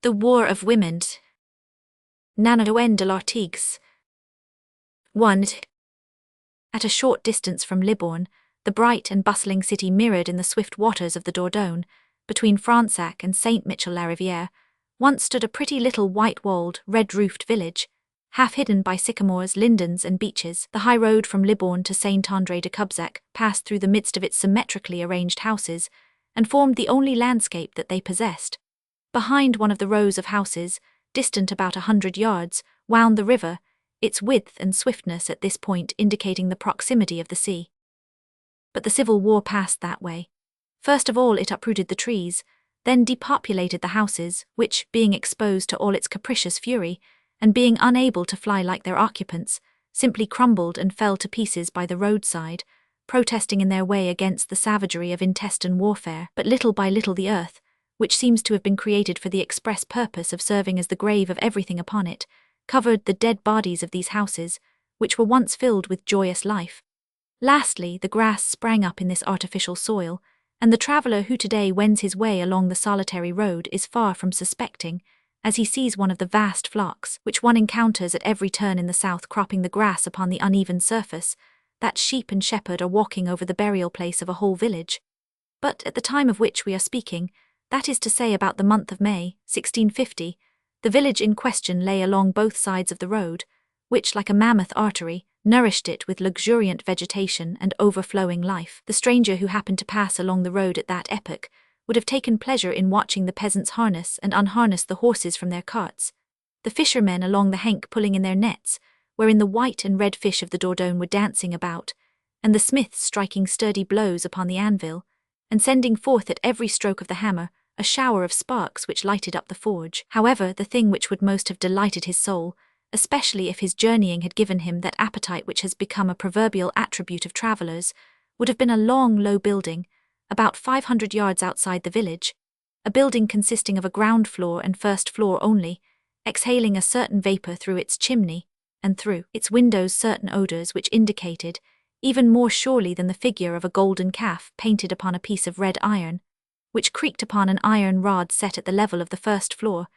The War of Women. Nandoen de l'Artigues. 1. At a short distance from Libourne, the bright and bustling city mirrored in the swift waters of the Dordogne, between Fransac and Saint-Michel-la-Rivière, once stood a pretty little white-walled, red-roofed village, half hidden by sycamores, lindens, and beeches. The high road from Libourne to Saint-André-de-Cubzac passed through the midst of its symmetrically arranged houses, and formed the only landscape that they possessed. Behind one of the rows of houses, distant about 100 yards, wound the river, its width and swiftness at this point indicating the proximity of the sea. But the civil war passed that way. First of all it uprooted the trees, then depopulated the houses, which, being exposed to all its capricious fury, and being unable to fly like their occupants, simply crumbled and fell to pieces by the roadside, protesting in their way against the savagery of intestine warfare. But little by little the earth, which seems to have been created for the express purpose of serving as the grave of everything upon it, covered the dead bodies of these houses, which were once filled with joyous life. Lastly, the grass sprang up in this artificial soil, and the traveller who today wends his way along the solitary road is far from suspecting, as he sees one of the vast flocks which one encounters at every turn in the south cropping the grass upon the uneven surface, that sheep and shepherd are walking over the burial place of a whole village. But at the time of which we are speaking, that is to say about the month of May, 1650, the village in question lay along both sides of the road, which, like a mammoth artery, nourished it with luxuriant vegetation and overflowing life. The stranger who happened to pass along the road at that epoch would have taken pleasure in watching the peasants harness and unharness the horses from their carts, the fishermen along the Henk pulling in their nets, wherein the white and red fish of the Dordogne were dancing about, and the smiths striking sturdy blows upon the anvil, and sending forth at every stroke of the hammer a shower of sparks which lighted up the forge. However, the thing which would most have delighted his soul, especially if his journeying had given him that appetite which has become a proverbial attribute of travellers, would have been a long, low building, about 500 yards outside the village, a building consisting of a ground floor and first floor only, exhaling a certain vapour through its chimney, and through its windows certain odours which indicated, even more surely than the figure of a golden calf painted upon a piece of red iron, which creaked upon an iron rod set at the level of the first floor,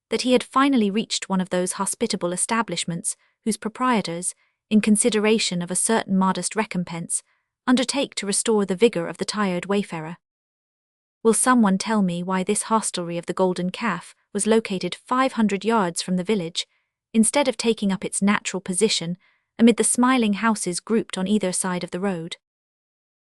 that he had finally reached one of those hospitable establishments whose proprietors, in consideration of a certain modest recompense, undertake to restore the vigour of the tired wayfarer. Will someone tell me why this hostelry of the Golden Calf was located 500 yards from the village, instead of taking up its natural position amid the smiling houses grouped on either side of the road?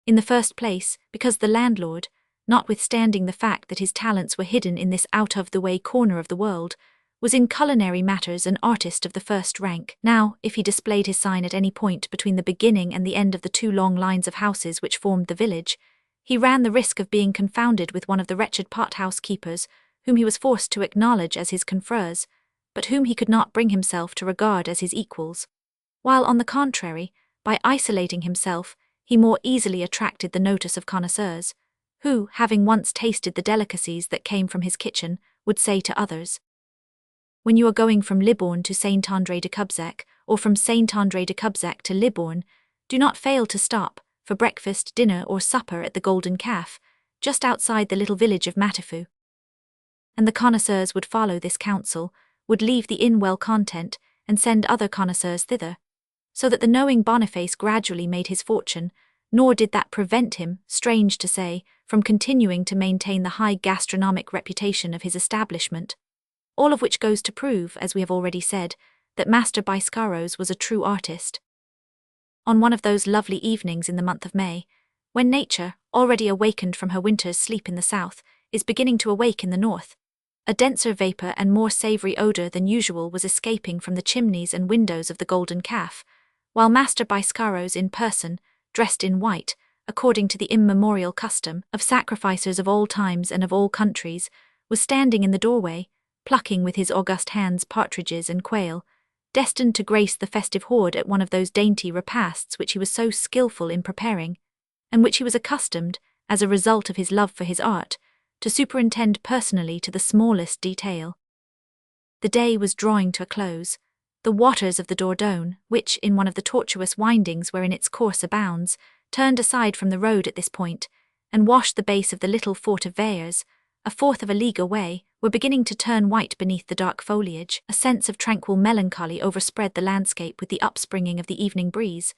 In the first place, because the landlord, notwithstanding the fact that his talents were hidden in this out-of-the-way corner of the world, was in culinary matters an artist of the first rank. Now, if he displayed his sign at any point between the beginning and the end of the two long lines of houses which formed the village, he ran the risk of being confounded with one of the wretched pot-house keepers whom he was forced to acknowledge as his confreres, but whom he could not bring himself to regard as his equals, while, on the contrary, by isolating himself, he more easily attracted the notice of connoisseurs, who, having once tasted the delicacies that came from his kitchen, would say to others, "When you are going from Libourne to Saint-André-de-Cubzac, or from Saint-André-de-Cubzac to Libourne, do not fail to stop, for breakfast, dinner, or supper at the Golden Calf, just outside the little village of Masterful." And the connoisseurs would follow this counsel, would leave the inn well content, and send other connoisseurs thither, so that the knowing Boniface gradually made his fortune, nor did that prevent him, strange to say, from continuing to maintain the high gastronomic reputation of his establishment, all of which goes to prove, as we have already said, that Master Biscaros was a true artist. On one of those lovely evenings in the month of May, when nature, already awakened from her winter's sleep in the south, is beginning to awake in the north, a denser vapour and more savoury odour than usual was escaping from the chimneys and windows of the Golden Calf, while Master Biscaros in person, dressed in white, according to the immemorial custom of sacrificers of all times and of all countries, was standing in the doorway, plucking with his august hands partridges and quail, destined to grace the festive hoard at one of those dainty repasts which he was so skilful in preparing, and which he was accustomed, as a result of his love for his art, to superintend personally to the smallest detail. The day was drawing to a close. The waters of the Dordogne, which, in one of the tortuous windings wherein its course abounds, turned aside from the road at this point, and washed the base of the little fort of Vayres, a fourth of a league away, were beginning to turn white beneath the dark foliage. A sense of tranquil melancholy overspread the landscape with the upspringing of the evening breeze.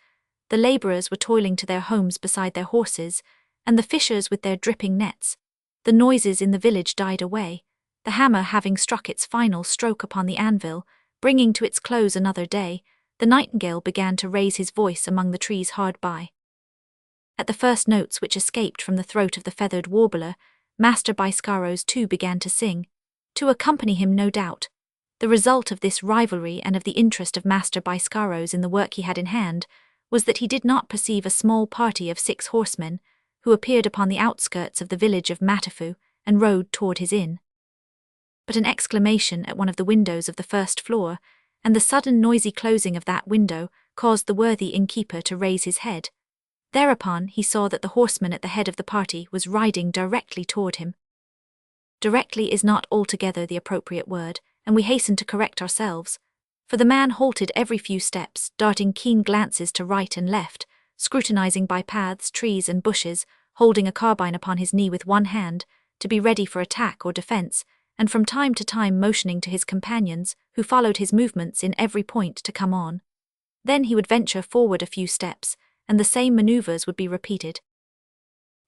The labourers were toiling to their homes beside their horses, and the fishers with their dripping nets. The noises in the village died away, the hammer having struck its final stroke upon the anvil, bringing to its close another day. The nightingale began to raise his voice among the trees hard by. At the first notes which escaped from the throat of the feathered warbler, Master Biscaros too began to sing, to accompany him no doubt. The result of this rivalry and of the interest of Master Biscaros in the work he had in hand was that he did not perceive a small party of 6 horsemen, who appeared upon the outskirts of the village of Masterful and rode toward his inn. But an exclamation at one of the windows of the first floor, and the sudden noisy closing of that window, caused the worthy innkeeper to raise his head. Thereupon he saw that the horseman at the head of the party was riding directly toward him. Directly is not altogether the appropriate word, and we hasten to correct ourselves, for the man halted every few steps, darting keen glances to right and left, scrutinizing by paths, trees, and bushes, holding a carbine upon his knee with one hand, to be ready for attack or defence, and from time to time motioning to his companions, who followed his movements in every point, to come on. Then he would venture forward a few steps, and the same manoeuvres would be repeated.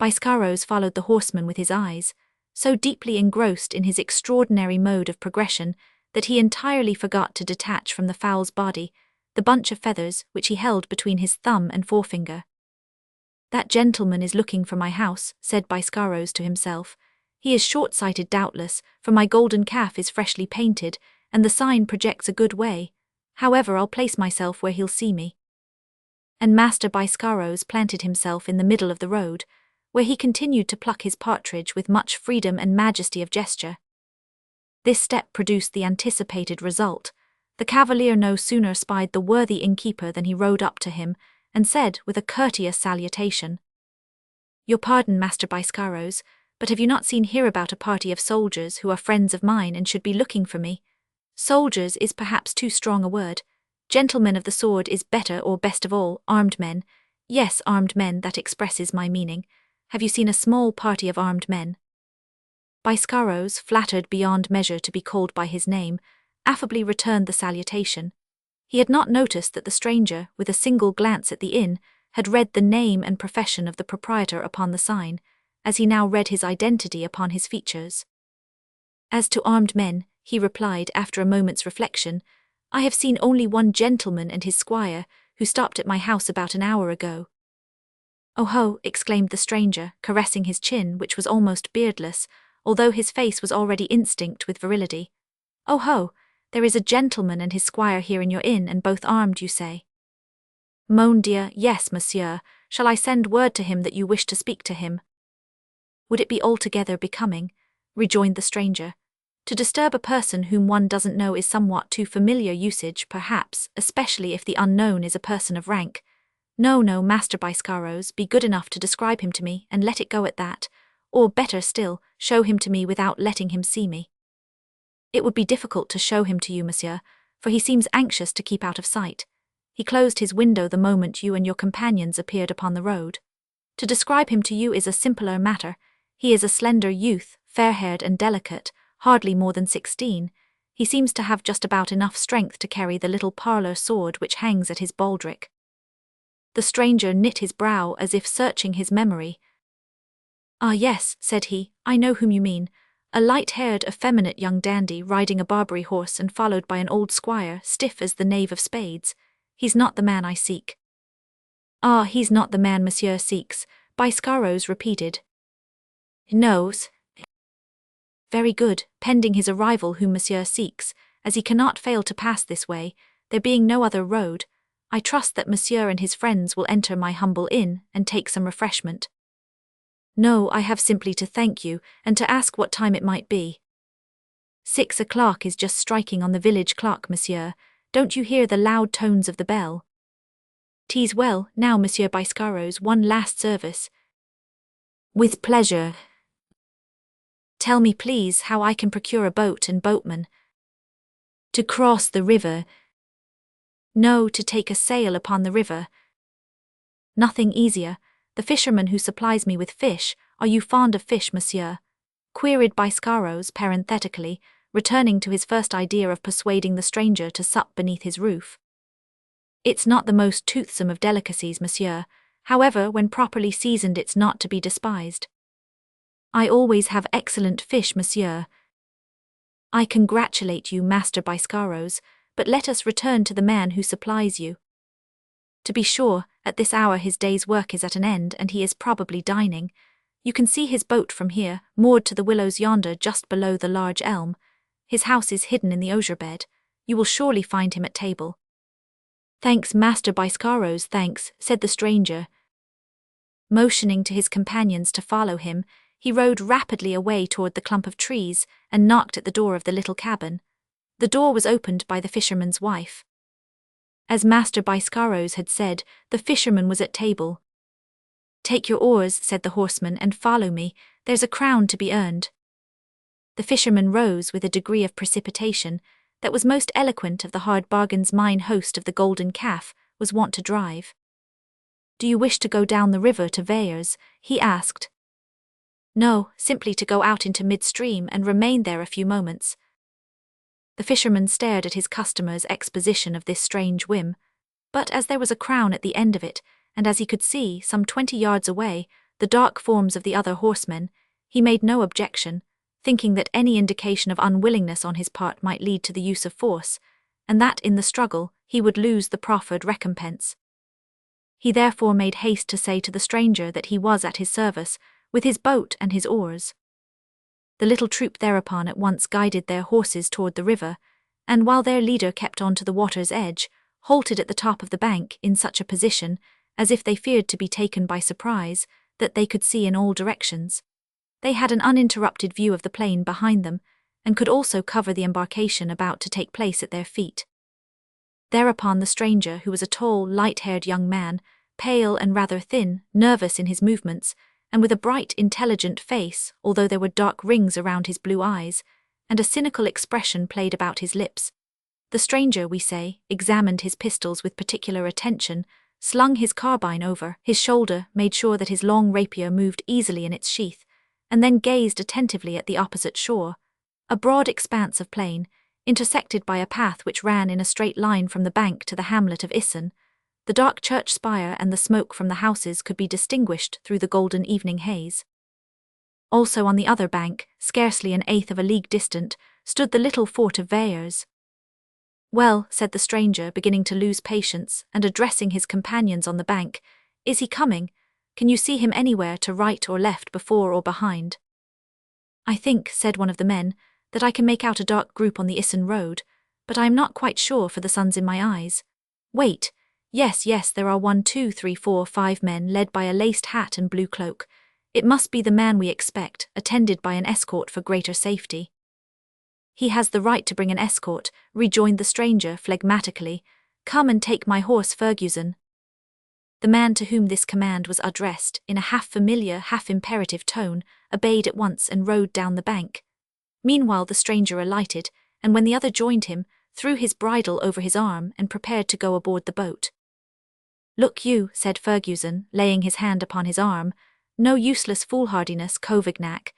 Biscaros followed the horseman with his eyes, so deeply engrossed in his extraordinary mode of progression that he entirely forgot to detach from the fowl's body the bunch of feathers which he held between his thumb and forefinger. "That gentleman is looking for my house," said Biscaros to himself. "He is short-sighted doubtless, for my golden calf is freshly painted, and the sign projects a good way. However, I'll place myself where he'll see me." And Master Biscaros planted himself in the middle of the road, where he continued to pluck his partridge with much freedom and majesty of gesture. This step produced the anticipated result. The cavalier no sooner spied the worthy innkeeper than he rode up to him, and said with a courteous salutation, "Your pardon, Master Biscaros, but have you not seen here about a party of soldiers who are friends of mine and should be looking for me? Soldiers is perhaps too strong a word. Gentlemen of the sword is better, or best of all, armed men. Yes, armed men, that expresses my meaning. Have you seen a small party of armed men?" Biscaros, flattered beyond measure to be called by his name, affably returned the salutation. He had not noticed that the stranger, with a single glance at the inn, had read the name and profession of the proprietor upon the sign, as he now read his identity upon his features. "As to armed men," he replied after a moment's reflection, "I have seen only one gentleman and his squire, who stopped at my house about an hour ago." "Oh ho!" exclaimed the stranger, caressing his chin, which was almost beardless, although his face was already instinct with virility. "Oh ho! There is a gentleman and his squire here in your inn, and both armed, you say?" "Mon Dieu, yes, monsieur. Shall I send word to him that you wish to speak to him?" "Would it be altogether becoming," rejoined the stranger, "to disturb a person whom one doesn't know is somewhat too familiar usage, perhaps, especially if the unknown is a person of rank. No, Master Biscaros, be good enough to describe him to me, and let it go at that, or, better still, show him to me without letting him see me." "It would be difficult to show him to you, monsieur, for he seems anxious to keep out of sight. He closed his window the moment you and your companions appeared upon the road. To describe him to you is a simpler matter. He is a slender youth, fair-haired and delicate, hardly more than 16. He seems to have just about enough strength to carry the little parlour sword which hangs at his baldric." The stranger knit his brow as if searching his memory. "Ah yes," said he, "I know whom you mean. A light-haired, effeminate young dandy riding a Barbary horse and followed by an old squire, stiff as the knave of spades. He's not the man I seek." "Ah, he's not the man monsieur seeks," Biscaros repeated. "Knows." "Very good, pending his arrival whom monsieur seeks, as he cannot fail to pass this way, there being no other road, I trust that monsieur and his friends will enter my humble inn and take some refreshment." "No, I have simply to thank you, and to ask what time it might be." 6 o'clock is just striking on the village clock, monsieur. Don't you hear the loud tones of the bell?" "'Tis well. Now, Monsieur Biscaros, one last service." "With pleasure." "Tell me, please, how I can procure a boat and boatman." "To cross the river." "No, to take a sail upon the river." "Nothing easier. The fisherman who supplies me with fish. Are you fond of fish, monsieur?" queried Biscaros parenthetically, returning to his first idea of persuading the stranger to sup beneath his roof. It's not the most toothsome of delicacies, monsieur. However, when properly seasoned it's not to be despised. I always have excellent fish, monsieur. I congratulate you, Master Biscaros, but let us return to the man who supplies you. To be sure, at this hour his day's work is at an end and he is probably dining. You can see his boat from here, moored to the willows yonder just below the large elm. His house is hidden in the osier bed. You will surely find him at table. Thanks, Master Biscaros, thanks, said the stranger. Motioning to his companions to follow him, he rode rapidly away toward the clump of trees and knocked at the door of the little cabin. The door was opened by the fisherman's wife. As Master Biscaros had said, the fisherman was at table. Take your oars, said the horseman, and follow me. There's a crown to be earned. The fisherman rose with a degree of precipitation that was most eloquent of the hard bargains mine host of the Golden Calf was wont to drive. Do you wish to go down the river to Vayres? He asked. No, simply to go out into midstream and remain there a few moments. The fisherman stared at his customer's exposition of this strange whim, but as there was a crown at the end of it, and as he could see, some 20 yards away, the dark forms of the other horsemen, he made no objection, thinking that any indication of unwillingness on his part might lead to the use of force, and that in the struggle he would lose the proffered recompense. He therefore made haste to say to the stranger that he was at his service, with his boat and his oars. The little troop thereupon at once guided their horses toward the river, and while their leader kept on to the water's edge, halted at the top of the bank in such a position, as if they feared to be taken by surprise, that they could see in all directions. They had an uninterrupted view of the plain behind them, and could also cover the embarkation about to take place at their feet. Thereupon the stranger, who was a tall, light-haired young man, pale and rather thin, nervous in his movements, and with a bright, intelligent face, although there were dark rings around his blue eyes, and a cynical expression played about his lips. The stranger, we say, examined his pistols with particular attention, slung his carbine over his shoulder, made sure that his long rapier moved easily in its sheath, and then gazed attentively at the opposite shore, a broad expanse of plain, intersected by a path which ran in a straight line from the bank to the hamlet of Issen. The dark church spire and the smoke from the houses could be distinguished through the golden evening haze. Also on the other bank, scarcely an eighth of a league distant, stood the little fort of Vayres. Well, said the stranger, beginning to lose patience, and addressing his companions on the bank, is he coming? Can you see him anywhere to right or left, before or behind? I think, said one of the men, that I can make out a dark group on the Issen road, but I am not quite sure, for the sun's in my eyes. Wait. Yes, there are 1, 2, 3, 4, 5 men led by a laced hat and blue cloak. It must be the man we expect, attended by an escort for greater safety. He has the right to bring an escort, rejoined the stranger phlegmatically. Come and take my horse, Ferguson. The man to whom this command was addressed, in a half-familiar, half-imperative tone, obeyed at once and rode down the bank. Meanwhile the stranger alighted, and when the other joined him, threw his bridle over his arm and prepared to go aboard the boat. Look you, said Ferguson, laying his hand upon his arm, no useless foolhardiness, Covignac.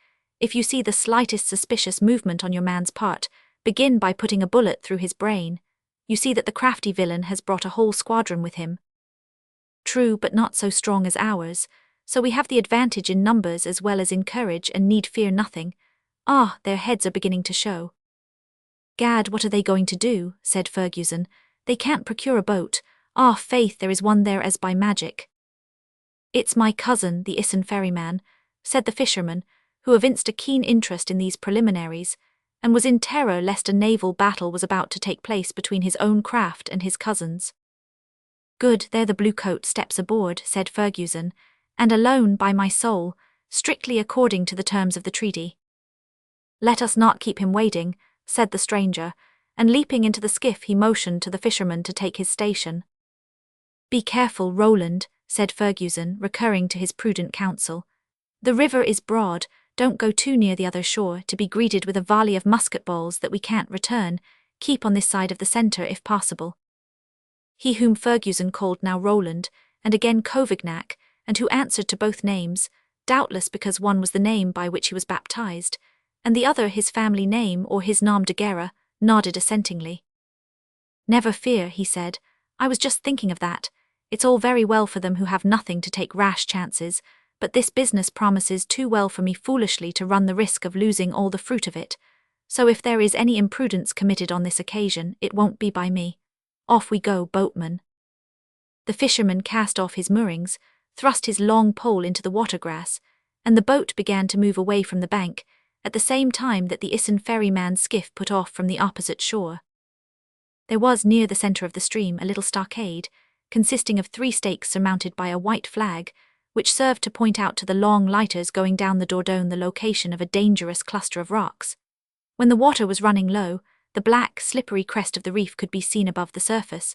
If you see the slightest suspicious movement on your man's part, begin by putting a bullet through his brain. You see that the crafty villain has brought a whole squadron with him. True, but not so strong as ours, so we have the advantage in numbers as well as in courage and need fear nothing. Ah, their heads are beginning to show. Gad, what are they going to do? Said Ferguson. They can't procure a boat. Ah, faith, there is one there as by magic. It's my cousin, the Issen ferryman, said the fisherman, who evinced a keen interest in these preliminaries, and was in terror lest a naval battle was about to take place between his own craft and his cousin's. Good, there the blue coat steps aboard, said Ferguson, and alone, by my soul, strictly according to the terms of the treaty. Let us not keep him waiting, said the stranger, and leaping into the skiff he motioned to the fisherman to take his station. Be careful, Roland, said Ferguson, recurring to his prudent counsel. The river is broad, don't go too near the other shore to be greeted with a volley of musket balls that we can't return. Keep on this side of the centre if possible. He whom Ferguson called now Roland, and again Covignac, and who answered to both names, doubtless because one was the name by which he was baptized, and the other his family name or his nom de guerre, nodded assentingly. "Never fear," he said. "I was just thinking of that. It's all very well for them who have nothing to take rash chances, but this business promises too well for me foolishly to run the risk of losing all the fruit of it. So if there is any imprudence committed on this occasion, it won't be by me. Off we go, boatman." The fisherman cast off his moorings, thrust his long pole into the watergrass, and the boat began to move away from the bank, at the same time that the Isan ferryman's skiff put off from the opposite shore. There was near the centre of the stream a little stockade, consisting of 3 stakes surmounted by a white flag, which served to point out to the long lighters going down the Dordogne the location of a dangerous cluster of rocks. When the water was running low, the black, slippery crest of the reef could be seen above the surface,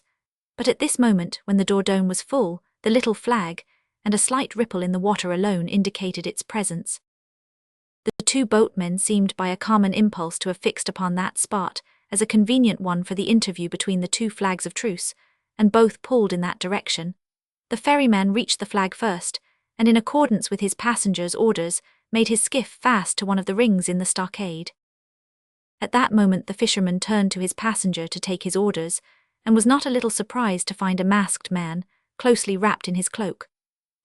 but at this moment, when the Dordogne was full, the little flag, and a slight ripple in the water alone indicated its presence. The 2 boatmen seemed by a common impulse to have fixed upon that spot as a convenient one for the interview between the 2 flags of truce, and both pulled in that direction. The ferryman reached the flag first, and in accordance with his passenger's orders, made his skiff fast to one of the rings in the stockade. At that moment the fisherman turned to his passenger to take his orders, and was not a little surprised to find a masked man, closely wrapped in his cloak.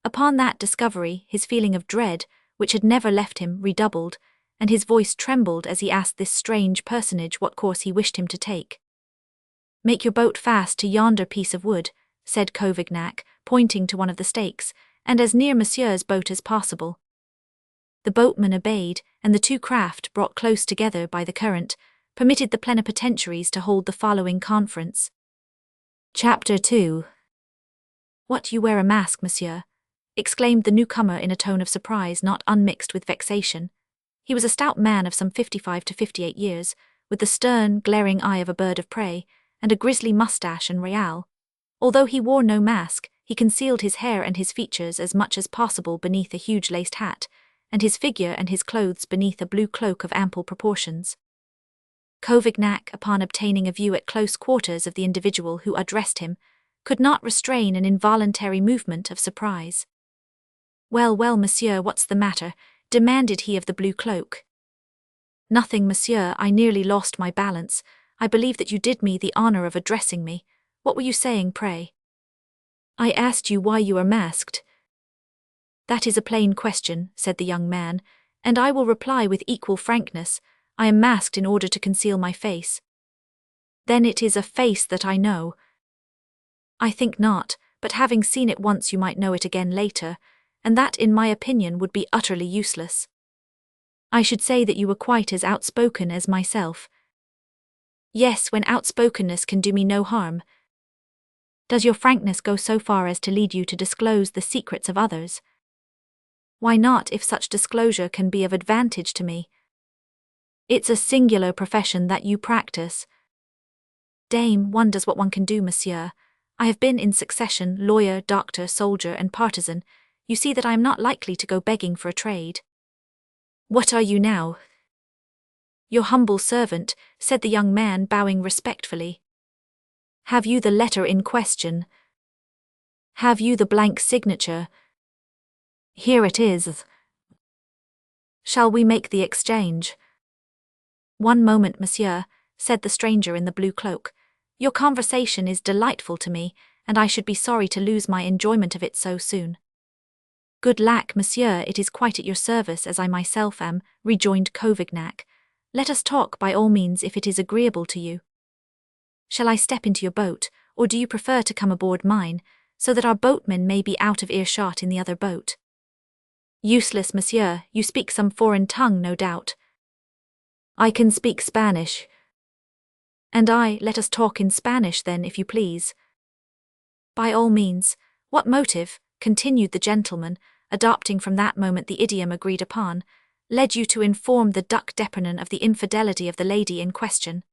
Upon that discovery, his feeling of dread, which had never left him, redoubled, and his voice trembled as he asked this strange personage what course he wished him to take. "Make your boat fast to yonder piece of wood," said Couvignac, pointing to one of the stakes, "and as near Monsieur's boat as possible." The boatman obeyed, and the 2 craft, brought close together by the current, permitted the plenipotentiaries to hold the following conference. Chapter 2. "What, you wear a mask, monsieur?" exclaimed the newcomer in a tone of surprise not unmixed with vexation. He was a stout man of some 55 to 58 years, with the stern, glaring eye of a bird of prey, and a grisly moustache and royale. Although he wore no mask, he concealed his hair and his features as much as possible beneath a huge laced hat, and his figure and his clothes beneath a blue cloak of ample proportions. Couvignac, upon obtaining a view at close quarters of the individual who addressed him, could not restrain an involuntary movement of surprise. "Well, well, monsieur, what's the matter?" demanded he of the blue cloak. "Nothing, monsieur, I nearly lost my balance. I believe that you did me the honour of addressing me. What were you saying, pray?" "I asked you why you are masked." "That is a plain question," said the young man, "and I will reply with equal frankness. I am masked in order to conceal my face." "Then it is a face that I know." "I think not, but having seen it once you might know it again later, and that in my opinion would be utterly useless. I should say that you were quite as outspoken as myself." "Yes, when outspokenness can do me no harm." "Does your frankness go so far as to lead you to disclose the secrets of others?" "Why not, if such disclosure can be of advantage to me?" "It's a singular profession that you practice." "Dame, one does what one can do, monsieur. I have been in succession lawyer, doctor, soldier, and partisan. You see that I am not likely to go begging for a trade." "What are you now?" "Your humble servant," said the young man, bowing respectfully. "Have you the letter in question?" "Have you the blank signature?" "Here it is." "Shall we make the exchange?" "One moment, monsieur," said the stranger in the blue cloak. "Your conversation is delightful to me, and I should be sorry to lose my enjoyment of it so soon." "Good lack, monsieur, it is quite at your service as I myself am," rejoined Couvignac. "Let us talk by all means if it is agreeable to you. Shall I step into your boat, or do you prefer to come aboard mine, so that our boatmen may be out of earshot in the other boat?" "Useless, monsieur, you speak some foreign tongue, no doubt." "I can speak Spanish." "And I, let us talk in Spanish then, if you please." "By all means. What motive," continued the gentleman, adopting from that moment the idiom agreed upon, "led you to inform the Duc d'Epernon of the infidelity of the lady in question?"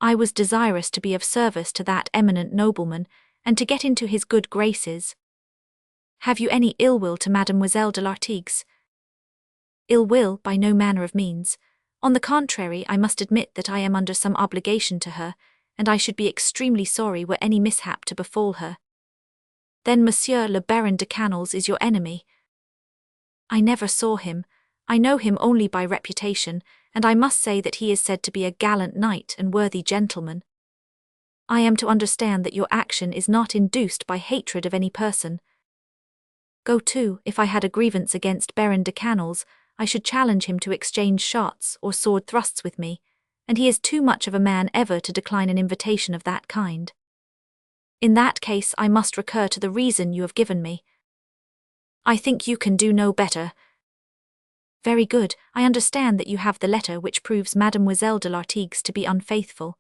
"I was desirous to be of service to that eminent nobleman, and to get into his good graces." "Have you any ill will to Mademoiselle de l'Artigues?" "Ill will, by no manner of means. On the contrary, I must admit that I am under some obligation to her, and I should be extremely sorry were any mishap to befall her." "Then Monsieur le Baron de Canals is your enemy?" "I never saw him. I know him only by reputation, and I must say that he is said to be a gallant knight and worthy gentleman. I am to understand that your action is not induced by hatred of any person. Go to, if I had a grievance against Baron de Canals, I should challenge him to exchange shots or sword thrusts with me, and he is too much of a man ever to decline an invitation of that kind. In that case I must recur to the reason you have given me. I think you can do no better. Very good, I understand that you have the letter which proves Mademoiselle de Lartigues to be unfaithful.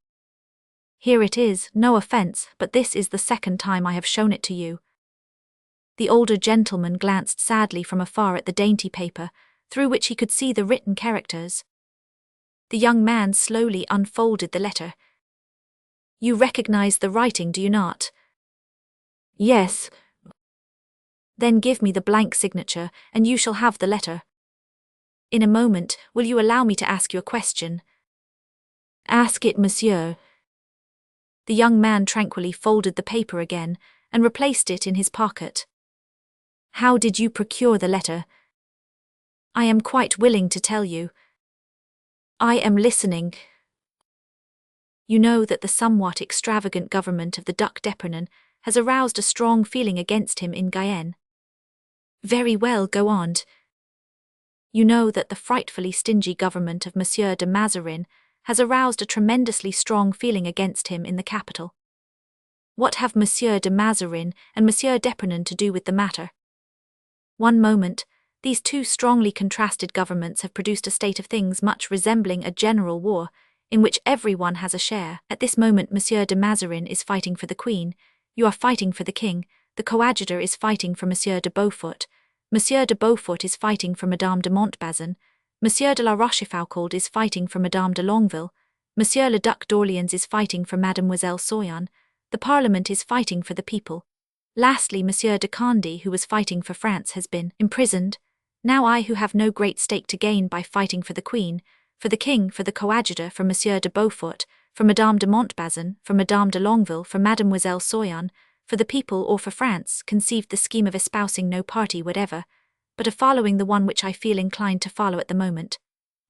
Here it is, no offence, but this is the second time I have shown it to you. The older gentleman glanced sadly from afar at the dainty paper, through which he could see the written characters. The young man slowly unfolded the letter. You recognize the writing, do you not? Yes. Then give me the blank signature, and you shall have the letter. In a moment, will you allow me to ask you a question? Ask it, monsieur. The young man tranquilly folded the paper again, and replaced it in his pocket. How did you procure the letter? I am quite willing to tell you. I am listening. You know that the somewhat extravagant government of the Duc d'Epernon has aroused a strong feeling against him in Guyenne. Very well, go on. You know that the frightfully stingy government of Monsieur de Mazarin has aroused a tremendously strong feeling against him in the capital. What have Monsieur de Mazarin and Monsieur d'Epernon to do with the matter? One moment, these two strongly contrasted governments have produced a state of things much resembling a general war, in which everyone has a share. At this moment Monsieur de Mazarin is fighting for the Queen, you are fighting for the King, the coadjutor is fighting for Monsieur de Beaufort, Monsieur de Beaufort is fighting for Madame de Montbazon, Monsieur de la Rochefoucauld is fighting for Madame de Longueville, Monsieur le Duc d'Orléans is fighting for Mademoiselle Soyon, the Parliament is fighting for the people. Lastly, Monsieur de Condé, who was fighting for France, has been imprisoned. Now I, who have no great stake to gain by fighting for the Queen, for the King, for the coadjutor, for Monsieur de Beaufort, for Madame de Montbazon, for Madame de Longueville, for Mademoiselle Soyon, for the people or for France, conceived the scheme of espousing no party whatever, but of following the one which I feel inclined to follow at the moment.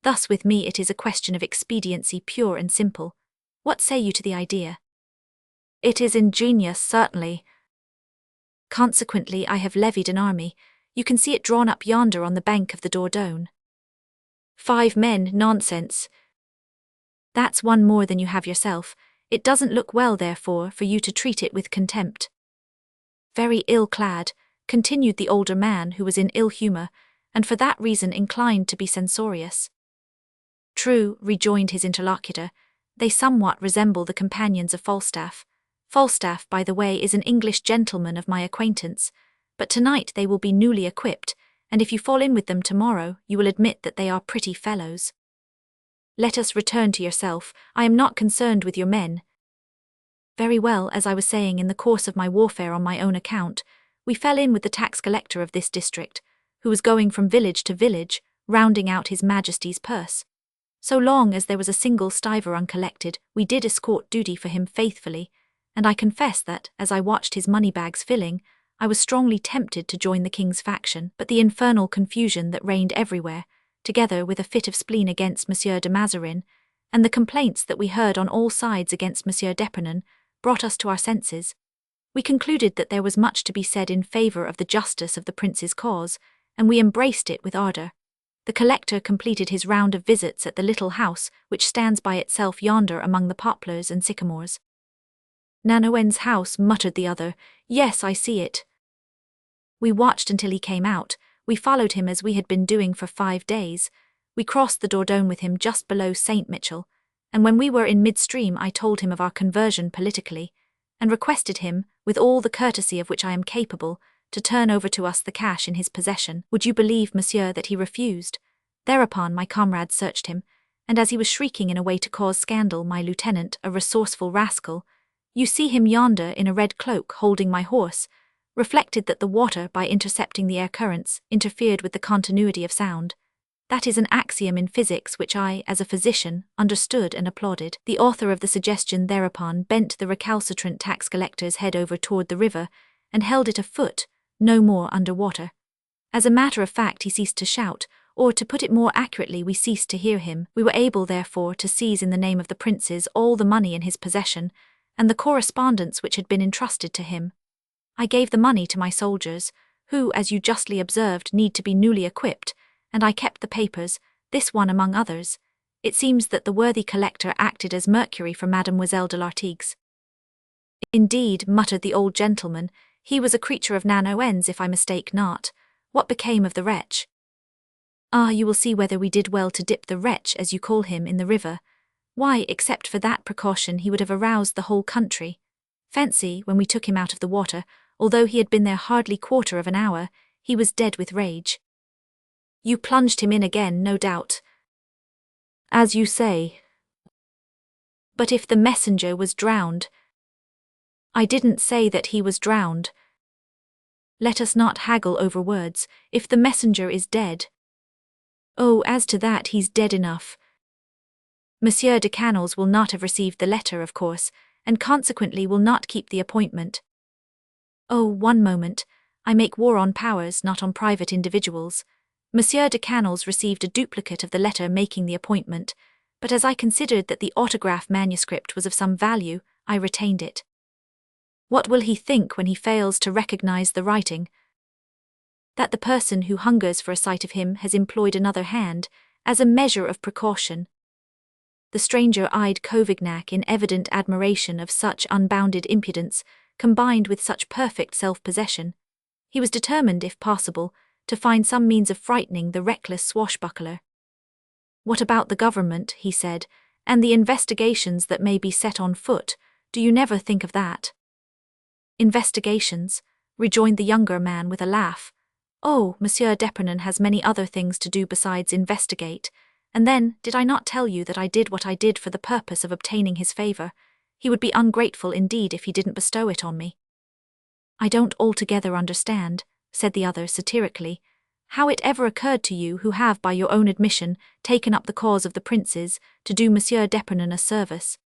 Thus with me it is a question of expediency pure and simple. What say you to the idea? It is ingenious, certainly. Consequently I have levied an army. You can see it drawn up yonder on the bank of the Dordogne. 5 men, nonsense. That's one more than you have yourself. It doesn't look well, therefore, for you to treat it with contempt. Very ill-clad, continued the older man, who was in ill humour, and for that reason inclined to be censorious. True, rejoined his interlocutor, they somewhat resemble the companions of Falstaff. Falstaff, by the way, is an English gentleman of my acquaintance, but tonight they will be newly equipped, and if you fall in with them tomorrow, you will admit that they are pretty fellows. Let us return to yourself. I am not concerned with your men. Very well, as I was saying, in the course of my warfare on my own account, we fell in with the tax collector of this district, who was going from village to village, rounding out his Majesty's purse. So long as there was a single stiver uncollected, we did escort duty for him faithfully, and I confess that, as I watched his money-bags filling, I was strongly tempted to join the king's faction, but the infernal confusion that reigned everywhere, together with a fit of spleen against Monsieur de Mazarin, and the complaints that we heard on all sides against Monsieur d'Epernon, brought us to our senses. We concluded that there was much to be said in favour of the justice of the prince's cause, and we embraced it with ardour. The collector completed his round of visits at the little house which stands by itself yonder among the poplars and sycamores. Nanoen's house, muttered the other. Yes, I see it. We watched until he came out. We followed him as we had been doing for 5 days. We crossed the Dordogne with him just below St. Michel, and when we were in midstream I told him of our conversion politically, and requested him, with all the courtesy of which I am capable, to turn over to us the cash in his possession. Would you believe, monsieur, that he refused? Thereupon my comrades searched him, and as he was shrieking in a way to cause scandal, my lieutenant, a resourceful rascal, you see him yonder in a red cloak holding my horse, reflected that the water, by intercepting the air currents, interfered with the continuity of sound. That is an axiom in physics which I, as a physician, understood and applauded. The author of the suggestion thereupon bent the recalcitrant tax collector's head over toward the river, and held it a foot, no more, under water. As a matter of fact he ceased to shout, or to put it more accurately, we ceased to hear him. We were able, therefore, to seize in the name of the princes all the money in his possession, and the correspondence which had been entrusted to him. I gave the money to my soldiers, who, as you justly observed, need to be newly equipped, and I kept the papers, this one among others. It seems that the worthy collector acted as Mercury for Mademoiselle de l'Artigues. Indeed, muttered the old gentleman, he was a creature of Nanoen's, if I mistake not. What became of the wretch? Ah, you will see whether we did well to dip the wretch, as you call him, in the river. Why, except for that precaution, he would have aroused the whole country. Fancy, when we took him out of the water, although he had been there hardly quarter of an hour, he was dead with rage. You plunged him in again, no doubt. As you say. But if the messenger was drowned? I didn't say that he was drowned. Let us not haggle over words. If the messenger is dead. Oh, as to that, he's dead enough. Monsieur de Canals will not have received the letter, of course, and consequently will not keep the appointment. Oh, one moment. I make war on powers, not on private individuals. Monsieur de Canals received a duplicate of the letter making the appointment, but as I considered that the autograph manuscript was of some value, I retained it. What will he think when he fails to recognize the writing? That the person who hungers for a sight of him has employed another hand, as a measure of precaution. The stranger eyed Couvignac in evident admiration of such unbounded impudence, combined with such perfect self-possession. He was determined, if possible, to find some means of frightening the reckless swashbuckler. What about the government, he said, and the investigations that may be set on foot? Do you never think of that? Investigations, rejoined the younger man with a laugh. Oh, Monsieur d'Epernon has many other things to do besides investigate. And then, did I not tell you that I did what I did for the purpose of obtaining his favor? He would be ungrateful indeed if he didn't bestow it on me. I don't altogether understand, said the other satirically, how it ever occurred to you, who have, by your own admission, taken up the cause of the princes, to do Monsieur d'Epernon a service.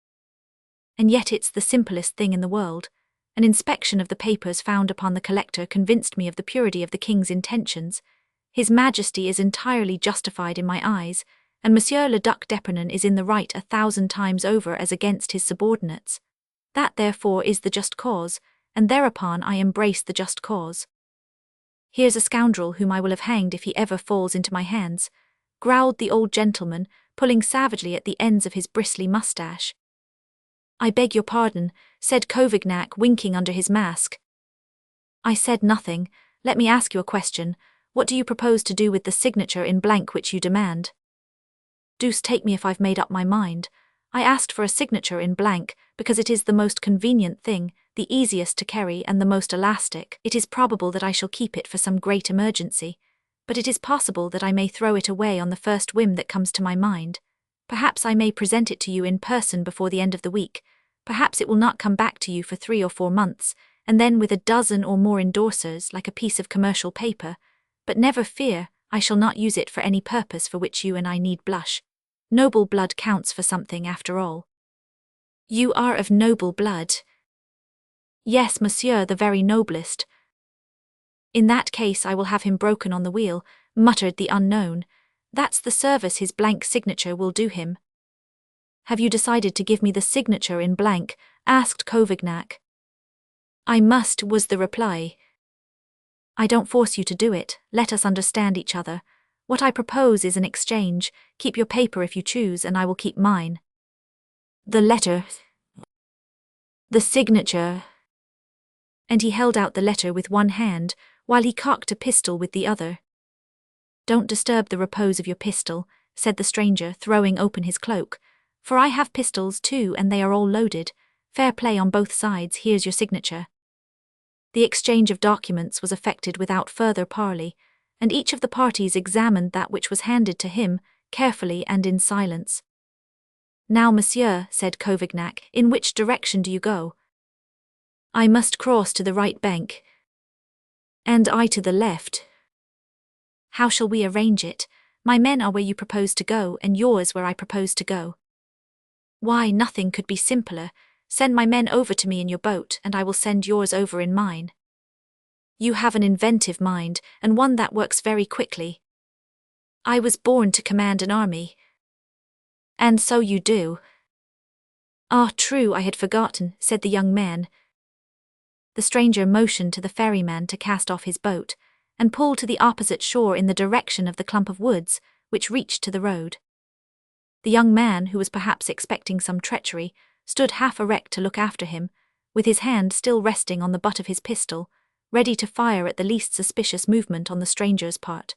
And yet it's the simplest thing in the world. An inspection of the papers found upon the collector convinced me of the purity of the king's intentions. His Majesty is entirely justified in my eyes, and Monsieur le Duc d'Epernon is in the right 1,000 times over as against his subordinates. That, therefore, is the just cause, and thereupon I embrace the just cause. Here's a scoundrel whom I will have hanged if he ever falls into my hands, growled the old gentleman, pulling savagely at the ends of his bristly moustache. I beg your pardon, said Couvignac, winking under his mask. I said nothing. Let me ask you a question. What do you propose to do with the signature in blank which you demand? Deuce take me if I've made up my mind. I asked for a signature in blank because it is the most convenient thing, the easiest to carry and the most elastic. It is probable that I shall keep it for some great emergency, but it is possible that I may throw it away on the first whim that comes to my mind. Perhaps I may present it to you in person before the end of the week. Perhaps it will not come back to you for 3 or 4 months, and then with a dozen or more endorsers like a piece of commercial paper. But never fear, I shall not use it for any purpose for which you and I need blush. Noble blood counts for something after all. You are of noble blood. Yes, monsieur, the very noblest. In that case I will have him broken on the wheel, muttered the unknown. That's the service his blank signature will do him. Have you decided to give me the signature in blank? Asked Couvignac. I must, was the reply. I don't force you to do it, let us understand each other. What I propose is an exchange. Keep your paper if you choose, and I will keep mine. The letter. The signature. And he held out the letter with one hand, while he cocked a pistol with the other. Don't disturb the repose of your pistol, said the stranger, throwing open his cloak, for I have pistols too, and they are all loaded. Fair play on both sides, here's your signature. The exchange of documents was effected without further parley, and each of the parties examined that which was handed to him, carefully and in silence. Now, monsieur, said Couvignac, in which direction do you go? I must cross to the right bank. And I to the left. How shall we arrange it? My men are where you propose to go, and yours where I propose to go. Why, nothing could be simpler. Send my men over to me in your boat, and I will send yours over in mine. You have an inventive mind, and one that works very quickly. I was born to command an army. And so you do. Ah, true, I had forgotten, said the young man. The stranger motioned to the ferryman to cast off his boat, and pull to the opposite shore in the direction of the clump of woods, which reached to the road. The young man, who was perhaps expecting some treachery, stood half erect to look after him, with his hand still resting on the butt of his pistol, ready to fire at the least suspicious movement on the stranger's part.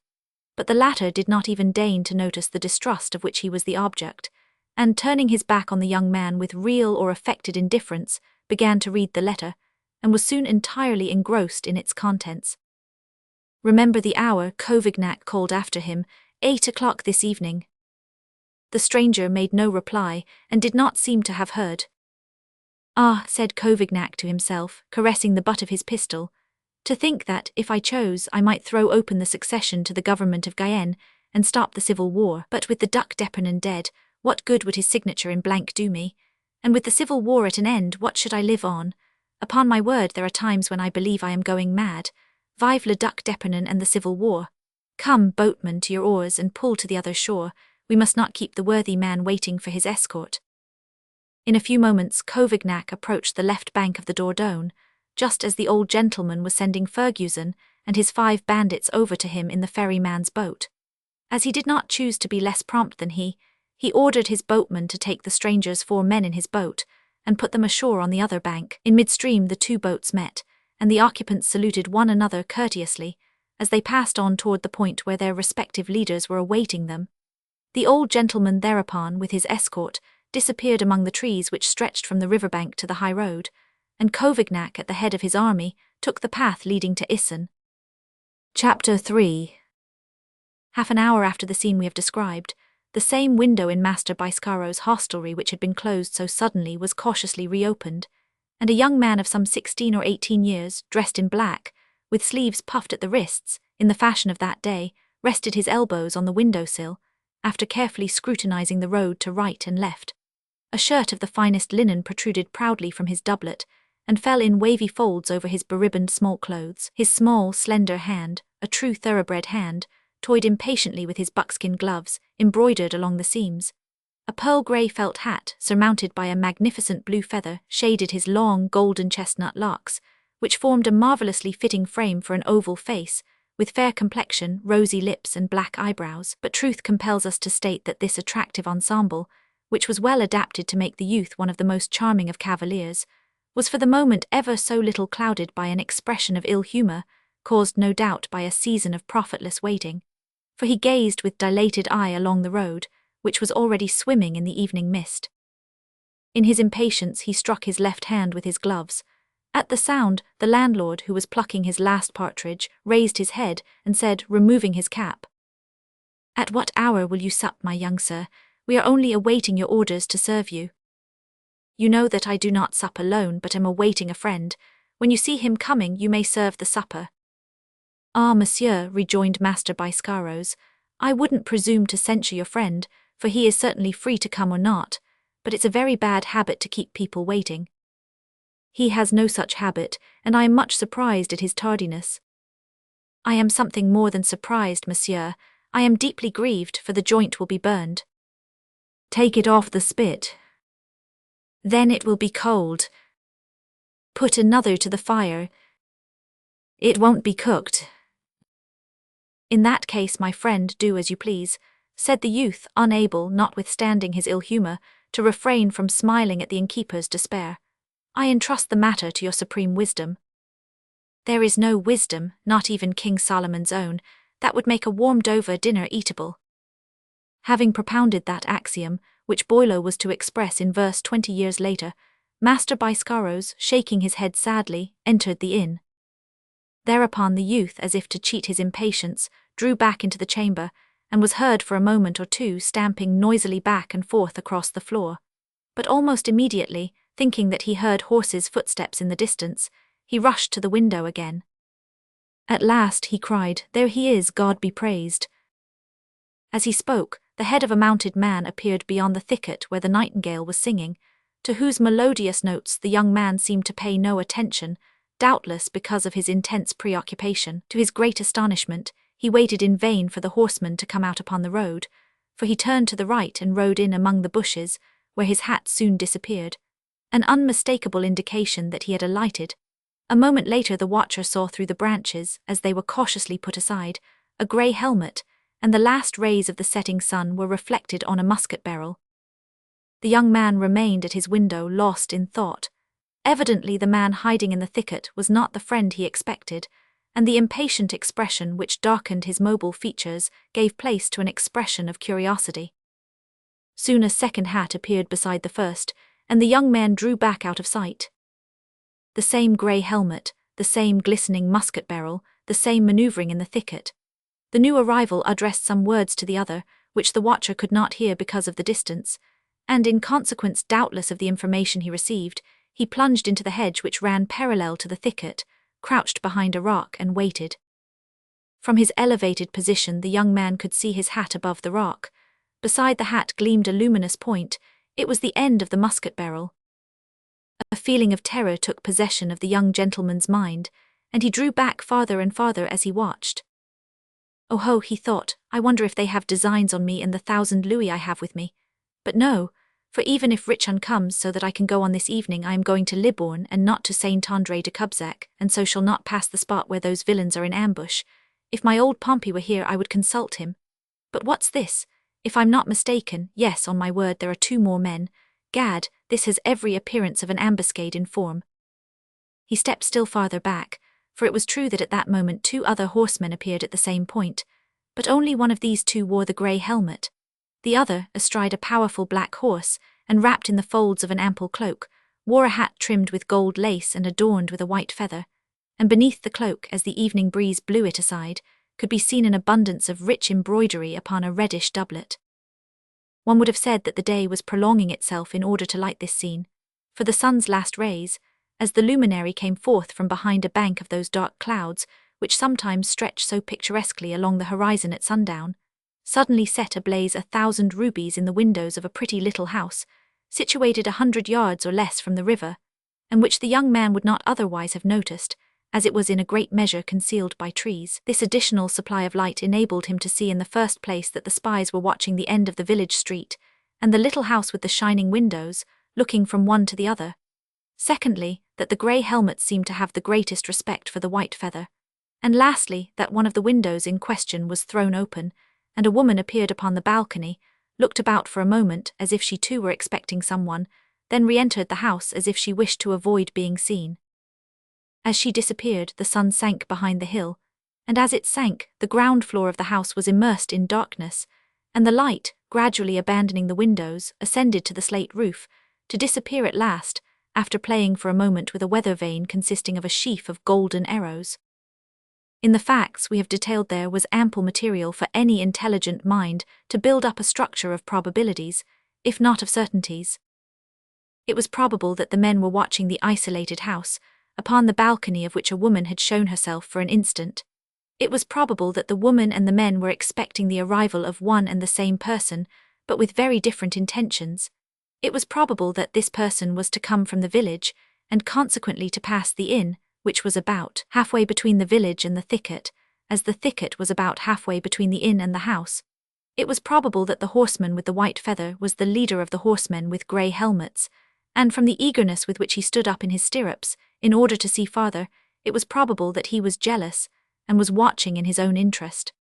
But the latter did not even deign to notice the distrust of which he was the object, and turning his back on the young man with real or affected indifference, began to read the letter, and was soon entirely engrossed in its contents. Remember the hour, Couvignac called after him, 8 o'clock this evening. The stranger made no reply, and did not seem to have heard. Ah, said Couvignac to himself, caressing the butt of his pistol, to think that, if I chose, I might throw open the succession to the government of Guyenne, and stop the civil war. But with the Duc d'Epernon dead, what good would his signature in blank do me? And with the civil war at an end, what should I live on? Upon my word, there are times when I believe I am going mad. Vive le Duc d'Epernon and the civil war. Come, boatman, to your oars and pull to the other shore. We must not keep the worthy man waiting for his escort. In a few moments Couvignac approached the left bank of the Dordogne, just as the old gentleman was sending Fergusson and his 5 bandits over to him in the ferryman's boat. As he did not choose to be less prompt than he ordered his boatman to take the stranger's 4 men in his boat, and put them ashore on the other bank. In midstream the 2 boats met, and the occupants saluted one another courteously, as they passed on toward the point where their respective leaders were awaiting them. The old gentleman thereupon, with his escort, disappeared among the trees which stretched from the riverbank to the high road, and Couvignac, at the head of his army, took the path leading to Issy. Chapter 3. Half an hour after the scene we have described, the same window in Master Biscaro's hostelry which had been closed so suddenly was cautiously reopened, and a young man of some 16 or 18 years, dressed in black, with sleeves puffed at the wrists, in the fashion of that day, rested his elbows on the window-sill, after carefully scrutinizing the road to right and left. A shirt of the finest linen protruded proudly from his doublet, and fell in wavy folds over his beribboned small clothes. His small, slender hand, a true thoroughbred hand, toyed impatiently with his buckskin gloves, embroidered along the seams. A pearl-grey felt hat, surmounted by a magnificent blue feather, shaded his long, golden chestnut locks, which formed a marvellously fitting frame for an oval face, with fair complexion, rosy lips and black eyebrows. But truth compels us to state that this attractive ensemble, which was well adapted to make the youth one of the most charming of cavaliers, was for the moment ever so little clouded by an expression of ill humour, caused no doubt by a season of profitless waiting, for he gazed with dilated eye along the road, which was already swimming in the evening mist. In his impatience he struck his left hand with his gloves. At the sound, the landlord, who was plucking his last partridge, raised his head and said, removing his cap, "At what hour will you sup, my young sir? We are only awaiting your orders to serve you. You know that I do not sup alone, but am awaiting a friend. When you see him coming, you may serve the supper." "Ah, monsieur," rejoined Master Biscaros, "I wouldn't presume to censure your friend, for he is certainly free to come or not, but it's a very bad habit to keep people waiting." "He has no such habit, and I am much surprised at his tardiness." "I am something more than surprised, monsieur. I am deeply grieved, for the joint will be burned." "Take it off the spit." "Then it will be cold." "Put another to the fire." "It won't be cooked." "In that case, my friend, do as you please," said the youth, unable, notwithstanding his ill humour, to refrain from smiling at the innkeeper's despair. "I entrust the matter to your supreme wisdom." "There is no wisdom, not even King Solomon's own, that would make a warmed-over dinner eatable." Having propounded that axiom, which Boileau was to express in verse 20 years later, Master Biscaros, shaking his head sadly, entered the inn. Thereupon the youth, as if to cheat his impatience, drew back into the chamber, and was heard for a moment or two stamping noisily back and forth across the floor. But almost immediately, thinking that he heard horses' footsteps in the distance, he rushed to the window again. "At last," he cried, "there he is, God be praised." As he spoke, the head of a mounted man appeared beyond the thicket where the nightingale was singing, to whose melodious notes the young man seemed to pay no attention, doubtless because of his intense preoccupation. To his great astonishment, He waited in vain for the horseman to come out upon the road, for he turned to the right and rode in among the bushes, where his hat soon disappeared, an unmistakable indication that he had alighted. A moment later the watcher saw through the branches, as they were cautiously put aside, a grey helmet, and the last rays of the setting sun were reflected on a musket barrel. The young man remained at his window, lost in thought. Evidently the man hiding in the thicket was not the friend he expected, and the impatient expression which darkened his mobile features gave place to an expression of curiosity. Soon a second hat appeared beside the first, and the young man drew back out of sight. The same grey helmet, the same glistening musket barrel, the same manoeuvring in the thicket. The new arrival addressed some words to the other, which the watcher could not hear because of the distance, and in consequence doubtless of the information he received, he plunged into the hedge which ran parallel to the thicket, crouched behind a rock and waited. From his elevated position the young man could see his hat above the rock. Beside the hat gleamed a luminous point. It was the end of the musket barrel. A feeling of terror took possession of the young gentleman's mind, and he drew back farther and farther as he watched. "Oh ho," he thought, "I wonder if they have designs on me and the 1,000 louis I have with me. But no, for even if Richon comes so that I can go on this evening, I am going to Libourne and not to Saint-André de Cubzac, and so shall not pass the spot where those villains are in ambush. If my old Pompey were here I would consult him. But what's this? If I'm not mistaken, yes, on my word, there are 2 more men. Gad, this has every appearance of an ambuscade in form." He stepped still farther back, for it was true that at that moment 2 other horsemen appeared at the same point, but only one of these 2 wore the grey helmet. The other, astride a powerful black horse, and wrapped in the folds of an ample cloak, wore a hat trimmed with gold lace and adorned with a white feather, and beneath the cloak, as the evening breeze blew it aside, could be seen an abundance of rich embroidery upon a reddish doublet. One would have said that the day was prolonging itself in order to light this scene, for the sun's last rays, as the luminary came forth from behind a bank of those dark clouds which sometimes stretch so picturesquely along the horizon at sundown, suddenly set ablaze 1,000 rubies in the windows of a pretty little house, situated 100 yards or less from the river, and which the young man would not otherwise have noticed, as it was in a great measure concealed by trees. This additional supply of light enabled him to see in the first place that the spies were watching the end of the village street, and the little house with the shining windows, looking from one to the other. Secondly, that the grey helmet seemed to have the greatest respect for the white feather. And lastly, that one of the windows in question was thrown open, and a woman appeared upon the balcony, looked about for a moment as if she too were expecting someone, then re-entered the house as if she wished to avoid being seen. As she disappeared, the sun sank behind the hill, and as it sank, the ground floor of the house was immersed in darkness, and the light, gradually abandoning the windows, ascended to the slate roof, to disappear at last, after playing for a moment with a weather vane consisting of a sheaf of golden arrows. In the facts we have detailed there was ample material for any intelligent mind to build up a structure of probabilities, if not of certainties. It was probable that the men were watching the isolated house, upon the balcony of which a woman had shown herself for an instant. It was probable that the woman and the men were expecting the arrival of one and the same person, but with very different intentions. It was probable that this person was to come from the village, and consequently to pass the inn, which was about halfway between the village and the thicket, as the thicket was about halfway between the inn and the house. It was probable that the horseman with the white feather was the leader of the horsemen with grey helmets, and from the eagerness with which he stood up in his stirrups, in order to see farther, it was probable that he was jealous, and was watching in his own interest.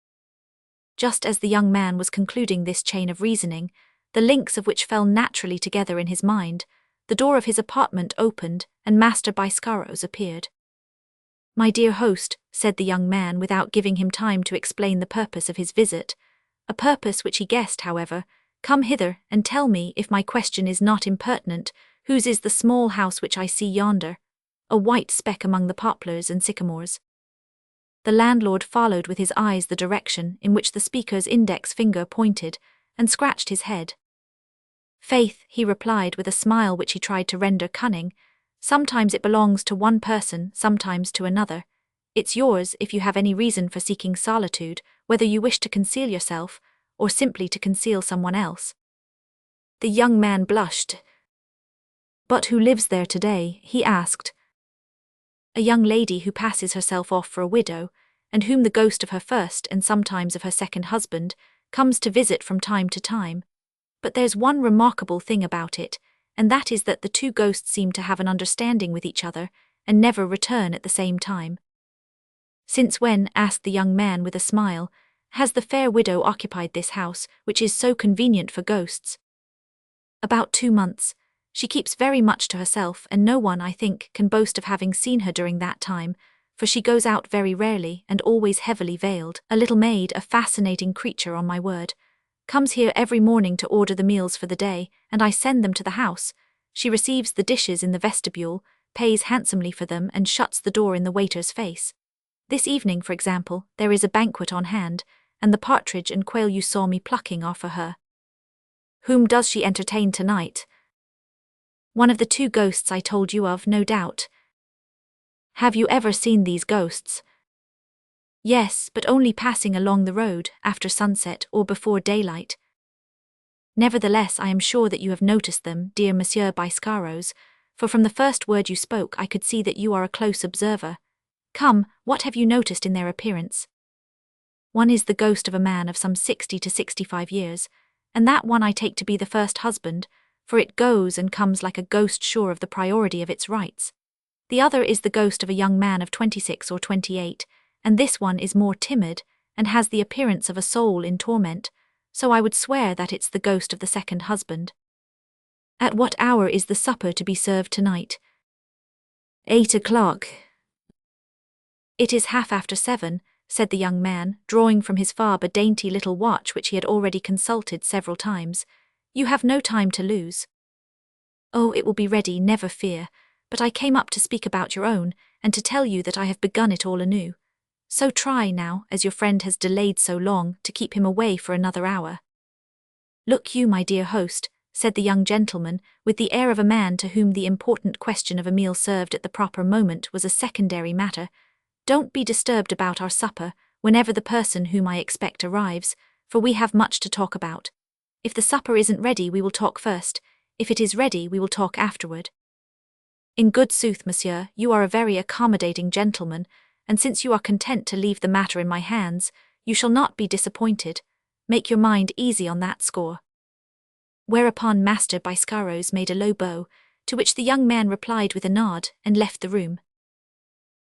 Just as the young man was concluding this chain of reasoning, the links of which fell naturally together in his mind, the door of his apartment opened, and Master Biscaros appeared. "My dear host," said the young man without giving him time to explain the purpose of his visit, a purpose which he guessed, however, "come hither, and tell me, if my question is not impertinent, whose is the small house which I see yonder, a white speck among the poplars and sycamores?" The landlord followed with his eyes the direction in which the speaker's index finger pointed, and scratched his head. "Faith," he replied with a smile which he tried to render cunning, "sometimes it belongs to one person, sometimes to another. It's yours if you have any reason for seeking solitude, whether you wish to conceal yourself, or simply to conceal someone else." The young man blushed. "But who lives there today?" he asked. "A young lady who passes herself off for a widow, and whom the ghost of her first and sometimes of her second husband comes to visit from time to time. But there's one remarkable thing about it, and that is that the two ghosts seem to have an understanding with each other and never return at the same time. Since when, asked the young man with a smile, has the fair widow occupied this house, which is so convenient for ghosts? About 2 months. She keeps very much to herself, and no one, I think, can boast of having seen her during that time, for she goes out very rarely and always heavily veiled. A little maid, a fascinating creature on my word, comes here every morning to order the meals for the day, and I send them to the house. She receives the dishes in the vestibule, pays handsomely for them, and shuts the door in the waiter's face. This evening, for example, there is a banquet on hand, and the partridge and quail you saw me plucking are for her. Whom does she entertain tonight? One of the two ghosts I told you of, no doubt. Have you ever seen these ghosts? Yes, but only passing along the road, after sunset or before daylight. Nevertheless, I am sure that you have noticed them, dear Monsieur Biscaros, for from the first word you spoke I could see that you are a close observer. Come, what have you noticed in their appearance? One is the ghost of a man of some 60 to 65 years, and that one I take to be the first husband, for it goes and comes like a ghost sure of the priority of its rights. The other is the ghost of a young man of 26 or 28, and this one is more timid, and has the appearance of a soul in torment, so I would swear that it's the ghost of the second husband. At what hour is the supper to be served tonight? 8 o'clock. It is 7:30, said the young man, drawing from his fob a dainty little watch which he had already consulted several times. You have no time to lose. Oh, it will be ready, never fear, but I came up to speak about your own, and to tell you that I have begun it all anew. So try now, as your friend has delayed so long, to keep him away for another hour. Look you, my dear host, said the young gentleman, with the air of a man to whom the important question of a meal served at the proper moment was a secondary matter, don't be disturbed about our supper, whenever the person whom I expect arrives, for we have much to talk about. If the supper isn't ready, we will talk first. If it is ready, we will talk afterward. In good sooth, monsieur, you are a very accommodating gentleman, and since you are content to leave the matter in my hands, you shall not be disappointed. Make your mind easy on that score. Whereupon Master Biscaros made a low bow, to which the young man replied with a nod, and left the room.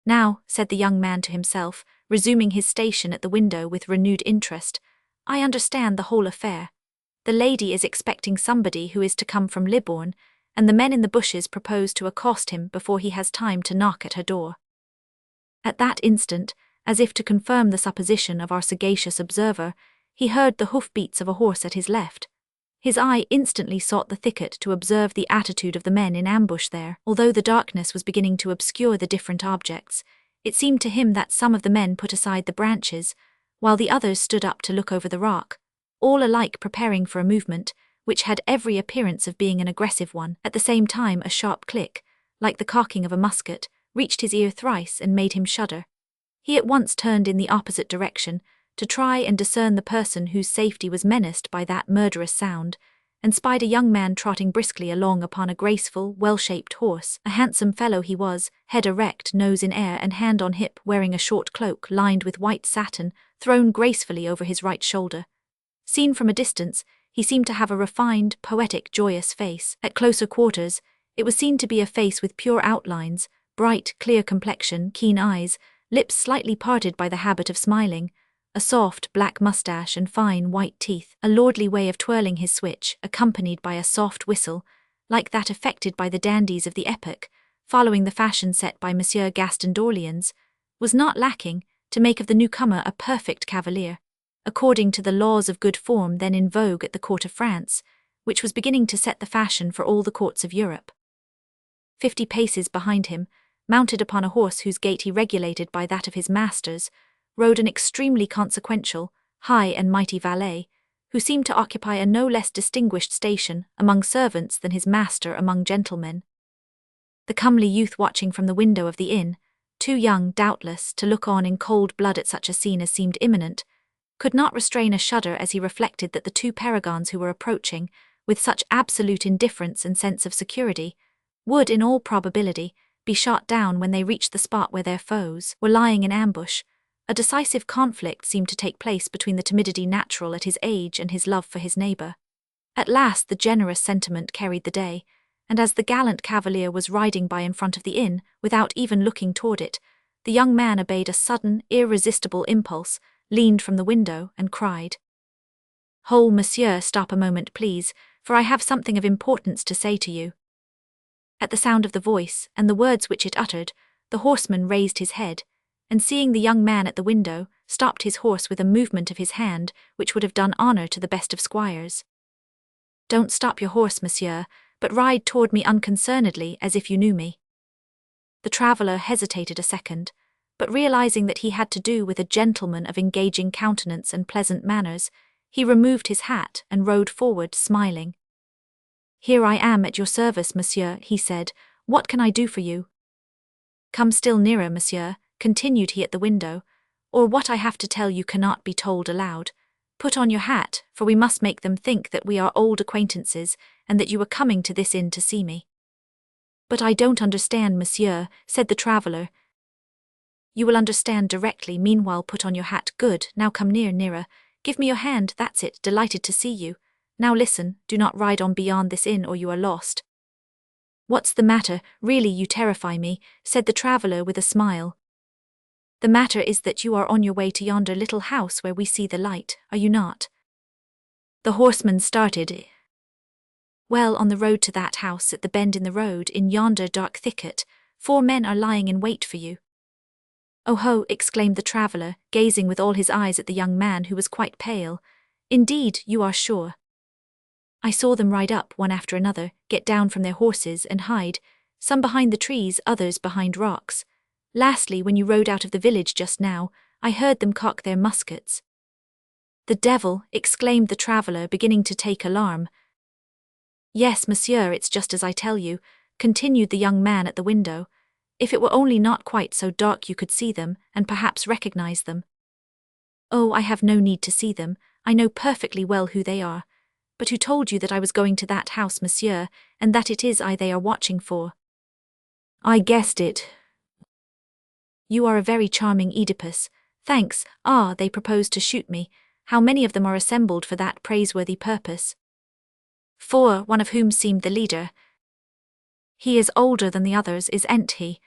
Now, said the young man to himself, resuming his station at the window with renewed interest, I understand the whole affair. The lady is expecting somebody who is to come from Libourne, and the men in the bushes propose to accost him before he has time to knock at her door. At that instant, as if to confirm the supposition of our sagacious observer, he heard the hoof-beats of a horse at his left. His eye instantly sought the thicket to observe the attitude of the men in ambush there. Although the darkness was beginning to obscure the different objects, it seemed to him that some of the men put aside the branches, while the others stood up to look over the rock, all alike preparing for a movement, which had every appearance of being an aggressive one. At the same time a sharp click, like the cocking of a musket, reached his ear thrice and made him shudder. He at once turned in the opposite direction, to try and discern the person whose safety was menaced by that murderous sound, and spied a young man trotting briskly along upon a graceful, well-shaped horse. A handsome fellow he was, head erect, nose in air, and hand on hip, wearing a short cloak lined with white satin, thrown gracefully over his right shoulder. Seen from a distance, he seemed to have a refined, poetic, joyous face. At closer quarters, it was seen to be a face with pure outlines, bright, clear complexion, keen eyes, lips slightly parted by the habit of smiling, a soft, black mustache and fine, white teeth, a lordly way of twirling his switch, accompanied by a soft whistle, like that affected by the dandies of the epoch, following the fashion set by Monsieur Gaston d'Orleans, was not lacking to make of the newcomer a perfect cavalier, according to the laws of good form then in vogue at the court of France, which was beginning to set the fashion for all the courts of Europe. 50 paces behind him, mounted upon a horse whose gait he regulated by that of his master's, rode an extremely consequential, high and mighty valet, who seemed to occupy a no less distinguished station among servants than his master among gentlemen. The comely youth watching from the window of the inn, too young, doubtless, to look on in cold blood at such a scene as seemed imminent, could not restrain a shudder as he reflected that the two paragons who were approaching, with such absolute indifference and sense of security, would, in all probability, be shot down when they reached the spot where their foes were lying in ambush, A decisive conflict seemed to take place between the timidity natural at his age and his love for his neighbour. At last the generous sentiment carried the day, and as the gallant cavalier was riding by in front of the inn, without even looking toward it, the young man obeyed a sudden, irresistible impulse, leaned from the window, and cried, "Hold, monsieur, stop a moment, please, for I have something of importance to say to you." At the sound of the voice, and the words which it uttered, the horseman raised his head, and seeing the young man at the window, stopped his horse with a movement of his hand which would have done honour to the best of squires. "Don't stop your horse, monsieur, but ride toward me unconcernedly as if you knew me." The traveller hesitated a second, but realizing that he had to do with a gentleman of engaging countenance and pleasant manners, he removed his hat and rode forward, smiling. "Here I am at your service, monsieur," he said. "What can I do for you?" "Come still nearer, monsieur," continued he at the window, "or what I have to tell you cannot be told aloud. Put on your hat, for we must make them think that we are old acquaintances, and that you were coming to this inn to see me." "But I don't understand, monsieur," said the traveller. "You will understand directly. Meanwhile put on your hat. Good, now come nearer. Give me your hand, that's it, delighted to see you. Now listen, do not ride on beyond this inn or you are lost." "What's the matter? Really you terrify me," said the traveller with a smile. "The matter is that you are on your way to yonder little house where we see the light, are you not?" The horseman started. "Well, on the road to that house, at the bend in the road, in yonder dark thicket, 4 men are lying in wait for you." "Oh ho!" exclaimed the traveller, gazing with all his eyes at the young man, who was quite pale. "Indeed, you are sure?" "I saw them ride up, one after another, get down from their horses and hide, some behind the trees, others behind rocks. Lastly, when you rode out of the village just now, I heard them cock their muskets." "The devil!" exclaimed the traveller, beginning to take alarm. "Yes, monsieur, it's just as I tell you," continued the young man at the window. "If it were only not quite so dark you could see them, and perhaps recognize them." "Oh, I have no need to see them, I know perfectly well who they are. But who told you that I was going to that house, monsieur, and that it is I they are watching for?" "I guessed it." "You are a very charming Oedipus. Thanks. Ah, they propose to shoot me. How many of them are assembled for that praiseworthy purpose?" "4, one of whom seemed the leader." "He is older than the others, isn't he?"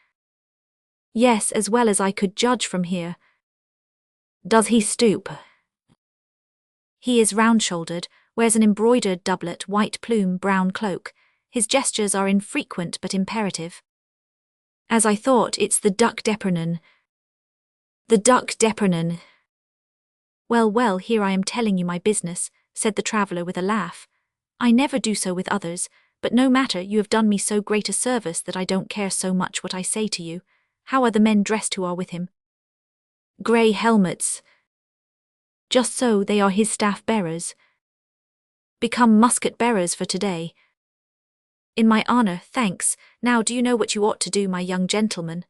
"Yes, as well as I could judge from here." "Does he stoop?" "He is round-shouldered, wears an embroidered doublet, white plume, brown cloak. His gestures are infrequent but imperative." "As I thought, it's the Duc d'Epernon." "The Duc d'Epernon." Well, here I am telling you my business," said the traveller with a laugh. "I never do so with others, but no matter, you have done me so great a service that I don't care so much what I say to you. How are the men dressed who are with him?" "Grey helmets." "Just so, they are his staff-bearers." "Become musket-bearers for today." "In my honour, thanks. Now do you know what you ought to do, my young gentleman?"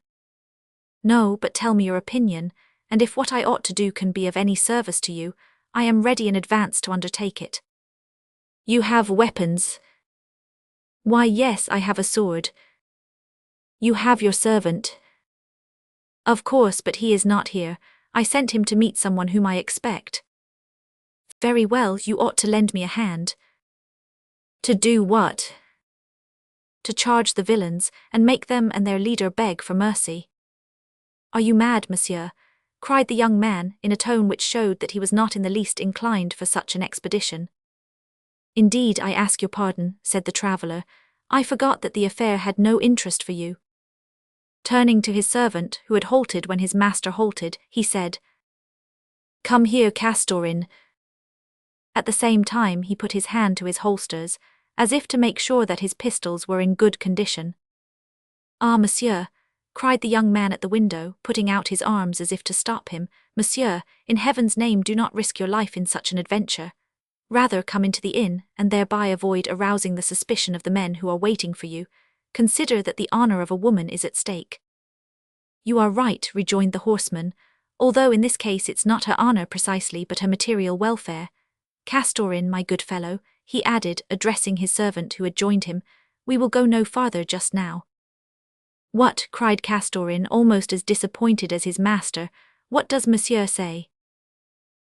"No, but tell me your opinion, and if what I ought to do can be of any service to you, I am ready in advance to undertake it." "You have weapons?" "Why, yes, I have a sword." "You have your servant?" "Of course, but he is not here. I sent him to meet someone whom I expect." "Very well, you ought to lend me a hand." "To do what?" "To charge the villains, and make them and their leader beg for mercy." "Are you mad, monsieur?" cried the young man, in a tone which showed that he was not in the least inclined for such an expedition. "Indeed, I ask your pardon," said the traveller. "I forgot that the affair had no interest for you." Turning to his servant, who had halted when his master halted, he said, "Come here, Castorin." At the same time he put his hand to his holsters, as if to make sure that his pistols were in good condition. "Ah, monsieur," cried the young man at the window, putting out his arms as if to stop him, "monsieur, in heaven's name do not risk your life in such an adventure. Rather come into the inn, and thereby avoid arousing the suspicion of the men who are waiting for you. Consider that the honour of a woman is at stake." "You are right," rejoined the horseman, "although in this case it's not her honour precisely but her material welfare. Castorin, my good fellow," he added, addressing his servant who had joined him, "we will go no farther just now." "What?" cried Castorin, almost as disappointed as his master. What does monsieur say?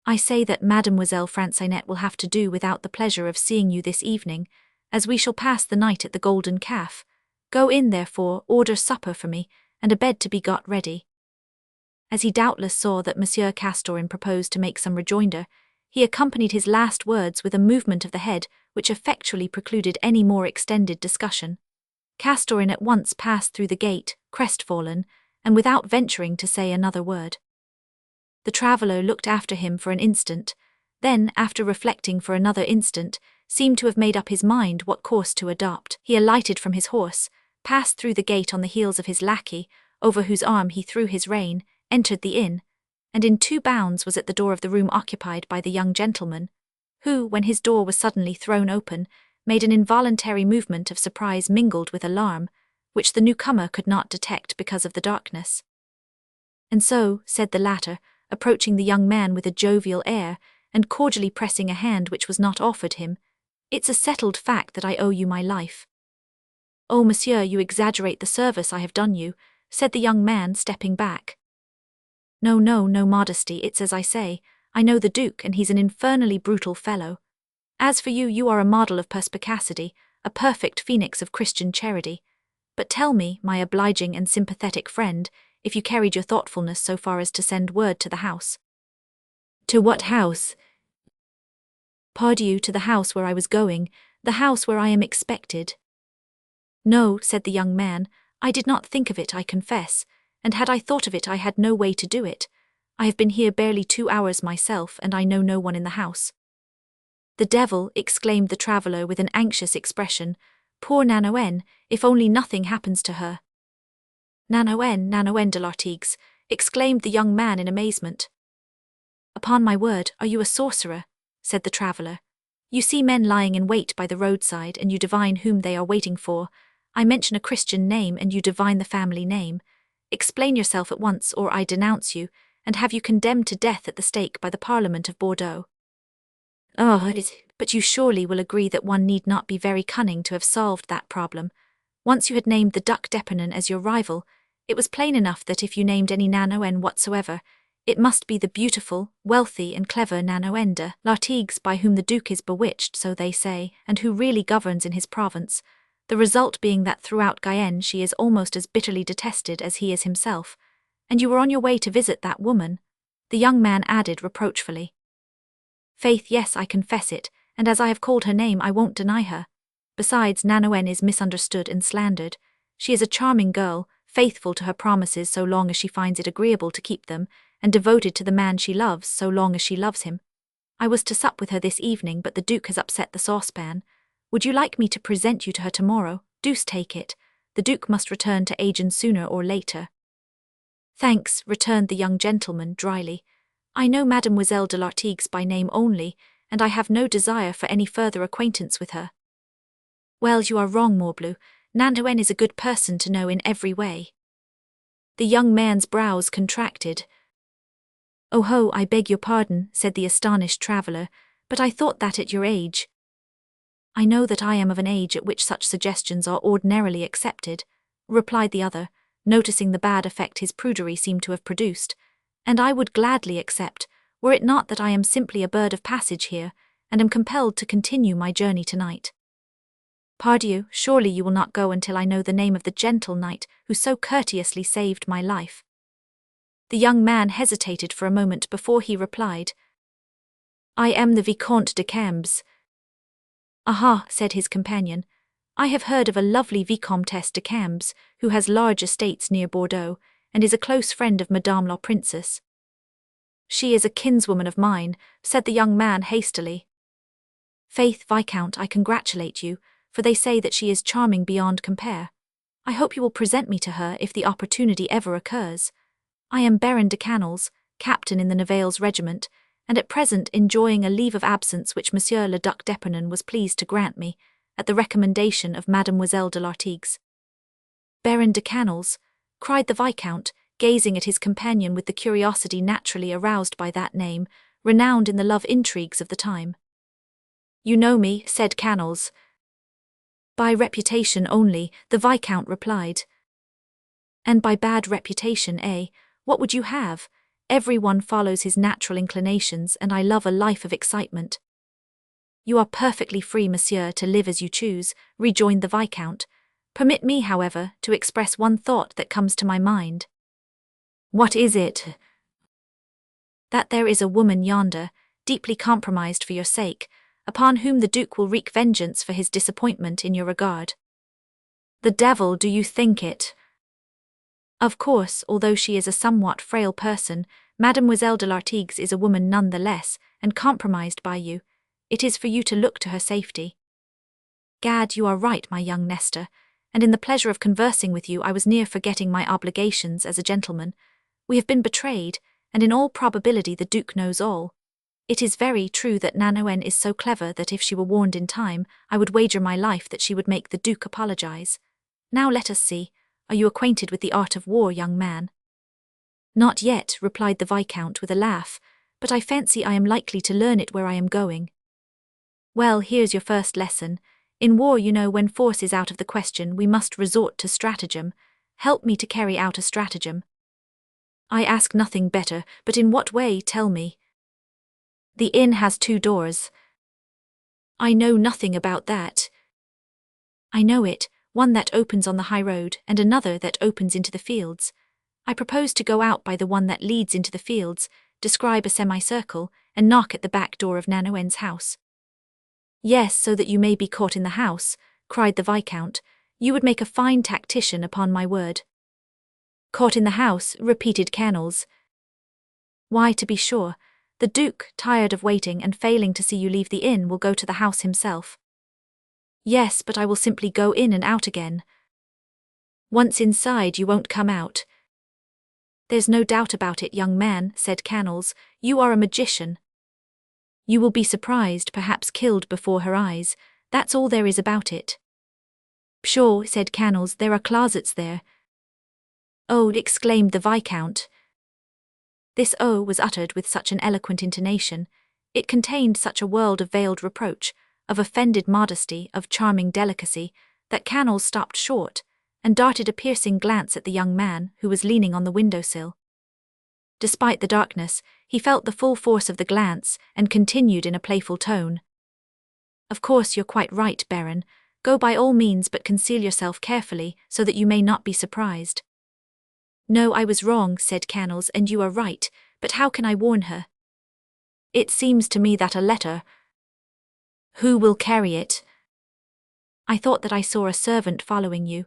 I say that Mademoiselle Francinet will have to do without the pleasure of seeing you this evening, as we shall pass the night at the Golden Calf. Go in, therefore, order supper for me, and a bed to be got ready. As he doubtless saw that Monsieur Castorin proposed to make some rejoinder, he accompanied his last words with a movement of the head which effectually precluded any more extended discussion. Castorin at once passed through the gate, crestfallen, and without venturing to say another word. The traveller looked after him for an instant, then, after reflecting for another instant, seemed to have made up his mind what course to adopt. He alighted from his horse, passed through the gate on the heels of his lackey, over whose arm he threw his rein, entered the inn, and in 2 bounds was at the door of the room occupied by the young gentleman, who, when his door was suddenly thrown open, made an involuntary movement of surprise mingled with alarm, which the newcomer could not detect because of the darkness. And so, said the latter, approaching the young man with a jovial air, and cordially pressing a hand which was not offered him, "It's a settled fact that I owe you my life." "Oh, monsieur, you exaggerate the service I have done you," said the young man, stepping back. No modesty, it's as I say. I know the Duke, and he's an infernally brutal fellow. As for you, you are a model of perspicacity, a perfect phoenix of Christian charity. But tell me, my obliging and sympathetic friend, if you carried your thoughtfulness so far as to send word to the house. To what house? Pardieu, to the house where I was going, the house where I am expected. No, said the young man, I did not think of it, I confess, and had I thought of it I had no way to do it. I have been here barely 2 hours myself, and I know no one in the house. The devil, exclaimed the traveller with an anxious expression. Poor Nanoen, if only nothing happens to her. Nanoen de l'Artigues, exclaimed the young man in amazement. Upon my word, are you a sorcerer? Said the traveller. You see men lying in wait by the roadside, and you divine whom they are waiting for. I mention a Christian name, and you divine the family name. Explain yourself at once, or I denounce you, and have you condemned to death at the stake by the Parliament of Bordeaux. Oh, but you surely will agree that one need not be very cunning to have solved that problem. Once you had named the Duc d'Epernon as your rival, it was plain enough that if you named any Nanoen whatsoever, it must be the beautiful, wealthy, and clever Nanoen de l'Artigues by whom the Duke is bewitched, so they say, and who really governs in his province, the result being that throughout Guyenne she is almost as bitterly detested as he is himself. And you were on your way to visit that woman, the young man added reproachfully. Faith, yes, I confess it, and as I have called her name I won't deny her. Besides, Nanoen is misunderstood and slandered. She is a charming girl, faithful to her promises so long as she finds it agreeable to keep them, and devoted to the man she loves so long as she loves him. I was to sup with her this evening, but the Duke has upset the saucepan. Would you like me to present you to her tomorrow? Deuce take it. The Duke must return to Agen sooner or later. Thanks, returned the young gentleman dryly. I know Mademoiselle de l'Artigues by name only, and I have no desire for any further acquaintance with her. Well, you are wrong, Morbleu. Nanoen is a good person to know in every way. The young man's brows contracted. Oh ho, I beg your pardon, said the astonished traveller, but I thought that at your age. I know that I am of an age at which such suggestions are ordinarily accepted, replied the other, noticing the bad effect his prudery seemed to have produced, and I would gladly accept, were it not that I am simply a bird of passage here, and am compelled to continue my journey tonight. Pardieu, surely you will not go until I know the name of the gentle knight who so courteously saved my life. The young man hesitated for a moment before he replied. I am the Vicomte de Cambes. Aha, said his companion, I have heard of a lovely Vicomtesse de Cambes, who has large estates near Bordeaux, and is a close friend of Madame la Princess. She is a kinswoman of mine, said the young man hastily. Faith, Viscount, I congratulate you, for they say that she is charming beyond compare. I hope you will present me to her if the opportunity ever occurs. I am Baron de Canals, captain in the Nivelles regiment, and at present enjoying a leave of absence which Monsieur le Duc d'Epernon was pleased to grant me, at the recommendation of Mademoiselle de l'Artigues. Baron de Canals, cried the Viscount, gazing at his companion with the curiosity naturally aroused by that name, renowned in the love intrigues of the time. You know me, said Canals. By reputation only, the Viscount replied. And by bad reputation, eh? What would you have? Everyone follows his natural inclinations, and I love a life of excitement. You are perfectly free, monsieur, to live as you choose, rejoined the Viscount. Permit me, however, to express one thought that comes to my mind. What is it? That there is a woman yonder, deeply compromised for your sake, upon whom the Duke will wreak vengeance for his disappointment in your regard. The devil, do you think it? Of course, although she is a somewhat frail person, Mademoiselle de l'Artigues is a woman none the less, and compromised by you. It is for you to look to her safety. Gad, you are right, my young Nestor, and in the pleasure of conversing with you I was near forgetting my obligations as a gentleman. We have been betrayed, and in all probability the Duke knows all. It is very true that Nanoen is so clever that if she were warned in time, I would wager my life that she would make the Duke apologize. Now let us see. Are you acquainted with the art of war, young man? Not yet, replied the Viscount with a laugh, but I fancy I am likely to learn it where I am going. Well, here's your first lesson. In war, you know, when force is out of the question, we must resort to stratagem. Help me to carry out a stratagem. I ask nothing better, but in what way, tell me? The inn has 2 doors. I know nothing about that. I know it, one that opens on the high road, and another that opens into the fields. I propose to go out by the one that leads into the fields, describe a semicircle, and knock at the back door of Nanoen's house. Yes, so that you may be caught in the house, cried the Viscount. You would make a fine tactician, upon my word. Caught in the house, repeated Canals. Why, to be sure, the Duke, tired of waiting and failing to see you leave the inn, will go to the house himself. Yes, but I will simply go in and out again. Once inside, you won't come out. There's no doubt about it, young man, said Canals. You are a magician. You will be surprised, perhaps killed before her eyes. That's all there is about it. Pshaw, said Canals, there are closets there. Oh, exclaimed the Viscount. This "oh" was uttered with such an eloquent intonation. It contained such a world of veiled reproach, of offended modesty, of charming delicacy, that Canals stopped short, and darted a piercing glance at the young man, who was leaning on the window-sill. Despite the darkness, he felt the full force of the glance, and continued in a playful tone. Of course you're quite right, Baron. Go by all means, but conceal yourself carefully, so that you may not be surprised. No, I was wrong, said Canals, and you are right, but how can I warn her? It seems to me that a letter. Who will carry it? I thought that I saw a servant following you.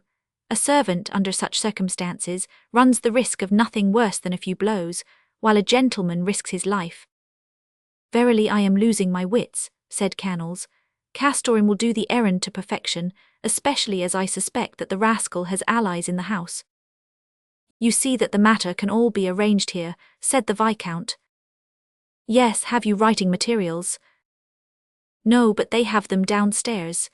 A servant, under such circumstances, runs the risk of nothing worse than a few blows, while a gentleman risks his life. Verily I am losing my wits, said Canals. Castorin will do the errand to perfection, especially as I suspect that the rascal has allies in the house. You see that the matter can all be arranged here, said the Viscount. Yes, have you writing materials? No, but they have them downstairs.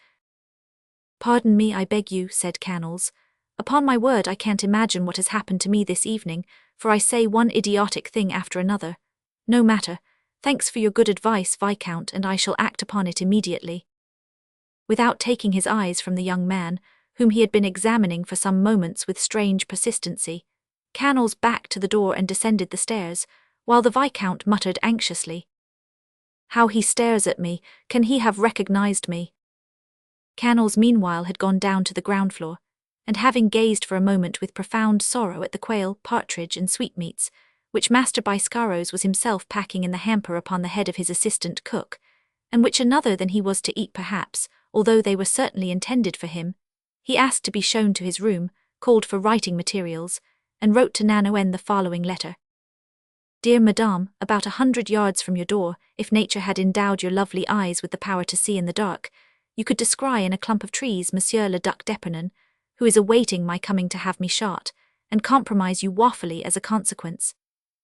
Pardon me, I beg you, said Canals. Upon my word, I can't imagine what has happened to me this evening, for I say one idiotic thing after another. No matter. Thanks for your good advice, Viscount, and I shall act upon it immediately. Without taking his eyes from the young man, whom he had been examining for some moments with strange persistency, Canals backed to the door and descended the stairs, while the Viscount muttered anxiously, How he stares at me, can he have recognized me? Canals meanwhile had gone down to the ground floor, and having gazed for a moment with profound sorrow at the quail, partridge, and sweetmeats, which Master Biscaros was himself packing in the hamper upon the head of his assistant cook, and which another than he was to eat perhaps, although they were certainly intended for him, he asked to be shown to his room, called for writing materials, and wrote to Nanoen the following letter. Dear Madame, about 100 yards from your door, if nature had endowed your lovely eyes with the power to see in the dark, you could descry in a clump of trees Monsieur le Duc d'Epernon, who is awaiting my coming to have me shot, and compromise you woefully as a consequence.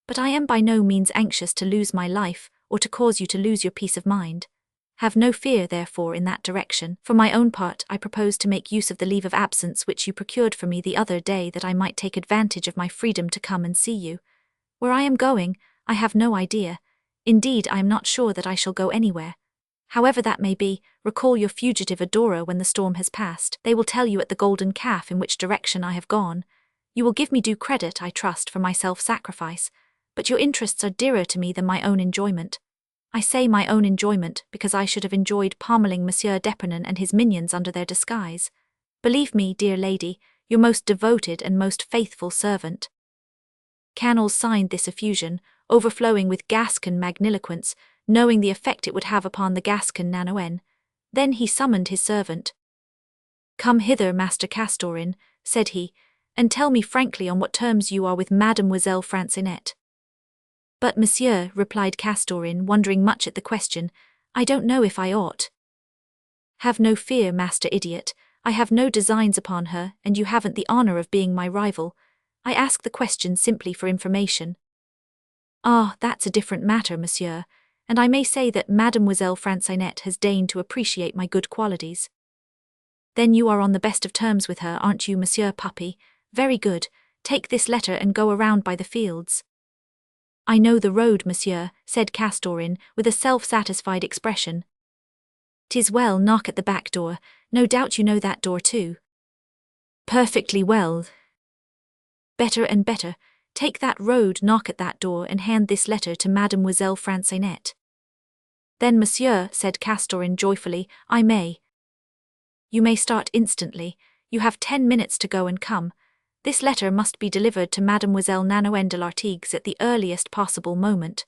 But I am by no means anxious to lose my life, or to cause you to lose your peace of mind. Have no fear, therefore, in that direction. For my own part, I propose to make use of the leave of absence which you procured for me the other day, that I might take advantage of my freedom to come and see you. Where I am going, I have no idea. Indeed, I am not sure that I shall go anywhere. However that may be, recall your fugitive adorer when the storm has passed. They will tell you at the Golden Calf in which direction I have gone. You will give me due credit, I trust, for my self-sacrifice. but your interests are dearer to me than my own enjoyment. I say my own enjoyment because I should have enjoyed pommelling Monsieur d'Epernon and his minions under their disguise. Believe me, dear lady, your most devoted and most faithful servant. Canals signed this effusion, overflowing with Gascon magniloquence, knowing the effect it would have upon the Gascon Nanoën. Then he summoned his servant. "Come hither, Master Castorin," said he, "and tell me frankly on what terms you are with Mademoiselle Francinet." "But, monsieur," replied Castorin, wondering much at the question, "I don't know if I ought." "Have no fear, Master Idiot. I have no designs upon her, and you haven't the honor of being my rival. I ask the question simply for information." "Ah, that's a different matter, monsieur, and I may say that Mademoiselle Francinet has deigned to appreciate my good qualities." "Then you are on the best of terms with her, aren't you, Monsieur Puppy? Very good. Take this letter and go around by the fields." "I know the road, monsieur," said Castorin, with a self-satisfied expression. "'Tis well, knock at the back door. No doubt you know that door too." "Perfectly well." "Better and better. Take that road, knock at that door, and hand this letter to Mademoiselle Francinet." "Then, monsieur," said Castorin joyfully, "I may." "You may start instantly. You have 10 minutes to go and come. This letter must be delivered to Mademoiselle Nanoën de l'Artigues at the earliest possible moment."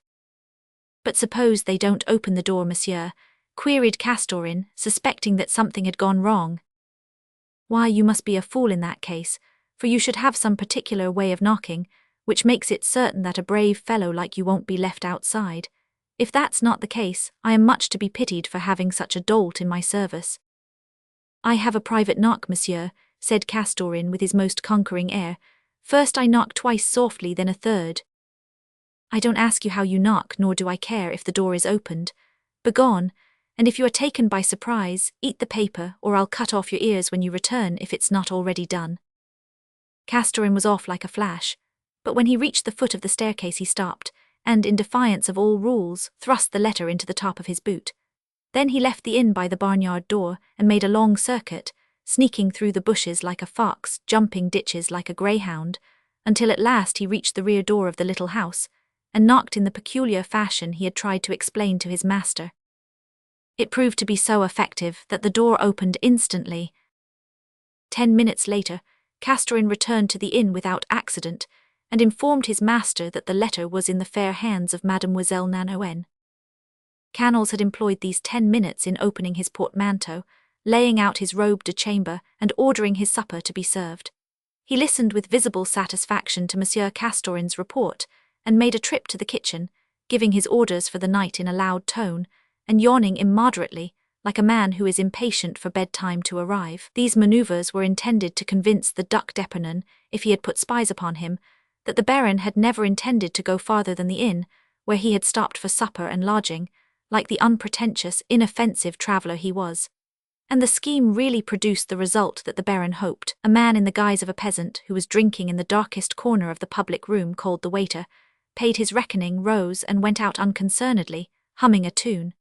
"But suppose they don't open the door, monsieur?" queried Castorin, suspecting that something had gone wrong. "Why, you must be a fool in that case, for you should have some particular way of knocking, which makes it certain that a brave fellow like you won't be left outside. If that's not the case, I am much to be pitied for having such a dolt in my service." "I have a private knock, monsieur," said Castorin with his most conquering air. "First I knock twice softly, then a third." "I don't ask you how you knock, nor do I care if the door is opened. Begone, and if you are taken by surprise, eat the paper, or I'll cut off your ears when you return if it's not already done." Castorin was off like a flash, but when he reached the foot of the staircase he stopped, and, in defiance of all rules, thrust the letter into the top of his boot. Then he left the inn by the barnyard door and made a long circuit, sneaking through the bushes like a fox, jumping ditches like a greyhound, until at last he reached the rear door of the little house, and knocked in the peculiar fashion he had tried to explain to his master. It proved to be so effective that the door opened instantly. 10 minutes later, Castorin returned to the inn without accident, and informed his master that the letter was in the fair hands of Mademoiselle Nanoën. Canals had employed these 10 minutes in opening his portmanteau, laying out his robe de chambre, and ordering his supper to be served. He listened with visible satisfaction to Monsieur Castorin's report, and made a trip to the kitchen, giving his orders for the night in a loud tone, and yawning immoderately, like a man who is impatient for bedtime to arrive. These manoeuvres were intended to convince the Duc d'Epernon, if he had put spies upon him, that the Baron had never intended to go farther than the inn, where he had stopped for supper and lodging, like the unpretentious, inoffensive traveller he was. And the scheme really produced the result that the Baron hoped. A man in the guise of a peasant, who was drinking in the darkest corner of the public room, called the waiter, paid his reckoning, rose, and went out unconcernedly, humming a tune.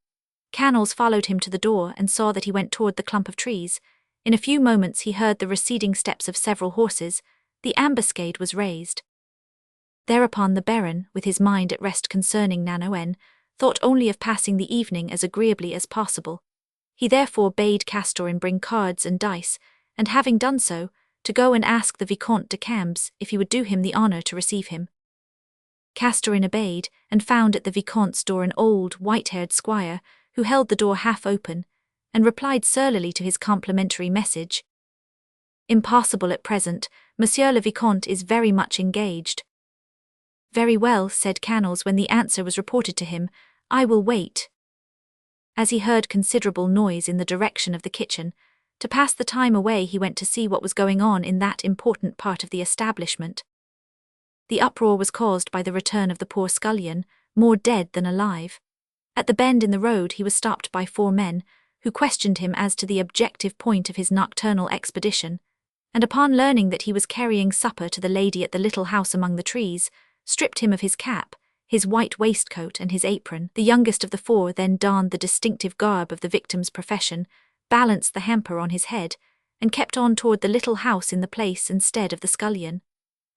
Canals followed him to the door and saw that he went toward the clump of trees. In a few moments he heard the receding steps of several horses. The ambuscade was raised. Thereupon the Baron, with his mind at rest concerning Nanoën, thought only of passing the evening as agreeably as possible. He therefore bade Castorin bring cards and dice, and having done so, to go and ask the Vicomte de Cambes if he would do him the honour to receive him. Castorin obeyed, and found at the Vicomte's door an old, white-haired squire, who held the door half open, and replied surlily to his complimentary message. "Impossible at present, Monsieur le Vicomte is very much engaged." "Very well," said Canals when the answer was reported to him, "I will wait." As he heard considerable noise in the direction of the kitchen, to pass the time away he went to see what was going on in that important part of the establishment. The uproar was caused by the return of the poor scullion, more dead than alive. At the bend in the road he was stopped by 4 men, who questioned him as to the objective point of his nocturnal expedition, and upon learning that he was carrying supper to the lady at the little house among the trees, stripped him of his cap, his white waistcoat and his apron. The youngest of the 4 then donned the distinctive garb of the victim's profession, balanced the hamper on his head, and kept on toward the little house in the place instead of the scullion.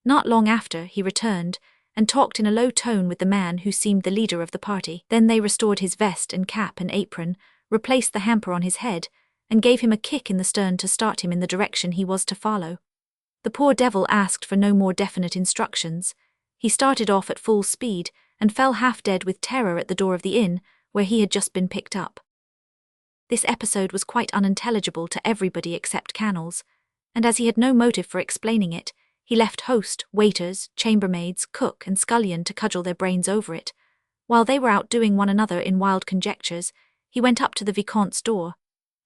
Not long after he returned, and talked in a low tone with the man who seemed the leader of the party. Then they restored his vest and cap and apron, replaced the hamper on his head, and gave him a kick in the stern to start him in the direction he was to follow. The poor devil asked for no more definite instructions. He started off at full speed and fell half dead with terror at the door of the inn, where he had just been picked up. This episode was quite unintelligible to everybody except Canals, and as he had no motive for explaining it, he left host, waiters, chambermaids, cook, and scullion to cudgel their brains over it. While they were outdoing one another in wild conjectures, he went up to the Vicomte's door,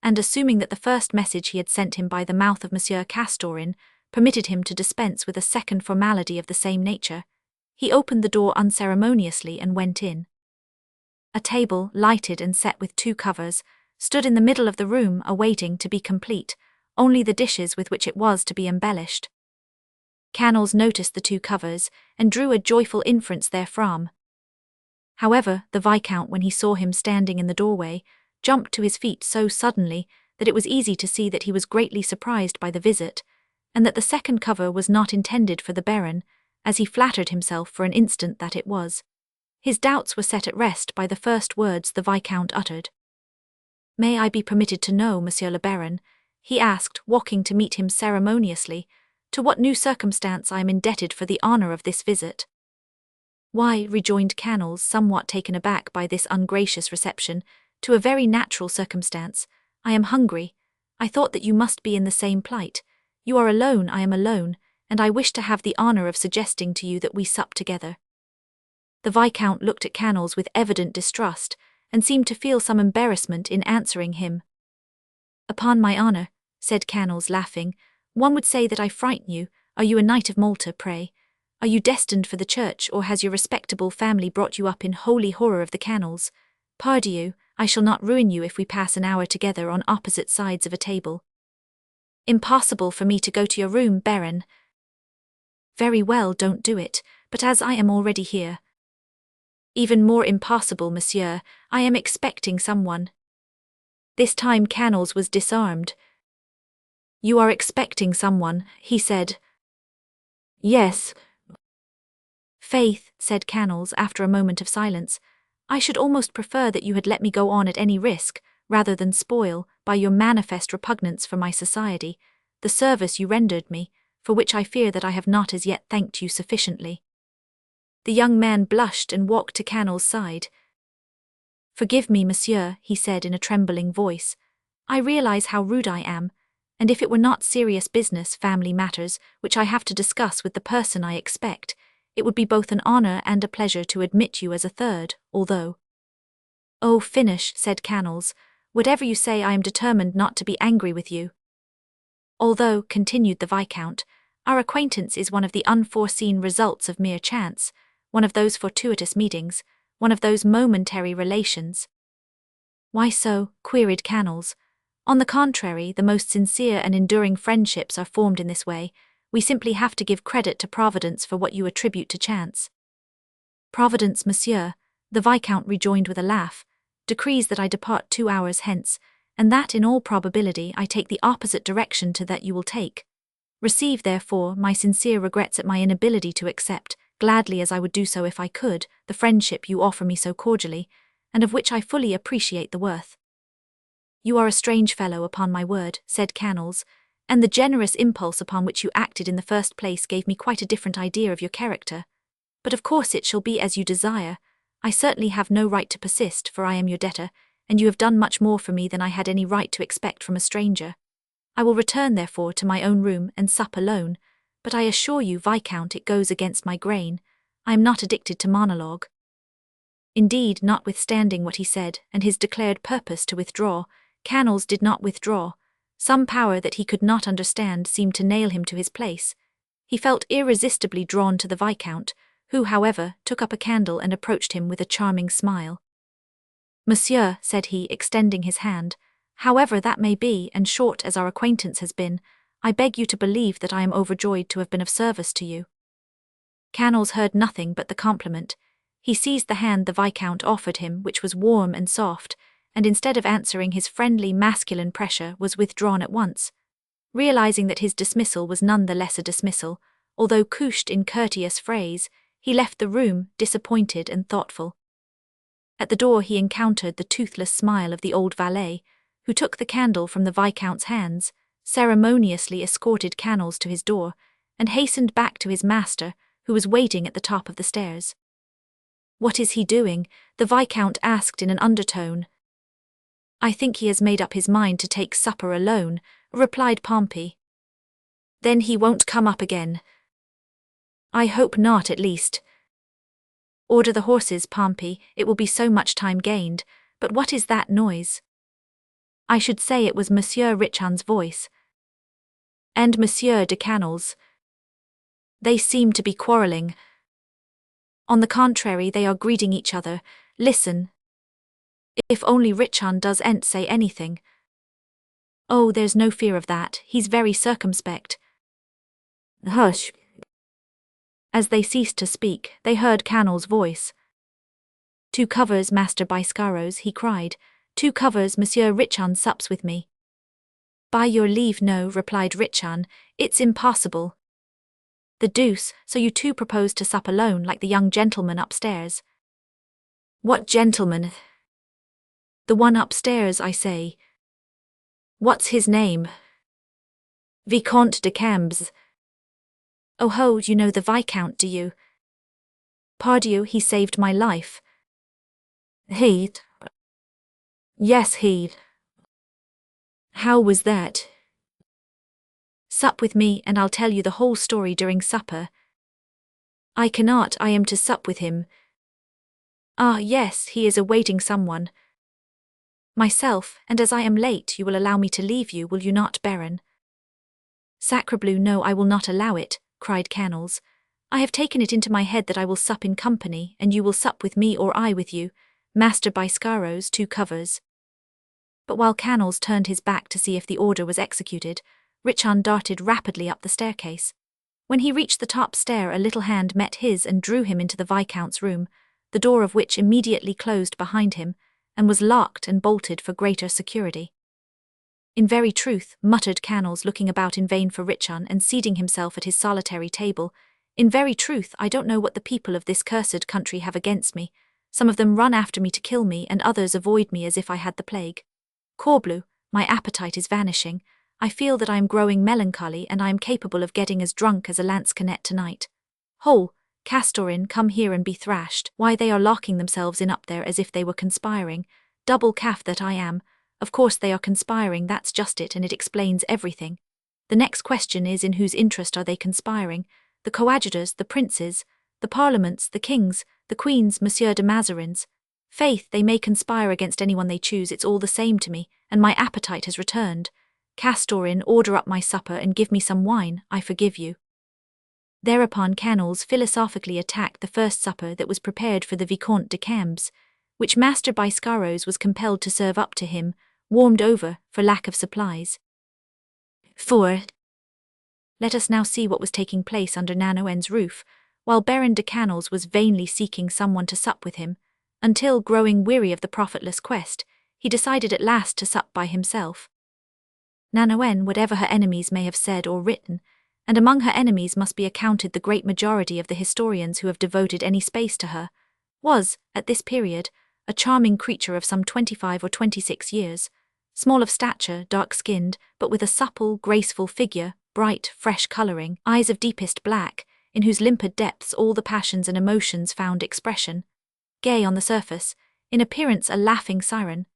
and assuming that the first message he had sent him by the mouth of Monsieur Castorin permitted him to dispense with a second formality of the same nature, he opened the door unceremoniously and went in. A table, lighted and set with 2 covers, stood in the middle of the room awaiting to be complete, only the dishes with which it was to be embellished. Canals noticed the 2 covers and drew a joyful inference therefrom. However, the Viscount, when he saw him standing in the doorway, jumped to his feet so suddenly that it was easy to see that he was greatly surprised by the visit, and that the second cover was not intended for the Baron, as he flattered himself for an instant that it was. His doubts were set at rest by the first words the Viscount uttered. "May I be permitted to know, Monsieur le Baron," he asked, walking to meet him ceremoniously, "to what new circumstance I am indebted for the honour of this visit?" "Why," rejoined Canals, somewhat taken aback by this ungracious reception, "to a very natural circumstance. I am hungry. I thought that you must be in the same plight. You are alone, I am alone, and I wish to have the honour of suggesting to you that we sup together." The Viscount looked at Canals with evident distrust, and seemed to feel some embarrassment in answering him. "Upon my honour," said Canals, laughing, "one would say that I frighten you. Are you a knight of Malta, pray? Are you destined for the church, or has your respectable family brought you up in holy horror of the Canals? Pardieu, I shall not ruin you if we pass an hour together on opposite sides of a table." "Impossible for me to go to your room, Baron." "Very well, don't do it, but as I am already here." "Even more impossible, monsieur, I am expecting someone." This time Canals was disarmed. "You are expecting someone," he said. "Yes." "Faith," said Canals after a moment of silence, "I should almost prefer that you had let me go on at any risk, rather than spoil, by your manifest repugnance for my society, the service you rendered me, for which I fear that I have not as yet thanked you sufficiently." The young man blushed and walked to Canals' side. "Forgive me, monsieur," he said in a trembling voice. "I realize how rude I am, and if it were not serious business, family matters, which I have to discuss with the person I expect, it would be both an honour and a pleasure to admit you as a third, although—" "Oh, finish," said Canals. "Whatever you say, I am determined not to be angry with you." "Although," continued the Viscount, "our acquaintance is one of the unforeseen results of mere chance, one of those fortuitous meetings, one of those momentary relations." "Why so?" queried Canals. "On the contrary, the most sincere and enduring friendships are formed in this way. We simply have to give credit to Providence for what you attribute to chance." "Providence, monsieur," the Viscount rejoined with a laugh, "decrees that I depart 2 hours hence, and that in all probability I take the opposite direction to that you will take. Receive, therefore, my sincere regrets at my inability to accept, gladly as I would do so if I could, the friendship you offer me so cordially, and of which I fully appreciate the worth." "You are a strange fellow, upon my word," said Canals, "and the generous impulse upon which you acted in the first place gave me quite a different idea of your character. But of course it shall be as you desire. I certainly have no right to persist, for I am your debtor, and you have done much more for me than I had any right to expect from a stranger. I will return, therefore, to my own room and sup alone, but I assure you, Viscount, it goes against my grain. I am not addicted to monologue." Indeed, notwithstanding what he said, and his declared purpose to withdraw, Canals did not withdraw. Some power that he could not understand seemed to nail him to his place. He felt irresistibly drawn to the Viscount, who, however, took up a candle and approached him with a charming smile. "Monsieur," said he, extending his hand, "however that may be, and short as our acquaintance has been, I beg you to believe that I am overjoyed to have been of service to you." Canals heard nothing but the compliment. He seized the hand the Viscount offered him, which was warm and soft, and instead of answering his friendly masculine pressure was withdrawn at once. Realizing that his dismissal was none the less a dismissal, although couched in courteous phrase, he left the room, disappointed and thoughtful. At the door he encountered the toothless smile of the old valet, who took the candle from the Viscount's hands, ceremoniously escorted Canals to his door, and hastened back to his master, who was waiting at the top of the stairs. "What is he doing?" the Viscount asked in an undertone. "I think he has made up his mind to take supper alone," replied Pompey. "Then he won't come up again." "I hope not, at least." "Order the horses, Pompey, it will be so much time gained. But what is that noise?" "I should say it was Monsieur Richard's voice." "And Monsieur de Canals?" "They seem to be quarrelling." "On the contrary, they are greeting each other. Listen. If only Richard doesn't say anything." "Oh, there's no fear of that, he's very circumspect." "Hush." As they ceased to speak, they heard Canal's voice. "Two covers, Master Biscaros," he cried. "Two covers, Monsieur Richard sups with me." "By your leave, no," replied Richard, "it's impossible." "The deuce, so you two propose to sup alone like the young gentleman upstairs." "What gentleman?" "The one upstairs, I say." "What's his name?" "Vicomte de Cambes." "Oh ho, you know the Viscount, do you?" "Pardieu, he saved my life." "He?" "Yes, he." "How was that?" "Sup with me, and I'll tell you the whole story during supper." "I cannot, I am to sup with him." "Ah, yes, he is awaiting someone." "Myself, and as I am late, you will allow me to leave you, will you not, Baron?" "Sacrebleu, no, I will not allow it," cried Canals. "I have taken it into my head that I will sup in company, and you will sup with me or I with you, Master Biscaros, two covers." But while Canals turned his back to see if the order was executed, Richard darted rapidly up the staircase. When he reached the top stair, a little hand met his and drew him into the Viscount's room, the door of which immediately closed behind him, and was locked and bolted for greater security. "In very truth," muttered Canals, looking about in vain for Richard and seating himself at his solitary table, "in very truth, I don't know what the people of this cursed country have against me. Some of them run after me to kill me, and others avoid me as if I had the plague. Corbleu, my appetite is vanishing. I feel that I am growing melancholy, and I am capable of getting as drunk as a lansquenet tonight. Hole, Castorin, come here and be thrashed. Why, they are locking themselves in up there as if they were conspiring. Double calf that I am. Of course they are conspiring, that's just it, and it explains everything. The next question is, in whose interest are they conspiring? The coadjutors, the princes, the parliaments, the kings, the queens, Monsieur de Mazarin's. Faith, they may conspire against anyone they choose, it's all the same to me, and my appetite has returned. Castorin, order up my supper and give me some wine, I forgive you." Thereupon Canals philosophically attacked the first supper that was prepared for the Vicomte de Cambes, which Master Biscaros was compelled to serve up to him, warmed over, for lack of supplies. 4. Let us now see what was taking place under Nanoen's roof, while Baron de Canals was vainly seeking someone to sup with him, until, growing weary of the profitless quest, he decided at last to sup by himself. Nanoen, whatever her enemies may have said or written, and among her enemies must be accounted the great majority of the historians who have devoted any space to her, was, at this period, a charming creature of some 25 or 26 years, small of stature, dark-skinned, but with a supple, graceful figure, bright, fresh colouring, eyes of deepest black, in whose limpid depths all the passions and emotions found expression. Gay on the surface, in appearance a laughing siren.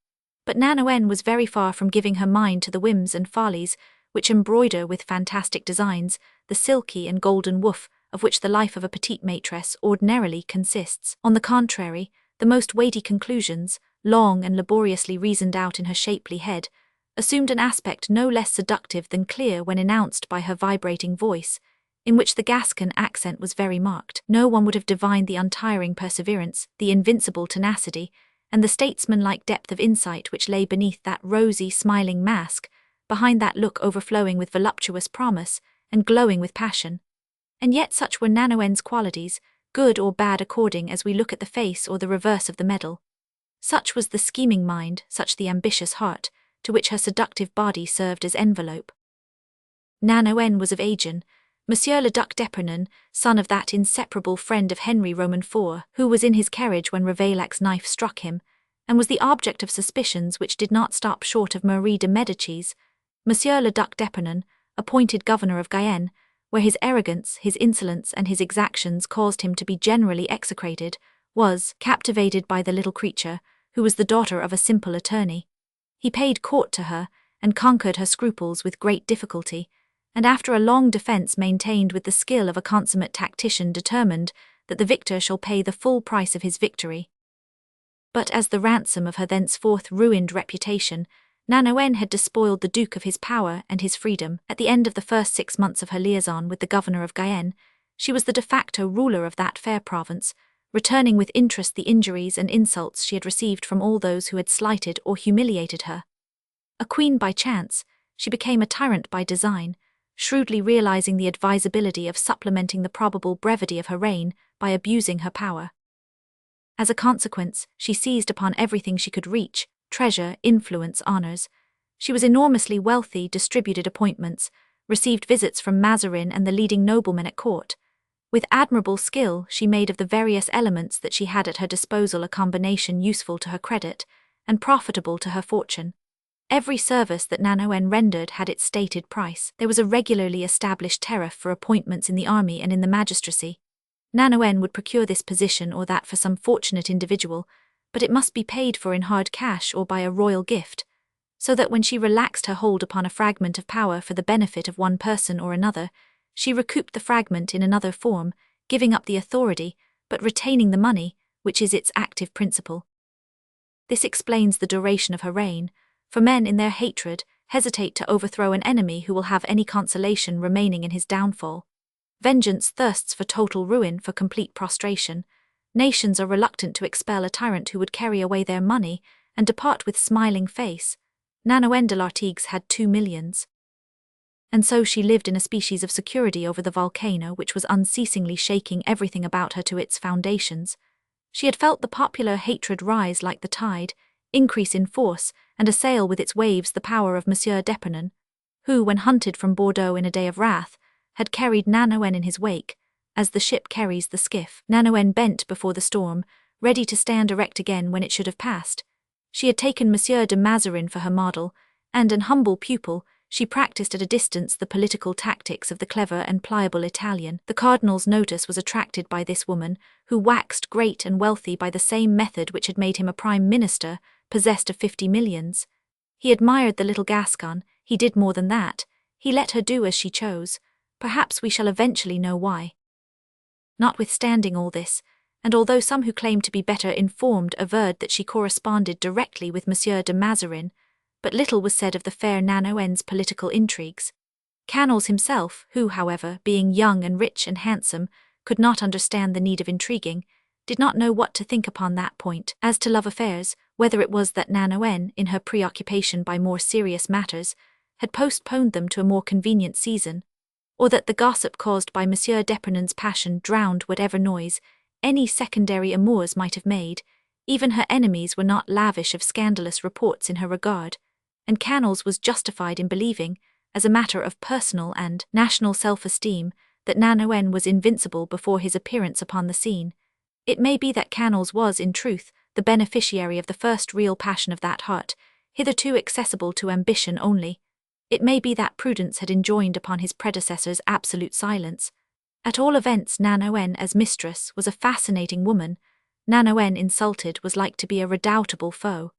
But Nanoen was very far from giving her mind to the whims and follies which embroider with fantastic designs the silky and golden woof of which the life of a petite maitresse ordinarily consists. On the contrary, the most weighty conclusions, long and laboriously reasoned out in her shapely head, assumed an aspect no less seductive than clear when announced by her vibrating voice, in which the Gascon accent was very marked. No one would have divined the untiring perseverance, the invincible tenacity, and the statesman-like depth of insight which lay beneath that rosy, smiling mask, behind that look overflowing with voluptuous promise and glowing with passion. And yet such were Nanoen's qualities, good or bad according as we look at the face or the reverse of the medal. Such was the scheming mind, such the ambitious heart, to which her seductive body served as envelope. Nanoen was of Agen, Monsieur le Duc d'Epernon, son of that inseparable friend of Henry Roman IV, who was in his carriage when Raveilac's knife struck him, and was the object of suspicions which did not stop short of Marie de Medicis, Monsieur le Duc d'Epernon, appointed governor of Guyenne, where his arrogance, his insolence, and his exactions caused him to be generally execrated, was captivated by the little creature, who was the daughter of a simple attorney. He paid court to her, and conquered her scruples with great difficulty, and after a long defence maintained with the skill of a consummate tactician determined that the victor shall pay the full price of his victory. But as the ransom of her thenceforth ruined reputation, Nanoën had despoiled the Duke of his power and his freedom. At the end of the first 6 months of her liaison with the governor of Guyenne, she was the de facto ruler of that fair province, returning with interest the injuries and insults she had received from all those who had slighted or humiliated her. A queen by chance, she became a tyrant by design, shrewdly realizing the advisability of supplementing the probable brevity of her reign by abusing her power. As a consequence, she seized upon everything she could reach: treasure, influence, honors. She was enormously wealthy, distributed appointments, received visits from Mazarin and the leading noblemen at court. With admirable skill, she made of the various elements that she had at her disposal a combination useful to her credit and profitable to her fortune. Every service that Nanoën rendered had its stated price. There was a regularly established tariff for appointments in the army and in the magistracy. Nanoën would procure this position or that for some fortunate individual, but it must be paid for in hard cash or by a royal gift, so that when she relaxed her hold upon a fragment of power for the benefit of one person or another, she recouped the fragment in another form, giving up the authority, but retaining the money, which is its active principle. This explains the duration of her reign, for men in their hatred hesitate to overthrow an enemy who will have any consolation remaining in his downfall. Vengeance thirsts for total ruin, for complete prostration. Nations are reluctant to expel a tyrant who would carry away their money and depart with smiling face. Nanoën de l'Artigues had 2 millions. And so she lived in a species of security over the volcano which was unceasingly shaking everything about her to its foundations. She had felt the popular hatred rise like the tide, increase in force, and assail with its waves the power of Monsieur d'Epernon, who, when hunted from Bordeaux in a day of wrath, had carried Nanoën in his wake, as the ship carries the skiff. Nanoën bent before the storm, ready to stand erect again when it should have passed. She had taken Monsieur de Mazarin for her model, and an humble pupil, she practiced at a distance the political tactics of the clever and pliable Italian. The cardinal's notice was attracted by this woman, who waxed great and wealthy by the same method which had made him a prime minister, possessed of 50 millions. He admired the little Gascon. He did more than that. He let her do as she chose. Perhaps we shall eventually know why. Notwithstanding all this, and although some who claimed to be better informed averred that she corresponded directly with Monsieur de Mazarin, but little was said of the fair Nanoën's political intrigues. Canals himself, who, however, being young and rich and handsome, could not understand the need of intriguing, did not know what to think upon that point. As to love affairs, whether it was that Nanoën, in her preoccupation by more serious matters, had postponed them to a more convenient season, or that the gossip caused by Monsieur d'Epernon's passion drowned whatever noise any secondary amours might have made, even her enemies were not lavish of scandalous reports in her regard, and Canals was justified in believing, as a matter of personal and national self-esteem, that Nanoën was invincible before his appearance upon the scene. It may be that Canals was, in truth, the beneficiary of the first real passion of that heart, hitherto accessible to ambition only. It may be that prudence had enjoined upon his predecessors absolute silence. At all events, Nanoën as mistress was a fascinating woman. Nanoën insulted was like to be a redoubtable foe.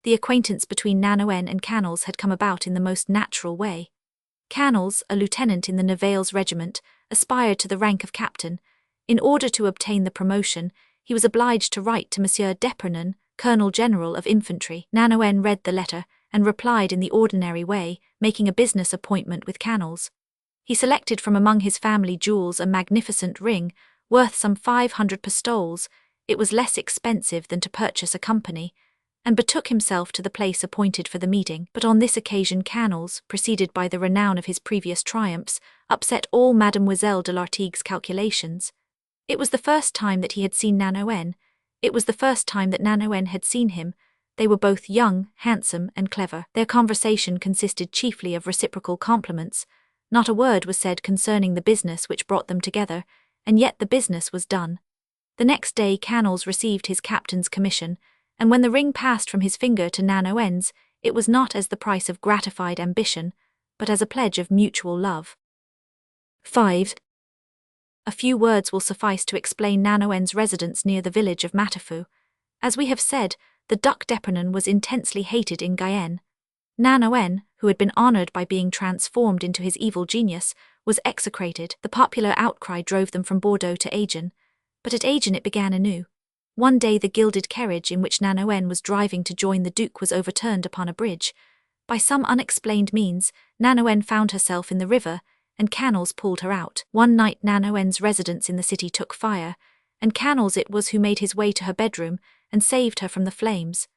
The acquaintance between Nanoën and Canals had come about in the most natural way. Canals, a lieutenant in the Nivelles regiment, aspired to the rank of captain. In order to obtain the promotion, he was obliged to write to Monsieur d'Epernon, Colonel-General of Infantry. Nanoën read the letter and replied in the ordinary way, making a business appointment with Canals. He selected from among his family jewels a magnificent ring, worth some 500 pistoles. It was less expensive than to purchase a company, and betook himself to the place appointed for the meeting. But on this occasion Canals, preceded by the renown of his previous triumphs, upset all Mademoiselle de l'Artigues' calculations. It was the first time that he had seen Nanoën. It was the first time that Nanoën had seen him. They were both young, handsome, and clever. Their conversation consisted chiefly of reciprocal compliments, Not a word was said concerning the business which brought them together, and yet the business was done. The next day Canals received his captain's commission, and when the ring passed from his finger to Nanoen's, it was not as the price of gratified ambition, but as a pledge of mutual love. 5. A few words will suffice to explain Nanoen's residence near the village of Matafu. As we have said, the Duc d'Epernon was intensely hated in Guyenne. Nanoen, who had been honored by being transformed into his evil genius, was execrated. The popular outcry drove them from Bordeaux to Agen, but at Agen it began anew. One day the gilded carriage in which Nanoen was driving to join the Duke was overturned upon a bridge. By some unexplained means, Nanoen found herself in the river, and Canals pulled her out. One night Nanoen's residence in the city took fire, and Canals it was who made his way to her bedroom and saved her from the flames.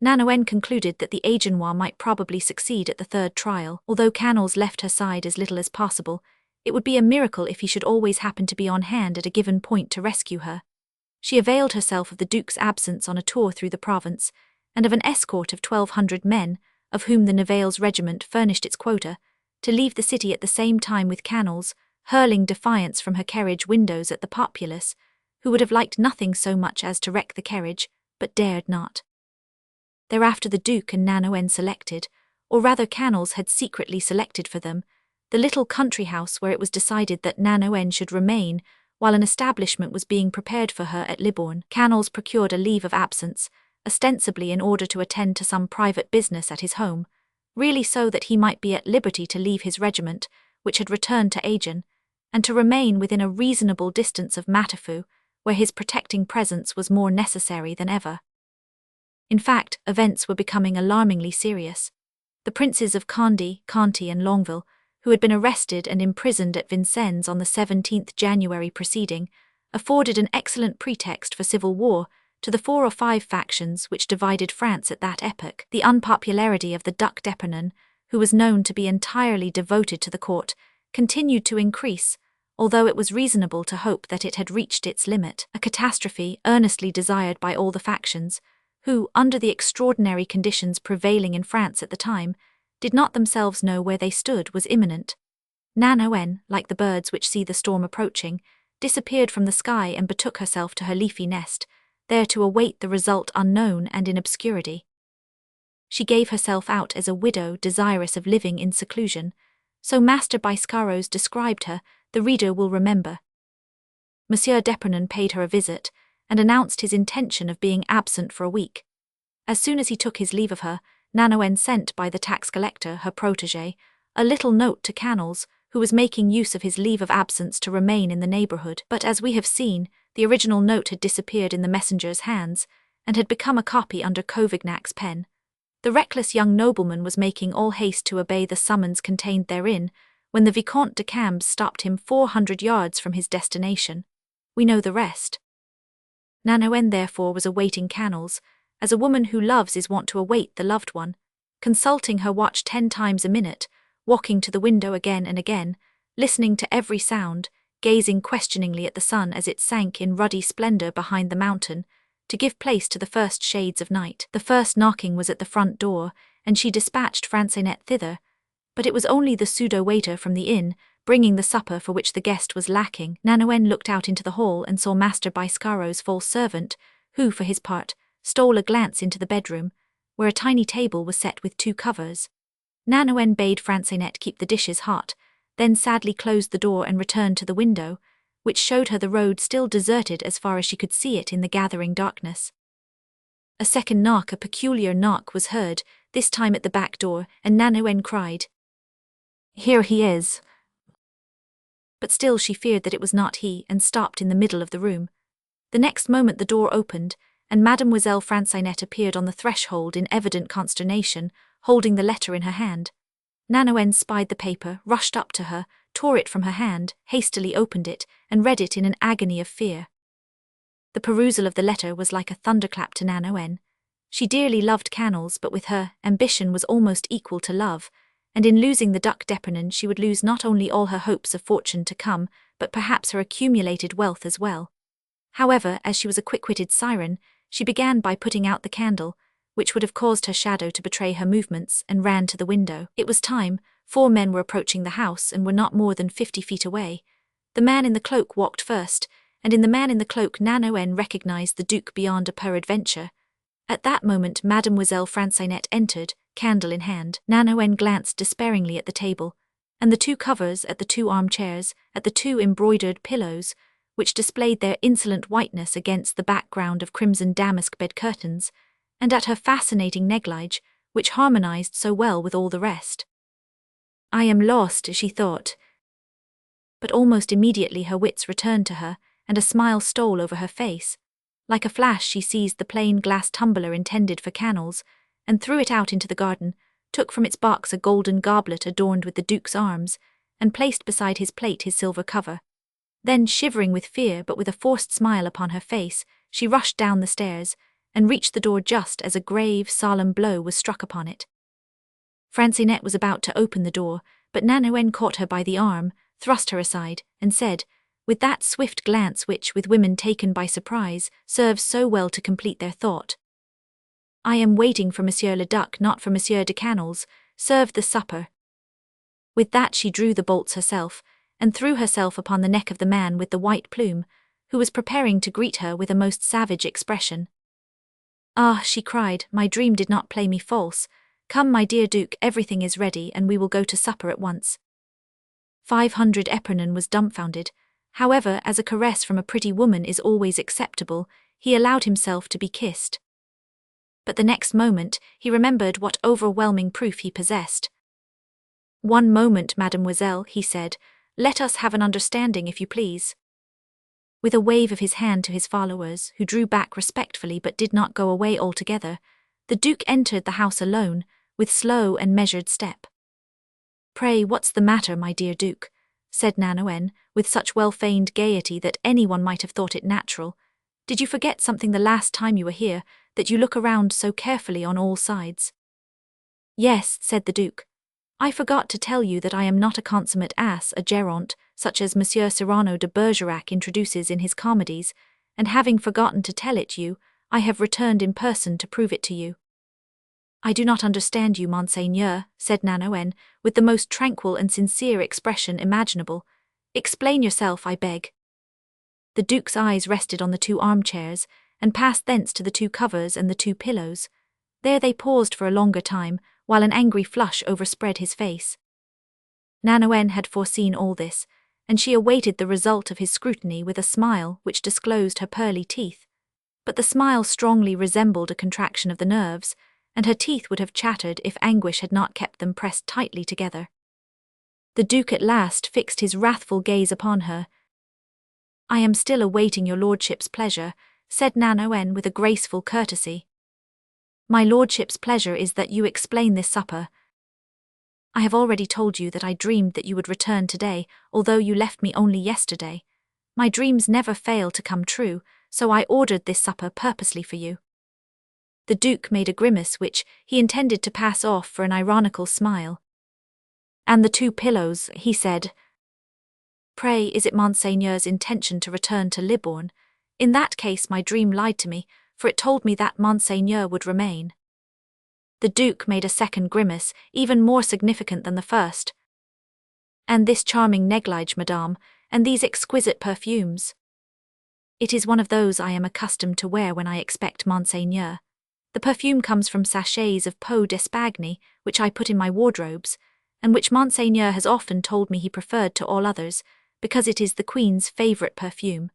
Nanoen concluded that the Agenois might probably succeed at the third trial. Although Canals left her side as little as possible, it would be a miracle if he should always happen to be on hand at a given point to rescue her. She availed herself of the Duke's absence on a tour through the province, and of an escort of 1,200 men, of whom the Nivelles regiment furnished its quota, to leave the city at the same time with Canals, hurling defiance from her carriage windows at the populace, who would have liked nothing so much as to wreck the carriage, but dared not. Thereafter the Duke and Nanoen selected, or rather Canals had secretly selected for them, the little country house where it was decided that Nanoen should remain while an establishment was being prepared for her at Libourne. Canals procured a leave of absence, ostensibly in order to attend to some private business at his home, really so that he might be at liberty to leave his regiment, which had returned to Agen, and to remain within a reasonable distance of Matafu, where his protecting presence was more necessary than ever. In fact, events were becoming alarmingly serious. The princes of Conde, Conti and Longueville, who had been arrested and imprisoned at Vincennes on the 17th January preceding, afforded an excellent pretext for civil war to the 4 or 5 factions which divided France at that epoch. The unpopularity of the Duc d'Epernon, who was known to be entirely devoted to the court, continued to increase, although it was reasonable to hope that it had reached its limit. A catastrophe earnestly desired by all the factions, who, under the extraordinary conditions prevailing in France at the time, did not themselves know where they stood, was imminent. Nanoen, like the birds which see the storm approaching, disappeared from the sky and betook herself to her leafy nest, there to await the result unknown and in obscurity. She gave herself out as a widow desirous of living in seclusion, so Master Biscaros described her, the reader will remember. Monsieur d'Epernon paid her a visit, and announced his intention of being absent for a week. As soon as he took his leave of her, Nanoen sent by the tax collector, her protégé, a little note to Canals, who was making use of his leave of absence to remain in the neighbourhood. But as we have seen, the original note had disappeared in the messenger's hands, and had become a copy under Cauvignac's pen. The reckless young nobleman was making all haste to obey the summons contained therein, when the Vicomte de Cambes stopped him 400 yards from his destination. We know the rest. Nanoen therefore was awaiting Canals, as a woman who loves is wont to await the loved one, consulting her watch 10 times a minute, walking to the window again and again, listening to every sound, gazing questioningly at the sun as it sank in ruddy splendor behind the mountain, to give place to the first shades of night. The first knocking was at the front door, and she dispatched Francinet thither, but it was only the pseudo-waiter from the inn, bringing the supper for which the guest was lacking. Nanoen looked out into the hall and saw Master Biscaro's false servant, who, for his part, stole a glance into the bedroom, where a tiny table was set with 2 covers. Nanoen bade Francinet keep the dishes hot, then sadly closed the door and returned to the window, which showed her the road still deserted as far as she could see it in the gathering darkness. A second knock, a peculiar knock, was heard, this time at the back door, and Nanoen cried, "Here he is." But still she feared that it was not he, and stopped in the middle of the room. The next moment the door opened, and Mademoiselle Francinet appeared on the threshold in evident consternation, holding the letter in her hand. Nanoen spied the paper, rushed up to her, tore it from her hand, hastily opened it, and read it in an agony of fear. The perusal of the letter was like a thunderclap to Nanoen. She dearly loved Canals, but with her, ambition was almost equal to love, and in losing the Duc d'Epernon she would lose not only all her hopes of fortune to come, but perhaps her accumulated wealth as well. However, as she was a quick-witted siren, she began by putting out the candle, which would have caused her shadow to betray her movements, and ran to the window. It was time, 4 men were approaching the house and were not more than 50 feet away. The man in the cloak walked first, and in the man in the cloak Nanoen recognized the Duke beyond a peradventure. At that moment Mademoiselle Francinet entered, candle in hand. Nanoen glanced despairingly at the table, and the 2 covers, at the 2 armchairs, at the 2 embroidered pillows, which displayed their insolent whiteness against the background of crimson damask bed curtains, and at her fascinating negligee, which harmonized so well with all the rest. I am lost, she thought. But almost immediately her wits returned to her, and a smile stole over her face. Like a flash she seized the plain glass tumbler intended for cannels, and threw it out into the garden, took from its box a golden goblet adorned with the Duke's arms, and placed beside his plate his silver cover. Then, shivering with fear but with a forced smile upon her face, she rushed down the stairs, and reached the door just as a grave, solemn blow was struck upon it. Francinet was about to open the door, but Nanoen caught her by the arm, thrust her aside, and said, with that swift glance which, with women taken by surprise, serves so well to complete their thought, I am waiting for Monsieur le Duc, not for Monsieur de Canals. Serve the supper. With that she drew the bolts herself, and threw herself upon the neck of the man with the white plume, who was preparing to greet her with a most savage expression. Ah, she cried, my dream did not play me false. Come, my dear Duke, everything is ready, and we will go to supper at once. 500 Épernon was dumbfounded. However, as a caress from a pretty woman is always acceptable, he allowed himself to be kissed. But the next moment, he remembered what overwhelming proof he possessed. One moment, mademoiselle, he said. Let us have an understanding, if you please. With a wave of his hand to his followers, who drew back respectfully but did not go away altogether, the Duke entered the house alone, with slow and measured step. Pray, what's the matter, my dear Duke? Said Nanoen, with such well-feigned gaiety that anyone might have thought it natural. Did you forget something the last time you were here, that you look around so carefully on all sides? Yes, said the Duke. I forgot to tell you that I am not a consummate ass, a gérant, such as Monsieur Cyrano de Bergerac introduces in his comedies, and having forgotten to tell it you, I have returned in person to prove it to you. I do not understand you, Monseigneur, said Nanoen, with the most tranquil and sincere expression imaginable. Explain yourself, I beg. The Duke's eyes rested on the 2 armchairs, and passed thence to the 2 covers and the 2 pillows. There they paused for a longer time, while an angry flush overspread his face. Nanoen had foreseen all this, and she awaited the result of his scrutiny with a smile which disclosed her pearly teeth. But the smile strongly resembled a contraction of the nerves, and her teeth would have chattered if anguish had not kept them pressed tightly together. The Duke at last fixed his wrathful gaze upon her. I am still awaiting your lordship's pleasure, said Nanoen with a graceful courtesy. My lordship's pleasure is that you explain this supper. I have already told you that I dreamed that you would return today, although you left me only yesterday. My dreams never fail to come true, so I ordered this supper purposely for you. The Duke made a grimace which he intended to pass off for an ironical smile. And the 2 pillows, he said. Pray, is it Monseigneur's intention to return to Libourne? In that case my dream lied to me, for it told me that Monseigneur would remain. The Duke made a second grimace, even more significant than the first. And this charming negligee, madame, and these exquisite perfumes. It is one of those I am accustomed to wear when I expect Monseigneur. The perfume comes from sachets of Peau d'Espagne, which I put in my wardrobes, and which Monseigneur has often told me he preferred to all others, because it is the Queen's favourite perfume.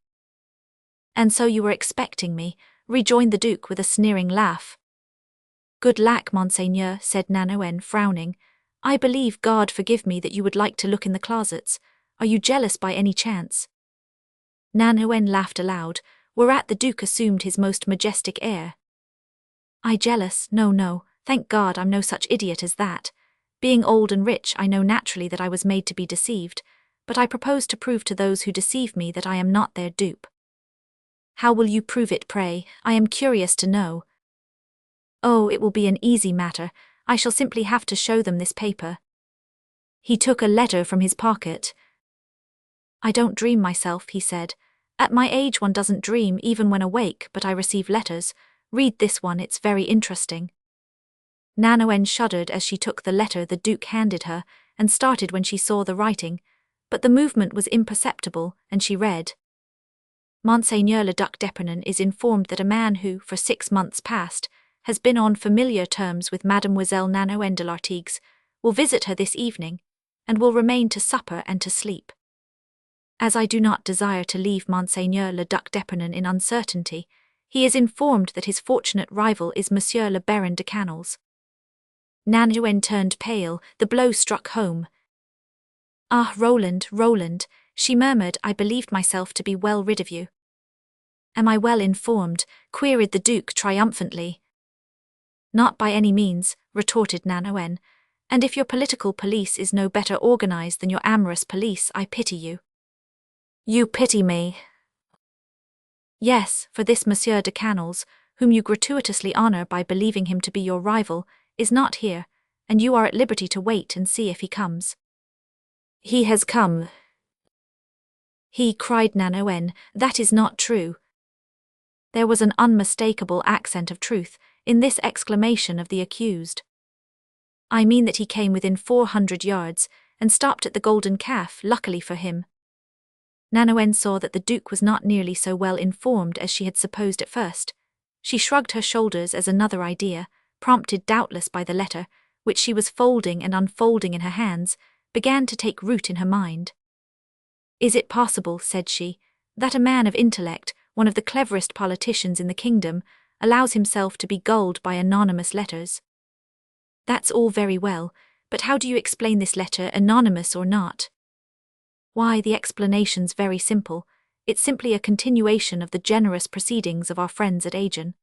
And so you were expecting me, rejoined the Duke with a sneering laugh. Good lack, Monseigneur, said Nanoen, frowning. I believe, God forgive me, that you would like to look in the closets. Are you jealous by any chance? Nanoen laughed aloud, whereat the Duke assumed his most majestic air. I jealous? No, thank God I'm no such idiot as that. Being old and rich, I know naturally that I was made to be deceived, but I propose to prove to those who deceive me that I am not their dupe. How will you prove it, pray? I am curious to know. Oh, it will be an easy matter. I shall simply have to show them this paper. He took a letter from his pocket. I don't dream myself, he said. At my age one doesn't dream even when awake, but I receive letters. Read this one, it's very interesting. Nanoen shuddered as she took the letter the Duke handed her, and started when she saw the writing, but the movement was imperceptible, and she read: Monseigneur le Duc d'Epernon is informed that a man who, for 6 months past, has been on familiar terms with Mademoiselle Nanoën de l'Artigues, will visit her this evening, and will remain to supper and to sleep. As I do not desire to leave Monseigneur le Duc d'Epernon in uncertainty, he is informed that his fortunate rival is Monsieur le Baron de Canals. Nanoën turned pale, the blow struck home. Ah, Roland, Roland, she murmured, I believed myself to be well rid of you. Am I well informed? Queried the Duke triumphantly. Not by any means, retorted Nanoën, and if your political police is no better organized than your amorous police, I pity you. You pity me? Yes, for this Monsieur de Canals, whom you gratuitously honor by believing him to be your rival, is not here, and you are at liberty to wait and see if he comes. He has come. He, cried Nanoën, that is not true. There was an unmistakable accent of truth in this exclamation of the accused. I mean that he came within 400 yards, and stopped at the Golden Calf, luckily for him. Nanoën saw that the Duke was not nearly so well informed as she had supposed at first. She shrugged her shoulders as another idea, prompted doubtless by the letter, which she was folding and unfolding in her hands, began to take root in her mind. Is it possible, said she, that a man of intellect, one of the cleverest politicians in the kingdom, allows himself to be gulled by anonymous letters? That's all very well, but how do you explain this letter, anonymous or not? Why, the explanation's very simple. It's simply a continuation of the generous proceedings of our friends at Agen.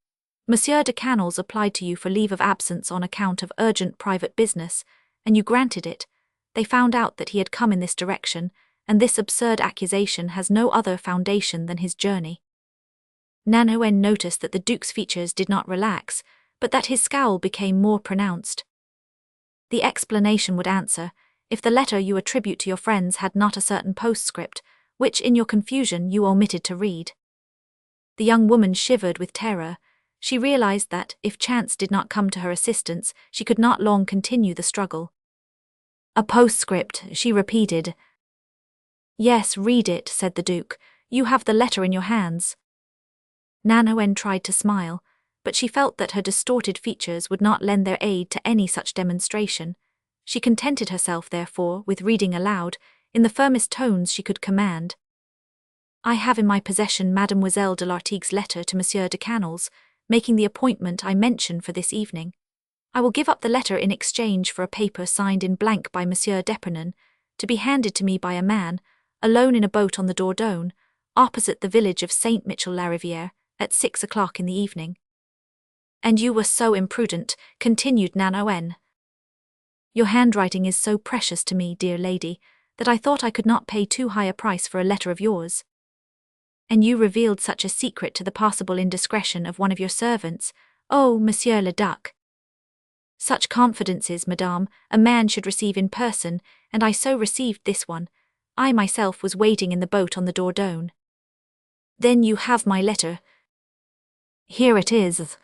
Monsieur de Canals applied to you for leave of absence on account of urgent private business, and you granted it. They found out that he had come in this direction, and this absurd accusation has no other foundation than his journey. Nanoën noticed that the Duke's features did not relax, but that his scowl became more pronounced. The explanation would answer, if the letter you attribute to your friends had not a certain postscript, which in your confusion you omitted to read. The young woman shivered with terror. She realized that, if chance did not come to her assistance, she could not long continue the struggle. A postscript, she repeated. Yes, read it, said the Duke. You have the letter in your hands. Nanoën tried to smile, but she felt that her distorted features would not lend their aid to any such demonstration. She contented herself, therefore, with reading aloud, in the firmest tones she could command. I have in my possession Mademoiselle de l'Artigues' letter to Monsieur de Canals, making the appointment I mention for this evening. I will give up the letter in exchange for a paper signed in blank by Monsieur d'Epernon, to be handed to me by a man, alone in a boat on the Dordogne, opposite the village of Saint-Michel-la-Rivière, at 6 o'clock in the evening. And you were so imprudent, continued Nanoën. Your handwriting is so precious to me, dear lady, that I thought I could not pay too high a price for a letter of yours. And you revealed such a secret to the possible indiscretion of one of your servants. Oh, Monsieur le Duc! Such confidences, madame, a man should receive in person, and I so received this one. I myself was waiting in the boat on the Dordogne. Then you have my letter. Here it is.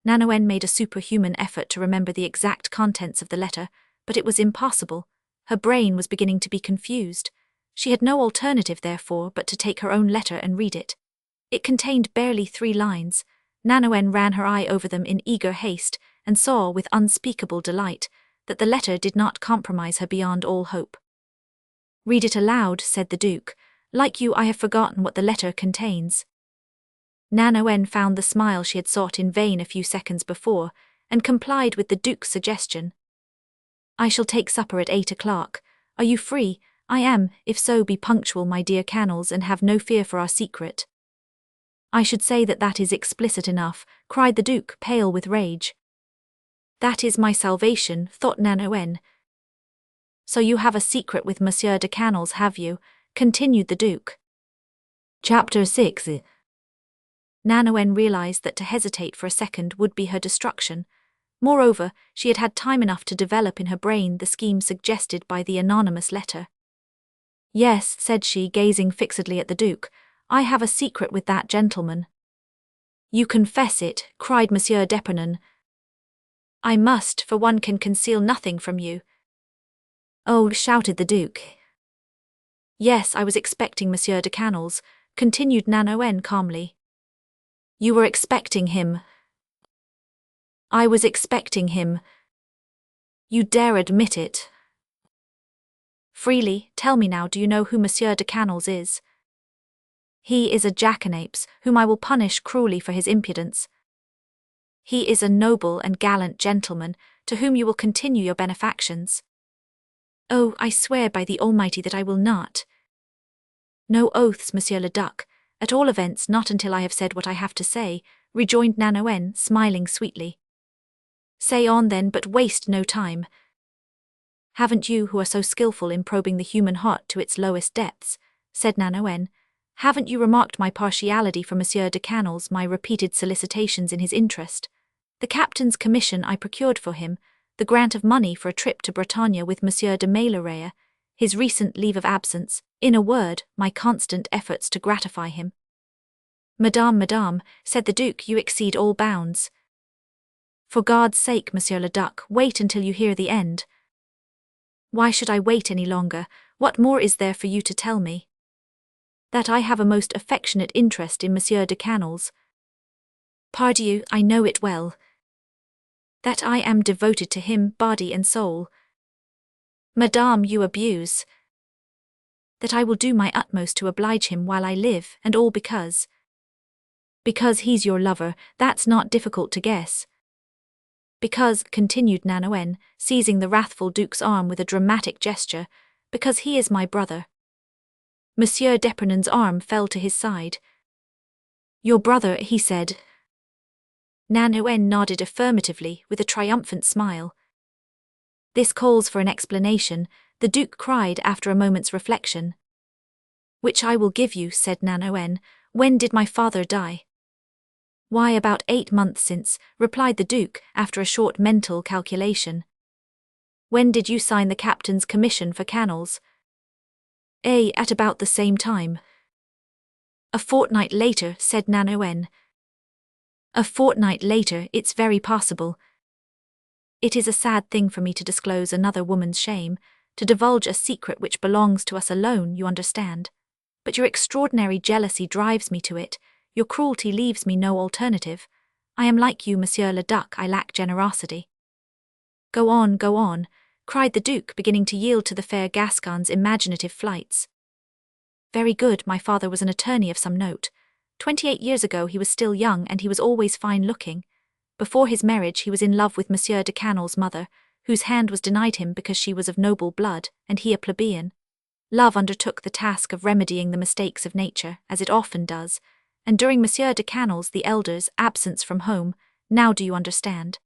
Nanoën made a superhuman effort to remember the exact contents of the letter, but it was impossible. Her brain was beginning to be confused. She had no alternative, therefore, but to take her own letter and read it. It contained barely 3 lines. Nanoën ran her eye over them in eager haste, and saw, with unspeakable delight, that the letter did not compromise her beyond all hope. Read it aloud, said the Duke. Like you, I have forgotten what the letter contains. Nanoën found the smile she had sought in vain a few seconds before, and complied with the Duke's suggestion. I shall take supper at 8 o'clock. Are you free? I am. If so, be punctual, my dear Canals, and have no fear for our secret. I should say that that is explicit enough, cried the Duke, pale with rage. That is my salvation, thought Nanoën. So you have a secret with Monsieur de Canals, have you? Continued the Duke. Chapter 6. Nanoën realized that to hesitate for a second would be her destruction. Moreover, she had had time enough to develop in her brain the scheme suggested by the anonymous letter. Yes, said she, gazing fixedly at the Duke, I have a secret with that gentleman. You confess it, cried Monsieur d'Epernon. I must, for one can conceal nothing from you. Oh, shouted the Duke. Yes, I was expecting Monsieur de Canals, continued Nanoen calmly. You were expecting him. I was expecting him. You dare admit it. Freely, tell me now, do you know who Monsieur de Canals is? He is a jackanapes, whom I will punish cruelly for his impudence. He is a noble and gallant gentleman, to whom you will continue your benefactions. Oh, I swear by the Almighty that I will not. No oaths, Monsieur le Duc, at all events not until I have said what I have to say, rejoined Nanoen, smiling sweetly. Say on then, but waste no time. Haven't you, who are so skillful in probing the human heart to its lowest depths, said Nanoen, haven't you remarked my partiality for Monsieur de Canals, my repeated solicitations in his interest, the captain's commission I procured for him, the grant of money for a trip to Bretagne with Monsieur de Mailerea, his recent leave of absence, in a word, my constant efforts to gratify him? Madame, said the Duke, you exceed all bounds. For God's sake, Monsieur le Duc, wait until you hear the end. Why should I wait any longer? What more is there for you to tell me? That I have a most affectionate interest in Monsieur de Canals. Pardieu, I know it well. That I am devoted to him, body and soul. Madame, you abuse. That I will do my utmost to oblige him while I live, and all because he's your lover, that's not difficult to guess. Because, continued Nanoen, seizing the wrathful Duke's arm with a dramatic gesture, because he is my brother. Monsieur d'Epernon's arm fell to his side. Your brother, he said. Nanoen nodded affirmatively with a triumphant smile. This calls for an explanation, the Duke cried after a moment's reflection. Which I will give you, said Nanoen. When did my father die? Why, about 8 months since, replied the Duke, after a short mental calculation. When did you sign the captain's commission for Canals? At about the same time. A fortnight later, said Nanoen. A fortnight later, it's very possible. It is a sad thing for me to disclose another woman's shame, to divulge a secret which belongs to us alone, you understand. But your extraordinary jealousy drives me to it. Your cruelty leaves me no alternative. I am like you, Monsieur le Duc, I lack generosity. Go on, cried the Duke, beginning to yield to the fair Gascon's imaginative flights. Very good, my father was an attorney of some note. 28 years ago he was still young and he was always fine-looking. Before his marriage he was in love with Monsieur de Canals' mother, whose hand was denied him because she was of noble blood, and he a plebeian. Love undertook the task of remedying the mistakes of nature, as it often does, and during Monsieur de Canals the elder's absence from home, now do you understand?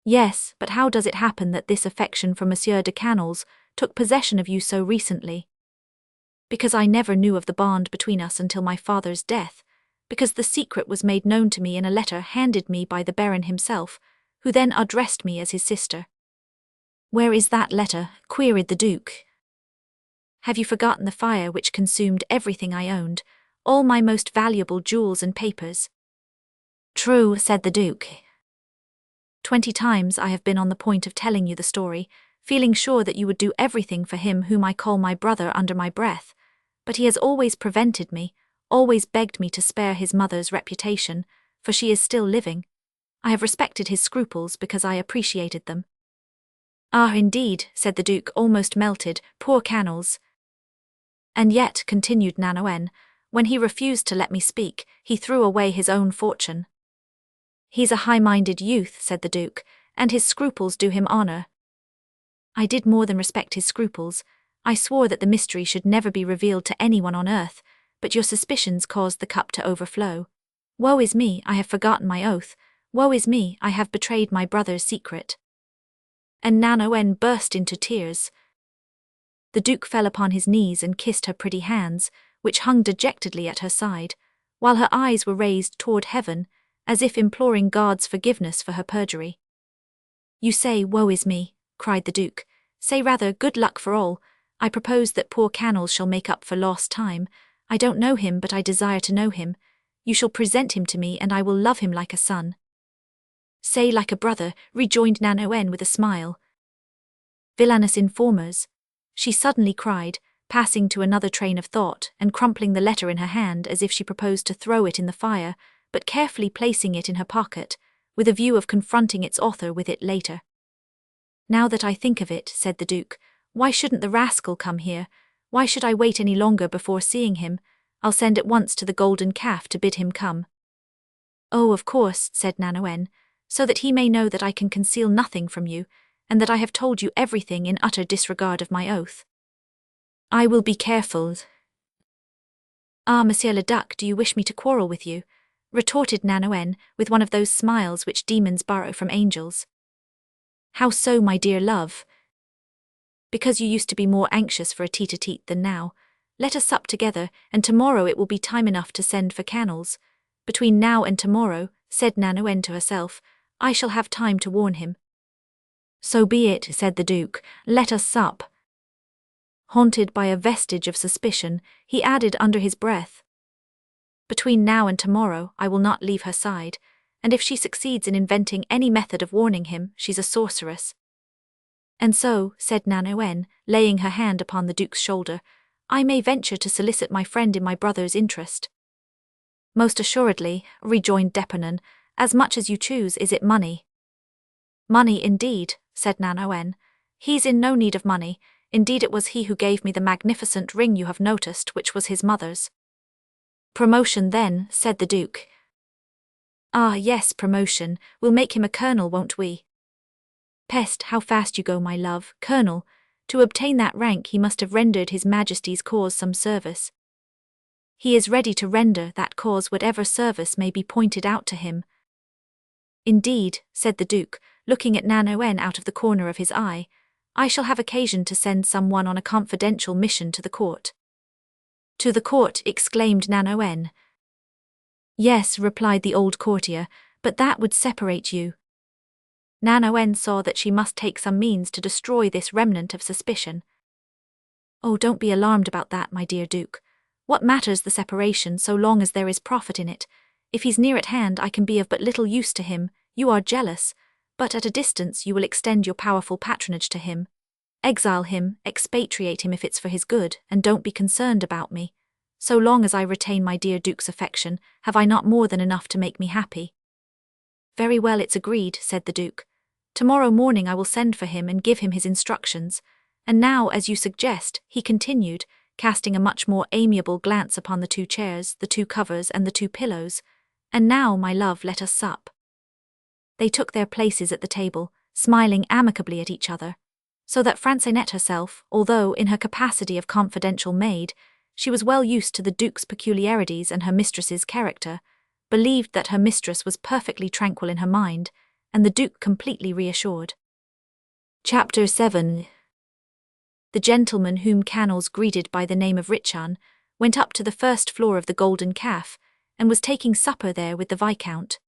Yes, but how does it happen that this affection for Monsieur de Canals took possession of you so recently? Because I never knew of the bond between us until my father's death, because the secret was made known to me in a letter handed me by the Baron himself, who then addressed me as his sister. Where is that letter? Queried the Duke. Have you forgotten the fire which consumed everything I owned, all my most valuable jewels and papers? True, said the Duke. 20 times I have been on the point of telling you the story, feeling sure that you would do everything for him whom I call my brother under my breath, but he has always prevented me, always begged me to spare his mother's reputation, for she is still living. I have respected his scruples because I appreciated them. Ah, indeed, said the Duke, almost melted, poor Canals. And yet, continued Nanoen, when he refused to let me speak, he threw away his own fortune. He's a high-minded youth, said the Duke, and his scruples do him honour. I did more than respect his scruples. I swore that the mystery should never be revealed to anyone on earth, but your suspicions caused the cup to overflow. Woe is me, I have forgotten my oath. Woe is me, I have betrayed my brother's secret. And Nanoen burst into tears. The Duke fell upon his knees and kissed her pretty hands, which hung dejectedly at her side, while her eyes were raised toward heaven, as if imploring God's forgiveness for her perjury. You say, woe is me, cried the Duke. Say rather, good luck for all. I propose that poor Canals shall make up for lost time. I don't know him, but I desire to know him. You shall present him to me, and I will love him like a son. Say like a brother, rejoined Nanoen with a smile. Villainous informers, she suddenly cried, passing to another train of thought and crumpling the letter in her hand as if she proposed to throw it in the fire, but carefully placing it in her pocket, with a view of confronting its author with it later. Now that I think of it, said the Duke, why shouldn't the rascal come here? Why should I wait any longer before seeing him? I'll send at once to the Golden Calf to bid him come. Oh, of course, said Nanoen, so that he may know that I can conceal nothing from you, and that I have told you everything in utter disregard of my oath. I will be careful. Ah, Monsieur le Duc, do you wish me to quarrel with you? Retorted Nanoen, with one of those smiles which demons borrow from angels. How so, my dear love? Because you used to be more anxious for a tete-a-tete than now. Let us sup together, and tomorrow it will be time enough to send for cannels. Between now and tomorrow, said Nanoen to herself, I shall have time to warn him. So be it, said the Duke, let us sup. Haunted by a vestige of suspicion, he added under his breath, between now and tomorrow I will not leave her side, and if she succeeds in inventing any method of warning him, she's a sorceress. And so, said Nanoen, laying her hand upon the Duke's shoulder, I may venture to solicit my friend in my brother's interest. Most assuredly, rejoined D'Epernon, as much as you choose. Is it money? Money indeed, said Nanoen. He's in no need of money. Indeed it was he who gave me the magnificent ring you have noticed, which was his mother's. Promotion then, said the Duke. Ah yes, promotion. We'll make him a colonel, won't we? Peste, how fast you go, my love. Colonel. To obtain that rank he must have rendered His Majesty's cause some service. He is ready to render that cause whatever service may be pointed out to him. Indeed, said the Duke, looking at Nanoen out of the corner of his eye, I shall have occasion to send someone on a confidential mission to the court. To the court, exclaimed Nanoen. Yes, replied the old courtier, but that would separate you. Nanoen saw that she must take some means to destroy this remnant of suspicion. Oh, don't be alarmed about that, my dear Duke. What matters the separation so long as there is profit in it? If he's near at hand I can be of but little use to him. You are jealous, but at a distance you will extend your powerful patronage to him. Exile him, expatriate him if it's for his good, and don't be concerned about me. So long as I retain my dear Duke's affection, have I not more than enough to make me happy? Very well, it's agreed, said the Duke. Tomorrow morning I will send for him and give him his instructions. And now, as you suggest, he continued, casting a much more amiable glance upon the 2 chairs, the 2 covers, and the 2 pillows, and now, my love, let us sup. They took their places at the table, smiling amicably at each other, so that Franceinette herself, although in her capacity of confidential maid, she was well used to the Duke's peculiarities and her mistress's character, believed that her mistress was perfectly tranquil in her mind, and the Duke completely reassured. Chapter 7. The gentleman whom Canals greeted by the name of Richan went up to the first floor of the Golden Calf, and was taking supper there with the Viscount.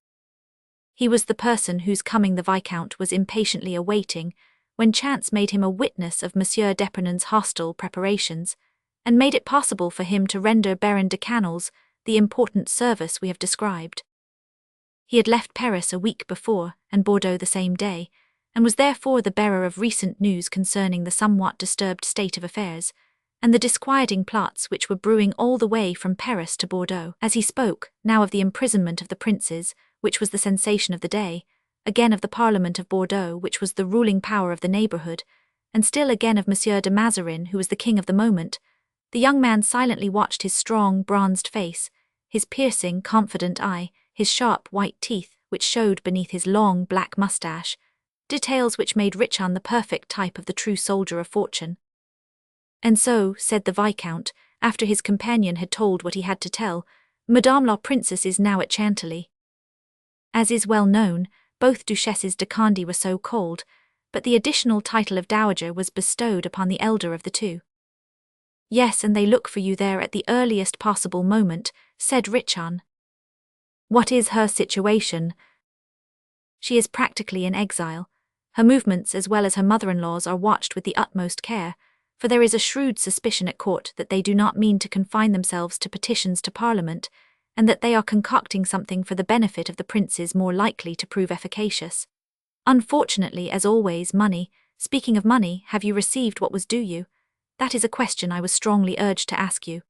He was the person whose coming the Viscount was impatiently awaiting, when chance made him a witness of Monsieur d'Epernon's hostile preparations, and made it possible for him to render Baron de Canals the important service we have described. He had left Paris a week before, and Bordeaux the same day, and was therefore the bearer of recent news concerning the somewhat disturbed state of affairs, and the disquieting plots which were brewing all the way from Paris to Bordeaux. As he spoke, now of the imprisonment of the princes, which was the sensation of the day, again of the Parliament of Bordeaux, which was the ruling power of the neighbourhood, and still again of Monsieur de Mazarin, who was the king of the moment, the young man silently watched his strong, bronzed face, his piercing, confident eye, his sharp, white teeth, which showed beneath his long, black moustache, details which made Richan the perfect type of the true soldier of fortune. And so, said the Viscount, after his companion had told what he had to tell, Madame la Princess is now at Chantilly. As is well known, both Duchesses de Conde were so called, but the additional title of Dowager was bestowed upon the elder of the 2. Yes, and they look for you there at the earliest possible moment, said Richan. What is her situation? She is practically in exile. Her movements as well as her mother-in-law's are watched with the utmost care, for there is a shrewd suspicion at court that they do not mean to confine themselves to petitions to Parliament, and that they are concocting something for the benefit of the princes more likely to prove efficacious. Unfortunately, as always, money, Speaking of money, have you received what was due you? That is a question I was strongly urged to ask you.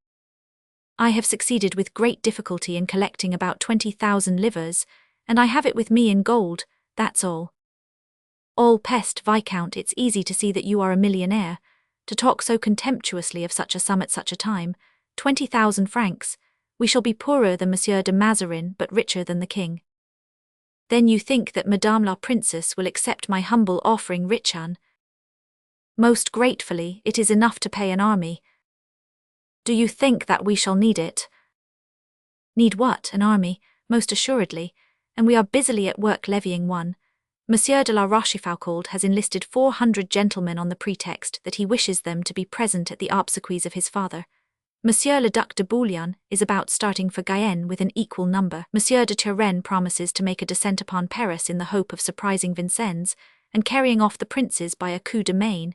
I have succeeded with great difficulty in collecting about 20,000 livres, and I have it with me in gold, that's all. All peste, Viscount, it's easy to see that you are a millionaire. To talk so contemptuously of such a sum at such a time, 20,000 francs, we shall be poorer than Monsieur de Mazarin but richer than the king. Then you think that Madame la Princess will accept my humble offering, Richan? Most gratefully, it is enough to pay an army. Do you think that we shall need it? Need what, an army? Most assuredly, and we are busily at work levying one. Monsieur de la Rochefoucauld has enlisted 400 gentlemen on the pretext that he wishes them to be present at the obsequies of his father. Monsieur le Duc de Bouillon is about starting for Guyenne with an equal number. Monsieur de Turenne promises to make a descent upon Paris in the hope of surprising Vincennes and carrying off the princes by a coup de main.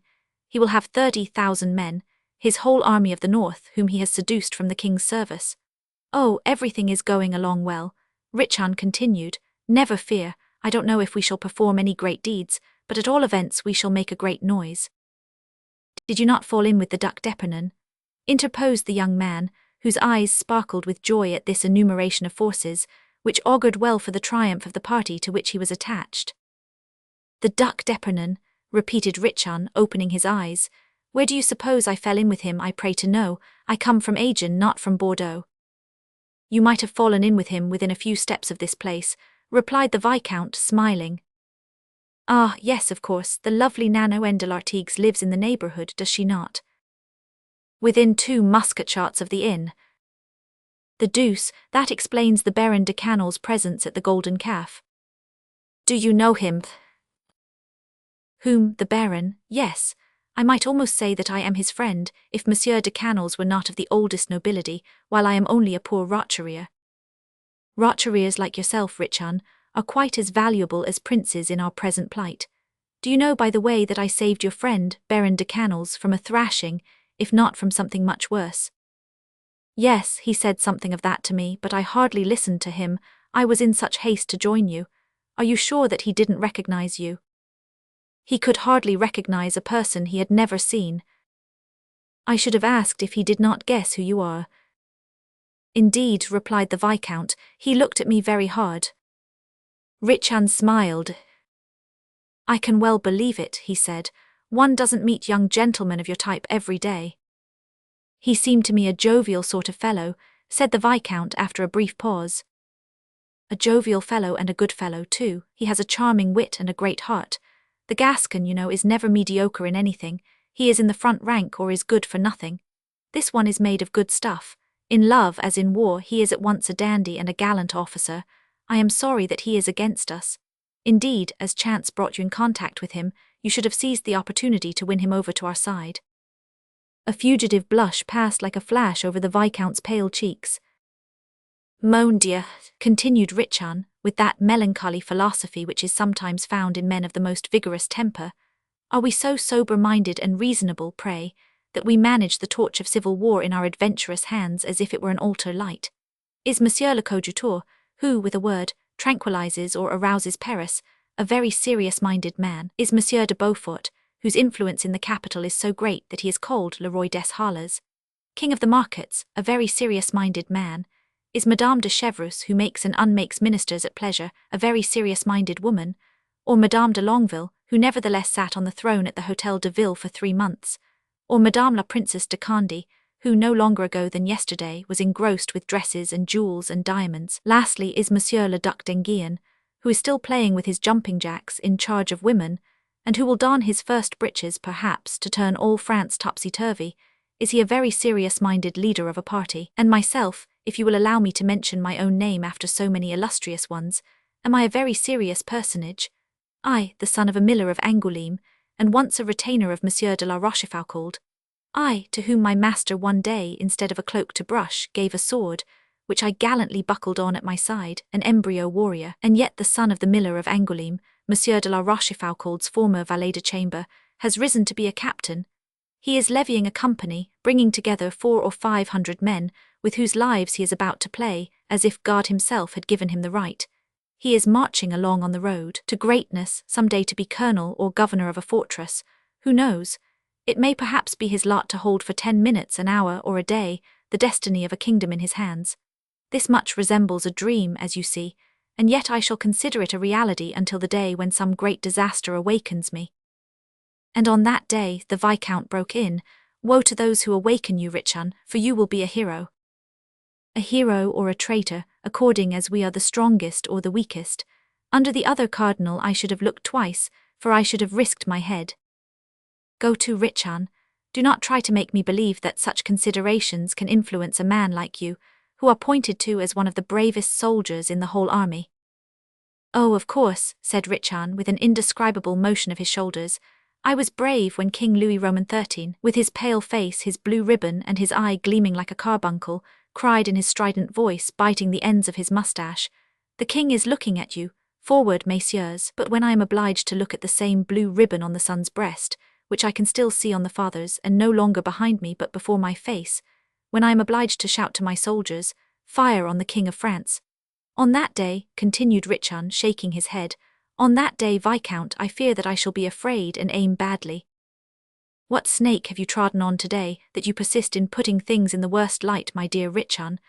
He will have 30,000 men, his whole army of the north, whom he has seduced from the king's service. Oh, everything is going along well, Richan continued. Never fear, I don't know if we shall perform any great deeds, but at all events we shall make a great noise. Did you not fall in with the Duc d'Epernon? Interposed the young man, whose eyes sparkled with joy at this enumeration of forces, which augured well for the triumph of the party to which he was attached. The Duc d'Epernon, repeated Richan, opening his eyes. Where do you suppose I fell in with him, I pray to know? I come from Agen, not from Bordeaux. You might have fallen in with him within a few steps of this place, replied the Viscount, smiling. Ah, yes, of course, the lovely Nanoën de l'Artigues lives in the neighbourhood, does she not? Within 2 musket shots of the inn. The deuce, that explains the Baron de Canol's presence at the Golden Calf. Do you know him? Whom, the Baron? Yes. I might almost say that I am his friend, if Monsieur de Canol's were not of the oldest nobility, while I am only a poor roturier. Roturiers like yourself, Richan, are quite as valuable as princes in our present plight. Do you know, by the way, that I saved your friend, Baron de Canol's, from a thrashing, if not from something much worse? Yes, he said something of that to me, but I hardly listened to him. I was in such haste to join you. Are you sure that he didn't recognize you? He could hardly recognize a person he had never seen. I should have asked if he did not guess who you are. Indeed, replied the Viscount, he looked at me very hard. Richan smiled. I can well believe it, he said. One doesn't meet young gentlemen of your type every day. He seemed to me a jovial sort of fellow, said the Viscount after a brief pause. A jovial fellow and a good fellow, too. He has a charming wit and a great heart. The Gascon, you know, is never mediocre in anything. He is in the front rank or is good for nothing. This one is made of good stuff. In love as in war he is at once a dandy and a gallant officer. I am sorry that he is against us. Indeed, as chance brought you in contact with him, you should have seized the opportunity to win him over to our side. A fugitive blush passed like a flash over the Viscount's pale cheeks. Mon Dieu, continued Richan, with that melancholy philosophy which is sometimes found in men of the most vigorous temper, are we so sober-minded and reasonable, pray, that we manage the torch of civil war in our adventurous hands as if it were an altar light? Is Monsieur le Coadjuteur, who, with a word, tranquilizes or arouses Paris, a very serious-minded man? Is Monsieur de Beaufort, whose influence in the capital is so great that he is called Le Roi des Halles, King of the Markets, a very serious-minded man? Is Madame de Chevreuse, who makes and unmakes ministers at pleasure, a very serious-minded woman? Or Madame de Longueville, who nevertheless sat on the throne at the Hôtel de Ville for 3 months? Or Madame la Princesse de Conde, who no longer ago than yesterday was engrossed with dresses and jewels and diamonds? Lastly is Monsieur le Duc d'Enghien, who is still playing with his jumping jacks in charge of women, and who will don his first breeches, perhaps, to turn all France topsy-turvy. Is he a very serious-minded leader of a party? And myself, if you will allow me to mention my own name after so many illustrious ones, am I a very serious personage? I, the son of a miller of Angoulême, and once a retainer of Monsieur de la Rochefoucauld. I, to whom my master one day, instead of a cloak to brush, gave a sword, which I gallantly buckled on at my side, an embryo warrior, and yet the son of the miller of Angoulême, Monsieur de la Rochefoucauld's former valet de chamber, has risen to be a captain. He is levying a company, bringing together 400 or 500 men, with whose lives he is about to play, as if God himself had given him the right. He is marching along on the road to greatness, some day to be colonel or governor of a fortress. Who knows? It may perhaps be his lot to hold for 10 minutes, an hour, or a day, the destiny of a kingdom in his hands. This much resembles a dream, as you see, and yet I shall consider it a reality until the day when some great disaster awakens me. And on that day, the Viscount broke in, woe to those who awaken you, Richan, for you will be a hero. A hero or a traitor, according as we are the strongest or the weakest. Under the other cardinal I should have looked twice, for I should have risked my head. Go to, Richan. Do not try to make me believe that such considerations can influence a man like you, who are pointed to as one of the bravest soldiers in the whole army. Oh, of course, said Richan with an indescribable motion of his shoulders. I was brave when King Louis Roman XIII, with his pale face, his blue ribbon, and his eye gleaming like a carbuncle, cried in his strident voice, biting the ends of his moustache, "The king is looking at you. Forward, messieurs." But when I am obliged to look at the same blue ribbon on the son's breast, which I can still see on the father's, and no longer behind me but before my face, when I am obliged to shout to my soldiers, "Fire on the King of France." On that day, continued Richan, shaking his head, on that day, Viscount, I fear that I shall be afraid and aim badly. What snake have you trodden on today, that you persist in putting things in the worst light, my dear Richan?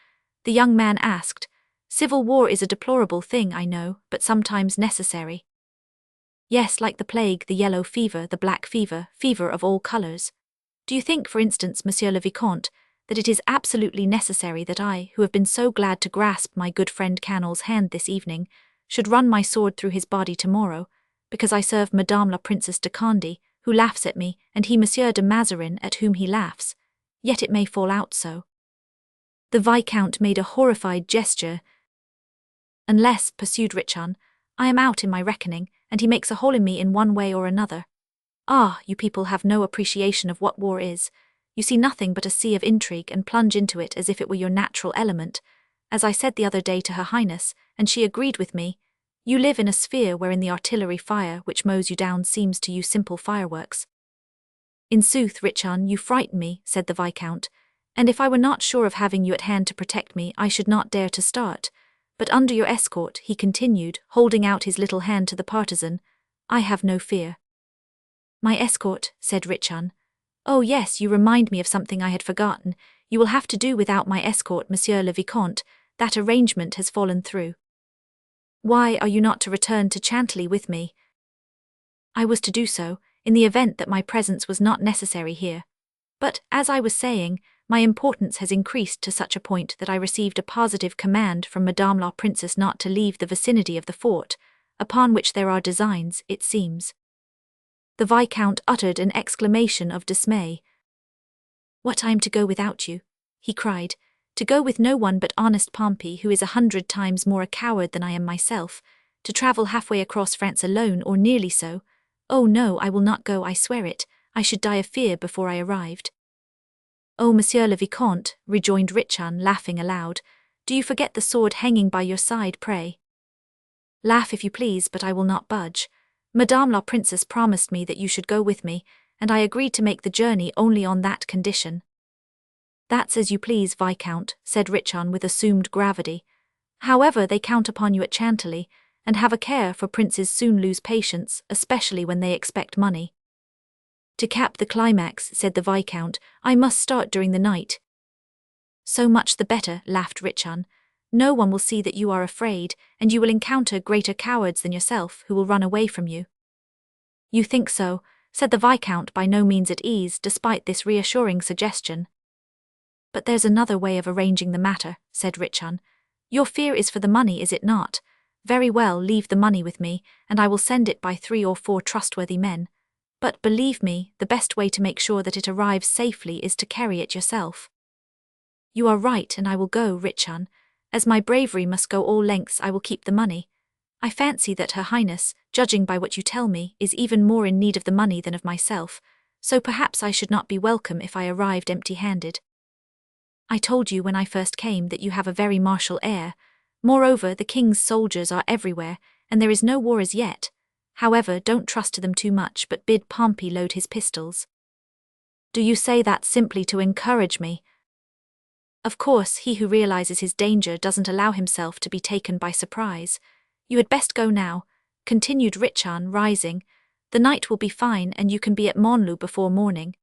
The young man asked. Civil war is a deplorable thing, I know, but sometimes necessary. Yes, like the plague, the yellow fever, the black fever, fever of all colors. Do you think, for instance, Monsieur le Vicomte, that it is absolutely necessary that I, who have been so glad to grasp my good friend Canol's hand this evening, should run my sword through his body tomorrow, because I serve Madame la Princesse de Conde, who laughs at me, and he Monsieur de Mazarin, at whom he laughs? Yet it may fall out so. The Viscount made a horrified gesture. Unless, pursued Richan, I am out in my reckoning, and he makes a hole in me in one way or another. Ah, you people have no appreciation of what war is. You see nothing but a sea of intrigue and plunge into it as if it were your natural element. As I said the other day to Her Highness, and she agreed with me, you live in a sphere wherein the artillery fire which mows you down seems to you simple fireworks. In sooth, Richan, you frighten me, said the Viscount, and if I were not sure of having you at hand to protect me, I should not dare to start. But under your escort, he continued, holding out his little hand to the partisan, I have no fear. My escort, said Richan. Oh yes, you remind me of something I had forgotten. You will have to do without my escort, Monsieur le Vicomte. That arrangement has fallen through. Why are you not to return to Chantilly with me? I was to do so, in the event that my presence was not necessary here. But, as I was saying, my importance has increased to such a point that I received a positive command from Madame la Princess not to leave the vicinity of the fort, upon which there are designs, it seems. The Viscount uttered an exclamation of dismay. What, I am to go without you? He cried. To go with no one but honest Pompey, who is 100 times more a coward than I am myself, to travel halfway across France alone, or nearly so. Oh no, I will not go, I swear it. I should die of fear before I arrived. Oh, Monsieur le Vicomte, rejoined Richan, laughing aloud, do you forget the sword hanging by your side, pray? Laugh if you please, but I will not budge. Madame la Princess promised me that you should go with me, and I agreed to make the journey only on that condition. That's as you please, Viscount, said Richan with assumed gravity. However, they count upon you at Chantilly, and have a care, for princes soon lose patience, especially when they expect money. To cap the climax, said the Viscount, I must start during the night. So much the better, laughed Richan. No one will see that you are afraid, and you will encounter greater cowards than yourself who will run away from you. You think so, said the Viscount, by no means at ease despite this reassuring suggestion. But there's another way of arranging the matter, said Richan. Your fear is for the money, is it not? Very well, leave the money with me, and I will send it by 3 or 4 trustworthy men. But believe me, the best way to make sure that it arrives safely is to carry it yourself. You are right, and I will go, Richan. As my bravery must go all lengths, I will keep the money. I fancy that Her Highness, judging by what you tell me, is even more in need of the money than of myself, so perhaps I should not be welcome if I arrived empty-handed. I told you when I first came that you have a very martial air. Moreover, the king's soldiers are everywhere, and there is no war as yet. However, don't trust to them too much, but bid Pompey load his pistols. Do you say that simply to encourage me? Of course, he who realizes his danger doesn't allow himself to be taken by surprise. You had best go now, continued Richan, rising. The night will be fine and you can be at Monlu before morning.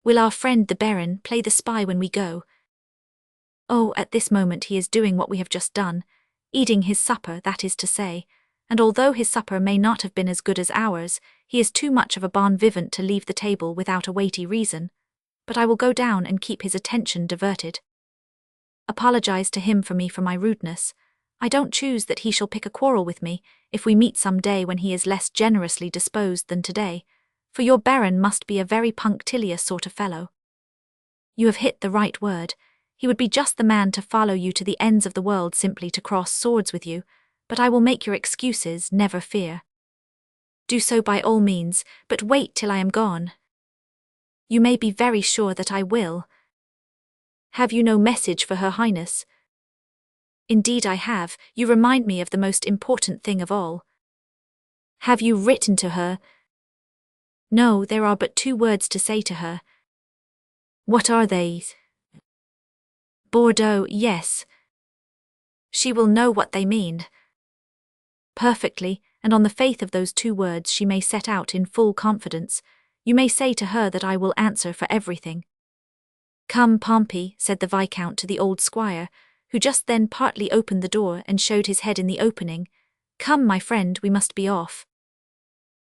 Will our friend the Baron play the spy when we go? Oh, at this moment he is doing what we have just done, eating his supper, that is to say, and although his supper may not have been as good as ours, he is too much of a bon vivant to leave the table without a weighty reason. But I will go down and keep his attention diverted. Apologize to him for my rudeness. I don't choose that he shall pick a quarrel with me, if we meet some day when he is less generously disposed than today, for your Baron must be a very punctilious sort of fellow. You have hit the right word. He would be just the man to follow you to the ends of the world simply to cross swords with you, but I will make your excuses, never fear. Do so by all means, but wait till I am gone. You may be very sure that I will. Have you no message for Her Highness? Indeed I have. You remind me of the most important thing of all. Have you written to her? No, there are but 2 words to say to her. What are they? Bordeaux, yes. She will know what they mean. Perfectly, and on the faith of those 2 words she may set out in full confidence. You may say to her that I will answer for everything. Come, Pompey, said the Viscount to the old squire, who just then partly opened the door and showed his head in the opening. Come, my friend, we must be off.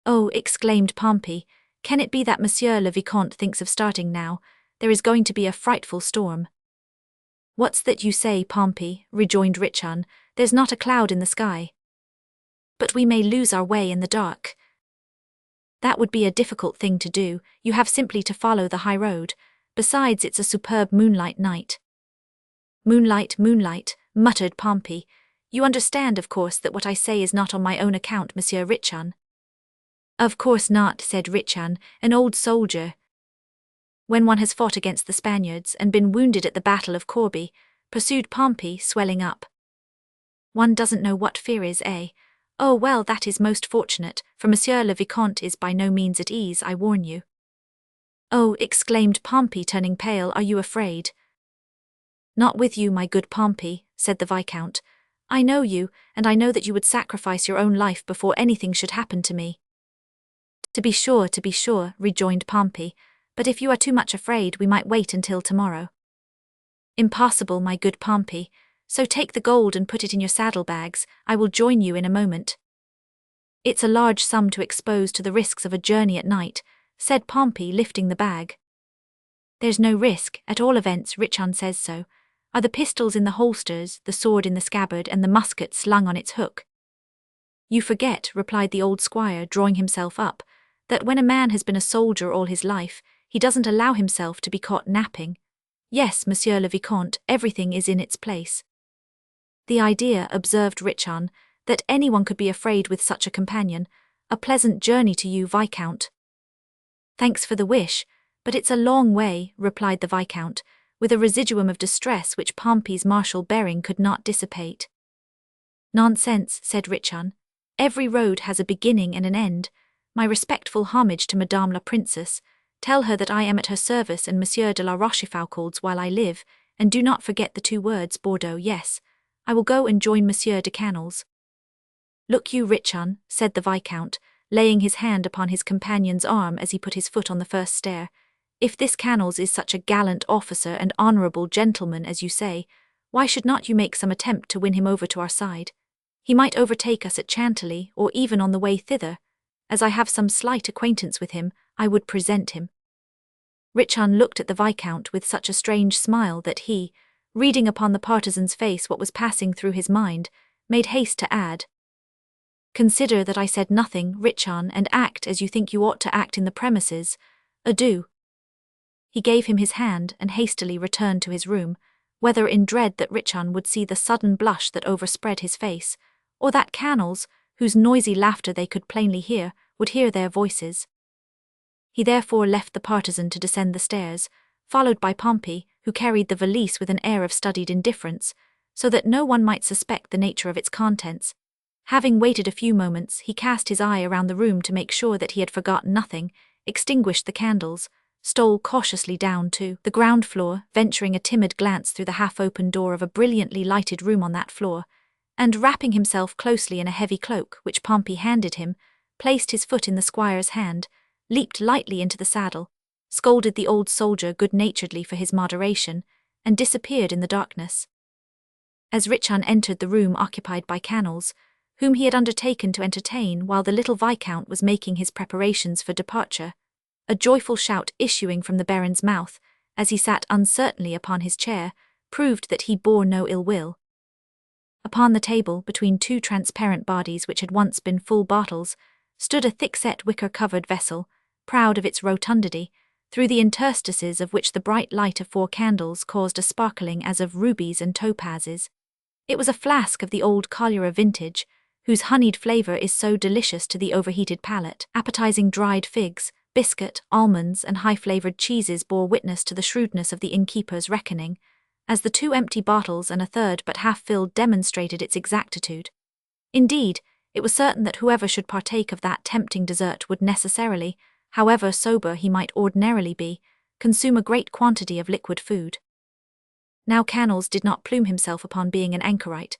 Oh, exclaimed Pompey, can it be that Monsieur le Vicomte thinks of starting now? There is going to be a frightful storm. What's that you say, Pompey? Rejoined Richan. There's not a cloud in the sky. But we may lose our way in the dark. That would be a difficult thing to do. You have simply to follow the high road. Besides, it's a superb moonlight night. Moonlight, moonlight, muttered Pompey. You understand, of course, that what I say is not on my own account, Monsieur Richan. Of course not, said Richan, an old soldier. When one has fought against the Spaniards and been wounded at the Battle of Corbie, pursued Pompey, swelling up. One doesn't know what fear is, eh? Oh well, that is most fortunate, for Monsieur le Vicomte is by no means at ease, I warn you. Oh, exclaimed Pompey, turning pale, are you afraid? Not with you, my good Pompey, said the Viscount. I know you, and I know that you would sacrifice your own life before anything should happen to me. To be sure, rejoined Pompey, but if you are too much afraid, we might wait until tomorrow. Impossible, my good Pompey, so take the gold and put it in your saddlebags, I will join you in a moment. It's a large sum to expose to the risks of a journey at night, said Pompey, lifting the bag. There's no risk, at all events, Richan says so. Are the pistols in the holsters, the sword in the scabbard, and the musket slung on its hook? You forget, replied the old squire, drawing himself up, that when a man has been a soldier all his life, he doesn't allow himself to be caught napping. Yes, Monsieur le Vicomte, everything is in its place. The idea, observed Richan, that anyone could be afraid with such a companion. A pleasant journey to you, Viscount. Thanks for the wish, but it's a long way, replied the Viscount, with a residuum of distress which Pompey's martial bearing could not dissipate. Nonsense, said Richan. Every road has a beginning and an end. My respectful homage to Madame la Princess. Tell her that I am at her service and Monsieur de la Rochefoucauld's while I live, and do not forget the 2 words, Bordeaux, yes. I will go and join Monsieur de Canals. Look you, Richan, said the Viscount, laying his hand upon his companion's arm as he put his foot on the first stair. If this Canals is such a gallant officer and honourable gentleman as you say, why should not you make some attempt to win him over to our side? He might overtake us at Chantilly, or even on the way thither. As I have some slight acquaintance with him, I would present him. Richan looked at the Viscount with such a strange smile that he, reading upon the partisan's face what was passing through his mind, made haste to add, Consider that I said nothing, Richan, and act as you think you ought to act in the premises. Adieu. He gave him his hand and hastily returned to his room, whether in dread that Richan would see the sudden blush that overspread his face, or that Canals, whose noisy laughter they could plainly hear, would hear their voices. He therefore left the partisan to descend the stairs, followed by Pompey, who carried the valise with an air of studied indifference, so that no one might suspect the nature of its contents. Having waited a few moments, he cast his eye around the room to make sure that he had forgotten nothing, extinguished the candles, stole cautiously down to the ground floor, venturing a timid glance through the half-open door of a brilliantly lighted room on that floor, and wrapping himself closely in a heavy cloak which Pompey handed him, placed his foot in the squire's hand, leaped lightly into the saddle, scolded the old soldier good-naturedly for his moderation, and disappeared in the darkness. As Richan entered the room occupied by Canals, whom he had undertaken to entertain while the little Viscount was making his preparations for departure, a joyful shout issuing from the Baron's mouth, as he sat uncertainly upon his chair, proved that he bore no ill will. Upon the table, between two transparent bodies which had once been full bottles, stood a thick-set wicker-covered vessel, proud of its rotundity, through the interstices of which the bright light of 4 candles caused a sparkling as of rubies and topazes. It was a flask of the old Colliery vintage, whose honeyed flavour is so delicious to the overheated palate. Appetizing dried figs, biscuit, almonds, and high-flavoured cheeses bore witness to the shrewdness of the innkeeper's reckoning, as the 2 empty bottles and a third but half-filled demonstrated its exactitude. Indeed, it was certain that whoever should partake of that tempting dessert would necessarily, however sober he might ordinarily be, consume a great quantity of liquid food. Now Canals did not plume himself upon being an anchorite.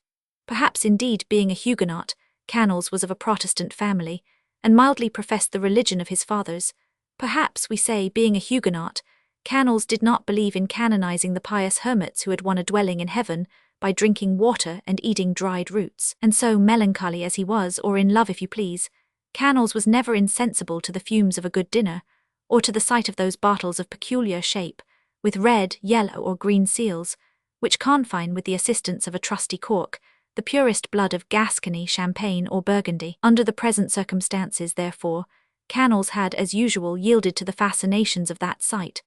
Perhaps indeed, being a Huguenot, Canals was of a Protestant family, and mildly professed the religion of his fathers. Perhaps, we say, being a Huguenot, Canals did not believe in canonizing the pious hermits who had won a dwelling in heaven by drinking water and eating dried roots. And so, melancholy as he was, or in love if you please, Canals was never insensible to the fumes of a good dinner, or to the sight of those bottles of peculiar shape, with red, yellow, or green seals, which confine, with the assistance of a trusty cork, the purest blood of Gascony, Champagne, or Burgundy. Under the present circumstances, therefore, Canals had, as usual, yielded to the fascinations of that sight.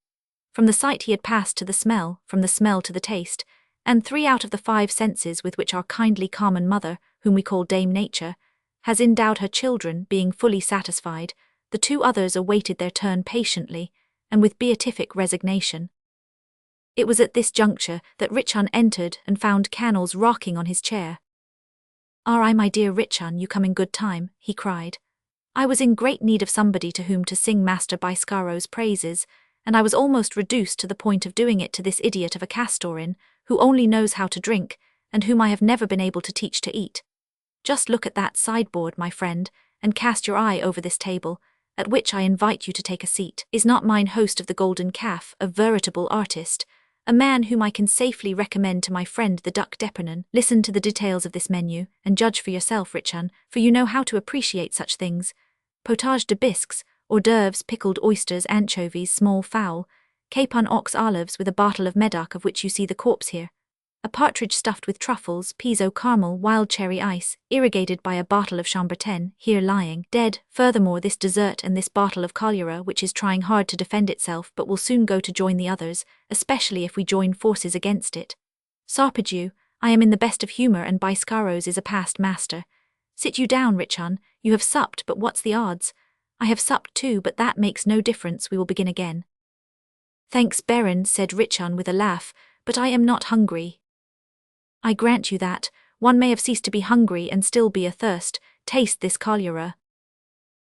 From the sight he had passed to the smell, from the smell to the taste, and 3 out of the 5 senses with which our kindly common mother, whom we call Dame Nature, has endowed her children, being fully satisfied, the 2 others awaited their turn patiently, and with beatific resignation. It was at this juncture that Richan entered and found Canals rocking on his chair. "Ah, my dear Richan, you come in good time," he cried. "I was in great need of somebody to whom to sing Master Biscaro's praises, and I was almost reduced to the point of doing it to this idiot of a Castorin, who only knows how to drink, and whom I have never been able to teach to eat. Just look at that sideboard, my friend, and cast your eye over this table, at which I invite you to take a seat. Is not mine host of the Golden Calf a veritable artist, a man whom I can safely recommend to my friend the Duc d'Epernon? Listen to the details of this menu, and judge for yourself, Richan, for you know how to appreciate such things. Potage de bisques, hors d'oeuvres, pickled oysters, anchovies, small fowl, capon ox olives with a bottle of Medoc of which you see the corpse here, a partridge stuffed with truffles, Piso caramel, wild cherry ice, irrigated by a bottle of Chambertin, here lying dead. Furthermore, this dessert and this bottle of Colliery, which is trying hard to defend itself but will soon go to join the others, especially if we join forces against it. Sarpejou, I am in the best of humour, and Biscaro's is a past master. Sit you down, Richan, you have supped, but what's the odds? I have supped too, but that makes no difference, we will begin again. Thanks, Baron, said Richan with a laugh, but I am not hungry. I grant you that. One may have ceased to be hungry and still be athirst. Taste this Colliery.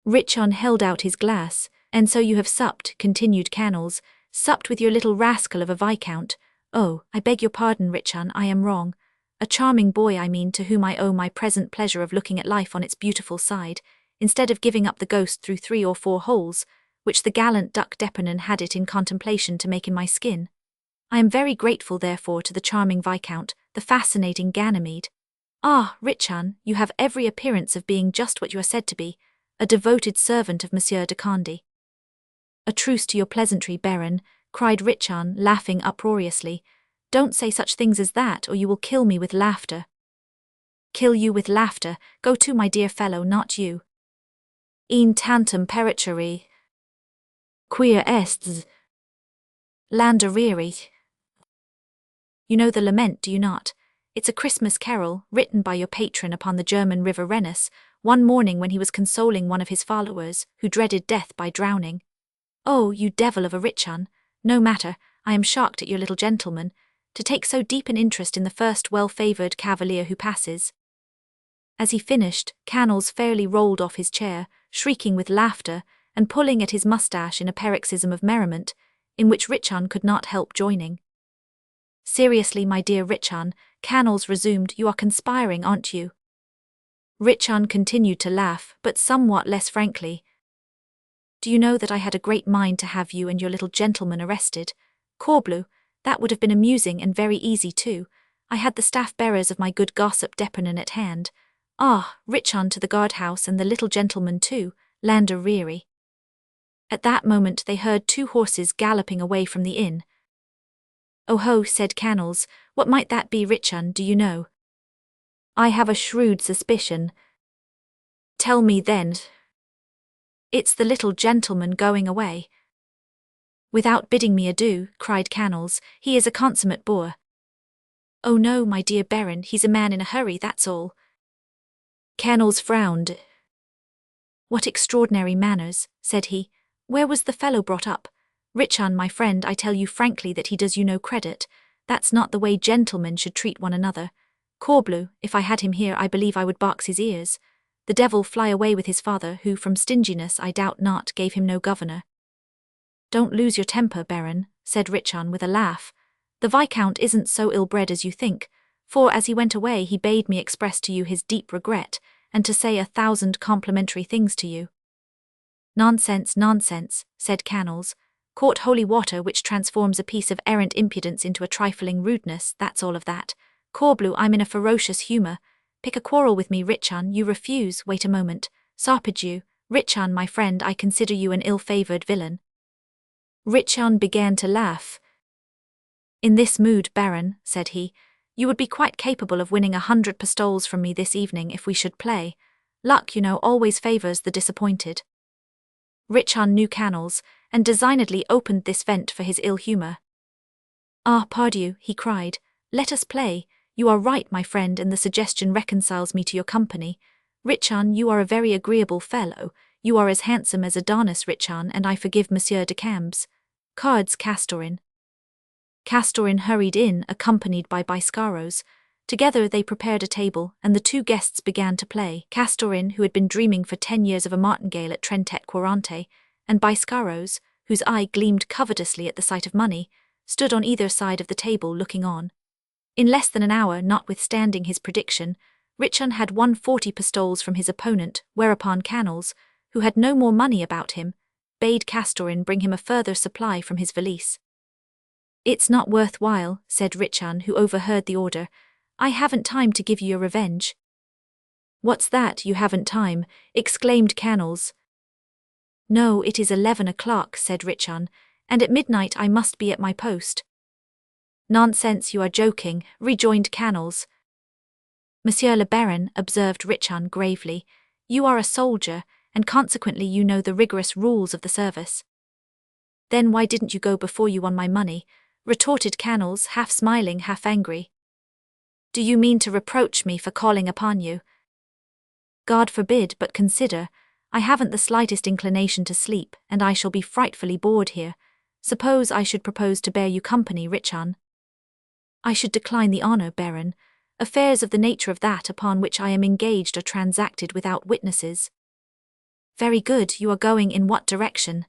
Richan held out his glass. And so you have supped, continued Canals, supped with your little rascal of a Viscount. Oh, I beg your pardon, Richan, I am wrong. A charming boy, I mean, to whom I owe my present pleasure of looking at life on its beautiful side, instead of giving up the ghost through 3 or 4 holes, which the gallant Duc d'Epernon had it in contemplation to make in my skin. I am very grateful, therefore, to the charming Viscount, the fascinating Ganymede. Ah, Richan, you have every appearance of being just what you are said to be, a devoted servant of Monsieur de Conde. A truce to your pleasantry, Baron, cried Richan, laughing uproariously. Don't say such things as that, or you will kill me with laughter. Kill you with laughter? Go to, my dear fellow, not you. In tantum pericere. Queer est. Landerere. You know the lament, do you not? It's a Christmas carol, written by your patron upon the German river Renus, one morning when he was consoling one of his followers, who dreaded death by drowning. Oh, you devil of a Richan, no matter, I am shocked at your little gentleman, to take so deep an interest in the first well-favoured cavalier who passes. As he finished, Canals fairly rolled off his chair, shrieking with laughter, and pulling at his moustache in a paroxysm of merriment, in which Richan could not help joining. Seriously, my dear Richan, Canals resumed, you are conspiring, aren't you? Richan continued to laugh, but somewhat less frankly. Do you know that I had a great mind to have you and your little gentleman arrested? Corbleu, that would have been amusing and very easy too. I had the staff-bearers of my good gossip Depernon at hand. Ah, Richan to the guardhouse and the little gentleman too, Lander Reary. At that moment they heard 2 horses galloping away from the inn. Oh ho, said Canals, what might that be, Richan, do you know? I have a shrewd suspicion. Tell me then. It's the little gentleman going away. Without bidding me adieu, cried Canals, he is a consummate boor. Oh no, my dear Baron, he's a man in a hurry, that's all. Canals frowned. What extraordinary manners, said he. Where was the fellow brought up? Richan, my friend, I tell you frankly that he does you no credit. That's not the way gentlemen should treat one another. Corbleu, if I had him here I believe I would box his ears. The devil fly away with his father, who from stinginess I doubt not gave him no governor. Don't lose your temper, Baron, said Richan with a laugh. The Viscount isn't so ill-bred as you think, for as he went away he bade me express to you his deep regret, and to say 1,000 complimentary things to you. Nonsense, nonsense, said Canals. Caught holy water which transforms a piece of errant impudence into a trifling rudeness, that's all of that. Corbleu, I'm in a ferocious humour. Pick a quarrel with me, Richan, you refuse, wait a moment. Sarpejou, Richan, my friend, I consider you an ill-favoured villain. Richan began to laugh. In this mood, Baron, said he, you would be quite capable of winning 100 pistoles from me this evening if we should play. Luck, you know, always favours the disappointed. Richan knew Canals, and designedly opened this vent for his ill humour. Ah, pardieu, he cried, let us play. You are right, my friend, and the suggestion reconciles me to your company. Richan, you are a very agreeable fellow. You are as handsome as Adonis, Richan, and I forgive Monsieur de Cambes. Cards, Castorin. Castorin hurried in, accompanied by Biscaros. Together they prepared a table, and the 2 guests began to play. Castorin, who had been dreaming for 10 years of a martingale at Trentet Quarante, and Biscaros, whose eye gleamed covetously at the sight of money, stood on either side of the table looking on. In less than an hour, notwithstanding his prediction, Richan had won 40 pistoles from his opponent, whereupon Canals, who had no more money about him, bade Castorin bring him a further supply from his valise. It's not worth while, said Richan, who overheard the order. I haven't time to give you your revenge. What's that, you haven't time? Exclaimed Canals. No, it is 11 o'clock, said Richan, and at midnight I must be at my post. Nonsense, you are joking, rejoined Canals. Monsieur le Baron, observed Richan gravely, you are a soldier, and consequently you know the rigorous rules of the service. Then why didn't you go before you won my money? Retorted Canals, half smiling, half angry. Do you mean to reproach me for calling upon you? God forbid, but consider, I haven't the slightest inclination to sleep, and I shall be frightfully bored here. Suppose I should propose to bear you company, Richan? I should decline the honour, Baron. Affairs of the nature of that upon which I am engaged are transacted without witnesses. Very good, you are going in what direction?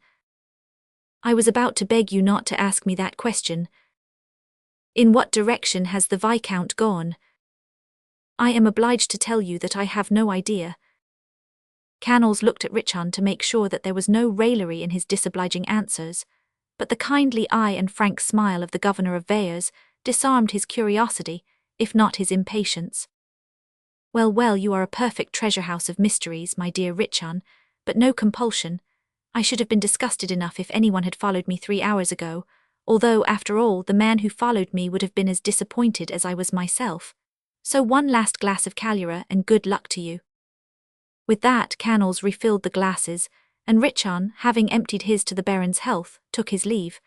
I was about to beg you not to ask me that question. In what direction has the Viscount gone? I am obliged to tell you that I have no idea. Canals looked at Richan to make sure that there was no raillery in his disobliging answers, but the kindly eye and frank smile of the governor of Vayres disarmed his curiosity, if not his impatience. Well, well, you are a perfect treasure-house of mysteries, my dear Richan, but no compulsion. I should have been disgusted enough if anyone had followed me 3 hours ago, although, after all, the man who followed me would have been as disappointed as I was myself. So one last glass of Calura, and good luck to you. With that, Canals refilled the glasses, and Richan, having emptied his to the Baron's health, took his leave,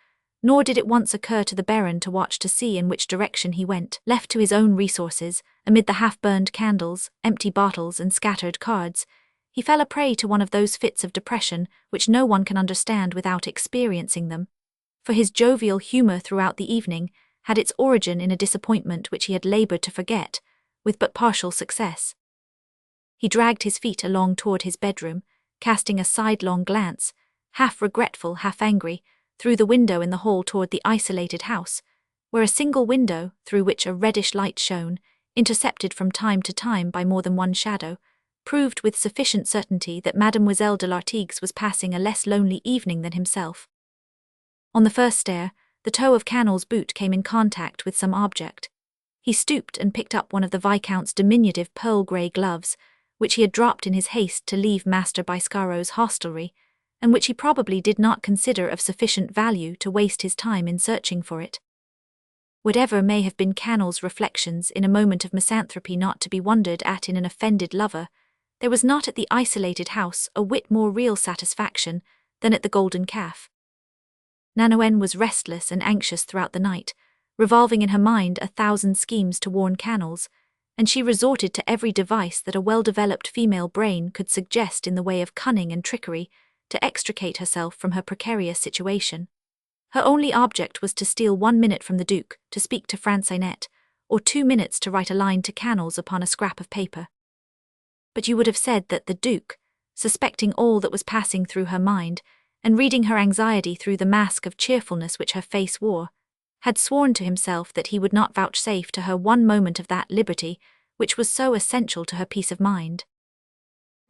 nor did it once occur to the Baron to watch to see in which direction he went. Left to his own resources, amid the half-burned candles, empty bottles, and scattered cards, he fell a prey to one of those fits of depression which no one can understand without experiencing them, for his jovial humour throughout the evening had its origin in a disappointment which he had laboured to forget, with but partial success. He dragged his feet along toward his bedroom, casting a sidelong glance, half regretful, half angry, through the window in the hall toward the isolated house, where a single window, through which a reddish light shone, intercepted from time to time by more than one shadow, proved with sufficient certainty that Mademoiselle de Lartigues was passing a less lonely evening than himself. On the first stair, the toe of Cannel's boot came in contact with some object. He stooped and picked up one of the Viscount's diminutive pearl-grey gloves, which he had dropped in his haste to leave Master Biscaro's hostelry, and which he probably did not consider of sufficient value to waste his time in searching for it. Whatever may have been Cannel's reflections in a moment of misanthropy not to be wondered at in an offended lover, there was not at the isolated house a whit more real satisfaction than at the Golden Calf. Nanoën was restless and anxious throughout the night, revolving in her mind 1,000 schemes to warn Cannel's, and she resorted to every device that a well-developed female brain could suggest in the way of cunning and trickery to extricate herself from her precarious situation. Her only object was to steal 1 minute from the Duke to speak to Francinet, or 2 minutes to write a line to Cannel's upon a scrap of paper. But you would have said that the Duke, suspecting all that was passing through her mind, and reading her anxiety through the mask of cheerfulness which her face wore, had sworn to himself that he would not vouchsafe to her 1 moment of that liberty which was so essential to her peace of mind.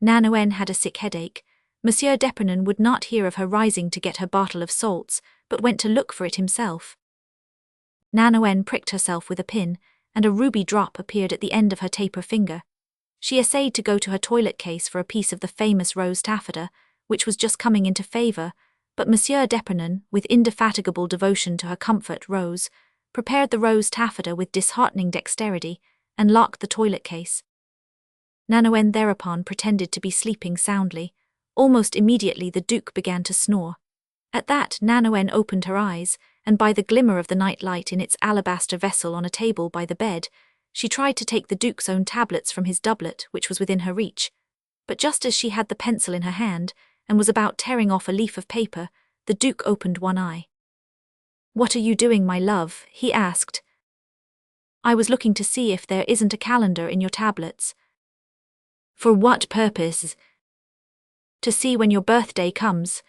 Nanoën had a sick headache. Monsieur d'Épernay would not hear of her rising to get her bottle of salts, but went to look for it himself. Nanoën pricked herself with a pin, and a ruby drop appeared at the end of her taper finger. She essayed to go to her toilet case for a piece of the famous rose taffeta, which was just coming into favour, but Monsieur d'Épernay, with indefatigable devotion to her comfort, rose, prepared the rose taffeta with disheartening dexterity, and locked the toilet case. Nanoën thereupon pretended to be sleeping soundly. Almost immediately the Duke began to snore. At that Nanoën opened her eyes, and by the glimmer of the night light in its alabaster vessel on a table by the bed, she tried to take the Duke's own tablets from his doublet, which was within her reach. But just as she had the pencil in her hand, and was about tearing off a leaf of paper, the Duke opened one eye. "What are you doing, my love?" he asked. "I was looking to see if there isn't a calendar in your tablets." "For what purpose?" "To see when your birthday comes."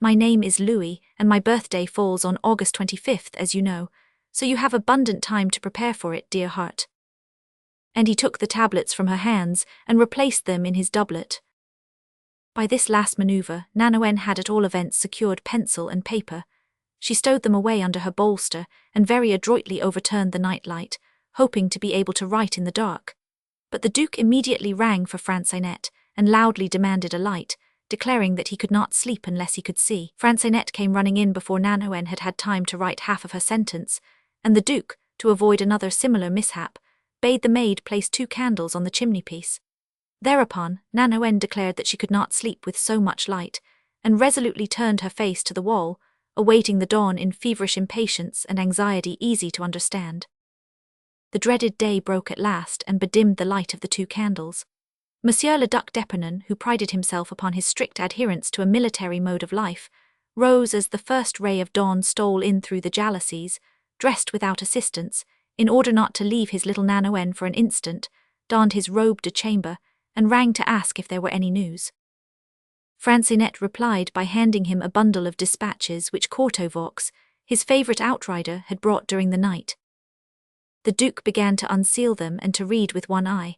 "My name is Louis, and my birthday falls on August 25th, as you know, so you have abundant time to prepare for it, dear heart." And he took the tablets from her hands and replaced them in his doublet. By this last manoeuvre, Nanoën had at all events secured pencil and paper. She stowed them away under her bolster and very adroitly overturned the night-light, hoping to be able to write in the dark. But the Duke immediately rang for Francinet and loudly demanded a light, declaring that he could not sleep unless he could see. Francinet came running in before Nanoën had had time to write half of her sentence, and the Duke, to avoid another similar mishap, bade the maid place 2 candles on the chimney-piece. Thereupon, Nanoën declared that she could not sleep with so much light, and resolutely turned her face to the wall, awaiting the dawn in feverish impatience and anxiety easy to understand. The dreaded day broke at last and bedimmed the light of the 2 candles. Monsieur le Duc d'Épernay, who prided himself upon his strict adherence to a military mode of life, rose as the first ray of dawn stole in through the jalousies, dressed without assistance, in order not to leave his little Nanoën for an instant, donned his robe de chambre, and rang to ask if there were any news. Francinet replied by handing him a bundle of dispatches which Courtevox, his favourite outrider, had brought during the night. The Duke began to unseal them and to read with one eye,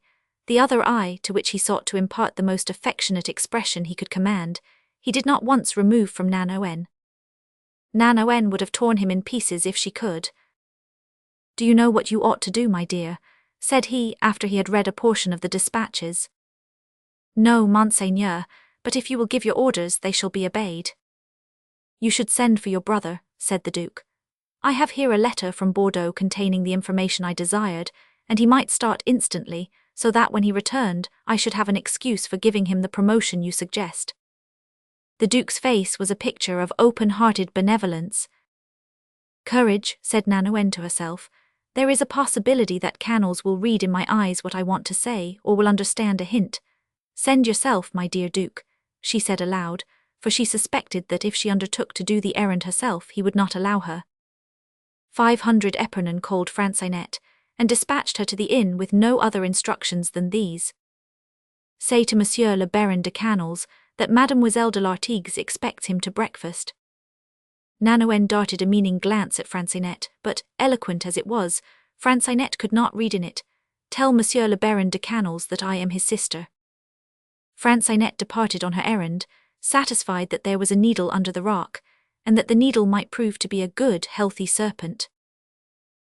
the other eye, to which he sought to impart the most affectionate expression he could command, he did not once remove from Nanoën. Nanoën would have torn him in pieces if she could. "Do you know what you ought to do, my dear?" said he after he had read a portion of the dispatches. "No, monseigneur, but if you will give your orders they shall be obeyed." "You should send for your brother," said the Duke. "I have here a letter from Bordeaux containing the information I desired, and he might start instantly, so that when he returned I should have an excuse for giving him the promotion you suggest." The Duke's face was a picture of open-hearted benevolence. "Courage," said Nanoën to herself. "There is a possibility that Cannel's will read in my eyes what I want to say, or will understand a hint. Send yourself, my dear Duke," she said aloud, for she suspected that if she undertook to do the errand herself he would not allow her. 500 Épernay called Francinet, and dispatched her to the inn with no other instructions than these. "Say to Monsieur le Baron de Cannel's that Mademoiselle de Lartigues expects him to breakfast." Nanoen darted a meaning glance at Francinet, but, eloquent as it was, Francinet could not read in it. "Tell Monsieur le Baron de Canals that I am his sister." Francinet departed on her errand, satisfied that there was a needle under the rock, and that the needle might prove to be a good, healthy serpent.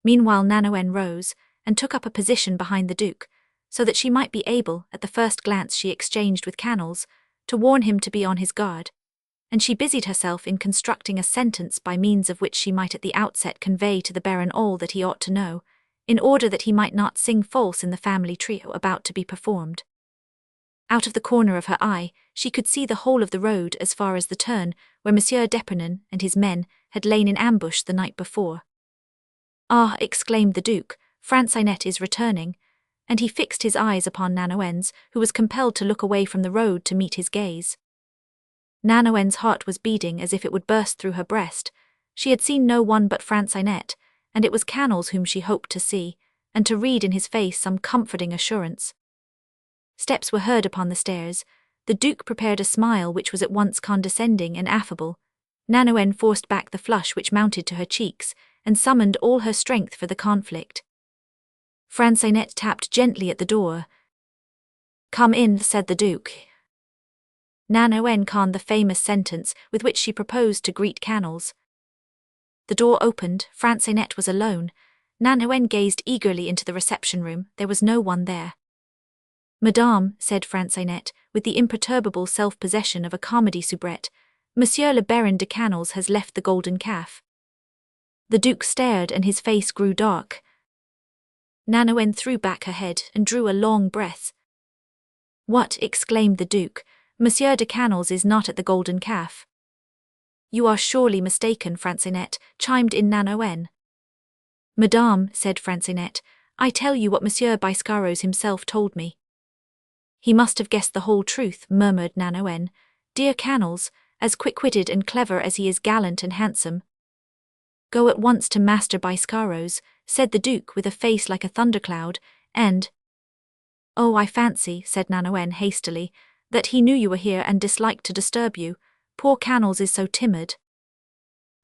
Meanwhile Nanoen rose, and took up a position behind the Duke, so that she might be able, at the first glance she exchanged with Canals, to warn him to be on his guard, and she busied herself in constructing a sentence by means of which she might at the outset convey to the Baron all that he ought to know, in order that he might not sing false in the family trio about to be performed. Out of the corner of her eye, she could see the whole of the road as far as the turn where Monsieur d'Epernon and his men had lain in ambush the night before. "Ah," exclaimed the Duke, "Francinet is returning," and he fixed his eyes upon Nanoen's, who was compelled to look away from the road to meet his gaze. Nanoen's heart was beating as if it would burst through her breast. She had seen no one but Francinet, and it was Canals whom she hoped to see, and to read in his face some comforting assurance. Steps were heard upon the stairs. The Duke prepared a smile which was at once condescending and affable. Nanoen forced back the flush which mounted to her cheeks, and summoned all her strength for the conflict. Francinet tapped gently at the door. "Come in," said the Duke. Nanoen conned the famous sentence with which she proposed to greet Canals. The door opened. Francinet was alone. Nanoen gazed eagerly into the reception room. There was no one there. "Madame," said Francinet, with the imperturbable self-possession of a comedy soubrette, "Monsieur le Baron de Canals has left the Golden Calf." The Duke stared and his face grew dark. Nanoen threw back her head and drew a long breath. "What?" exclaimed the Duke. "Monsieur de Canals is not at the Golden Calf." "You are surely mistaken, Francinet," chimed in Nanoen. "Madame," said Francinet, "I tell you what Monsieur Biscaros himself told me." "He must have guessed the whole truth," murmured Nanoen. "Dear Canals, as quick-witted and clever as he is gallant and handsome." "Go at once to Master Biscaros," said the Duke with a face like a thundercloud, and— "Oh, I fancy," said Nanoen hastily, "that he knew you were here and disliked to disturb you. Poor Canals is so timid."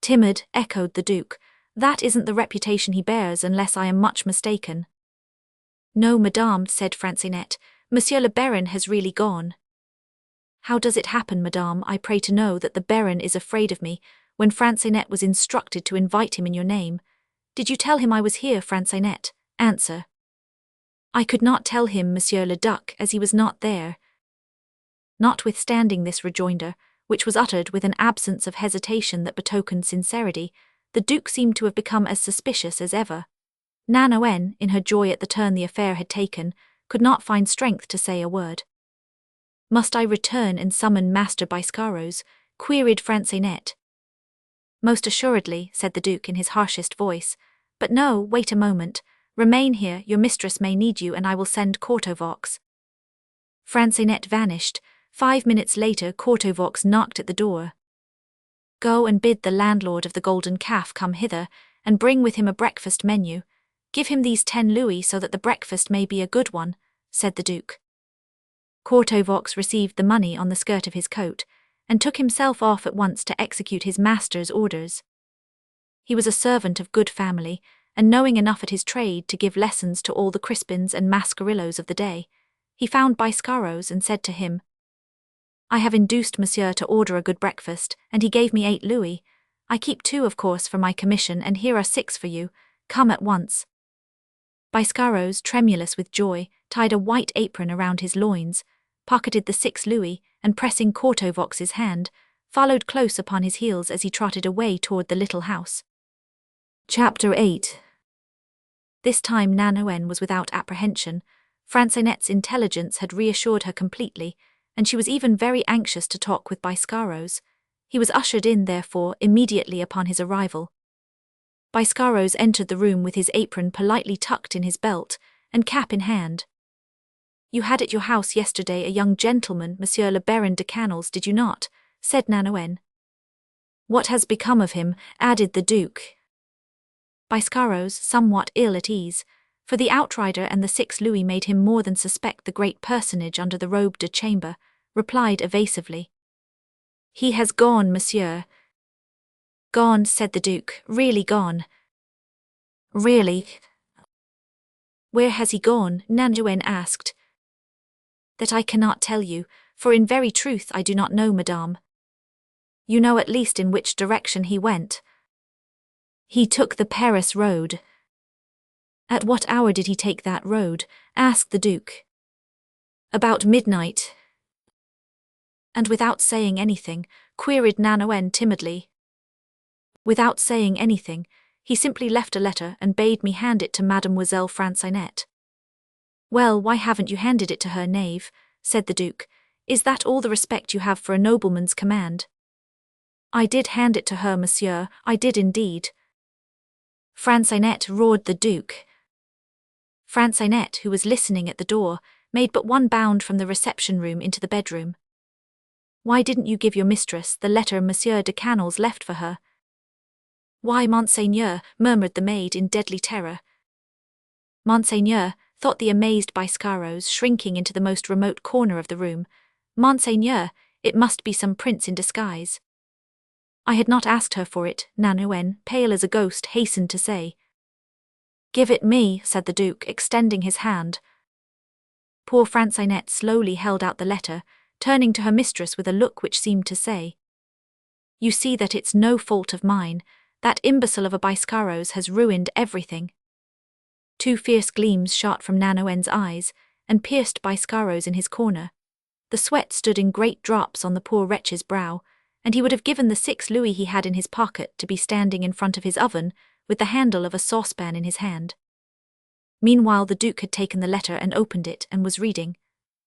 "Timid," echoed the Duke. "That isn't the reputation he bears unless I am much mistaken." "No, madame," said Francinet. "Monsieur le Baron has really gone." "How does it happen, madame, I pray to know, that the Baron is afraid of me, when Francinet was instructed to invite him in your name? Did you tell him I was here, Francinet? Answer." "I could not tell him, Monsieur le Duc, as he was not there." Notwithstanding this rejoinder, which was uttered with an absence of hesitation that betokened sincerity, the Duke seemed to have become as suspicious as ever. Nanoen, in her joy at the turn the affair had taken, could not find strength to say a word. "Must I return and summon Master Biscaros?" queried Francinet. "Most assuredly," said the Duke in his harshest voice. "But no, wait a moment. Remain here, your mistress may need you, and I will send Courtevox." Francinet vanished. 5 minutes later Courtevox knocked at the door. "Go and bid the landlord of the Golden Calf come hither, and bring with him a breakfast menu. Give him these 10 louis so that the breakfast may be a good one," said the Duke. Courtevox received the money on the skirt of his coat, and took himself off at once to execute his master's orders. He was a servant of good family, and knowing enough at his trade to give lessons to all the Crispins and Mascarillos of the day. He found Biscaros and said to him, "I have induced Monsieur to order a good breakfast, and he gave me 8 louis. I keep 2, of course, for my commission, and here are 6 for you. Come at once." Biscaros, tremulous with joy, tied a white apron around his loins, pocketed the 6 louis, and pressing Courtevox's hand, followed close upon his heels as he trotted away toward the little house. Chapter 8. This time Nanoen was without apprehension. Francinet's intelligence had reassured her completely, and she was even very anxious to talk with Biscaros. He was ushered in, therefore, immediately upon his arrival. Biscaros entered the room with his apron politely tucked in his belt, and cap in hand. "You had at your house yesterday a young gentleman, Monsieur le Baron de Canals, did you not?" said Nanoen. "What has become of him?" added the Duke. Biscaros, somewhat ill at ease, for the outrider and the 6 louis made him more than suspect the great personage under the robe de chamber, replied evasively, "He has gone, monsieur." Gone, said the Duke, really gone. Really? Where has he gone? Nandoen asked. That I cannot tell you, for in very truth I do not know, madame. You know at least in which direction he went. He took the Paris road. At what hour did he take that road? Asked the Duke. About midnight. And without saying anything, queried Nandoen timidly. Without saying anything, he simply left a letter and bade me hand it to Mademoiselle Francinet. Well, why haven't you handed it to her, knave? Said the Duke. Is that all the respect you have for a nobleman's command? I did hand it to her, monsieur, I did indeed. Francinet, roared the Duke. Francinet, who was listening at the door, made but one bound from the reception-room into the bedroom. Why didn't you give your mistress the letter Monsieur de Canals left for her? Why, Monseigneur, murmured the maid in deadly terror. Monseigneur, thought the amazed Biscaros, shrinking into the most remote corner of the room. Monseigneur, it must be some prince in disguise. I had not asked her for it, Nandoen, pale as a ghost, hastened to say. Give it me, said the Duke, extending his hand. Poor Francinet slowly held out the letter, turning to her mistress with a look which seemed to say, You see that it's no fault of mine. That imbecile of a Biscaros has ruined everything. Two fierce gleams shot from Nandoen's eyes, and pierced Biscaros in his corner. The sweat stood in great drops on the poor wretch's brow, and he would have given the 6 louis he had in his pocket to be standing in front of his oven, with the handle of a saucepan in his hand. Meanwhile the Duke had taken the letter and opened it, and was reading.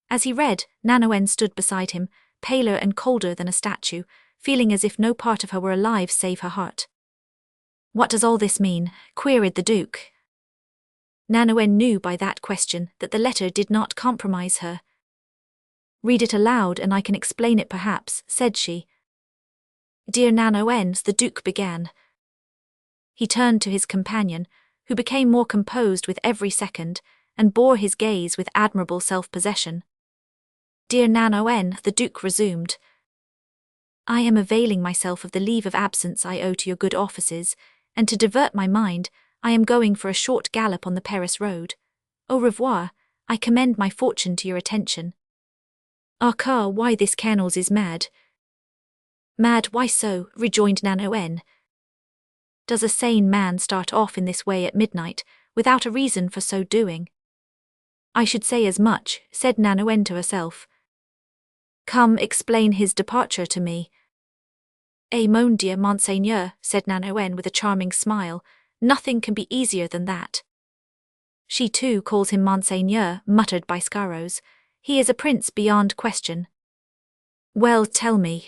As he read, Nandoen stood beside him, paler and colder than a statue, feeling as if no part of her were alive save her heart. What does all this mean? Queried the Duke. Nandoen knew by that question that the letter did not compromise her. Read it aloud and I can explain it perhaps, said she. Dear Nandoen, the Duke began. He turned to his companion, who became more composed with every second, and bore his gaze with admirable self-possession. Dear Nandoen, the Duke resumed. I am availing myself of the leave of absence I owe to your good offices, and to divert my mind, I am going for a short gallop on the Paris road. Au revoir, I commend my fortune to your attention. Ah, car, why this Canals is mad. Mad, why so? Rejoined Nandoen. Does a sane man start off in this way at midnight, without a reason for so doing? I should say as much, said Nandoen to herself. Come, explain his departure to me. Mon dear Monseigneur, said Nandoen with a charming smile, nothing can be easier than that. She too calls him Monseigneur, muttered Biscaros. He is a prince beyond question. Well, tell me.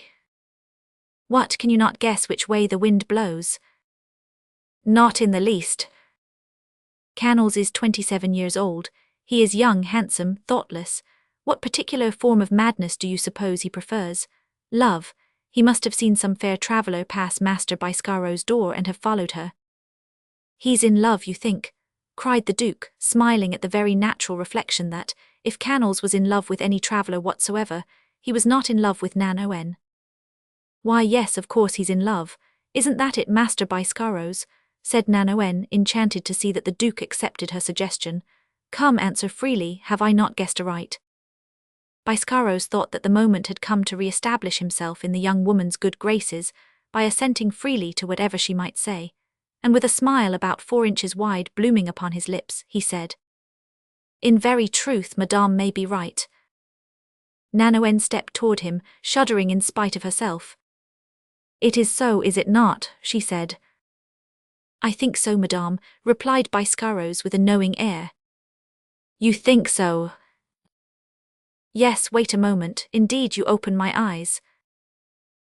What, can you not guess which way the wind blows? Not in the least. Canals is 27 years old. He is young, handsome, thoughtless. What particular form of madness do you suppose he prefers? Love. He must have seen some fair traveller pass Master Biscaros' door and have followed her. He's in love, you think? Cried the Duke, smiling at the very natural reflection that, if Canals was in love with any traveller whatsoever, he was not in love with Nandoen. Why, yes, of course he's in love. Isn't that it, Master Biscaros? Said Nandoen, enchanted to see that the Duke accepted her suggestion. Come, answer freely, have I not guessed aright? Biscaros thought that the moment had come to re-establish himself in the young woman's good graces, by assenting freely to whatever she might say, and with a smile about 4 inches wide blooming upon his lips, he said, In very truth, Madame may be right. Nandoen stepped toward him, shuddering in spite of herself. It is so, is it not? She said. I think so, Madame, replied Biscaros with a knowing air. You think so? Yes, wait a moment, indeed you open my eyes.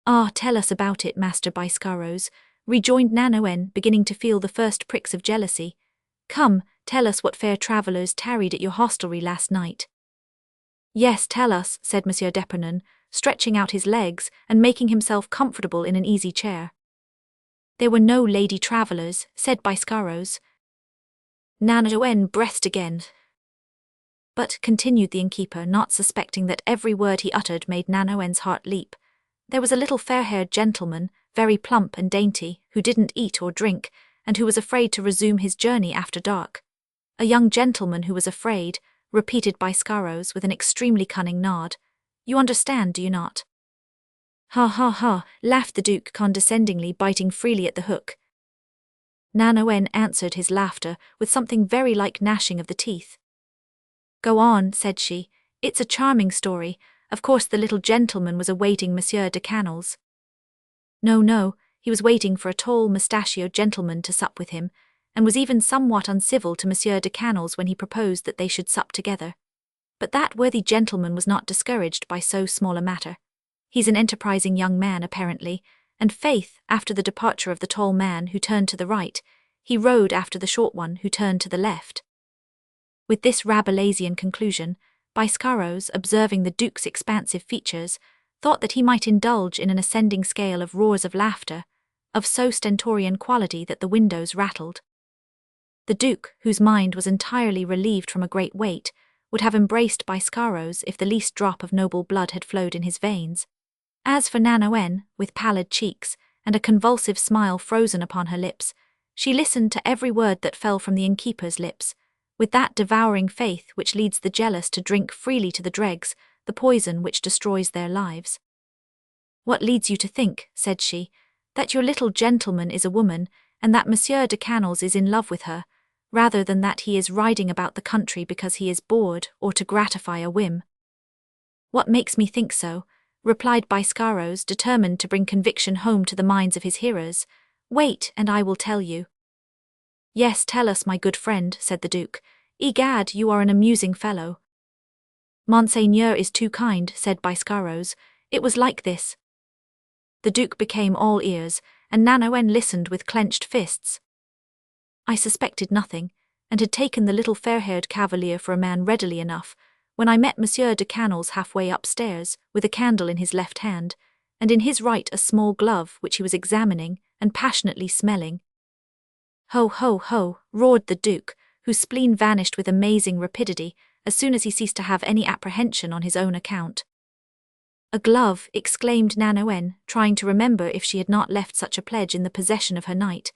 Ah, tell us about it, Master Biscaros, rejoined Nandoen, beginning to feel the first pricks of jealousy. Come, tell us what fair travellers tarried at your hostelry last night. Yes, tell us, said Monsieur d'Epernon, stretching out his legs and making himself comfortable in an easy chair. There were no lady travellers, said Biscaros. Nandoen breathed again. But, continued the innkeeper, not suspecting that every word he uttered made Nandoen's heart leap, there was a little fair-haired gentleman, very plump and dainty, who didn't eat or drink, and who was afraid to resume his journey after dark. A young gentleman who was afraid, repeated Biscaros with an extremely cunning nod. You understand, do you not? Ha ha ha, laughed the Duke condescendingly, biting freely at the hook. Nanoen answered his laughter with something very like gnashing of the teeth. Go on, said she, it's a charming story. Of course the little gentleman was awaiting Monsieur de Canals. No, he was waiting for a tall mustachioed gentleman to sup with him, and was even somewhat uncivil to Monsieur de Canals when he proposed that they should sup together. But that worthy gentleman was not discouraged by so small a matter. He's an enterprising young man, apparently, and faith, after the departure of the tall man who turned to the right, he rode after the short one who turned to the left. With this Rabelaisian conclusion, Biscaros, observing the Duke's expansive features, thought that he might indulge in an ascending scale of roars of laughter, of so stentorian quality that the windows rattled. The Duke, whose mind was entirely relieved from a great weight, would have embraced Biscaros if the least drop of noble blood had flowed in his veins. As for Nanoen, with pallid cheeks and a convulsive smile frozen upon her lips, she listened to every word that fell from the innkeeper's lips, with that devouring faith which leads the jealous to drink freely to the dregs the poison which destroys their lives. What leads you to think, said she, that your little gentleman is a woman, and that Monsieur de Canals is in love with her, rather than that he is riding about the country because he is bored or to gratify a whim? What makes me think so? Replied Biscaros, determined to bring conviction home to the minds of his hearers. Wait, and I will tell you. Yes, tell us, my good friend, said the Duke. Egad, you are an amusing fellow. Monseigneur is too kind, said Biscaros. It was like this. The Duke became all ears, and Nanoen listened with clenched fists. I suspected nothing, and had taken the little fair-haired cavalier for a man readily enough, when I met Monsieur de Canals halfway upstairs, with a candle in his left hand, and in his right a small glove which he was examining and passionately smelling. Ho, ho, ho, roared the Duke, whose spleen vanished with amazing rapidity as soon as he ceased to have any apprehension on his own account. A glove, exclaimed Nanoen, trying to remember if she had not left such a pledge in the possession of her knight.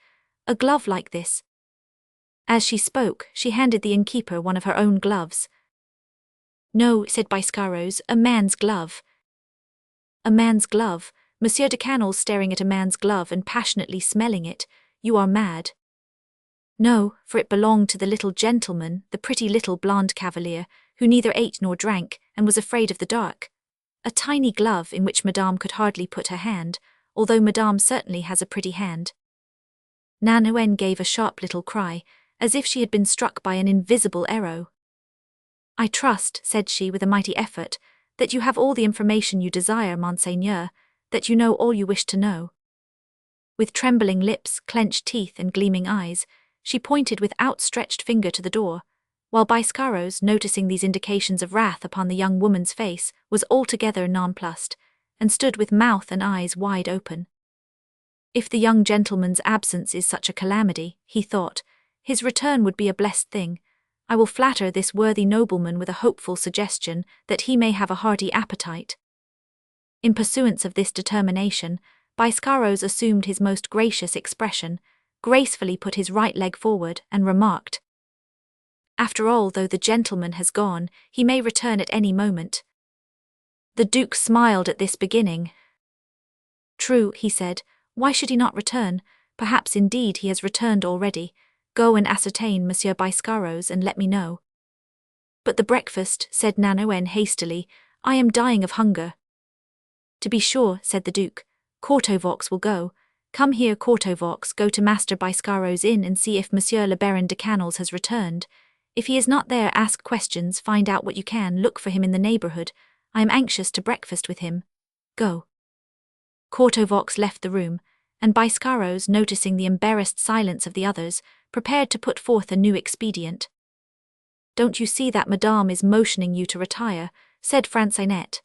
A glove like this. As she spoke, she handed the innkeeper one of her own gloves. No, said Biscaros, a man's glove. A man's glove, Monsieur de Canals staring at a man's glove and passionately smelling it. You are mad. No, for it belonged to the little gentleman, the pretty little blonde cavalier, who neither ate nor drank, and was afraid of the dark. A tiny glove in which Madame could hardly put her hand, although Madame certainly has a pretty hand. Nanoen gave a sharp little cry, as if she had been struck by an invisible arrow. I trust, said she with a mighty effort, that you have all the information you desire, Monseigneur, that you know all you wish to know. With trembling lips, clenched teeth, and gleaming eyes, she pointed with outstretched finger to the door, while Biscaros, noticing these indications of wrath upon the young woman's face, was altogether nonplussed, and stood with mouth and eyes wide open. If the young gentleman's absence is such a calamity, he thought, his return would be a blessed thing. I will flatter this worthy nobleman with a hopeful suggestion that he may have a hearty appetite. In pursuance of this determination, Biscaros assumed his most gracious expression, gracefully put his right leg forward, and remarked, After all, though the gentleman has gone, he may return at any moment. The Duke smiled at this beginning. True, he said, why should he not return? Perhaps indeed he has returned already. Go and ascertain, Monsieur Biscaros, and let me know. But the breakfast, said Nanoen hastily. I am dying of hunger. To be sure, said the Duke. Courtevox will go. Come here, Courtevox, go to Master Biscaros' inn and see if Monsieur le Baron de Canals has returned. If he is not there, ask questions, find out what you can, look for him in the neighbourhood. I am anxious to breakfast with him. Go. Courtevox left the room, and Biscaros, noticing the embarrassed silence of the others, prepared to put forth a new expedient. Don't you see that Madame is motioning you to retire? Said Francinet.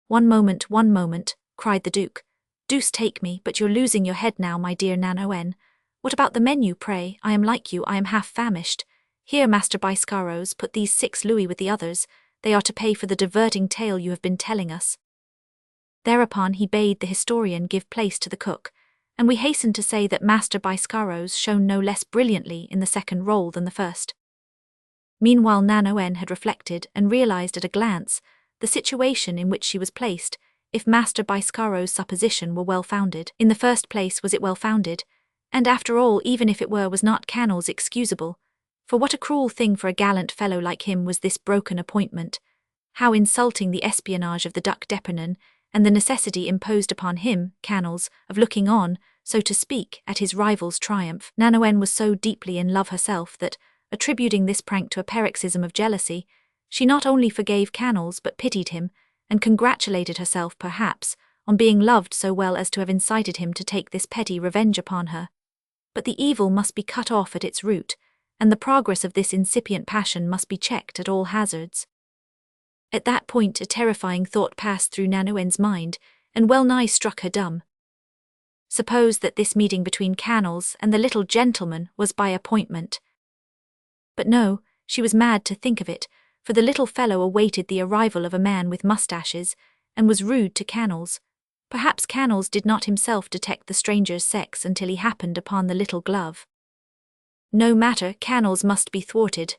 One moment, cried the Duke. Deuce take me, but you're losing your head now, my dear Nanoen. What about the menu, pray? I am like you, I am half famished. Here, Master Biscaros, put these 6 louis with the others. They are to pay for the diverting tale you have been telling us. Thereupon he bade the historian give place to the cook, and we hasten to say that Master Biscaros shone no less brilliantly in the second role than the first. Meanwhile Nanoen had reflected and realized at a glance the situation in which she was placed, if Master Biscaros' supposition were well-founded. In the first place, was it well-founded? And after all, even if it were, was not Canals excusable? For what a cruel thing for a gallant fellow like him was this broken appointment. How insulting the espionage of the Duc d'Epernon, and the necessity imposed upon him, Canals, of looking on, so to speak, at his rival's triumph. Nanoen was so deeply in love herself that, attributing this prank to a paroxysm of jealousy, she not only forgave Canals but pitied him, and congratulated herself, perhaps, on being loved so well as to have incited him to take this petty revenge upon her. But the evil must be cut off at its root, and the progress of this incipient passion must be checked at all hazards. At that point a terrifying thought passed through Nanoen's mind, and well-nigh struck her dumb. Suppose that this meeting between Canals and the little gentleman was by appointment. But no, she was mad to think of it, for the little fellow awaited the arrival of a man with moustaches, and was rude to Canals. Perhaps Canals did not himself detect the stranger's sex until he happened upon the little glove. No matter, Canals must be thwarted.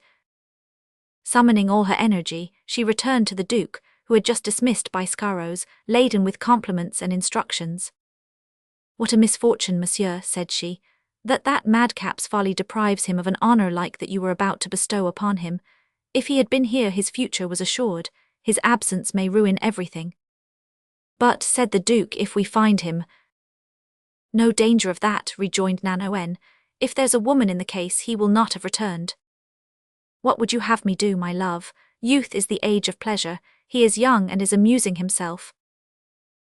Summoning all her energy, she returned to the Duke, who had just dismissed Biscaros, laden with compliments and instructions. "What a misfortune, monsieur," said she, that madcap's folly deprives him of an honour like that you were about to bestow upon him. If he had been here his future was assured, his absence may ruin everything." "But," said the Duke, "if we find him—" "No danger of that," rejoined Nanoen. "If there's a woman in the case, he will not have returned." "What would you have me do, my love? Youth is the age of pleasure, he is young and is amusing himself."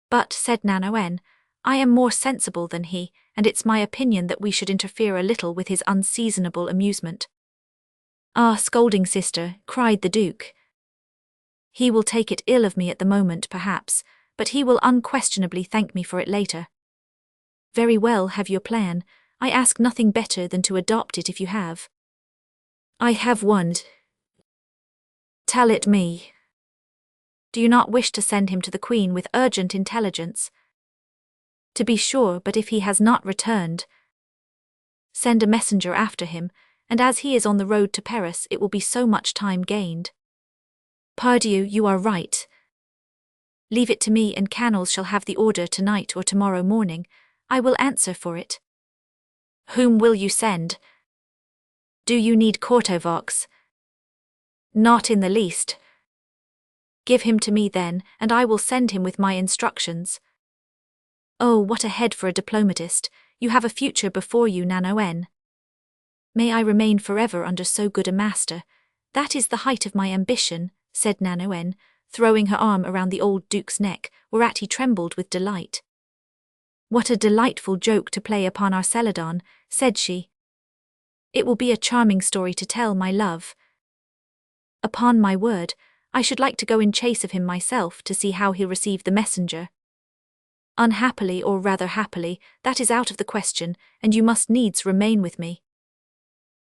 "But," said Nanoen, "I am more sensible than he, and it's my opinion that we should interfere a little with his unseasonable amusement." "Ah, scolding sister," cried the Duke. "He will take it ill of me at the moment, perhaps, but he will unquestionably thank me for it later." "Very well, have your plan. I ask nothing better than to adopt it if you have." "I have one." "Tell it me." "Do you not wish to send him to the Queen with urgent intelligence?" "To be sure, but if he has not returned—" "Send a messenger after him, and as he is on the road to Paris it will be so much time gained." "Pardieu, you are right. Leave it to me, and Canals shall have the order tonight or tomorrow morning. I will answer for it." "Whom will you send?" "Do you need Courtevox?" "Not in the least." "Give him to me then, and I will send him with my instructions." "Oh, what a head for a diplomatist! You have a future before you, Nanoen." "May I remain forever under so good a master. That is the height of my ambition," said Nanoen, throwing her arm around the old Duke's neck, whereat he trembled with delight. "What a delightful joke to play upon our Celadon," said she. "It will be a charming story to tell, my love. Upon my word, I should like to go in chase of him myself to see how he'll receive the messenger. Unhappily, or rather happily, that is out of the question, and you must needs remain with me."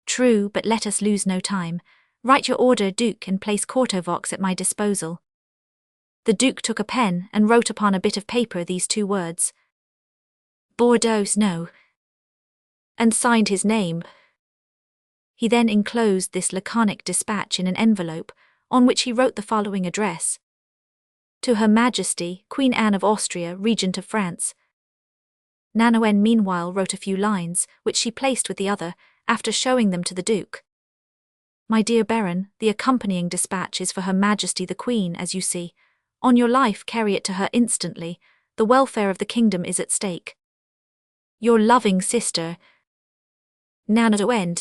"True, but let us lose no time. Write your order, Duke, and place Courtevox at my disposal." The Duke took a pen and wrote upon a bit of paper these two words: "Bordeaux, no," and signed his name. He then enclosed this laconic dispatch in an envelope, on which he wrote the following address: "To Her Majesty, Queen Anne of Austria, Regent of France." Nanoen meanwhile wrote a few lines, which she placed with the other, after showing them to the Duke. "My dear Baron, the accompanying dispatch is for Her Majesty the Queen, as you see. On your life carry it to her instantly. The welfare of the kingdom is at stake. Your loving sister, Nanoen."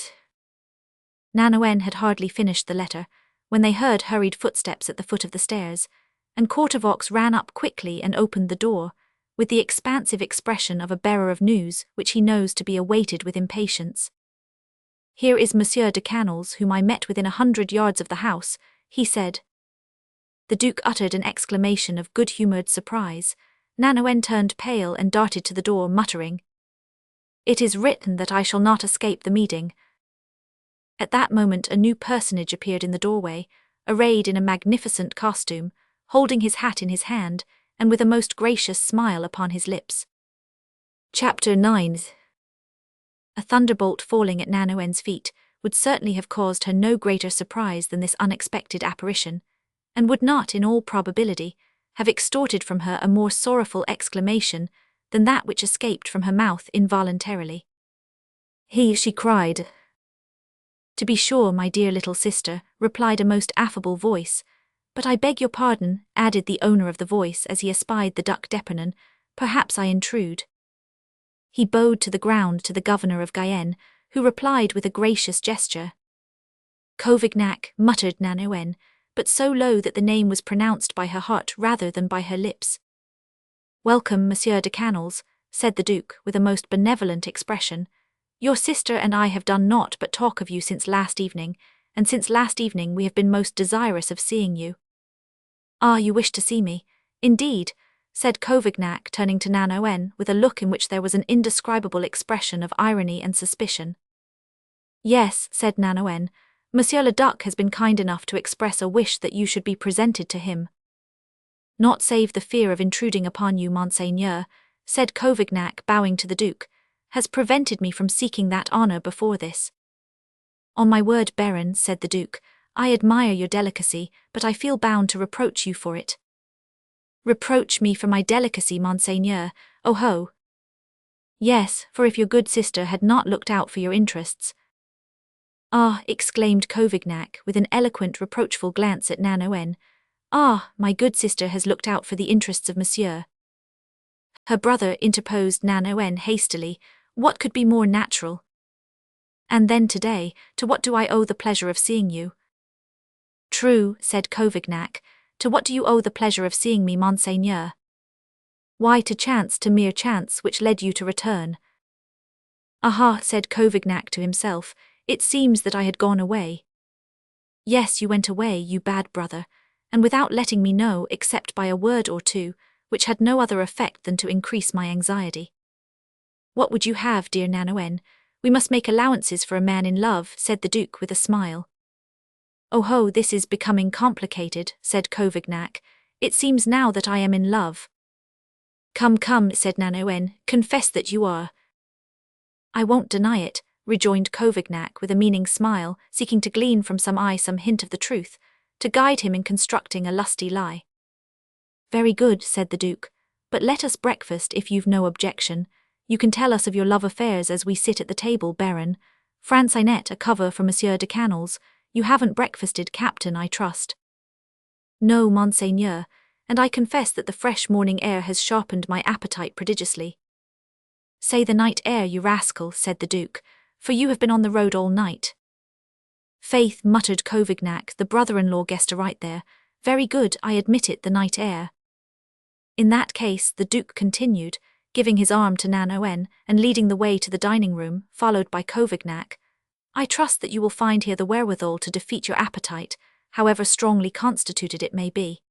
Nanoen had hardly finished the letter, when they heard hurried footsteps at the foot of the stairs, and Courtevox ran up quickly and opened the door, with the expansive expression of a bearer of news which he knows to be awaited with impatience. "Here is Monsieur de Canals, whom I met within 100 yards of the house," he said. The Duke uttered an exclamation of good-humoured surprise. Nanoen turned pale and darted to the door, muttering, "It is written that I shall not escape the meeting." At that moment a new personage appeared in the doorway, arrayed in a magnificent costume, holding his hat in his hand, and with a most gracious smile upon his lips. Chapter 9. A thunderbolt falling at Nanoen's feet would certainly have caused her no greater surprise than this unexpected apparition, and would not, in all probability, have extorted from her a more sorrowful exclamation than that which escaped from her mouth involuntarily. She cried. To be sure, my dear little sister, replied a most affable voice, but I beg your pardon, added the owner of the voice as he espied the duc d'épernon, perhaps I intrude. He bowed to the ground to the governor of Guyenne, who replied with a gracious gesture. Couvignac, muttered Nanoen, but so low that the name was pronounced by her heart rather than by her lips. Welcome, Monsieur de Canals, said the Duke with a most benevolent expression. Your sister and I have done naught but talk of you since last evening, and since last evening we have been most desirous of seeing you. Ah, you wish to see me? Indeed, said Couvignac, turning to Nanoen with a look in which there was an indescribable expression of irony and suspicion. Yes, said Nanoen, Monsieur le Duc has been kind enough to express a wish that you should be presented to him. Not save the fear of intruding upon you, Monseigneur, said Couvignac, bowing to the Duke, has prevented me from seeking that honour before this. On my word, Baron, said the Duke, I admire your delicacy, but I feel bound to reproach you for it. Reproach me for my delicacy, Monseigneur, oh ho. Yes, for if your good sister had not looked out for your interests. Ah, exclaimed Couvignac with an eloquent reproachful glance at Nanoen. Ah, my good sister has looked out for the interests of Monsieur. Her brother, interposed Nanoen hastily, what could be more natural? And then today, to what do I owe the pleasure of seeing you? True, said Couvignac, to what do you owe the pleasure of seeing me, Monseigneur? Why, to mere chance, which led you to return. Aha, said Couvignac to himself, it seems that I had gone away. Yes, you went away, you bad brother, and without letting me know except by a word or two, which had no other effect than to increase my anxiety. What would you have, dear Nanoen? We must make allowances for a man in love, said the Duke with a smile. Oh ho, this is becoming complicated, said Couvignac. It seems now that I am in love. Come, said Nanoen, confess that you are. I won't deny it, rejoined Couvignac with a meaning smile, seeking to glean from some eye some hint of the truth, to guide him in constructing a lusty lie. Very good, said the Duke, but let us breakfast if you've no objection. You can tell us of your love affairs as we sit at the table, Baron. Francinet, a cover for Monsieur de Canals. You haven't breakfasted, Captain, I trust. No, Monseigneur, and I confess that the fresh morning air has sharpened my appetite prodigiously. Say the night air, you rascal, said the Duke, for you have been on the road all night. Faith, muttered Couvignac, the brother-in-law guessed aright there. Very good, I admit it, the night air. In that case, the Duke continued, giving his arm to Nanoen and leading the way to the dining room, followed by Couvignac, I trust that you will find here the wherewithal to defeat your appetite, however strongly constituted it may be.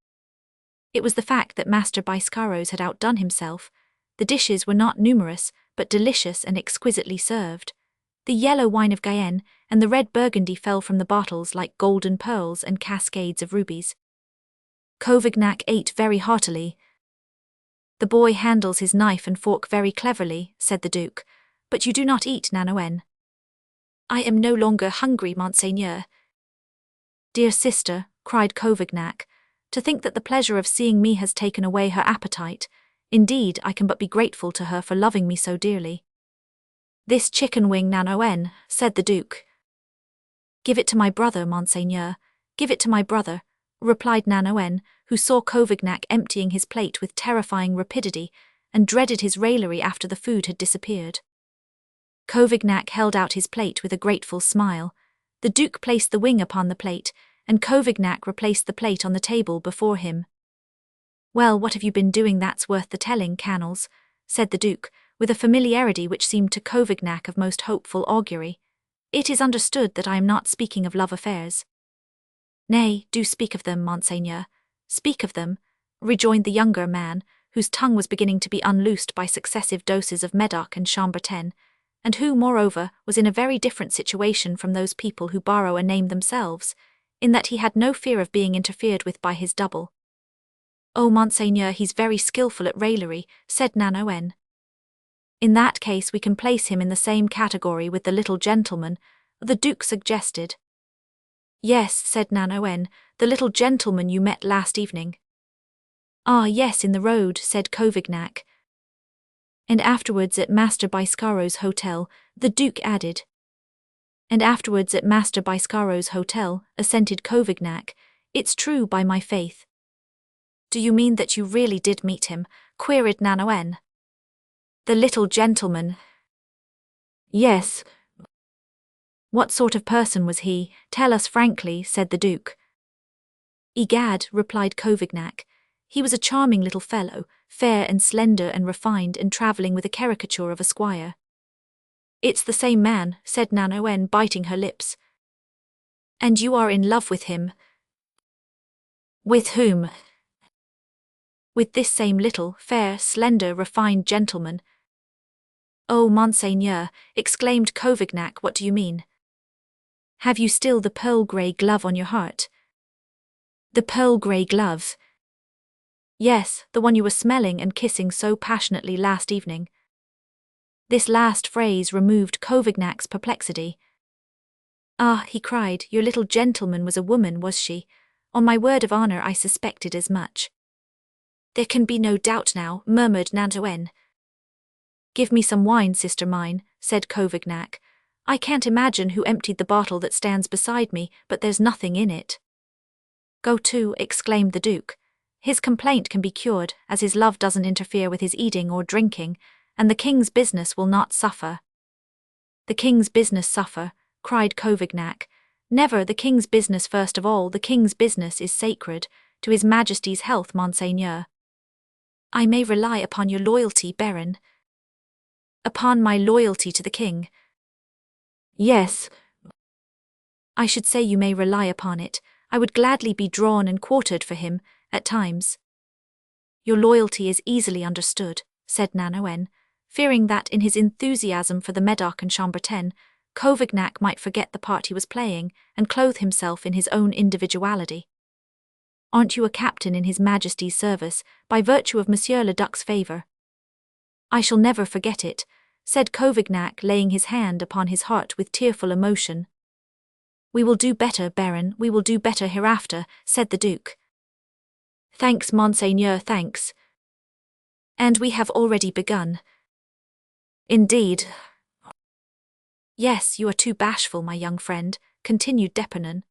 It was the fact that Master Biscaros had outdone himself. The dishes were not numerous, but delicious and exquisitely served. The yellow wine of Guyenne and the red Burgundy fell from the bottles like golden pearls and cascades of rubies. Couvignac ate very heartily. The boy handles his knife and fork very cleverly, said the Duke, but you do not eat, Nanoen. I am no longer hungry, Monseigneur. Dear sister, cried Couvignac, to think that the pleasure of seeing me has taken away her appetite. Indeed, I can but be grateful to her for loving me so dearly. This chicken wing, Nanoen, said the Duke. Give it to my brother, Monseigneur, give it to my brother, replied Nanoen, who saw Couvignac emptying his plate with terrifying rapidity, and dreaded his raillery after the food had disappeared. Couvignac held out his plate with a grateful smile. The Duke placed the wing upon the plate, and Couvignac replaced the plate on the table before him. Well, what have you been doing that's worth the telling, Canals? Said the Duke, with a familiarity which seemed to Couvignac of most hopeful augury. It is understood that I am not speaking of love affairs. Nay, do speak of them, Monseigneur. Speak of them, rejoined the younger man, whose tongue was beginning to be unloosed by successive doses of Medoc and Chambertin, and who, moreover, was in a very different situation from those people who borrow a name themselves, in that he had no fear of being interfered with by his double. Oh, Monseigneur, he's very skillful at raillery, said Nanoen. In that case we can place him in the same category with the little gentleman, the Duke suggested. Yes, said Nanoen, the little gentleman you met last evening. Ah, yes, in the road, said Covignac. And afterwards at Master Biscaro's hotel, the Duke added. And afterwards at Master Biscaro's hotel, assented Covignac. It's true, by my faith. Do you mean that you really did meet him? Queried Nanoen. The little gentleman. Yes. What sort of person was he? Tell us frankly, said the Duke. Egad, replied Covignac. He was a charming little fellow, fair and slender and refined and travelling with a caricature of a squire. It's the same man, said Nanoen, biting her lips. And you are in love with him? With whom? With this same little, fair, slender, refined gentleman. Oh, Monseigneur, exclaimed Covignac, what do you mean? Have you still the pearl-grey glove on your heart? The pearl-grey glove? Yes, the one you were smelling and kissing so passionately last evening. This last phrase removed Covignac's perplexity. Ah, he cried, your little gentleman was a woman, was she? On my word of honour, I suspected as much. There can be no doubt now, murmured Nanoen. Give me some wine, sister mine, said Covignac. I can't imagine who emptied the bottle that stands beside me, but there's nothing in it. Go to, exclaimed the Duke. His complaint can be cured, as his love doesn't interfere with his eating or drinking, and the king's business will not suffer. The king's business suffer, cried Covignac. Never, the king's business first of all, the king's business is sacred, to his majesty's health, Monseigneur. I may rely upon your loyalty, Baron. Upon my loyalty to the king. Yes. I should say you may rely upon it. I would gladly be drawn and quartered for him, at times. Your loyalty is easily understood, said Nanoen, fearing that in his enthusiasm for the Medoc and Chambertin, Covignac might forget the part he was playing and clothe himself in his own individuality. Aren't you a captain in his Majesty's service, by virtue of Monsieur le Duc's favour? I shall never forget it, said Covignac, laying his hand upon his heart with tearful emotion. We will do better, Baron, we will do better hereafter, said the Duke. Thanks, Monseigneur, thanks. And we have already begun. Indeed. Yes, you are too bashful, my young friend, continued d'Epernon.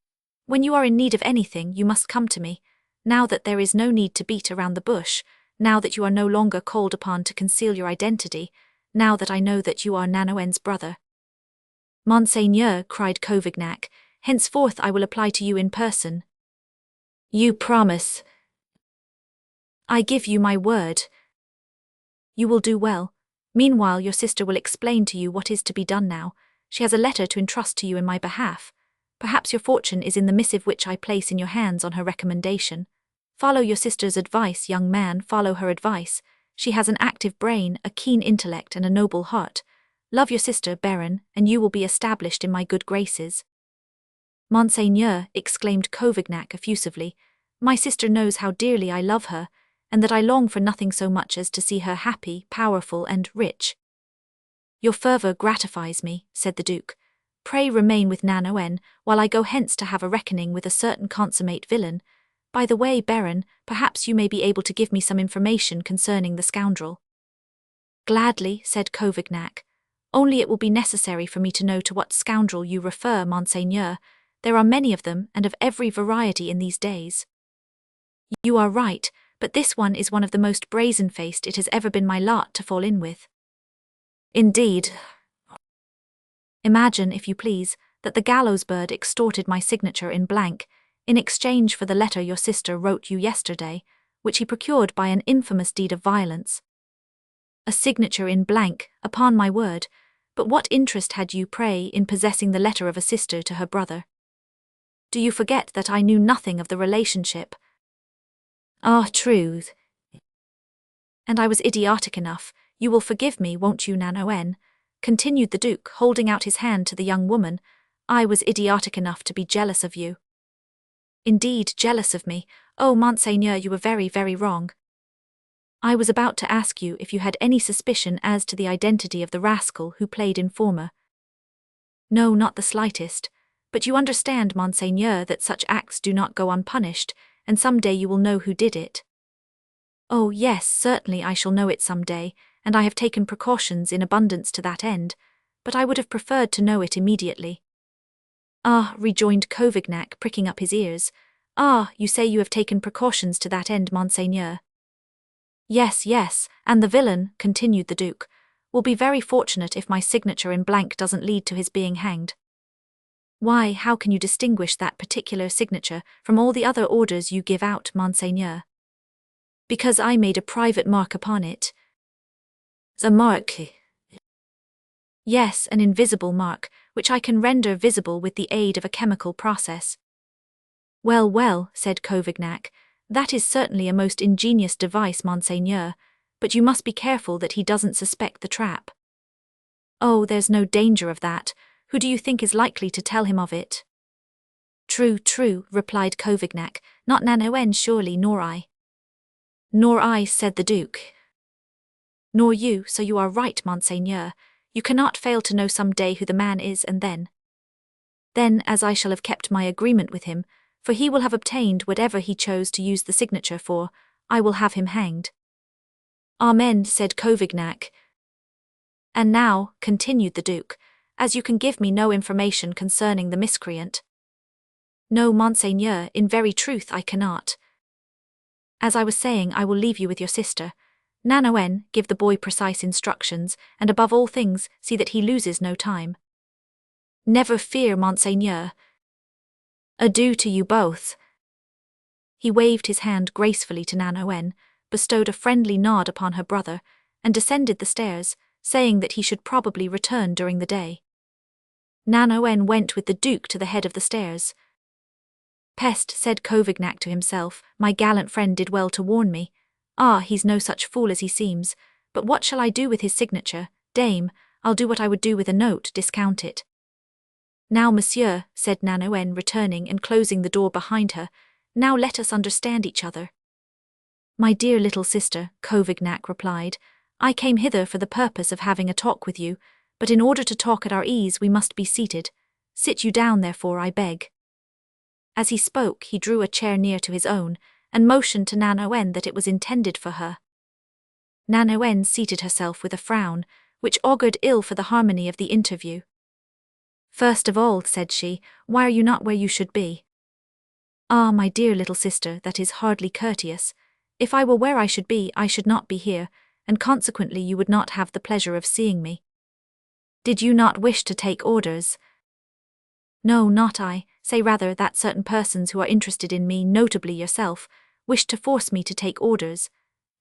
When you are in need of anything, you must come to me. Now that there is no need to beat around the bush, now that you are no longer called upon to conceal your identity, now that I know that you are Nanoen's brother. Monseigneur, cried Covignac, henceforth I will apply to you in person. You promise? I give you my word. You will do well. Meanwhile your sister will explain to you what is to be done now. She has a letter to entrust to you in my behalf. Perhaps your fortune is in the missive which I place in your hands on her recommendation. Follow your sister's advice, young man, follow her advice. She has an active brain, a keen intellect, and a noble heart. Love your sister, Baron, and you will be established in my good graces. Monseigneur, exclaimed Covignac effusively, my sister knows how dearly I love her, and that I long for nothing so much as to see her happy, powerful, and rich. Your fervour gratifies me, said the Duke. Pray remain with Nanoen, while I go hence to have a reckoning with a certain consummate villain. By the way, Baron, perhaps you may be able to give me some information concerning the scoundrel. Gladly, said Covignac. Only it will be necessary for me to know to what scoundrel you refer, Monseigneur. There are many of them, and of every variety in these days. You are right, but this one is one of the most brazen-faced it has ever been my lot to fall in with. Indeed. Imagine, if you please, that the gallows bird extorted my signature in blank, in exchange for the letter your sister wrote you yesterday, which he procured by an infamous deed of violence. A signature in blank, upon my word, but what interest had you, pray, in possessing the letter of a sister to her brother? Do you forget that I knew nothing of the relationship? Ah, truth. And I was idiotic enough, you will forgive me, won't you, Nanoen? Continued the Duke, holding out his hand to the young woman. I was idiotic enough to be jealous of you. Indeed, jealous of me. Oh, Monseigneur, you were very, very wrong. I was about to ask you if you had any suspicion as to the identity of the rascal who played informer. No, not the slightest. But you understand, Monseigneur, that such acts do not go unpunished, and some day you will know who did it. Oh, yes, certainly I shall know it some day, and I have taken precautions in abundance to that end, but I would have preferred to know it immediately. Ah, rejoined Covignac, pricking up his ears. Ah, you say you have taken precautions to that end, Monseigneur. Yes, yes, and the villain, continued the Duke, will be very fortunate if my signature in blank doesn't lead to his being hanged. Why, how can you distinguish that particular signature from all the other orders you give out, Monseigneur? Because I made a private mark upon it. A mark? Yes, an invisible mark, which I can render visible with the aid of a chemical process. Well, well, said Covignac, that is certainly a most ingenious device, Monseigneur, but you must be careful that he doesn't suspect the trap. Oh, there's no danger of that. Who do you think is likely to tell him of it? True, true, replied Covignac, not Nanoen surely, nor I. Nor I, said the Duke. Nor you, so you are right, Monseigneur. You cannot fail to know some day who the man is, and then, as I shall have kept my agreement with him, for he will have obtained whatever he chose to use the signature for, I will have him hanged. Amen, said Covignac. And now, continued the Duke, as you can give me no information concerning the miscreant. No, Monseigneur, in very truth I cannot. As I was saying, I will leave you with your sister. Nanoen, give the boy precise instructions, and above all things, see that he loses no time. Never fear, Monseigneur. Adieu to you both. He waved his hand gracefully to Nanoen, bestowed a friendly nod upon her brother, and descended the stairs, saying that he should probably return during the day. Nanoen went with the Duke to the head of the stairs. Pest, said Covignac to himself, my gallant friend did well to warn me. Ah, he's no such fool as he seems, but what shall I do with his signature? Dame, I'll do what I would do with a note, discount it. Now, monsieur, said Nanoen, returning and closing the door behind her, now let us understand each other. My dear little sister, Covignac replied, I came hither for the purpose of having a talk with you, but in order to talk at our ease we must be seated. Sit you down, therefore, I beg. As he spoke, he drew a chair near to his own, and motioned to Nanoen that it was intended for her. Nanoen seated herself with a frown, which augured ill for the harmony of the interview. First of all, said she, why are you not where you should be? Ah, my dear little sister, that is hardly courteous. If I were where I should be, I should not be here, and consequently you would not have the pleasure of seeing me. Did you not wish to take orders? No, not I. Say rather that certain persons who are interested in me, notably yourself, wish to force me to take orders,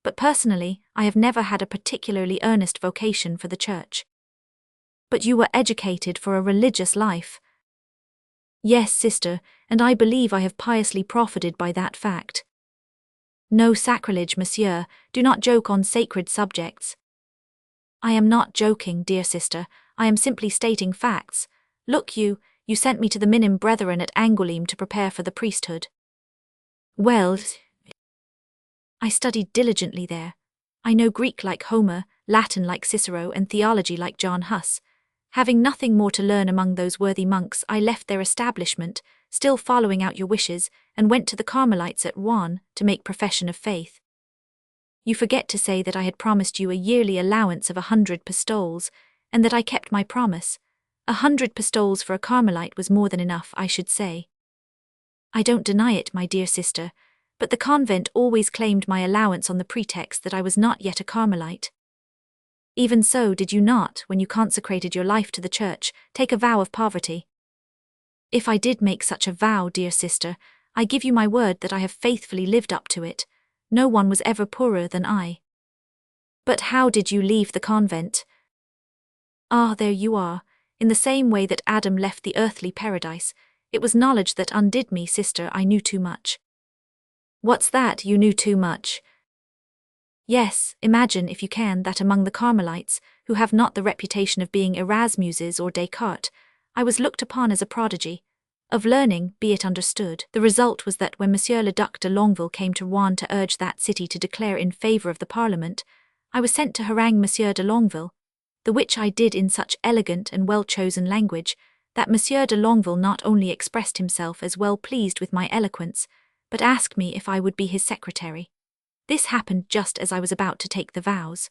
but personally, I have never had a particularly earnest vocation for the church. But you were educated for a religious life. Yes, sister, and I believe I have piously profited by that fact. No sacrilege, monsieur, do not joke on sacred subjects. I am not joking, dear sister, I am simply stating facts. Look you sent me to the Minim Brethren at Angoulême to prepare for the priesthood. Well, I studied diligently there. I know Greek like Homer, Latin like Cicero, and theology like John Huss. Having nothing more to learn among those worthy monks, I left their establishment, still following out your wishes, and went to the Carmelites at Rouen to make profession of faith. You forget to say that I had promised you a yearly allowance of 100 pistoles, and that I kept my promise. 100 pistoles for a Carmelite was more than enough, I should say. I don't deny it, my dear sister, but the convent always claimed my allowance on the pretext that I was not yet a Carmelite. Even so, did you not, when you consecrated your life to the church, take a vow of poverty? If I did make such a vow, dear sister, I give you my word that I have faithfully lived up to it. No one was ever poorer than I. But how did you leave the convent? Ah, there you are. In the same way that Adam left the earthly paradise, it was knowledge that undid me, sister. I knew too much. What's that, you knew too much? Yes, imagine, if you can, that among the Carmelites, who have not the reputation of being Erasmuses or Descartes, I was looked upon as a prodigy. of learning, be it understood. The result was that when Monsieur le Duc de Longueville came to Rouen to urge that city to declare in favour of the Parliament, I was sent to harangue Monsieur de Longueville, the which I did in such elegant and well-chosen language, that Monsieur de Longueville not only expressed himself as well pleased with my eloquence, but asked me if I would be his secretary. This happened just as I was about to take the vows.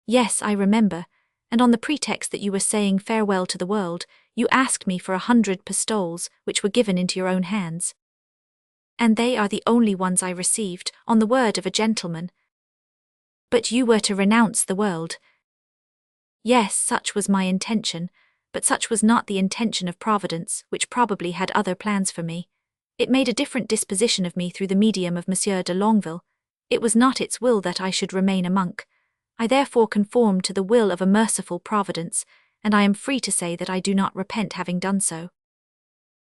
Yes, I remember, and on the pretext that you were saying farewell to the world, you asked me for 100 pistoles, which were given into your own hands. And they are the only ones I received, on the word of a gentleman. But you were to renounce the world. Yes, such was my intention, but such was not the intention of Providence, which probably had other plans for me. It made a different disposition of me through the medium of Monsieur de Longueville. It was not its will that I should remain a monk. I therefore conformed to the will of a merciful Providence, and I am free to say that I do not repent having done so.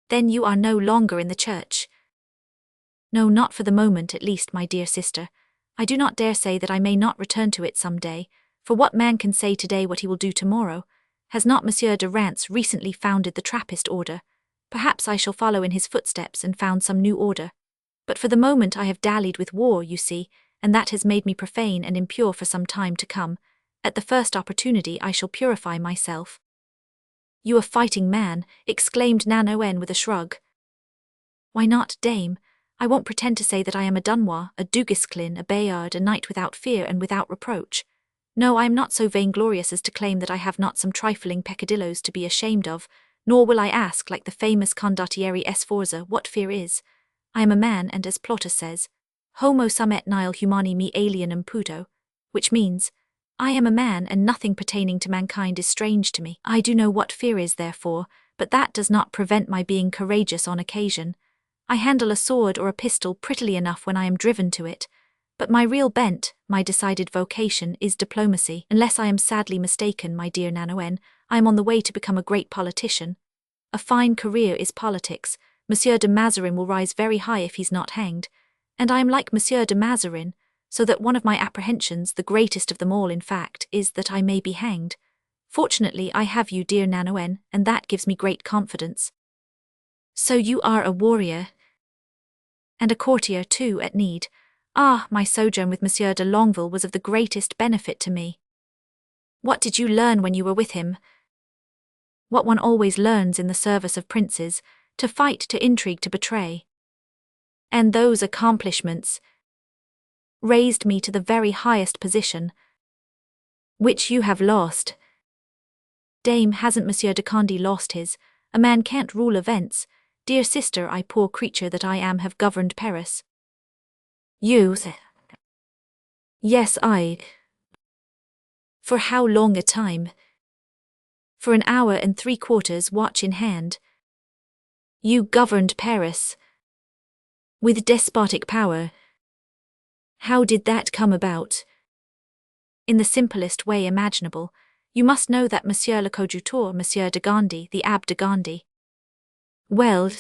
Then you are no longer in the church? No, not for the moment at least, my dear sister. I do not dare say that I may not return to it some day, for what man can say today what he will do tomorrow? Has not Monsieur de Rance recently founded the Trappist order? Perhaps I shall follow in his footsteps and found some new order. But for the moment I have dallied with war, you see, and that has made me profane and impure for some time to come. At the first opportunity I shall purify myself. You a fighting man, exclaimed Nanoen with a shrug. Why not, dame? I won't pretend to say that I am a Dunois, a Duguesclin, a Bayard, a knight without fear and without reproach. No, I am not so vainglorious as to claim that I have not some trifling peccadilloes to be ashamed of, nor will I ask, like the famous condottieri Sforza, what fear is. I am a man, and as Plautus says, Homo sum et nihil humani me alienum puto, which means, I am a man and nothing pertaining to mankind is strange to me. I do know what fear is, therefore, but that does not prevent my being courageous on occasion. I handle a sword or a pistol prettily enough when I am driven to it, but my real bent, my decided vocation, is diplomacy. Unless I am sadly mistaken, my dear Nanoen, I am on the way to become a great politician. A fine career is politics. Monsieur de Mazarin will rise very high if he's not hanged, and I am like Monsieur de Mazarin, so that one of my apprehensions, the greatest of them all in fact, is that I may be hanged. Fortunately I have you, dear Nanoen, and that gives me great confidence. So you are a warrior, and a courtier too, at need. Ah, my sojourn with Monsieur de Longueville was of the greatest benefit to me. What did you learn when you were with him? What one always learns in the service of princes, to fight, to intrigue, to betray. And those accomplishments raised me to the very highest position, which you have lost. Dame, hasn't Monsieur de Condé lost his? A man can't rule events. Dear sister, I, poor creature that I am, have governed Paris. You? Yes, I. For how long a time? For an hour and 3/4, watch in hand. You governed Paris with despotic power. How did that come about? In the simplest way imaginable. You must know that Monsieur le Coadjuteur, Monsieur de Gondy, the Abbe de Gondy, well,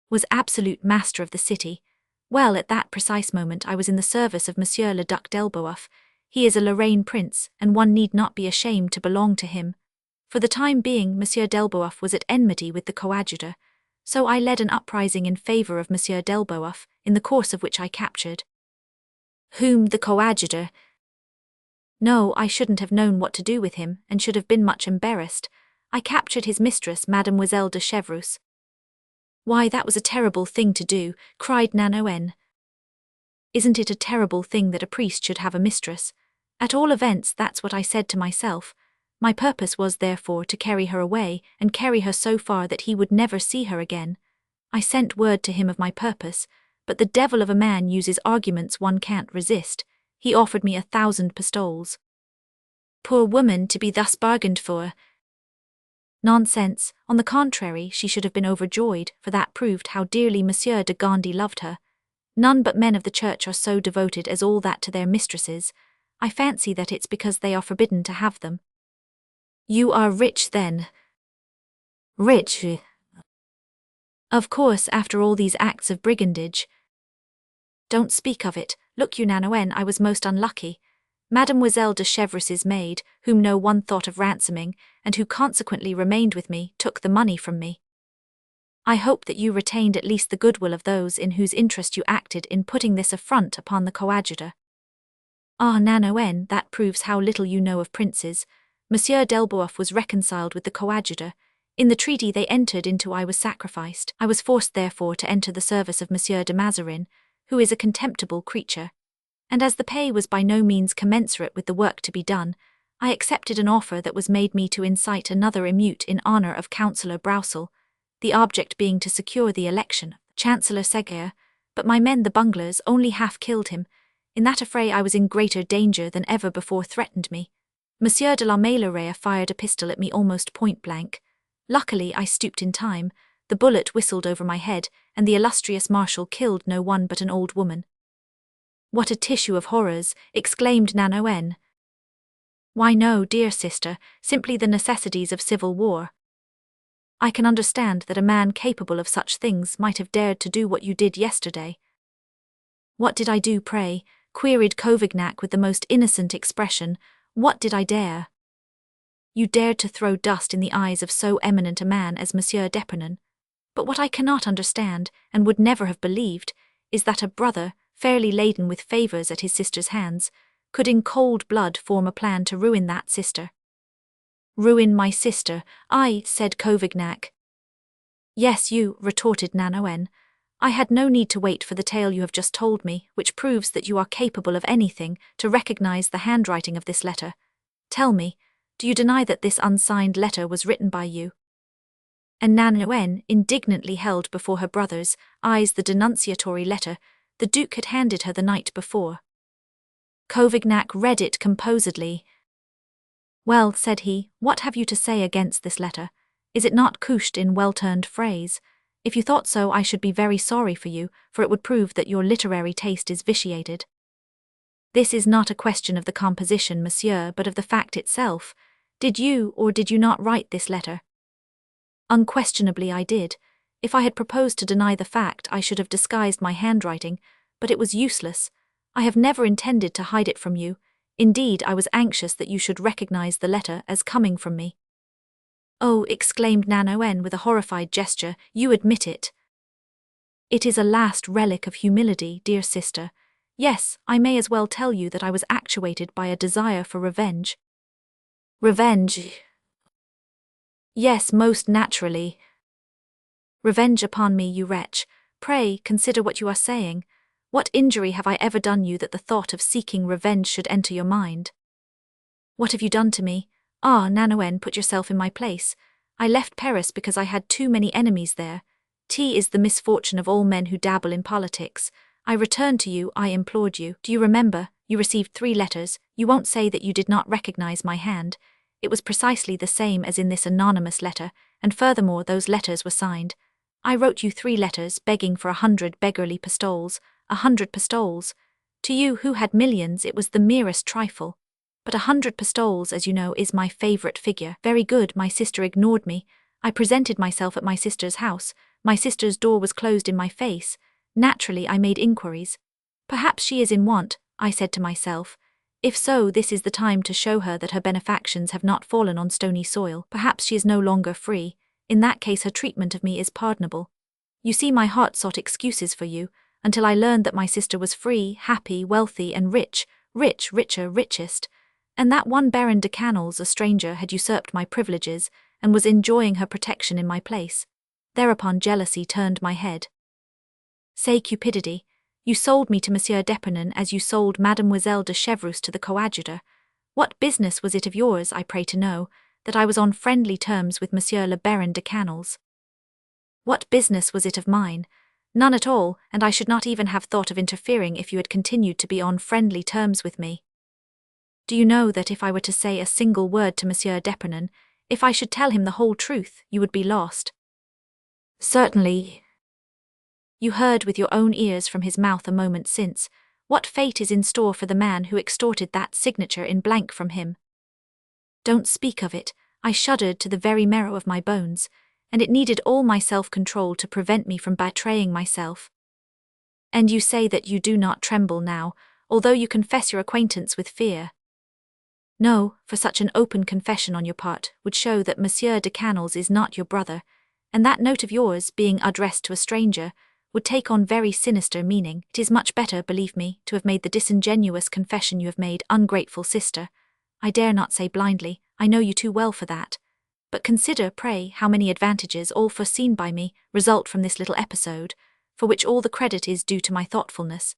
was absolute master of the city. Well, at that precise moment I was in the service of Monsieur le Duc d'Elbeuf. He is a Lorraine prince, and one need not be ashamed to belong to him. For the time being, Monsieur d'Elbeuf was at enmity with the coadjutor, so I led an uprising in favour of Monsieur d'Elbeuf, in the course of which I captured. Whom, the coadjutor? No, I shouldn't have known what to do with him, and should have been much embarrassed. I captured his mistress, Mademoiselle de Chevreuse. Why, that was a terrible thing to do, cried Nanoen. Isn't it a terrible thing that a priest should have a mistress? At all events, that's what I said to myself. My purpose was, therefore, to carry her away, and carry her so far that he would never see her again. I sent word to him of my purpose, but the devil of a man uses arguments one can't resist. He offered me 1,000 pistoles. Poor woman, to be thus bargained for. Nonsense, on the contrary, she should have been overjoyed, for that proved how dearly Monsieur de Gondy loved her. None but men of the church are so devoted as all that to their mistresses. I fancy that it's because they are forbidden to have them. You are rich, then? Rich? Of course, after all these acts of brigandage. Don't speak of it. Look you, Nanoen, I was most unlucky. Mademoiselle de Chevreuse's maid, whom no one thought of ransoming, and who consequently remained with me, took the money from me. I hope that you retained at least the goodwill of those in whose interest you acted in putting this affront upon the coadjutor. Ah, Nanoen, that proves how little you know of princes. Monsieur d'Elbeuf was reconciled with the coadjutor. In the treaty they entered into I was sacrificed. I was forced therefore to enter the service of Monsieur de Mazarin, who is a contemptible creature. And as the pay was by no means commensurate with the work to be done, I accepted an offer that was made me to incite another emeute in honour of Councillor Broussel, the object being to secure the election of Chancellor Seguier, but my men the bunglers only half killed him. In that affray I was in greater danger than ever before threatened me. Monsieur de la Meilleraie fired a pistol at me almost point-blank. Luckily I stooped in time, the bullet whistled over my head, and the illustrious marshal killed no one but an old woman. What a tissue of horrors, exclaimed Nanoen. Why no, dear sister, simply the necessities of civil war. I can understand that a man capable of such things might have dared to do what you did yesterday. What did I do, pray? Queried Covignac with the most innocent expression. What did I dare? You dared to throw dust in the eyes of so eminent a man as Monsieur d'Epernon. But what I cannot understand, and would never have believed, is that a brother, fairly laden with favours at his sister's hands, could in cold blood form a plan to ruin that sister. Ruin my sister, I, said Covignac. Yes, you, retorted Nanoen. I had no need to wait for the tale you have just told me, which proves that you are capable of anything, to recognize the handwriting of this letter. Tell me, do you deny that this unsigned letter was written by you? And Nanoen indignantly held before her brother's eyes the denunciatory letter the Duke had handed her the night before. Covignac read it composedly. Well, said he, what have you to say against this letter? Is it not couched in well-turned phrase? If you thought so, I should be very sorry for you, for it would prove that your literary taste is vitiated. This is not a question of the composition, monsieur, but of the fact itself. Did you or did you not write this letter? Unquestionably I did. If I had proposed to deny the fact, I should have disguised my handwriting, but it was useless. I have never intended to hide it from you. Indeed, I was anxious that you should recognize the letter as coming from me. Oh, exclaimed Nanoen with a horrified gesture, you admit it. It is a last relic of humility, dear sister. Yes, I may as well tell you that I was actuated by a desire for revenge. Revenge? Yes, most naturally. Revenge upon me, you wretch. Pray, consider what you are saying. What injury have I ever done you that the thought of seeking revenge should enter your mind? What have you done to me? Ah, Nanoen, put yourself in my place. I left Paris because I had too many enemies there. Tea is the misfortune of all men who dabble in politics. I returned to you, I implored you. Do you remember? You received 3 letters. You won't say that you did not recognize my hand. It was precisely the same as in this anonymous letter, and furthermore those letters were signed. I wrote you 3 letters begging for 100 beggarly pistoles, 100 pistoles. To you who had millions it was the merest trifle. But 100 pistoles, as you know, is my favourite figure. Very good, my sister ignored me. I presented myself at my sister's house. My sister's door was closed in my face. Naturally, I made inquiries. Perhaps she is in want, I said to myself. If so, this is the time to show her that her benefactions have not fallen on stony soil. Perhaps she is no longer free. In that case her treatment of me is pardonable. You see, my heart sought excuses for you, until I learned that my sister was free, happy, wealthy, and rich, richer, richest. And that one Baron de Canals, a stranger, had usurped my privileges, and was enjoying her protection in my place. Thereupon jealousy turned my head. Say cupidity. You sold me to Monsieur d'Epernon as you sold Mademoiselle de Chevreuse to the coadjutor. What business was it of yours, I pray to know, that I was on friendly terms with Monsieur le Baron de Canals? What business was it of mine? None at all, and I should not even have thought of interfering if you had continued to be on friendly terms with me. Do you know that if I were to say a single word to Monsieur d'Epernon, if I should tell him the whole truth, you would be lost? Certainly. You heard with your own ears from his mouth a moment since. What fate is in store for the man who extorted that signature in blank from him? Don't speak of it. I shuddered to the very marrow of my bones, and it needed all my self-control to prevent me from betraying myself. And you say that you do not tremble now, although you confess your acquaintance with fear. No, for such an open confession on your part would show that Monsieur de Canals is not your brother, and that note of yours, being addressed to a stranger, would take on very sinister meaning. It is much better, believe me, to have made the disingenuous confession you have made, ungrateful sister. I dare not say blindly, I know you too well for that. But consider, pray, how many advantages, all foreseen by me, result from this little episode, for which all the credit is due to my thoughtfulness.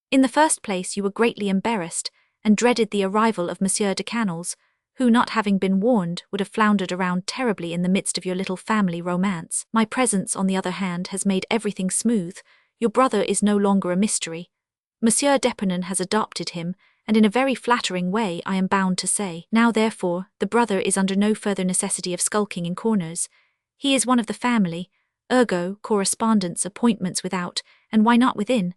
In the first place, you were greatly embarrassed, and dreaded the arrival of Monsieur de Canals, who, not having been warned, would have floundered around terribly in the midst of your little family romance. My presence, on the other hand, has made everything smooth. Your brother is no longer a mystery. Monsieur d'Épinay has adopted him, and in a very flattering way, I am bound to say. Now, therefore, the brother is under no further necessity of skulking in corners. He is one of the family, ergo, correspondence, appointments without, and why not within?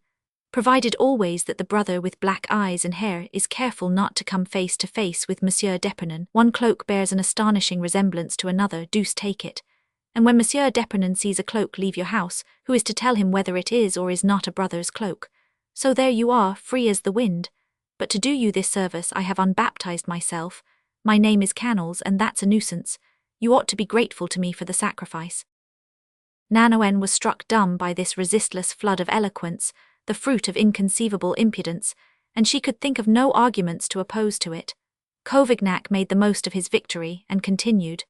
Provided always that the brother with black eyes and hair is careful not to come face to face with Monsieur d'Épinay. One cloak bears an astonishing resemblance to another, deuce take it. And when Monsieur d'Épinay sees a cloak leave your house, who is to tell him whether it is or is not a brother's cloak? So there you are, free as the wind. But to do you this service I have unbaptized myself. My name is Canals, and that's a nuisance. You ought to be grateful to me for the sacrifice. Nanoen was struck dumb by this resistless flood of eloquence, the fruit of inconceivable impudence, and she could think of no arguments to oppose to it. Covignac made the most of his victory, and continued.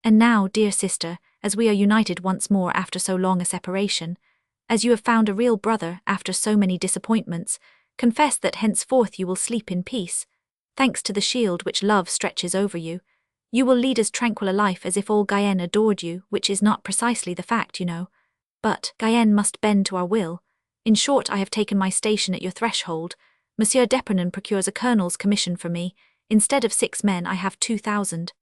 And now, dear sister, as we are united once more after so long a separation, as you have found a real brother after so many disappointments, confess that henceforth you will sleep in peace. Thanks to the shield which love stretches over you, you will lead as tranquil a life as if all Guyenne adored you, which is not precisely the fact, you know. But Guyenne must bend to our will. In short, I have taken my station at your threshold. Monsieur d'Épinay procures a colonel's commission for me. Instead of 6 men, I have 2,000.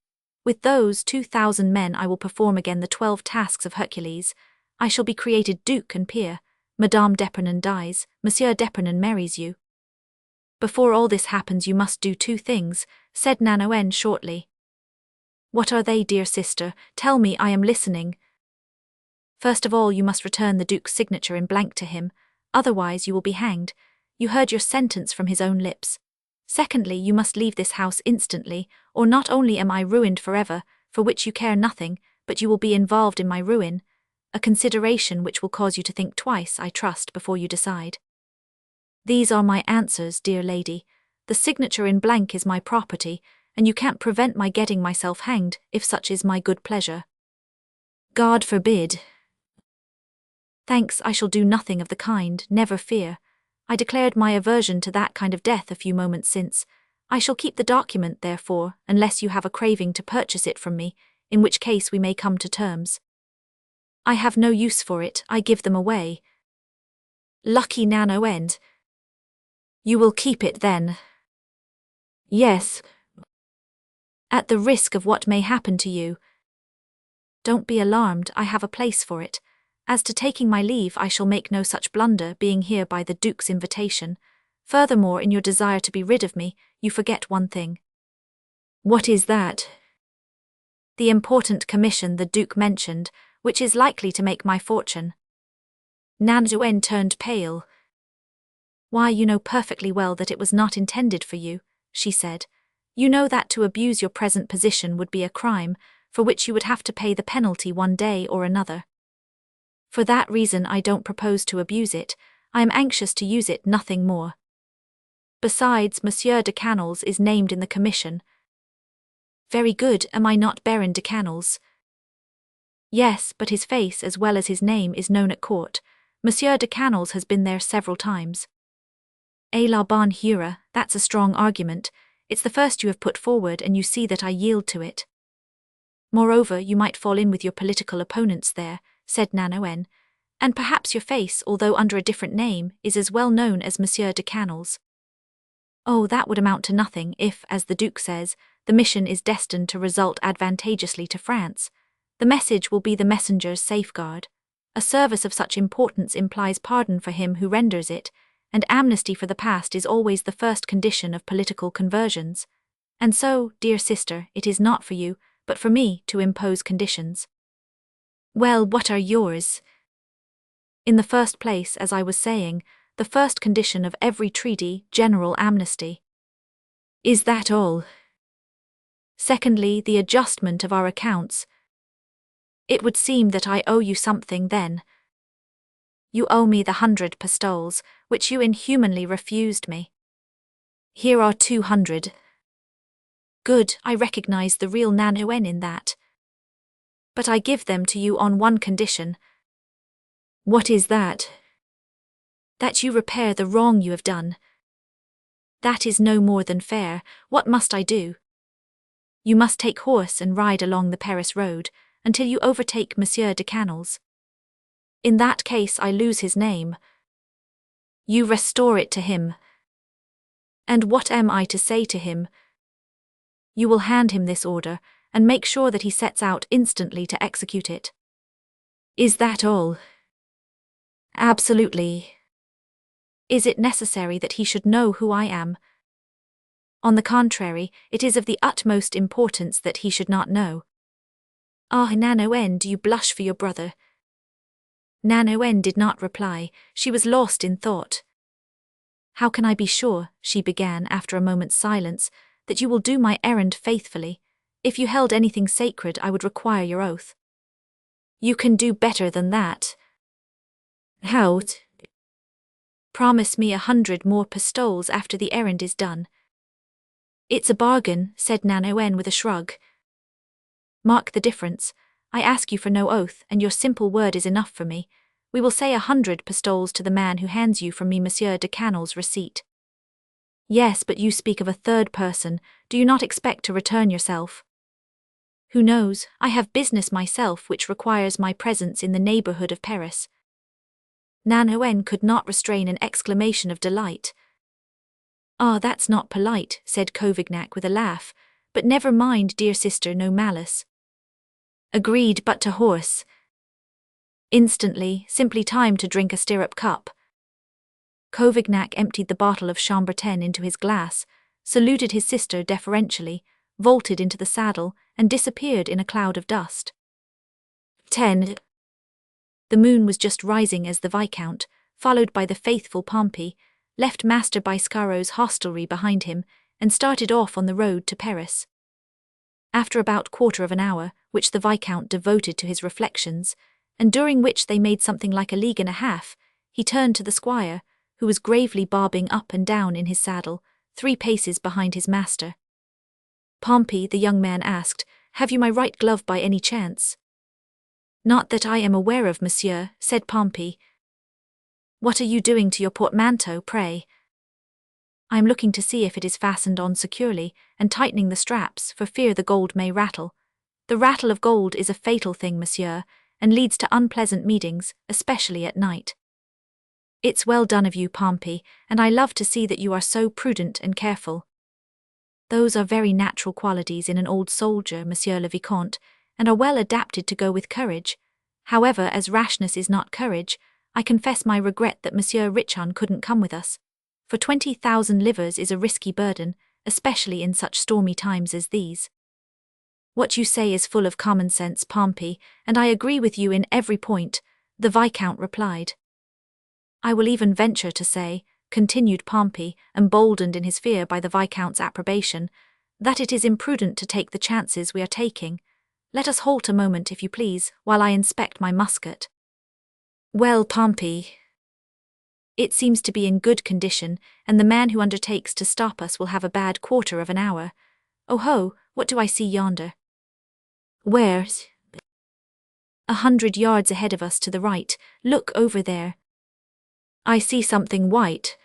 With those 2,000 men I will perform again the 12 tasks of Hercules. I shall be created duke and peer. Madame d'Épinay dies, Monsieur d'Épinay marries you. Before all this happens you must do 2 things, said Nanoen shortly. What are they, dear sister? Tell me, I am listening. First of all, you must return the duke's signature in blank to him. Otherwise you will be hanged. You heard your sentence from his own lips. Secondly, you must leave this house instantly, or not only am I ruined forever, for which you care nothing, but you will be involved in my ruin, a consideration which will cause you to think twice, I trust, before you decide. These are my answers, dear lady. The signature in blank is my property, and you can't prevent my getting myself hanged, if such is my good pleasure. God forbid. Thanks, I shall do nothing of the kind, never fear. I declared my aversion to that kind of death a few moments since. I shall keep the document, therefore, unless you have a craving to purchase it from me, in which case we may come to terms. I have no use for it, I give them away. Lucky Nanoen. You will keep it then? Yes. At the risk of what may happen to you. Don't be alarmed, I have a place for it. As to taking my leave, I shall make no such blunder, being here by the Duke's invitation. Furthermore, in your desire to be rid of me, you forget one thing. What is that? The important commission the Duke mentioned, which is likely to make my fortune. Nanoen turned pale. Why, you know perfectly well that it was not intended for you, she said. You know that to abuse your present position would be a crime, for which you would have to pay the penalty one day or another. For that reason I don't propose to abuse it, I am anxious to use it, nothing more. Besides, Monsieur de Canals is named in the commission. Very good, am I not Baron de Canals? Yes, but his face as well as his name is known at court. Monsieur de Canals has been there several times. Eh la bonne heure, that's a strong argument. It's the first you have put forward, and you see that I yield to it. Moreover, you might fall in with your political opponents there, said Nanoen, and perhaps your face, although under a different name, is as well known as Monsieur de Canals. Oh, that would amount to nothing if, as the Duke says, the mission is destined to result advantageously to France. The message will be the messenger's safeguard. A service of such importance implies pardon for him who renders it, and amnesty for the past is always the first condition of political conversions. And so, dear sister, it is not for you, but for me, to impose conditions. Well, what are yours? In the first place, as I was saying, the first condition of every treaty, general amnesty. Is that all? Secondly, the adjustment of our accounts. It would seem that I owe you something then. You owe me the 100 pistoles, which you inhumanly refused me. Here are 200. Good, I recognize the real Nanoen in that. But I give them to you on one condition. What is that? That you repair the wrong you have done. That is no more than fair. What must I do? You must take horse and ride along the Paris road, until you overtake Monsieur de Canals. In that case I lose his name. You restore it to him. And what am I to say to him? You will hand him this order, and make sure that he sets out instantly to execute it. Is that all? Absolutely. Is it necessary that he should know who I am? On the contrary, it is of the utmost importance that he should not know. Ah, Nanoen, do you blush for your brother? Nanoen did not reply. She was lost in thought. How can I be sure, she began after a moment's silence, that you will do my errand faithfully? If you held anything sacred, I would require your oath. You can do better than that. How? Promise me 100 more pistoles after the errand is done. It's a bargain, said Nanoen with a shrug. Mark the difference. I ask you for no oath, and your simple word is enough for me. We will say 100 pistoles to the man who hands you from me Monsieur de Canals' receipt. Yes, but you speak of a third person. Do you not expect to return yourself? Who knows? I have business myself which requires my presence in the neighborhood of Paris. Nanoen could not restrain an exclamation of delight. Ah, that's not polite, said Covignac with a laugh, but never mind, dear sister, no malice. Agreed, but to horse. Instantly, simply time to drink a stirrup cup. Covignac emptied the bottle of Chambertin into his glass, saluted his sister deferentially, vaulted into the saddle, and disappeared in a cloud of dust. 10. The moon was just rising as the Viscount, followed by the faithful Pompey, left Master Biscaro's hostelry behind him and started off on the road to Paris. After about quarter of an hour, which the Viscount devoted to his reflections, and during which they made something like a league and a half, he turned to the squire, who was gravely bobbing up and down in his saddle, 3 paces behind his master. Pompey, the young man asked, have you my right glove by any chance? Not that I am aware of, monsieur, said Pompey. What are you doing to your portmanteau, pray? I am looking to see if it is fastened on securely, and tightening the straps, for fear the gold may rattle. The rattle of gold is a fatal thing, monsieur, and leads to unpleasant meetings, especially at night. It's well done of you, Pompey, and I love to see that you are so prudent and careful. Those are very natural qualities in an old soldier, Monsieur le Vicomte, and are well adapted to go with courage. However, as rashness is not courage, I confess my regret that Monsieur Richon couldn't come with us, for 20,000 livres is a risky burden, especially in such stormy times as these. What you say is full of common sense, Pompey, and I agree with you in every point, the Viscount replied. I will even venture to say, continued Pompey, emboldened in his fear by the Viscount's approbation, that it is imprudent to take the chances we are taking. Let us halt a moment, if you please, while I inspect my musket. Well, Pompey, it seems to be in good condition, and the man who undertakes to stop us will have a bad quarter of an hour. Oh ho, what do I see yonder? Where's? 100 yards ahead of us to the right. Look over there. I see something white.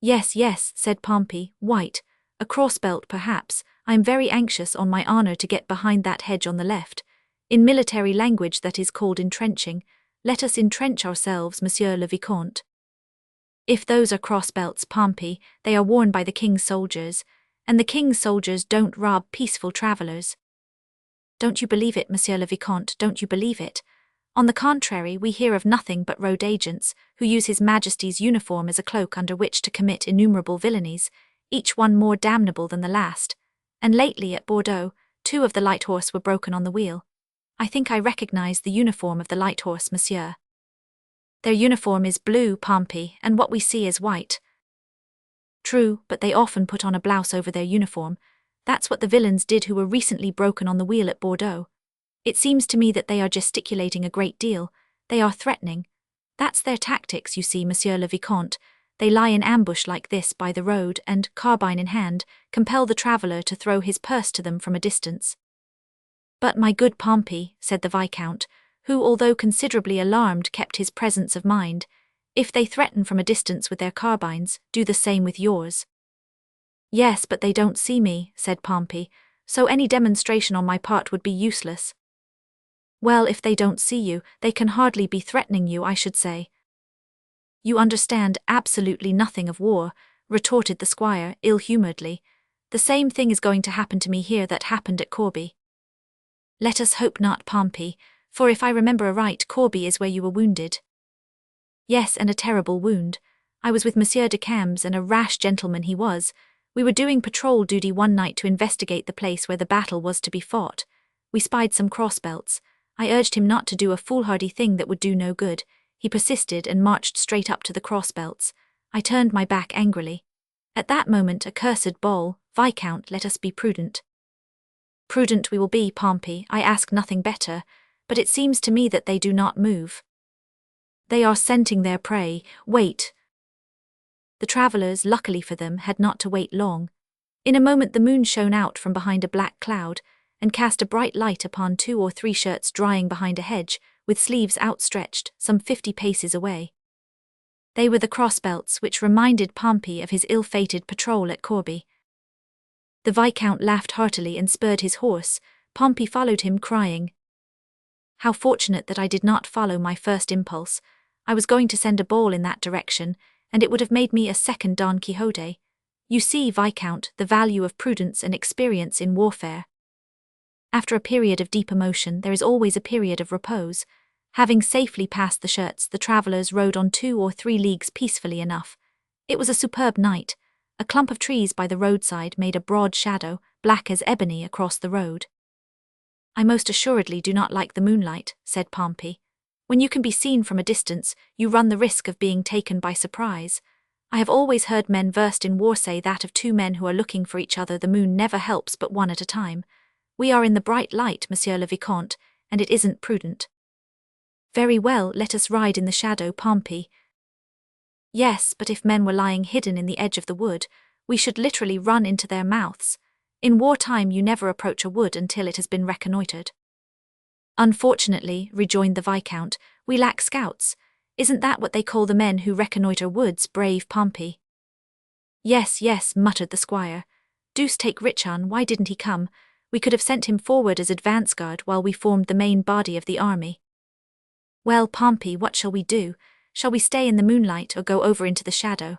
Yes, yes, said Pompey, white. A crossbelt, perhaps. I am very anxious on my honor to get behind that hedge on the left. In military language that is called entrenching. Let us entrench ourselves, Monsieur le Vicomte. If those are crossbelts, Pompey, they are worn by the king's soldiers, and the king's soldiers don't rob peaceful travellers. Don't you believe it, Monsieur le Vicomte, don't you believe it? On the contrary, we hear of nothing but road agents, who use His Majesty's uniform as a cloak under which to commit innumerable villainies, each one more damnable than the last. And lately at Bordeaux, 2 of the light horse were broken on the wheel. I think I recognize the uniform of the light horse, monsieur. Their uniform is blue, Pompey, and what we see is white. True, but they often put on a blouse over their uniform. That's what the villains did who were recently broken on the wheel at Bordeaux. It seems to me that they are gesticulating a great deal. They are threatening. That's their tactics, you see, Monsieur le Vicomte. They lie in ambush like this by the road and, carbine in hand, compel the traveller to throw his purse to them from a distance. But my good Pompey, said the Viscount, who, although considerably alarmed, kept his presence of mind, if they threaten from a distance with their carbines, do the same with yours. Yes, but they don't see me, said Pompey, so any demonstration on my part would be useless. Well, if they don't see you, they can hardly be threatening you, I should say. You understand absolutely nothing of war, retorted the squire, ill-humouredly. The same thing is going to happen to me here that happened at Corbie. Let us hope not, Pompey, for if I remember aright, Corbie is where you were wounded. Yes, and a terrible wound. I was with Monsieur de Cambes, and a rash gentleman he was. We were doing patrol duty one night to investigate the place where the battle was to be fought. We spied some crossbelts. I urged him not to do a foolhardy thing that would do no good. He persisted and marched straight up to the crossbelts. I turned my back angrily. At that moment a cursed ball, Viscount, let us be prudent. Prudent we will be, Pompey, I ask nothing better, but it seems to me that they do not move. They are scenting their prey. Wait. The travellers, luckily for them, had not to wait long. In a moment the moon shone out from behind a black cloud, and cast a bright light upon 2 or 3 shirts drying behind a hedge, with sleeves outstretched, some 50 paces away. They were the crossbelts, which reminded Pompey of his ill-fated patrol at Corbie. The Viscount laughed heartily and spurred his horse. Pompey followed him, crying, "How fortunate that I did not follow my first impulse. I was going to send a ball in that direction, and it would have made me a second Don Quixote. You see, Viscount, the value of prudence and experience in warfare. After a period of deep emotion, there is always a period of repose. Having safely passed the shirts, the travellers rode on 2 or 3 leagues peacefully enough. It was a superb night. A clump of trees by the roadside made a broad shadow, black as ebony, across the road. I most assuredly do not like the moonlight, said Pompey. When you can be seen from a distance, you run the risk of being taken by surprise. I have always heard men versed in war say that of 2 men who are looking for each other the moon never helps but one at a time. We are in the bright light, Monsieur le Vicomte, and it isn't prudent. Very well, let us ride in the shadow, Pompey. Yes, but if men were lying hidden in the edge of the wood, we should literally run into their mouths. In wartime you never approach a wood until it has been reconnoitred. Unfortunately, rejoined the Viscount, we lack scouts. Isn't that what they call the men who reconnoitre woods, brave Pompey? Yes, yes, muttered the squire. Deuce take Richon, why didn't he come? We could have sent him forward as advance guard while we formed the main body of the army. Well, Pompey, what shall we do? Shall we stay in the moonlight or go over into the shadow?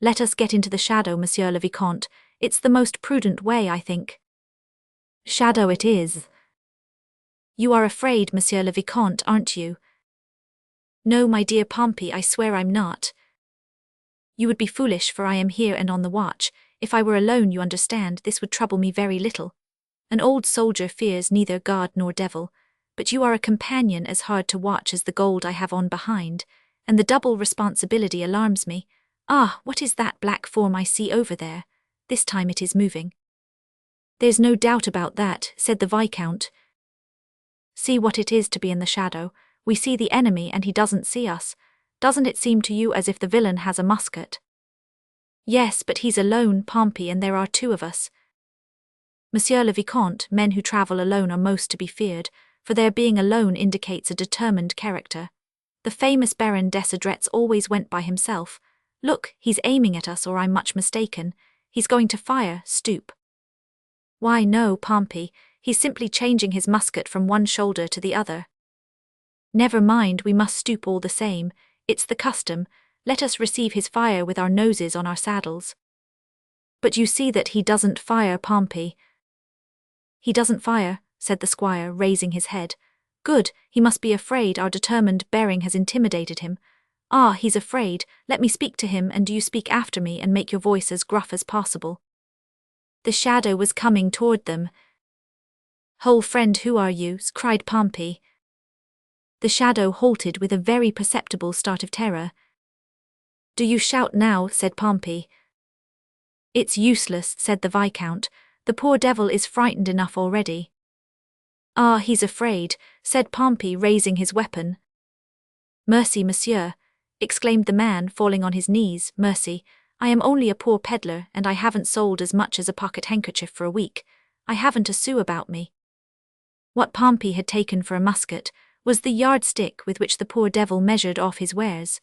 Let us get into the shadow, Monsieur le Vicomte. It's the most prudent way, I think. Shadow it is. You are afraid, Monsieur le Vicomte, aren't you? No, my dear Pompey, I swear I'm not. You would be foolish, for I am here and on the watch. If I were alone, you understand, this would trouble me very little. An old soldier fears neither God nor devil, but you are a companion as hard to watch as the gold I have on behind, and the double responsibility alarms me. Ah, what is that black form I see over there? This time it is moving. There's no doubt about that, said the Viscount. See what it is to be in the shadow. We see the enemy and he doesn't see us. Doesn't it seem to you as if the villain has a musket? Yes, but he's alone, Pompey, and there are 2 of us. Monsieur le Vicomte, men who travel alone are most to be feared, for their being alone indicates a determined character. The famous Baron Desiderates always went by himself. Look, he's aiming at us, or I'm much mistaken. He's going to fire, stoop. Why no, Pompey, he's simply changing his musket from one shoulder to the other. Never mind, we must stoop all the same. It's the custom. Let us receive his fire with our noses on our saddles. But you see that he doesn't fire, Pompey. He doesn't fire, said the squire, raising his head. Good, he must be afraid our determined bearing has intimidated him. Ah, he's afraid. Let me speak to him, and do you speak after me and make your voice as gruff as possible. The shadow was coming toward them. Whole friend, who are you? Cried Pompey. The shadow halted with a very perceptible start of terror. Do you shout now? Said Pompey. It's useless, said the Viscount. The poor devil is frightened enough already. Ah, he's afraid, said Pompey, raising his weapon. Mercy, monsieur, exclaimed the man, falling on his knees, mercy, I am only a poor peddler, and I haven't sold as much as a pocket handkerchief for a week. I haven't a sou about me. What Pompey had taken for a musket was the yardstick with which the poor devil measured off his wares.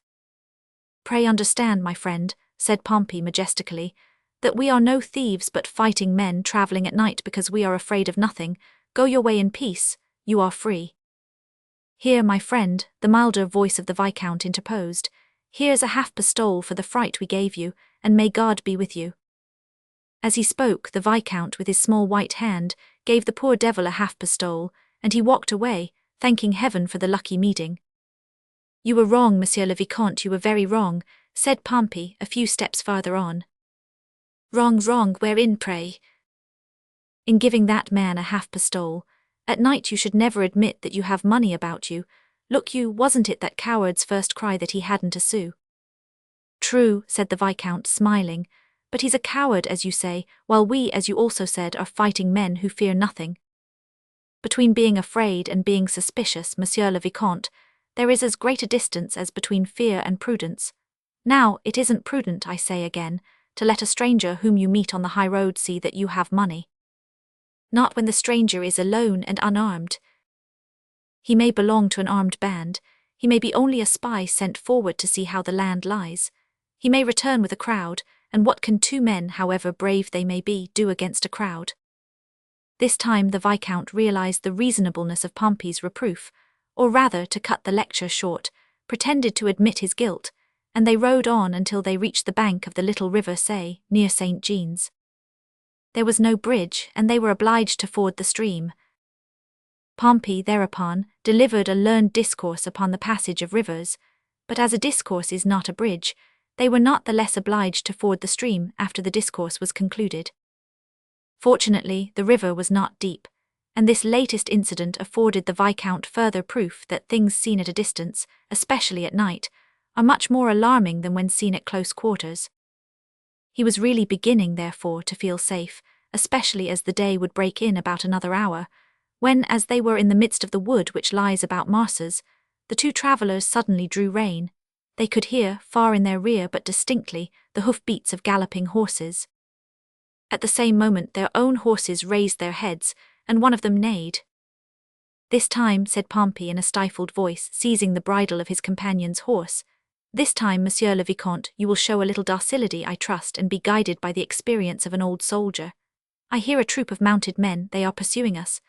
Pray understand, my friend, said Pompey majestically, that we are no thieves but fighting men travelling at night because we are afraid of nothing. Go your way in peace, you are free. Here, my friend, the milder voice of the Viscount interposed, here's a half-pistole for the fright we gave you, and may God be with you. As he spoke, the Viscount, with his small white hand, gave the poor devil a half-pistole, and he walked away, thanking heaven for the lucky meeting. You were wrong, Monsieur le Vicomte, you were very wrong, said Pompey, a few steps farther on. Wrong, wherein, pray? In giving that man a half-pistole. At night you should never admit that you have money about you. Look you, wasn't it that coward's first cry that he hadn't a sou? True, said the Viscount, smiling, but he's a coward, as you say, while we, as you also said, are fighting men who fear nothing. Between being afraid and being suspicious, Monsieur le Vicomte, there is as great a distance as between fear and prudence. Now, it isn't prudent, I say again, to let a stranger whom you meet on the high road see that you have money. Not when the stranger is alone and unarmed. He may belong to an armed band, he may be only a spy sent forward to see how the land lies. He may return with a crowd, and what can two men, however brave they may be, do against a crowd? This time the Viscount realized the reasonableness of Pompey's reproof, or rather, to cut the lecture short, pretended to admit his guilt, and they rode on until they reached the bank of the little river Say, near St. Jean's. There was no bridge, and they were obliged to ford the stream. Pompey, thereupon, delivered a learned discourse upon the passage of rivers, but as a discourse is not a bridge, they were not the less obliged to ford the stream after the discourse was concluded. Fortunately, the river was not deep, and this latest incident afforded the Viscount further proof that things seen at a distance, especially at night, are much more alarming than when seen at close quarters. He was really beginning, therefore, to feel safe, especially as the day would break in about another hour, when, as they were in the midst of the wood which lies about Immerses, the two travellers suddenly drew rein. They could hear, far in their rear but distinctly, the hoof-beats of galloping horses. At the same moment their own horses raised their heads, and one of them neighed. This time, said Pompey in a stifled voice, seizing the bridle of his companion's horse, this time, Monsieur le Vicomte, you will show a little docility, I trust, and be guided by the experience of an old soldier. I hear a troop of mounted men, they are pursuing us.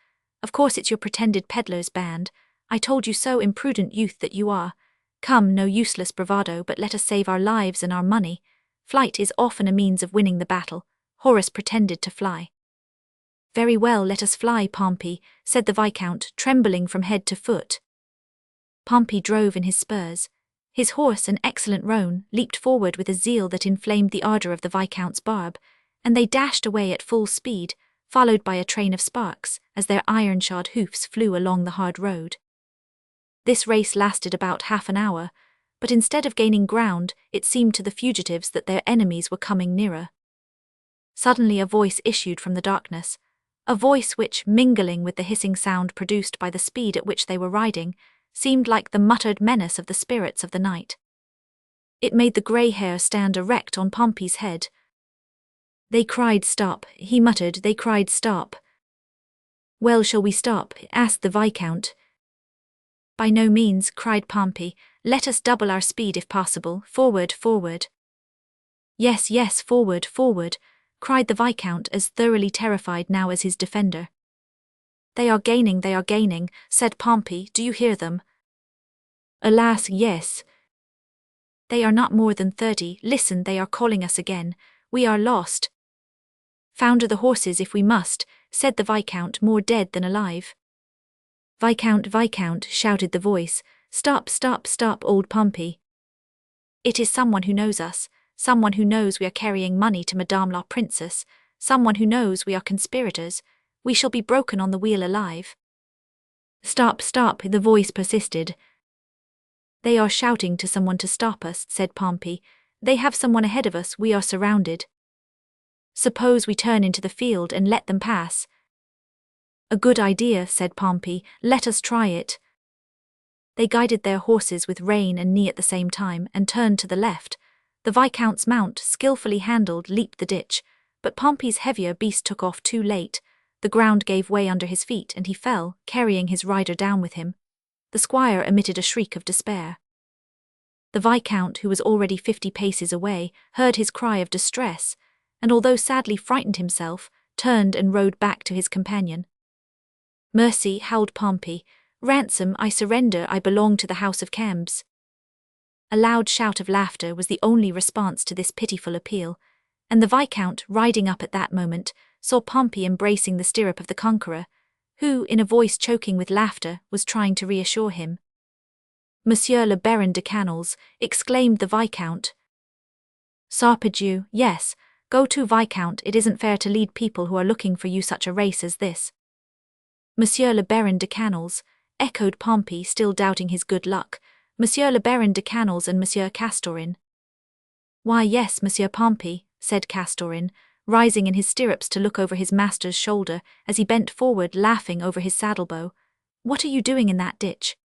Of course it's your pretended peddler's band. I told you so, imprudent youth that you are. Come, no useless bravado, but let us save our lives and our money. Flight is often a means of winning the battle. Horace pretended to fly. Very well, let us fly, Pompey, said the Viscount, trembling from head to foot. Pompey drove in his spurs. His horse, an excellent roan, leaped forward with a zeal that inflamed the ardour of the Viscount's barb, and they dashed away at full speed, followed by a train of sparks, as their iron-shod hoofs flew along the hard road. This race lasted about half an hour, but instead of gaining ground, it seemed to the fugitives that their enemies were coming nearer. Suddenly a voice issued from the darkness, a voice which, mingling with the hissing sound produced by the speed at which they were riding, seemed like the muttered menace of the spirits of the night. It made the grey hair stand erect on Pompey's head. They cried stop, he muttered, they cried stop. Well, shall we stop? Asked the Viscount. By no means, cried Pompey, let us double our speed if possible, forward, forward. Yes, forward, forward, cried the Viscount, as thoroughly terrified now as his defender. They are gaining, said Pompey, do you hear them? Alas, yes. They are not more than 30, listen, they are calling us again, we are lost. Founder the horses if we must, said the Viscount, more dead than alive. Viscount, shouted the voice, stop, old Pompey. It is someone who knows us, someone who knows we are carrying money to Madame la Princess, someone who knows we are conspirators. We shall be broken on the wheel alive. Stop, the voice persisted. They are shouting to someone to stop us, said Pompey. They have someone ahead of us, we are surrounded. Suppose we turn into the field and let them pass. A good idea, said Pompey, let us try it. They guided their horses with rein and knee at the same time and turned to the left. The Viscount's mount, skillfully handled, leaped the ditch, but Pompey's heavier beast took off too late. The ground gave way under his feet and he fell, carrying his rider down with him. The squire emitted a shriek of despair. The Viscount, who was already 50 paces away, heard his cry of distress, and although sadly frightened himself, turned and rode back to his companion. Mercy, howled Pompey. Ransom, I surrender, I belong to the house of Cambs. A loud shout of laughter was the only response to this pitiful appeal, and the Viscount, riding up at that moment, saw Pompey embracing the stirrup of the conqueror, who, in a voice choking with laughter, was trying to reassure him. Monsieur le Baron de Canals, exclaimed the Viscount. Sarpedieu, yes, go to Viscount, it isn't fair to lead people who are looking for you such a race as this. Monsieur le Baron de Canals, echoed Pompey, still doubting his good luck. Monsieur le Baron de Canals and Monsieur Castorin. Why yes, Monsieur Pompey, said Castorin, rising in his stirrups to look over his master's shoulder as he bent forward laughing over his saddlebow. What are you doing in that ditch?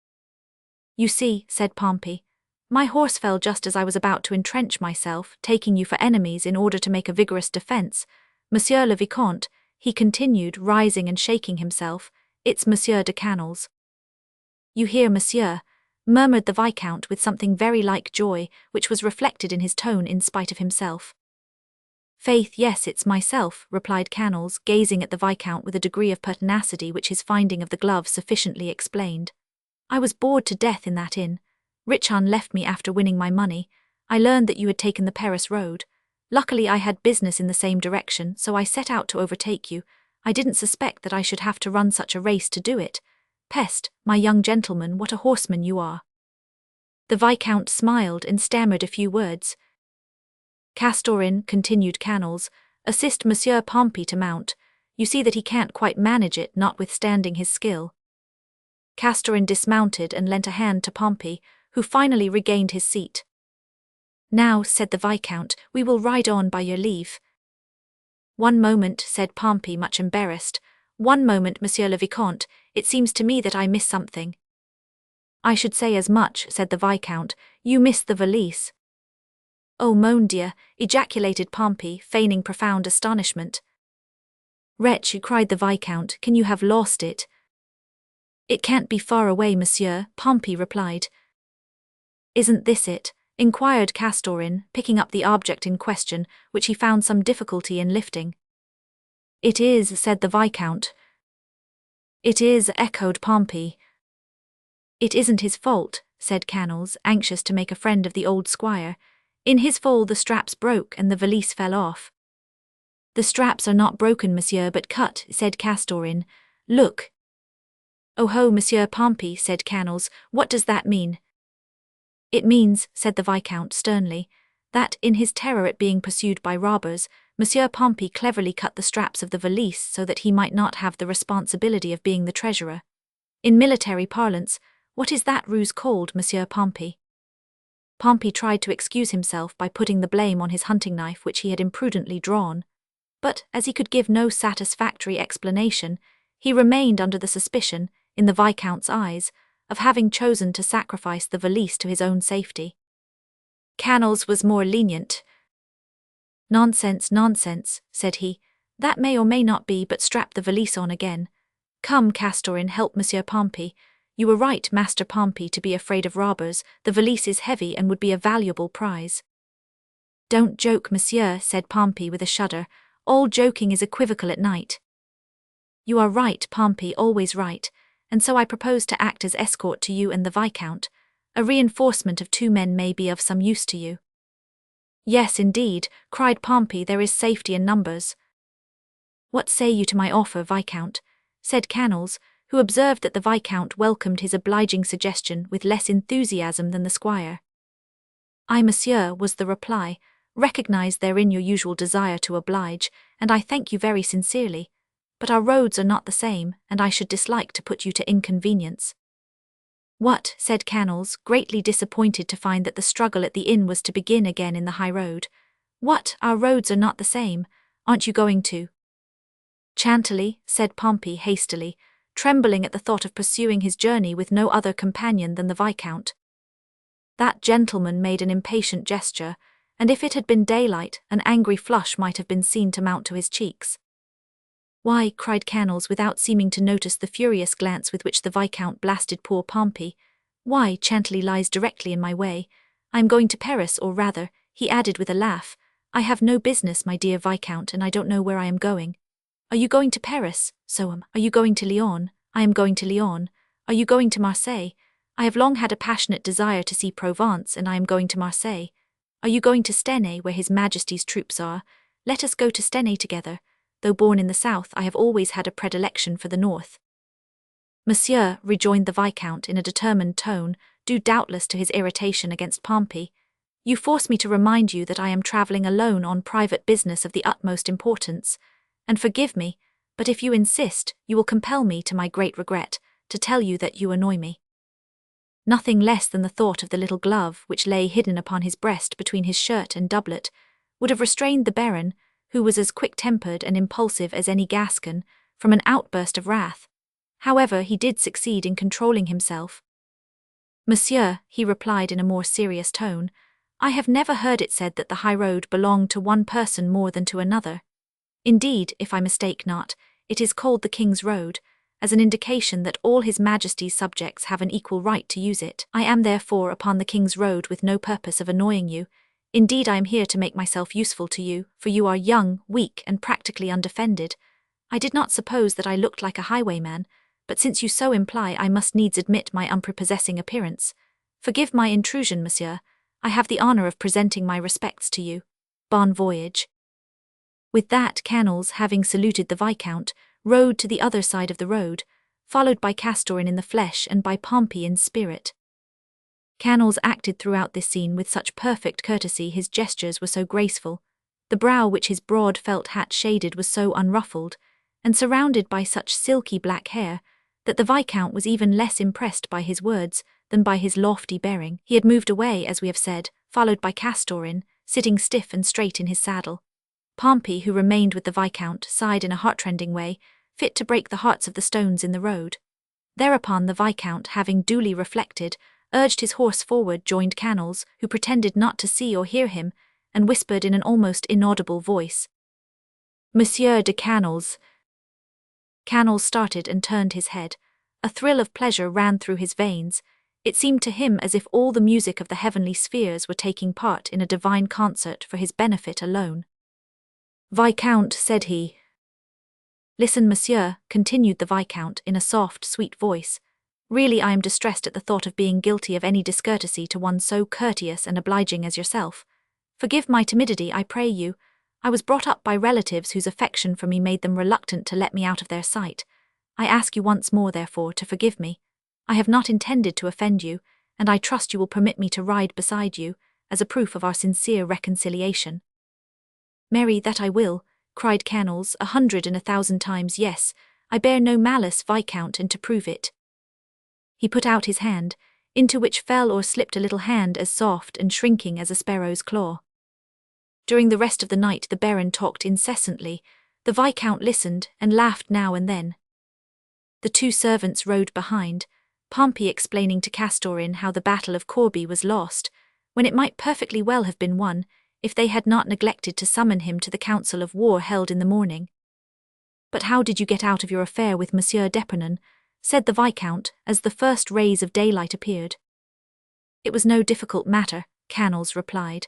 You see, said Pompey, my horse fell just as I was about to entrench myself, taking you for enemies in order to make a vigorous defense. Monsieur le Vicomte, he continued, rising and shaking himself, it's Monsieur de Canals. You hear, Monsieur, murmured the Viscount with something very like joy, which was reflected in his tone in spite of himself. Faith, yes, it's myself, replied Canals, gazing at the Viscount with a degree of pertinacity which his finding of the glove sufficiently explained. I was bored to death in that inn. Richon left me after winning my money. I learned that you had taken the Paris road. Luckily I had business in the same direction, so I set out to overtake you. I didn't suspect that I should have to run such a race to do it. Peste, my young gentleman, what a horseman you are. The Viscount smiled and stammered a few words. Castorin, continued Canals, assist Monsieur Pompey to mount. You see that he can't quite manage it, notwithstanding his skill. Castorin dismounted and lent a hand to Pompey, who finally regained his seat. Now, said the Viscount, we will ride on by your leave. One moment, said Pompey, much embarrassed. One moment, Monsieur le Vicomte, it seems to me that I miss something. I should say as much, said the Viscount, you miss the valise. Oh mon Dieu, ejaculated Pompey, feigning profound astonishment. Wretch, cried the Viscount, can you have lost it? It can't be far away, monsieur, Pompey replied. Isn't this it? Inquired Castorin, picking up the object in question, which he found some difficulty in lifting. It is, said the Viscount. It is, echoed Pompey. It isn't his fault, said Canals, anxious to make a friend of the old squire. In his fall the straps broke and the valise fell off. The straps are not broken, monsieur, but cut, said Castorin. Look. Oh ho, Monsieur Pompey, said Canals, what does that mean? It means, said the Viscount sternly, that, in his terror at being pursued by robbers, Monsieur Pompey cleverly cut the straps of the valise so that he might not have the responsibility of being the treasurer. In military parlance, what is that ruse called, Monsieur Pompey? Pompey tried to excuse himself by putting the blame on his hunting knife which he had imprudently drawn, but, as he could give no satisfactory explanation, he remained under the suspicion, in the Viscount's eyes, of having chosen to sacrifice the valise to his own safety. Canals was more lenient. Nonsense, nonsense, said he. That may or may not be, but strap the valise on again. Come, Castorin, help Monsieur Pompey. You were right, Master Pompey, to be afraid of robbers. The valise is heavy and would be a valuable prize. Don't joke, monsieur, said Pompey with a shudder. All joking is equivocal at night. You are right, Pompey, always right. And so I propose to act as escort to you and the Viscount. A reinforcement of 2 men may be of some use to you. Yes, indeed, cried Pompey, there is safety in numbers. What say you to my offer, Viscount? Said Canals, who observed that the Viscount welcomed his obliging suggestion with less enthusiasm than the squire. I, monsieur, was the reply, recognize therein your usual desire to oblige, and I thank you very sincerely. But our roads are not the same, and I should dislike to put you to inconvenience. What, said Canals, greatly disappointed to find that the struggle at the inn was to begin again in the high road. What, our roads are not the same? Aren't you going to Chantilly, said Pompey hastily, trembling at the thought of pursuing his journey with no other companion than the Viscount. That gentleman made an impatient gesture, and if it had been daylight, an angry flush might have been seen to mount to his cheeks. Why, cried Canals without seeming to notice the furious glance with which the Viscount blasted poor Pompey, why, Chantilly lies directly in my way. I am going to Paris, or rather, he added with a laugh, I have no business, my dear Viscount, and I don't know where I am going. Are you going to Paris? So am. Are you going to Lyon? I am going to Lyon. Are you going to Marseille? I have long had a passionate desire to see Provence, and I am going to Marseille. Are you going to Stenay, where His Majesty's troops are? Let us go to Stenay together. Though born in the south, I have always had a predilection for the north. Monsieur, rejoined the Viscount in a determined tone, due doubtless to his irritation against Pompey, you force me to remind you that I am travelling alone on private business of the utmost importance, and forgive me, but if you insist, you will compel me, to my great regret, to tell you that you annoy me. Nothing less than the thought of the little glove which lay hidden upon his breast between his shirt and doublet would have restrained the Baron, who was as quick-tempered and impulsive as any Gascon, from an outburst of wrath. However, he did succeed in controlling himself. Monsieur, he replied in a more serious tone, I have never heard it said that the high road belonged to one person more than to another. Indeed, if I mistake not, it is called the King's Road, as an indication that all His Majesty's subjects have an equal right to use it. I am therefore upon the King's Road with no purpose of annoying you. Indeed, I am here to make myself useful to you, for you are young, weak, and practically undefended. I did not suppose that I looked like a highwayman, but since you so imply, I must needs admit my unprepossessing appearance. Forgive my intrusion, monsieur. I have the honour of presenting my respects to you. Bon voyage. With that, Canals, having saluted the Viscount, rode to the other side of the road, followed by Castorin in the flesh and by Pompey in spirit. Canals acted throughout this scene with such perfect courtesy, his gestures were so graceful, the brow which his broad felt hat shaded was so unruffled, and surrounded by such silky black hair, that the Viscount was even less impressed by his words than by his lofty bearing. He had moved away, as we have said, followed by Castorin, sitting stiff and straight in his saddle. Pompey, who remained with the Viscount, sighed in a heartrending way, fit to break the hearts of the stones in the road. Thereupon the Viscount, having duly reflected, urged his horse forward, joined Canals, who pretended not to see or hear him, and whispered in an almost inaudible voice, Monsieur de Canals. Canals started and turned his head. A thrill of pleasure ran through his veins. It seemed to him as if all the music of the heavenly spheres were taking part in a divine concert for his benefit alone. Viscount, said he. Listen, monsieur, continued the Viscount in a soft, sweet voice. Really I am distressed at the thought of being guilty of any discourtesy to one so courteous and obliging as yourself. Forgive my timidity, I pray you. I was brought up by relatives whose affection for me made them reluctant to let me out of their sight. I ask you once more, therefore, to forgive me. I have not intended to offend you, and I trust you will permit me to ride beside you, as a proof of our sincere reconciliation. Marry, that I will, cried Canals, 100 and 1,000 times yes. I bear no malice, Viscount, and to prove it. He put out his hand, into which fell or slipped a little hand as soft and shrinking as a sparrow's claw. During the rest of the night the Baron talked incessantly. The Viscount listened and laughed now and then. The two servants rode behind, Pompey explaining to Castorin how the Battle of Corbie was lost, when it might perfectly well have been won, if they had not neglected to summon him to the council of war held in the morning. But how did you get out of your affair with Monsieur d'Epernon? Said the Viscount, as the first rays of daylight appeared. It was no difficult matter, Canals replied.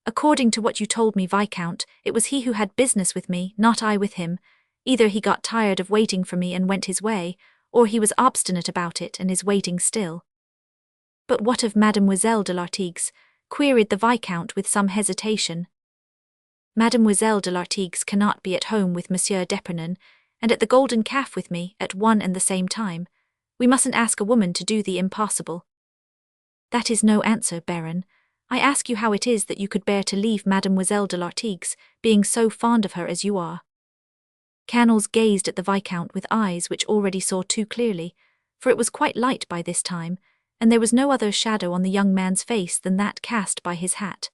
According to what you told me, Viscount, it was he who had business with me, not I with him. Either he got tired of waiting for me and went his way, or he was obstinate about it and is waiting still. But what of Mademoiselle de Lartigues? Queried the Viscount with some hesitation. Mademoiselle de Lartigues cannot be at home with Monsieur d'Epernon, and at the Golden Calf with me, at one and the same time. We mustn't ask a woman to do the impossible. That is no answer, Baron. I ask you how it is that you could bear to leave Mademoiselle de Lartigues, being so fond of her as you are. Canals gazed at the Viscount with eyes which already saw too clearly, for it was quite light by this time, and there was no other shadow on the young man's face than that cast by his hat.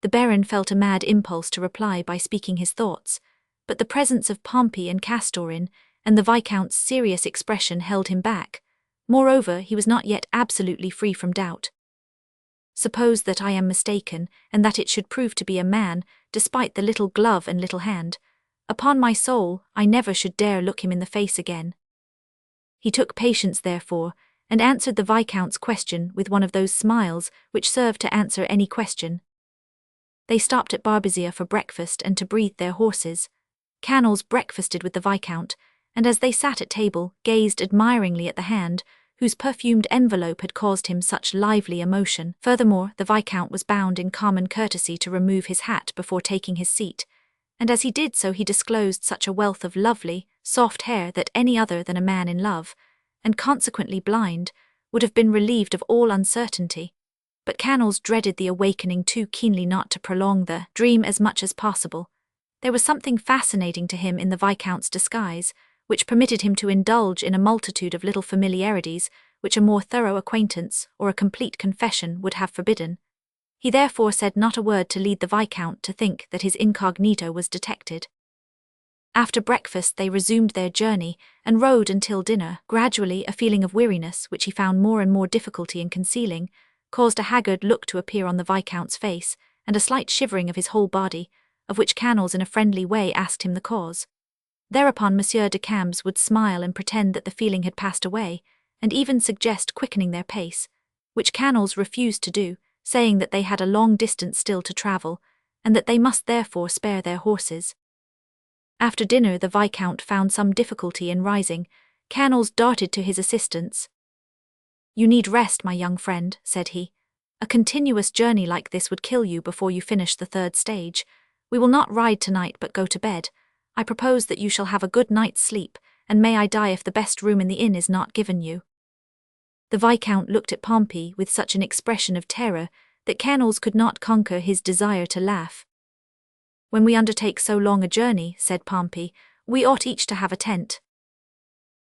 The Baron felt a mad impulse to reply by speaking his thoughts, but the presence of Pompey and Castorin, and the Viscount's serious expression held him back. Moreover, he was not yet absolutely free from doubt. Suppose that I am mistaken, and that it should prove to be a man, despite the little glove and little hand. Upon my soul, I never should dare look him in the face again. He took patience, therefore, and answered the Viscount's question with one of those smiles which serve to answer any question. They stopped at Barbezieux for breakfast and to breathe their horses. Canals breakfasted with the Viscount, and as they sat at table, gazed admiringly at the hand, whose perfumed envelope had caused him such lively emotion. Furthermore, the Viscount was bound in common courtesy to remove his hat before taking his seat, and as he did so he disclosed such a wealth of lovely, soft hair that any other than a man in love, and consequently blind, would have been relieved of all uncertainty. But Canals dreaded the awakening too keenly not to prolong the dream as much as possible. There was something fascinating to him in the Viscount's disguise, which permitted him to indulge in a multitude of little familiarities which a more thorough acquaintance or a complete confession would have forbidden. He therefore said not a word to lead the Viscount to think that his incognito was detected. After breakfast they resumed their journey and rode until dinner. Gradually a feeling of weariness, which he found more and more difficulty in concealing, caused a haggard look to appear on the Viscount's face, and a slight shivering of his whole body, of which Canals in a friendly way asked him the cause. Thereupon Monsieur de Cambes would smile and pretend that the feeling had passed away, and even suggest quickening their pace, which Canals refused to do, saying that they had a long distance still to travel, and that they must therefore spare their horses. After dinner the Viscount found some difficulty in rising. Canals darted to his assistance. "You need rest, my young friend," said he. "A continuous journey like this would kill you before you finish the third stage. We will not ride tonight but go to bed. I propose that you shall have a good night's sleep, and may I die if the best room in the inn is not given you." The Viscount looked at Pompey with such an expression of terror that Canals could not conquer his desire to laugh. "When we undertake so long a journey," said Pompey, "we ought each to have a tent."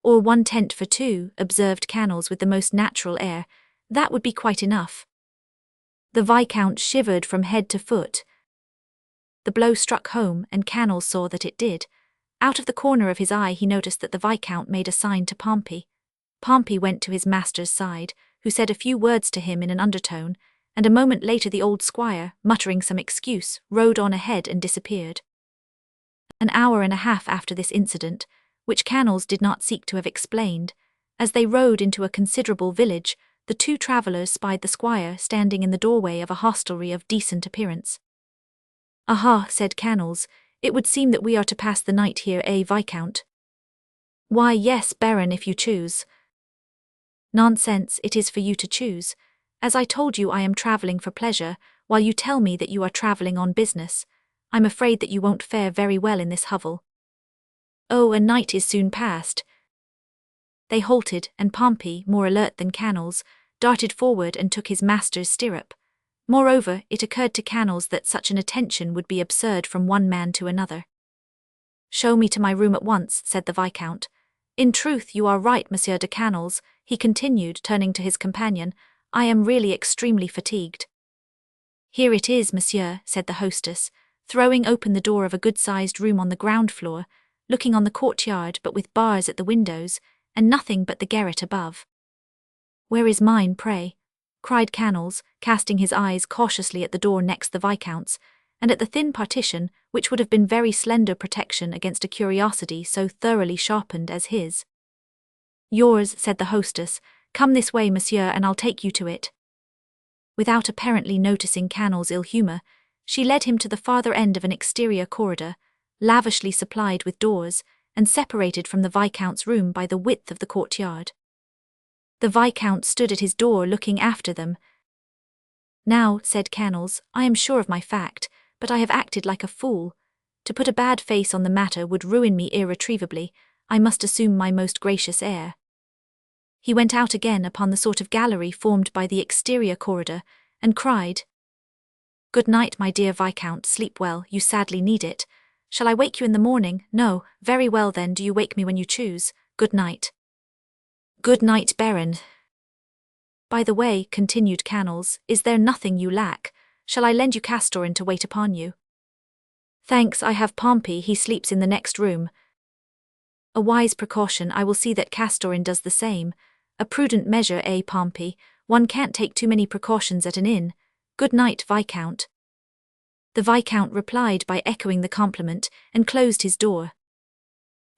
"Or one tent for two," observed Canals with the most natural air. "That would be quite enough." The Viscount shivered from head to foot. The blow struck home, and Canals saw that it did. Out of the corner of his eye he noticed that the Viscount made a sign to Pompey. Pompey went to his master's side, who said a few words to him in an undertone, and a moment later the old squire, muttering some excuse, rode on ahead and disappeared. An hour and a half after this incident, which Canals did not seek to have explained, as they rode into a considerable village, the two travellers spied the squire standing in the doorway of a hostelry of decent appearance. "Aha," said Canals, "it would seem that we are to pass the night here, Viscount?" "Why, yes, Baron, if you choose." "Nonsense, it is for you to choose. As I told you, I am travelling for pleasure, while you tell me that you are travelling on business. I'm afraid that you won't fare very well in this hovel." "Oh, a night is soon past." They halted, and Pompey, more alert than Canals, darted forward and took his master's stirrup. Moreover, it occurred to Canals that such an attention would be absurd from one man to another. "Show me to my room at once," said the Viscount. "In truth, you are right, Monsieur de Canals," he continued, turning to his companion. "I am really extremely fatigued." "Here it is, monsieur," said the hostess, throwing open the door of a good-sized room on the ground floor, looking on the courtyard but with bars at the windows, and nothing but the garret above. "Where is mine, pray?" cried Canals, casting his eyes cautiously at the door next the Viscount's, and at the thin partition, which would have been very slender protection against a curiosity so thoroughly sharpened as his. "Yours," said the hostess. "Come this way, monsieur, and I'll take you to it." Without apparently noticing Canals' ill humour, she led him to the farther end of an exterior corridor, lavishly supplied with doors, and separated from the Viscount's room by the width of the courtyard. The Viscount stood at his door looking after them. "Now," said Canals, "I am sure of my fact, but I have acted like a fool. To put a bad face on the matter would ruin me irretrievably. I must assume my most gracious air." He went out again upon the sort of gallery formed by the exterior corridor, and cried, "Good night, my dear Viscount, sleep well, you sadly need it. Shall I wake you in the morning? No, very well then, do you wake me when you choose. Good night." "Good night, Baron." "By the way," continued Canals, "is there nothing you lack? Shall I lend you Castorin to wait upon you?" Thanks, I have Pompey, he sleeps in the next room. A wise precaution, I will see that Castorin does the same. A prudent measure, Pompey? One can't take too many precautions at an inn. Good night, Viscount. The Viscount replied by echoing the compliment, and closed his door.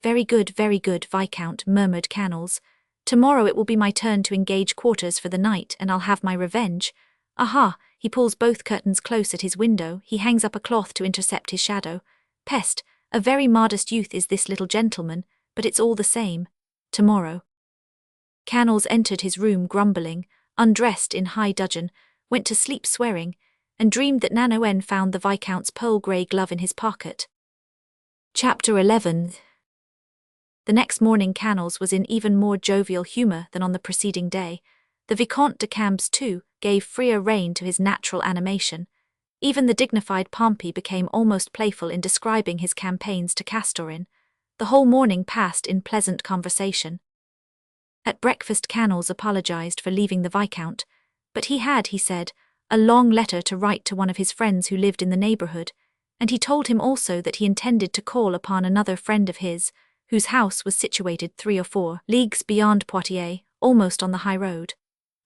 Very good, Viscount, murmured Canals. Tomorrow it will be my turn to engage quarters for the night, and I'll have my revenge. Aha! He pulls both curtains close at his window, he hangs up a cloth to intercept his shadow. Pest! A very modest youth is this little gentleman, but it's all the same. Tomorrow. Canals entered his room grumbling, undressed in high dudgeon, went to sleep swearing, and dreamed that Nanoen found the Viscount's pearl-grey glove in his pocket. Chapter 11. The next morning Canals was in even more jovial humour than on the preceding day. The Vicomte de Cambes, too, gave freer rein to his natural animation. Even the dignified Pompey became almost playful in describing his campaigns to Castorin. The whole morning passed in pleasant conversation. At breakfast Canals apologized for leaving the Viscount, but he had, he said, a long letter to write to one of his friends who lived in the neighbourhood, and he told him also that he intended to call upon another friend of his, whose house was situated 3 or 4 leagues beyond Poitiers, almost on the high road.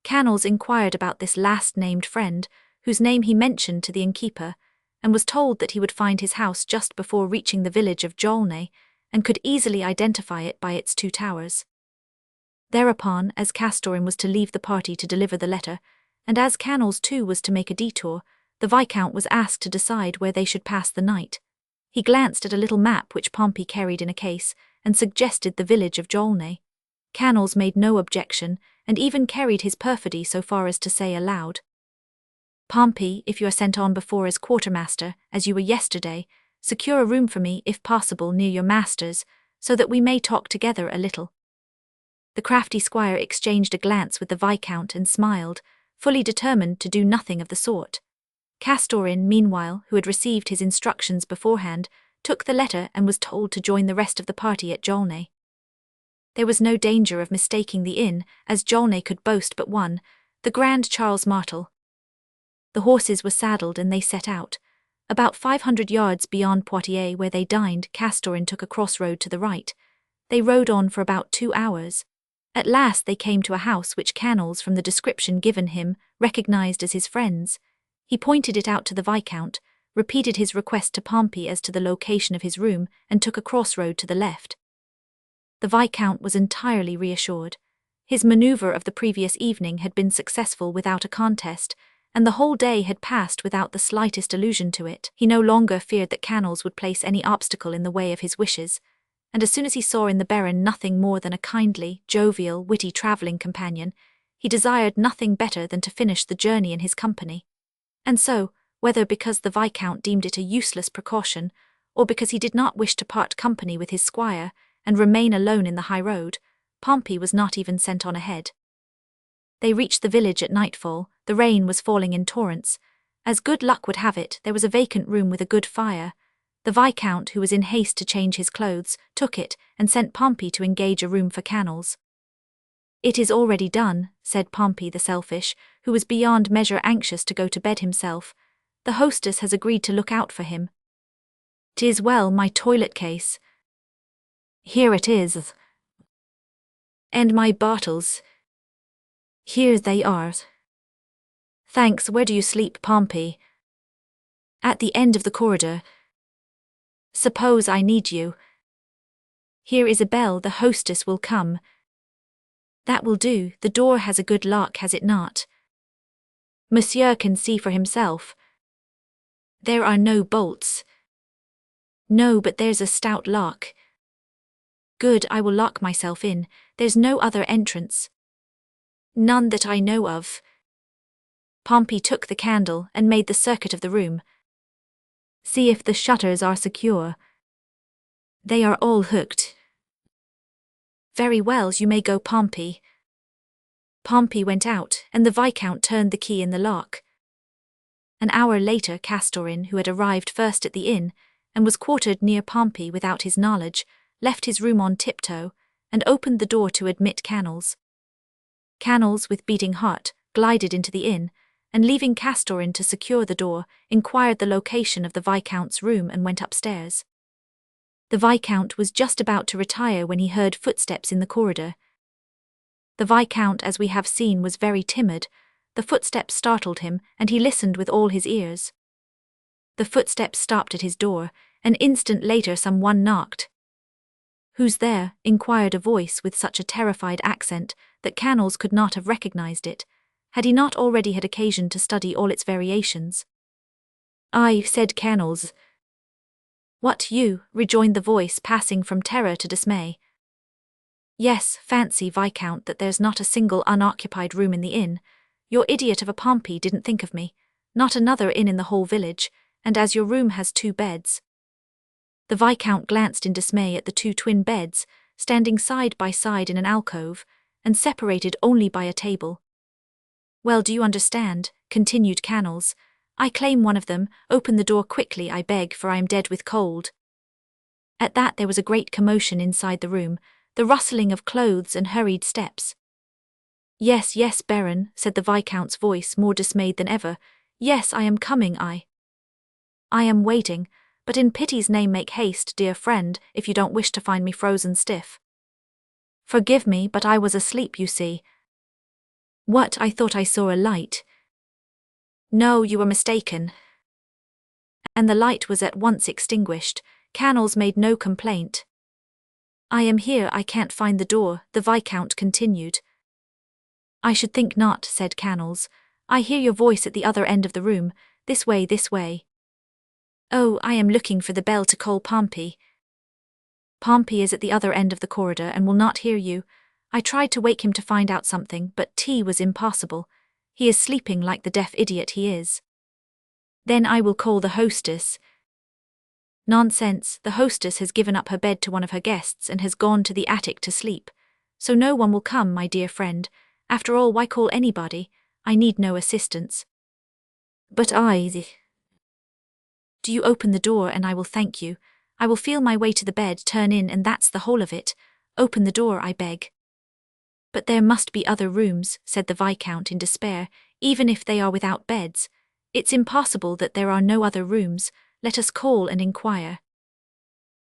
Canals inquired about this last-named friend, whose name he mentioned to the innkeeper, and was told that he would find his house just before reaching the village of Jaulnay, and could easily identify it by its 2 towers. Thereupon, as Castorin was to leave the party to deliver the letter, and as Canals too was to make a detour, the Viscount was asked to decide where they should pass the night. He glanced at a little map which Pompey carried in a case, and suggested the village of Jaulnay. Canals made no objection, and even carried his perfidy so far as to say aloud, Pompey, if you are sent on before as quartermaster, as you were yesterday, secure a room for me, if possible, near your master's, so that we may talk together a little. The crafty squire exchanged a glance with the Viscount and smiled, fully determined to do nothing of the sort. Castorin, meanwhile, who had received his instructions beforehand, took the letter and was told to join the rest of the party at Jaulnay. There was no danger of mistaking the inn, as Jaulnay could boast but one, the Grand Charles Martel. The horses were saddled and they set out. About 500 yards beyond Poitiers, where they dined, Castorin took a crossroad to the right. They rode on for about 2 hours. At last they came to a house which Canals, from the description given him, recognized as his friend's. He pointed it out to the Viscount, repeated his request to Pompey as to the location of his room, and took a crossroad to the left. The Viscount was entirely reassured. His manoeuvre of the previous evening had been successful without a contest, and the whole day had passed without the slightest allusion to it. He no longer feared that Canals would place any obstacle in the way of his wishes, and as soon as he saw in the Baron nothing more than a kindly, jovial, witty travelling companion, he desired nothing better than to finish the journey in his company. And so, whether because the Viscount deemed it a useless precaution, or because he did not wish to part company with his squire, and remain alone in the high road, Pompey was not even sent on ahead. They reached the village at nightfall. The rain was falling in torrents. As good luck would have it, there was a vacant room with a good fire. The Viscount, who was in haste to change his clothes, took it, and sent Pompey to engage a room for Canals. It is already done, said Pompey the selfish, who was beyond measure anxious to go to bed himself. The hostess has agreed to look out for him. 'Tis well, my toilet case. Here it is. And my bottles. Here they are. Thanks. Where do you sleep, Pompey? At the end of the corridor. Suppose I need you. Here is a bell, the hostess will come. That will do, the door has a good lock, has it not? Monsieur can see for himself. There are no bolts. No, but there's a stout lock. Good, I will lock myself in, there's no other entrance. None that I know of. Pompey took the candle and made the circuit of the room. See if the shutters are secure. They are all hooked. Very well, you may go, Pompey. Pompey went out, and the Viscount turned the key in the lock. An hour later Castorin, who had arrived first at the inn, and was quartered near Pompey without his knowledge, left his room on tiptoe, and opened the door to admit Canals. Canals, with beating heart, glided into the inn, and leaving Castorin to secure the door, inquired the location of the Viscount's room and went upstairs. The Viscount was just about to retire when he heard footsteps in the corridor. The Viscount, as we have seen, was very timid. The footsteps startled him, and he listened with all his ears. The footsteps stopped at his door. An instant later someone knocked. "Who's there?" inquired a voice with such a terrified accent that Canals could not have recognized it, had he not already had occasion to study all its variations. "I," said Canals. "What, you?" rejoined the voice, passing from terror to dismay. "Yes, fancy, Viscount, that there's not a single unoccupied room in the inn. Your idiot of a Pompey didn't think of me. Not another inn in the whole village, and as your room has 2 beds. The Viscount glanced in dismay at the 2 twin beds, standing side by side in an alcove, and separated only by a table. "Well, do you understand?" continued Canals. "I claim one of them. Open the door quickly, I beg, for I am dead with cold." At that there was a great commotion inside the room, the rustling of clothes and hurried steps. "Yes, yes, Baron," said the Viscount's voice, more dismayed than ever. "Yes, I am coming, I am waiting, but in pity's name make haste, dear friend, if you don't wish to find me frozen stiff. Forgive me, but I was asleep, you see." "What, I thought I saw a light." "No, you were mistaken." And the light was at once extinguished. Canals made no complaint. "I am here, I can't find the door," the Viscount continued. "I should think not," said Canals. "I hear your voice at the other end of the room. This way, this way." "Oh, I am looking for the bell to call Pompey." "Pompey is at the other end of the corridor and will not hear you. I tried to wake him to find out something, but tea was impossible. He is sleeping like the deaf idiot he is." "Then I will call the hostess." "Nonsense, the hostess has given up her bed to one of her guests and has gone to the attic to sleep. So no one will come, my dear friend. After all, why call anybody? I need no assistance." "But Do you open the door and I will thank you. I will feel my way to the bed, turn in, and that's the whole of it. Open the door, I beg." "But there must be other rooms," said the Viscount in despair, "even if they are without beds. It's impossible that there are no other rooms. Let us call and inquire."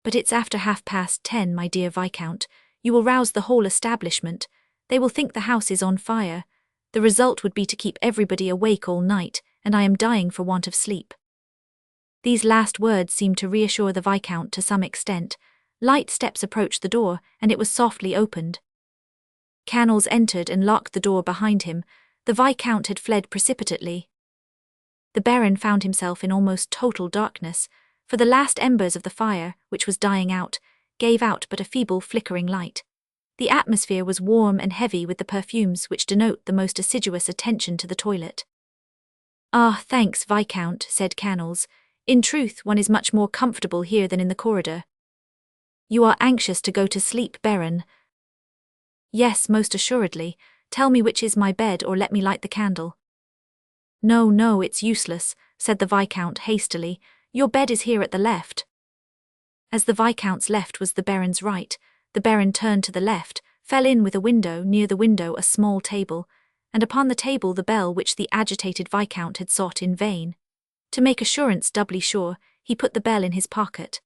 "But it's after 10:30, my dear Viscount. You will rouse the whole establishment. They will think the house is on fire. The result would be to keep everybody awake all night, and I am dying for want of sleep." These last words seemed to reassure the Viscount to some extent. Light steps approached the door, and it was softly opened. Canals entered and locked the door behind him. The Viscount had fled precipitately. The Baron found himself in almost total darkness, for the last embers of the fire, which was dying out, gave out but a feeble flickering light. The atmosphere was warm and heavy with the perfumes which denote the most assiduous attention to the toilet. "Ah, thanks, Viscount," said Canals. "In truth, one is much more comfortable here than in the corridor." "You are anxious to go to sleep, Baron?" "Yes, most assuredly. Tell me which is my bed, or let me light the candle." "No, no, it's useless," said the Viscount hastily. "Your bed is here at the left." As the Viscount's left was the Baron's right, the Baron turned to the left, fell in with a window, near the window a small table, and upon the table the bell which the agitated Viscount had sought in vain. To make assurance doubly sure, he put the bell in his pocket.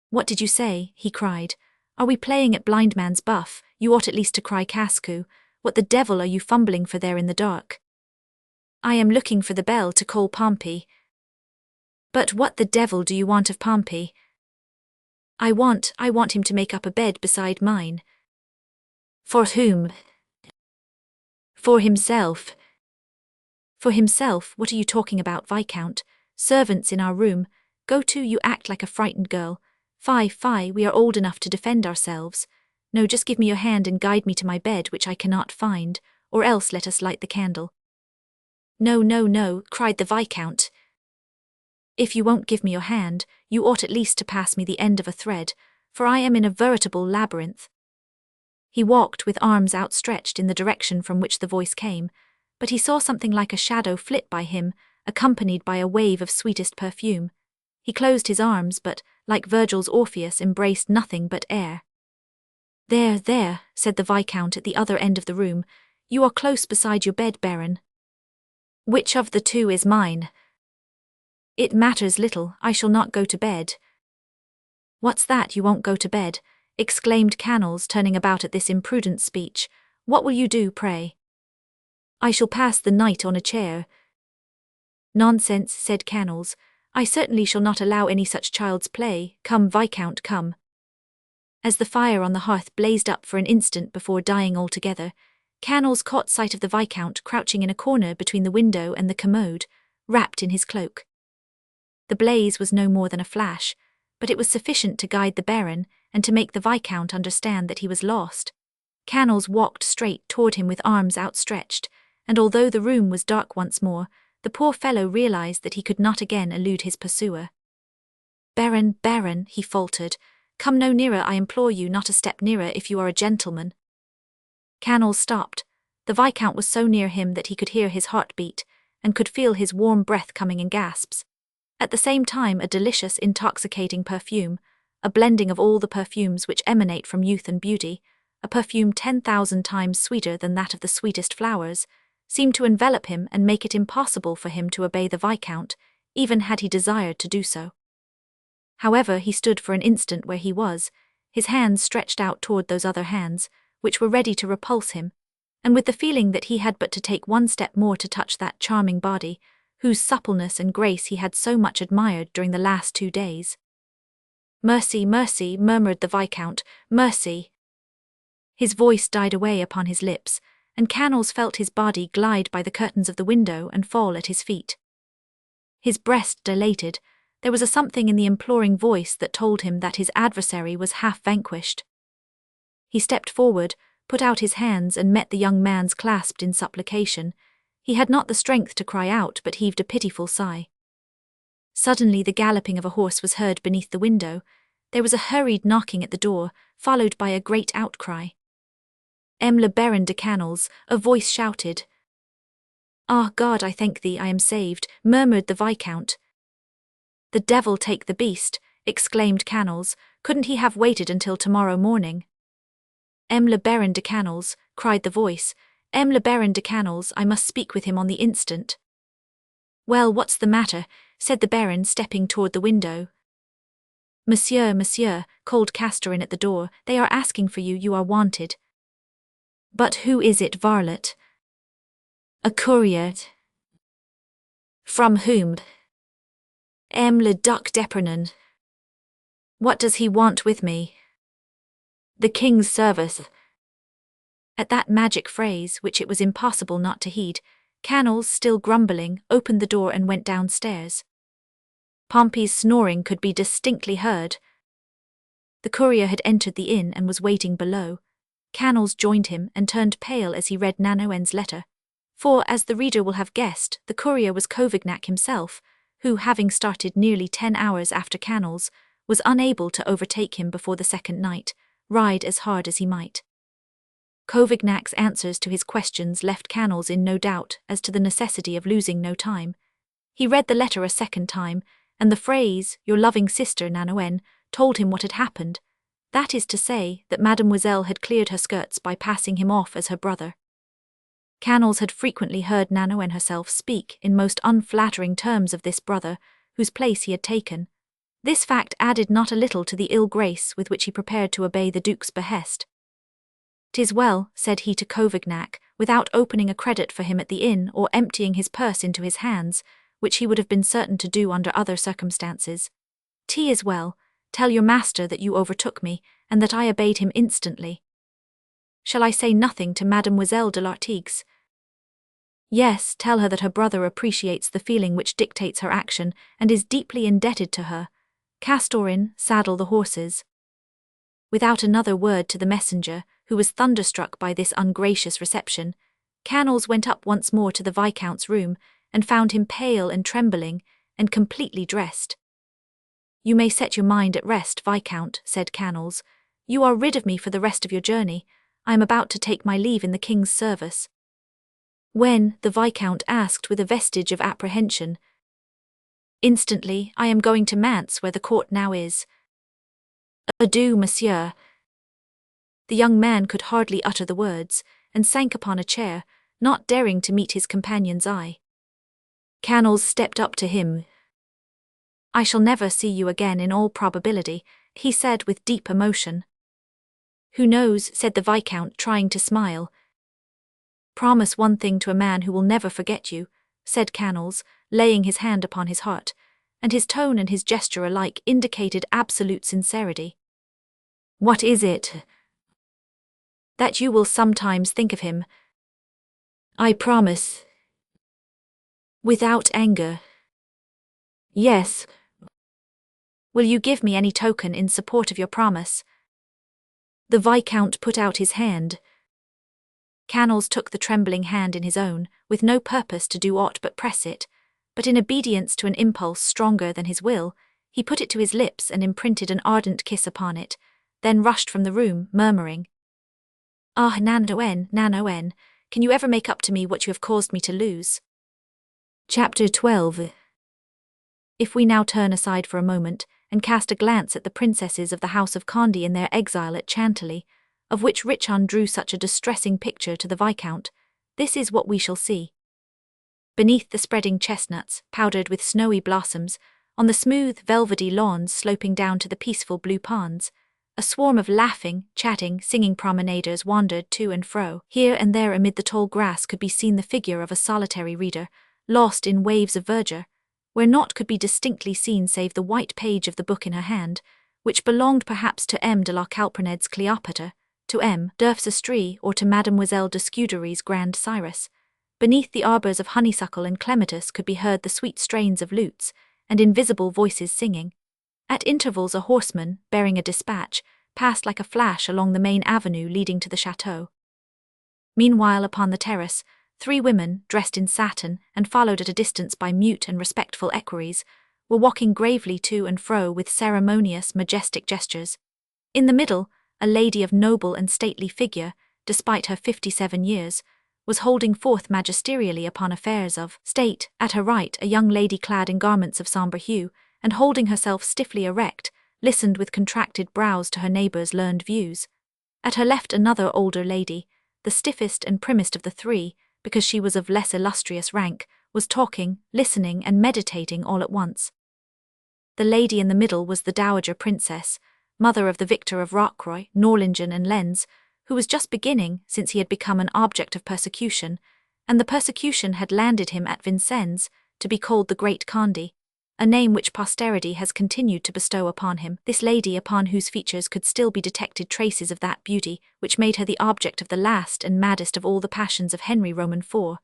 "What did you say?" he cried. "Are we playing at blind man's buff? You ought at least to cry Cascu. What the devil are you fumbling for there in the dark?" "I am looking for the bell to call Pompey." "But what the devil do you want of Pompey?" I want him to make up a bed beside mine." "For whom?" "For himself." "For himself? What are you talking about, Viscount? Servants in our room. Go to, you act like a frightened girl. Fie, fie, we are old enough to defend ourselves. No, just give me your hand and guide me to my bed, which I cannot find, or else let us light the candle." "No, no, no," cried the Viscount. "If you won't give me your hand, you ought at least to pass me the end of a thread, for I am in a veritable labyrinth." He walked with arms outstretched in the direction from which the voice came, but he saw something like a shadow flit by him, accompanied by a wave of sweetest perfume. He closed his arms, but, like Virgil's Orpheus, embraced nothing but air. "There, there," said the Viscount at the other end of the room. "You are close beside your bed, Baron." Which of the two is mine? It matters little, I shall not go to bed. What's that, you won't go to bed? Exclaimed Canals, turning about at this imprudent speech. What will you do, pray? I shall pass the night on a chair. Nonsense, said Canals. I certainly shall not allow any such child's play. Come, Viscount, come. As the fire on the hearth blazed up for an instant before dying altogether, Canals caught sight of the Viscount crouching in a corner between the window and the commode, wrapped in his cloak. The blaze was no more than a flash, but it was sufficient to guide the Baron and to make the Viscount understand that he was lost. Canals walked straight toward him with arms outstretched, and although the room was dark once more, the poor fellow realized that he could not again elude his pursuer. Baron, Baron, he faltered, come no nearer, I implore you, not a step nearer if you are a gentleman. Canals stopped. The Viscount was so near him that he could hear his heart beat, and could feel his warm breath coming in gasps. At the same time a delicious, intoxicating perfume, a blending of all the perfumes which emanate from youth and beauty, a perfume 10,000 times sweeter than that of the sweetest flowers, seemed to envelop him and make it impossible for him to obey the Viscount, even had he desired to do so. However, he stood for an instant where he was, his hands stretched out toward those other hands, which were ready to repulse him, and with the feeling that he had but to take one step more to touch that charming body, whose suppleness and grace he had so much admired during the last 2 days. Mercy, mercy, murmured the Viscount, mercy. His voice died away upon his lips, and Canals felt his body glide by the curtains of the window and fall at his feet. His breast dilated. There was a something in the imploring voice that told him that his adversary was half vanquished. He stepped forward, put out his hands and met the young man's clasped in supplication. He had not the strength to cry out, but heaved a pitiful sigh. Suddenly the galloping of a horse was heard beneath the window. There was a hurried knocking at the door, followed by a great outcry. Le Baron de Canals, a voice shouted. Ah, God, I thank thee, I am saved, murmured the Viscount. The devil take the beast, exclaimed Canals, couldn't he have waited until tomorrow morning? Le Baron de Canals, cried the voice, Le Baron de Canals, I must speak with him on the instant. Well, what's the matter? Said the Baron, stepping toward the window. Monsieur, monsieur, called Castorin at the door, they are asking for you, you are wanted. But who is it, varlet? A courier. From whom? Le Duc d'Epernon. What does he want with me? The king's service. At that magic phrase, which it was impossible not to heed, Canals, still grumbling, opened the door and went downstairs. Pompey's snoring could be distinctly heard. The courier had entered the inn and was waiting below. Canals joined him and turned pale as he read Nanoen's letter. For, as the reader will have guessed, the courier was Couvignac himself, who, having started nearly 10 hours after Canals, was unable to overtake him before the second night, ride as hard as he might. Couvignac's answers to his questions left Canals in no doubt as to the necessity of losing no time. He read the letter a second time, and the phrase, your loving sister, Nanoen, told him what had happened. That is to say, that Mademoiselle had cleared her skirts by passing him off as her brother. Canals had frequently heard Nanoen herself speak in most unflattering terms of this brother, whose place he had taken. This fact added not a little to the ill grace with which he prepared to obey the Duke's behest. "'Tis well," said he to Couvignac, without opening a credit for him at the inn or emptying his purse into his hands, which he would have been certain to do under other circumstances. "'Tis is well. Tell your master that you overtook me, and that I obeyed him instantly." "Shall I say nothing to Mademoiselle de l'Artigues?" "Yes, tell her that her brother appreciates the feeling which dictates her action, and is deeply indebted to her. Castorin, saddle the horses." Without another word to the messenger, who was thunderstruck by this ungracious reception, Canals went up once more to the Viscount's room, and found him pale and trembling, and completely dressed. "You may set your mind at rest, Viscount," said Canals. "You are rid of me for the rest of your journey. I am about to take my leave in the king's service." "When?" the Viscount asked with a vestige of apprehension. "Instantly. I am going to Mantes, where the court now is." "Adieu, monsieur." The young man could hardly utter the words, and sank upon a chair, not daring to meet his companion's eye. Canals stepped up to him. "I shall never see you again in all probability," he said with deep emotion. "Who knows," said the Viscount, trying to smile. "Promise one thing to a man who will never forget you," said Canals, laying his hand upon his heart, and his tone and his gesture alike indicated absolute sincerity. "What is it?" "That you will sometimes think of him." "I promise." "Without anger." "Yes." "Will you give me any token in support of your promise?" The Viscount put out his hand. Canals took the trembling hand in his own, with no purpose to do aught but press it, but in obedience to an impulse stronger than his will, he put it to his lips and imprinted an ardent kiss upon it, then rushed from the room, murmuring, "Ah, Nan-Owen, Nan-Owen, can you ever make up to me what you have caused me to lose?" Chapter 12. If we now turn aside for a moment, and cast a glance at the princesses of the House of Conde in their exile at Chantilly, of which Richon drew such a distressing picture to the Viscount, this is what we shall see. Beneath the spreading chestnuts, powdered with snowy blossoms, on the smooth, velvety lawns sloping down to the peaceful blue ponds, a swarm of laughing, chatting, singing promenaders wandered to and fro. Here and there amid the tall grass could be seen the figure of a solitary reader, lost in waves of verdure, where naught could be distinctly seen save the white page of the book in her hand, which belonged perhaps to M. de la Calprenède's Cleopatra, to M. d'Urf's or to Mademoiselle de Scudery's Grand Cyrus. Beneath the arbours of honeysuckle and clematis could be heard the sweet strains of lutes, and invisible voices singing. At intervals a horseman, bearing a dispatch, passed like a flash along the main avenue leading to the chateau. Meanwhile upon the terrace, 3 women, dressed in satin and followed at a distance by mute and respectful equerries, were walking gravely to and fro with ceremonious, majestic gestures. In the middle, a lady of noble and stately figure, despite her 57 years, was holding forth magisterially upon affairs of state. At her right, a young lady clad in garments of sombre hue, and holding herself stiffly erect, listened with contracted brows to her neighbours' learned views. At her left another older lady, the stiffest and primmest of the 3, because she was of less illustrious rank, was talking, listening, and meditating all at once. The lady in the middle was the Dowager Princess, mother of the Victor of Rocroi, Norlingen and Lens, who was just beginning, since he had become an object of persecution, and the persecution had landed him at Vincennes, to be called the Great Conde, a name which posterity has continued to bestow upon him. This lady, upon whose features could still be detected traces of that beauty which made her the object of the last and maddest of all the passions of Henry Roman IV,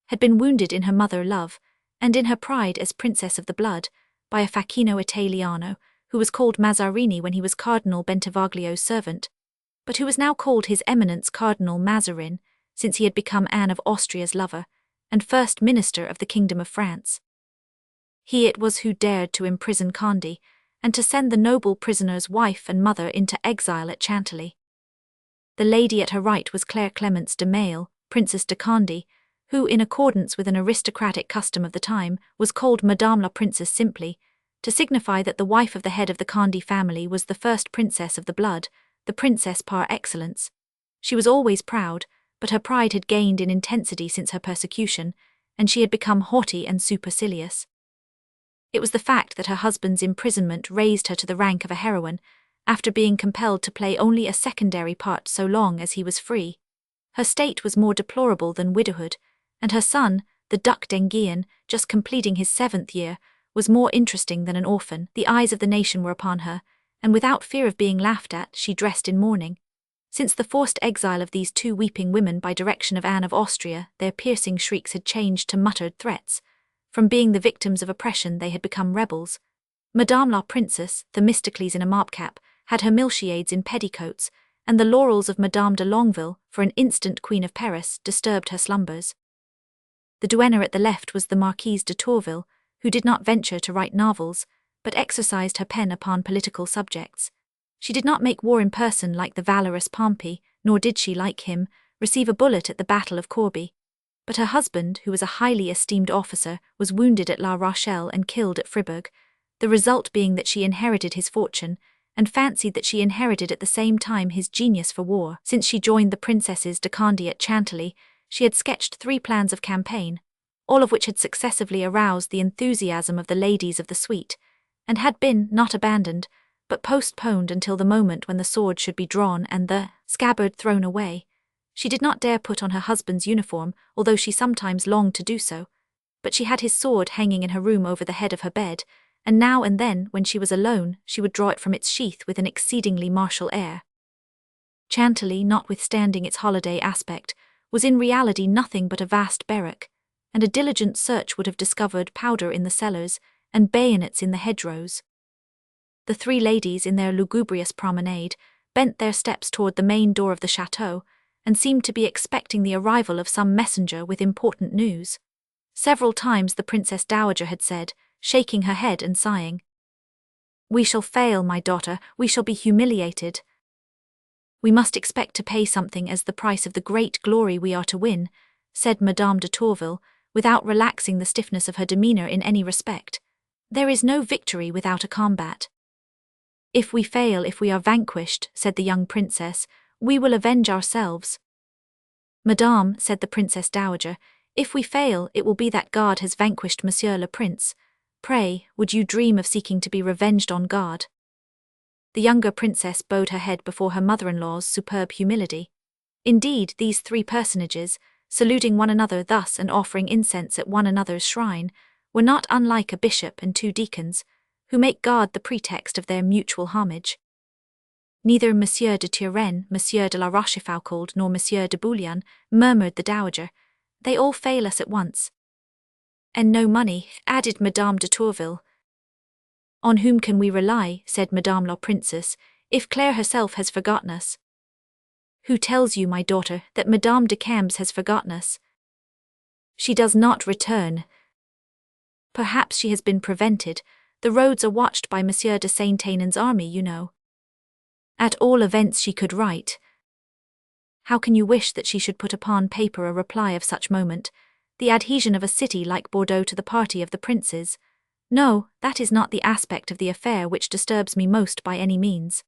had been wounded in her mother-love, and in her pride as Princess of the Blood, by a facchino Italiano, who was called Mazzarini when he was Cardinal Bentivoglio's servant, but who was now called His Eminence Cardinal Mazarin, since he had become Anne of Austria's lover, and first minister of the Kingdom of France. He it was who dared to imprison Conde, and to send the noble prisoner's wife and mother into exile at Chantilly. The lady at her right was Claire Clemence de Maille, Princess de Conde, who, in accordance with an aristocratic custom of the time, was called Madame la Princess simply, to signify that the wife of the head of the Conde family was the first princess of the blood, the princess par excellence. She was always proud, but her pride had gained in intensity since her persecution, and she had become haughty and supercilious. It was the fact that her husband's imprisonment raised her to the rank of a heroine, after being compelled to play only a secondary part so long as he was free. Her state was more deplorable than widowhood, and her son, the Duc d'Enghien, just completing his 7th year, was more interesting than an orphan. The eyes of the nation were upon her, and without fear of being laughed at, she dressed in mourning. Since the forced exile of these 2 weeping women by direction of Anne of Austria, their piercing shrieks had changed to muttered threats. From being the victims of oppression they had become rebels. Madame la Princess, Themistocles in a mopcap, had her milkshades in petticoats, and the laurels of Madame de Longueville, for an instant Queen of Paris, disturbed her slumbers. The duenna at the left was the Marquise de Tourville, who did not venture to write novels, but exercised her pen upon political subjects. She did not make war in person like the valorous Pompey, nor did she, like him, receive a bullet at the Battle of Corbie. But her husband, who was a highly esteemed officer, was wounded at La Rochelle and killed at Fribourg, the result being that she inherited his fortune, and fancied that she inherited at the same time his genius for war. Since she joined the Princesses de Conde at Chantilly, she had sketched 3 plans of campaign. all of which had successively aroused the enthusiasm of the ladies of the suite, and had been, not abandoned, but postponed until the moment when the sword should be drawn and the scabbard thrown away. She did not dare put on her husband's uniform, although she sometimes longed to do so, but she had his sword hanging in her room over the head of her bed, and now and then, when she was alone, she would draw it from its sheath with an exceedingly martial air. Chantilly, notwithstanding its holiday aspect, was in reality nothing but a vast barrack, and a diligent search would have discovered powder in the cellars and bayonets in the hedgerows. The three ladies, in their lugubrious promenade, bent their steps toward the main door of the chateau, and seemed to be expecting the arrival of some messenger with important news. Several times the Princess Dowager had said, shaking her head and sighing, "We shall fail, my daughter, we shall be humiliated. We must expect to pay something as the price of the great glory we are to win," said Madame de Tourville, without relaxing the stiffness of her demeanour in any respect. "There is no victory without a combat." "If we fail, if we are vanquished," said the young princess, "we will avenge ourselves." "Madame," said the Princess Dowager, "if we fail, it will be that God has vanquished Monsieur le Prince. Pray, would you dream of seeking to be revenged on God?" The younger princess bowed her head before her mother-in-law's superb humility. Indeed, these three personages, saluting one another thus and offering incense at one another's shrine, were not unlike a bishop and two deacons, who make God the pretext of their mutual homage. "Neither Monsieur de Turenne, Monsieur de la Rochefoucauld, nor Monsieur de Bouillon," murmured the dowager. "They all fail us at once." "And no money," added Madame de Tourville. "On whom can we rely," said Madame la Princess, "if Claire herself has forgotten us?" "Who tells you, my daughter, that Madame de Camps has forgotten us?" "She does not return." "Perhaps she has been prevented. The roads are watched by Monsieur de Saint-Ainan's army, you know." "At all events she could write." "How can you wish that she should put upon paper a reply of such moment? The adhesion of a city like Bordeaux to the party of the princes? No, that is not the aspect of the affair which disturbs me most by any means."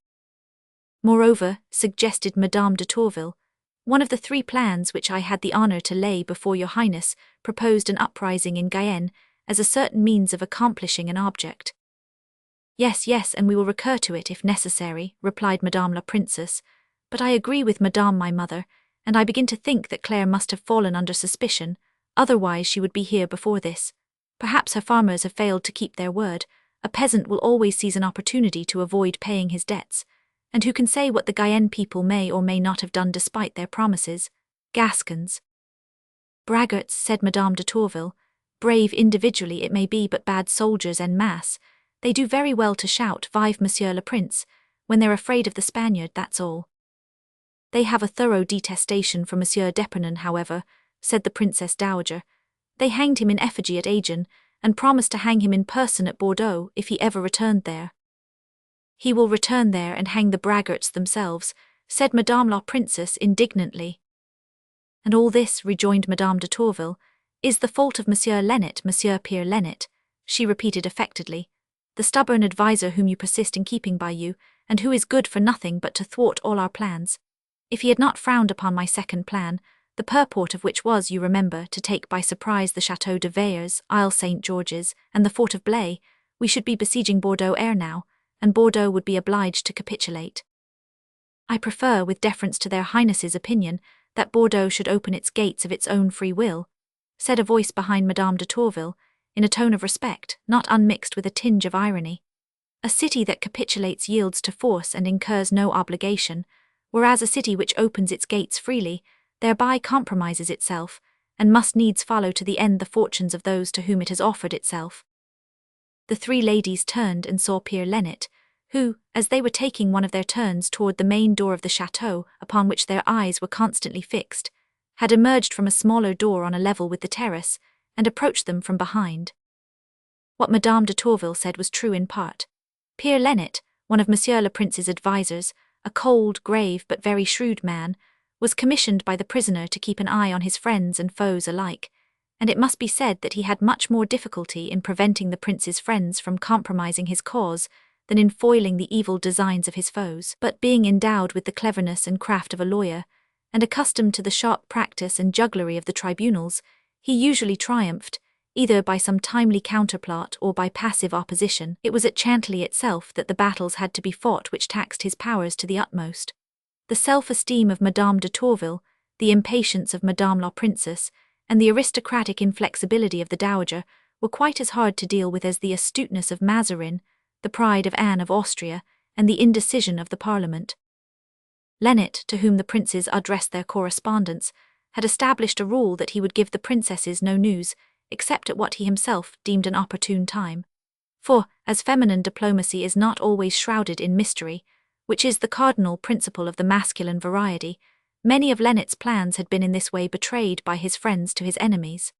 "Moreover," suggested Madame de Tourville, "one of the three plans which I had the honour to lay before your Highness proposed an uprising in Guyenne as a certain means of accomplishing an object." Yes, and we will recur to it if necessary," replied Madame la Princess, "but I agree with Madame my mother, and I begin to think that Claire must have fallen under suspicion, otherwise she would be here before this. Perhaps her farmers have failed to keep their word. A peasant will always seize an opportunity to avoid paying his debts, and who can say what the Guyenne people may or may not have done despite their promises? Gascons." "Braggarts," said Madame de Tourville. "Brave individually it may be, but bad soldiers en masse. They do very well to shout 'Vive Monsieur le Prince' when they're afraid of the Spaniard, that's all." "They have a thorough detestation for Monsieur d'Epernon, however," said the Princess Dowager. "They hanged him in effigy at Agen, and promised to hang him in person at Bordeaux if he ever returned there." "He will return there and hang the braggarts themselves," said Madame la Princess indignantly. "And all this," rejoined Madame de Tourville, "is the fault of Monsieur Lennet, Monsieur Pierre Lennet," she repeated affectedly, "the stubborn adviser whom you persist in keeping by you, and who is good for nothing but to thwart all our plans. If he had not frowned upon my second plan, the purport of which was, you remember, to take by surprise the Château de Vayres, Isle St. George's, and the fort of Blaye, we should be besieging Bordeaux ere now, and Bordeaux would be obliged to capitulate. I prefer, with deference to their Highnesses' opinion, that Bordeaux should open its gates of its own free will," said a voice behind Madame de Tourville, in a tone of respect, not unmixed with a tinge of irony. "A city that capitulates yields to force and incurs no obligation, whereas a city which opens its gates freely, thereby compromises itself, and must needs follow to the end the fortunes of those to whom it has offered itself." The three ladies turned and saw Pierre Lennet, who, as they were taking one of their turns toward the main door of the chateau upon which their eyes were constantly fixed, had emerged from a smaller door on a level with the terrace, and approached them from behind. What Madame de Tourville said was true in part. Pierre Lennet, one of Monsieur le Prince's advisers, a cold, grave, but very shrewd man, was commissioned by the prisoner to keep an eye on his friends and foes alike, and it must be said that he had much more difficulty in preventing the prince's friends from compromising his cause than in foiling the evil designs of his foes. But being endowed with the cleverness and craft of a lawyer, and accustomed to the sharp practice and jugglery of the tribunals, he usually triumphed, either by some timely counterplot or by passive opposition. It was at Chantilly itself that the battles had to be fought which taxed his powers to the utmost. The self-esteem of Madame de Tourville, the impatience of Madame la Princess, and the aristocratic inflexibility of the dowager were quite as hard to deal with as the astuteness of Mazarin, the pride of Anne of Austria, and the indecision of the Parliament. Lennet, to whom the princes addressed their correspondence, had established a rule that he would give the princesses no news, except at what he himself deemed an opportune time. For, as feminine diplomacy is not always shrouded in mystery, which is the cardinal principle of the masculine variety, many of Lennet's plans had been in this way betrayed by his friends to his enemies.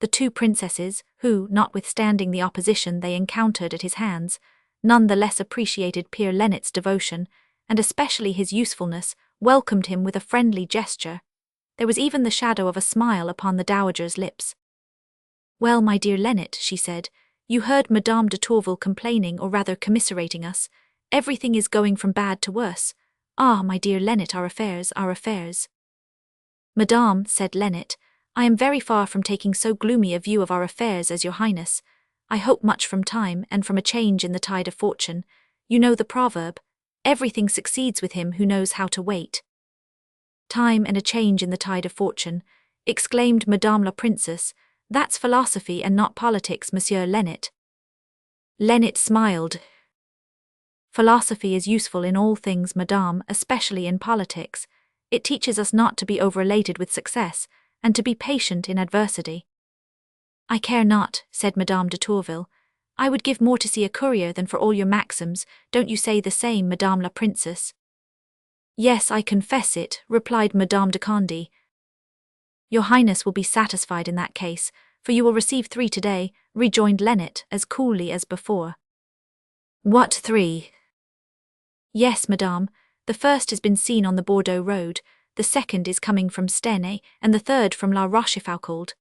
The two princesses, who, notwithstanding the opposition they encountered at his hands, none the less appreciated Peer Lennet's devotion, and especially his usefulness, welcomed him with a friendly gesture. There was even the shadow of a smile upon the dowager's lips. "Well, my dear Lennet," she said, "you heard Madame de Tourville complaining, or rather commiserating us. Everything is going from bad to worse. Ah, my dear Lennet, our affairs, our affairs." "Madame," said Lennet, "I am very far from taking so gloomy a view of our affairs as your Highness. I hope much from time, and from a change in the tide of fortune. You know the proverb, everything succeeds with him who knows how to wait." "Time and a change in the tide of fortune," exclaimed Madame la Princess. "That's philosophy and not politics, Monsieur Lennet." Lennet smiled. "Philosophy is useful in all things, Madame, especially in politics. It teaches us not to be overelated with success, and to be patient in adversity." "I care not," said Madame de Tourville. "I would give more to see a courier than for all your maxims. Don't you say the same, Madame la Princess?" "Yes, I confess it," replied Madame de Condé. "Your Highness will be satisfied in that case, for you will receive 3 today," rejoined Lennet, as coolly as before. "What 3? "Yes, Madame. The first has been seen on the Bordeaux road, the second is coming from Stenay, and the third from La Rochefoucauld."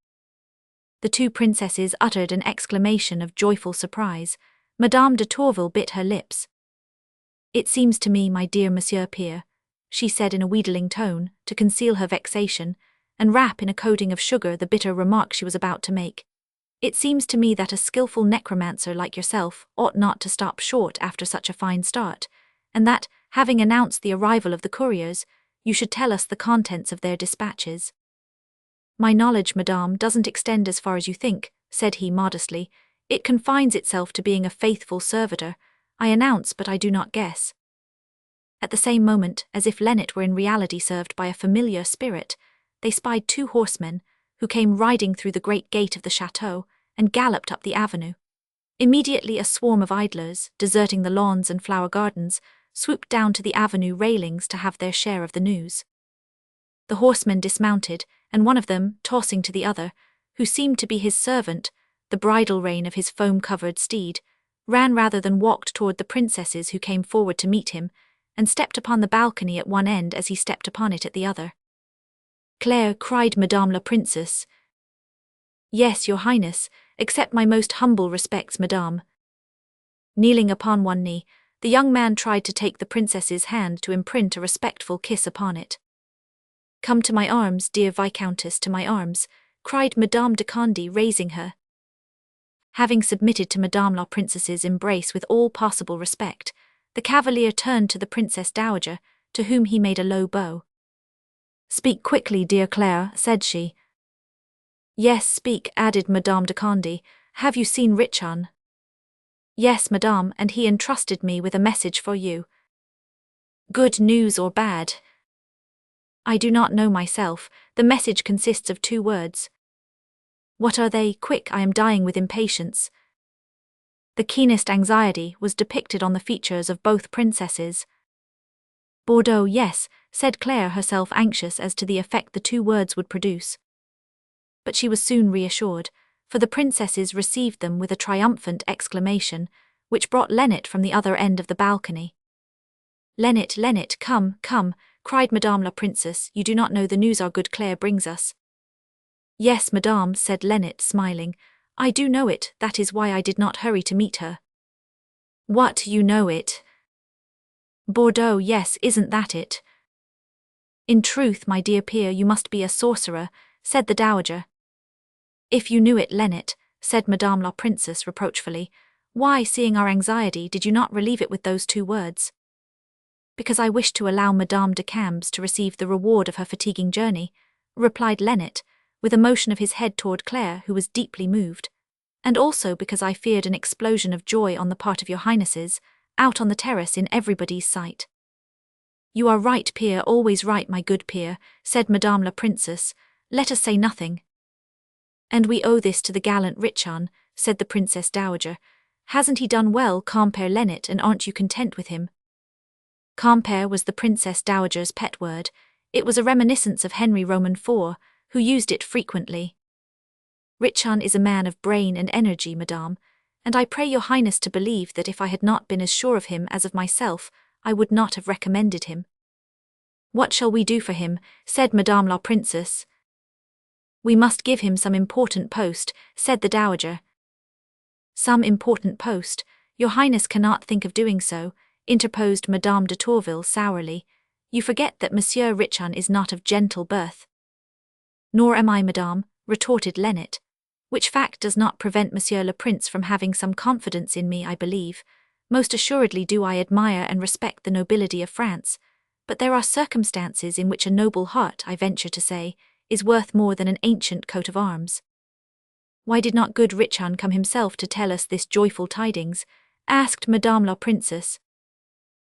The two princesses uttered an exclamation of joyful surprise. Madame de Tourville bit her lips. "It seems to me, my dear Monsieur Peer," she said in a wheedling tone, to conceal her vexation, and wrap in a coating of sugar the bitter remark she was about to make. "It seems to me that a skilful necromancer like yourself ought not to stop short after such a fine start, and that, having announced the arrival of the couriers, you should tell us the contents of their dispatches." "My knowledge, Madame, doesn't extend as far as you think," said he modestly. "It confines itself to being a faithful servitor. I announce, but I do not guess." At the same moment, as if Lennet were in reality served by a familiar spirit, they spied 2 horsemen, who came riding through the great gate of the chateau, and galloped up the avenue. Immediately a swarm of idlers, deserting the lawns and flower gardens, swooped down to the avenue railings to have their share of the news. The horsemen dismounted, and one of them, tossing to the other, who seemed to be his servant, the bridle rein of his foam-covered steed, ran rather than walked toward the princesses who came forward to meet him, and stepped upon the balcony at one end as he stepped upon it at the other. "Claire," cried Madame la Princess. "Yes, your Highness, accept my most humble respects, Madame." Kneeling upon one knee, the young man tried to take the princess's hand to imprint a respectful kiss upon it. "Come to my arms, dear Viscountess, to my arms," cried Madame de Condé, raising her. Having submitted to Madame la Princess's embrace with all possible respect, the cavalier turned to the Princess Dowager, to whom he made a low bow. "Speak quickly, dear Claire," said she. "Yes, speak," added Madame de Condé. "Have you seen Richon?" "Yes, Madame, and he entrusted me with a message for you." "Good news or bad?" "I do not know myself. The message consists of 2 words." "What are they? Quick, I am dying with impatience." The keenest anxiety was depicted on the features of both princesses. "Bordeaux, yes," said Claire, herself anxious as to the effect the 2 words would produce. But she was soon reassured, for the princesses received them with a triumphant exclamation, which brought Lennet from the other end of the balcony. "Lennet, Lennet, come, come," cried Madame la Princess, "you do not know the news our good Claire brings us." "Yes, Madame," said Lennet, smiling, "I do know it, that is why I did not hurry to meet her." "What, you know it?" "Bordeaux, yes, isn't that it?" "In truth, my dear Peer, you must be a sorcerer," said the dowager. If you knew it, Lennet, said Madame la Princess reproachfully, why, seeing our anxiety, did you not relieve it with those 2 words? Because I wished to allow Madame de Cambes to receive the reward of her fatiguing journey, replied Lennet, with a motion of his head toward Claire, who was deeply moved, and also because I feared an explosion of joy on the part of your highnesses, out on the terrace in everybody's sight. You are right, Peer, always right, my good Peer, said Madame la Princess, let us say nothing. And we owe this to the gallant Richon, said the Princess Dowager. Hasn't he done well, compere Lennet, and aren't you content with him? Compere was the Princess Dowager's pet word. It was a reminiscence of Henry Roman IV, who used it frequently. Richon is a man of brain and energy, Madame, and I pray your Highness to believe that if I had not been as sure of him as of myself, I would not have recommended him. What shall we do for him? Said Madame la Princess. We must give him some important post, said the Dowager. Some important post? Your Highness cannot think of doing so, interposed Madame de Tourville sourly. You forget that Monsieur Richon is not of gentle birth. Nor am I, Madame, retorted Lennet, which fact does not prevent Monsieur le Prince from having some confidence in me, I believe. Most assuredly do I admire and respect the nobility of France, but there are circumstances in which a noble heart, I venture to say, is worth more than an ancient coat of arms. Why did not good Richon come himself to tell us this joyful tidings? Asked Madame la Princess.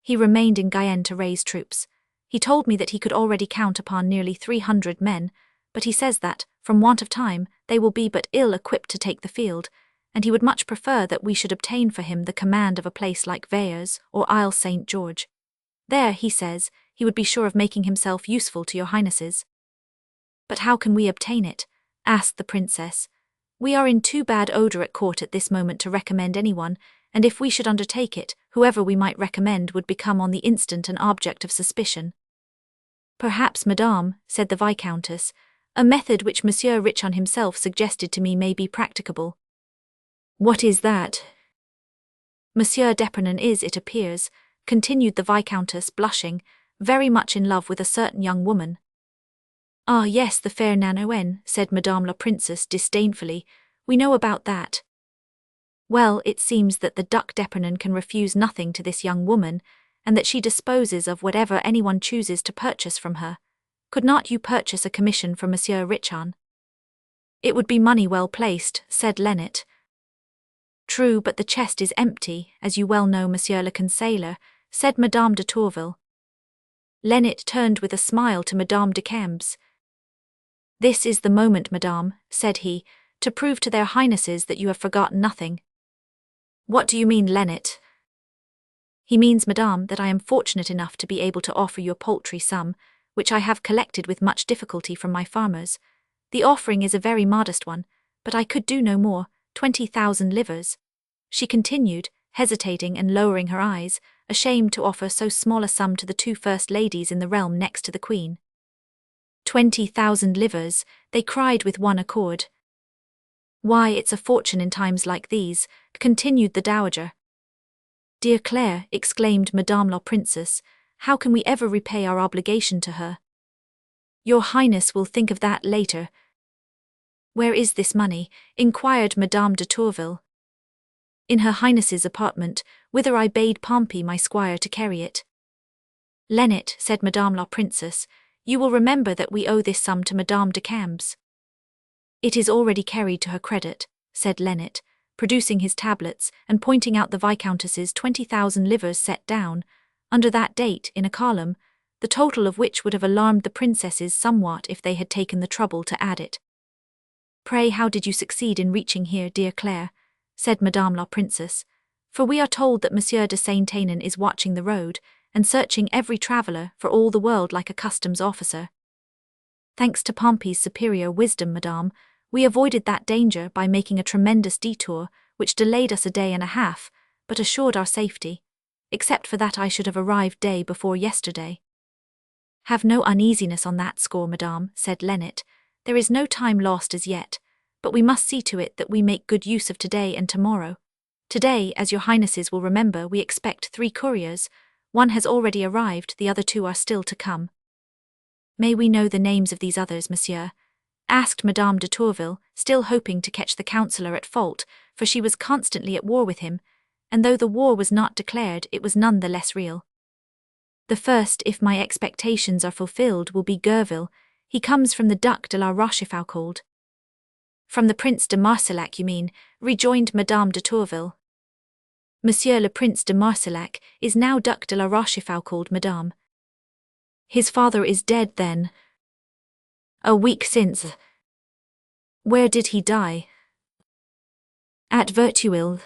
He remained in Guyenne to raise troops. He told me that he could already count upon nearly 300 men, but he says that, from want of time, they will be but ill equipped to take the field, and he would much prefer that we should obtain for him the command of a place like Vears or Isle St. George. There, he says, he would be sure of making himself useful to your highnesses. But how can we obtain it? Asked the princess. We are in too bad odour at court at this moment to recommend anyone, and if we should undertake it, whoever we might recommend would become on the instant an object of suspicion. Perhaps, Madame, said the Viscountess, a method which Monsieur Richon himself suggested to me may be practicable. What is that? Monsieur d'Epernon is, it appears, continued the Viscountess, blushing, very much in love with a certain young woman. Ah, yes, the fair Nanoën, said Madame la Princess disdainfully. We know about that. Well, it seems that the Duc d'Epernon can refuse nothing to this young woman, and that she disposes of whatever anyone chooses to purchase from her. Could not you purchase a commission for Monsieur Richon? It would be money well placed, said Lennet. True, but the chest is empty, as you well know, Monsieur le Conseiller, said Madame de Tourville. Lennet turned with a smile to Madame de Cambes. This is the moment, Madame, said he, to prove to their highnesses that you have forgotten nothing. What do you mean, Lennet? He means, Madame, that I am fortunate enough to be able to offer you a paltry sum, which I have collected with much difficulty from my farmers. The offering is a very modest one, but I could do no more, 20,000 livres. She continued, hesitating and lowering her eyes, ashamed to offer so small a sum to the 2 first ladies in the realm next to the Queen. 20,000 livres, they cried with one accord. Why, it's a fortune in times like these, continued the Dowager. Dear Claire, exclaimed Madame la Princess, how can we ever repay our obligation to her? Your Highness will think of that later. Where is this money? Inquired Madame de Tourville. In her Highness's apartment, whither I bade Pompey my squire to carry it. Lennet, said Madame la Princess, you will remember that we owe this sum to Madame de Cambes. It is already carried to her credit, said Lennet, producing his tablets and pointing out the Viscountess's 20,000 livres set down, under that date, in a column, the total of which would have alarmed the princesses somewhat if they had taken the trouble to add it. Pray, how did you succeed in reaching here, dear Claire? Said Madame la Princess, for we are told that Monsieur de Saint-Aignan is watching the road, and searching every traveller for all the world like a customs officer. Thanks to Pompey's superior wisdom, Madame, we avoided that danger by making a tremendous detour, which delayed us a day and a half, but assured our safety. Except for that I should have arrived day before yesterday. Have no uneasiness on that score, Madame, said Lennet. There is no time lost as yet, but we must see to it that we make good use of today and tomorrow. Today, as your highnesses will remember, we expect 3 couriers. One has already arrived, the other 2 are still to come. May we know the names of these others, monsieur? asked Madame de Tourville, still hoping to catch the counsellor at fault, for she was constantly at war with him, and though the war was not declared, it was none the less real. The first, if my expectations are fulfilled, will be Gerville. He comes from the Duc de la Rochefoucauld. From the Prince de Marsillac, you mean, rejoined Madame de Tourville. Monsieur le Prince de Marsillac is now Duc de la Rochefoucauld, madame. His father is dead, then? A week since. Where did he die? At Vertuil.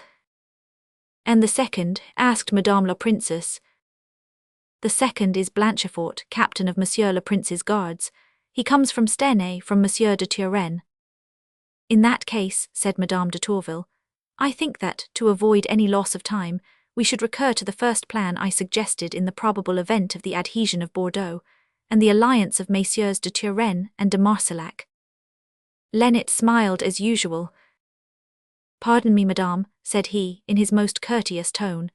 And the second? Asked Madame la Princess. The second is Blanchefort, captain of Monsieur le Prince's guards. He comes from Stenay, from Monsieur de Turenne. In that case, said Madame de Tourville, I think that, to avoid any loss of time, we should recur to the first plan I suggested in the probable event of the adhesion of Bordeaux, and the alliance of Messieurs de Turenne and de Marsillac. Lennet smiled as usual. Pardon me, madame, said he, in his most courteous tone,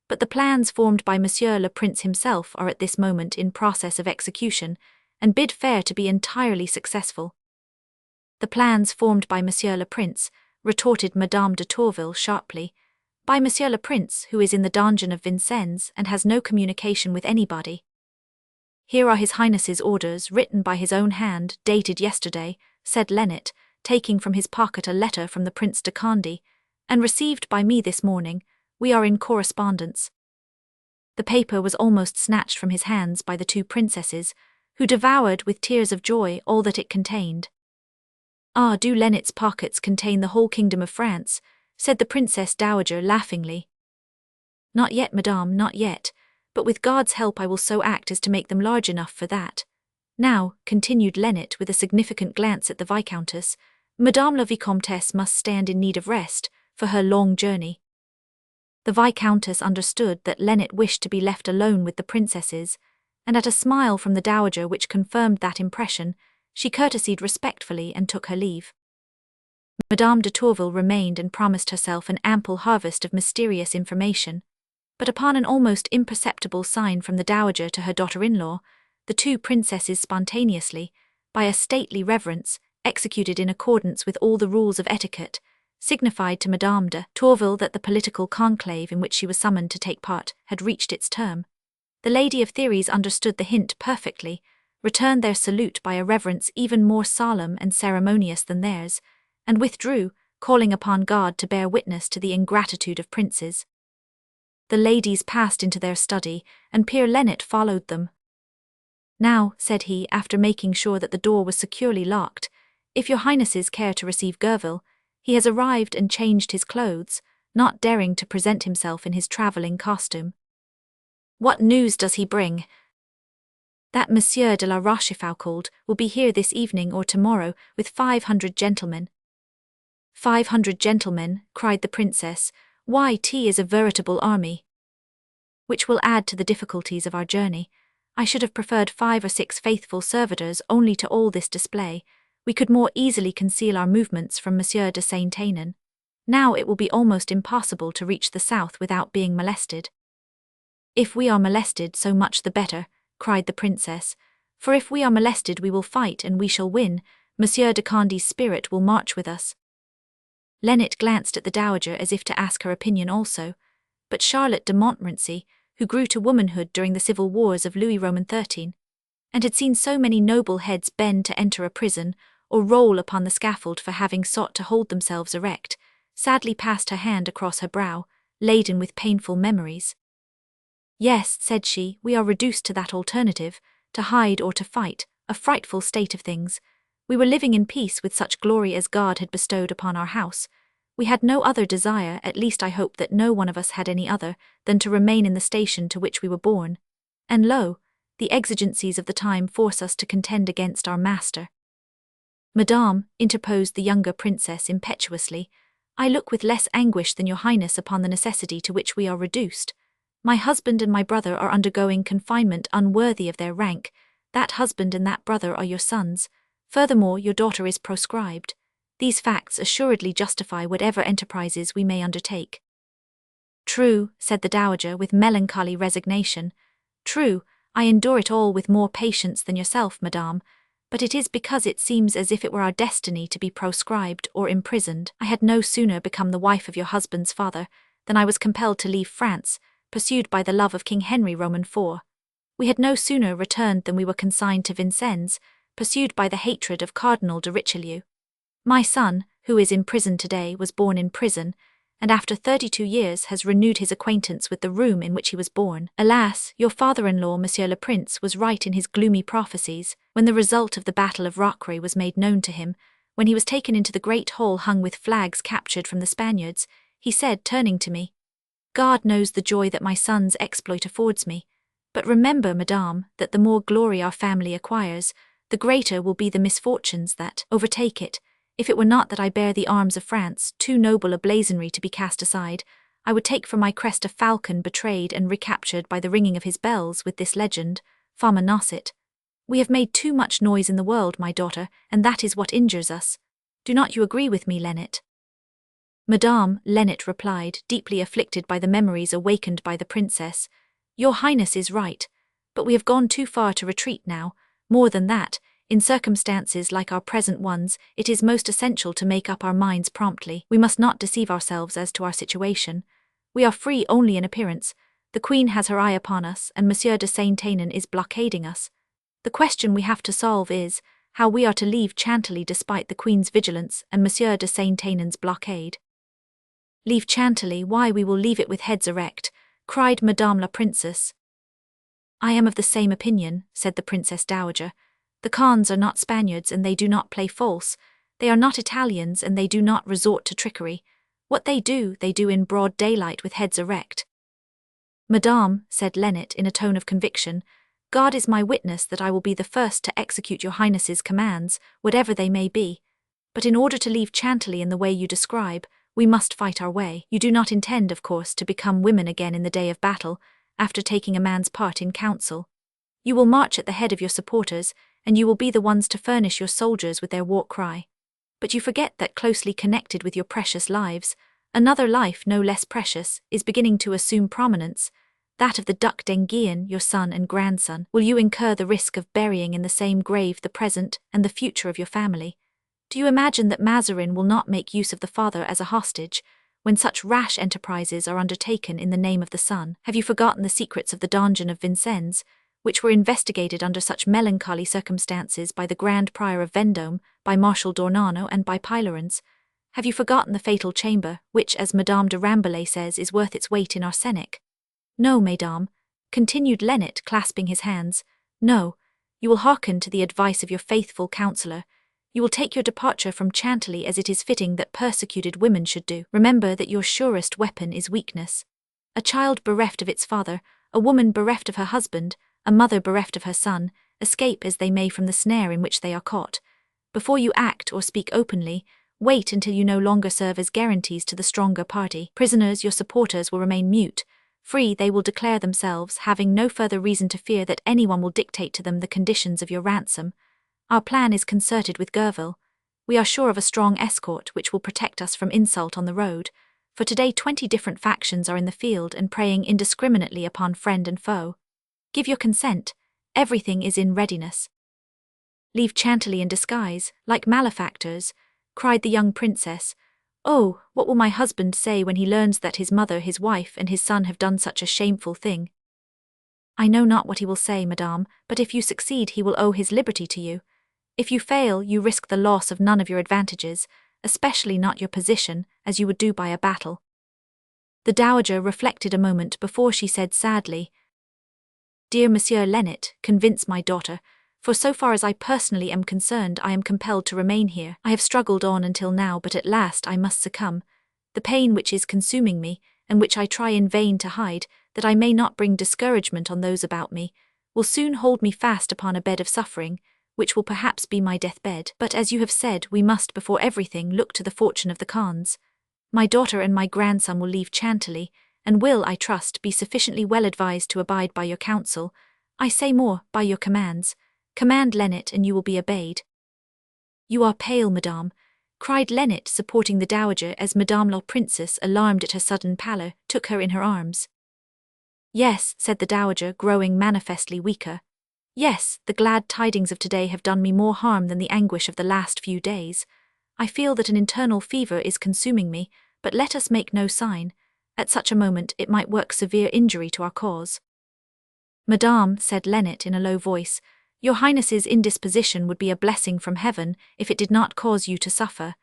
but the plans formed by Monsieur le Prince himself are at this moment in process of execution, and bid fair to be entirely successful. The plans formed by Monsieur le Prince, retorted Madame de Tourville sharply, by Monsieur le Prince, who is in the donjon of Vincennes and has no communication with anybody. Here are His Highness's orders, written by his own hand, dated yesterday, said Lennet, taking from his pocket a letter from the Prince de Conde, and received by me this morning. We are in correspondence. The paper was almost snatched from his hands by the two princesses, who devoured with tears of joy all that it contained. Ah, do Lennet's pockets contain the whole kingdom of France? Said the Princess Dowager laughingly. Not yet, madame, not yet, but with God's help I will so act as to make them large enough for that. Now, continued Lennet with a significant glance at the Viscountess, Madame la Vicomtesse must stand in need of rest, for her long journey. The Viscountess understood that Lennet wished to be left alone with the princesses, and at a smile from the Dowager which confirmed that impression, she courtesied respectfully and took her leave. Madame de Tourville remained and promised herself an ample harvest of mysterious information, but upon an almost imperceptible sign from the Dowager to her daughter-in-law, the two princesses spontaneously, by a stately reverence, executed in accordance with all the rules of etiquette, signified to Madame de Tourville that the political conclave in which she was summoned to take part had reached its term. The Lady of Theories understood the hint perfectly, returned their salute by a reverence even more solemn and ceremonious than theirs, and withdrew, calling upon God to bear witness to the ingratitude of princes. The ladies passed into their study, and Pere Lennet followed them. Now, said he, after making sure that the door was securely locked, if your highnesses care to receive Gerville, he has arrived and changed his clothes, not daring to present himself in his travelling costume. What news does he bring? That Monsieur de la Rochefoucauld will be here this evening or tomorrow with 500 gentlemen. 500 gentlemen, cried the princess, why, 'tis a veritable army. Which will add to the difficulties of our journey. I should have preferred 5 or 6 faithful servitors only to all this display. We could more easily conceal our movements from Monsieur de Saint-Aignan. Now it will be almost impossible to reach the south without being molested. If we are molested, so much the better, cried the princess, for if we are molested we will fight and we shall win. Monsieur de Conde's spirit will march with us. Lennet glanced at the Dowager as if to ask her opinion also, but Charlotte de Montmorency, who grew to womanhood during the civil wars of Louis Roman XIII, and had seen so many noble heads bend to enter a prison, or roll upon the scaffold for having sought to hold themselves erect, sadly passed her hand across her brow, laden with painful memories. Yes, said she, we are reduced to that alternative, to hide or to fight, a frightful state of things. We were living in peace with such glory as God had bestowed upon our house. We had no other desire, at least I hope that no one of us had any other, than to remain in the station to which we were born. And lo, the exigencies of the time force us to contend against our master. Madame, interposed the younger princess impetuously, I look with less anguish than your highness upon the necessity to which we are reduced. My husband and my brother are undergoing confinement unworthy of their rank. That husband and that brother are your sons. Furthermore, your daughter is proscribed. These facts assuredly justify whatever enterprises we may undertake. True, said the Dowager with melancholy resignation. True, I endure it all with more patience than yourself, madame, but it is because it seems as if it were our destiny to be proscribed or imprisoned. I had no sooner become the wife of your husband's father than I was compelled to leave France, pursued by the love of King Henry Roman IV. We had no sooner returned than we were consigned to Vincennes, pursued by the hatred of Cardinal de Richelieu. My son, who is in prison today, was born in prison, and after 32 years has renewed his acquaintance with the room in which he was born. Alas, your father-in-law, Monsieur le Prince, was right in his gloomy prophecies, when the result of the Battle of Rocroi was made known to him. When he was taken into the great hall hung with flags captured from the Spaniards, he said, turning to me, "God knows the joy that my son's exploit affords me. But remember, madame, that the more glory our family acquires, the greater will be the misfortunes that overtake it. If it were not that I bear the arms of France, too noble a blazonry to be cast aside, I would take for my crest a falcon betrayed and recaptured by the ringing of his bells with this legend, Fama Nocet. We have made too much noise in the world, my daughter, and that is what injures us. Do not you agree with me, Lennet?" "Madame," Lennet replied, deeply afflicted by the memories awakened by the princess, "your highness is right, but we have gone too far to retreat now. More than that, in circumstances like our present ones, it is most essential to make up our minds promptly. We must not deceive ourselves as to our situation. We are free only in appearance. The Queen has her eye upon us, and Monsieur de Saint-Aignan is blockading us. The question we have to solve is, how we are to leave Chantilly despite the Queen's vigilance and Monsieur de Saint-Aignan's blockade." "Leave Chantilly? Why, we will leave it with heads erect," cried Madame la Princess. "I am of the same opinion," said the Princess Dowager. "The Khans are not Spaniards and they do not play false. They are not Italians and they do not resort to trickery. What they do in broad daylight with heads erect." "Madame," said Lennet in a tone of conviction, "God is my witness that I will be the first to execute your highness's commands, whatever they may be. But in order to leave Chantilly in the way you describe, we must fight our way. You do not intend, of course, to become women again in the day of battle, after taking a man's part in council. You will march at the head of your supporters, and you will be the ones to furnish your soldiers with their war cry. But you forget that closely connected with your precious lives, another life no less precious is beginning to assume prominence, that of the Duc d'Enghien, your son and grandson. Will you incur the risk of burying in the same grave the present and the future of your family? Do you imagine that Mazarin will not make use of the father as a hostage, when such rash enterprises are undertaken in the name of the son? Have you forgotten the secrets of the donjon of Vincennes, which were investigated under such melancholy circumstances by the Grand Prior of Vendôme, by Marshal d'Ornano, and by Pylorens? Have you forgotten the fatal chamber, which, as Madame de Rambouillet says, is worth its weight in arsenic? No, mesdames," continued Lennet, clasping his hands, "no, you will hearken to the advice of your faithful counsellor. You will take your departure from Chantilly as it is fitting that persecuted women should do. Remember that your surest weapon is weakness. A child bereft of its father, a woman bereft of her husband, a mother bereft of her son, escape as they may from the snare in which they are caught. Before you act or speak openly, wait until you no longer serve as guarantees to the stronger party. Prisoners, your supporters will remain mute. Free, they will declare themselves, having no further reason to fear that anyone will dictate to them the conditions of your ransom. Our plan is concerted with Gerville. We are sure of a strong escort which will protect us from insult on the road, for today 20 different factions are in the field and preying indiscriminately upon friend and foe. Give your consent. Everything is in readiness." "Leave Chantilly in disguise, like malefactors," cried the young princess. "Oh, what will my husband say when he learns that his mother, his wife, and his son have done such a shameful thing?" "I know not what he will say, madame, but if you succeed he will owe his liberty to you. If you fail, you risk the loss of none of your advantages, especially not your position, as you would do by a battle." The dowager reflected a moment before she said sadly, "Dear Monsieur Lennet, convince my daughter, for so far as I personally am concerned I am compelled to remain here. I have struggled on until now, but at last I must succumb. The pain which is consuming me, and which I try in vain to hide, that I may not bring discouragement on those about me, will soon hold me fast upon a bed of suffering, which will perhaps be my deathbed. But as you have said, we must before everything look to the fortune of the Khans. My daughter and my grandson will leave Chantilly, and will, I trust, be sufficiently well advised to abide by your counsel. I say more, by your commands. Command Lennet and you will be obeyed." "You are pale, madame," cried Lennet, supporting the dowager as Madame la Princess, alarmed at her sudden pallor, took her in her arms. "Yes," said the dowager, growing manifestly weaker. Yes, the glad tidings of today have done me more harm than the anguish of the last few days. I feel that an internal fever is consuming me, but let us make no sign. At such a moment it might work severe injury to our cause. Madame, said Lennet in a low voice, your Highness's indisposition would be a blessing from heaven if it did not cause you to suffer.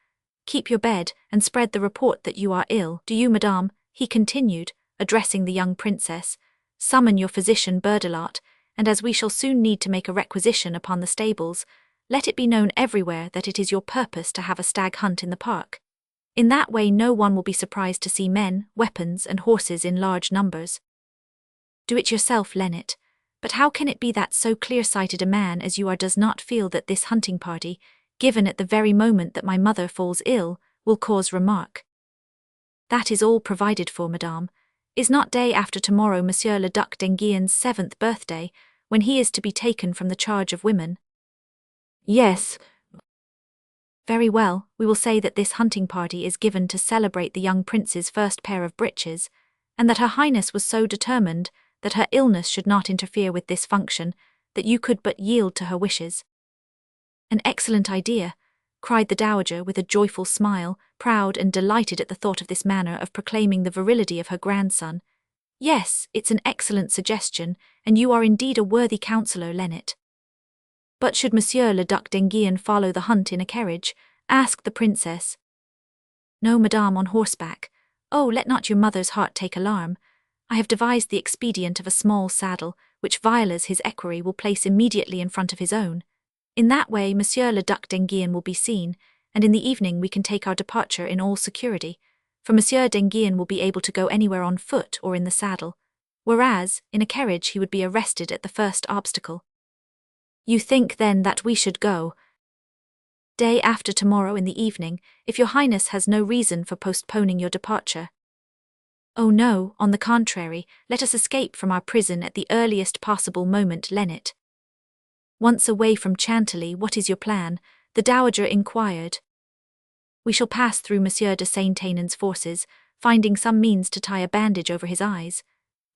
Keep your bed, and spread the report that you are ill. Do you, madame, he continued, addressing the young princess, summon your physician Berdelot, and as we shall soon need to make a requisition upon the stables, let it be known everywhere that it is your purpose to have a stag hunt in the park. In that way no one will be surprised to see men, weapons, and horses in large numbers. Do it yourself, Lennet. But how can it be that so clear-sighted a man as you are does not feel that this hunting party, given at the very moment that my mother falls ill, will cause remark? That is all provided for, madame. Is not day after tomorrow Monsieur le Duc d'Enghien 7th birthday, when he is to be taken from the charge of women? Yes. Very well, we will say that this hunting party is given to celebrate the young prince's first pair of breeches, and that Her Highness was so determined that her illness should not interfere with this function, that you could but yield to her wishes. An excellent idea, cried the dowager with a joyful smile, proud and delighted at the thought of this manner of proclaiming the virility of her grandson. Yes, it's an excellent suggestion, and you are indeed a worthy counsellor, Lennet. But should Monsieur le Duc d'Enghien follow the hunt in a carriage? Asked the princess. No, madame, on horseback. Oh, let not your mother's heart take alarm. I have devised the expedient of a small saddle, which Violas his equerry will place immediately in front of his own. In that way Monsieur le Duc d'Enghien will be seen, and in the evening we can take our departure in all security, for Monsieur d'Enghien will be able to go anywhere on foot or in the saddle, whereas, in a carriage he would be arrested at the first obstacle. You think, then, that we should go day after tomorrow in the evening, if your Highness has no reason for postponing your departure? Oh no, on the contrary, let us escape from our prison at the earliest possible moment, Lennet. Once away from Chantilly, what is your plan? The dowager inquired. We shall pass through Monsieur de Saint-Ainan's forces, finding some means to tie a bandage over his eyes.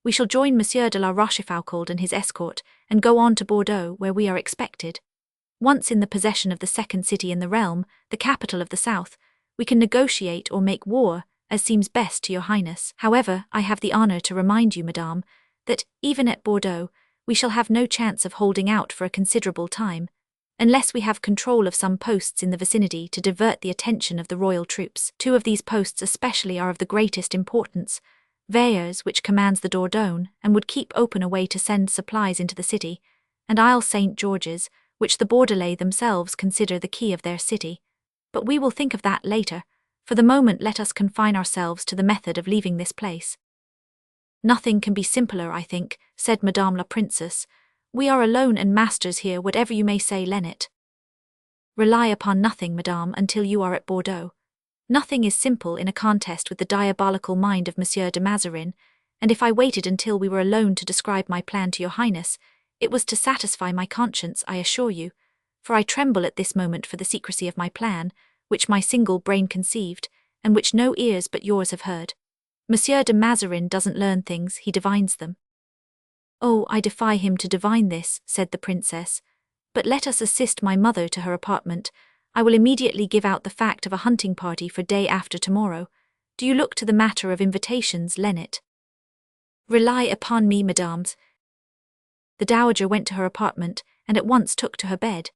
We shall join Monsieur de la Rochefoucauld and his escort, and go on to Bordeaux, where we are expected. Once in the possession of the second city in the realm, the capital of the south, we can negotiate or make war, as seems best to your Highness. However, I have the honour to remind you, madame, that, even at Bordeaux, we shall have no chance of holding out for a considerable time, unless we have control of some posts in the vicinity to divert the attention of the royal troops. 2 of these posts especially are of the greatest importance: Vayres, which commands the Dordogne, and would keep open a way to send supplies into the city, and Isle St. George's, which the Bordelais themselves consider the key of their city. But we will think of that later. For the moment let us confine ourselves to the method of leaving this place. Nothing can be simpler, I think, said Madame la Princess. We are alone and masters here, whatever you may say, Lennet. Rely upon nothing, madame, until you are at Bordeaux. Nothing is simple in a contest with the diabolical mind of Monsieur de Mazarin, and if I waited until we were alone to describe my plan to your Highness, it was to satisfy my conscience, I assure you, for I tremble at this moment for the secrecy of my plan, which my single brain conceived, and which no ears but yours have heard. Monsieur de Mazarin doesn't learn things, he divines them. Oh, I defy him to divine this, said the princess. But let us assist my mother to her apartment. I will immediately give out the fact of a hunting party for day after tomorrow. Do you look to the matter of invitations, Lennet? Rely upon me, mesdames. The dowager went to her apartment, and at once took to her bed.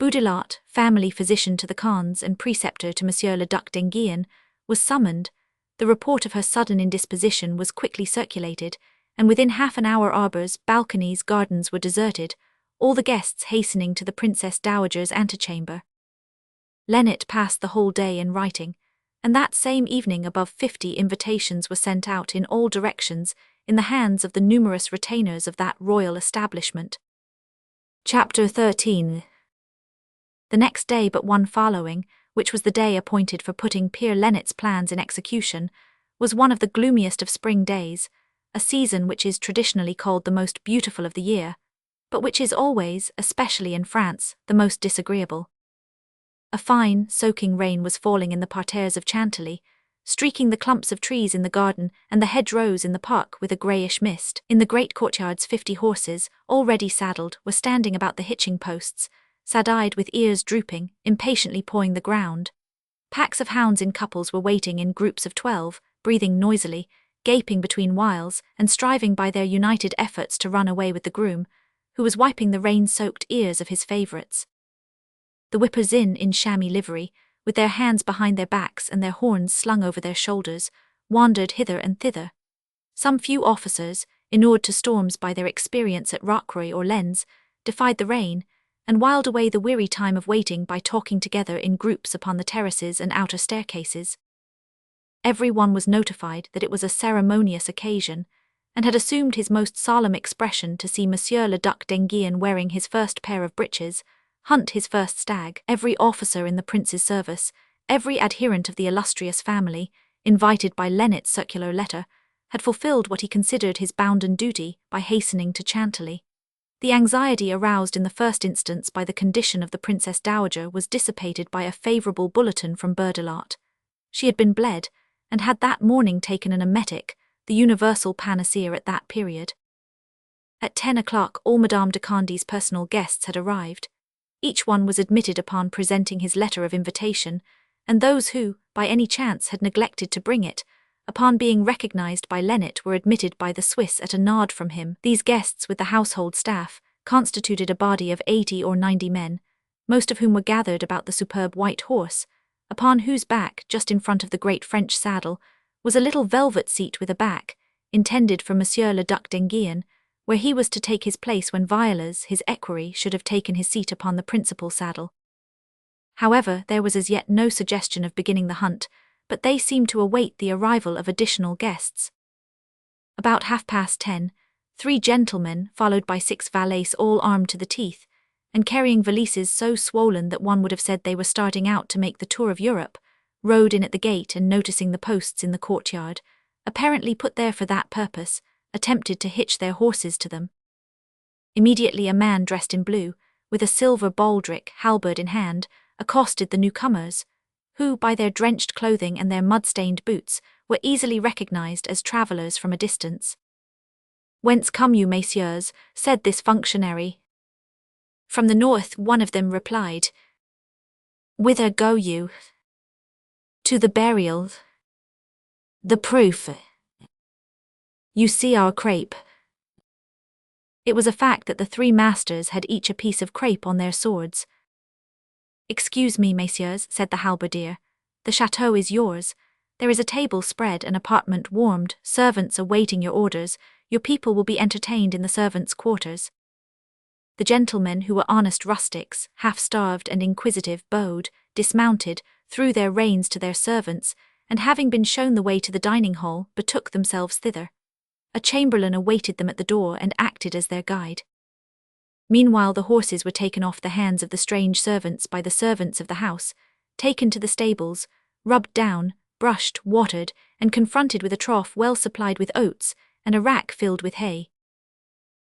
Boudelot, family physician to the Cons and preceptor to Monsieur le Duc d'Enghien, was summoned. The report of her sudden indisposition was quickly circulated, and within half an hour arbours, balconies, gardens were deserted, all the guests hastening to the Princess Dowager's antechamber. Lennet passed the whole day in writing, and that same evening above 50 invitations were sent out in all directions in the hands of the numerous retainers of that royal establishment. Chapter 13. The next day but one following, which was the day appointed for putting Peer Lennet's plans in execution, was one of the gloomiest of spring days, a season which is traditionally called the most beautiful of the year, but which is always, especially in France, the most disagreeable. A fine, soaking rain was falling in the parterres of Chantilly, streaking the clumps of trees in the garden and the hedgerows in the park with a greyish mist. In the great courtyards 50 horses, already saddled, were standing about the hitching posts, sad-eyed with ears drooping, impatiently pawing the ground. Packs of hounds in couples were waiting in groups of 12, breathing noisily, gaping between whiles, and striving by their united efforts to run away with the groom, who was wiping the rain-soaked ears of his favourites. The whippers in chamois livery, with their hands behind their backs and their horns slung over their shoulders, wandered hither and thither. Some few officers, inured to storms by their experience at Rocroi or Lens, defied the rain, and whiled away the weary time of waiting by talking together in groups upon the terraces and outer staircases. Every one was notified that it was a ceremonious occasion, and had assumed his most solemn expression to see Monsieur le Duc d'Enghien wearing his first pair of breeches, hunt his first stag. Every officer in the prince's service, every adherent of the illustrious family, invited by Lennett's circular letter, had fulfilled what he considered his bounden duty by hastening to Chantilly. The anxiety aroused in the first instance by the condition of the Princess Dowager was dissipated by a favourable bulletin from Berdelot. She had been bled, and had that morning taken an emetic, the universal panacea at that period. At 10 o'clock all Madame de Conde's personal guests had arrived. Each one was admitted upon presenting his letter of invitation, and those who, by any chance, had neglected to bring it, upon being recognized by Lennet, were admitted by the Swiss at a nod from him. These guests, with the household staff, constituted a body of 80 or 90 men, most of whom were gathered about the superb white horse, upon whose back, just in front of the great French saddle, was a little velvet seat with a back, intended for Monsieur le Duc d'Enghien, where he was to take his place when Violas, his equerry, should have taken his seat upon the principal saddle. However, there was as yet no suggestion of beginning the hunt, but they seemed to await the arrival of additional guests. About 10:30, 3 gentlemen, followed by 6 valets all armed to the teeth, and carrying valises so swollen that one would have said they were starting out to make the tour of Europe, rode in at the gate and, noticing the posts in the courtyard, apparently put there for that purpose, attempted to hitch their horses to them. Immediately a man dressed in blue, with a silver baldric, halberd in hand, accosted the newcomers, who, by their drenched clothing and their mud-stained boots, were easily recognized as travellers from a distance. "Whence come you, messieurs?" said this functionary. "From the north," one of them replied. "Whither go you?" "To the burial." "The proof?" "You see our crape." It was a fact that the 3 masters had each a piece of crape on their swords. "Excuse me, messieurs," said the halberdier. "The chateau is yours. There is a table spread, an apartment warmed, servants awaiting your orders. Your people will be entertained in the servants' quarters." The gentlemen, who were honest rustics, half-starved and inquisitive, bowed, dismounted, threw their reins to their servants, and having been shown the way to the dining-hall, betook themselves thither. A chamberlain awaited them at the door and acted as their guide. Meanwhile the horses were taken off the hands of the strange servants by the servants of the house, taken to the stables, rubbed down, brushed, watered, and confronted with a trough well supplied with oats, and a rack filled with hay.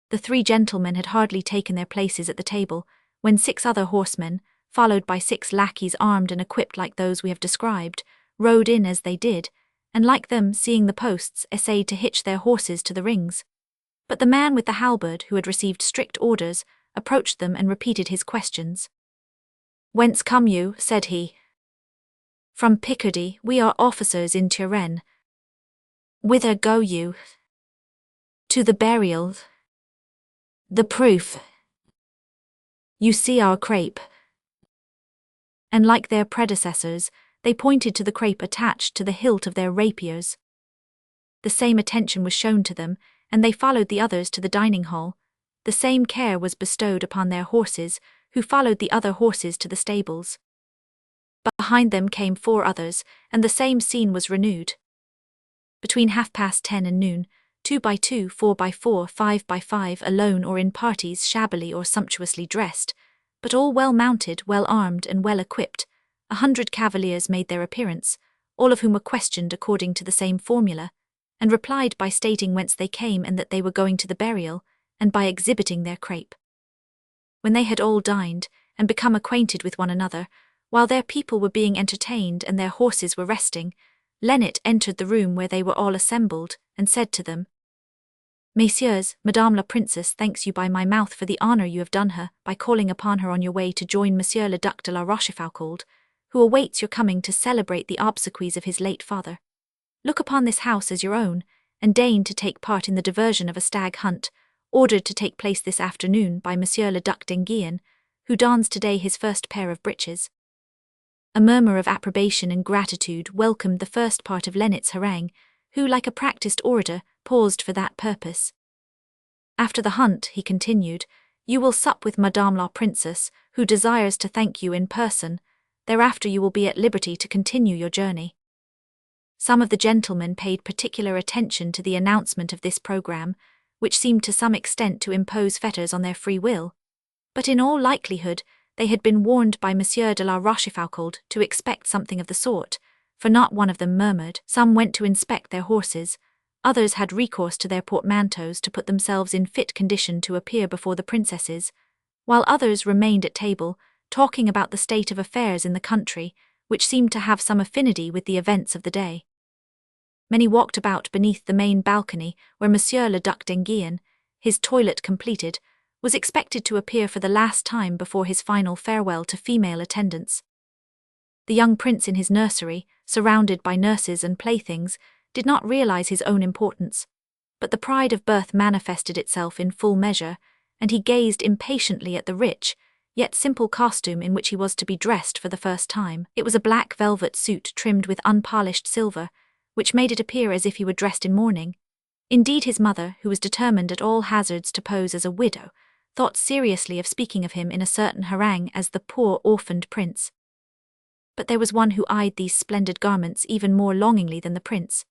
The 3 gentlemen had hardly taken their places at the table, when 6 other horsemen, followed by 6 lackeys armed and equipped like those we have described, rode in as they did, and like them, seeing the posts, essayed to hitch their horses to the rings. But the man with the halberd, who had received strict orders, approached them and repeated his questions. "Whence come you?" said he. "From Picardy, we are officers in Turenne." "Whither go you?" "To the burial." "The proof?" "You see our crape." And like their predecessors, they pointed to the crape attached to the hilt of their rapiers. The same attention was shown to them, and they followed the others to the dining-hall. The same care was bestowed upon their horses, who followed the other horses to the stables. Behind them came 4 others, and the same scene was renewed. Between 10:30 and noon, 2 by 2, 4 by 4, 5 by 5, alone or in parties, shabbily or sumptuously dressed, but all well mounted, well armed, and well equipped, 100 cavaliers made their appearance, all of whom were questioned according to the same formula, and replied by stating whence they came and that they were going to the burial, and by exhibiting their crape. When they had all dined, and become acquainted with one another, while their people were being entertained and their horses were resting, Lennet entered the room where they were all assembled, and said to them, Messieurs, Madame la Princess thanks you by my mouth for the honour you have done her, by calling upon her on your way to join Monsieur le Duc de la Rochefoucauld, who awaits your coming to celebrate the obsequies of his late father. Look upon this house as your own, and deign to take part in the diversion of a stag hunt, ordered to take place this afternoon by Monsieur le Duc d'Enghien, who dons today his first pair of breeches. A murmur of approbation and gratitude welcomed the first part of Lennet's harangue, who, like a practised orator, paused for that purpose. After the hunt, he continued, you will sup with Madame la Princess, who desires to thank you in person. Thereafter you will be at liberty to continue your journey. Some of the gentlemen paid particular attention to the announcement of this programme, which seemed to some extent to impose fetters on their free will, but in all likelihood they had been warned by Monsieur de la Rochefoucauld to expect something of the sort, for not one of them murmured. Some went to inspect their horses, others had recourse to their portmanteaus to put themselves in fit condition to appear before the princesses, while others remained at table, talking about the state of affairs in the country, which seemed to have some affinity with the events of the day. Many walked about beneath the main balcony, where Monsieur le Duc d'Enghien, his toilet completed, was expected to appear for the last time before his final farewell to female attendants. The young prince in his nursery, surrounded by nurses and playthings, did not realize his own importance, but the pride of birth manifested itself in full measure, and he gazed impatiently at the rich, yet simple costume in which he was to be dressed for the first time. It was a black velvet suit trimmed with unpolished silver, which made it appear as if he were dressed in mourning. Indeed, his mother, who was determined at all hazards to pose as a widow, thought seriously of speaking of him in a certain harangue as the poor orphaned prince. But there was one who eyed these splendid garments even more longingly than the prince.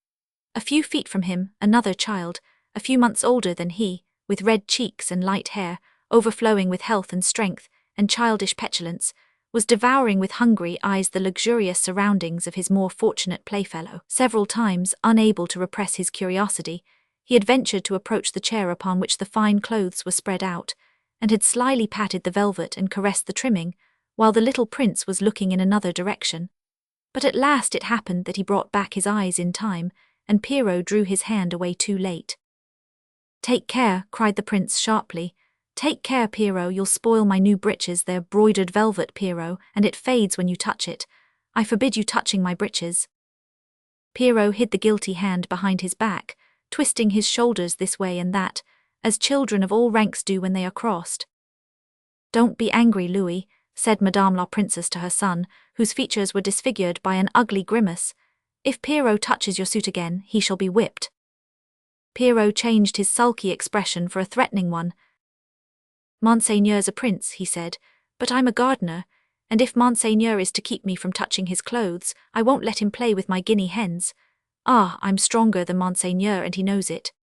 A few feet from him, another child, a few months older than he, with red cheeks and light hair, overflowing with health and strength, and childish petulance, was devouring with hungry eyes the luxurious surroundings of his more fortunate playfellow. Several times, unable to repress his curiosity, he had ventured to approach the chair upon which the fine clothes were spread out, and had slyly patted the velvet and caressed the trimming, while the little prince was looking in another direction. But at last it happened that he brought back his eyes in time, and Pierrot drew his hand away too late. "Take care," cried the prince sharply. "Take care, Pierrot, you'll spoil my new breeches. They're broidered velvet, Pierrot, and it fades when you touch it. I forbid you touching my breeches." Pierrot hid the guilty hand behind his back, twisting his shoulders this way and that, as children of all ranks do when they are crossed. "Don't be angry, Louis," said Madame la Princess to her son, whose features were disfigured by an ugly grimace. "If Pierrot touches your suit again, he shall be whipped." Pierrot changed his sulky expression for a threatening one. "Monseigneur's a prince," he said, "but I'm a gardener, and if Monseigneur is to keep me from touching his clothes, I won't let him play with my guinea hens. Ah, I'm stronger than Monseigneur, and he knows it."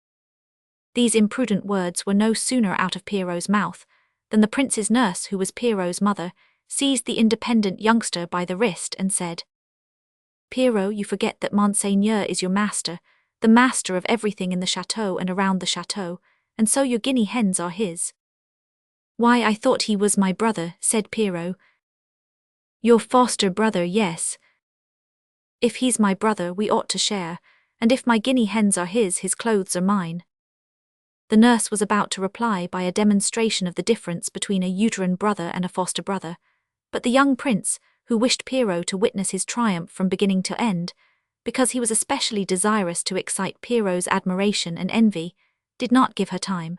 These imprudent words were no sooner out of Pierrot's mouth than the prince's nurse, who was Pierrot's mother, seized the independent youngster by the wrist and said, "Pierrot, you forget that Monseigneur is your master, the master of everything in the chateau and around the chateau, and so your guinea hens are his." "Why, I thought he was my brother," said Pierrot. "Your foster brother, yes. If he's my brother, we ought to share, and if my guinea hens are his clothes are mine." The nurse was about to reply by a demonstration of the difference between a uterine brother and a foster brother, but the young prince, who wished Pierrot to witness his triumph from beginning to end, because he was especially desirous to excite Pierrot's admiration and envy, did not give her time.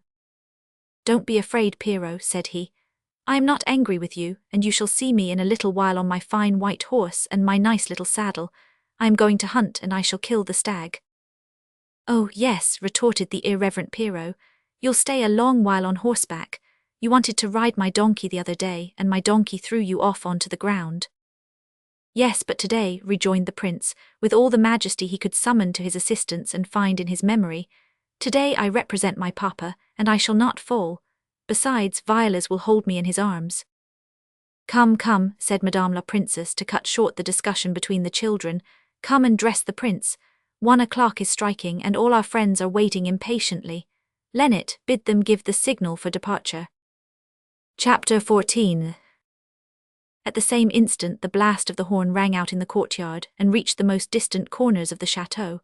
"Don't be afraid, Pierrot," said he. "I am not angry with you, and you shall see me in a little while on my fine white horse and my nice little saddle. I am going to hunt, and I shall kill the stag." "Oh, yes," retorted the irreverent Pierrot. "You'll stay a long while on horseback. You wanted to ride my donkey the other day, and my donkey threw you off onto the ground." "Yes, but today," rejoined the prince, with all the majesty he could summon to his assistance and find in his memory, "today I represent my papa, and I shall not fall. Besides, Violas will hold me in his arms." "Come, come," said Madame la Princess to cut short the discussion between the children. "Come and dress the prince. 1 o'clock is striking, and all our friends are waiting impatiently. Lennet, bid them give the signal for departure." Chapter 14. At the same instant the blast of the horn rang out in the courtyard and reached the most distant corners of the chateau.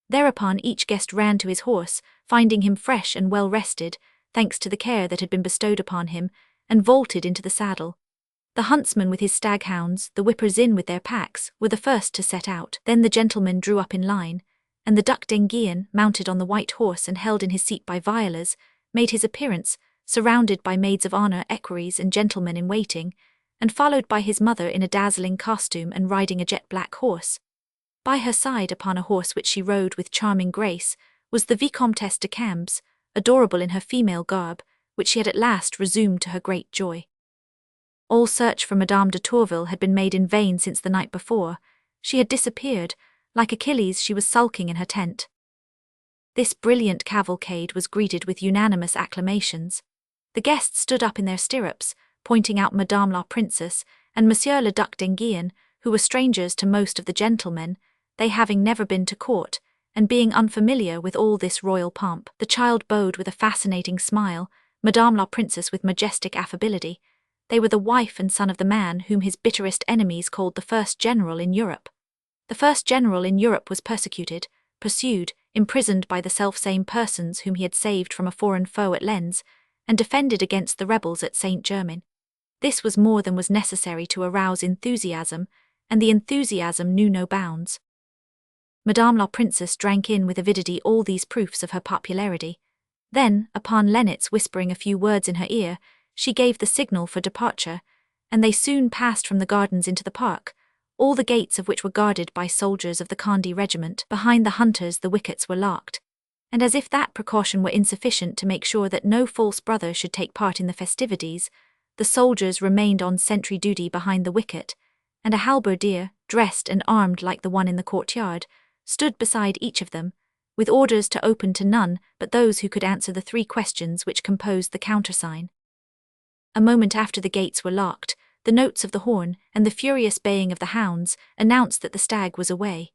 Thereupon each guest ran to his horse, finding him fresh and well rested, thanks to the care that had been bestowed upon him, and vaulted into the saddle. The huntsman with his staghounds, the whippers-in with their packs, were the first to set out. Then the gentlemen drew up in line, and the Duc d'Enghien, mounted on the white horse and held in his seat by Violas, made his appearance, surrounded by maids of honour, equerries, and gentlemen in waiting, and followed by his mother in a dazzling costume and riding a jet-black horse. By her side, upon a horse which she rode with charming grace, was the Vicomtesse de Cambes, adorable in her female garb, which she had at last resumed to her great joy. All search for Madame de Tourville had been made in vain since the night before. She had disappeared. Like Achilles, she was sulking in her tent. This brilliant cavalcade was greeted with unanimous acclamations. The guests stood up in their stirrups, pointing out Madame la Princess and Monsieur le Duc d'Enghien, who were strangers to most of the gentlemen, they having never been to court, and being unfamiliar with all this royal pomp. The child bowed with a fascinating smile, Madame la Princess with majestic affability. They were the wife and son of the man whom his bitterest enemies called the first general in Europe. The first general in Europe was persecuted, pursued, imprisoned by the self-same persons whom he had saved from a foreign foe at Lens, and defended against the rebels at Saint-Germain. This was more than was necessary to arouse enthusiasm, and the enthusiasm knew no bounds. Madame la Princess drank in with avidity all these proofs of her popularity. Then, upon Lennox whispering a few words in her ear, she gave the signal for departure, and they soon passed from the gardens into the park, all the gates of which were guarded by soldiers of the Conde regiment. Behind the hunters the wickets were locked, and as if that precaution were insufficient to make sure that no false brother should take part in the festivities, the soldiers remained on sentry duty behind the wicket, and a halberdier, dressed and armed like the one in the courtyard, stood beside each of them, with orders to open to none but those who could answer the 3 questions which composed the countersign. A moment after the gates were locked, the notes of the horn and the furious baying of the hounds announced that the stag was away.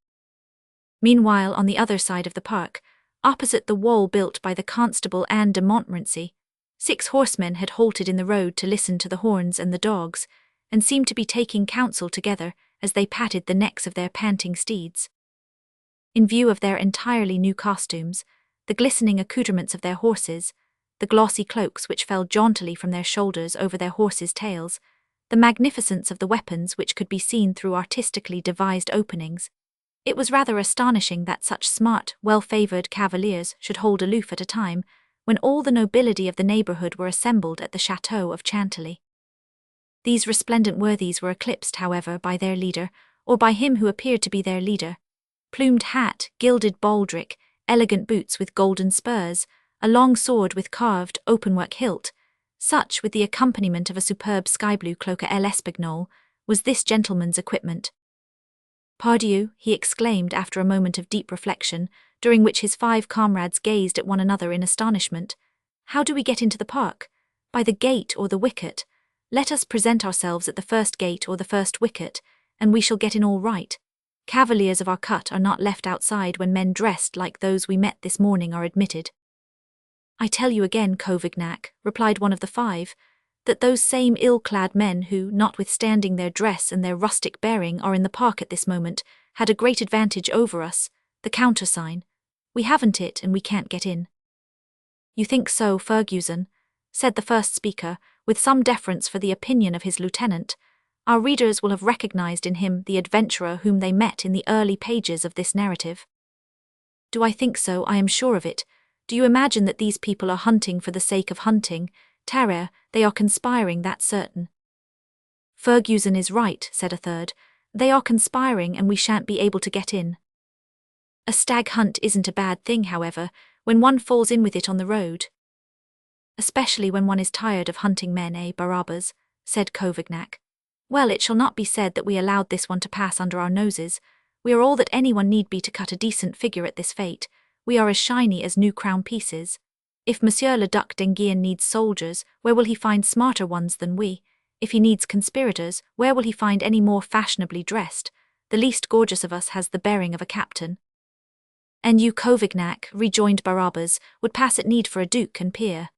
Meanwhile, on the other side of the park, opposite the wall built by the Constable Anne de Montmorency, 6 horsemen had halted in the road to listen to the horns and the dogs, and seemed to be taking counsel together as they patted the necks of their panting steeds. In view of their entirely new costumes, the glistening accoutrements of their horses, the glossy cloaks which fell jauntily from their shoulders over their horses' tails, the magnificence of the weapons which could be seen through artistically devised openings, it was rather astonishing that such smart, well-favoured cavaliers should hold aloof at a time when all the nobility of the neighbourhood were assembled at the chateau of Chantilly. These resplendent worthies were eclipsed, however, by their leader, or by him who appeared to be their leader. Plumed hat, gilded baldric, elegant boots with golden spurs, a long sword with carved, openwork hilt, such, with the accompaniment of a superb sky-blue cloak à l'espagnole, was this gentleman's equipment. "Pardieu," he exclaimed after a moment of deep reflection, during which his 5 comrades gazed at one another in astonishment. "How do we get into the park? By the gate or the wicket? Let us present ourselves at the first gate or the first wicket, and we shall get in all right. Cavaliers of our cut are not left outside when men dressed like those we met this morning are admitted." "I tell you again, Covignac," replied one of the 5, "that those same ill-clad men who, notwithstanding their dress and their rustic bearing, are in the park at this moment, had a great advantage over us, the countersign. We haven't it, and we can't get in." "You think so, Ferguson?" said the first speaker, with some deference for the opinion of his lieutenant. "Our readers will have recognized in him the adventurer whom they met in the early pages of this narrative." "Do I think so? I am sure of it. Do you imagine that these people are hunting for the sake of hunting? Terror, they are conspiring, that's certain." "Ferguson is right," said a third. "They are conspiring, and we shan't be able to get in." "A stag hunt isn't a bad thing, however, when one falls in with it on the road." "Especially when one is tired of hunting men, Barabbas?" said Covignac. "Well, it shall not be said that we allowed this one to pass under our noses. We are all that anyone need be to cut a decent figure at this fete. We are as shiny as new crown pieces. If Monsieur le Duc d'Enghien needs soldiers, where will he find smarter ones than we? If he needs conspirators, where will he find any more fashionably dressed? The least gorgeous of us has the bearing of a captain." "And you, Covignac," rejoined Barabbas, "would pass at need for a duke and peer."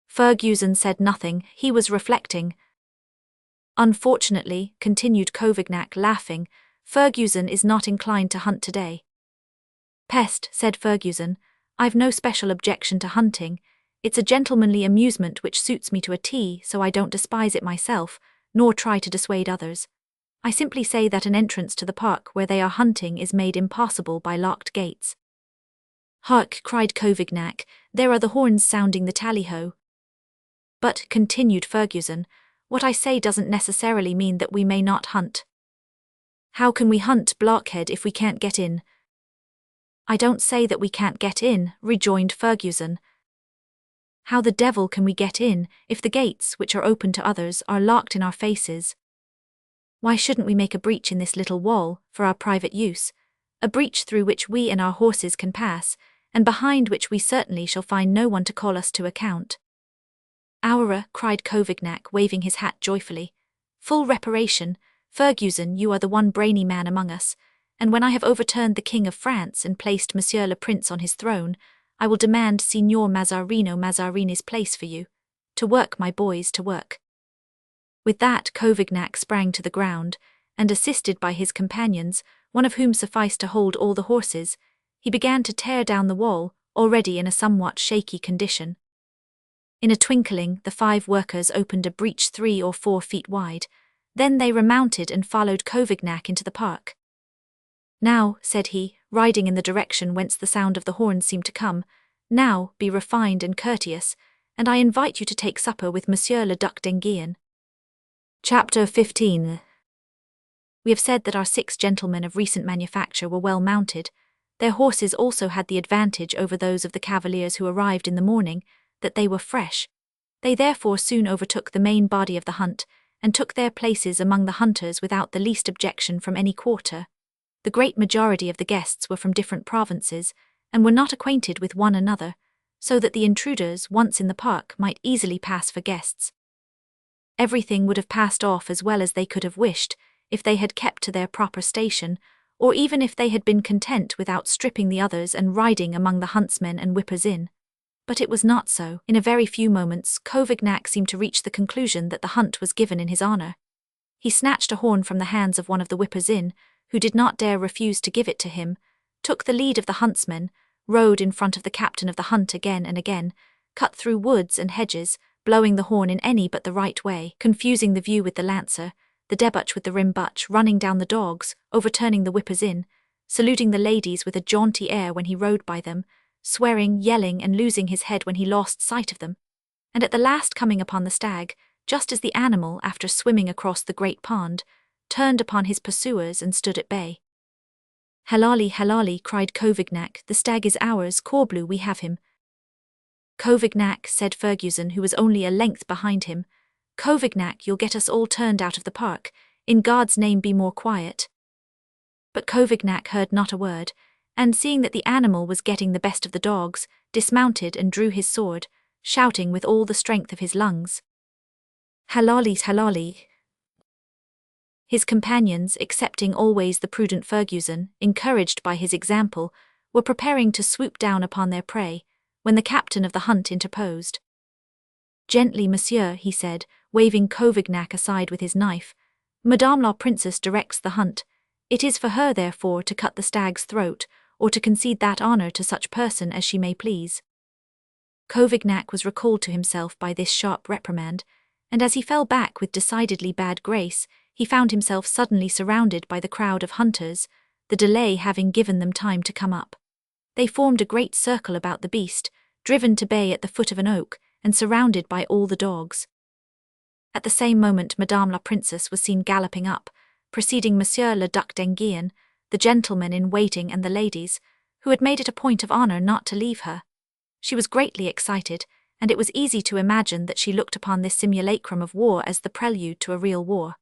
Ferguson said nothing. He was reflecting. Unfortunately, continued Covignac, laughing, Ferguson is not inclined to hunt today. Pest, said Ferguson, I've no special objection to hunting. It's a gentlemanly amusement which suits me to a T, so I don't despise it myself, nor try to dissuade others. I simply say that an entrance to the park where they are hunting is made impossible by locked gates. Hark, cried Covignac, there are the horns sounding the tally-ho. But, continued Ferguson, what I say doesn't necessarily mean that we may not hunt. How can we hunt, blockhead, if we can't get in? I don't say that we can't get in, rejoined Ferguson. How the devil can we get in, if the gates, which are open to others, are locked in our faces? Why shouldn't we make a breach in this little wall, for our private use, a breach through which we and our horses can pass, and behind which we certainly shall find no one to call us to account? Aura, cried Covignac, waving his hat joyfully. Full reparation, Ferguson, you are the one brainy man among us, and when I have overturned the King of France and placed Monsieur le Prince on his throne, I will demand Signor Mazzarini's place for you. To work, my boys, to work. With that, Covignac sprang to the ground, and assisted by his companions, one of whom sufficed to hold all the horses, he began to tear down the wall, already in a somewhat shaky condition. In a twinkling, the 5 workers opened a breach 3 or 4 feet wide. Then they remounted and followed Covignac into the park. Now, said he, riding in the direction whence the sound of the horns seemed to come, now, be refined and courteous, and I invite you to take supper with Monsieur le Duc d'Enghien. Chapter 15. We have said that our 6 gentlemen of recent manufacture were well mounted. Their horses also had the advantage over those of the cavaliers who arrived in the morning, that they were fresh. They therefore soon overtook the main body of the hunt, and took their places among the hunters without the least objection from any quarter. The great majority of the guests were from different provinces, and were not acquainted with one another, so that the intruders, once in the park, might easily pass for guests. Everything would have passed off as well as they could have wished, if they had kept to their proper station, or even if they had been content with outstripping the others and riding among the huntsmen and whippers-in. But it was not so. In a very few moments, Covignac seemed to reach the conclusion that the hunt was given in his honor. He snatched a horn from the hands of one of the whippers-in, who did not dare refuse to give it to him, took the lead of the huntsmen, rode in front of the captain of the hunt again and again, cut through woods and hedges, blowing the horn in any but the right way, confusing the view with the lancer, the debauch with the rimbuch, running down the dogs, overturning the whippers-in, saluting the ladies with a jaunty air when he rode by them, swearing, yelling, and losing his head when he lost sight of them, and at the last coming upon the stag, just as the animal, after swimming across the great pond, turned upon his pursuers and stood at bay. Halali, halali, cried Covignac, the stag is ours, Corbleu, we have him. Covignac, said Ferguson, who was only a length behind him, Covignac, you'll get us all turned out of the park. In God's name be more quiet. But Covignac heard not a word, and seeing that the animal was getting the best of the dogs, dismounted and drew his sword, shouting with all the strength of his lungs. Halali, halali. His companions, excepting always the prudent Ferguson, encouraged by his example, were preparing to swoop down upon their prey, when the captain of the hunt interposed. Gently, monsieur, he said, waving Covignac aside with his knife. Madame la Princess directs the hunt. It is for her, therefore, to cut the stag's throat, or to concede that honor to such person as she may please. Covignac was recalled to himself by this sharp reprimand, and as he fell back with decidedly bad grace, he found himself suddenly surrounded by the crowd of hunters, the delay having given them time to come up. They formed a great circle about the beast, driven to bay at the foot of an oak, and surrounded by all the dogs. At the same moment Madame la Princess was seen galloping up, preceding Monsieur le Duc d'Enghien, the gentleman in waiting and the ladies, who had made it a point of honor not to leave her. She was greatly excited, and it was easy to imagine that she looked upon this simulacrum of war as the prelude to a real war.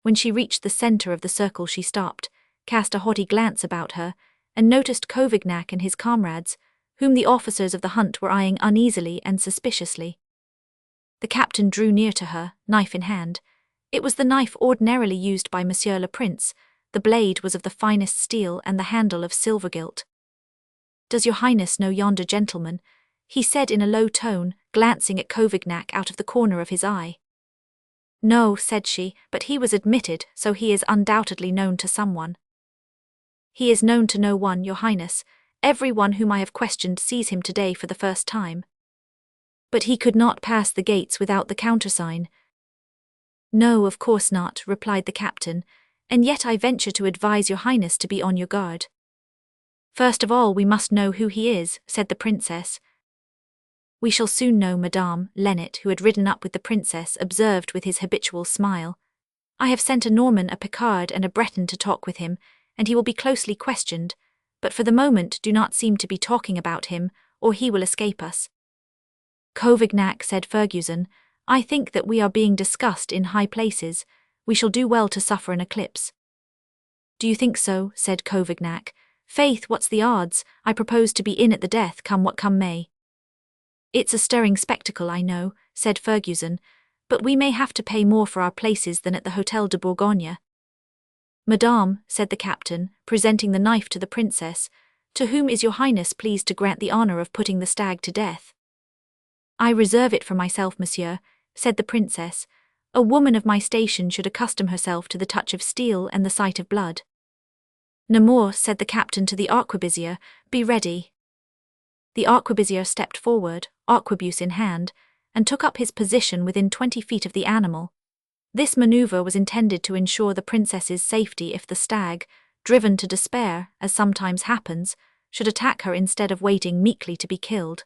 When she reached the center of the circle she stopped, cast a haughty glance about her, and noticed Covignac and his comrades, whom the officers of the hunt were eyeing uneasily and suspiciously. The captain drew near to her, knife in hand. It was the knife ordinarily used by Monsieur le Prince. The blade was of the finest steel and the handle of silver gilt. "Does your Highness know yonder gentleman?" he said in a low tone, glancing at Covignac out of the corner of his eye. No, said she, but he was admitted, so he is undoubtedly known to someone. He is known to no one, your highness. Every one whom I have questioned sees him today for the first time. But he could not pass the gates without the countersign. No, of course not, replied the captain, and yet I venture to advise your highness to be on your guard. First of all we must know who he is, said the princess. We shall soon know, madame, Lennet, who had ridden up with the princess, observed with his habitual smile. I have sent a Norman, a Picard, and a Breton to talk with him, and he will be closely questioned, but for the moment do not seem to be talking about him, or he will escape us. Covignac, said Fergusson, I think that we are being discussed in high places. We shall do well to suffer an eclipse. Do you think so? Said Covignac. Faith, what's the odds? I propose to be in at the death, come what come may. It's a stirring spectacle, I know, said Fergusson, but we may have to pay more for our places than at the Hôtel de Bourgogne. Madame, said the captain, presenting the knife to the princess, to whom is your highness pleased to grant the honour of putting the stag to death? I reserve it for myself, monsieur, said the princess. A woman of my station should accustom herself to the touch of steel and the sight of blood. No more, said the captain to the arquebusier, be ready. The arquebusier stepped forward, arquebuse in hand, and took up his position within 20 feet of the animal. This manoeuvre was intended to ensure the princess's safety if the stag, driven to despair, as sometimes happens, should attack her instead of waiting meekly to be killed.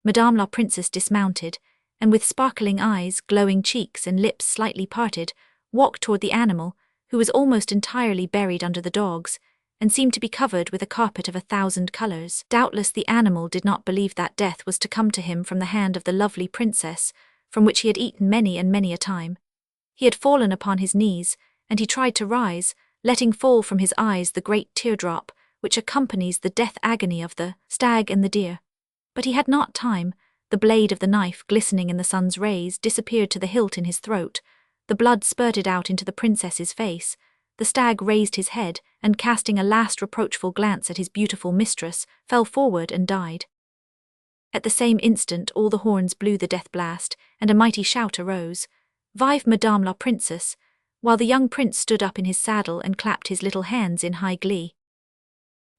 Madame la Princess dismounted, and with sparkling eyes, glowing cheeks and lips slightly parted, walked toward the animal, who was almost entirely buried under the dogs, and seemed to be covered with a carpet of 1,000 colours. Doubtless the animal did not believe that death was to come to him from the hand of the lovely princess, from which he had eaten many and many a time. He had fallen upon his knees, and he tried to rise, letting fall from his eyes the great teardrop, which accompanies the death agony of the stag and the deer. But he had not time. The blade of the knife, glistening in the sun's rays, disappeared to the hilt in his throat. The blood spurted out into the princess's face. The stag raised his head, and casting a last reproachful glance at his beautiful mistress, fell forward and died. At the same instant all the horns blew the death blast, and a mighty shout arose. Vive Madame la Princess, while the young prince stood up in his saddle and clapped his little hands in high glee.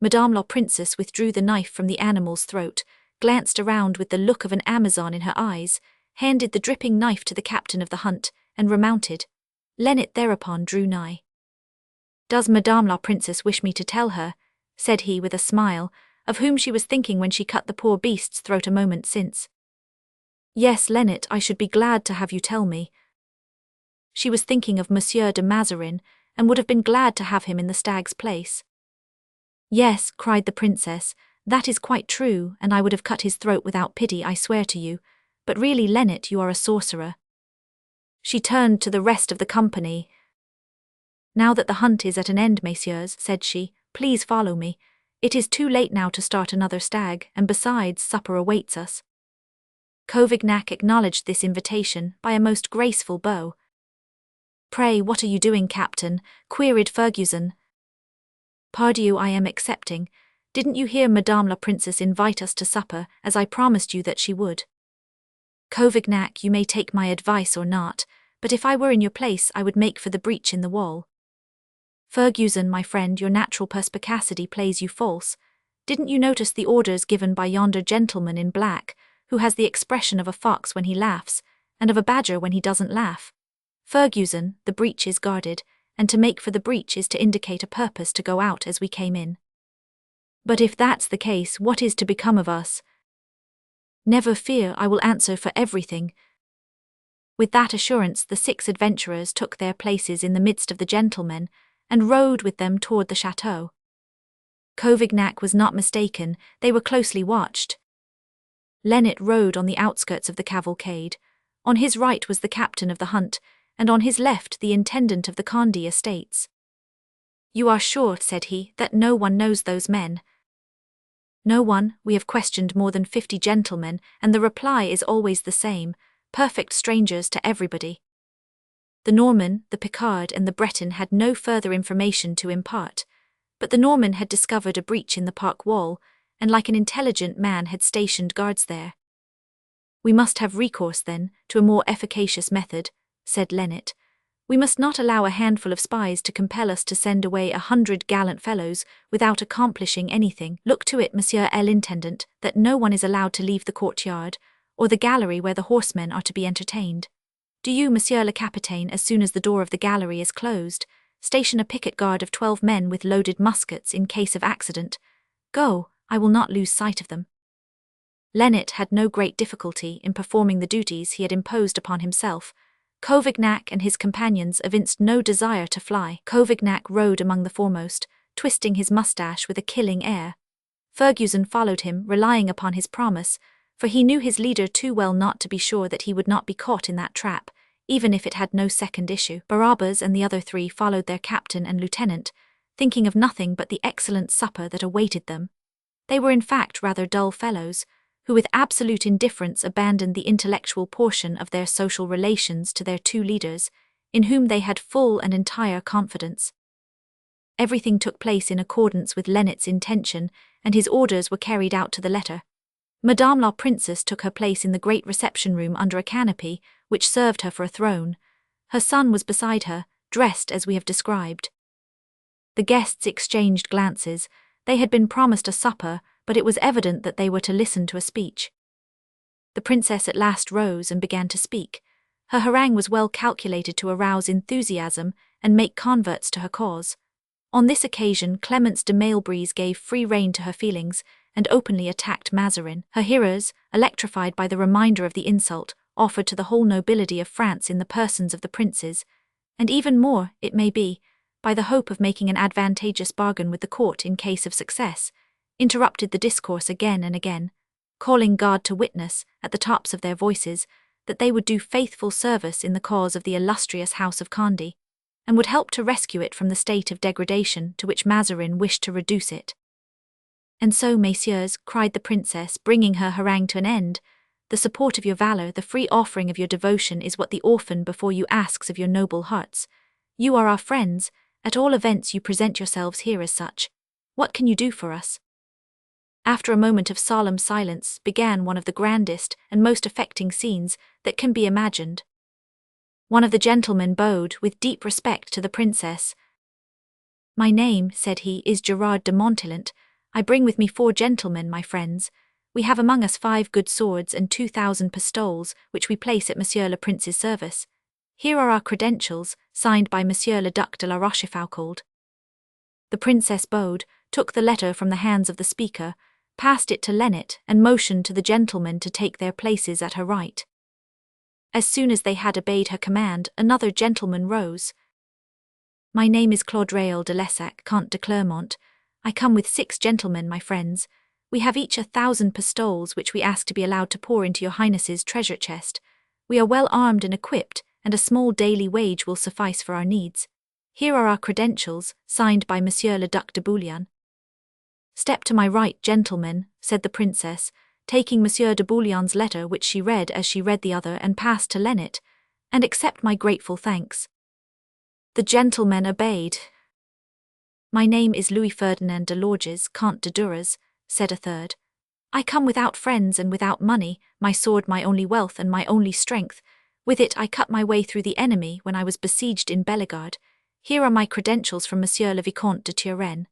Madame la Princess withdrew the knife from the animal's throat, glanced around with the look of an Amazon in her eyes, handed the dripping knife to the captain of the hunt, and remounted. Lennet thereupon drew nigh. Does Madame la Princess wish me to tell her, said he with a smile, of whom she was thinking when she cut the poor beast's throat a moment since? Yes, Lennet, I should be glad to have you tell me. She was thinking of Monsieur de Mazarin, and would have been glad to have him in the stag's place. Yes, cried the princess, that is quite true, and I would have cut his throat without pity, I swear to you, but really, Lennet, you are a sorcerer. She turned to the rest of the company. Now that the hunt is at an end, messieurs, said she, please follow me. It is too late now to start another stag, and besides, supper awaits us. Covignac acknowledged this invitation by a most graceful bow. Pray, what are you doing, Captain? Queried Fergusson. Pardieu, I am accepting. Didn't you hear Madame la Princess invite us to supper, as I promised you that she would? Covignac, you may take my advice or not, but if I were in your place I would make for the breach in the wall. Fergusson, my friend, your natural perspicacity plays you false. Didn't you notice the orders given by yonder gentleman in black, who has the expression of a fox when he laughs, and of a badger when he doesn't laugh? Fergusson, the breach is guarded, and to make for the breach is to indicate a purpose to go out as we came in. But if that's the case, what is to become of us? Never fear, I will answer for everything. With that assurance the 6 adventurers took their places in the midst of the gentlemen, and rode with them toward the chateau. Covignac was not mistaken, they were closely watched. Lennet rode on the outskirts of the cavalcade. On his right was the captain of the hunt, and on his left the intendant of the Condé estates. You are sure, said he, that no one knows those men? No one. We have questioned more than 50 gentlemen, and the reply is always the same, perfect strangers to everybody. The Norman, the Picard, and the Breton had no further information to impart, but the Norman had discovered a breach in the park wall, and like an intelligent man had stationed guards there. We must have recourse, then, to a more efficacious method, said Lennet. "We must not allow a handful of spies to compel us to send away 100 gallant fellows without accomplishing anything. Look to it, Monsieur l'Intendant, that no one is allowed to leave the courtyard, or the gallery where the horsemen are to be entertained. Do you, Monsieur le Capitaine, as soon as the door of the gallery is closed, station a picket guard of 12 men with loaded muskets in case of accident. Go, I will not lose sight of them." Lennet had no great difficulty in performing the duties he had imposed upon himself. Covignac and his companions evinced no desire to fly. Covignac rode among the foremost, twisting his moustache with a killing air. Fergusson followed him, relying upon his promise, for he knew his leader too well not to be sure that he would not be caught in that trap, even if it had no second issue. Barabbas and the other 3 followed their captain and lieutenant, thinking of nothing but the excellent supper that awaited them. They were in fact rather dull fellows, who with absolute indifference abandoned the intellectual portion of their social relations to their 2 leaders, in whom they had full and entire confidence. Everything took place in accordance with Lennet's intention, and his orders were carried out to the letter. Madame la Princess took her place in the great reception-room under a canopy, which served her for a throne. Her son was beside her, dressed as we have described. The guests exchanged glances. They had been promised a supper, but it was evident that they were to listen to a speech. The princess at last rose and began to speak. Her harangue was well calculated to arouse enthusiasm and make converts to her cause. On this occasion Clemence de Mailbreeze gave free rein to her feelings and openly attacked Mazarin. Her hearers, electrified by the reminder of the insult offered to the whole nobility of France in the persons of the princes, and even more, it may be, by the hope of making an advantageous bargain with the court in case of success, interrupted the discourse again and again, calling God to witness, at the tops of their voices, that they would do faithful service in the cause of the illustrious House of Condé, and would help to rescue it from the state of degradation to which Mazarin wished to reduce it. "And so, messieurs," cried the princess, bringing her harangue to an end, "the support of your valor, the free offering of your devotion is what the orphan before you asks of your noble hearts. You are our friends, at all events you present yourselves here as such. What can you do for us?" After a moment of solemn silence began one of the grandest and most affecting scenes that can be imagined. One of the gentlemen bowed with deep respect to the princess. "My name," said he, "is Gerard de Montalent. I bring with me 4 gentlemen, my friends. We have among us 5 good swords and 2,000 pistoles, which we place at Monsieur le Prince's service. Here are our credentials, signed by Monsieur le Duc de la Rochefoucauld." The princess bowed, took the letter from the hands of the speaker, passed it to Lennet, and motioned to the gentlemen to take their places at her right. As soon as they had obeyed her command, another gentleman rose. "My name is Claude Rail de Lessac, Comte de Clermont. I come with 6 gentlemen, my friends. We have each 1,000 pistoles which we ask to be allowed to pour into your Highness's treasure chest. We are well armed and equipped, and a small daily wage will suffice for our needs. Here are our credentials, signed by Monsieur le Duc de Bouillon." "Step to my right, gentlemen," said the princess, taking Monsieur de Bouillon's letter, which she read as she read the other and passed to Lennet, "and accept my grateful thanks." The gentlemen obeyed. "My name is Louis Ferdinand de Lorges, Comte de Duras," said a third. "I come without friends and without money, my sword my only wealth and my only strength. With it I cut my way through the enemy when I was besieged in Bellegarde. Here are my credentials from Monsieur le Vicomte de Turenne."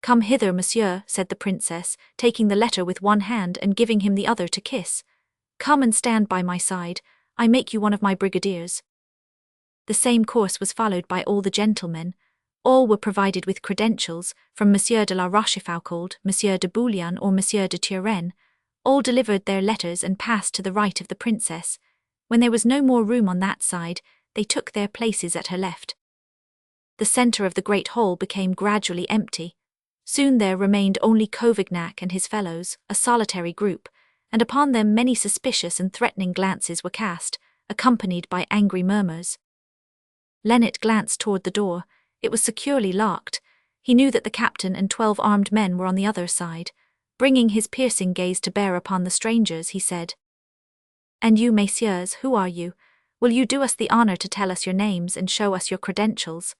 "Come hither, monsieur," said the princess, taking the letter with one hand and giving him the other to kiss. "Come and stand by my side. I make you one of my brigadiers." The same course was followed by all the gentlemen. All were provided with credentials, from Monsieur de la Rochefoucauld, Monsieur de Bouillon, or Monsieur de Turenne. All delivered their letters and passed to the right of the princess. When there was no more room on that side, they took their places at her left. The centre of the great hall became gradually empty. Soon there remained only Covignac and his fellows, a solitary group, and upon them many suspicious and threatening glances were cast, accompanied by angry murmurs. Lennet glanced toward the door. It was securely locked. He knew that the captain and 12 armed men were on the other side. Bringing his piercing gaze to bear upon the strangers, he said, "And you, messieurs, who are you? Will you do us the honor to tell us your names and show us your credentials?"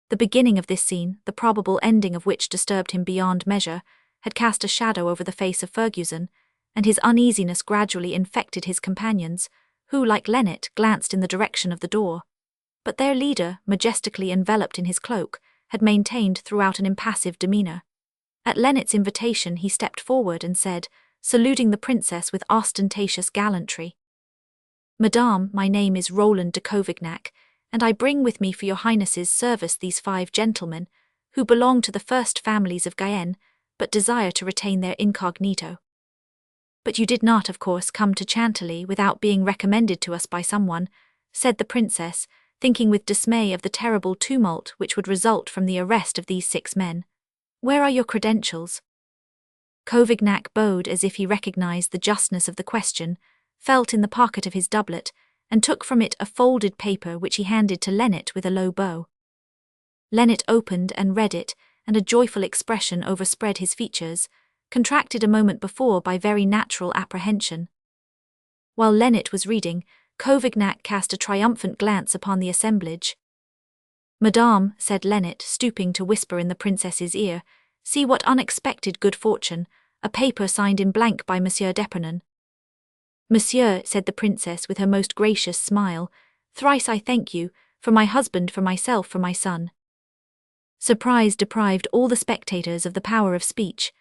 The beginning of this scene, the probable ending of which disturbed him beyond measure, had cast a shadow over the face of Fergusson, and his uneasiness gradually infected his companions, who, like Lennet, glanced in the direction of the door. But their leader, majestically enveloped in his cloak, had maintained throughout an impassive demeanour. At Lennet's invitation he stepped forward and said, saluting the princess with ostentatious gallantry, "Madame, my name is Roland de Covignac, and I bring with me for your highness's service these 5 gentlemen, who belong to the first families of Guyenne, but desire to retain their incognito." "But you did not, of course, come to Chantilly without being recommended to us by someone," said the princess, thinking with dismay of the terrible tumult which would result from the arrest of these 6 men. "Where are your credentials?" Covignac bowed as if he recognized the justness of the question, felt in the pocket of his doublet, and took from it a folded paper which he handed to Lennet with a low bow. Lennet opened and read it, and a joyful expression overspread his features, contracted a moment before by very natural apprehension. While Lennet was reading, Covignac cast a triumphant glance upon the assemblage. "Madame," said Lennet, stooping to whisper in the princess's ear, "see what unexpected good fortune, a paper signed in blank by Monsieur d'Epernon." "Monsieur," said the princess with her most gracious smile, "thrice I thank you, for my husband, for myself, for my son." Surprise deprived all the spectators of the power of speech.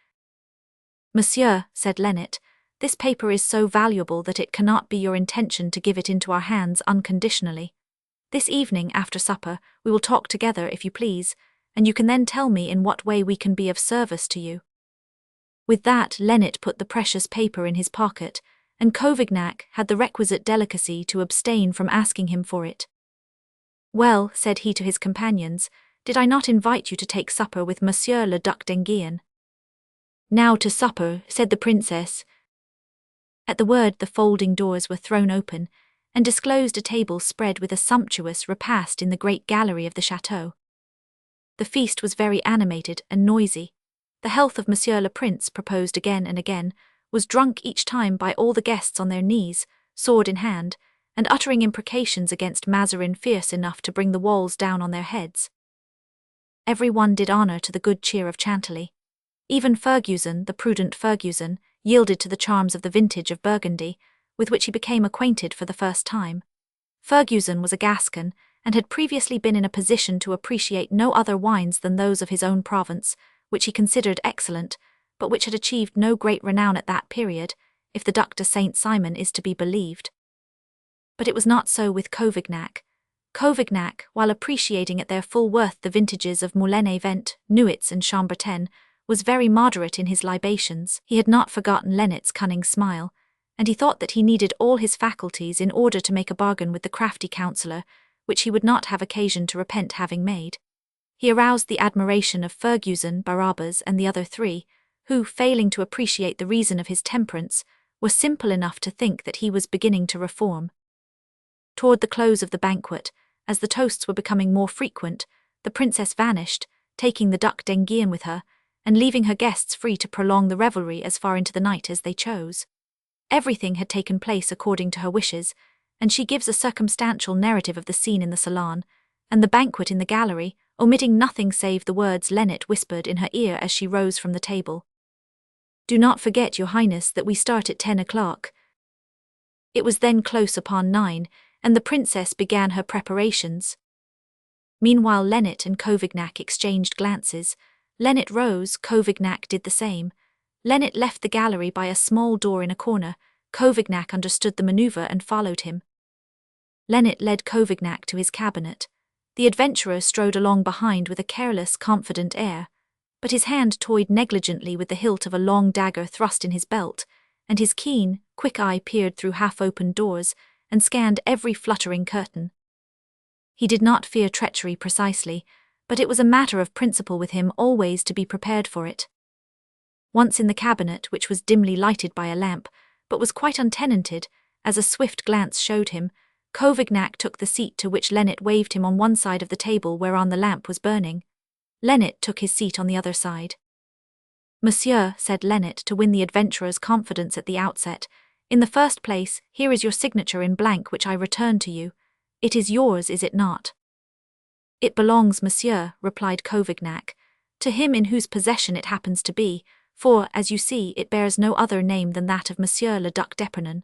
"Monsieur," said Lennet, "this paper is so valuable that it cannot be your intention to give it into our hands unconditionally. This evening, after supper, we will talk together, if you please, and you can then tell me in what way we can be of service to you." With that, Lennet put the precious paper in his pocket, and Covignac had the requisite delicacy to abstain from asking him for it. "Well," said he to his companions, "did I not invite you to take supper with Monsieur le Duc d'Enghien?" "Now to supper," said the princess. At the word the folding doors were thrown open, and disclosed a table spread with a sumptuous repast in the great gallery of the chateau. The feast was very animated and noisy. The health of Monsieur le Prince, proposed again and again, was drunk each time by all the guests on their knees, sword in hand, and uttering imprecations against Mazarin fierce enough to bring the walls down on their heads. Every one did honour to the good cheer of Chantilly. Even Fergusson, the prudent Fergusson, yielded to the charms of the vintage of Burgundy, with which he became acquainted for the first time. Fergusson was a Gascon, and had previously been in a position to appreciate no other wines than those of his own province, which he considered excellent, but which had achieved no great renown at that period, if the Duc de Saint-Simon is to be believed. But it was not so with Covignac. Covignac, while appreciating at their full worth the vintages of Moulin-et-Vent, Nuits, and Chambertin, was very moderate in his libations. He had not forgotten Lennet's cunning smile, and he thought that he needed all his faculties in order to make a bargain with the crafty counsellor, which he would not have occasion to repent having made. He aroused the admiration of Fergusson, Barabbas, and the other 3, who, failing to appreciate the reason of his temperance, were simple enough to think that he was beginning to reform. Toward the close of the banquet, as the toasts were becoming more frequent, the princess vanished, taking the Duc d'Enghien with her, and leaving her guests free to prolong the revelry as far into the night as they chose. Everything had taken place according to her wishes, and she gives a circumstantial narrative of the scene in the salon, and the banquet in the gallery, omitting nothing save the words Lennet whispered in her ear as she rose from the table. "Do not forget, your highness, that we start at 10 o'clock. It was then close upon 9, and the princess began her preparations. Meanwhile Lennet and Covignac exchanged glances. Lennet rose, Covignac did the same. Lennet left the gallery by a small door in a corner. Covignac understood the maneuver and followed him. Lennet led Covignac to his cabinet. The adventurer strode along behind with a careless, confident air, but his hand toyed negligently with the hilt of a long dagger thrust in his belt, and his keen, quick eye peered through half-opened doors and scanned every fluttering curtain. He did not fear treachery precisely, but it was a matter of principle with him always to be prepared for it. Once in the cabinet, which was dimly lighted by a lamp, but was quite untenanted, as a swift glance showed him, Covignac took the seat to which Lennet waved him on one side of the table whereon the lamp was burning. Lennet took his seat on the other side. "Monsieur," said Lennet to win the adventurer's confidence at the outset, "in the first place, here is your signature in blank which I return to you. It is yours, is it not?" "It belongs, monsieur," replied Covignac, "to him in whose possession it happens to be, for, as you see, it bears no other name than that of Monsieur le Duc d'Epernon."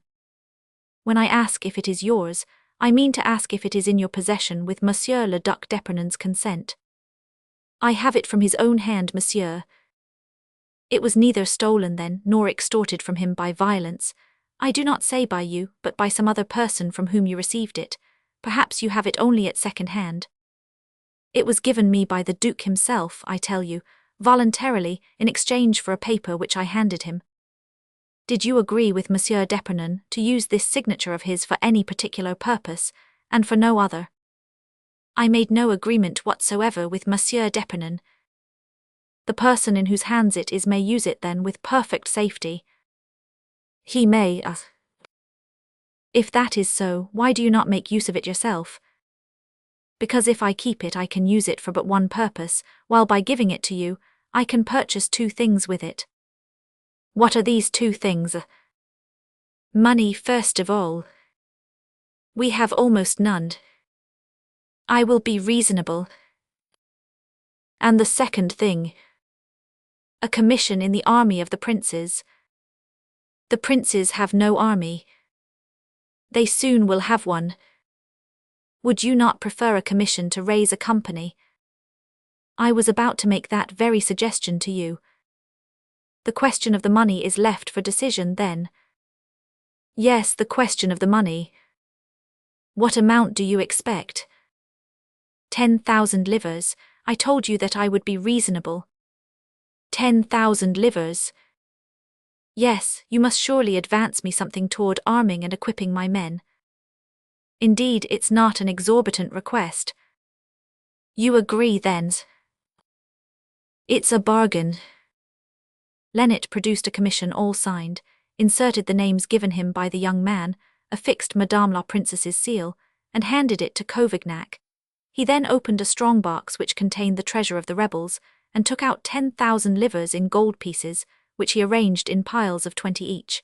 When I ask if it is yours, I mean to ask if it is in your possession with Monsieur le Duc d'Epernon's consent. I have it from his own hand, monsieur. It was neither stolen then, nor extorted from him by violence. I do not say by you, but by some other person from whom you received it. Perhaps you have it only at second hand. It was given me by the Duke himself, I tell you, voluntarily, in exchange for a paper which I handed him. Did you agree with Monsieur d'Epernon to use this signature of his for any particular purpose, and for no other? I made no agreement whatsoever with Monsieur d'Epernon. The person in whose hands it is may use it then with perfect safety. He may. If that is so, why do you not make use of it yourself? Because if I keep it I can use it for but one purpose, while by giving it to you, I can purchase two things with it. What are these two things? Money first of all. We have almost none. I will be reasonable. And the second thing. A commission in the army of the princes. The princes have no army. They soon will have one. Would you not prefer a commission to raise a company? I was about to make that very suggestion to you. The question of the money is left for decision then. Yes, the question of the money. What amount do you expect? 10,000 livres. I told you that I would be reasonable. 10,000 livres. Yes, you must surely advance me something toward arming and equipping my men. Indeed, it's not an exorbitant request. You agree then? It's a bargain. Lennet produced a commission all signed, inserted the names given him by the young man, affixed Madame la Princess's seal, and handed it to Covignac. He then opened a strong box which contained the treasure of the rebels, and took out 10,000 livres in gold pieces, which he arranged in piles of 20 each.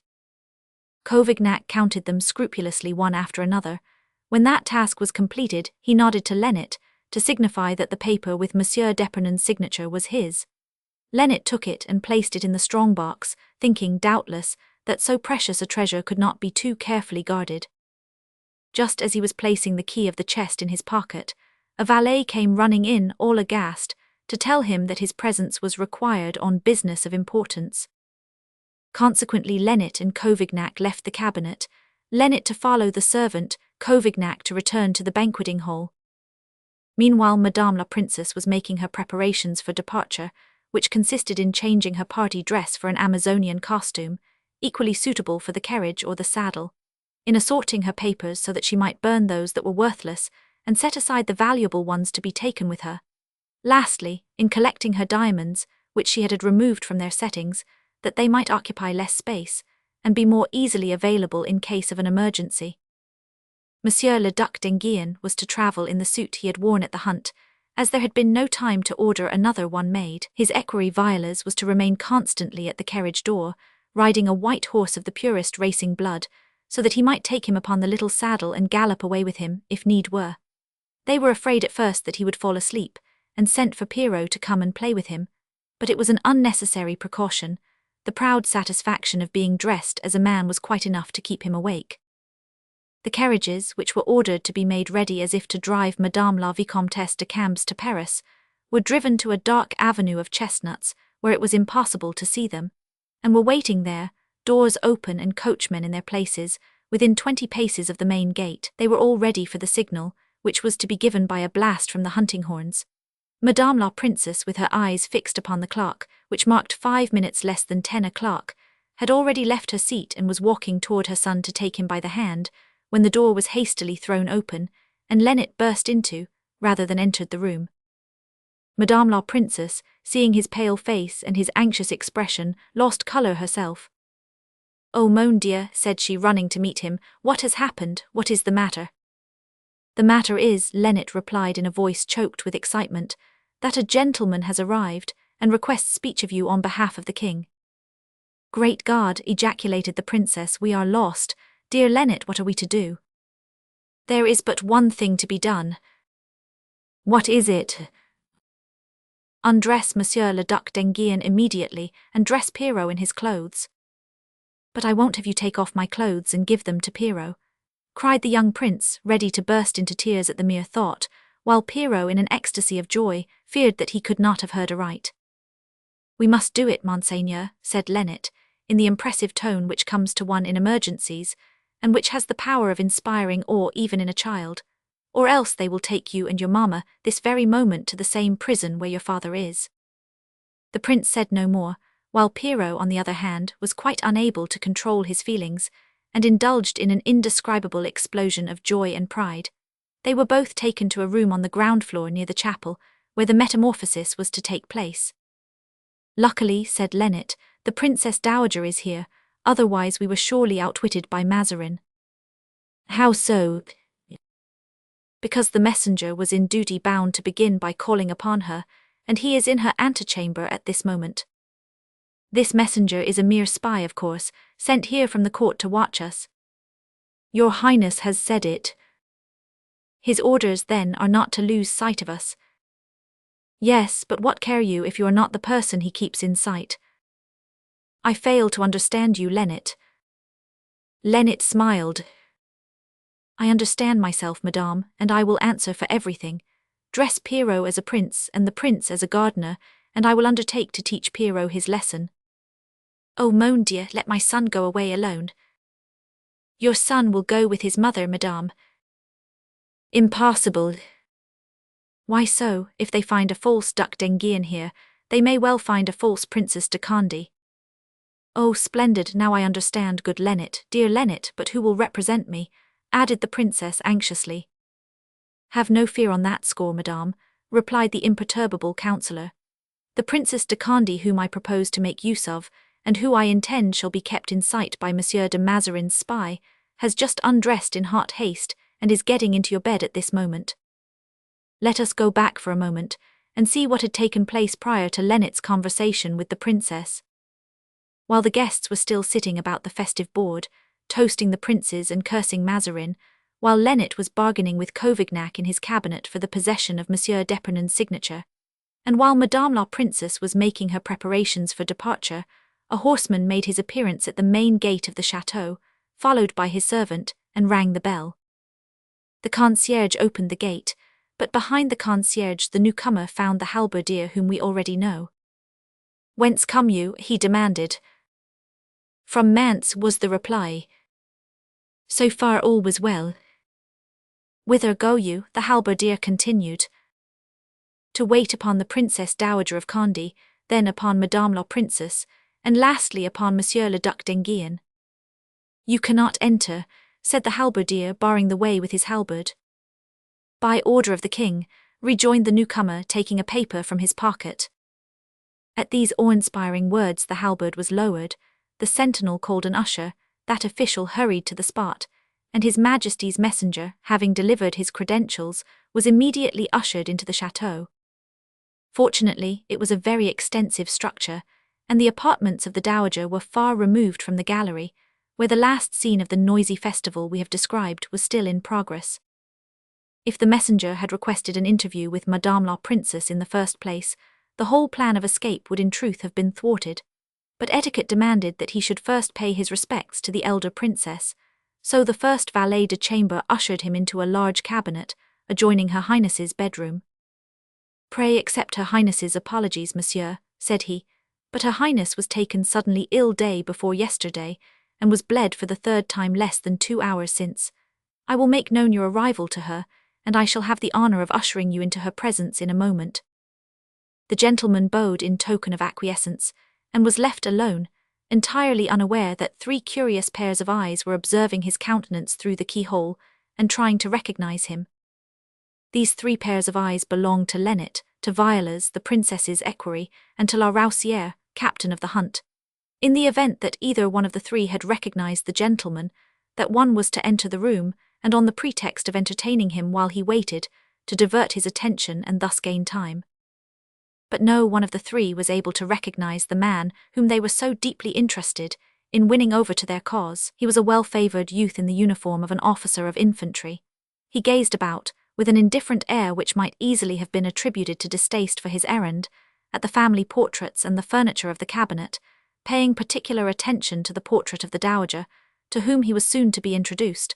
Covignac counted them scrupulously one after another. When that task was completed, he nodded to Lennet, to signify that the paper with Monsieur d'Epernon's signature was his. Lennet took it and placed it in the strong box, thinking, doubtless, that so precious a treasure could not be too carefully guarded. Just as he was placing the key of the chest in his pocket, a valet came running in, all aghast, to tell him that his presence was required on business of importance. Consequently, Lennet and Covignac left the cabinet, Lennet to follow the servant, Covignac to return to the banqueting hall. Meanwhile, Madame la Princess was making her preparations for departure, which consisted in changing her party dress for an Amazonian costume, equally suitable for the carriage or the saddle, in assorting her papers so that she might burn those that were worthless and set aside the valuable ones to be taken with her. Lastly, in collecting her diamonds, which she had removed from their settings, that they might occupy less space, and be more easily available in case of an emergency. Monsieur le Duc d'Enghien was to travel in the suit he had worn at the hunt, as there had been no time to order another one made. His equerry Violas was to remain constantly at the carriage door, riding a white horse of the purest racing blood, so that he might take him upon the little saddle and gallop away with him, if need were. They were afraid at first that he would fall asleep, and sent for Pierrot to come and play with him, but it was an unnecessary precaution. The proud satisfaction of being dressed as a man was quite enough to keep him awake. The carriages, which were ordered to be made ready as if to drive Madame la Vicomtesse de Cambes to Paris, were driven to a dark avenue of chestnuts, where it was impossible to see them, and were waiting there, doors open and coachmen in their places, within 20 paces of the main gate. They were all ready for the signal, which was to be given by a blast from the hunting horns. Madame la Princess, with her eyes fixed upon the clock, which marked 5 minutes less than 10 o'clock, had already left her seat and was walking toward her son to take him by the hand, when the door was hastily thrown open, and Lennet burst into, rather than entered the room. Madame la Princess, seeing his pale face and his anxious expression, lost colour herself. "Oh, mon Dieu," said she, running to meet him, "what has happened? What is the matter?" "The matter is," Lennet replied in a voice choked with excitement, "that a gentleman has arrived, and requests speech of you on behalf of the king." "Great God," ejaculated the princess, "we are lost. Dear Lennet, what are we to do?" "There is but one thing to be done." "What is it?" "Undress Monsieur le Duc d'Enghien immediately, and dress Pierrot in his clothes." "But I won't have you take off my clothes and give them to Pierrot. cried the young prince, ready to burst into tears at the mere thought, while Pierrot, in an ecstasy of joy, feared that he could not have heard aright. "We must do it, Monseigneur," said Lennet, in the impressive tone which comes to one in emergencies, and which has the power of inspiring awe even in a child, "or else they will take you and your mamma this very moment to the same prison where your father is." The prince said no more, while Pierrot, on the other hand, was quite unable to control his feelings, and indulged in an indescribable explosion of joy and pride. They were both taken to a room on the ground floor near the chapel, where the metamorphosis was to take place. "Luckily," said Lennet, "the Princess Dowager is here, otherwise we were surely outwitted by Mazarin." "How so?" "Because the messenger was in duty bound to begin by calling upon her, and he is in her antechamber at this moment. This messenger is a mere spy, of course, sent here from the court to watch us." "Your Highness has said it." "His orders, then, are not to lose sight of us." "Yes, but what care you if you are not the person he keeps in sight?" "I fail to understand you, Lennet." Lennet smiled. "I understand myself, madame, and I will answer for everything. Dress Pierrot as a prince and the prince as a gardener, and I will undertake to teach Pierrot his lesson." "Oh, mon Dieu, let my son go away alone." "Your son will go with his mother, madame." "Impossible." "Why so? If they find a false Duc d'Enghien here, they may well find a false Princess de Conde." "Oh, splendid, now I understand, good Lennet, dear Lennet, but who will represent me?" added the princess anxiously. "Have no fear on that score, madame," replied the imperturbable counsellor. "The Princess de Conde whom I propose to make use of, and who I intend shall be kept in sight by Monsieur de Mazarin's spy, has just undressed in hot haste, and is getting into your bed at this moment." Let us go back for a moment, and see what had taken place prior to Lennet's conversation with the princess. While the guests were still sitting about the festive board, toasting the princes and cursing Mazarin, while Lennet was bargaining with Covignac in his cabinet for the possession of Monsieur d'Epernon's signature, and while Madame la Princess was making her preparations for departure, a horseman made his appearance at the main gate of the chateau, followed by his servant, and rang the bell. The concierge opened the gate, but behind the concierge the newcomer found the halberdier whom we already know. "Whence come you?" he demanded. "From Mantes," was the reply. So far all was well. "Whither go you?" the halberdier continued. "To wait upon the Princess Dowager of Conde, then upon Madame la Princess, and lastly upon Monsieur le Duc d'Enghien." "You cannot enter," said the halberdier, barring the way with his halberd. "By order of the king," rejoined the newcomer, taking a paper from his pocket. At these awe-inspiring words the halberd was lowered, the sentinel called an usher, that official hurried to the spot, and His Majesty's messenger, having delivered his credentials, was immediately ushered into the chateau. Fortunately, it was a very extensive structure, and the apartments of the dowager were far removed from the gallery, where the last scene of the noisy festival we have described was still in progress. If the messenger had requested an interview with Madame la Princess in the first place, the whole plan of escape would in truth have been thwarted, but etiquette demanded that he should first pay his respects to the elder princess, so the first valet de chambre ushered him into a large cabinet, adjoining Her Highness's bedroom. "Pray accept Her Highness's apologies, monsieur," said he, "but Her Highness was taken suddenly ill day before yesterday, and was bled for the third time less than 2 hours since. I will make known your arrival to her, and I shall have the honour of ushering you into her presence in a moment." The gentleman bowed in token of acquiescence, and was left alone, entirely unaware that 3 curious pairs of eyes were observing his countenance through the keyhole, and trying to recognize him. These 3 pairs of eyes belonged to Lennet, to Violas, the princess's equerry, and to La Roussière, captain of the hunt. In the event that either one of the 3 had recognized the gentleman, that one was to enter the room, and on the pretext of entertaining him while he waited, to divert his attention and thus gain time. But no one of the 3 was able to recognize the man whom they were so deeply interested in winning over to their cause. He was a well-favored youth in the uniform of an officer of infantry. He gazed about, with an indifferent air which might easily have been attributed to distaste for his errand, at the family portraits and the furniture of the cabinet, paying particular attention to the portrait of the dowager, to whom he was soon to be introduced.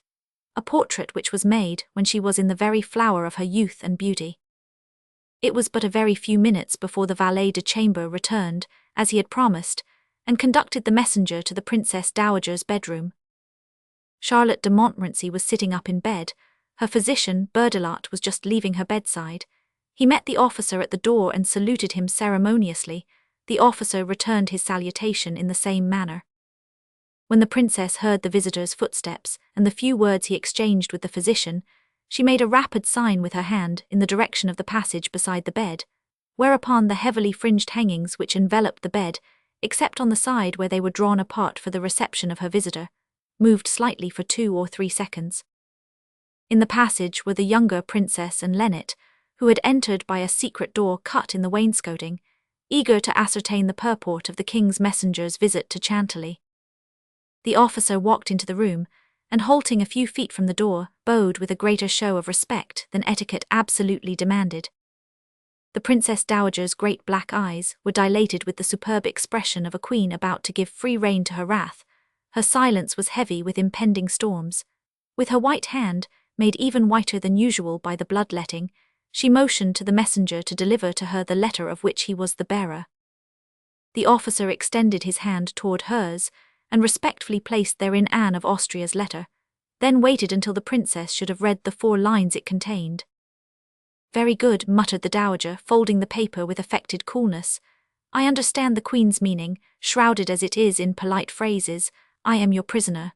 a portrait which was made when she was in the very flower of her youth and beauty. It was but a very few minutes before the valet de chambre returned, as he had promised, and conducted the messenger to the Princess Dowager's bedroom. Charlotte de Montmorency was sitting up in bed. Her physician, Berdelot, was just leaving her bedside. He met the officer at the door and saluted him ceremoniously. The officer returned his salutation in the same manner. When the princess heard the visitor's footsteps and the few words he exchanged with the physician, she made a rapid sign with her hand in the direction of the passage beside the bed, whereupon the heavily fringed hangings which enveloped the bed, except on the side where they were drawn apart for the reception of her visitor, moved slightly for 2 or 3 seconds. In the passage were the younger princess and Lennet, who had entered by a secret door cut in the wainscoting, eager to ascertain the purport of the king's messenger's visit to Chantilly. The officer walked into the room, and halting a few feet from the door, bowed with a greater show of respect than etiquette absolutely demanded. The Princess Dowager's great black eyes were dilated with the superb expression of a queen about to give free rein to her wrath. Her silence was heavy with impending storms. With her white hand, made even whiter than usual by the bloodletting, she motioned to the messenger to deliver to her the letter of which he was the bearer. The officer extended his hand toward hers, and respectfully placed therein Anne of Austria's letter, then waited until the princess should have read the 4 lines it contained. "Very good," muttered the dowager, folding the paper with affected coolness. "I understand the queen's meaning, shrouded as it is in polite phrases. I am your prisoner."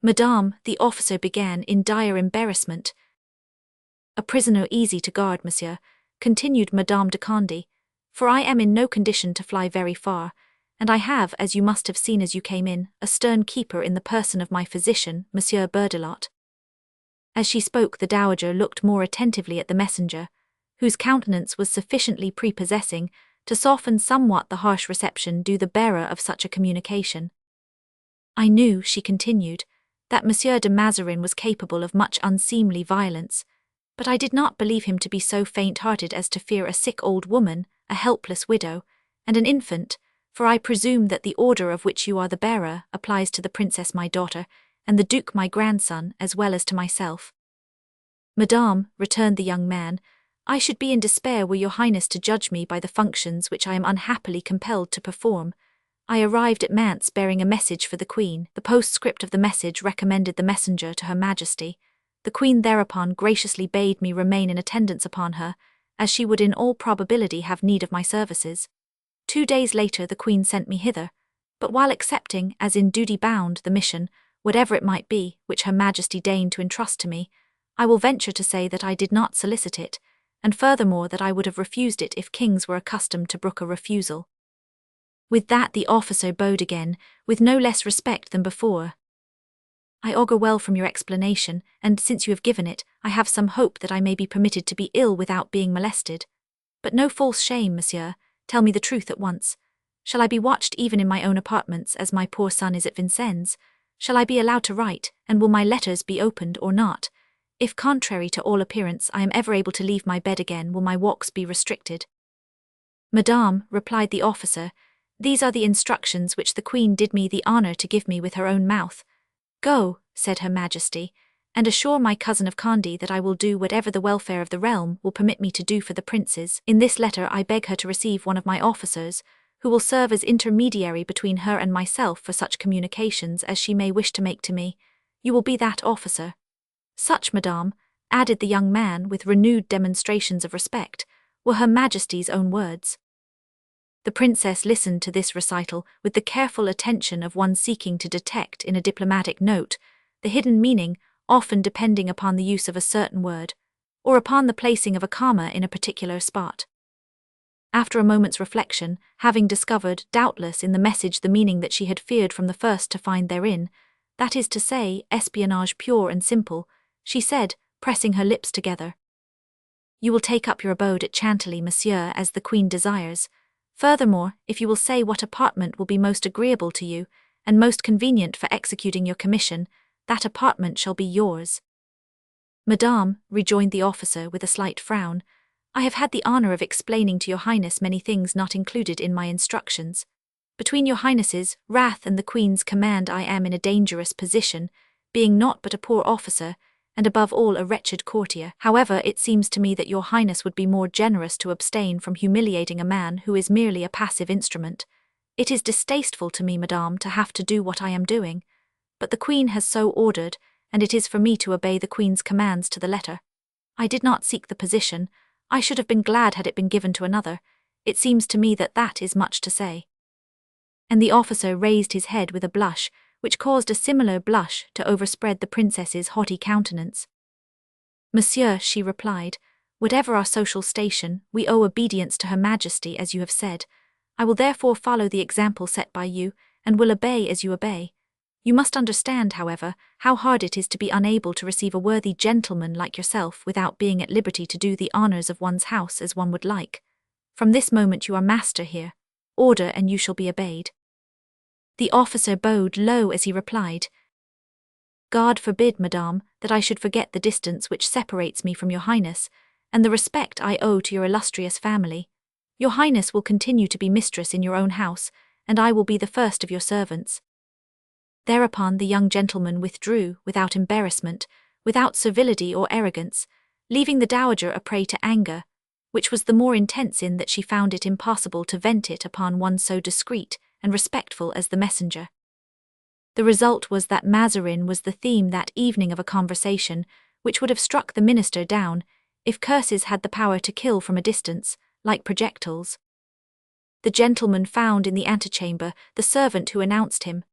"Madame," the officer began in dire embarrassment. "A prisoner easy to guard, monsieur," continued Madame de Condé, "for I am in no condition to fly very far, and I have, as you must have seen as you came in, a stern keeper in the person of my physician, Monsieur Berdelot." As she spoke, the dowager looked more attentively at the messenger, whose countenance was sufficiently prepossessing to soften somewhat the harsh reception due the bearer of such a communication. "I knew," she continued, "that Monsieur de Mazarin was capable of much unseemly violence, but I did not believe him to be so faint-hearted as to fear a sick old woman, a helpless widow, and an infant, for I presume that the order of which you are the bearer applies to the princess my daughter, and the duke my grandson, as well as to myself." "Madame," returned the young man, "I should be in despair were your highness to judge me by the functions which I am unhappily compelled to perform. I arrived at Mantes bearing a message for the queen. The postscript of the message recommended the messenger to her majesty. The queen thereupon graciously bade me remain in attendance upon her, as she would in all probability have need of my services. 2 days later the queen sent me hither, but while accepting, as in duty bound, the mission, whatever it might be, which her majesty deigned to entrust to me, I will venture to say that I did not solicit it, and furthermore that I would have refused it if kings were accustomed to brook a refusal." With that the officer bowed again, with no less respect than before. "I augur well from your explanation, and since you have given it, I have some hope that I may be permitted to be ill without being molested. But no false shame, monsieur, tell me the truth at once. Shall I be watched even in my own apartments, as my poor son is at Vincennes? Shall I be allowed to write, and will my letters be opened or not? If contrary to all appearance I am ever able to leave my bed again, will my walks be restricted?" "Madame," replied the officer, "these are the instructions which the queen did me the honour to give me with her own mouth. Go," said her majesty, "and assure my cousin of Condé that I will do whatever the welfare of the realm will permit me to do for the princes. In this letter I beg her to receive one of my officers, who will serve as intermediary between her and myself for such communications as she may wish to make to me. You will be that officer." "Such, madame," added the young man with renewed demonstrations of respect, were her majesty's own words. The princess listened to this recital with the careful attention of one seeking to detect in a diplomatic note the hidden meaning, often depending upon the use of a certain word, or upon the placing of a comma in a particular spot. After a moment's reflection, having discovered, doubtless, in the message the meaning that she had feared from the first to find therein, that is to say, espionage pure and simple, she said, pressing her lips together, "You will take up your abode at Chantilly, monsieur, as the queen desires. Furthermore, if you will say what apartment will be most agreeable to you, and most convenient for executing your commission, that apartment shall be yours." "Madame," rejoined the officer with a slight frown, "I have had the honour of explaining to your highness many things not included in my instructions. Between your highness's wrath and the queen's command I am in a dangerous position, being naught but a poor officer, and above all a wretched courtier. However, it seems to me that your highness would be more generous to abstain from humiliating a man who is merely a passive instrument. It is distasteful to me, madame, to have to do what I am doing, but the queen has so ordered, and it is for me to obey the queen's commands to the letter. I did not seek the position. I should have been glad had it been given to another. It seems to me that that is much to say. And the officer raised his head with a blush, which caused a similar blush to overspread the princess's haughty countenance. Monsieur, she replied, whatever our social station, we owe obedience to Her Majesty, as you have said. I will therefore follow the example set by you, and will obey as you obey. You must understand, however, how hard it is to be unable to receive a worthy gentleman like yourself without being at liberty to do the honours of one's house as one would like. From this moment you are master here. Order, and you shall be obeyed. The officer bowed low as he replied, God forbid, madame, that I should forget the distance which separates me from your highness, and the respect I owe to your illustrious family. Your highness will continue to be mistress in your own house, and I will be the first of your servants. Thereupon the young gentleman withdrew, without embarrassment, without servility or arrogance, leaving the dowager a prey to anger, which was the more intense in that she found it impossible to vent it upon one so discreet and respectful as the messenger. The result was that Mazarin was the theme that evening of a conversation which would have struck the minister down if curses had the power to kill from a distance, like projectiles. The gentleman found in the antechamber the servant who announced him.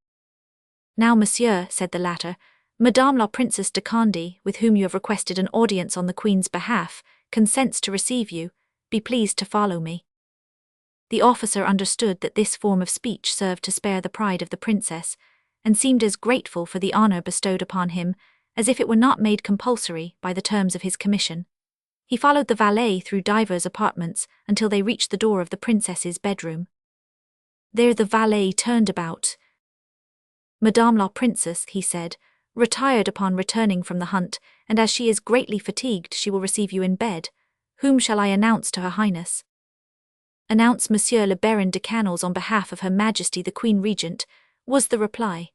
Now, monsieur, said the latter, Madame la Princesse de Condé, with whom you have requested an audience on the Queen's behalf, consents to receive you. Be pleased to follow me. The officer understood that this form of speech served to spare the pride of the princess, and seemed as grateful for the honour bestowed upon him as if it were not made compulsory by the terms of his commission. He followed the valet through divers apartments until they reached the door of the princess's bedroom. There the valet turned about. Madame la Princess, he said, retired upon returning from the hunt, and as she is greatly fatigued she will receive you in bed. Whom shall I announce to Her Highness? Announce Monsieur le Baron de Canals on behalf of Her Majesty the Queen Regent, was the reply.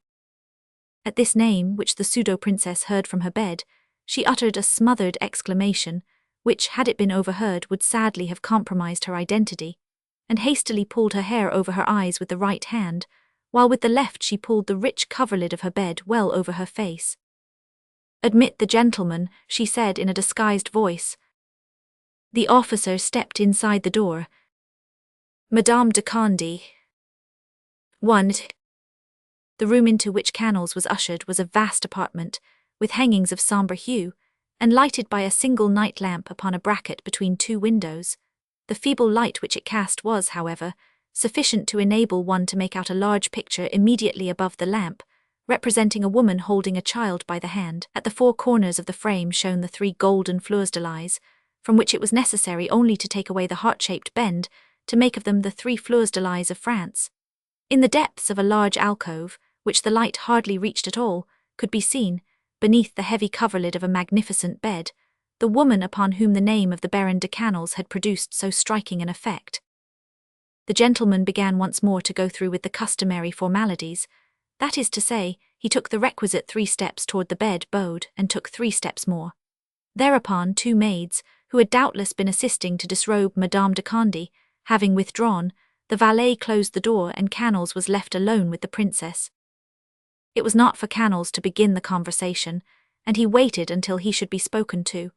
At this name, which the pseudo-princess heard from her bed, she uttered a smothered exclamation, which, had it been overheard, would sadly have compromised her identity, and hastily pulled her hair over her eyes with the right hand, while with the left she pulled the rich coverlid of her bed well over her face. Admit the gentleman, she said in a disguised voice. The officer stepped inside the door. Madame de Condé. 1. The room into which Canals was ushered was a vast apartment, with hangings of sombre hue, and lighted by a single night lamp upon a bracket between two windows. The feeble light which it cast was, however, sufficient to enable one to make out a large picture immediately above the lamp, representing a woman holding a child by the hand. At the four corners of the frame shone the 3 golden fleurs de lis, from which it was necessary only to take away the heart-shaped bend to make of them the 3 fleurs de lis of France. In the depths of a large alcove, which the light hardly reached at all, could be seen, beneath the heavy coverlid of a magnificent bed, the woman upon whom the name of the Baron de Canals had produced so striking an effect. The gentleman began once more to go through with the customary formalities. That is to say, he took the requisite 3 steps toward the bed, bowed, and took 3 steps more. Thereupon 2 maids, who had doubtless been assisting to disrobe Madame de Condé, having withdrawn, the valet closed the door and Canals was left alone with the princess. It was not for Canals to begin the conversation, and he waited until he should be spoken to.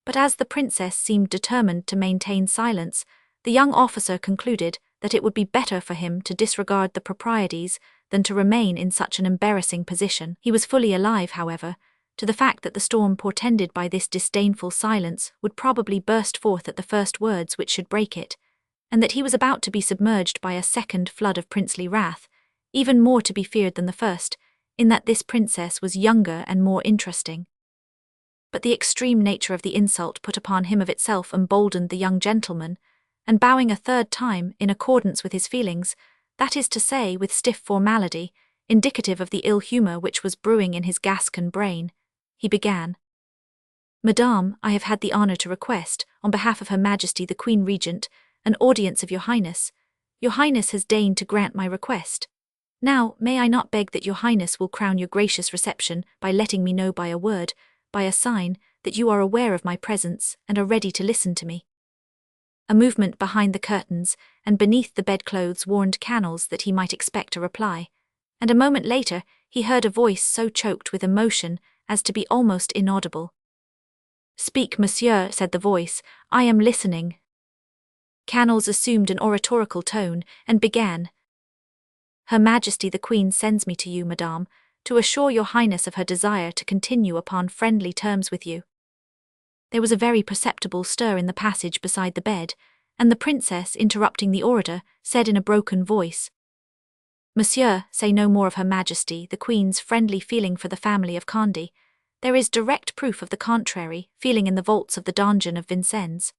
But as the princess seemed determined to maintain silence, the young officer concluded that it would be better for him to disregard the proprieties than to remain in such an embarrassing position. He was fully alive, however, to the fact that the storm portended by this disdainful silence would probably burst forth at the first words which should break it, and that he was about to be submerged by a second flood of princely wrath, even more to be feared than the first, in that this princess was younger and more interesting. But the extreme nature of the insult put upon him of itself emboldened the young gentleman, and bowing a 3rd time in accordance with his feelings, that is to say, with stiff formality, indicative of the ill humour which was brewing in his Gascon brain, he began. Madame, I have had the honour to request, on behalf of Her Majesty the Queen Regent, an audience of your Highness. Your Highness has deigned to grant my request. Now, may I not beg that your highness will crown your gracious reception by letting me know by a word, by a sign, that you are aware of my presence and are ready to listen to me?" A movement behind the curtains and beneath the bedclothes warned Canals that he might expect a reply, and a moment later he heard a voice so choked with emotion as to be almost inaudible. "Speak, monsieur," said the voice, "I am listening." Canals assumed an oratorical tone and began. "Her Majesty the Queen sends me to you, madame, to assure your highness of her desire to continue upon friendly terms with you." There was a very perceptible stir in the passage beside the bed, and the princess, interrupting the orator, said in a broken voice, "Monsieur, say no more of Her Majesty the Queen's friendly feeling for the family of Conde. There is direct proof of the contrary, feeling in the vaults of the donjon of Vincennes."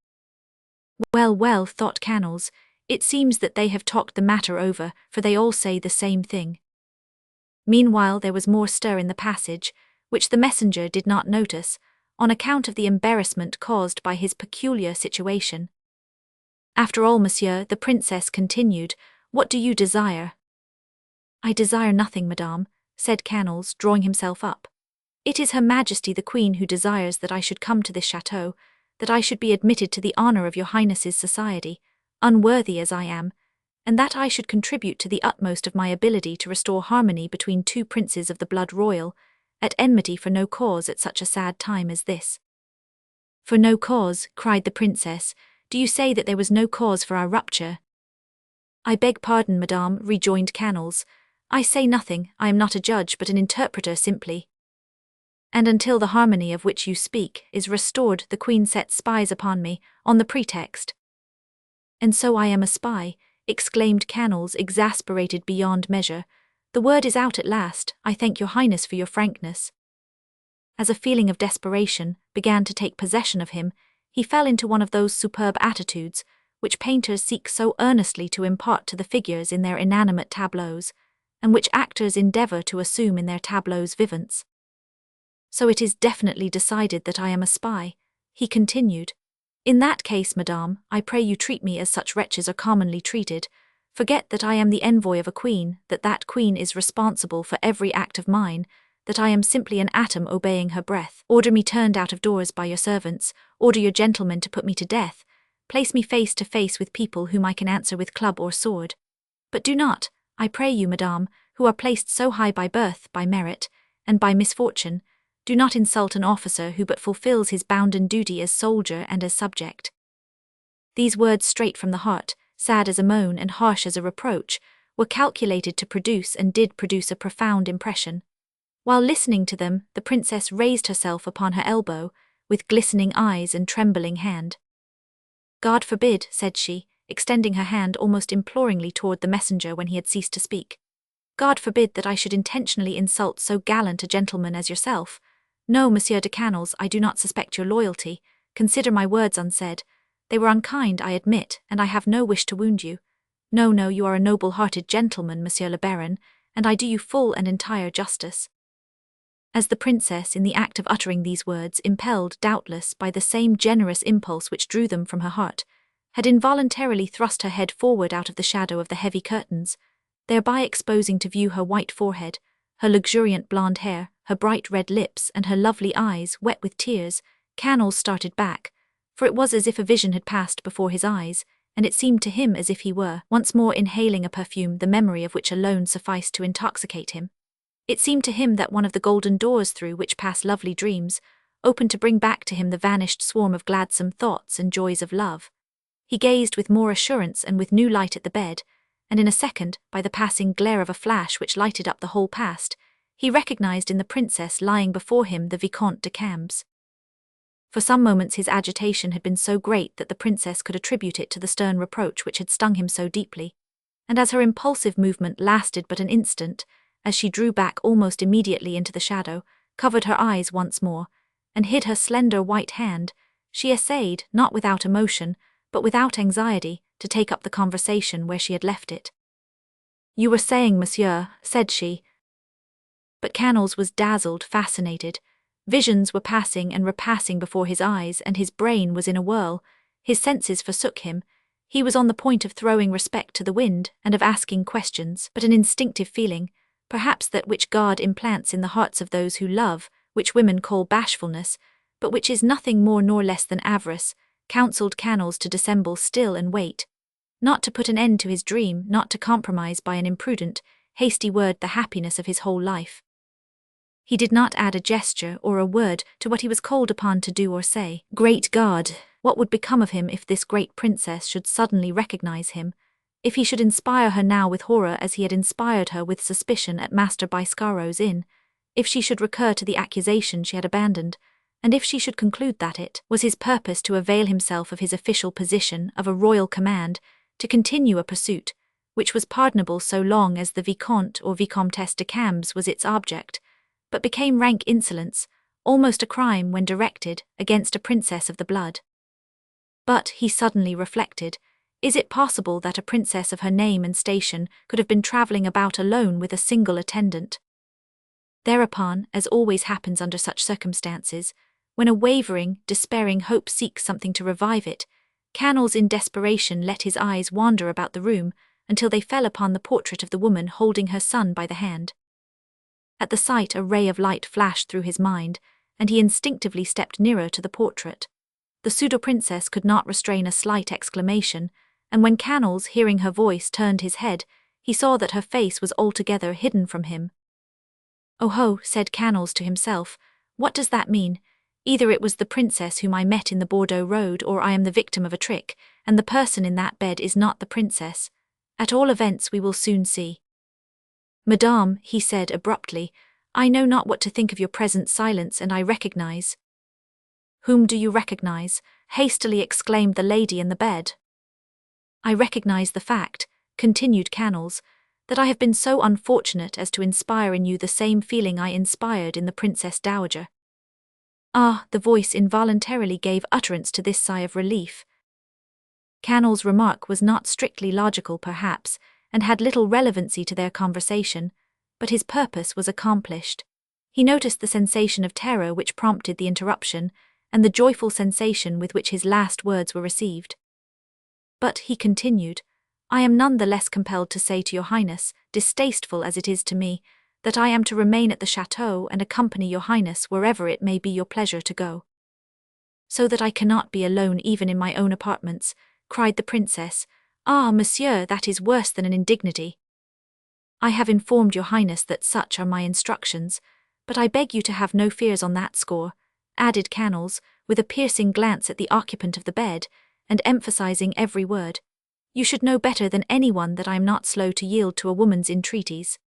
Well, well, thought Canals, it seems that they have talked the matter over, for they all say the same thing. Meanwhile there was more stir in the passage, which the messenger did not notice, on account of the embarrassment caused by his peculiar situation. "After all, monsieur," the princess continued, "what do you desire?" "I desire nothing, madame," said Canals, drawing himself up. "It is Her Majesty the Queen who desires that I should come to this chateau, that I should be admitted to the honour of your highness's society, unworthy as I am, and that I should contribute to the utmost of my ability to restore harmony between two princes of the blood royal, at enmity for no cause at such a sad time as this." "For no cause," cried the princess. "Do you say that there was no cause for our rupture?" "I beg pardon, madame," rejoined Canals. "I say nothing, I am not a judge but an interpreter simply." "And until the harmony of which you speak is restored, the Queen sets spies upon me, on the pretext." "And so I am a spy," exclaimed Canals, exasperated beyond measure. "The word is out at last. I thank your highness for your frankness." As a feeling of desperation began to take possession of him, he fell into one of those superb attitudes which painters seek so earnestly to impart to the figures in their inanimate tableaus, and which actors endeavour to assume in their tableaux vivants. "So it is definitely decided that I am a spy," he continued. "In that case, madame, I pray you treat me as such wretches are commonly treated. Forget that I am the envoy of a queen, that that queen is responsible for every act of mine, that I am simply an atom obeying her breath. Order me turned out of doors by your servants, order your gentlemen to put me to death, place me face to face with people whom I can answer with club or sword. But do not, I pray you, madame, who are placed so high by birth, by merit, and by misfortune, do not insult an officer who but fulfills his bounden duty as soldier and as subject." These words, straight from the heart, sad as a moan and harsh as a reproach, were calculated to produce and did produce a profound impression. While listening to them, the princess raised herself upon her elbow, with glistening eyes and trembling hand. "God forbid," said she, extending her hand almost imploringly toward the messenger when he had ceased to speak. "God forbid that I should intentionally insult so gallant a gentleman as yourself. No, Monsieur de Canals, I do not suspect your loyalty. Consider my words unsaid. They were unkind, I admit, and I have no wish to wound you. No, no, you are a noble-hearted gentleman, Monsieur le Baron, and I do you full and entire justice." As the princess, in the act of uttering these words, impelled, doubtless, by the same generous impulse which drew them from her heart, had involuntarily thrust her head forward out of the shadow of the heavy curtains, thereby exposing to view her white forehead, her luxuriant blonde hair, her bright red lips, and her lovely eyes, wet with tears, Canals started back, for it was as if a vision had passed before his eyes, and it seemed to him as if he were once more inhaling a perfume the memory of which alone sufficed to intoxicate him. It seemed to him that one of the golden doors through which pass lovely dreams opened to bring back to him the vanished swarm of gladsome thoughts and joys of love. He gazed with more assurance and with new light at the bed, and in a second, by the passing glare of a flash which lighted up the whole past, he recognized in the princess lying before him the Vicomte de Cambes. For some moments his agitation had been so great that the princess could attribute it to the stern reproach which had stung him so deeply, and as her impulsive movement lasted but an instant, as she drew back almost immediately into the shadow, covered her eyes once more, and hid her slender white hand, she essayed, not without emotion, but without anxiety, to take up the conversation where she had left it. "You were saying, monsieur," said she. But Canals was dazzled, fascinated. Visions were passing and repassing before his eyes, and his brain was in a whirl. His senses forsook him. He was on the point of throwing respect to the wind and of asking questions, but an instinctive feeling, perhaps that which God implants in the hearts of those who love, which women call bashfulness, but which is nothing more nor less than avarice, counselled Canals to dissemble still and wait, not to put an end to his dream, not to compromise by an imprudent, hasty word the happiness of his whole life. He did not add a gesture or a word to what he was called upon to do or say. Great God! What would become of him if this great princess should suddenly recognize him, if he should inspire her now with horror as he had inspired her with suspicion at Master Biscaro's inn, if she should recur to the accusation she had abandoned, and if she should conclude that it was his purpose to avail himself of his official position of a royal command to continue a pursuit, which was pardonable so long as the Vicomte or Vicomtesse de Cambes was its object, but became rank insolence, almost a crime when directed against a princess of the blood. But, he suddenly reflected, is it possible that a princess of her name and station could have been travelling about alone with a single attendant? Thereupon, as always happens under such circumstances, when a wavering, despairing hope seeks something to revive it, Canals in desperation let his eyes wander about the room until they fell upon the portrait of the woman holding her son by the hand. At the sight a ray of light flashed through his mind, and he instinctively stepped nearer to the portrait. The pseudo-princess could not restrain a slight exclamation, and when Canals, hearing her voice, turned his head, he saw that her face was altogether hidden from him. "Oh ho," said Canals to himself, "what does that mean? Either it was the princess whom I met in the Bordeaux road, or I am the victim of a trick, and the person in that bed is not the princess. At all events we will soon see." "Madame," he said abruptly, "I know not what to think of your present silence, and I recognize—" "Whom do you recognize?" hastily exclaimed the lady in the bed. "I recognize the fact," continued Canals, "that I have been so unfortunate as to inspire in you the same feeling I inspired in the Princess Dowager." Ah, the voice involuntarily gave utterance to this sigh of relief. Canals' remark was not strictly logical perhaps, and had little relevancy to their conversation, but his purpose was accomplished. He noticed the sensation of terror which prompted the interruption, and the joyful sensation with which his last words were received. "But," he continued, "I am none the less compelled to say to your Highness, distasteful as it is to me, that I am to remain at the chateau and accompany your Highness wherever it may be your pleasure to go." "So that I cannot be alone even in my own apartments," cried the princess. "Ah, monsieur, that is worse than an indignity." "I have informed your Highness that such are my instructions, but I beg you to have no fears on that score," added Canals, with a piercing glance at the occupant of the bed, and emphasizing every word. "You should know better than anyone that I am not slow to yield to a woman's entreaties."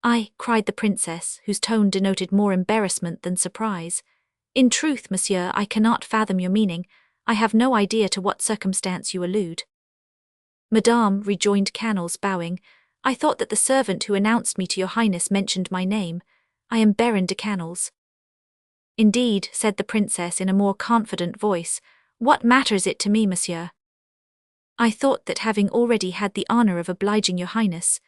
"I," cried the princess, whose tone denoted more embarrassment than surprise. "In truth, monsieur, I cannot fathom your meaning. I have no idea to what circumstance you allude." "Madame," rejoined Canals, bowing, "I thought that the servant who announced me to your Highness mentioned my name. I am Baron de Canals." "Indeed," said the princess in a more confident voice, "what matters it to me, monsieur? I thought that having already had the honour of obliging your Highness—"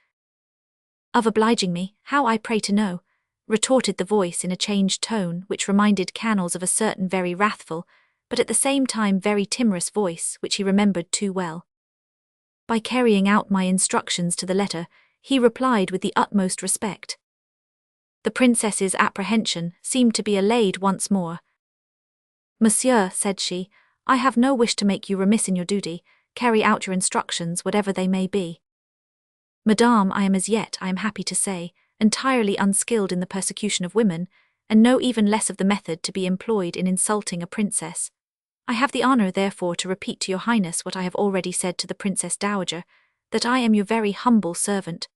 "Of obliging me, how, I pray to know?" retorted the voice in a changed tone which reminded Canals of a certain very wrathful, but at the same time very timorous voice which he remembered too well. "By carrying out my instructions to the letter," he replied with the utmost respect. The princess's apprehension seemed to be allayed once more. "Monsieur," said she, "I have no wish to make you remiss in your duty. Carry out your instructions, whatever they may be." "Madame, I am as yet, I am happy to say, entirely unskilled in the persecution of women, and know even less of the method to be employed in insulting a princess. I have the honour, therefore, to repeat to your Highness what I have already said to the Princess Dowager, that I am your very humble servant.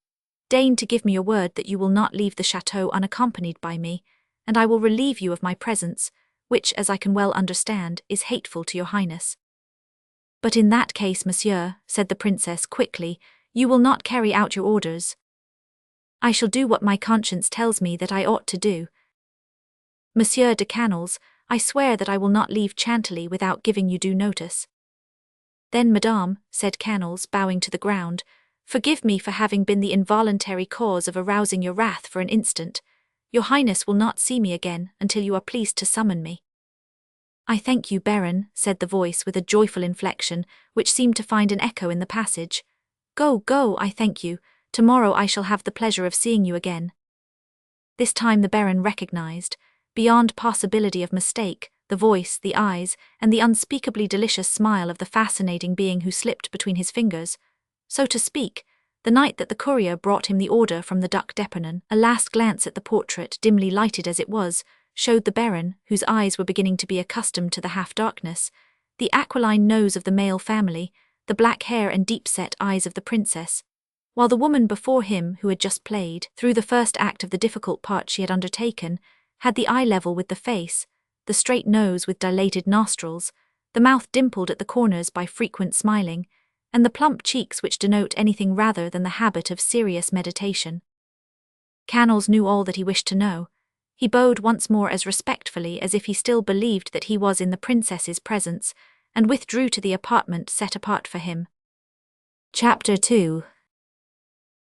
Deign to give me your word that you will not leave the chateau unaccompanied by me, and I will relieve you of my presence, which, as I can well understand, is hateful to your Highness." "But in that case, monsieur," said the princess quickly, "you will not carry out your orders." "I shall do what my conscience tells me that I ought to do. Monsieur de Canals, I swear that I will not leave Chantilly without giving you due notice." "Then, madame," said Canals, bowing to the ground, "forgive me for having been the involuntary cause of arousing your wrath for an instant. Your Highness will not see me again until you are pleased to summon me." I thank you, Baron, said the voice with a joyful inflection, which seemed to find an echo in the passage. Go, go, I thank you. Tomorrow I shall have the pleasure of seeing you again. This time the Baron recognized, beyond possibility of mistake, the voice, the eyes, and the unspeakably delicious smile of the fascinating being who slipped between his fingers. So to speak, the night that the courier brought him the order from the Duc d'Epernon, a last glance at the portrait, dimly lighted as it was, showed the Baron, whose eyes were beginning to be accustomed to the half-darkness, the aquiline nose of the male family, the black hair and deep-set eyes of the princess, while the woman before him, who had just played, through the first act of the difficult part she had undertaken, had the eye level with the face, the straight nose with dilated nostrils, the mouth dimpled at the corners by frequent smiling, and the plump cheeks which denote anything rather than the habit of serious meditation. Canals knew all that he wished to know. He bowed once more as respectfully as if he still believed that he was in the princess's presence, and withdrew to the apartment set apart for him. Chapter 2.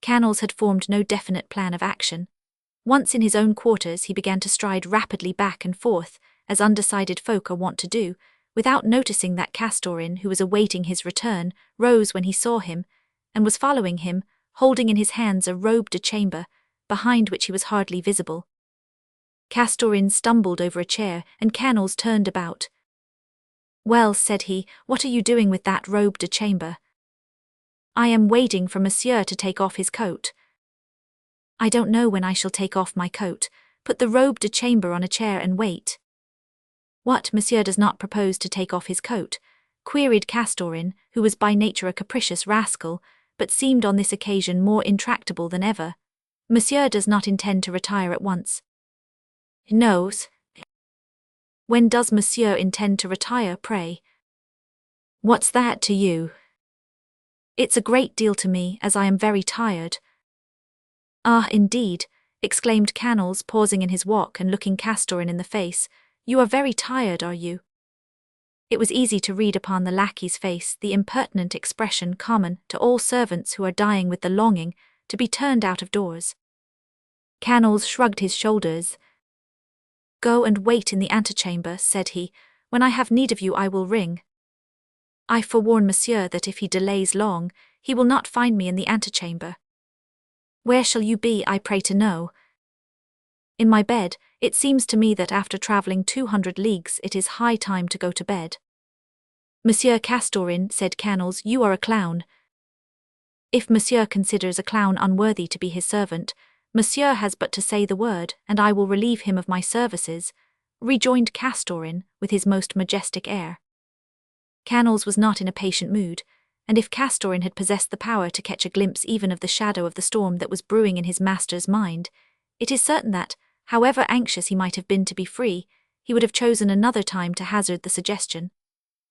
Canals had formed no definite plan of action. Once in his own quarters he began to stride rapidly back and forth, as undecided folk are wont to do, without noticing that Castorin, who was awaiting his return, rose when he saw him, and was following him, holding in his hands a robe de chambre, behind which he was hardly visible. Castorin stumbled over a chair, and Canals turned about. Well, said he, what are you doing with that robe de chambre? I am waiting for Monsieur to take off his coat. I don't know when I shall take off my coat. Put the robe de chambre on a chair and wait. What, Monsieur does not propose to take off his coat? Queried Castorin, who was by nature a capricious rascal, but seemed on this occasion more intractable than ever. Monsieur does not intend to retire at once. No. When does Monsieur intend to retire, pray? What's that to you? It's a great deal to me, as I am very tired. Ah, indeed, exclaimed Canals, pausing in his walk and looking Castorin in the face. You are very tired, are you? It was easy to read upon the lackey's face the impertinent expression common to all servants who are dying with the longing to be turned out of doors. Canals shrugged his shoulders. Go and wait in the antechamber, said he. When I have need of you I will ring. I forewarn Monsieur that if he delays long, he will not find me in the antechamber. Where shall you be, I pray to know? In my bed. It seems to me that after travelling 200 leagues it is high time to go to bed. Monsieur Castorin, said Canals, you are a clown. If Monsieur considers a clown unworthy to be his servant, Monsieur has but to say the word, and I will relieve him of my services, rejoined Castorin with his most majestic air. Canals was not in a patient mood, and if Castorin had possessed the power to catch a glimpse even of the shadow of the storm that was brewing in his master's mind, it is certain that, however anxious he might have been to be free, he would have chosen another time to hazard the suggestion.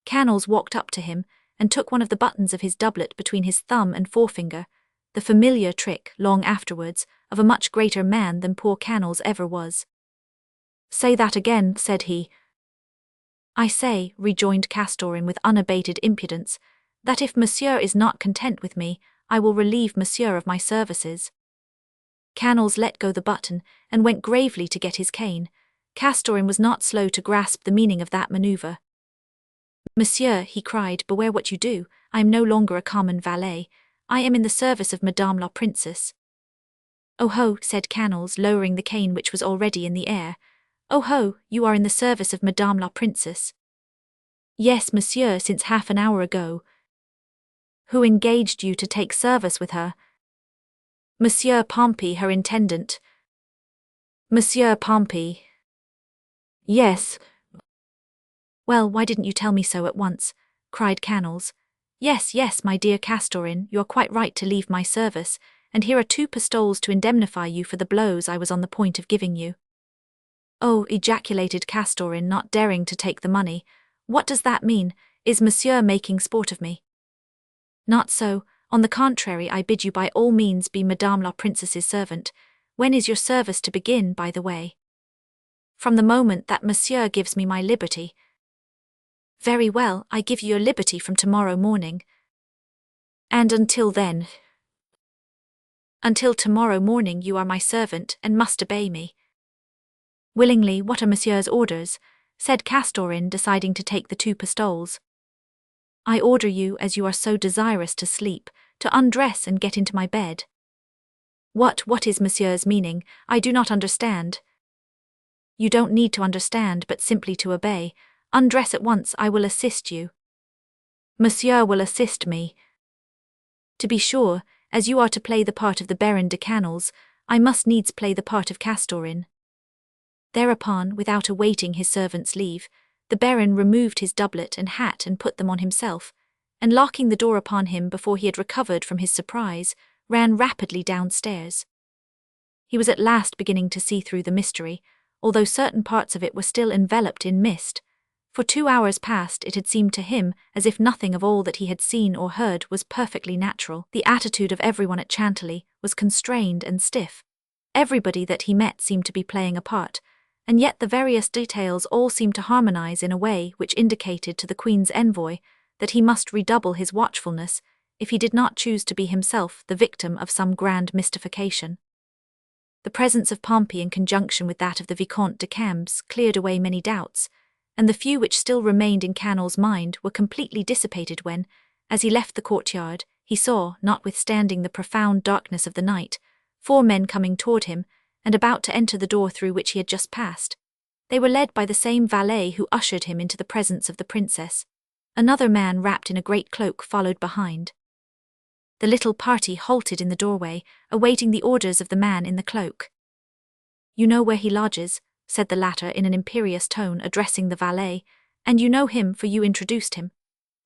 Canals walked up to him and took one of the buttons of his doublet between his thumb and forefinger, the familiar trick, long afterwards, of a much greater man than poor Canals ever was. Say that again, said he. I say, rejoined Castorin with unabated impudence, that if Monsieur is not content with me, I will relieve Monsieur of my services. Canals let go the button and went gravely to get his cane. Castorin was not slow to grasp the meaning of that manoeuvre. Monsieur, he cried, beware what you do. I am no longer a common valet. I am in the service of Madame la Princess. Oh ho, said Canals, lowering the cane which was already in the air. Oh ho, you are in the service of Madame la Princess. Yes, Monsieur, since half an hour ago. Who engaged you to take service with her? Monsieur Pompey, her intendant. Monsieur Pompey. Yes. Well, why didn't you tell me so at once? Cried Canals. Yes, yes, my dear Castorin, you are quite right to leave my service, and here are 2 pistoles to indemnify you for the blows I was on the point of giving you. Oh, ejaculated Castorin, not daring to take the money. What does that mean? Is Monsieur making sport of me? Not so. On the contrary, I bid you by all means be Madame la Princess's servant. When is your service to begin, by the way? From the moment that Monsieur gives me my liberty. Very well, I give you your liberty from tomorrow morning. And until then? Until tomorrow morning you are my servant and must obey me. Willingly. What are Monsieur's orders? said Castorin, deciding to take the 2 pistoles. I order you, as you are so desirous to sleep, to undress and get into my bed. What is Monsieur's meaning? I do not understand. You don't need to understand, but simply to obey. Undress at once, I will assist you. Monsieur will assist me. To be sure, as you are to play the part of the Baron de Canals, I must needs play the part of Castorin. Thereupon, without awaiting his servant's leave, the Baron removed his doublet and hat and put them on himself, and locking the door upon him before he had recovered from his surprise, ran rapidly downstairs. He was at last beginning to see through the mystery, although certain parts of it were still enveloped in mist. For 2 hours past it had seemed to him as if nothing of all that he had seen or heard was perfectly natural. The attitude of everyone at Chantilly was constrained and stiff. Everybody that he met seemed to be playing a part, and yet the various details all seemed to harmonize in a way which indicated to the Queen's envoy that he must redouble his watchfulness if he did not choose to be himself the victim of some grand mystification. The presence of Pompey in conjunction with that of the Vicomte de Cambes cleared away many doubts, and the few which still remained in Canal's mind were completely dissipated when, as he left the courtyard, he saw, notwithstanding the profound darkness of the night, 4 men coming toward him, and about to enter the door through which he had just passed. They were led by the same valet who ushered him into the presence of the princess. Another man wrapped in a great cloak followed behind. The little party halted in the doorway, awaiting the orders of the man in the cloak. You know where he lodges, said the latter in an imperious tone, addressing the valet, and you know him, for you introduced him.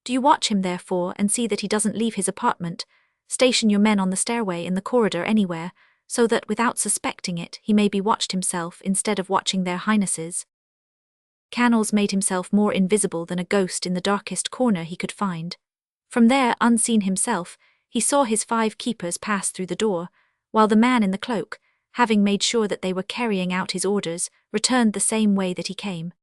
Do you watch him, therefore, and see that he doesn't leave his apartment. Station your men on the stairway, in the corridor, anywhere, so that, without suspecting it, he may be watched himself instead of watching their highnesses. Canals made himself more invisible than a ghost in the darkest corner he could find. From there, unseen himself, he saw his 5 keepers pass through the door, while the man in the cloak, having made sure that they were carrying out his orders, returned the same way that he came.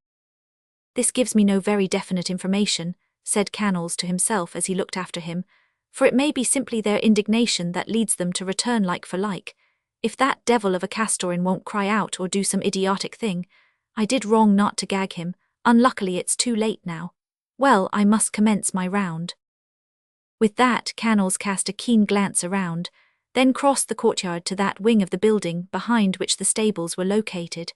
This gives me no very definite information, said Canals to himself as he looked after him, for it may be simply their indignation that leads them to return like for like. If that devil of a Castorin won't cry out or do some idiotic thing, I did wrong not to gag him. Unluckily it's too late now. Well, I must commence my round. With that, Canals cast a keen glance around, then crossed the courtyard to that wing of the building behind which the stables were located.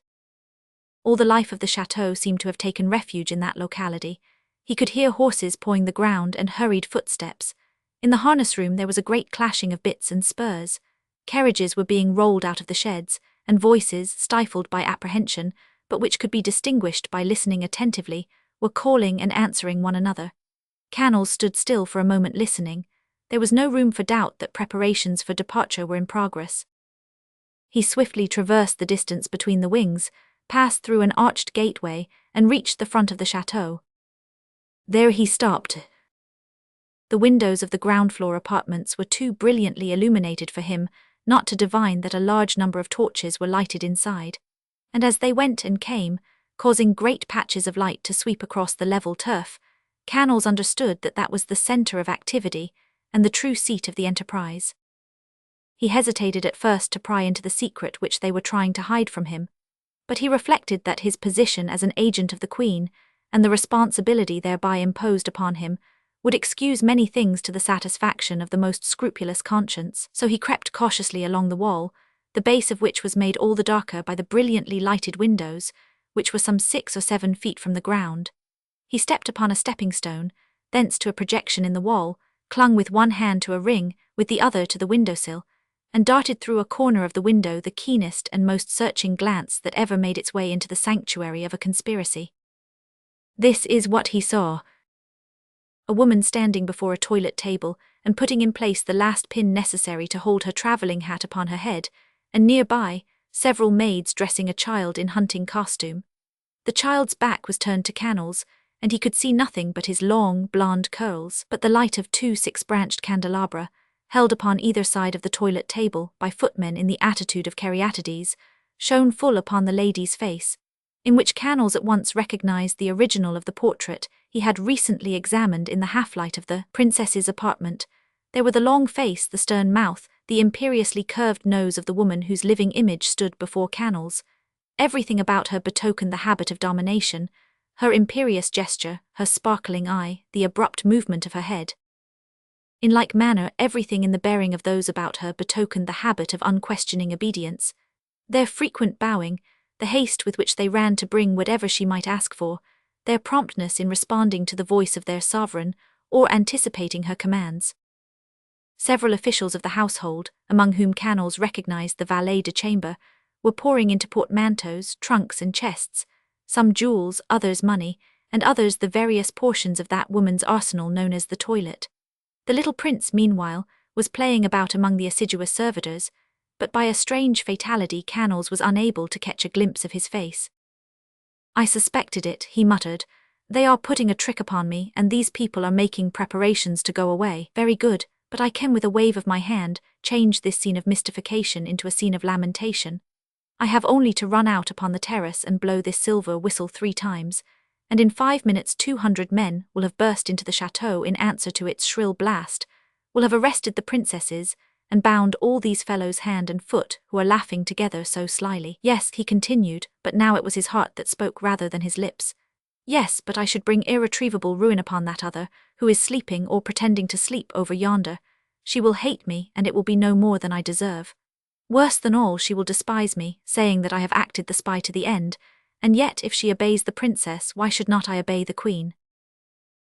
All the life of the chateau seemed to have taken refuge in that locality. He could hear horses pawing the ground and hurried footsteps. In the harness room there was a great clashing of bits and spurs. Carriages were being rolled out of the sheds, and voices, stifled by apprehension, but which could be distinguished by listening attentively, were calling and answering one another. Canals stood still for a moment listening. There was no room for doubt that preparations for departure were in progress. He swiftly traversed the distance between the wings, passed through an arched gateway, and reached the front of the chateau. There he stopped. The windows of the ground-floor apartments were too brilliantly illuminated for him not to divine that a large number of torches were lighted inside, and as they went and came, causing great patches of light to sweep across the level turf, Canals understood that that was the centre of activity and the true seat of the enterprise. He hesitated at first to pry into the secret which they were trying to hide from him, but he reflected that his position as an agent of the Queen, and the responsibility thereby imposed upon him, would excuse many things to the satisfaction of the most scrupulous conscience, so he crept cautiously along the wall, the base of which was made all the darker by the brilliantly lighted windows, which were some 6 or 7 feet from the ground. He stepped upon a stepping stone, thence to a projection in the wall, clung with one hand to a ring, with the other to the window-sill, and darted through a corner of the window the keenest and most searching glance that ever made its way into the sanctuary of a conspiracy. This is what he saw. A woman standing before a toilet table and putting in place the last pin necessary to hold her travelling hat upon her head, and nearby, several maids dressing a child in hunting costume. The child's back was turned to Canals, and he could see nothing but his long, blonde curls, but the light of 2 6-branched candelabra, held upon either side of the toilet table by footmen in the attitude of caryatides, shone full upon the lady's face, in which Canals at once recognized the original of the portrait he had recently examined in the half-light of the princess's apartment. There were the long face, the stern mouth, the imperiously curved nose of the woman whose living image stood before Canals. Everything about her betokened the habit of domination, her imperious gesture, her sparkling eye, the abrupt movement of her head. In like manner, everything in the bearing of those about her betokened the habit of unquestioning obedience. Their frequent bowing, the haste with which they ran to bring whatever she might ask for, their promptness in responding to the voice of their sovereign, or anticipating her commands. Several officials of the household, among whom Canals recognized the valet de chambre, were pouring into portmanteaus, trunks and chests, some jewels, others money, and others the various portions of that woman's arsenal known as the toilet. The little prince, meanwhile, was playing about among the assiduous servitors, but by a strange fatality Canals was unable to catch a glimpse of his face. "I suspected it," he muttered. "They are putting a trick upon me, and these people are making preparations to go away. Very good, but I can with a wave of my hand change this scene of mystification into a scene of lamentation. I have only to run out upon the terrace and blow this silver whistle 3 times, and in 5 minutes 200 men will have burst into the chateau in answer to its shrill blast, will have arrested the princesses, and bound all these fellows hand and foot who are laughing together so slyly. Yes," he continued, but now it was his heart that spoke rather than his lips. "Yes, but I should bring irretrievable ruin upon that other, who is sleeping or pretending to sleep over yonder. She will hate me, and it will be no more than I deserve. Worse than all, she will despise me, saying that I have acted the spy to the end, and yet if she obeys the princess, why should not I obey the queen?"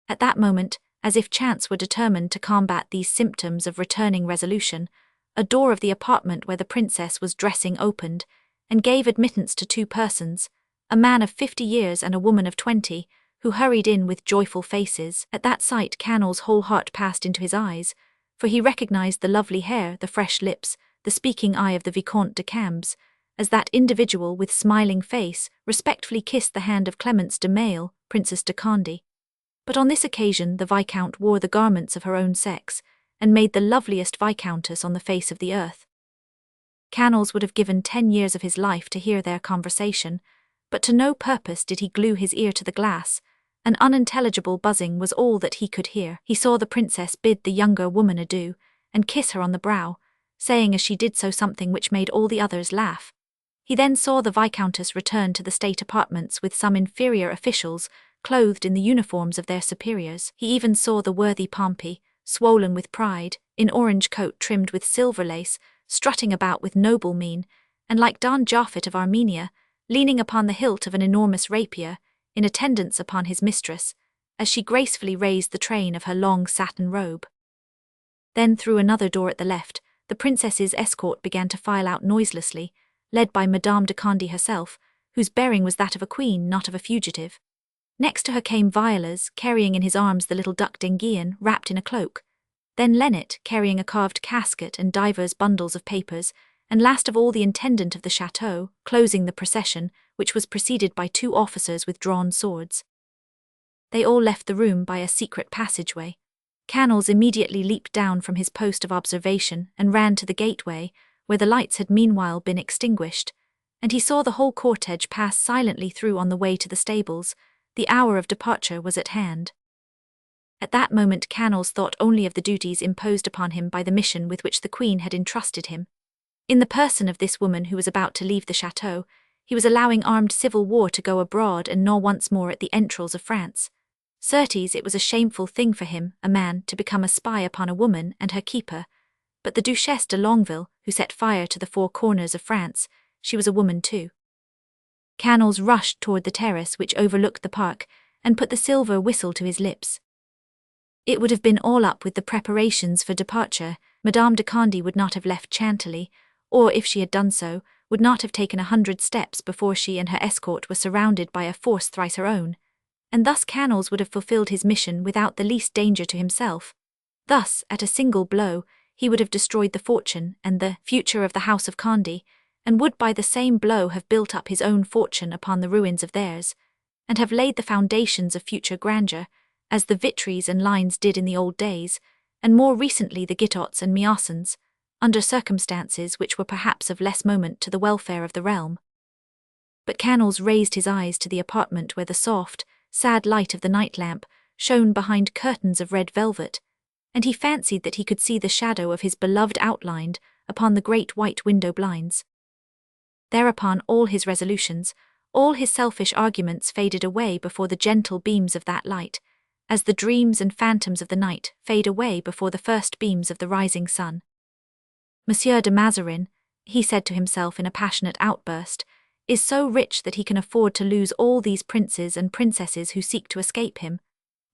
At that moment, as if chance were determined to combat these symptoms of returning resolution, a door of the apartment where the princess was dressing opened, and gave admittance to 2 persons, a man of 50 years and a woman of 20, who hurried in with joyful faces. At that sight Canals' whole heart passed into his eyes, for he recognized the lovely hair, the fresh lips, the speaking eye of the Vicomte de Cambes, as that individual with smiling face respectfully kissed the hand of Clemence de Maille, Princess de Conde. But on this occasion the Viscount wore the garments of her own sex, and made the loveliest Viscountess on the face of the earth. Canals would have given 10 years of his life to hear their conversation, but to no purpose did he glue his ear to the glass. An unintelligible buzzing was all that he could hear. He saw the princess bid the younger woman adieu, and kiss her on the brow, saying as she did so something which made all the others laugh. He then saw the Viscountess return to the state apartments with some inferior officials, clothed in the uniforms of their superiors. He even saw the worthy Pompey, swollen with pride, in orange coat trimmed with silver lace, strutting about with noble mien, and like Don Japhet of Armenia, leaning upon the hilt of an enormous rapier, in attendance upon his mistress, as she gracefully raised the train of her long satin robe. Then through another door at the left, the princess's escort began to file out noiselessly, led by Madame de Conde herself, whose bearing was that of a queen, not of a fugitive. Next to her came Violas, carrying in his arms the little Duc d'Enghien, wrapped in a cloak. Then Lennet, carrying a carved casket and divers bundles of papers, and last of all the intendant of the chateau, closing the procession, which was preceded by 2 officers with drawn swords. They all left the room by a secret passageway. Canals immediately leaped down from his post of observation and ran to the gateway, where the lights had meanwhile been extinguished, and he saw the whole cortege pass silently through on the way to the stables. The hour of departure was at hand. At that moment Canals thought only of the duties imposed upon him by the mission with which the Queen had entrusted him. In the person of this woman who was about to leave the chateau, he was allowing armed civil war to go abroad and gnaw once more at the entrails of France. Certes, it was a shameful thing for him, a man, to become a spy upon a woman and her keeper, but the Duchesse de Longueville, who set fire to the 4 corners of France, she was a woman too. Canals rushed toward the terrace which overlooked the park, and put the silver whistle to his lips. It would have been all up with the preparations for departure. Madame de Conde would not have left Chantilly, or if she had done so, would not have taken 100 steps before she and her escort were surrounded by a force thrice her own, and thus Canals would have fulfilled his mission without the least danger to himself. Thus, at a single blow, he would have destroyed the fortune and the future of the House of Conde, and would by the same blow have built up his own fortune upon the ruins of theirs, and have laid the foundations of future grandeur, as the Vitries and Lines did in the old days, and more recently the Guitots and Miassons, under circumstances which were perhaps of less moment to the welfare of the realm. But Canals raised his eyes to the apartment where the soft, sad light of the night lamp shone behind curtains of red velvet, and he fancied that he could see the shadow of his beloved outlined upon the great white window blinds. Thereupon all his resolutions, All his selfish arguments faded away before the gentle beams of that light, as the dreams and phantoms of the night fade away before the first beams of the rising sun. Monsieur de Mazarin, he said to himself in a passionate outburst, is so rich that he can afford to lose all these princes and princesses who seek to escape him.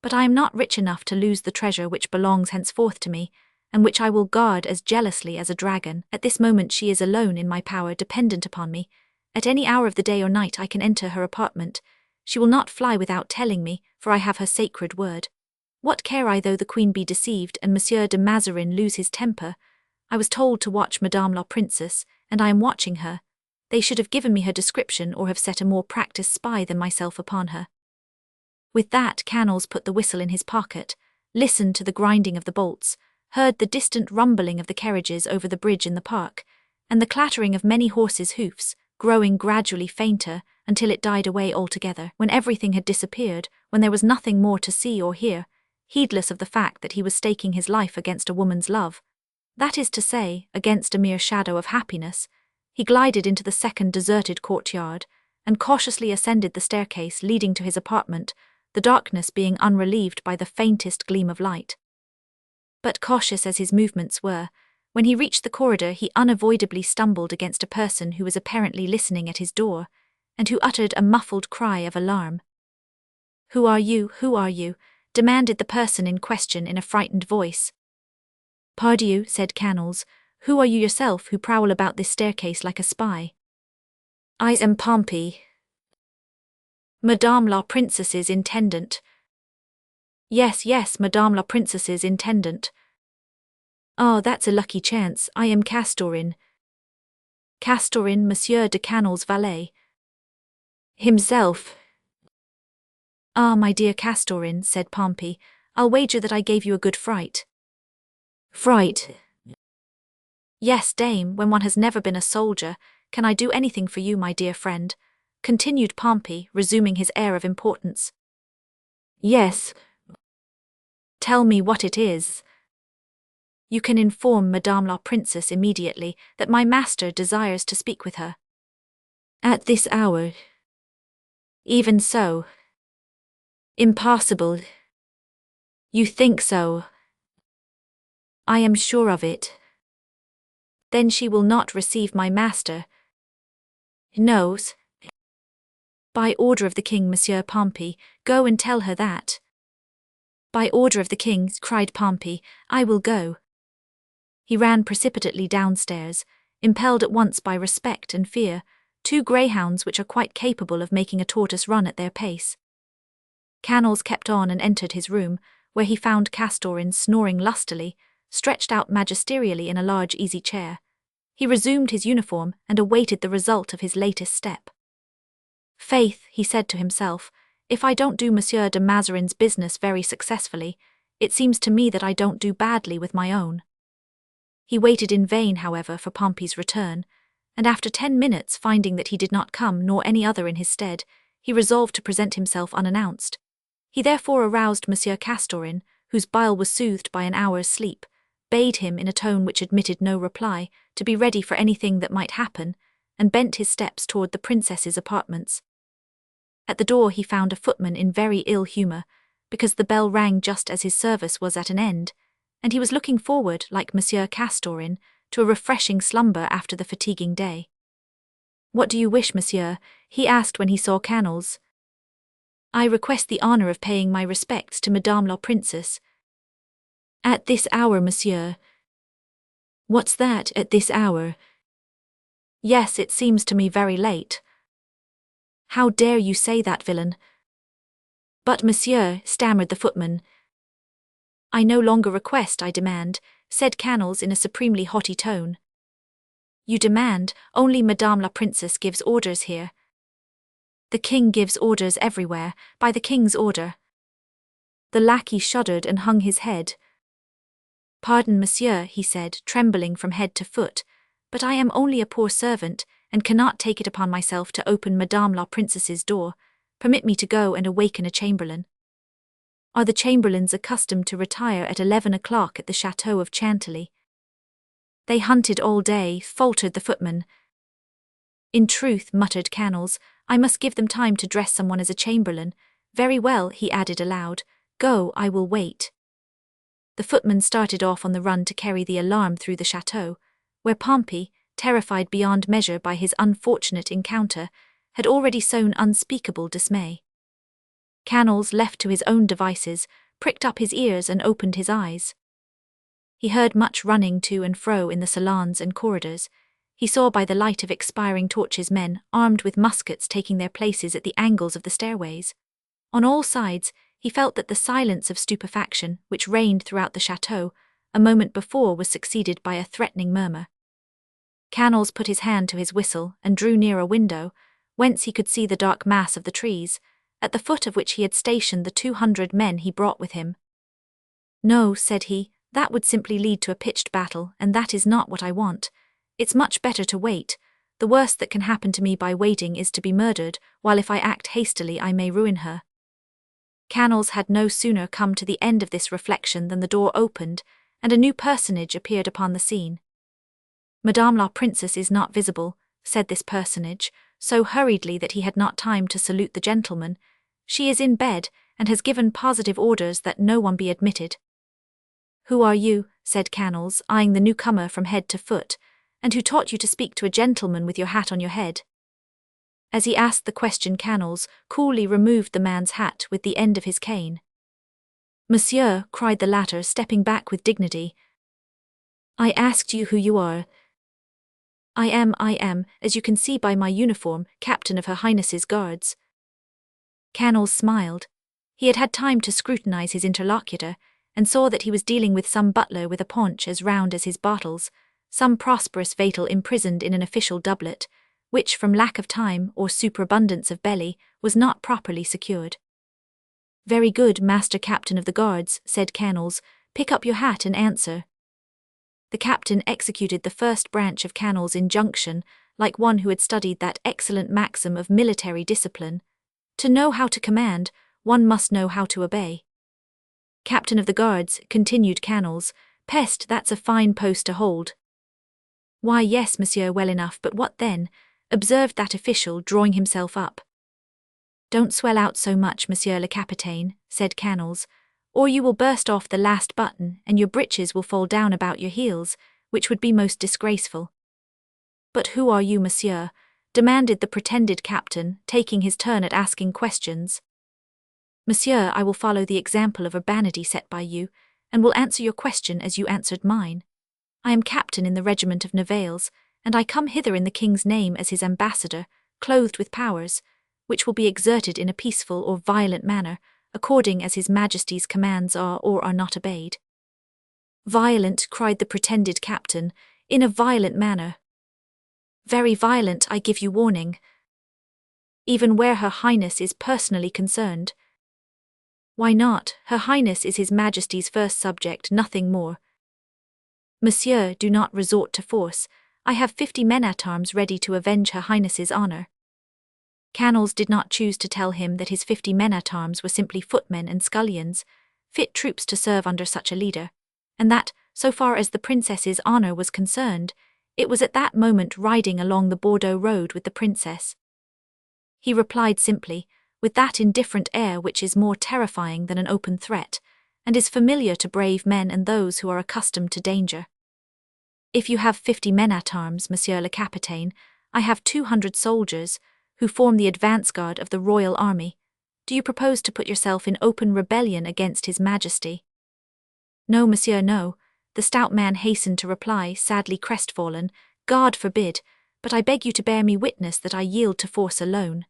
But I am not rich enough to lose the treasure which belongs henceforth to me, and which I will guard as jealously as a dragon. At this moment she is alone in my power, dependent upon me. At any hour of the day or night I can enter her apartment. She will not fly without telling me, for I have her sacred word. What care I though the queen be deceived and Monsieur de Mazarin lose his temper? I was told to watch Madame la Princess, and I am watching her. They should have given me her description or have set a more practised spy than myself upon her. With that, Canals put the whistle in his pocket, listened to the grinding of the bolts, heard the distant rumbling of the carriages over the bridge in the park, and the clattering of many horses' hoofs, growing gradually fainter until it died away altogether, when everything had disappeared, when there was nothing more to see or hear, heedless of the fact that he was staking his life against a woman's love. That is to say, against a mere shadow of happiness. He glided into the second deserted courtyard, and cautiously ascended the staircase leading to his apartment, the darkness being unrelieved by the faintest gleam of light. But cautious as his movements were, when he reached the corridor he unavoidably stumbled against a person who was apparently listening at his door, and who uttered a muffled cry of alarm. "Who are you? Who are you?" demanded the person in question in a frightened voice. "Pardieu," said Canals, "who are you yourself who prowl about this staircase like a spy?" "I am Pompey, Madame la Princess's intendant." Yes, Madame la Princess's intendant." "Ah, that's a lucky chance. I am Castorin." "Castorin, Monsieur de Canals' valet." "Himself." "Ah, my dear Castorin," said Pompey, "I'll wager that I gave you a good fright." "Fright?" "Yes, dame, when one has never been a soldier. Can I do anything for you, my dear friend?" continued Pompey, resuming his air of importance. "Yes." "Tell me what it is." "You can inform Madame la Princess immediately that my master desires to speak with her." "At this hour?" "Even so." "Impossible." "You think so?" "I am sure of it." "Then she will not receive my master." "No." "By order of the king, Monsieur Pompey, go and tell her that." "By order of the king," cried Pompey, "I will go." He ran precipitately downstairs, impelled at once by respect and fear, two greyhounds which are quite capable of making a tortoise run at their pace. Canals kept on and entered his room, where he found Castorin snoring lustily, stretched out magisterially in a large easy chair. He resumed his uniform and awaited the result of his latest step. "Faith," he said to himself, "if I don't do Monsieur de Mazarin's business very successfully, it seems to me that I don't do badly with my own." He waited in vain, however, for Pompey's return, and after 10 minutes finding that he did not come nor any other in his stead, he resolved to present himself unannounced. He therefore aroused Monsieur Castorin, whose bile was soothed by an hour's sleep, bade him in a tone which admitted no reply to be ready for anything that might happen, and bent his steps toward the princess's apartments. At the door he found a footman in very ill humour, because the bell rang just as his service was at an end, and he was looking forward, like Monsieur Castorin, to a refreshing slumber after the fatiguing day. "What do you wish, monsieur?" he asked when he saw Canals. "I request the honour of paying my respects to Madame la Princess." "At this hour, monsieur?" "What's that, at this hour?" "Yes, it seems to me very late." "How dare you say that, villain?" "But, monsieur," stammered the footman. "I no longer request, I demand," said Canals in a supremely haughty tone. "You demand, only Madame la Princess gives orders here." "The king gives orders everywhere, by the king's order." The lackey shuddered and hung his head. "Pardon, monsieur," he said, trembling from head to foot, "but I am only a poor servant, and cannot take it upon myself to open Madame la Princess's door. Permit me to go and awaken a chamberlain." "Are the chamberlains accustomed to retire at 11 o'clock at the chateau of Chantilly?" "They hunted all day," faltered the footman. "In truth," muttered Canals, I must give them time to dress someone as a chamberlain. Very well, he added aloud. Go, I will wait. The footman started off on the run to carry the alarm through the chateau, where Pompey, terrified beyond measure by his unfortunate encounter, had already sown unspeakable dismay. Canals, left to his own devices, pricked up his ears and opened his eyes. He heard much running to and fro in the salons and corridors. He saw by the light of expiring torches men armed with muskets taking their places at the angles of the stairways. On all sides, he felt that the silence of stupefaction which reigned throughout the chateau a moment before was succeeded by a threatening murmur. Canals put his hand to his whistle and drew near a window, whence he could see the dark mass of the trees, at the foot of which he had stationed the 200 men he brought with him. No, said he, that would simply lead to a pitched battle, and that is not what I want. It's much better to wait. The worst that can happen to me by waiting is to be murdered, while if I act hastily I may ruin her. Canals had no sooner come to the end of this reflection than the door opened, and a new personage appeared upon the scene. Madame la Princess is not visible, said this personage, so hurriedly that he had not time to salute the gentleman. She is in bed, and has given positive orders that no one be admitted. Who are you, said Canals, eyeing the newcomer from head to foot, and who taught you to speak to a gentleman with your hat on your head? As he asked the question, Canals coolly removed the man's hat with the end of his cane. Monsieur, cried the latter, stepping back with dignity, I asked you who you are. I am, as you can see by my uniform, Captain of Her Highness's Guards. Canals smiled. He had had time to scrutinize his interlocutor, and saw that he was dealing with some butler with a paunch as round as his bottles, some prosperous vatal imprisoned in an official doublet, which from lack of time or superabundance of belly was not properly secured. Very good, Master Captain of the Guards, said Canals, pick up your hat and answer. The captain executed the first branch of Canals' injunction like one who had studied that excellent maxim of military discipline. To know how to command, one must know how to obey. Captain of the Guards, continued Canals, pest, that's a fine post to hold. Why, yes, monsieur, well enough, but what then? Observed that official, drawing himself up. Don't swell out so much, monsieur le capitaine, said Canals, or you will burst off the last button and your breeches will fall down about your heels, which would be most disgraceful. But who are you, monsieur? Demanded the pretended captain, taking his turn at asking questions. Monsieur, I will follow the example of urbanity set by you, and will answer your question as you answered mine. I am captain in the regiment of Nivelles, and I come hither in the king's name as his ambassador, clothed with powers, which will be exerted in a peaceful or violent manner, according as his majesty's commands are or are not obeyed. Violent, cried the pretended captain, in a violent manner. Very violent, I give you warning. Even where Her Highness is personally concerned. Why not? Her Highness is His Majesty's first subject, nothing more. Monsieur, do not resort to force. I have 50 men-at-arms ready to avenge Her Highness's honour. Canals did not choose to tell him that his 50 men-at-arms were simply footmen and scullions, fit troops to serve under such a leader, and that, so far as the princess's honour was concerned, it was at that moment riding along the Bordeaux road with the princess. He replied simply, with that indifferent air which is more terrifying than an open threat, and is familiar to brave men and those who are accustomed to danger. If you have 50 men-at-arms, monsieur le capitaine, I have 200 soldiers, who form the advance guard of the royal army. Do you propose to put yourself in open rebellion against His Majesty? No, monsieur, no, the stout man hastened to reply, sadly crestfallen. God forbid, but I beg you to bear me witness that I yield to force alone.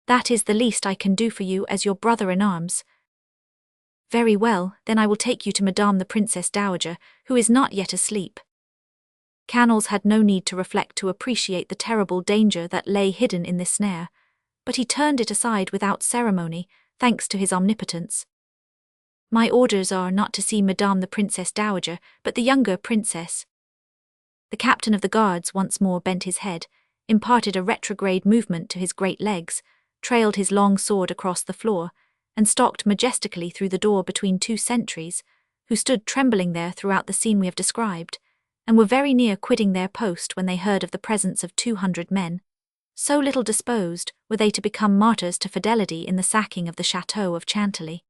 That is the least I can do for you as your brother-in-arms. Very well, then I will take you to Madame the Princess Dowager, who is not yet asleep. Canals had no need to reflect to appreciate the terrible danger that lay hidden in this snare, but he turned it aside without ceremony, thanks to his omnipotence. My orders are not to see Madame the Princess Dowager, but the younger princess. The captain of the guards once more bent his head, imparted a retrograde movement to his great legs, trailed his long sword across the floor, and stalked majestically through the door between two sentries, who stood trembling there throughout the scene we have described, and were very near quitting their post when they heard of the presence of 200 men. So little disposed were they to become martyrs to fidelity in the sacking of the chateau of Chantilly.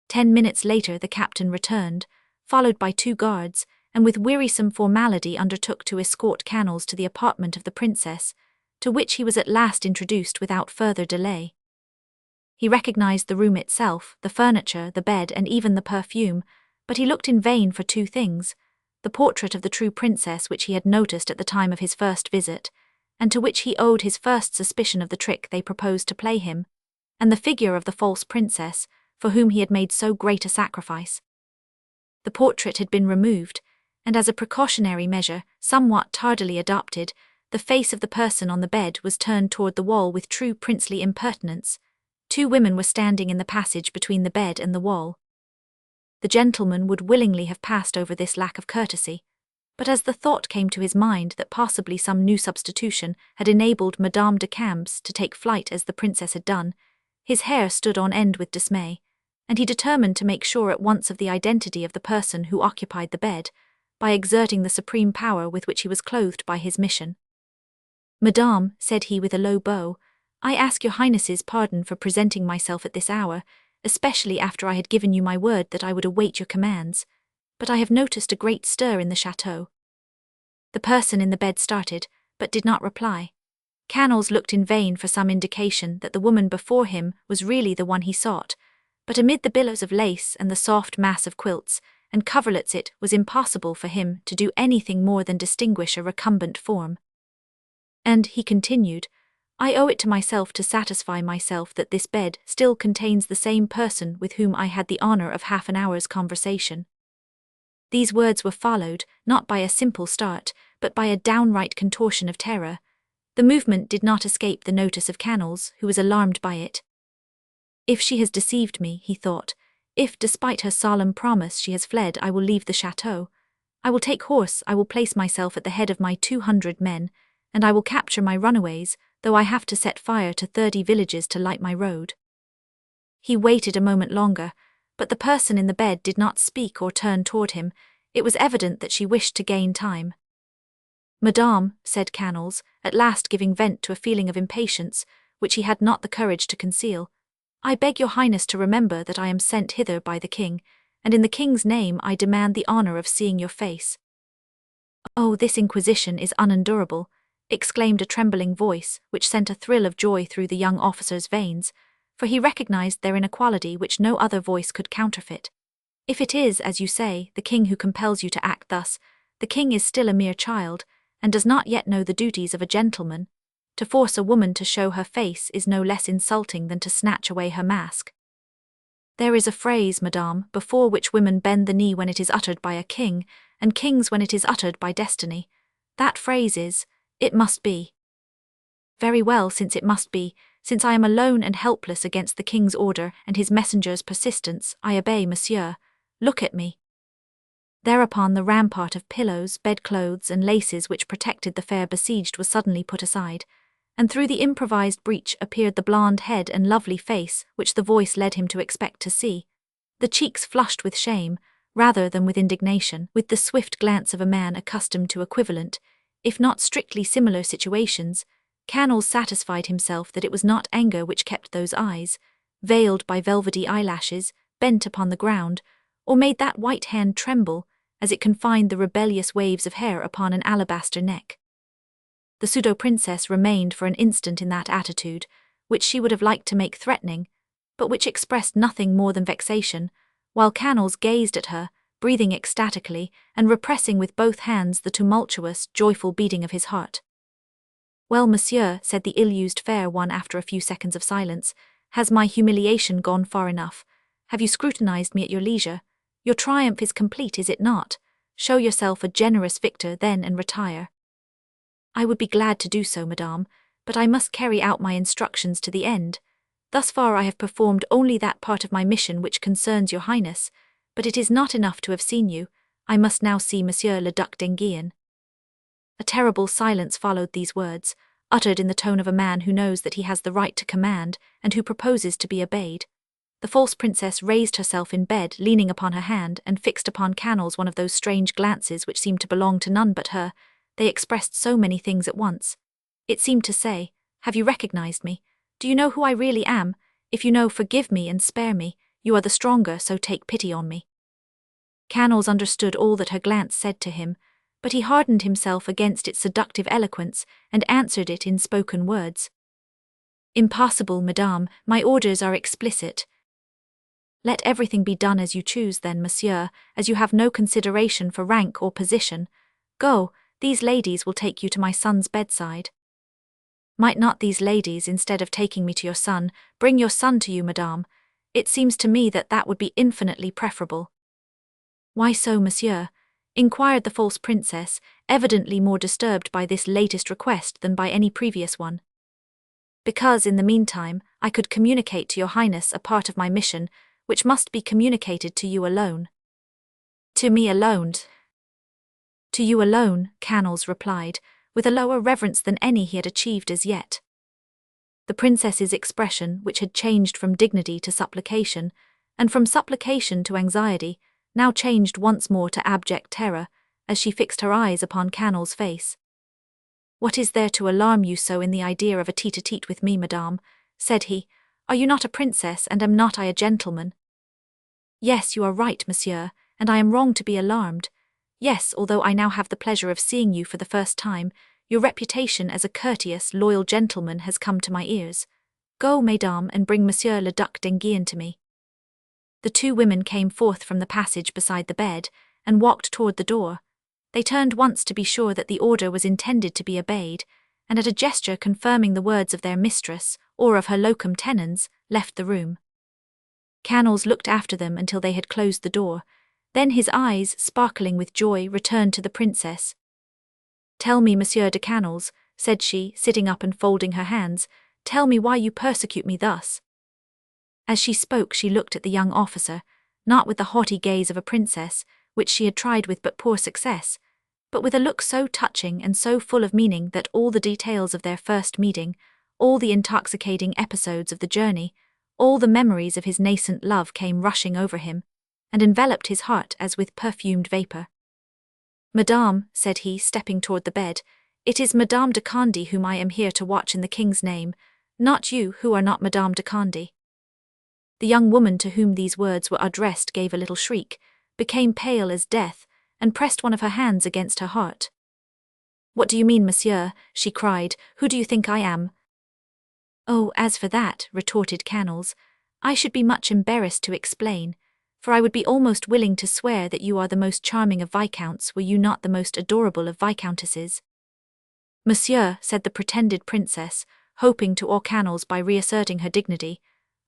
10 minutes later the captain returned, followed by 2 guards, and with wearisome formality undertook to escort Canals to the apartment of the princess, to which he was at last introduced without further delay. He recognized the room itself, the furniture, the bed, and even the perfume, but he looked in vain for 2 things: the portrait of the true princess which he had noticed at the time of his first visit, and to which he owed his first suspicion of the trick they proposed to play him, and the figure of the false princess, for whom he had made so great a sacrifice. The portrait had been removed, and as a precautionary measure, somewhat tardily adopted, the face of the person on the bed was turned toward the wall with true princely impertinence. 2 women were standing in the passage between the bed and the wall. The gentleman would willingly have passed over this lack of courtesy, but as the thought came to his mind that possibly some new substitution had enabled Madame de Camps to take flight as the princess had done, his hair stood on end with dismay, and he determined to make sure at once of the identity of the person who occupied the bed, by exerting the supreme power with which he was clothed by his mission. "Madame," said he with a low bow, "I ask your Highness's pardon for presenting myself at this hour, especially after I had given you my word that I would await your commands, but I have noticed a great stir in the chateau." The person in the bed started, but did not reply. Canals looked in vain for some indication that the woman before him was really the one he sought, but amid the billows of lace and the soft mass of quilts and coverlets it was impossible for him to do anything more than distinguish a recumbent form. "And," he continued, "I owe it to myself to satisfy myself that this bed still contains the same person with whom I had the honor of half an hour's conversation." These words were followed, not by a simple start, but by a downright contortion of terror. The movement did not escape the notice of Canals, who was alarmed by it. "If she has deceived me," he thought, "if, despite her solemn promise, she has fled, I will leave the chateau. I will take horse, I will place myself at the head of my 200 men, and I will capture my runaways, though I have to set fire to 30 villages to light my road." He waited a moment longer, but the person in the bed did not speak or turn toward him. It was evident that she wished to gain time. "Madame," said Canals, at last giving vent to a feeling of impatience, which he had not the courage to conceal, "I beg your Highness to remember that I am sent hither by the king, and in the king's name I demand the honor of seeing your face." "Oh, this inquisition is unendurable," exclaimed a trembling voice, which sent a thrill of joy through the young officer's veins, for he recognized therein a quality which no other voice could counterfeit. "If it is, as you say, the king who compels you to act thus, the king is still a mere child, and does not yet know the duties of a gentleman. To force a woman to show her face is no less insulting than to snatch away her mask. There is a phrase, madame, before which women bend the knee when it is uttered by a king, and kings when it is uttered by destiny. That phrase is, 'It must be.' Very well, since it must be, since I am alone and helpless against the king's order and his messenger's persistence, I obey, monsieur. Look at me." Thereupon the rampart of pillows, bedclothes, and laces which protected the fair besieged was suddenly put aside, and through the improvised breach appeared the blonde head and lovely face which the voice led him to expect to see, the cheeks flushed with shame, rather than with indignation, with the swift glance of a man accustomed to equivalent, if not strictly similar situations. Canals satisfied himself that it was not anger which kept those eyes, veiled by velvety eyelashes, bent upon the ground, or made that white hand tremble as it confined the rebellious waves of hair upon an alabaster neck. The pseudo-princess remained for an instant in that attitude, which she would have liked to make threatening, but which expressed nothing more than vexation, while Canals gazed at her, breathing ecstatically, and repressing with both hands the tumultuous, joyful beating of his heart. "Well, monsieur," said the ill-used fair one after a few seconds of silence, "has my humiliation gone far enough? Have you scrutinized me at your leisure? Your triumph is complete, is it not? Show yourself a generous victor then and retire." "I would be glad to do so, madame, but I must carry out my instructions to the end. Thus far I have performed only that part of my mission which concerns your Highness, but it is not enough to have seen you. I must now see Monsieur le Duc d'Enghien." A terrible silence followed these words, uttered in the tone of a man who knows that he has the right to command and who proposes to be obeyed. The false princess raised herself in bed, leaning upon her hand, and fixed upon Canals one of those strange glances which seemed to belong to none but her. They expressed so many things at once. It seemed to say, "Have you recognized me? Do you know who I really am? If you know, forgive me and spare me. You are the stronger, so take pity on me." Canals understood all that her glance said to him, but he hardened himself against its seductive eloquence and answered it in spoken words. "Impossible, madame, my orders are explicit." "Let everything be done as you choose then, monsieur, as you have no consideration for rank or position. Go, these ladies will take you to my son's bedside." "Might not these ladies, instead of taking me to your son, bring your son to you, madame? It seems to me that that would be infinitely preferable." "Why so, monsieur?" inquired the false princess, evidently more disturbed by this latest request than by any previous one. "Because, in the meantime, I could communicate to your highness a part of my mission, which must be communicated to you alone." "To me alone?" "To you alone," Canals replied, with a lower reverence than any he had achieved as yet. The princess's expression, which had changed from dignity to supplication, and from supplication to anxiety, now changed once more to abject terror, as she fixed her eyes upon Canal's face. "What is there to alarm you so in the idea of a tete-a-tete with me, madame?" said he. "Are you not a princess, and am not I a gentleman?" "Yes, you are right, monsieur, and I am wrong to be alarmed. Yes, although I now have the pleasure of seeing you for the first time, your reputation as a courteous, loyal gentleman has come to my ears. Go, mesdames, and bring Monsieur le Duc d'Enghien to me." The two women came forth from the passage beside the bed, and walked toward the door. They turned once to be sure that the order was intended to be obeyed, and at a gesture confirming the words of their mistress, or of her locum tenens, left the room. Canals looked after them until they had closed the door. Then his eyes, sparkling with joy, returned to the princess. "Tell me, Monsieur de Canals," said she, sitting up and folding her hands, "tell me why you persecute me thus." As she spoke, she looked at the young officer, not with the haughty gaze of a princess, which she had tried with but poor success, but with a look so touching and so full of meaning that all the details of their first meeting, all the intoxicating episodes of the journey, all the memories of his nascent love came rushing over him, and enveloped his heart as with perfumed vapor. "Madame," said he, stepping toward the bed, "it is Madame de Condé whom I am here to watch in the king's name, not you who are not Madame de Condé." The young woman to whom these words were addressed gave a little shriek, became pale as death, and pressed one of her hands against her heart. "What do you mean, monsieur?" she cried. "Who do you think I am?" "Oh, as for that," retorted Canals, "I should be much embarrassed to explain, for I would be almost willing to swear that you are the most charming of viscounts were you not the most adorable of viscountesses." "Monsieur," said the pretended princess, hoping to awe Canals by reasserting her dignity,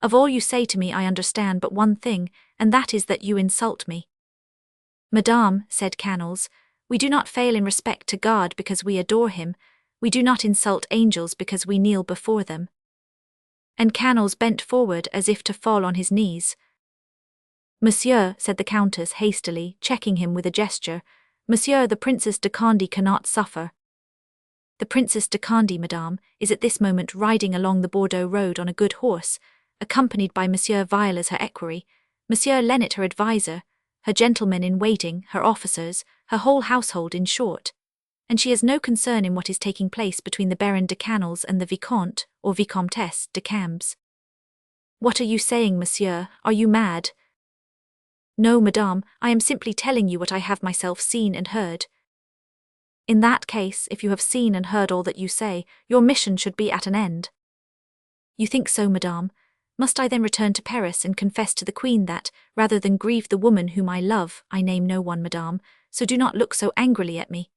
"of all you say to me I understand but one thing, and that is that you insult me." "Madame," said Canals, "we do not fail in respect to God because we adore him, we do not insult angels because we kneel before them." And Canals bent forward as if to fall on his knees. "Monsieur," said the countess hastily, checking him with a gesture, "Monsieur, the Princess de Condé cannot suffer." "The Princess de Condé, madame, is at this moment riding along the Bordeaux road on a good horse, accompanied by Monsieur Vial as her equerry, Monsieur Lennet her adviser, her gentlemen in waiting, her officers, her whole household in short, and she has no concern in what is taking place between the Baron de Canals and the Vicomte, or Vicomtesse, de Cambes." "What are you saying, monsieur? Are you mad?" "No, madame, I am simply telling you what I have myself seen and heard." "In that case, if you have seen and heard all that you say, your mission should be at an end." "You think so, madame? Must I then return to Paris and confess to the Queen that, rather than grieve the woman whom I love, I name no one, madame, so do not look so angrily at me,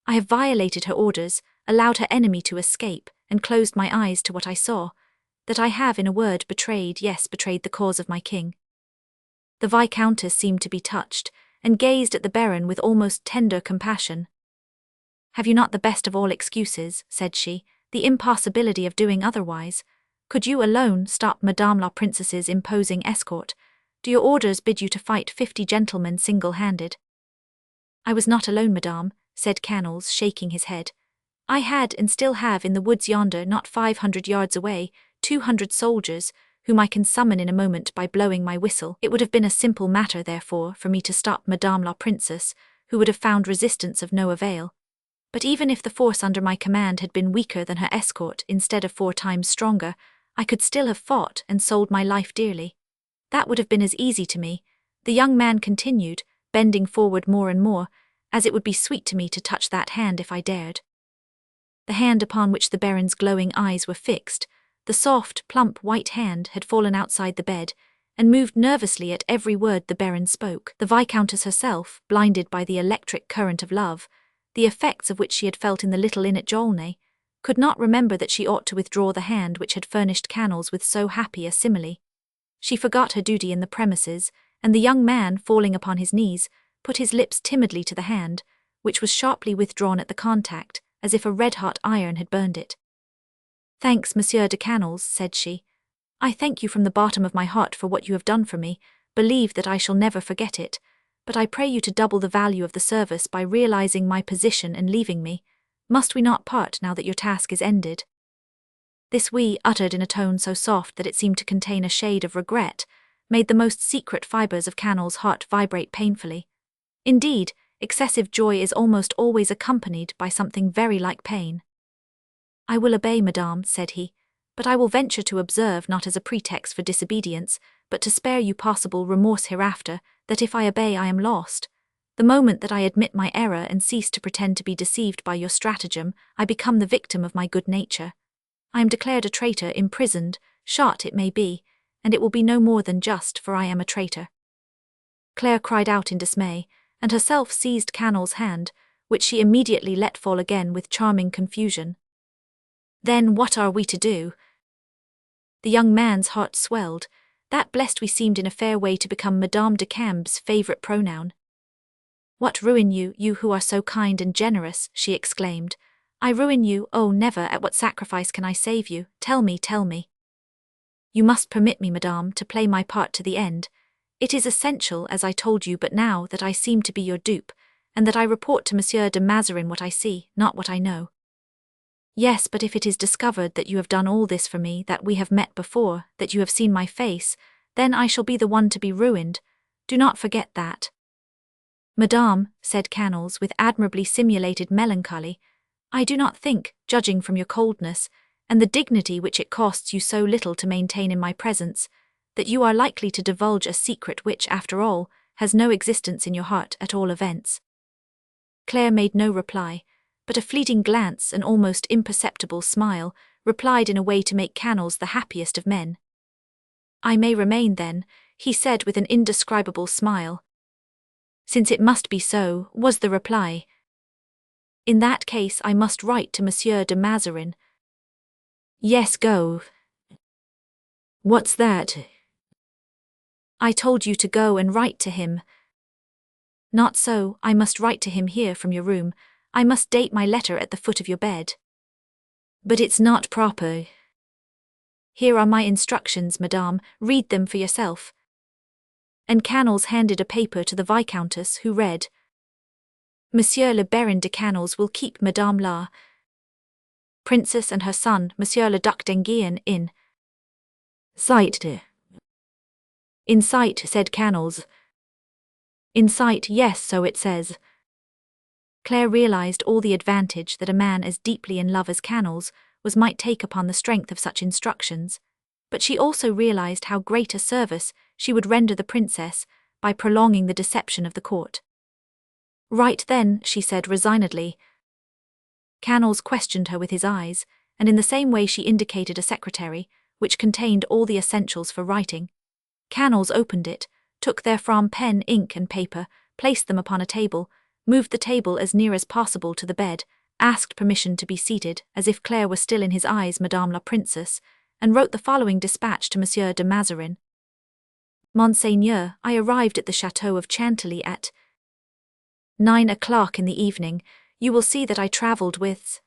I have violated her orders, allowed her enemy to escape, and closed my eyes to what I saw, that I have, in a word, betrayed, yes, betrayed the cause of my king." The Viscountess seemed to be touched, and gazed at the Baron with almost tender compassion. "Have you not the best of all excuses," said she, "the impossibility of doing otherwise? Could you alone stop Madame la Princess's imposing escort? Do your orders bid you to fight 50 gentlemen single-handed?" "I was not alone, madame," said Canals, shaking his head. "I had and still have in the woods yonder, not 500 yards away, 200 soldiers, whom I can summon in a moment by blowing my whistle. It would have been a simple matter, therefore, for me to stop Madame la Princess, who would have found resistance of no avail. But even if the force under my command had been weaker than her escort instead of 4 times stronger, I could still have fought and sold my life dearly. That would have been as easy to me, the young man continued, bending forward more and more, as it would be sweet to me to touch that hand if I dared. The hand upon which the Baron's glowing eyes were fixed, the soft, plump white hand, had fallen outside the bed, and moved nervously at every word the Baron spoke. The Viscountess herself, blinded by the electric current of love, the effects of which she had felt in the little inn at Jolney, could not remember that she ought to withdraw the hand which had furnished Canals with so happy a simile. She forgot her duty in the premises, and the young man, falling upon his knees, put his lips timidly to the hand, which was sharply withdrawn at the contact, as if a red-hot iron had burned it. "Thanks, Monsieur de Canals," said she. "I thank you from the bottom of my heart for what you have done for me, believe that I shall never forget it, but I pray you to double the value of the service by realizing my position and leaving me. Must we not part now that your task is ended?" This "we," uttered in a tone so soft that it seemed to contain a shade of regret, made the most secret fibres of Canal's heart vibrate painfully. Indeed, excessive joy is almost always accompanied by something very like pain. "I will obey, madame," said he, "but I will venture to observe, not as a pretext for disobedience, but to spare you possible remorse hereafter, that if I obey I am lost. The moment that I admit my error and cease to pretend to be deceived by your stratagem, I become the victim of my good nature. I am declared a traitor, imprisoned, shot it may be, and it will be no more than just, for I am a traitor." Claire cried out in dismay, and herself seized Canal's hand, which she immediately let fall again with charming confusion. "Then what are we to do?" The young man's heart swelled. That blessed we seemed in a fair way to become Madame de Camb's favourite pronoun. "What ruin you, you who are so kind and generous?" she exclaimed. "I ruin you, oh never, at what sacrifice can I save you? Tell me, tell me." "You must permit me, madame, to play my part to the end. It is essential, as I told you but now, that I seem to be your dupe, and that I report to Monsieur de Mazarin what I see, not what I know." "Yes, but if it is discovered that you have done all this for me, that we have met before, that you have seen my face, then I shall be the one to be ruined. Do not forget that." "Madame," said Canals with admirably simulated melancholy, "I do not think, judging from your coldness, and the dignity which it costs you so little to maintain in my presence, that you are likely to divulge a secret which, after all, has no existence in your heart at all events." Claire made no reply, but a fleeting glance, an almost imperceptible smile, replied in a way to make Canals the happiest of men. "I may remain then," he said with an indescribable smile. "Since it must be so," was the reply. "In that case I must write to Monsieur de Mazarin." "Yes, go." "What's that?" "I told you to go and write to him." "Not so, I must write to him here from your room. I must date my letter at the foot of your bed." "But it's not proper." "Here are my instructions, madame, read them for yourself." And Canals handed a paper to the Viscountess, who read, "Monsieur le Baron de Canals will keep Madame la Princess and her son, Monsieur le Duc d'Enghien, in sight." "In sight," said Canals. "In sight, yes, so it says." Claire realized all the advantage that a man as deeply in love as Canals was might take upon the strength of such instructions, but she also realized how great a service she would render the princess by prolonging the deception of the court. "Right then," she said resignedly. Canals questioned her with his eyes, and in the same way she indicated a secretary, which contained all the essentials for writing. Canals opened it, took therefrom pen, ink, and paper, placed them upon a table, moved the table as near as possible to the bed, asked permission to be seated, as if Claire were still in his eyes Madame la Princess, and wrote the following dispatch to Monsieur de Mazarin. "Monseigneur, I arrived at the Chateau of Chantilly at 9 o'clock in the evening. You will see that I travelled with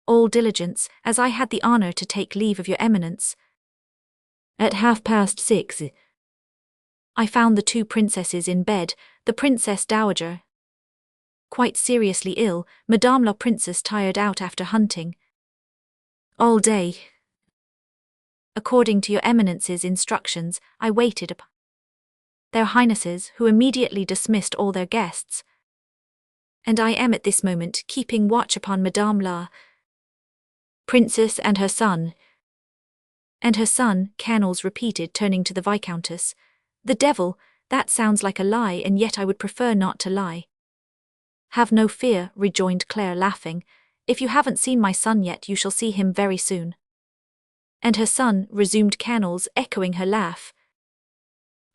all diligence, as I had the honour to take leave of your eminence at 6:30. I found the 2 princesses in bed, the Princess Dowager quite seriously ill, Madame la Princess tired out after hunting all day. According to your eminence's instructions, I waited upon their highnesses, who immediately dismissed all their guests, and I am at this moment keeping watch upon Madame la Princess and her son. And her son, Canals repeated, turning to the Viscountess. The devil, that sounds like a lie, and yet I would prefer not to lie. Have no fear, rejoined Claire, laughing. If you haven't seen my son yet, you shall see him very soon. And her son, resumed Canals, echoing her laugh.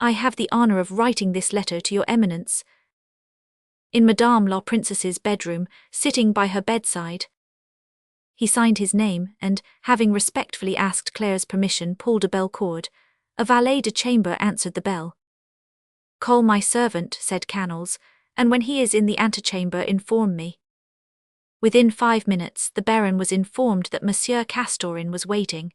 I have the honour of writing this letter to your eminence. In Madame la Princess's bedroom, sitting by her bedside. He signed his name, and, having respectfully asked Claire's permission, pulled a bell cord. A valet de chamber answered the bell. Call my servant, said Canals, and when he is in the antechamber inform me. Within 5 minutes the Baron was informed that Monsieur Castorin was waiting.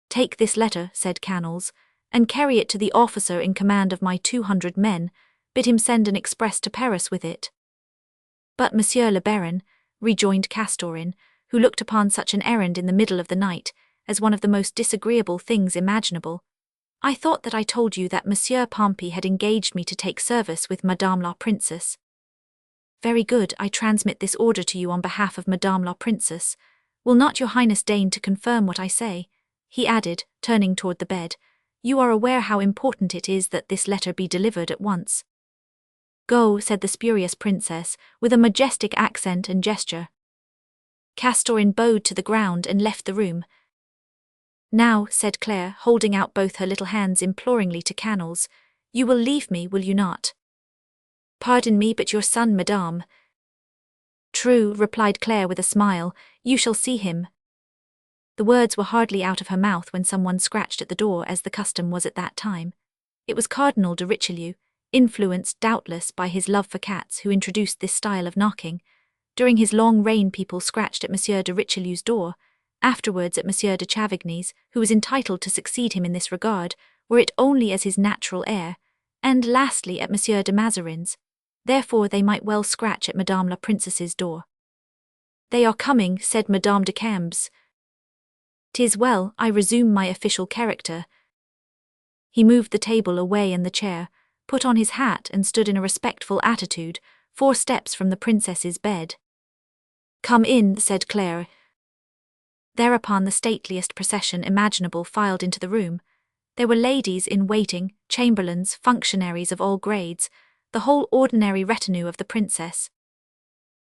Take this letter, said Canals, and carry it to the officer in command of my 200 men, bid him send an express to Paris with it. But Monsieur le Baron, rejoined Castorin, who looked upon such an errand in the middle of the night as one of the most disagreeable things imaginable, I thought that I told you that Monsieur Pompey had engaged me to take service with Madame la Princess. Very good, I transmit this order to you on behalf of Madame la Princess. Will not your Highness deign to confirm what I say? He added, turning toward the bed. You are aware how important it is that this letter be delivered at once. Go, said the spurious princess, with a majestic accent and gesture. Castorin bowed to the ground and left the room. Now, said Claire, holding out both her little hands imploringly to Canals, you will leave me, will you not? Pardon me, but your son, madame. True, replied Claire with a smile, you shall see him. The words were hardly out of her mouth when someone scratched at the door, as the custom was at that time. It was Cardinal de Richelieu, influenced doubtless by his love for cats, who introduced this style of knocking. During his long reign people scratched at Monsieur de Richelieu's door, afterwards at Monsieur de Chavigny's, who was entitled to succeed him in this regard, were it only as his natural heir, and lastly at Monsieur de Mazarin's. Therefore they might well scratch at Madame la Princess's door. They are coming, said Madame de Cambes. 'Tis well, I resume my official character. He moved the table away and the chair, put on his hat and stood in a respectful attitude, 4 steps from the princess's bed. Come in, said Claire. Thereupon the stateliest procession imaginable filed into the room. There were ladies in waiting, chamberlains, functionaries of all grades, the whole ordinary retinue of the princess.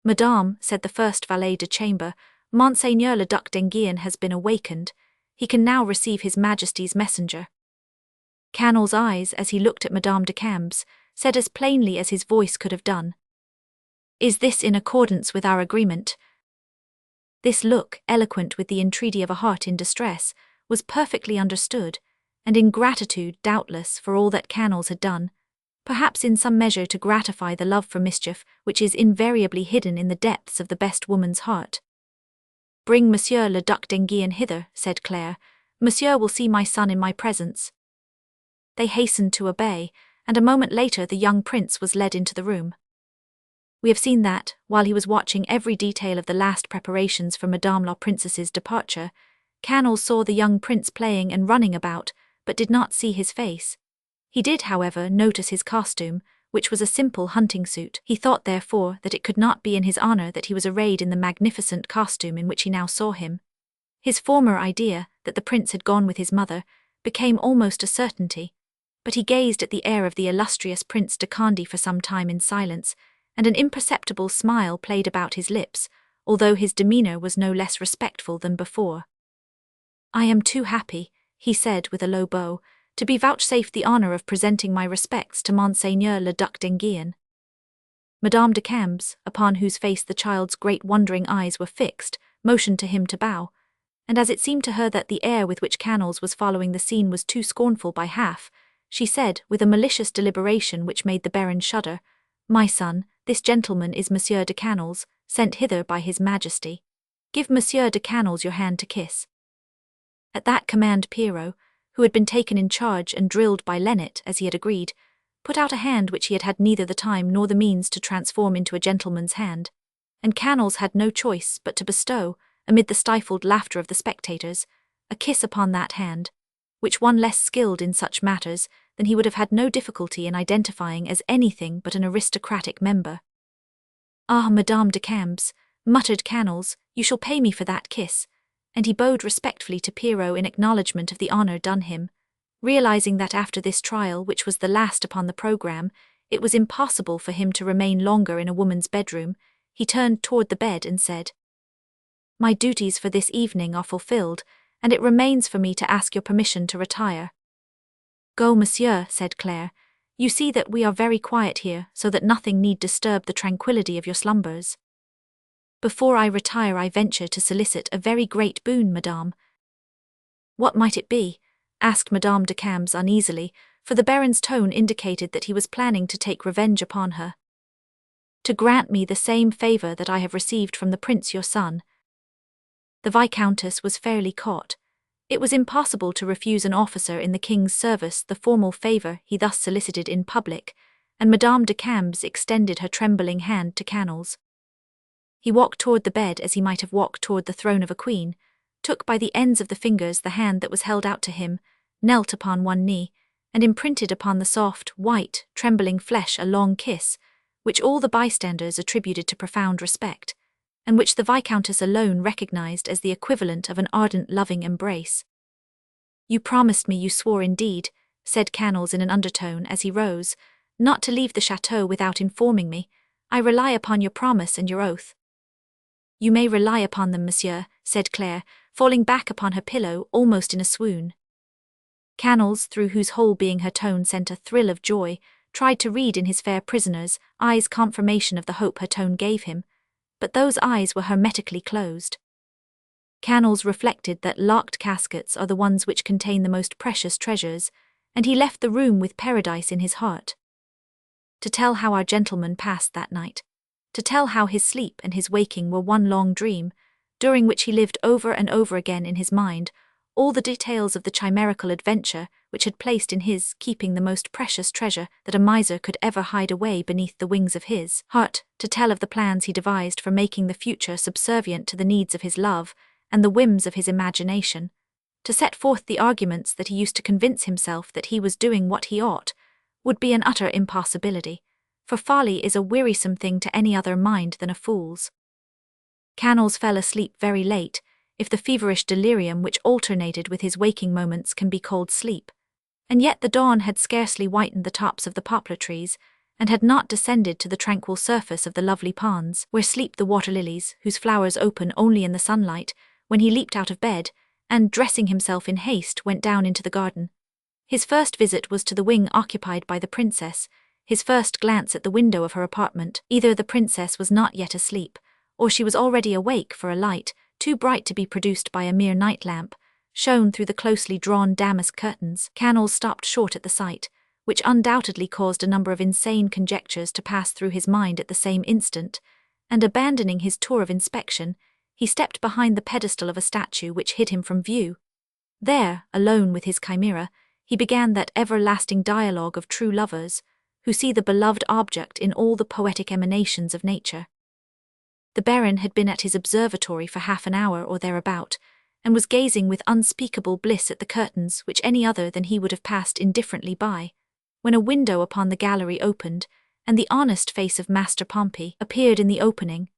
Madame, said the first valet de chamber, Monseigneur le Duc d'Enghien has been awakened. He can now receive his Majesty's messenger. Canal's eyes, as he looked at Madame de Cambes, said as plainly as his voice could have done. Is this in accordance with our agreement? This look, eloquent with the entreaty of a heart in distress, was perfectly understood, and in gratitude, doubtless, for all that Canals had done, perhaps in some measure to gratify the love for mischief which is invariably hidden in the depths of the best woman's heart. Bring Monsieur le Duc d'Enghien hither, said Claire. Monsieur will see my son in my presence. They hastened to obey, and a moment later the young prince was led into the room. We have seen that, while he was watching every detail of the last preparations for Madame la Princess's departure, Canals saw the young prince playing and running about, but did not see his face. He did, however, notice his costume, which was a simple hunting suit. He thought, therefore, that it could not be in his honour that he was arrayed in the magnificent costume in which he now saw him. His former idea, that the prince had gone with his mother, became almost a certainty, but he gazed at the heir of the illustrious Prince de Conde for some time in silence, and an imperceptible smile played about his lips, although his demeanour was no less respectful than before. I am too happy, he said with a low bow, to be vouchsafed the honour of presenting my respects to Monseigneur le Duc d'Enghien. Madame de Cambes, upon whose face the child's great wondering eyes were fixed, motioned to him to bow, and as it seemed to her that the air with which Canals was following the scene was too scornful by half, she said, with a malicious deliberation which made the Baron shudder, My son, this gentleman is Monsieur de Canals, sent hither by his Majesty. Give Monsieur de Canals your hand to kiss. At that command Pierrot, who had been taken in charge and drilled by Lennet as he had agreed, put out a hand which he had had neither the time nor the means to transform into a gentleman's hand, and Canals had no choice but to bestow, amid the stifled laughter of the spectators, a kiss upon that hand, which one less skilled in such matters than he would have had no difficulty in identifying as anything but an aristocratic member. "Ah, Madame de Camps," muttered Canals, "you shall pay me for that kiss," and he bowed respectfully to Pierrot in acknowledgement of the honour done him. Realizing that after this trial, which was the last upon the programme, it was impossible for him to remain longer in a woman's bedroom, he turned toward the bed and said, "My duties for this evening are fulfilled, and it remains for me to ask your permission to retire." "Go, monsieur," said Claire. "You see that we are very quiet here, so that nothing need disturb the tranquillity of your slumbers." "Before I retire I venture to solicit a very great boon, madame." "What might it be?" asked Madame de Camps uneasily, for the Baron's tone indicated that he was planning to take revenge upon her. "To grant me the same favour that I have received from the prince your son." The Viscountess was fairly caught. It was impossible to refuse an officer in the king's service the formal favour he thus solicited in public, and Madame de Camps extended her trembling hand to Canals. He walked toward the bed as he might have walked toward the throne of a queen, took by the ends of the fingers the hand that was held out to him, knelt upon one knee, and imprinted upon the soft, white, trembling flesh a long kiss, which all the bystanders attributed to profound respect, and which the Viscountess alone recognized as the equivalent of an ardent loving embrace. "You promised me, you swore indeed," said Canals in an undertone as he rose, "not to leave the chateau without informing me. I rely upon your promise and your oath." "You may rely upon them, monsieur," said Claire, falling back upon her pillow almost in a swoon. Canals, through whose whole being her tone sent a thrill of joy, tried to read in his fair prisoner's eyes confirmation of the hope her tone gave him, but those eyes were hermetically closed. Canals reflected that locked caskets are the ones which contain the most precious treasures, and he left the room with paradise in his heart. To tell how our gentleman passed that night, to tell how his sleep and his waking were one long dream, during which he lived over and over again in his mind all the details of the chimerical adventure which had placed in his keeping the most precious treasure that a miser could ever hide away beneath the wings of his heart, to tell of the plans he devised for making the future subservient to the needs of his love and the whims of his imagination, to set forth the arguments that he used to convince himself that he was doing what he ought, would be an utter impossibility, for folly is a wearisome thing to any other mind than a fool's. Canals fell asleep very late, if the feverish delirium which alternated with his waking moments can be called sleep, and yet the dawn had scarcely whitened the tops of the poplar trees, and had not descended to the tranquil surface of the lovely ponds, where sleep the water lilies, whose flowers open only in the sunlight, when he leaped out of bed, and, dressing himself in haste, went down into the garden. His first visit was to the wing occupied by the princess, his first glance at the window of her apartment. Either the princess was not yet asleep, or she was already awake, for a light, too bright to be produced by a mere night lamp, shone through the closely drawn damask curtains. Canals stopped short at the sight, which undoubtedly caused a number of insane conjectures to pass through his mind at the same instant, and abandoning his tour of inspection, he stepped behind the pedestal of a statue which hid him from view. There, alone with his chimera, he began that everlasting dialogue of true lovers, who see the beloved object in all the poetic emanations of nature. The Baron had been at his observatory for half an hour or thereabout, and was gazing with unspeakable bliss at the curtains which any other than he would have passed indifferently by, when a window upon the gallery opened, and the honest face of Master Pompey appeared in the opening.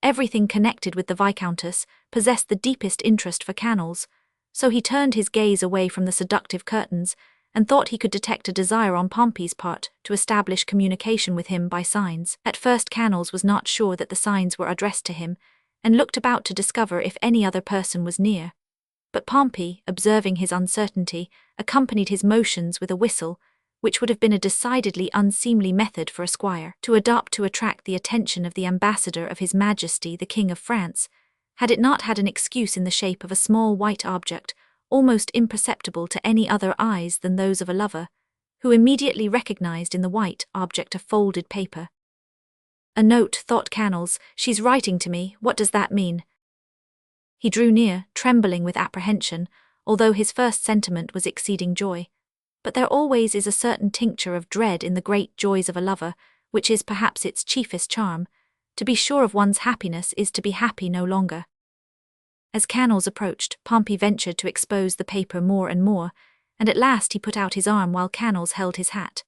Everything connected with the Viscountess possessed the deepest interest for Canals, so he turned his gaze away from the seductive curtains, and thought he could detect a desire on Pompey's part to establish communication with him by signs. At first Canals was not sure that the signs were addressed to him, and looked about to discover if any other person was near. But Pompey, observing his uncertainty, accompanied his motions with a whistle, which would have been a decidedly unseemly method for a squire to adopt to attract the attention of the ambassador of His Majesty the King of France, had it not had an excuse in the shape of a small white object, almost imperceptible to any other eyes than those of a lover, who immediately recognized in the white object a folded paper. "A note," thought Canals. "She's writing to me. What does that mean?" He drew near, trembling with apprehension, although his first sentiment was exceeding joy. But there always is a certain tincture of dread in the great joys of a lover, which is perhaps its chiefest charm. To be sure of one's happiness is to be happy no longer. As Canals approached, Pompey ventured to expose the paper more and more, and at last he put out his arm while Canals held his hat.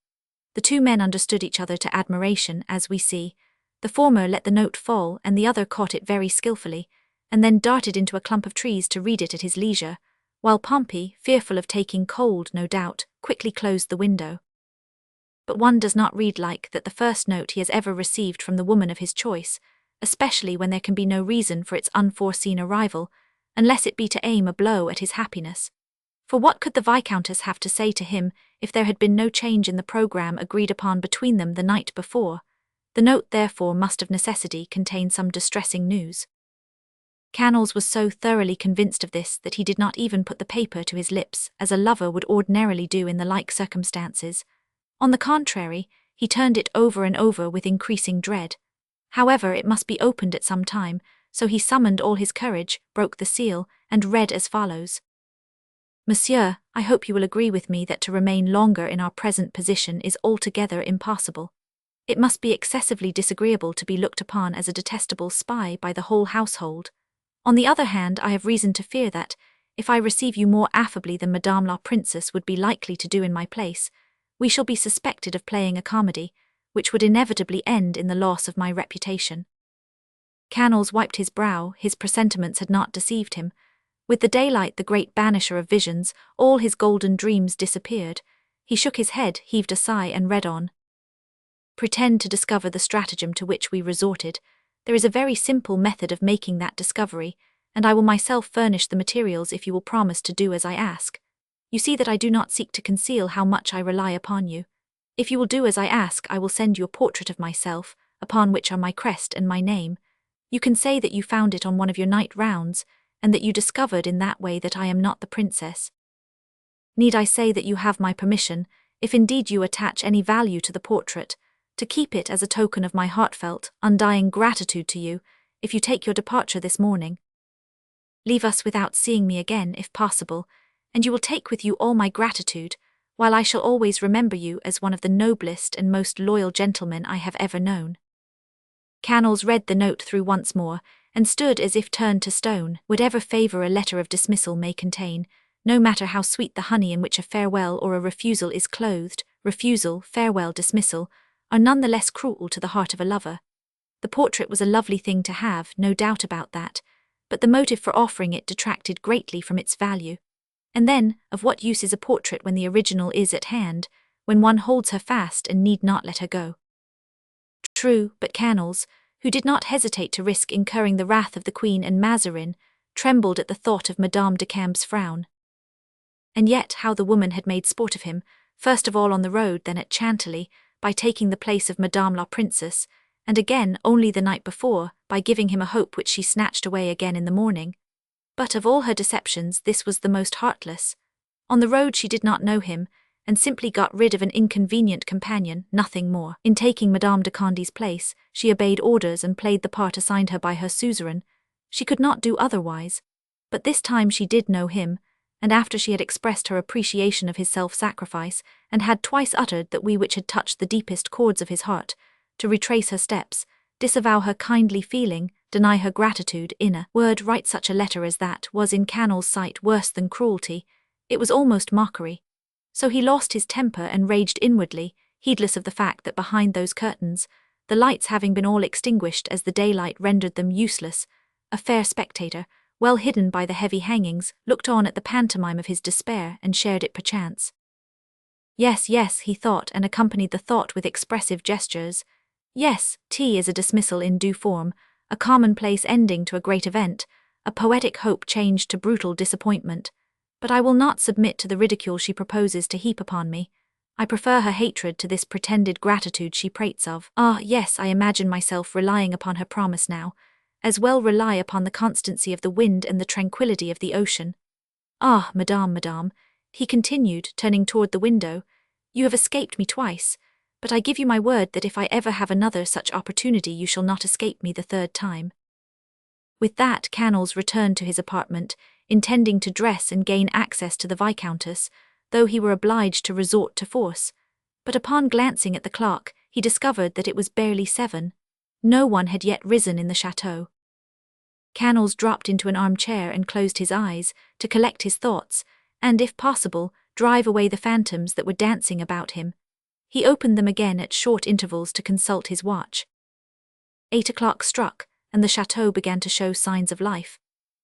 The two men understood each other to admiration, as we see, The former let the note fall, and the other caught it very skillfully, and then darted into a clump of trees to read it at his leisure, while Pompey, fearful of taking cold, no doubt, quickly closed the window. But one does not read like that the first note he has ever received from the woman of his choice, especially when there can be no reason for its unforeseen arrival, unless it be to aim a blow at his happiness. For what could the Viscountess have to say to him if there had been no change in the programme agreed upon between them the night before? The note therefore must of necessity contain some distressing news. Canals was so thoroughly convinced of this that he did not even put the paper to his lips, as a lover would ordinarily do in the like circumstances. On the contrary, he turned it over and over with increasing dread. However, it must be opened at some time, so he summoned all his courage, broke the seal, and read as follows. Monsieur, I hope you will agree with me that to remain longer in our present position is altogether impossible. It must be excessively disagreeable to be looked upon as a detestable spy by the whole household. On the other hand, I have reason to fear that, if I receive you more affably than Madame la Princess would be likely to do in my place, we shall be suspected of playing a comedy, which would inevitably end in the loss of my reputation. Canals wiped his brow. His presentiments had not deceived him. With the daylight, the great banisher of visions, all his golden dreams disappeared. He shook his head, heaved a sigh, and read on. Pretend to discover the stratagem to which we resorted. There is a very simple method of making that discovery, and I will myself furnish the materials if you will promise to do as I ask. You see that I do not seek to conceal how much I rely upon you. If you will do as I ask, I will send you a portrait of myself, upon which are my crest and my name. You can say that you found it on one of your night rounds, and that you discovered in that way that I am not the princess. Need I say that you have my permission, if indeed you attach any value to the portrait, to keep it as a token of my heartfelt, undying gratitude to you, if you take your departure this morning. Leave us without seeing me again, if possible, and you will take with you all my gratitude, while I shall always remember you as one of the noblest and most loyal gentlemen I have ever known. Canals read the note through once more, and stood as if turned to stone. Whatever favour a letter of dismissal may contain, no matter how sweet the honey in which a farewell or a refusal is clothed, refusal, farewell, dismissal, are none the less cruel to the heart of a lover. The portrait was a lovely thing to have, no doubt about that, but the motive for offering it detracted greatly from its value. And then, of what use is a portrait when the original is at hand, when one holds her fast and need not let her go? True, but Canals, who did not hesitate to risk incurring the wrath of the Queen and Mazarin, trembled at the thought of Madame de Camp's frown. And yet how the woman had made sport of him, first of all on the road, then at Chantilly, by taking the place of Madame la Princess, and again only the night before, by giving him a hope which she snatched away again in the morning. But of all her deceptions this was the most heartless. On the road she did not know him, and simply got rid of an inconvenient companion, nothing more. In taking Madame de Condi's place, she obeyed orders and played the part assigned her by her suzerain. She could not do otherwise. But this time she did know him, and after she had expressed her appreciation of his self-sacrifice, and had twice uttered that we which had touched the deepest chords of his heart, to retrace her steps, disavow her kindly feeling, deny her gratitude, in a word, write such a letter as that, was in Canals' sight worse than cruelty. It was almost mockery. So he lost his temper and raged inwardly, heedless of the fact that behind those curtains, the lights having been all extinguished as the daylight rendered them useless, a fair spectator, well hidden by the heavy hangings, looked on at the pantomime of his despair and shared it perchance. Yes, yes, he thought, and accompanied the thought with expressive gestures. Yes, tea is a dismissal in due form, a commonplace ending to a great event, a poetic hope changed to brutal disappointment. But I will not submit to the ridicule she proposes to heap upon me. I prefer her hatred to this pretended gratitude she prates of. Ah, yes, I imagine myself relying upon her promise now, as well rely upon the constancy of the wind and the tranquillity of the ocean. Ah, madame, he continued, turning toward the window, you have escaped me twice, but I give you my word that if I ever have another such opportunity you shall not escape me the third time. With that, Canals returned to his apartment, intending to dress and gain access to the Viscountess, though he were obliged to resort to force. But upon glancing at the clock, he discovered that it was barely 7. No one had yet risen in the chateau. Canals dropped into an armchair and closed his eyes, to collect his thoughts, and, if possible, drive away the phantoms that were dancing about him. He opened them again at short intervals to consult his watch. 8 o'clock struck, and the chateau began to show signs of life.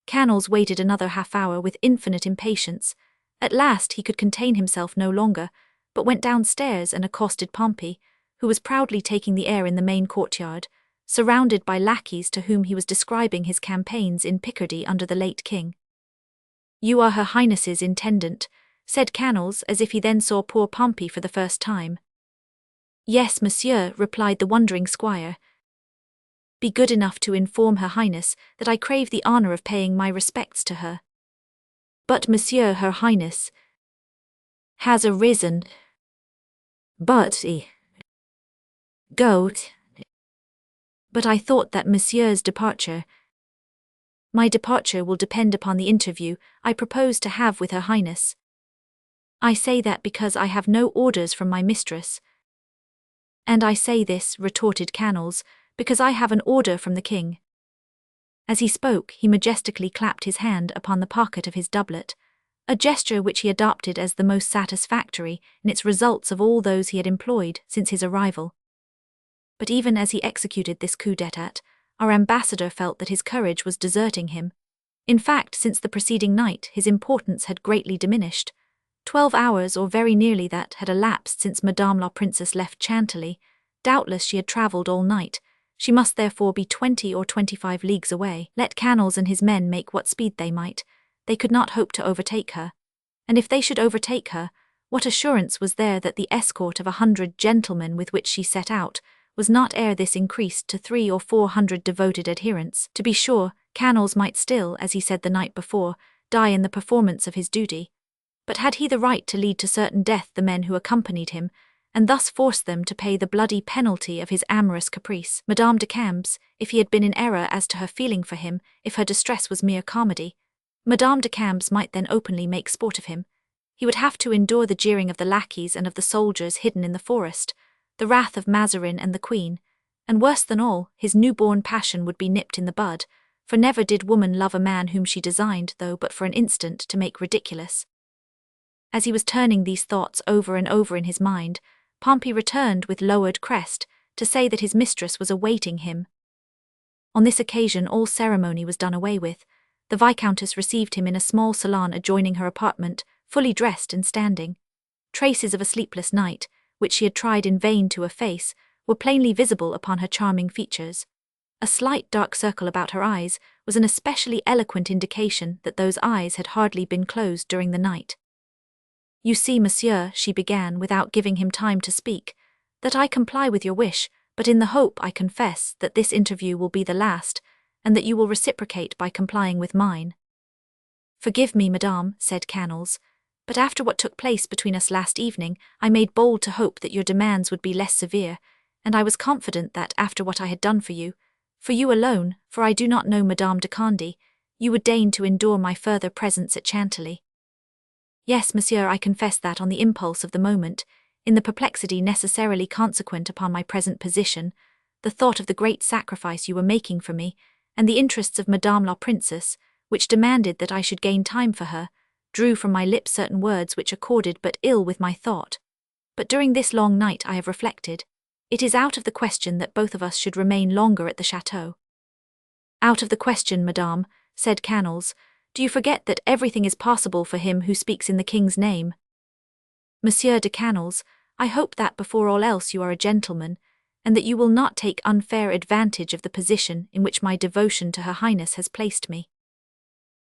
Canals waited another half-hour with infinite impatience. At last he could contain himself no longer, but went downstairs and accosted Pompey, who was proudly taking the air in the main courtyard, surrounded by lackeys to whom he was describing his campaigns in Picardy under the late king. "You are Her Highness's intendant," said Canals, as if he then saw poor Pompey for the first time. "Yes, monsieur," replied the wondering squire. "Be good enough to inform Her Highness that I crave the honour of paying my respects to her." "But monsieur, Her Highness has arisen." "But go. But I thought that monsieur's departure—" "My departure will depend upon the interview I propose to have with Her Highness. I say that because I have no orders from my mistress." "And I say this," retorted Canals, "because I have an order from the king." As he spoke, he majestically clapped his hand upon the pocket of his doublet, a gesture which he adopted as the most satisfactory in its results of all those he had employed since his arrival. But even as he executed this coup d'etat, our ambassador felt that his courage was deserting him. In fact, since the preceding night, his importance had greatly diminished. 12 hours, or very nearly that, had elapsed since Madame la Princess left Chantilly. Doubtless she had travelled all night. She must therefore be 20 or 25 leagues away. Let Canals and his men make what speed they might, they could not hope to overtake her. And if they should overtake her, what assurance was there that the escort of 100 gentlemen with which she set out was not ere this increased to 300 or 400 devoted adherents? To be sure, Canals might still, as he said the night before, die in the performance of his duty. But had he the right to lead to certain death the men who accompanied him, and thus force them to pay the bloody penalty of his amorous caprice? Madame de Camps, if he had been in error as to her feeling for him, if her distress was mere comedy, Madame de Camps might then openly make sport of him. He would have to endure the jeering of the lackeys and of the soldiers hidden in the forest, the wrath of Mazarin and the queen, and worse than all, his newborn passion would be nipped in the bud, for never did woman love a man whom she designed, though but for an instant, to make ridiculous. As he was turning these thoughts over and over in his mind, Pompey returned with lowered crest to say that his mistress was awaiting him. On this occasion all ceremony was done away with. The Viscountess received him in a small salon adjoining her apartment, fully dressed and standing. Traces of a sleepless night, which she had tried in vain to efface, were plainly visible upon her charming features. A slight dark circle about her eyes was an especially eloquent indication that those eyes had hardly been closed during the night. "You see, monsieur," she began, without giving him time to speak, "that I comply with your wish, but in the hope, I confess, that this interview will be the last, and that you will reciprocate by complying with mine." "Forgive me, madame," said Canals, "but after what took place between us last evening, I made bold to hope that your demands would be less severe, and I was confident that, after what I had done for you alone, for I do not know Madame de Condé, you would deign to endure my further presence at Chantilly." "Yes, monsieur, I confess that on the impulse of the moment, in the perplexity necessarily consequent upon my present position, the thought of the great sacrifice you were making for me, and the interests of Madame la Princess, which demanded that I should gain time for her, drew from my lips certain words which accorded but ill with my thought. But during this long night I have reflected. It is out of the question that both of us should remain longer at the chateau." "Out of the question, madame," said Canals. "Do you forget that everything is possible for him who speaks in the king's name?" "Monsieur de Canals, I hope that before all else you are a gentleman, and that you will not take unfair advantage of the position in which my devotion to Her Highness has placed me."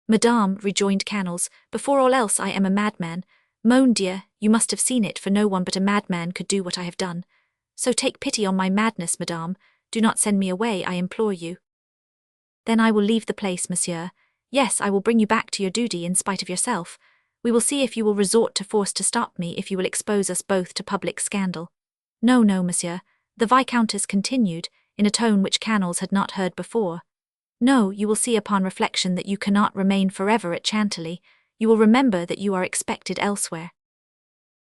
"Madame," rejoined Canals, "before all else I am a madman. Mon Dieu, you must have seen it, for no one but a madman could do what I have done. So take pity on my madness, madame. Do not send me away, I implore you." "Then I will leave the place, monsieur. Yes, I will bring you back to your duty in spite of yourself. We will see if you will resort to force to stop me, if you will expose us both to public scandal." "No, no, monsieur," the Viscountess continued, in a tone which Canals had not heard before. "No, you will see upon reflection that you cannot remain forever at Chantilly. You will remember that you are expected elsewhere."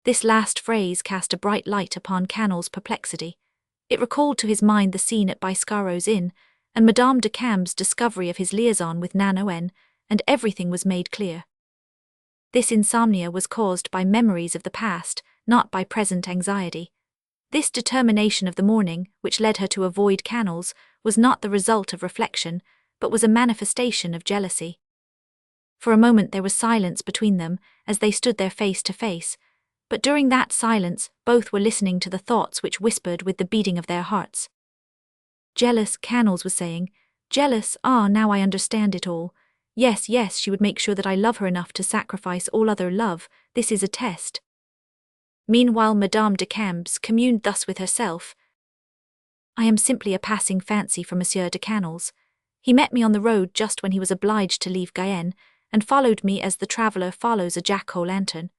This last phrase cast a bright light upon Canals' perplexity. It recalled to his mind the scene at Biscaro's inn, and Madame de Camps' discovery of his liaison with Nanoën, and everything was made clear. This insomnia was caused by memories of the past, not by present anxiety. This determination of the morning, which led her to avoid Canals, was not the result of reflection, but was a manifestation of jealousy. For a moment there was silence between them as they stood there face to face, but during that silence both were listening to the thoughts which whispered with the beating of their hearts. Jealous, Canals was saying. Jealous, now I understand it all. Yes, she would make sure that I love her enough to sacrifice all other love. This is a test. Meanwhile Madame de Camps communed thus with herself. I am simply a passing fancy for Monsieur de Canals. He met me on the road just when he was obliged to leave Guyenne, and followed me as the traveller follows a jack-o'-lantern.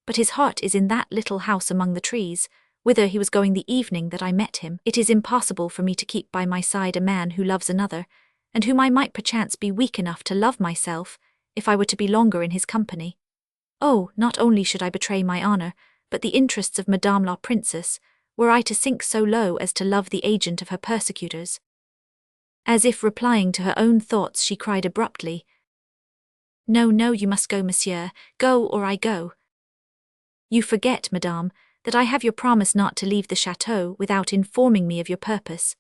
But his heart is in that little house among the trees, whither he was going the evening that I met him. It is impossible for me to keep by my side a man who loves another, and whom I might perchance be weak enough to love myself, if I were to be longer in his company. Oh, not only should I betray my honour, but the interests of Madame la Princess, were I to sink so low as to love the agent of her persecutors. As if replying to her own thoughts, she cried abruptly, No, you must go, monsieur, go or I go. You forget, madame, that I have your promise not to leave the chateau without informing me of your purpose.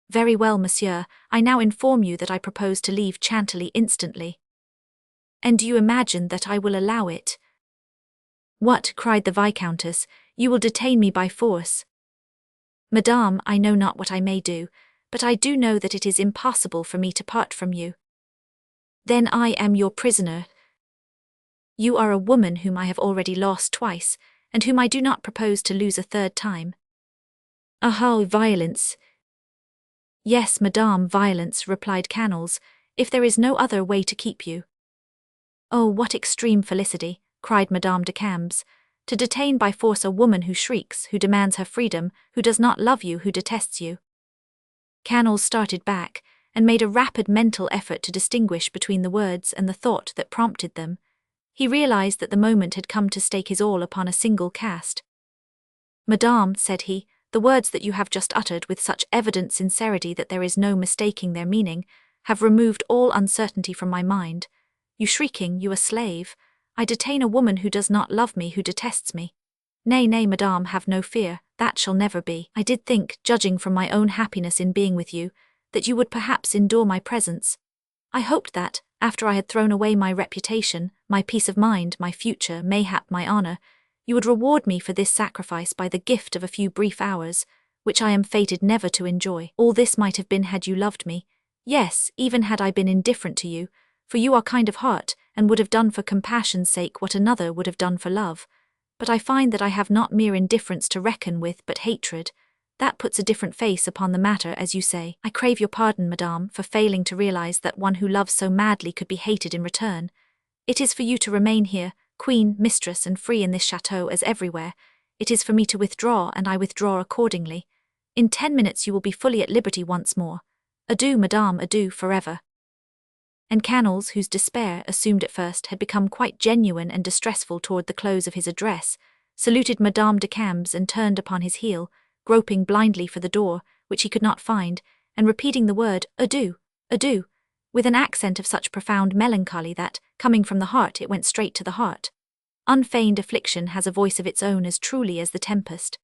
Very well, monsieur, I now inform you that I propose to leave Chantilly instantly. And do you imagine that I will allow it? What, cried the Viscountess, you will detain me by force? Madame, I know not what I may do, but I do know that it is impossible for me to part from you. Then I am your prisoner. You are a woman whom I have already lost twice, and whom I do not propose to lose a third time. Aha, violence! Yes, madame, violence, replied Canals, if there is no other way to keep you. Oh, what extreme felicity, cried Madame de Camps, to detain by force a woman who shrieks, who demands her freedom, who does not love you, who detests you. Canals started back, and made a rapid mental effort to distinguish between the words and the thought that prompted them. He realized that the moment had come to stake his all upon a single cast. Madame, said he, the words that you have just uttered with such evident sincerity that there is no mistaking their meaning, have removed all uncertainty from my mind. You shrieking, you a slave. I detain a woman who does not love me, who detests me. Nay, madame, have no fear, that shall never be. I did think, judging from my own happiness in being with you, that you would perhaps endure my presence. I hoped that, after I had thrown away my reputation, my peace of mind, my future, mayhap my honour, you would reward me for this sacrifice by the gift of a few brief hours, which I am fated never to enjoy. All this might have been had you loved me. Yes, even had I been indifferent to you, for you are kind of heart, and would have done for compassion's sake what another would have done for love. But I find that I have not mere indifference to reckon with, but hatred. That puts a different face upon the matter, as you say. I crave your pardon, madame, for failing to realize that one who loves so madly could be hated in return. It is for you to remain here, queen, mistress, and free in this chateau as everywhere. It is for me to withdraw, and I withdraw accordingly. In 10 minutes you will be fully at liberty once more. Adieu, madame, adieu forever. And Canals, whose despair, assumed at first, had become quite genuine and distressful toward the close of his address, saluted Madame de Camps and turned upon his heel, groping blindly for the door, which he could not find, and repeating the word, adieu, adieu, with an accent of such profound melancholy that, coming from the heart, it went straight to the heart. Unfeigned affliction has a voice of its own as truly as the tempest.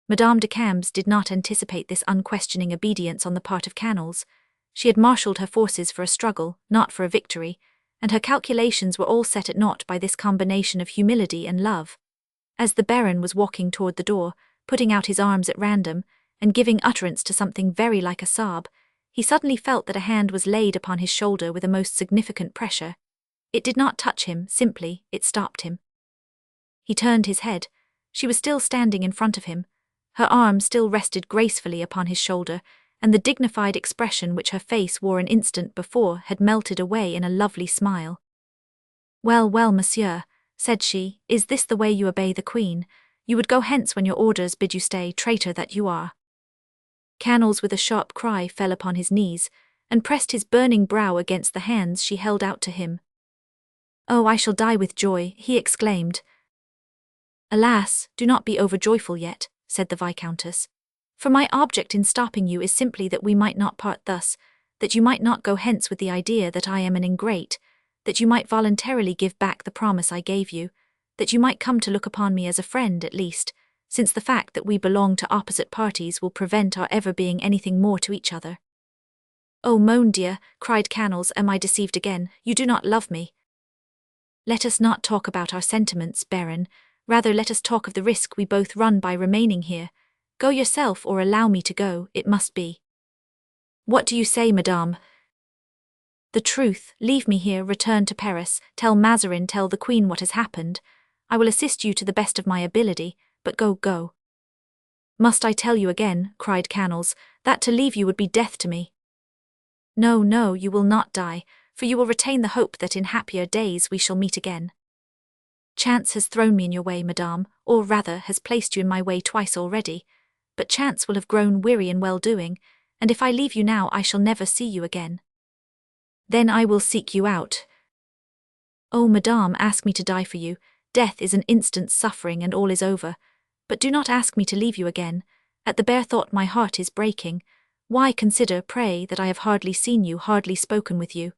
Madame de Camps did not anticipate this unquestioning obedience on the part of Canals. She had marshalled her forces for a struggle, not for a victory, and her calculations were all set at naught by this combination of humility and love. As the Baron was walking toward the door, putting out his arms at random, and giving utterance to something very like a sob, he suddenly felt that a hand was laid upon his shoulder with a most significant pressure. It did not touch him, simply, it stopped him. He turned his head. She was still standing in front of him. Her arm still rested gracefully upon his shoulder, and the dignified expression which her face wore an instant before had melted away in a lovely smile. Well, monsieur, said she, is this the way you obey the Queen? You would go hence when your orders bid you stay, traitor that you are. Canals with a sharp cry fell upon his knees, and pressed his burning brow against the hands she held out to him. Oh, I shall die with joy, he exclaimed. Alas, do not be overjoyful yet, said the Viscountess. For my object in stopping you is simply that we might not part thus, that you might not go hence with the idea that I am an ingrate, that you might voluntarily give back the promise I gave you, that you might come to look upon me as a friend at least, since the fact that we belong to opposite parties will prevent our ever being anything more to each other. Oh, mon dear, cried Canals, am I deceived again? You do not love me. Let us not talk about our sentiments, Baron. Rather let us talk of the risk we both run by remaining here. Go yourself or allow me to go, it must be. What do you say, madame? The truth, leave me here, return to Paris, tell Mazarin, tell the Queen what has happened. I will assist you to the best of my ability, but go, go. Must I tell you again, cried Canals, that to leave you would be death to me? No, no, you will not die, for you will retain the hope that in happier days we shall meet again. Chance has thrown me in your way, madame, or rather has placed you in my way twice already, but chance will have grown weary in well-doing, and if I leave you now I shall never see you again. Then I will seek you out. Oh, madame, ask me to die for you. Death is an instant's suffering and all is over, but do not ask me to leave you again. At the bare thought my heart is breaking. Why, consider, pray, that I have hardly seen you, hardly spoken with you.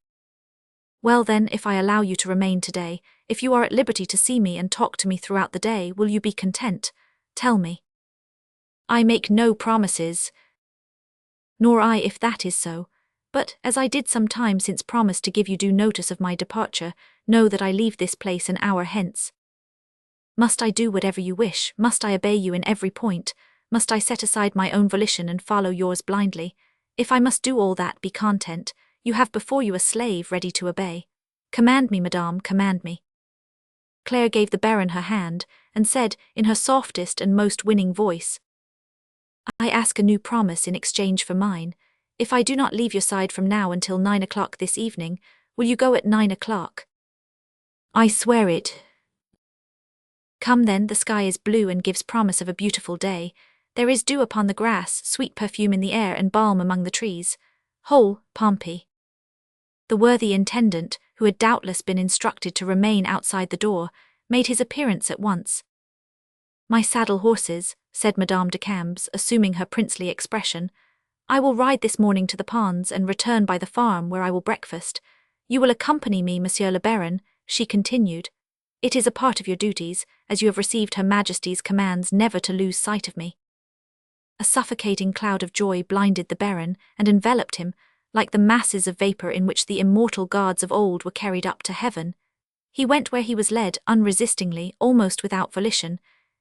Well then, if I allow you to remain today, if you are at liberty to see me and talk to me throughout the day, will you be content? Tell me. I make no promises. Nor I, if that is so. But, as I did some time since promise to give you due notice of my departure, know that I leave this place an hour hence. Must I do whatever you wish? Must I obey you in every point? Must I set aside my own volition and follow yours blindly? If I must do all that, be content. You have before you a slave ready to obey. Command me, madame, command me. Claire gave the Baron her hand, and said, in her softest and most winning voice, I ask a new promise in exchange for mine. If I do not leave your side from now until 9 o'clock this evening, will you go at 9 o'clock? I swear it. Come then, the sky is blue and gives promise of a beautiful day. There is dew upon the grass, sweet perfume in the air, and balm among the trees. Whole, Pompey. The worthy intendant, who had doubtless been instructed to remain outside the door, made his appearance at once. My saddle horses, said Madame de Cambes, assuming her princely expression. I will ride this morning to the ponds and return by the farm where I will breakfast. You will accompany me, Monsieur le Baron, she continued. It is a part of your duties, as you have received Her Majesty's commands never to lose sight of me. A suffocating cloud of joy blinded the Baron and enveloped him, like the masses of vapour in which the immortal gods of old were carried up to heaven. He went where he was led, unresistingly, almost without volition.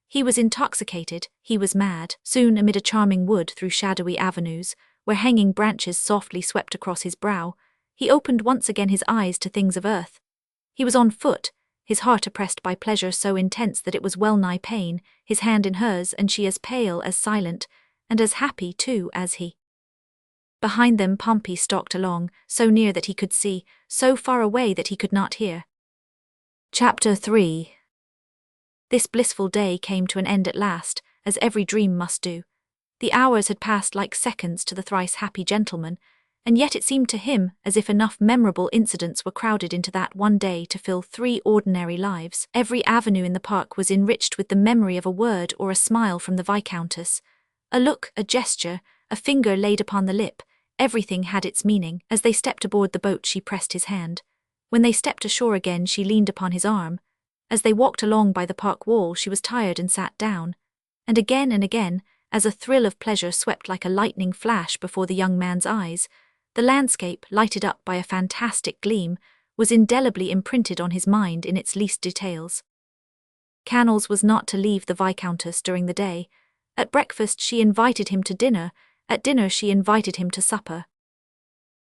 He was intoxicated, he was mad. Soon, amid a charming wood through shadowy avenues, where hanging branches softly swept across his brow, he opened once again his eyes to things of earth. He was on foot, his heart oppressed by pleasure so intense that it was well-nigh pain, his hand in hers, and she as pale, as silent, and as happy, too, as he. Behind them Pompey stalked along, so near that he could see, so far away that he could not hear. Chapter 3. This blissful day came to an end at last, as every dream must do. The hours had passed like seconds to the thrice-happy gentleman, and yet it seemed to him as if enough memorable incidents were crowded into that one day to fill 3 ordinary lives. Every avenue in the park was enriched with the memory of a word or a smile from the Viscountess. A look, a gesture, a finger laid upon the lip, everything had its meaning. As they stepped aboard the boat she pressed his hand. When they stepped ashore again she leaned upon his arm. As they walked along by the park wall she was tired and sat down. And again, as a thrill of pleasure swept like a lightning flash before the young man's eyes, the landscape, lighted up by a fantastic gleam, was indelibly imprinted on his mind in its least details. Canals was not to leave the Viscountess during the day. At breakfast she invited him to dinner, at dinner she invited him to supper.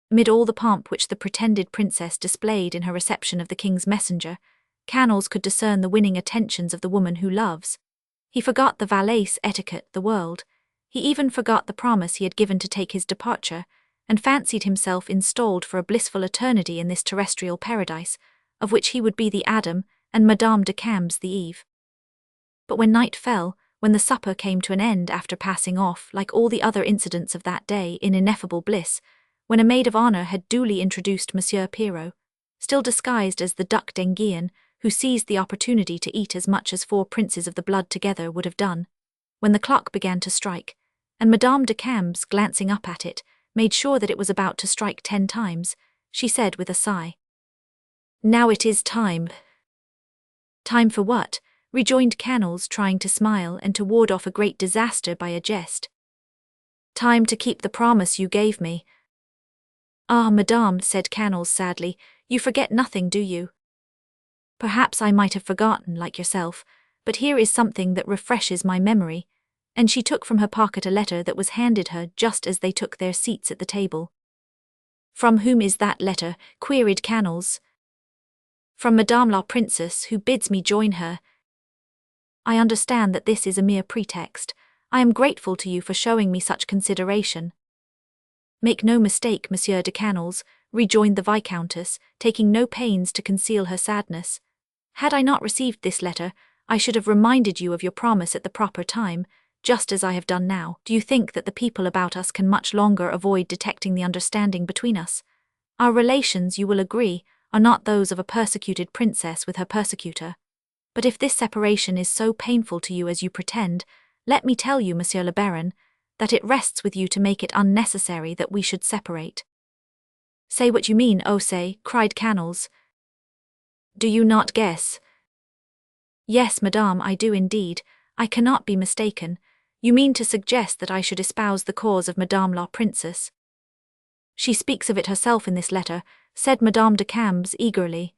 Amid all the pomp which the pretended princess displayed in her reception of the king's messenger, Canals could discern the winning attentions of the woman who loves. He forgot the valise etiquette, the world. He even forgot the promise he had given to take his departure, and fancied himself installed for a blissful eternity in this terrestrial paradise, of which he would be the Adam and Madame de Cambes the Eve. But when night fell, when the supper came to an end after passing off, like all the other incidents of that day, in ineffable bliss, when a maid of honour had duly introduced Monsieur Pirot, still disguised as the duc d'Enghien, who seized the opportunity to eat as much as 4 princes of the blood together would have done, when the clock began to strike, and Madame de Cambes, glancing up at it, made sure that it was about to strike 10 times, she said with a sigh, "Now it is time." "Time for what?" rejoined Canals, trying to smile and to ward off a great disaster by a jest. Time to keep the promise you gave me. Ah, madame, said Canals sadly, you forget nothing, do you? Perhaps I might have forgotten, like yourself, but here is something that refreshes my memory, and she took from her pocket a letter that was handed her just as they took their seats at the table. From whom is that letter? Queried Canals. From Madame la Princess, who bids me join her. I understand that this is a mere pretext. I am grateful to you for showing me such consideration. Make no mistake, Monsieur de Canals, rejoined the Viscountess, taking no pains to conceal her sadness. Had I not received this letter, I should have reminded you of your promise at the proper time, just as I have done now. Do you think that the people about us can much longer avoid detecting the understanding between us? Our relations, you will agree, are not those of a persecuted princess with her persecutor. But if this separation is so painful to you as you pretend, let me tell you, Monsieur le Baron, that it rests with you to make it unnecessary that we should separate. Say what you mean, oh say, cried Canals. Do you not guess? Yes, madame, I do indeed. I cannot be mistaken. You mean to suggest that I should espouse the cause of Madame la Princess. She speaks of it herself in this letter, said Madame de Cambes eagerly.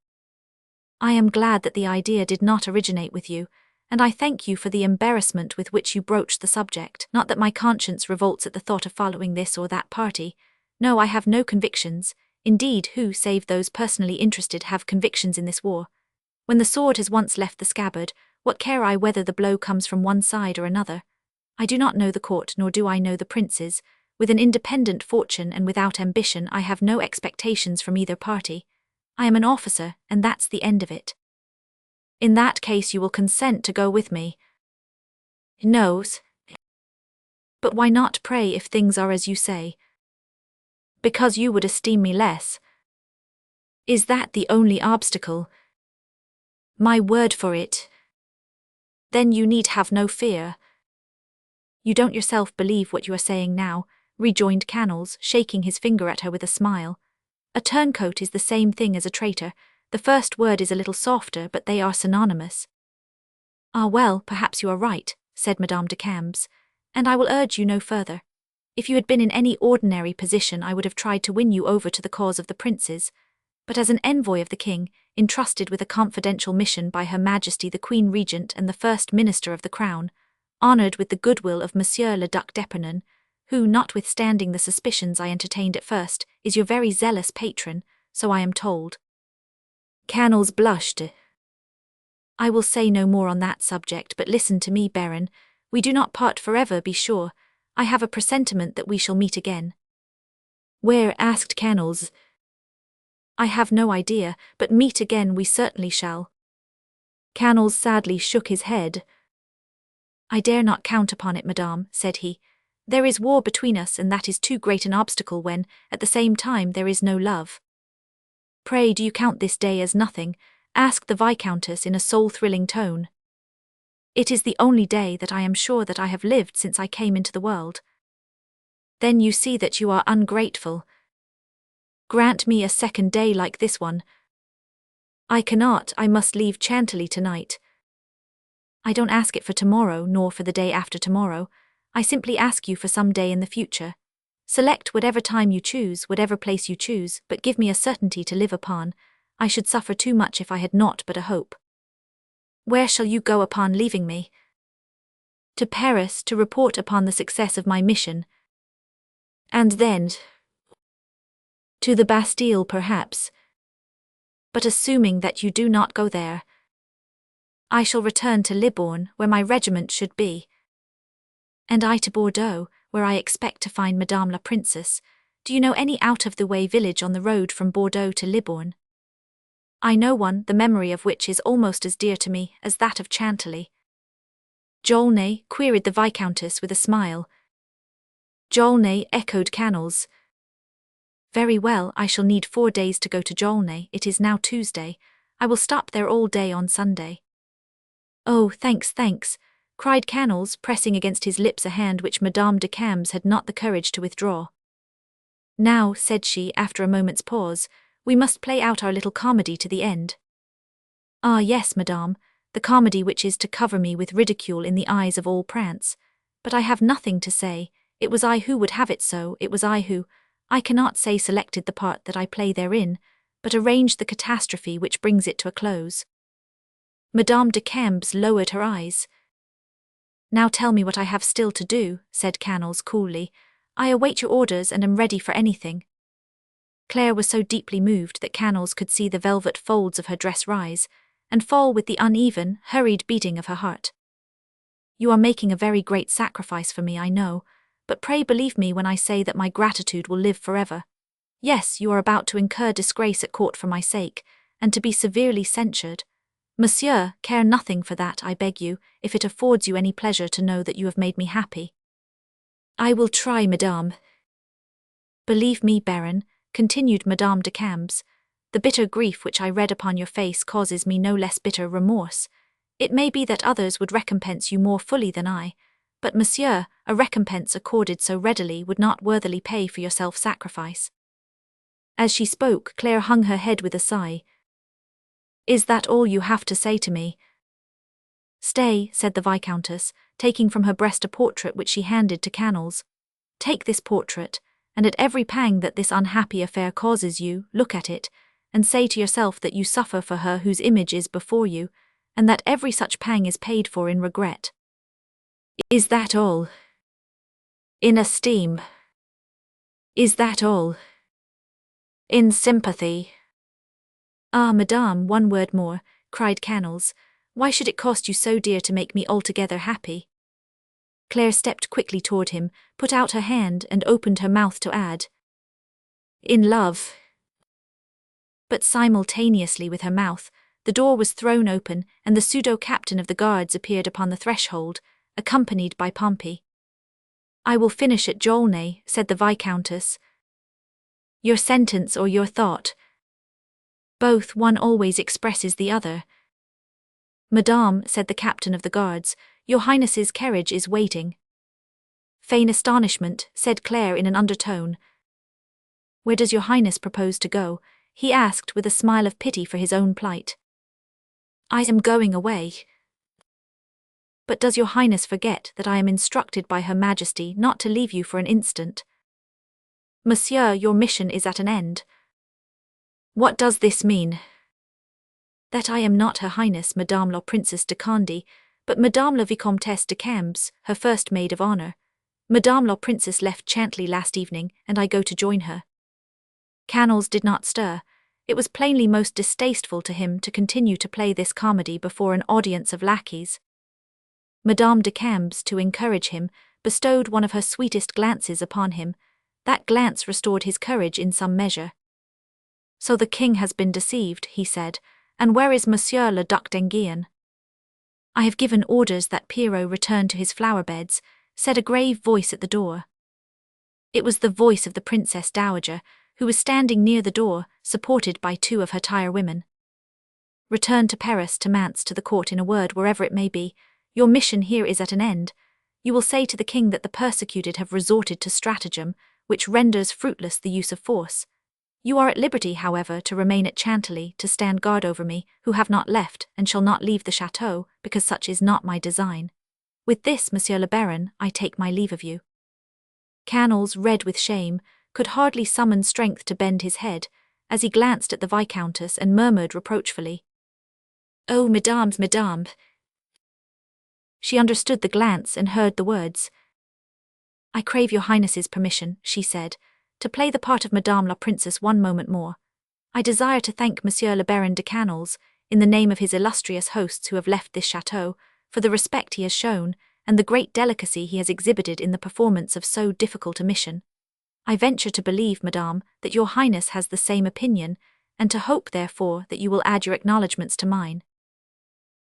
I am glad that the idea did not originate with you, and I thank you for the embarrassment with which you broached the subject. Not that my conscience revolts at the thought of following this or that party. No, I have no convictions. Indeed, who, save those personally interested, have convictions in this war? When the sword has once left the scabbard, what care I whether the blow comes from one side or another? I do not know the court, nor do I know the princes. With an independent fortune and without ambition, I have no expectations from either party. I am an officer, and that's the end of it. In that case you will consent to go with me? No. But why not, pray, if things are as you say? Because you would esteem me less. Is that the only obstacle? My word for it. Then you need have no fear. You don't yourself believe what you are saying now, rejoined Canals, shaking his finger at her with a smile. A turncoat is the same thing as a traitor. The first word is a little softer, but they are synonymous. Ah well, perhaps you are right, said Madame de Cambes, and I will urge you no further. If you had been in any ordinary position, I would have tried to win you over to the cause of the princes, but as an envoy of the king, entrusted with a confidential mission by Her Majesty the Queen Regent and the First Minister of the Crown, honoured with the goodwill of Monsieur le Duc d'Epernon, who, notwithstanding the suspicions I entertained at first, is your very zealous patron, so I am told. Canals blushed. I will say no more on that subject, but listen to me, Baron. We do not part forever, be sure. I have a presentiment that we shall meet again. Where? Asked Canals. I have no idea, but meet again we certainly shall. Canals sadly shook his head. I dare not count upon it, madame, said he. There is war between us, and that is too great an obstacle when, at the same time, there is no love. Pray, do you count this day as nothing? Asked the Viscountess in a soul-thrilling tone. It is the only day that I am sure that I have lived since I came into the world. Then you see that you are ungrateful. Grant me a second day like this one. I cannot, I must leave Chantilly tonight. I don't ask it for tomorrow, nor for the day after tomorrow. I simply ask you for some day in the future. Select whatever time you choose, whatever place you choose, but give me a certainty to live upon. I should suffer too much if I had naught but a hope. Where shall you go upon leaving me? To Paris, to report upon the success of my mission. And then to the Bastille, perhaps. But assuming that you do not go there, I shall return to Libourne, where my regiment should be. And I to Bordeaux, where I expect to find Madame la Princess. Do you know any out-of-the-way village on the road from Bordeaux to Libourne? I know one, the memory of which is almost as dear to me as that of Chantilly. Jaulnay? Queried the Viscountess with a smile. Jaulnay, echoed Canals. Very well, I shall need 4 days to go to Jaulnay. It is now Tuesday. I will stop there all day on Sunday. Oh, thanks, cried Canals, pressing against his lips a hand which Madame de Cambes had not the courage to withdraw. Now, said she, after a moment's pause, we must play out our little comedy to the end. Ah yes, madame, the comedy which is to cover me with ridicule in the eyes of all prance. But I have nothing to say, it was I who would have it so, it was I who, I cannot say selected the part that I play therein, but arranged the catastrophe which brings it to a close. Madame de Camps lowered her eyes. Now tell me what I have still to do, said Canals coolly. I await your orders and am ready for anything. Claire was so deeply moved that Canals could see the velvet folds of her dress rise and fall with the uneven, hurried beating of her heart. You are making a very great sacrifice for me, I know, but pray believe me when I say that my gratitude will live forever. Yes, you are about to incur disgrace at court for my sake, and to be severely censured. Monsieur, care nothing for that, I beg you, if it affords you any pleasure to know that you have made me happy. I will try, madame. Believe me, Baron, continued Madame de Camps, the bitter grief which I read upon your face causes me no less bitter remorse. It may be that others would recompense you more fully than I, but monsieur, a recompense accorded so readily would not worthily pay for your self-sacrifice. As she spoke, Claire hung her head with a sigh. Is that all you have to say to me? Stay, said the Viscountess, taking from her breast a portrait which she handed to Canals. Take this portrait, and at every pang that this unhappy affair causes you, look at it, and say to yourself that you suffer for her whose image is before you, and that every such pang is paid for in regret. Is that all? In esteem? Is that all? In sympathy? Ah, madame, one word more, cried Canals. Why should it cost you so dear to make me altogether happy? Claire stepped quickly toward him, put out her hand and opened her mouth to add, in love. But simultaneously with her mouth, the door was thrown open and the pseudo-captain of the guards appeared upon the threshold, accompanied by Pompey. I will finish at Jaulnay, said the Viscountess. Your sentence or your thought? Both, one always expresses the other. Madame, said the captain of the guards, your highness's carriage is waiting. Feign astonishment, said Claire in an undertone. Where does your highness propose to go? He asked with a smile of pity for his own plight. I am going away. But does your highness forget that I am instructed by her majesty not to leave you for an instant? Monsieur, your mission is at an end. What does this mean? That I am not her highness Madame la Princesse de Condé, but Madame la Vicomtesse de Camps, her first maid of honor. Madame la Princess left Chantilly last evening, and I go to join her. Canals did not stir. It was plainly most distasteful to him to continue to play this comedy before an audience of lackeys. Madame de Camps, to encourage him, bestowed one of her sweetest glances upon him. That glance restored his courage in some measure. So the king has been deceived, he said, and where is Monsieur le Duc d'Enghien? I have given orders that Pierrot return to his flower-beds, said a grave voice at the door. It was the voice of the Princess Dowager, who was standing near the door, supported by two of her tire-women. Return to Paris, to Mantes, to the court, in a word, wherever it may be. Your mission here is at an end. You will say to the king that the persecuted have resorted to stratagem, which renders fruitless the use of force. You are at liberty, however, to remain at Chantilly, to stand guard over me, who have not left, and shall not leave the chateau, because such is not my design. With this, Monsieur le Baron, I take my leave of you. Canals, red with shame, could hardly summon strength to bend his head, as he glanced at the Viscountess and murmured reproachfully, Oh, mesdames, mesdames. She understood the glance and heard the words. I crave your highness's permission, she said, to play the part of Madame la Princess one moment more. I desire to thank Monsieur le Baron de Canals, in the name of his illustrious hosts who have left this chateau, for the respect he has shown, and the great delicacy he has exhibited in the performance of so difficult a mission. I venture to believe, madame, that your highness has the same opinion, and to hope, therefore, that you will add your acknowledgments to mine.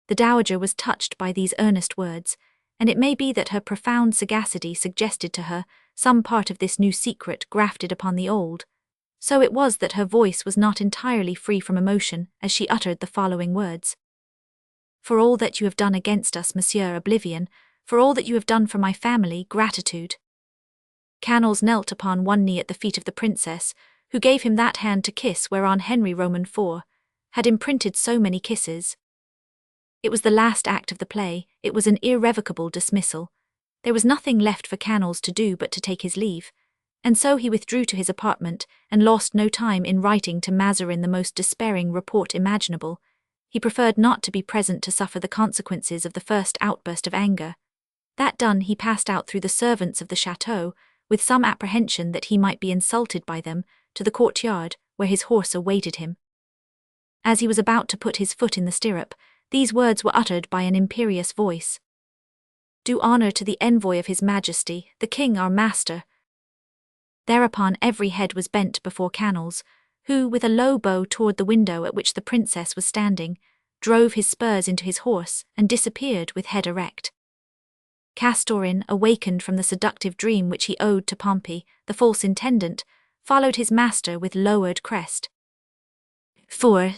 The dowager was touched by these earnest words, and it may be that her profound sagacity suggested to her some part of this new secret grafted upon the old. So it was that her voice was not entirely free from emotion as she uttered the following words. For all that you have done against us, Monsieur, oblivion. For all that you have done for my family, gratitude. Canals knelt upon one knee at the feet of the princess, who gave him that hand to kiss whereon Henry Roman IV had imprinted so many kisses. It was the last act of the play, it was an irrevocable dismissal. There was nothing left for Canals to do but to take his leave, and so he withdrew to his apartment and lost no time in writing to Mazarin the most despairing report imaginable. He preferred not to be present to suffer the consequences of the first outburst of anger. That done, he passed out through the servants of the chateau, with some apprehension that he might be insulted by them, to the courtyard, where his horse awaited him. As he was about to put his foot in the stirrup, these words were uttered by an imperious voice. "Do honour to the envoy of his Majesty, the King our master." Thereupon every head was bent before Canals, who, with a low bow toward the window at which the princess was standing, drove his spurs into his horse and disappeared with head erect. Castorin, awakened from the seductive dream which he owed to Pompey, the false intendant, followed his master with lowered crest. 4.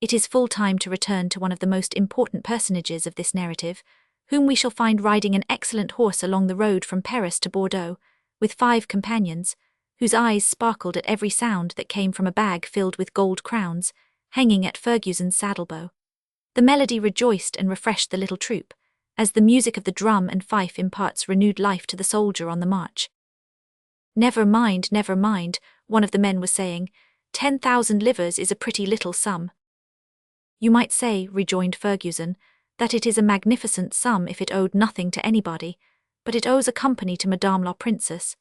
It is full time to return to one of the most important personages of this narrative, whom we shall find riding an excellent horse along the road from Paris to Bordeaux, with 5 companions, whose eyes sparkled at every sound that came from a bag filled with gold crowns, hanging at Ferguson's saddlebow. The melody rejoiced and refreshed the little troop, as the music of the drum and fife imparts renewed life to the soldier on the march. Never mind, one of the men was saying, 10,000 livres is a pretty little sum." "You might say," rejoined Ferguson, "that it is a magnificent sum if it owed nothing to anybody, but it owes a company to Madame la Princess.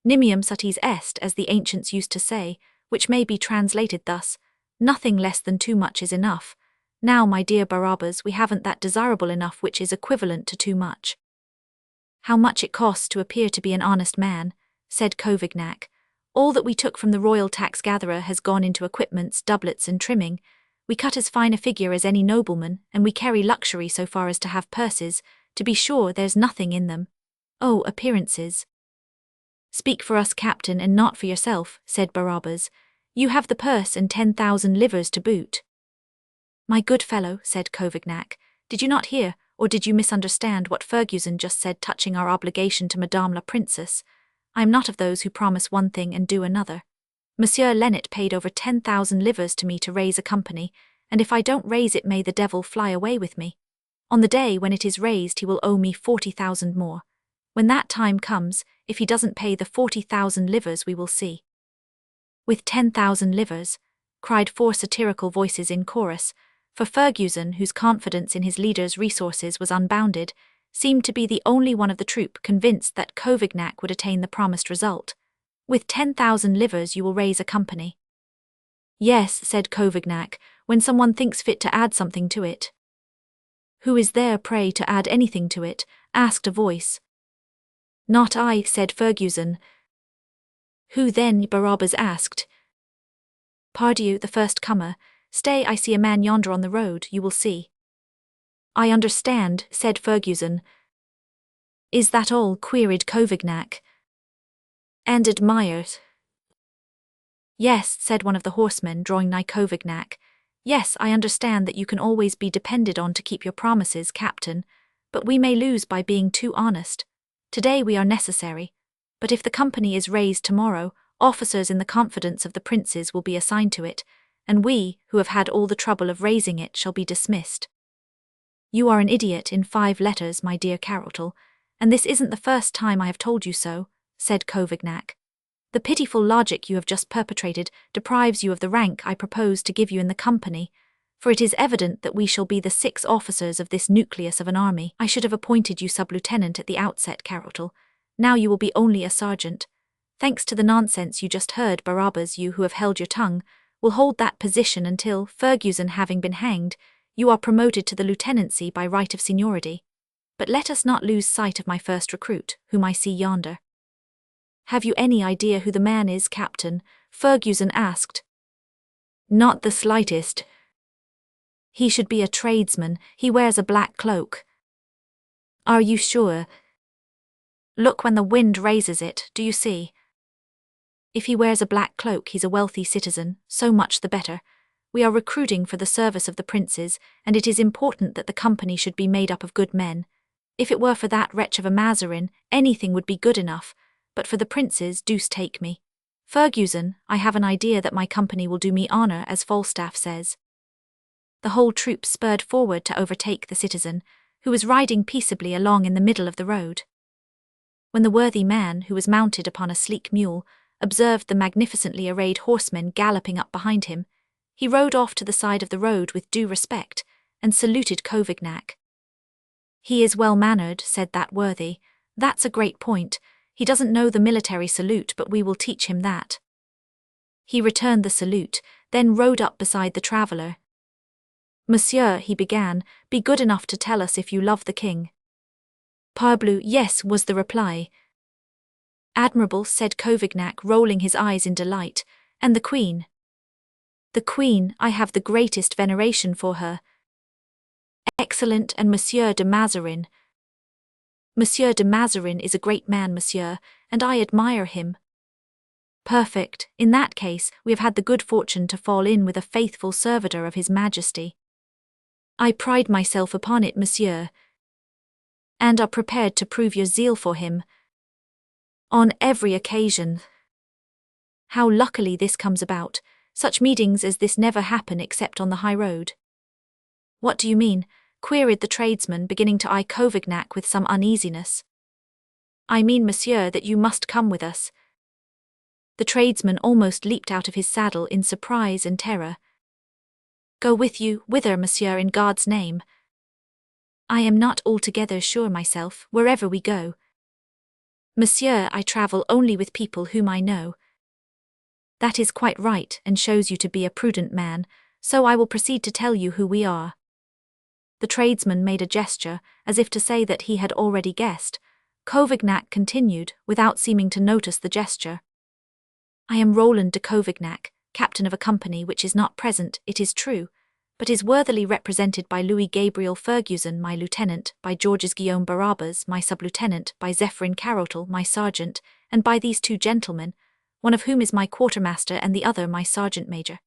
Nimium satis est, as the ancients used to say, which may be translated thus, nothing less than too much is enough. Now, my dear Barabbas, we haven't that desirable enough which is equivalent to too much." "How much it costs to appear to be an honest man," said Couvignac. "All that we took from the royal tax-gatherer has gone into equipments, doublets and trimming. We cut as fine a figure as any nobleman, and we carry luxury so far as to have purses. To be sure, there's nothing in them. Oh, appearances." "Speak for us, captain, and not for yourself," said Barabbas. "You have the purse and 10,000 livres to boot." "My good fellow," said Couvignac, "did you not hear, or did you misunderstand what Ferguson just said touching our obligation to Madame la Princess? I am not of those who promise one thing and do another. Monsieur Lennet paid over 10,000 livres to me to raise a company, and if I don't raise it, may the devil fly away with me. On the day when it is raised, he will owe me 40,000 more. When that time comes, if he doesn't pay the 40,000 livres, we will see." "With 10,000 livres," cried 4 satirical voices in chorus, for Ferguson, whose confidence in his leader's resources was unbounded, seemed to be the only one of the troop convinced that Couvignac would attain the promised result. "With 10,000 livres you will raise a company." "Yes," said Couvignac, "when someone thinks fit to add something to it." "Who is there, pray, to add anything to it?" asked a voice. "Not I," said Ferguson. "Who then?" Barabbas asked. "Pardieu, the first comer. Stay, I see a man yonder on the road, you will see." "I understand," said Ferguson. "Is that all?" queried Couvignac. "And admires." "Yes," said one of the horsemen, drawing nigh Couvignac. "Yes, I understand that you can always be depended on to keep your promises, captain, but we may lose by being too honest. Today we are necessary, but if the company is raised tomorrow, officers in the confidence of the princes will be assigned to it, and we, who have had all the trouble of raising it, shall be dismissed." "You are an idiot in 5 letters, my dear Carroll, and this isn't the first time I have told you so," said Couvignac. "The pitiful logic you have just perpetrated deprives you of the rank I propose to give you in the company, for it is evident that we shall be the 6 officers of this nucleus of an army. I should have appointed you sub-lieutenant at the outset, Carroll. Now you will be only a sergeant. Thanks to the nonsense you just heard, Barabbas, you who have held your tongue, will hold that position until, Ferguson having been hanged, you are promoted to the lieutenancy by right of seniority. But let us not lose sight of my first recruit, whom I see yonder." "Have you any idea who the man is, captain?" Ferguson asked. "Not the slightest." "He should be a tradesman. He wears a black cloak." "Are you sure?" "Look when the wind raises it, do you see? If he wears a black cloak, he's a wealthy citizen, so much the better. We are recruiting for the service of the princes, and it is important that the company should be made up of good men. If it were for that wretch of a Mazarin, anything would be good enough, but for the princes, deuce take me. Ferguson, I have an idea that my company will do me honour, as Falstaff says." The whole troop spurred forward to overtake the citizen, who was riding peaceably along in the middle of the road. When the worthy man, who was mounted upon a sleek mule, observed the magnificently arrayed horsemen galloping up behind him, he rode off to the side of the road with due respect, and saluted Covignac. "He is well-mannered," said that worthy. "That's a great point. He doesn't know the military salute, but we will teach him that." He returned the salute, then rode up beside the traveller. "Monsieur," he began, "be good enough to tell us if you love the king." "Parbleu, yes," was the reply. "Admirable," said Covignac, rolling his eyes in delight. "And the queen?" "The queen, I have the greatest veneration for her." "Excellent, and Monsieur de Mazarin?" "Monsieur de Mazarin is a great man, monsieur, and I admire him." "Perfect. In that case, we have had the good fortune to fall in with a faithful servitor of His Majesty." "I pride myself upon it, monsieur." "And are prepared to prove your zeal for him." "On every occasion." "How luckily this comes about. Such meetings as this never happen except on the high road." "What do you mean?" queried the tradesman, beginning to eye Covignac with some uneasiness. "I mean, monsieur, that you must come with us." The tradesman almost leaped out of his saddle in surprise and terror. "Go with you, whither, monsieur, in God's name?" "I am not altogether sure myself, wherever we go." "Monsieur, I travel only with people whom I know." "That is quite right, and shows you to be a prudent man, so I will proceed to tell you who we are." The tradesman made a gesture, as if to say that he had already guessed. Covignac continued, without seeming to notice the gesture. "I am Roland de Covignac, captain of a company which is not present, it is true, but is worthily represented by Louis Gabriel Ferguson, my lieutenant, by Georges Guillaume Barabas, my sub-lieutenant, by Zephyrin Carotel, my sergeant, and by these two gentlemen, one of whom is my quartermaster and the other my sergeant-major.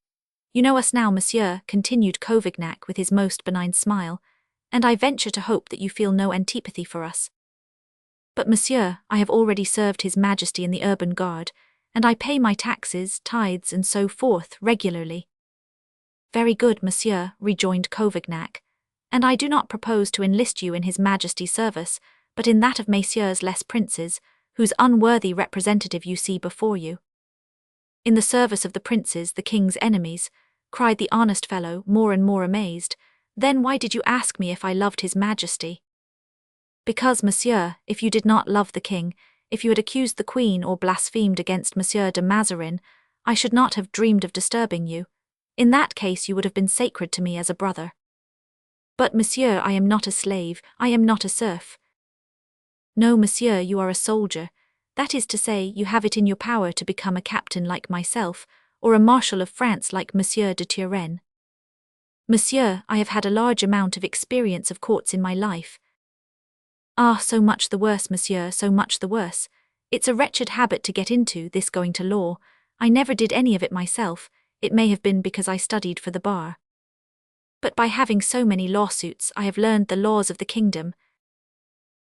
You know us now, monsieur," continued Covignac with his most benign smile, "and I venture to hope that you feel no antipathy for us. But, monsieur, I have already served His Majesty in the urban guard, and I pay my taxes, tithes, and so forth, regularly." "Very good, monsieur," rejoined Covignac, "and I do not propose to enlist you in His Majesty's service, but in that of messieurs les princes, whose unworthy representative you see before you." "In the service of the princes, the king's enemies," cried the honest fellow, more and more amazed. "Then why did you ask me if I loved His Majesty?" "Because, monsieur, if you did not love the king, if you had accused the queen or blasphemed against Monsieur de Mazarin, I should not have dreamed of disturbing you. In that case you would have been sacred to me as a brother." "But, monsieur, I am not a slave, I am not a serf." "No, monsieur, you are a soldier. That is to say, you have it in your power to become a captain like myself, or a marshal of France like Monsieur de Turenne." "Monsieur, I have had a large amount of experience of courts in my life." "Ah, so much the worse, monsieur, so much the worse. It's a wretched habit to get into, this going to law. I never did any of it myself, it may have been because I studied for the bar. But by having so many lawsuits, I have learned the laws of the kingdom.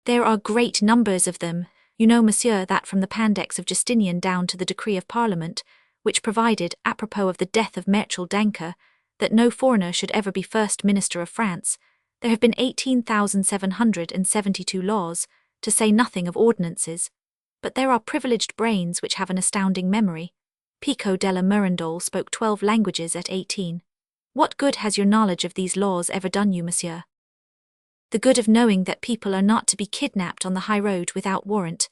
There are great numbers of them. You know, monsieur, that from the Pandects of Justinian down to the decree of Parliament, which provided, apropos of the death of Marechal Danker, that no foreigner should ever be First Minister of France, there have been 18,772 laws, to say nothing of ordinances. But there are privileged brains which have an astounding memory. Pico della Mirandole spoke 12 languages at 18. What good has your knowledge of these laws ever done you, monsieur?" "The good of knowing that people are not to be kidnapped on the high road without warrant."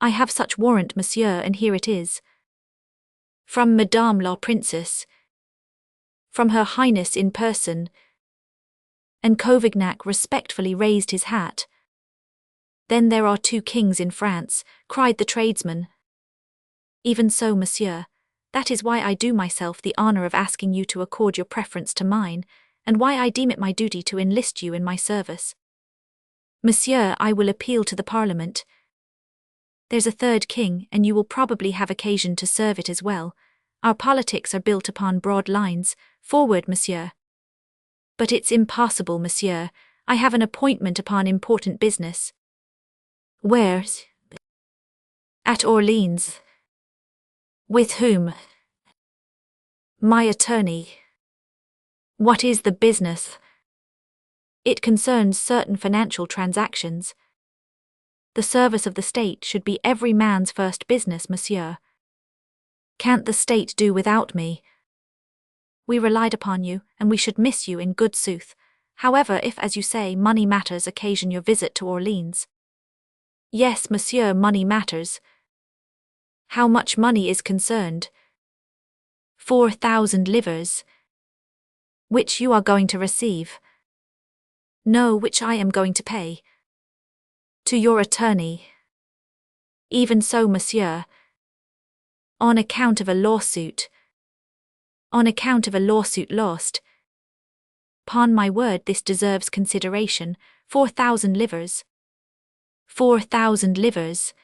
"I have such warrant, monsieur, and here it is." "From Madame la Princess." "From Her Highness in person." And Covignac respectfully raised his hat. "Then there are 2 kings in France," cried the tradesman. "Even so, monsieur. That is why I do myself the honor of asking you to accord your preference to mine, and why I deem it my duty to enlist you in my service." "Monsieur, I will appeal to the Parliament." "There's a 3rd king, and you will probably have occasion to serve it as well. Our politics are built upon broad lines. Forward, monsieur." "But it's impossible, monsieur. I have an appointment upon important business." "Where?" "At Orleans." "With whom?" "My attorney." What is the business? It concerns certain financial transactions. The service of the state should be every man's first business, monsieur. Can't the state do without me? We relied upon you, and we should miss you in good sooth. However, if, as you say, money matters occasion your visit to Orleans. Yes, monsieur, money matters. How much money is concerned? 4,000 livres. Which you are going to receive? No, which I am going to pay. To your attorney. Even so, monsieur. On account of a lawsuit. On account of a lawsuit lost. 'Pon my word, this deserves consideration. 4,000 livres. 4,000 livres.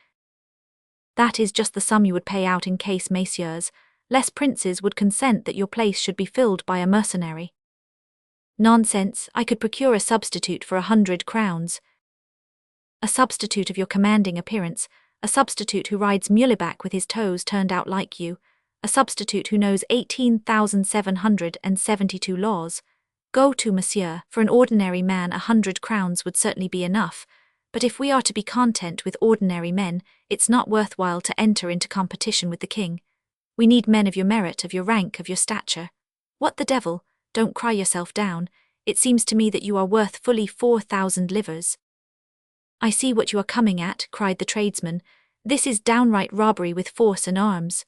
That is just the sum you would pay out in case, messieurs, less princes would consent that your place should be filled by a mercenary. Nonsense, I could procure a substitute for 100 crowns. A substitute of your commanding appearance, a substitute who rides muleback with his toes turned out like you, a substitute who knows 18,772 laws. Go to, monsieur, for an ordinary man 100 crowns would certainly be enough, but if we are to be content with ordinary men, it's not worthwhile to enter into competition with the king. We need men of your merit, of your rank, of your stature. What the devil? Don't cry yourself down. It seems to me that you are worth fully 4,000 livres. I see what you are coming at, cried the tradesman. This is downright robbery with force and arms.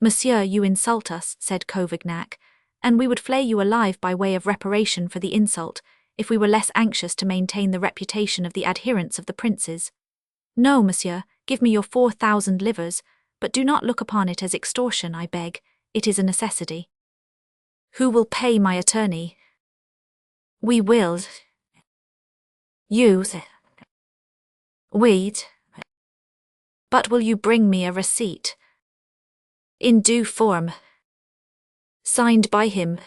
Monsieur, you insult us, said Covignac, and we would flay you alive by way of reparation for the insult, if we were less anxious to maintain the reputation of the adherents of the princes. No, monsieur, give me your 4,000 livres, but do not look upon it as extortion, I beg. It is a necessity. Who will pay my attorney? We will. You. We. But will you bring me a receipt? In due form. Signed by him.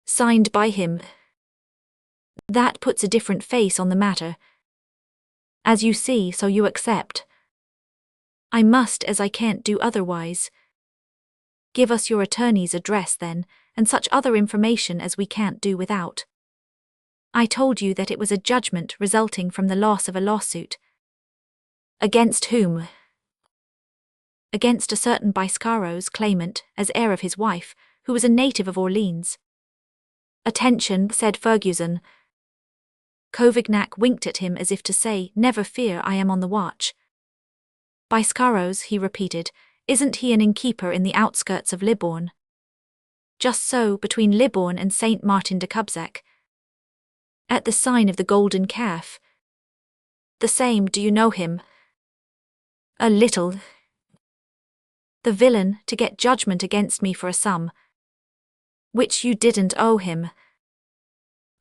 Signed by him. That puts a different face on the matter. As you see, so you accept. I must, as I can't do otherwise. Give us your attorney's address, then, and such other information as we can't do without. I told you that it was a judgment resulting from the loss of a lawsuit. Against whom? Against a certain Biscaros claimant, as heir of his wife, who was a native of Orleans. Attention, said Ferguson. Covignac winked at him as if to say, never fear, I am on the watch. Biscaros, he repeated, isn't he an innkeeper in the outskirts of Libourne? Just so, between Libourne and Saint Martin de Cubzac. At the sign of the Golden Calf. The same, do you know him? A little. The villain, to get judgment against me for a sum. Which you didn't owe him.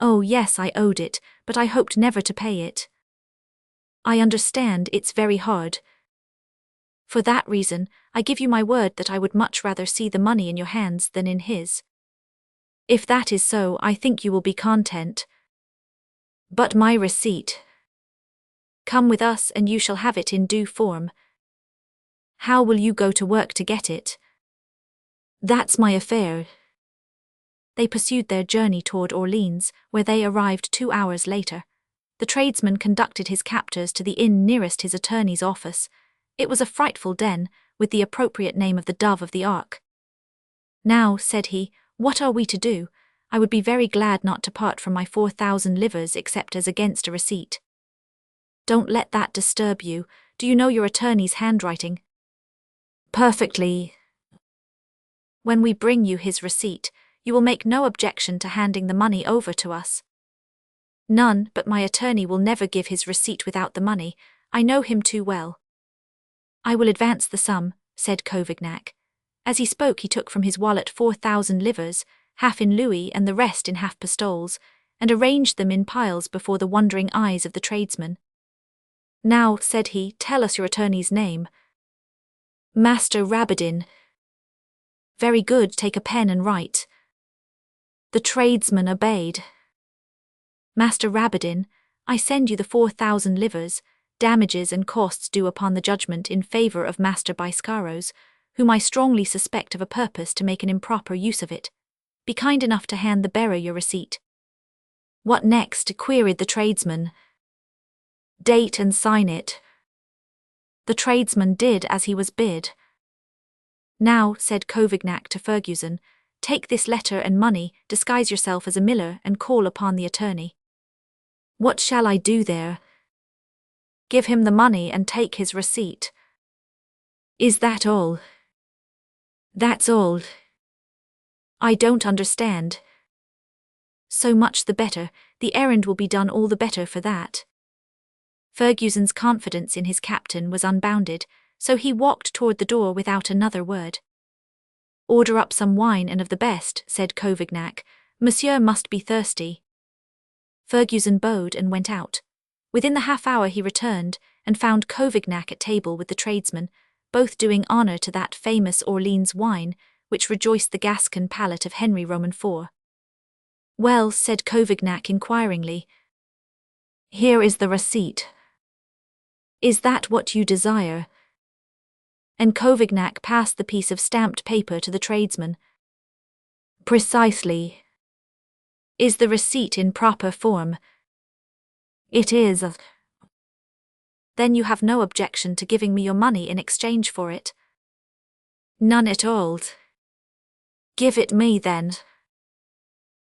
Oh yes, I owed it, but I hoped never to pay it. I understand it's very hard. For that reason, I give you my word that I would much rather see the money in your hands than in his. If that is so, I think you will be content. But my receipt. Come with us and you shall have it in due form. How will you go to work to get it? That's my affair. They pursued their journey toward Orleans, where they arrived 2 hours later. The tradesman conducted his captors to the inn nearest his attorney's office. It was a frightful den, with the appropriate name of the Dove of the Ark. Now, said he, what are we to do? I would be very glad not to part from my 4,000 livres except as against a receipt. Don't let that disturb you. Do you know your attorney's handwriting? Perfectly. When we bring you his receipt, you will make no objection to handing the money over to us. None, but my attorney will never give his receipt without the money. I know him too well. I will advance the sum, said Covignac. As he spoke, he took from his wallet 4,000 livres, half in louis and the rest in half pistoles, and arranged them in piles before the wondering eyes of the tradesman. Now, said he, tell us your attorney's name. Master Rabadin. Very good, take a pen and write. The tradesman obeyed. Master Rabadin, I send you the 4,000 livres, damages and costs due upon the judgment in favour of Master Biscaros, whom I strongly suspect of a purpose to make an improper use of it. Be kind enough to hand the bearer your receipt." "What next?" queried the tradesman. "Date and sign it." The tradesman did as he was bid. "Now," said Covignac to Fergusson, "take this letter and money, disguise yourself as a miller, and call upon the attorney." "What shall I do there?" "Give him the money and take his receipt." "Is that all?" "That's all." "I don't understand." "So much the better, the errand will be done all the better for that." Fergusson's confidence in his captain was unbounded, so he walked toward the door without another word. "Order up some wine and of the best," said Covignac. "Monsieur must be thirsty." Fergusson bowed and went out. Within the half-hour he returned, and found Covignac at table with the tradesman, both doing honour to that famous Orleans wine, which rejoiced the Gascon palate of Henry Roman IV. "Well," said Covignac inquiringly, "here is the receipt. Is that what you desire?" And Covignac passed the piece of stamped paper to the tradesman. "Precisely." "Is the receipt in proper form?" "It is." "Then you have no objection to giving me your money in exchange for it?" "None at all." "Give it me then."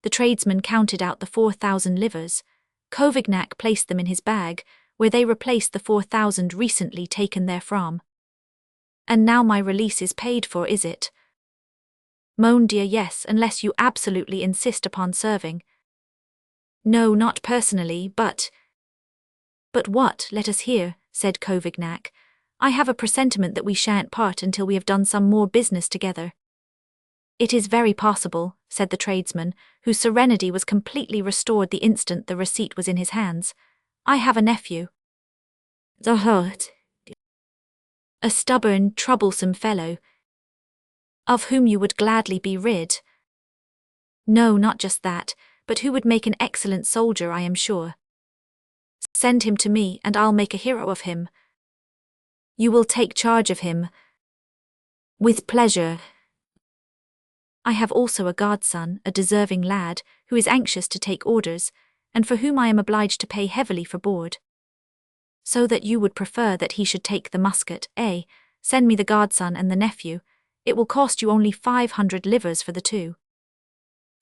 The tradesman counted out the 4,000 livres. Covignac placed them in his bag, where they replaced the 4,000 recently taken therefrom. "And now my release is paid for, is it?" "Mon Dieu, yes, unless you absolutely insist upon serving." "No, not personally, but—" "But what? Let us hear," said Covignac. "I have a presentiment that we shan't part until we have done some more business together." "It is very possible," said the tradesman, whose serenity was completely restored the instant the receipt was in his hands. "I have a nephew." "The hurt." "A stubborn, troublesome fellow." "Of whom you would gladly be rid." "No, not just that, but who would make an excellent soldier, I am sure." "Send him to me, and I'll make a hero of him." "You will take charge of him?" "With pleasure." "I have also a godson, a deserving lad, who is anxious to take orders, and for whom I am obliged to pay heavily for board." "So that you would prefer that he should take the musket, eh? Send me the godson and the nephew. It will cost you only 500 livres for the two."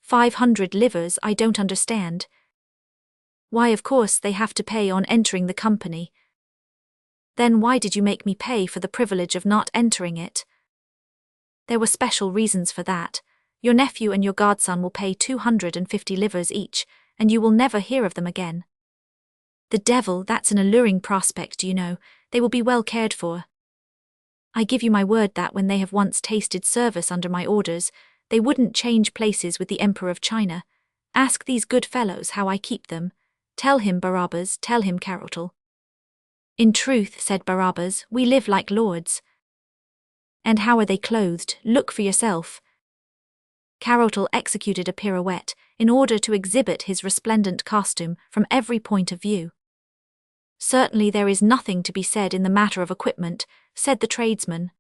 500 livres, I don't understand." "Why, of course they have to pay on entering the company." "Then why did you make me pay for the privilege of not entering it?" "There were special reasons for that. Your nephew and your godson will pay 250 livres each, and you will never hear of them again." "The devil, that's an alluring prospect, you know. They will be well cared for." "I give you my word that when they have once tasted service under my orders, they wouldn't change places with the Emperor of China. Ask these good fellows how I keep them. Tell him, Barabbas, tell him, Carotel." "In truth," said Barabbas, "we live like lords." "And how are they clothed? Look for yourself." Carotel executed a pirouette in order to exhibit his resplendent costume from every point of view. "Certainly there is nothing to be said in the matter of equipment," said the tradesman.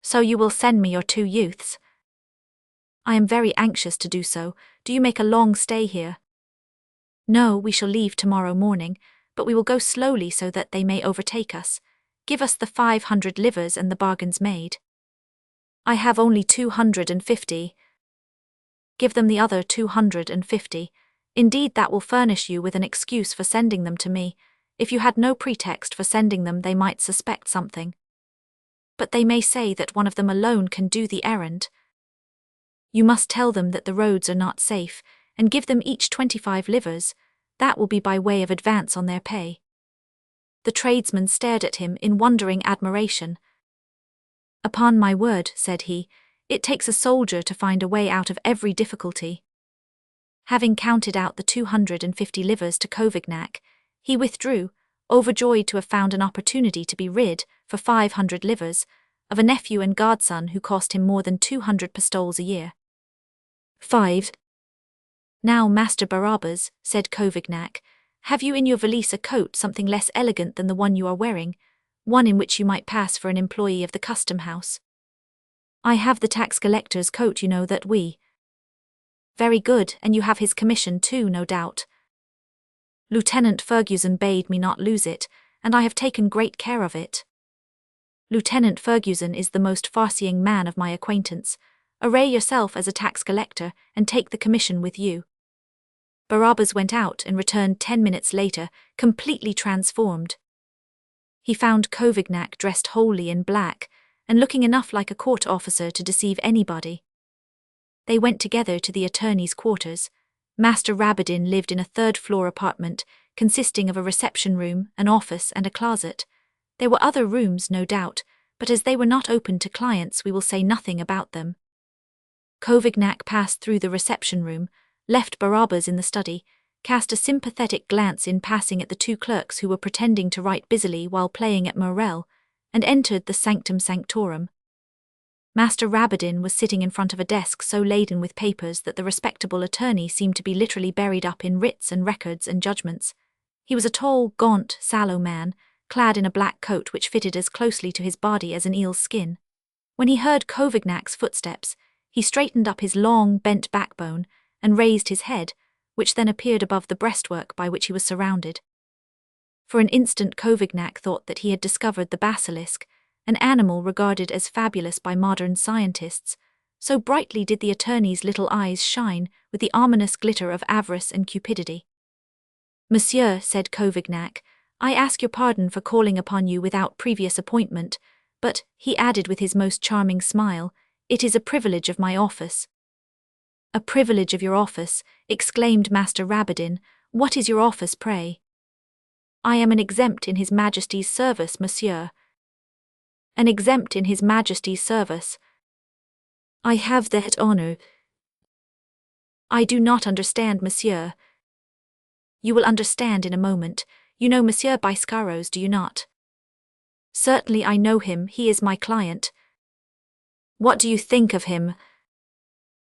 "So you will send me your two youths?" "I am very anxious to do so. Do you make a long stay here?" "No, we shall leave tomorrow morning, but we will go slowly so that they may overtake us. Give us the 500 livres and the bargain's made." "I have only 250. "Give them the other 250. Indeed, that will furnish you with an excuse for sending them to me. If you had no pretext for sending them, they might suspect something." "But they may say that one of them alone can do the errand." "You must tell them that the roads are not safe, and give them each 25 livres. That will be by way of advance on their pay." The tradesman stared at him in wondering admiration. "Upon my word," said he, "it takes a soldier to find a way out of every difficulty." Having counted out the 250 livres to Covignac, he withdrew, overjoyed to have found an opportunity to be rid, for 500 livres, of a nephew and godson who cost him more than 200 pistoles a year. 5. "Now, Master Barabbas," said Covignac, "have you in your valise a coat something less elegant than the one you are wearing, one in which you might pass for an employee of the custom house?" "I have the tax collector's coat, you know, that we Very good, and you have his commission too, no doubt. Lieutenant Ferguson bade me not lose it, and I have taken great care of it. Lieutenant Ferguson is the most farseeing man of my acquaintance. Array yourself as a tax collector and take the commission with you. Barabbas went out and returned 10 minutes later, completely transformed. He found Covignac dressed wholly in black, and looking enough like a court officer to deceive anybody. They went together to the attorney's quarters. Master Rabadin lived in a third-floor apartment, consisting of a reception room, an office, and a closet. There were other rooms, no doubt, but as they were not open to clients, we will say nothing about them. Covignac passed through the reception room, left Barabbas in the study, cast a sympathetic glance in passing at the two clerks who were pretending to write busily while playing at Morel, and entered the sanctum sanctorum. Master Rabadin was sitting in front of a desk so laden with papers that the respectable attorney seemed to be literally buried up in writs and records and judgments. He was a tall, gaunt, sallow man, clad in a black coat which fitted as closely to his body as an eel's skin. When he heard Covignac's footsteps, he straightened up his long, bent backbone and raised his head, which then appeared above the breastwork by which he was surrounded. For an instant Covignac thought that he had discovered the basilisk, an animal regarded as fabulous by modern scientists, so brightly did the attorney's little eyes shine with the ominous glitter of avarice and cupidity. "Monsieur," said Covignac, "I ask your pardon for calling upon you without previous appointment, but," he added with his most charming smile, "it is a privilege of my office." "A privilege of your office," exclaimed Master Rabadin. "What is your office, pray?" "I am an exempt in His Majesty's service, monsieur." "An exempt in His Majesty's service. I have that honor." "I do not understand, monsieur." "You will understand in a moment. You know Monsieur Biscaros, do you not?" "Certainly I know him, he is my client." "What do you think of him?"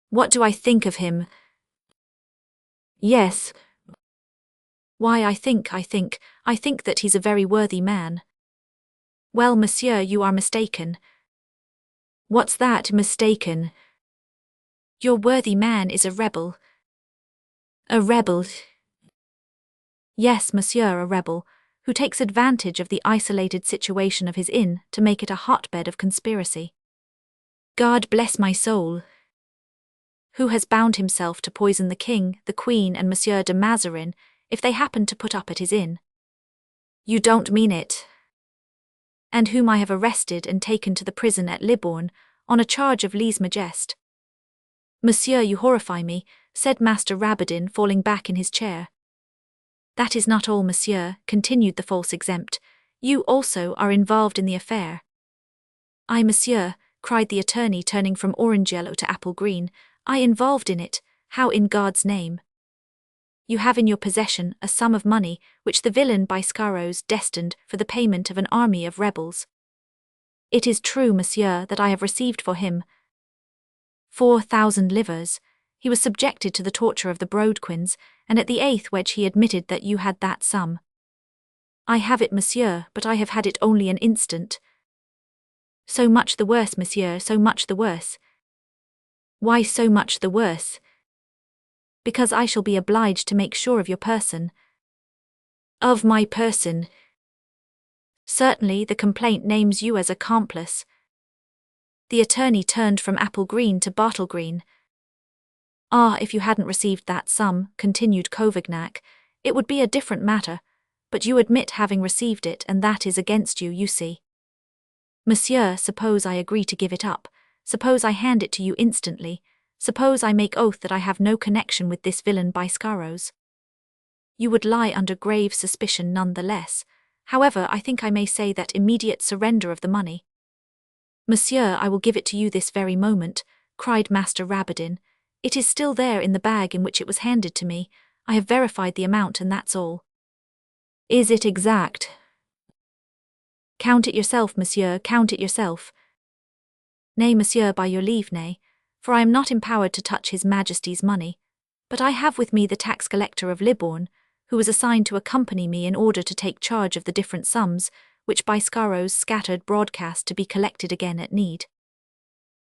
"What do I think of him?" "Yes." "Why, I think that he's a very worthy man." "Well, monsieur, you are mistaken." "What's that, mistaken?" "Your worthy man is a rebel." "A rebel?" "Yes, monsieur, a rebel, who takes advantage of the isolated situation of his inn to make it a hotbed of conspiracy." "God bless my soul." "Who has bound himself to poison the king, the queen, and Monsieur de Mazarin if they happen to put up at his inn." "You don't mean it." "And whom I have arrested and taken to the prison at Libourne on a charge of lèse-majesté." "Monsieur, you horrify me," said Master Rabadin, falling back in his chair. "That is not all, monsieur," continued the false exempt. "You also are involved in the affair." "I, monsieur," cried the attorney, turning from orange yellow to apple green, "I involved in it? How in God's name?" "You have in your possession a sum of money which the villain Biscaros destined for the payment of an army of rebels." "It is true, monsieur, that I have received for him 4,000 livres. He was subjected to the torture of the Brodequins, and at the 8th wedge he admitted that you had that sum." "I have it, monsieur, but I have had it only an instant." "So much the worse, monsieur, so much the worse." "Why so much the worse?" "Because I shall be obliged to make sure of your person." "Of my person?" "Certainly, the complaint names you as accomplice." The attorney turned from apple green to bottle green. "Ah, if you hadn't received that sum," continued Covignac, "it would be a different matter, but you admit having received it, and that is against you, you see." "Monsieur, suppose I agree to give it up, suppose I hand it to you instantly, suppose I make oath that I have no connection with this villain Biscaros." "You would lie under grave suspicion none the less. However, I think I may say that immediate surrender of the money." "Monsieur, I will give it to you this very moment," cried Master Rabadin. "It is still there in the bag in which it was handed to me. I have verified the amount and that's all." "Is it exact?" "Count it yourself, monsieur, count it yourself." "Nay, monsieur, by your leave, nay, for I am not empowered to touch His Majesty's money, but I have with me the tax collector of Libourne, who was assigned to accompany me in order to take charge of the different sums which Biscaros scattered broadcast to be collected again at need."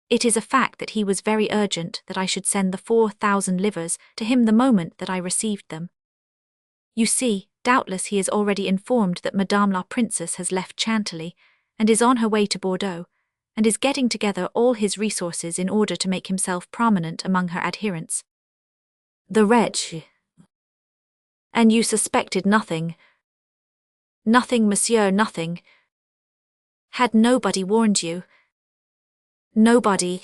It is a fact that he was very urgent that I should send the 4,000 livres to him the moment that I received them. You see, doubtless he is already informed that Madame la Princess has left Chantilly and is on her way to Bordeaux, and is getting together all his resources in order to make himself prominent among her adherents. The wretch! And you suspected nothing? Nothing, monsieur, nothing. Had nobody warned you? Nobody.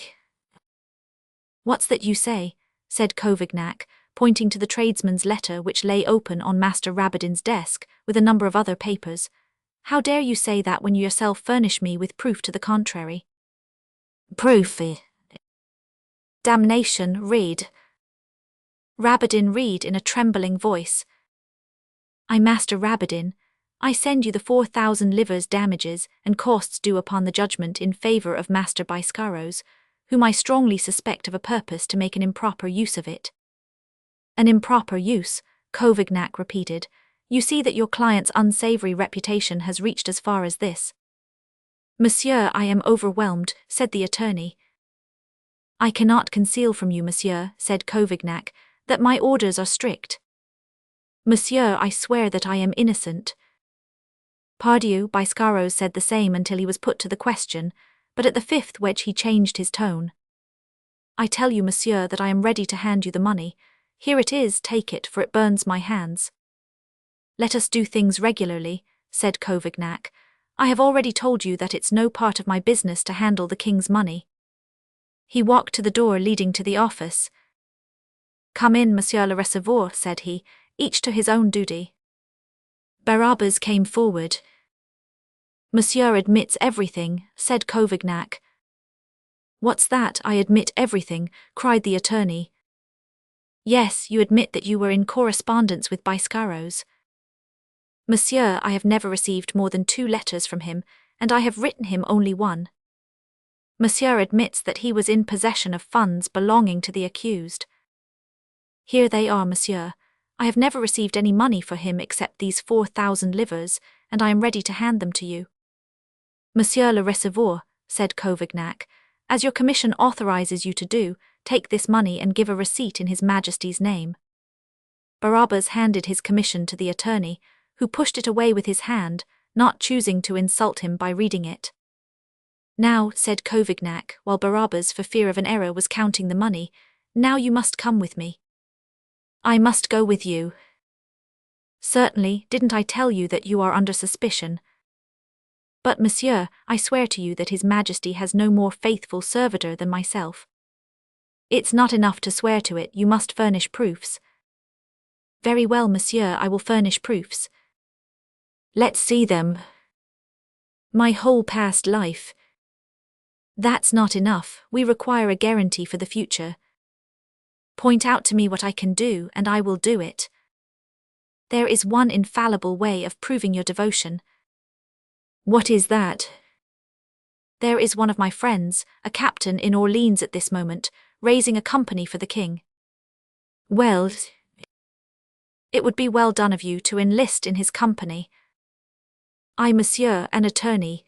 What's that you say? Said Couvignac, pointing to the tradesman's letter which lay open on Master Rabadin's desk, with a number of other papers. How dare you say that when you yourself furnish me with proof to the contrary? Proof? Damnation, read. Rabadin read in a trembling voice. I, Master Rabadin, I send you the 4,000 livres damages and costs due upon the judgment in favour of Master Biscaros, whom I strongly suspect of a purpose to make an improper use of it. An improper use, Couvignac repeated. You see that your client's unsavoury reputation has reached as far as this. Monsieur, I am overwhelmed, said the attorney. I cannot conceal from you, monsieur, said Couvignac, that my orders are strict. Monsieur, I swear that I am innocent. Pardieu, Biscaros said the same until he was put to the question, but at the fifth wedge he changed his tone. I tell you, monsieur, that I am ready to hand you the money. Here it is, take it, for it burns my hands. Let us do things regularly, said Couvignac. I have already told you that it's no part of my business to handle the king's money. He walked to the door leading to the office. Come in, monsieur le receveur, said he, each to his own duty. Barabbas came forward. Monsieur admits everything, said Couvignac. What's that? I admit everything, cried the attorney. Yes, you admit that you were in correspondence with Biscaros. Monsieur, I have never received more than 2 letters from him, and I have written him only 1. Monsieur admits that he was in possession of funds belonging to the accused. Here they are, monsieur. I have never received any money for him except these 4,000 livres, and I am ready to hand them to you. Monsieur le receveur, said Couvignac, as your commission authorizes you to do, take this money and give a receipt in His Majesty's name. Barabbas handed his commission to the attorney, who pushed it away with his hand, not choosing to insult him by reading it. Now, said Couvignac, while Barabbas, for fear of an error, was counting the money, now you must come with me. I must go with you. Certainly, didn't I tell you that you are under suspicion? But, monsieur, I swear to you that His Majesty has no more faithful servitor than myself. It's not enough to swear to it, you must furnish proofs. Very well, monsieur, I will furnish proofs. Let's see them. My whole past life. That's not enough, we require a guarantee for the future. Point out to me what I can do, and I will do it. There is one infallible way of proving your devotion. What is that? There is one of my friends, a captain in Orleans at this moment, raising a company for the king. Well, it would be well done of you to enlist in his company. I, monsieur, an attorney.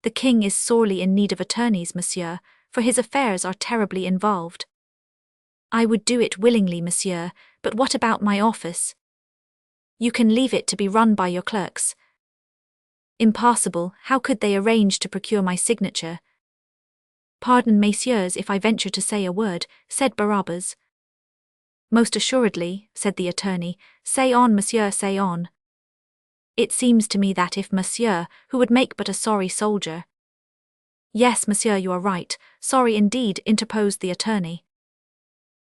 The king is sorely in need of attorneys, monsieur, for his affairs are terribly involved. I would do it willingly, monsieur, but what about my office? You can leave it to be run by your clerks. Impossible, how could they arrange to procure my signature? Pardon, messieurs, if I venture to say a word, said Barabbas. Most assuredly, said the attorney. Say on, monsieur, say on. It seems to me that if monsieur, who would make but a sorry soldier— Yes, monsieur, you are right, sorry indeed, interposed the attorney.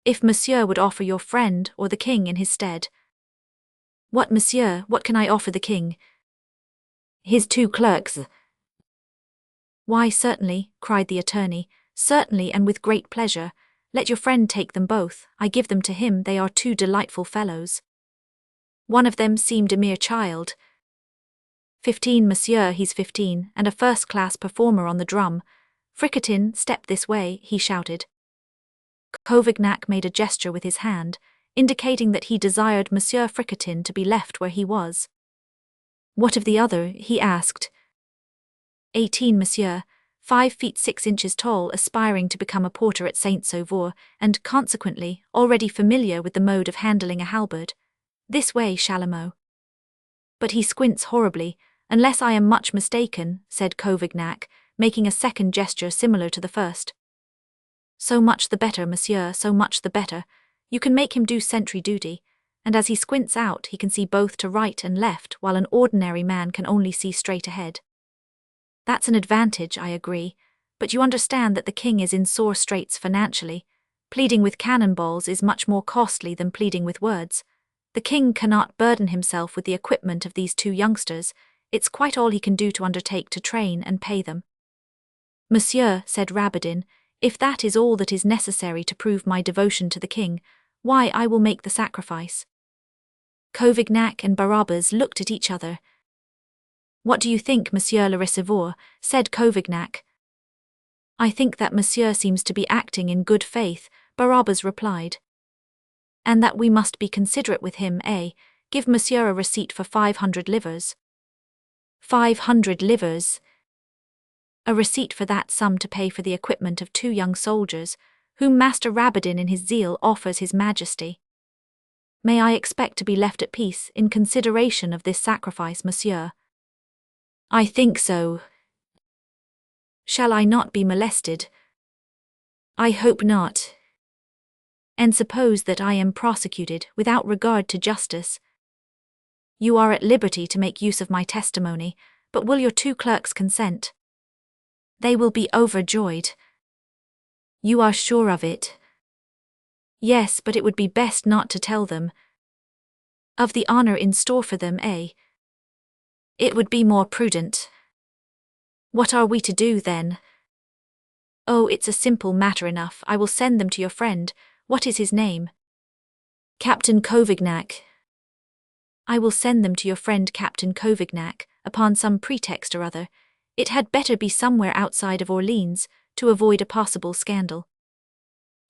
If monsieur would offer your friend or the king in his stead. What, monsieur, what can I offer the king? His 2 clerks. Why, certainly, cried the attorney, certainly, and with great pleasure. Let your friend take them both, I give them to him, they are 2 delightful fellows. One of them seemed a mere child. 15, monsieur, he's 15, and a first-class performer on the drum. Fricotin, step this way, he shouted. Couvignac made a gesture with his hand, indicating that he desired Monsieur Fricotin to be left where he was. What of the other? He asked. 18, monsieur. 5 feet 6 inches tall, aspiring to become a porter at Saint Sauveur, and, consequently, already familiar with the mode of handling a halberd. This way, Chalamot. But he squints horribly, unless I am much mistaken, said Couvignac, making a second gesture similar to the first. So much the better, monsieur, so much the better. You can make him do sentry duty, and as he squints out he can see both to right and left, while an ordinary man can only see straight ahead. That's an advantage, I agree, but you understand that the king is in sore straits financially. Pleading with cannonballs is much more costly than pleading with words. The king cannot burden himself with the equipment of these 2 youngsters. It's quite all he can do to undertake to train and pay them. Monsieur, said Rabadin, if that is all that is necessary to prove my devotion to the king, why, I will make the sacrifice. Couvignac and Barabbas looked at each other. What do you think, Monsieur le Receveur? Said Couvignac. I think that Monsieur seems to be acting in good faith, Barabbas replied. And that we must be considerate with him, eh? Give Monsieur a receipt for 500 livres. 500 livres. A receipt for that sum to pay for the equipment of 2 young soldiers, whom Master Rabadin in his zeal offers his majesty. May I expect to be left at peace in consideration of this sacrifice, monsieur? I think so. Shall I not be molested? I hope not. And suppose that I am prosecuted without regard to justice. You are at liberty to make use of my testimony, but will your 2 clerks consent? They will be overjoyed. You are sure of it? Yes, but it would be best not to tell them. Of the honor in store for them, eh? It would be more prudent. What are we to do, then? Oh, it's a simple matter enough. I will send them to your friend. What is his name? Captain Couvignac. I will send them to your friend Captain Couvignac, upon some pretext or other. It had better be somewhere outside of Orleans, to avoid a possible scandal.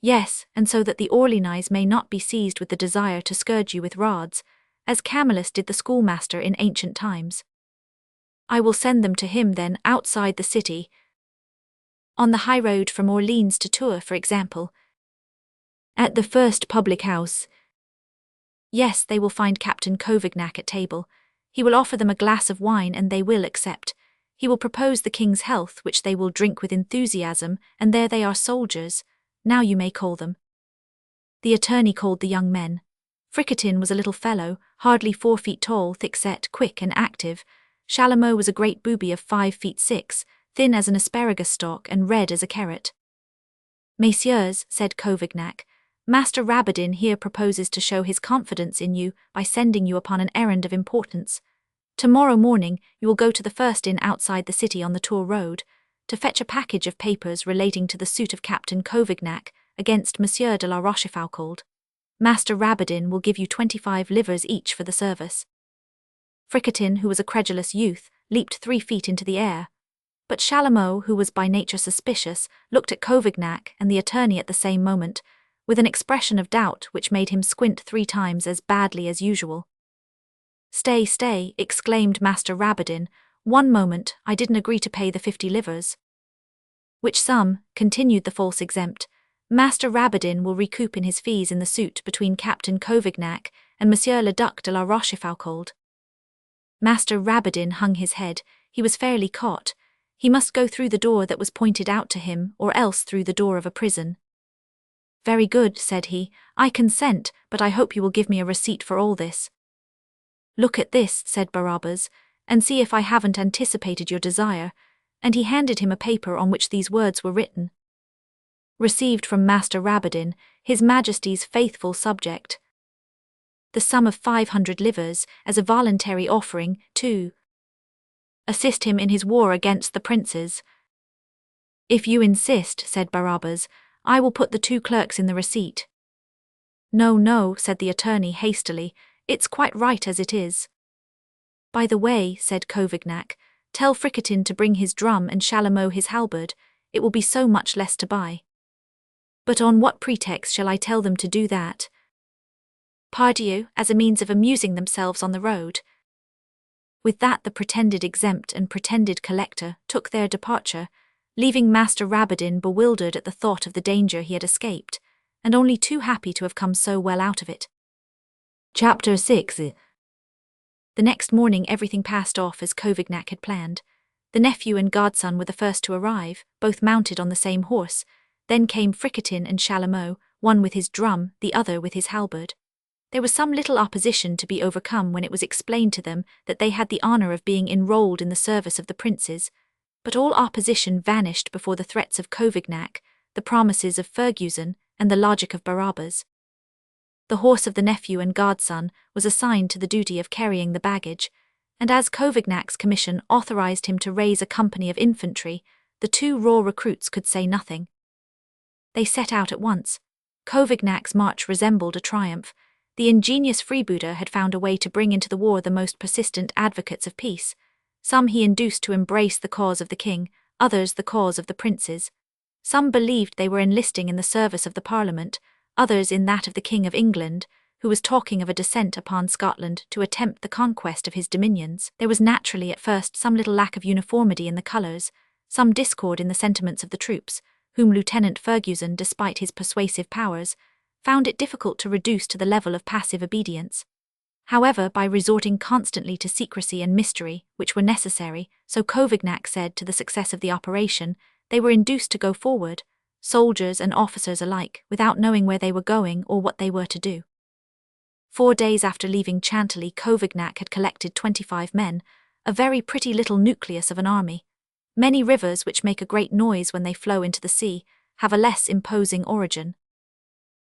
Yes, and so that the Orleanese may not be seized with the desire to scourge you with rods, as Camillus did the schoolmaster in ancient times. I will send them to him then, outside the city. On the high road from Orleans to Tours, for example. At the first public house. Yes, they will find Captain Couvignac at table. He will offer them a glass of wine and they will accept. He will propose the king's health, which they will drink with enthusiasm, and there they are, soldiers. Now you may call them. The attorney called the young men. Fricatin was a little fellow, hardly 4 feet tall, thick-set, quick and active. Chalamot was a great booby of 5 feet 6, thin as an asparagus stalk and red as a carrot. Messieurs, said Couvignac, Master Rabadin here proposes to show his confidence in you by sending you upon an errand of importance. Tomorrow morning you will go to the first inn outside the city on the Tours road, to fetch a package of papers relating to the suit of Captain Couvignac against Monsieur de la Rochefoucauld. Master Rabadin will give you 25 livres each for the service. Fricatin, who was a credulous youth, leaped 3 feet into the air. But Chalamot, who was by nature suspicious, looked at Couvignac and the attorney at the same moment, with an expression of doubt which made him squint 3 times as badly as usual. Stay, stay, exclaimed Master Rabadin. 1 moment, I didn't agree to pay the 50 livres. Which sum, continued the false exempt, Master Rabadin will recoup in his fees in the suit between Captain Couvignac and Monsieur le Duc de la Rochefoucauld. Master Rabadin hung his head. He was fairly caught. He must go through the door that was pointed out to him, or else through the door of a prison. Very good, said he, I consent, but I hope you will give me a receipt for all this. Look at this, said Barabbas, and see if I haven't anticipated your desire, and he handed him a paper on which these words were written. Received from Master Rabadin, His Majesty's faithful subject. The sum of 500 livres, as a voluntary offering, to assist him in his war against the princes. If you insist, said Barabbas, I will put the 2 clerks in the receipt. No, no, said the attorney hastily, it's quite right as it is. By the way, said Couvignac, tell Fricatin to bring his drum and Chalamot his halberd, it will be so much less to buy. But on what pretext shall I tell them to do that? Pardieu, as a means of amusing themselves on the road. With that the pretended exempt and pretended collector took their departure, leaving Master Rabadin bewildered at the thought of the danger he had escaped, and only too happy to have come so well out of it. Chapter 6. The next morning everything passed off as Covignac had planned. The nephew and godson were the first to arrive, both mounted on the same horse. Then came Fricotin and Chalamot, one with his drum, the other with his halberd. There was some little opposition to be overcome when it was explained to them that they had the honour of being enrolled in the service of the princes, but all opposition vanished before the threats of Covignac, the promises of Fergusson, and the logic of Barabbas. The horse of the nephew and godson was assigned to the duty of carrying the baggage, and as Covignac's commission authorized him to raise a company of infantry, the two raw recruits could say nothing. They set out at once. Covignac's march resembled a triumph. The ingenious freebooter had found a way to bring into the war the most persistent advocates of peace. Some he induced to embrace the cause of the king, others the cause of the princes. Some believed they were enlisting in the service of the Parliament, others in that of the King of England, who was talking of a descent upon Scotland to attempt the conquest of his dominions. There was naturally at first some little lack of uniformity in the colours, some discord in the sentiments of the troops, whom Lieutenant Fergusson, despite his persuasive powers, found it difficult to reduce to the level of passive obedience. However, by resorting constantly to secrecy and mystery, which were necessary, so Covignac said, to the success of the operation, they were induced to go forward, soldiers and officers alike, without knowing where they were going or what they were to do. 4 days after leaving Chantilly, Covignac had collected 25 men, a very pretty little nucleus of an army. Many rivers which make a great noise when they flow into the sea have a less imposing origin.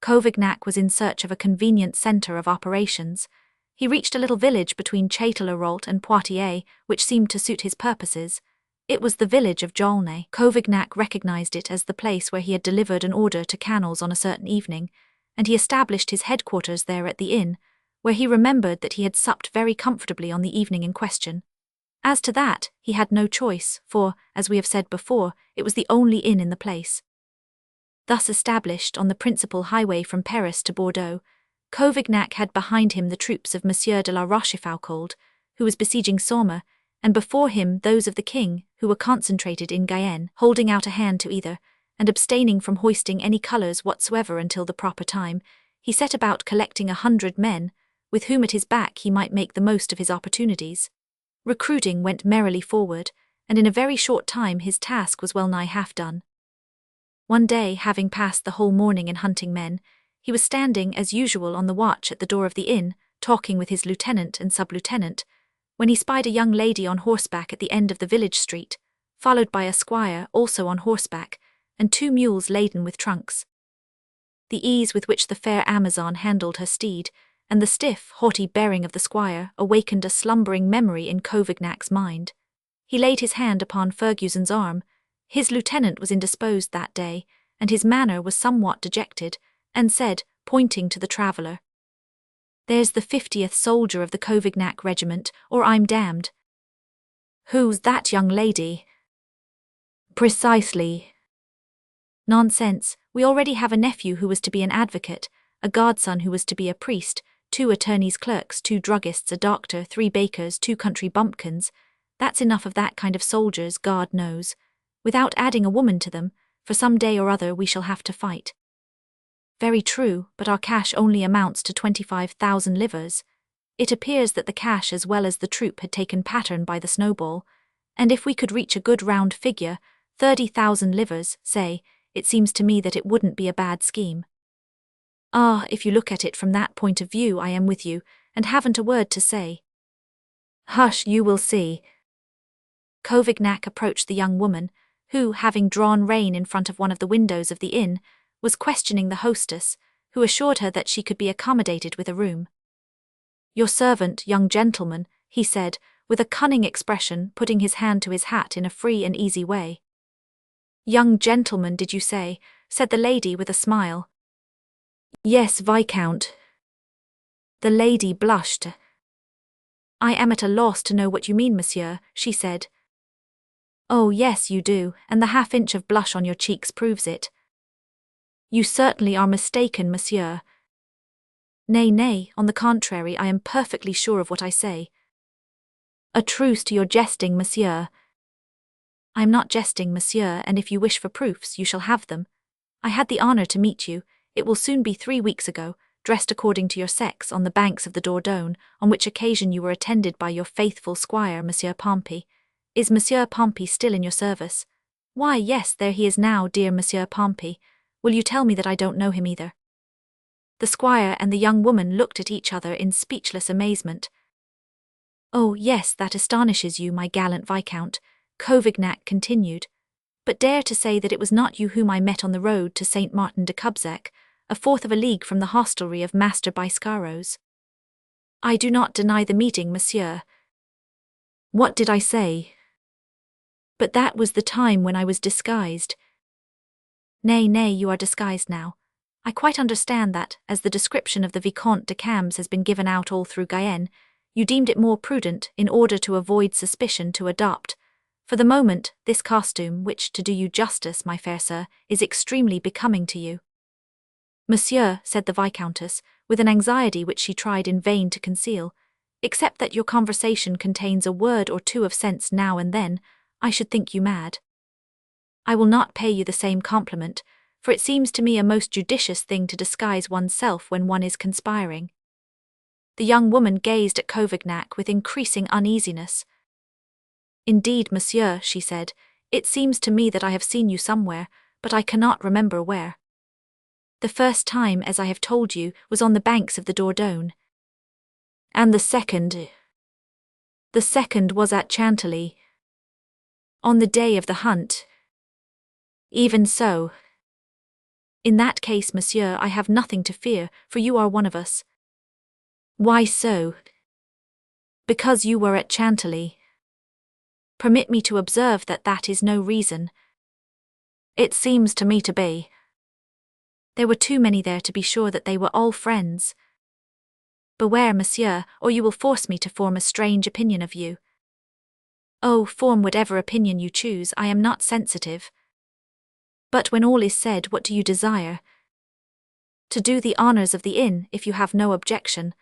Covignac was in search of a convenient centre of operations. He reached a little village between Châtellerault and Poitiers, which seemed to suit his purposes. It was the village of Jaulnay. Covignac recognized it as the place where he had delivered an order to Canals on a certain evening, and he established his headquarters there at the inn, where he remembered that he had supped very comfortably on the evening in question. As to that, he had no choice, for, as we have said before, it was the only inn in the place. Thus established on the principal highway from Paris to Bordeaux, Covignac had behind him the troops of Monsieur de la Rochefoucauld, who was besieging Somme, and before him those of the king, who were concentrated in Guyenne, holding out a hand to either, and abstaining from hoisting any colours whatsoever until the proper time. He set about collecting 100 men, with whom at his back he might make the most of his opportunities. Recruiting went merrily forward, and in a very short time his task was well nigh half done. One day, having passed the whole morning in hunting men, he was standing as usual on the watch at the door of the inn, talking with his lieutenant and sub-lieutenant, when he spied a young lady on horseback at the end of the village street, followed by a squire also on horseback, and 2 mules laden with trunks. The ease with which the fair Amazon handled her steed, and the stiff, haughty bearing of the squire awakened a slumbering memory in Covignac's mind. He laid his hand upon Fergusson's arm. His lieutenant was indisposed that day, and his manner was somewhat dejected, and said, pointing to the traveller, "There's the 50th soldier of the Covignac regiment, or I'm damned." "Who's that young lady?" "Precisely." "Nonsense, we already have a nephew who was to be an advocate, a godson who was to be a priest, 2 attorneys' clerks, 2 druggists, a doctor, 3 bakers, 2 country bumpkins. That's enough of that kind of soldiers, God knows, without adding a woman to them, for some day or other we shall have to fight." "Very true, but our cash only amounts to 25,000 livres. It appears that the cash as well as the troop had taken pattern by the snowball, and if we could reach a good round figure, 30,000 livres, say, it seems to me that it wouldn't be a bad scheme." "Ah, if you look at it from that point of view, I am with you, and haven't a word to say." "Hush, you will see." Covignac approached the young woman, who, having drawn rein in front of one of the windows of the inn, was questioning the hostess, who assured her that she could be accommodated with a room. "Your servant, young gentleman," he said, with a cunning expression, putting his hand to his hat in a free and easy way. "Young gentleman, did you say?" said the lady with a smile. "Yes, Viscount." The lady blushed. "I am at a loss to know what you mean, monsieur," she said. "Oh yes, you do, and the half-inch of blush on your cheeks proves it." "You certainly are mistaken, monsieur." "Nay, nay, on the contrary, I am perfectly sure of what I say." "A truce to your jesting, monsieur." I am not jesting, monsieur, and if you wish for proofs, you shall have them. I had the honor to meet you, it will soon be 3 weeks ago, dressed according to your sex, on the banks of the Dordogne, on which occasion you were attended by your faithful squire, Monsieur Pompey. Is Monsieur Pompey still in your service? Why, yes, there he is now, dear Monsieur Pompey. Will you tell me that I don't know him either? The squire and the young woman looked at each other in speechless amazement. Oh, yes, that astonishes you, my gallant Viscount, Covignac continued. But dare to say that it was not you whom I met on the road to Saint Martin de Cubzac, a fourth of a league from the hostelry of Master Biscaros. I do not deny the meeting, monsieur. What did I say? But that was the time when I was disguised. Nay, nay, you are disguised now. I quite understand that, as the description of the Vicomte de Cambs has been given out all through Guyenne, you deemed it more prudent, in order to avoid suspicion, to adopt, for the moment, this costume, which, to do you justice, my fair sir, is extremely becoming to you. Monsieur, said the Viscountess, with an anxiety which she tried in vain to conceal, except that your conversation contains a word or two of sense now and then, I should think you mad. I will not pay you the same compliment, for it seems to me a most judicious thing to disguise oneself when one is conspiring. The young woman gazed at Covignac with increasing uneasiness. Indeed, monsieur, she said, it seems to me that I have seen you somewhere, but I cannot remember where. The first time, as I have told you, was on the banks of the Dordogne. And the second? The second was at Chantilly. On the day of the hunt. Even so. In that case, monsieur, I have nothing to fear, for you are one of us. Why so? Because you were at Chantilly. Permit me to observe that that is no reason. It seems to me to be. There were too many there to be sure that they were all friends. Beware, monsieur, or you will force me to form a strange opinion of you. Oh, form whatever opinion you choose, I am not sensitive. But when all is said, what do you desire? To do the honors of the inn, if you have no objection.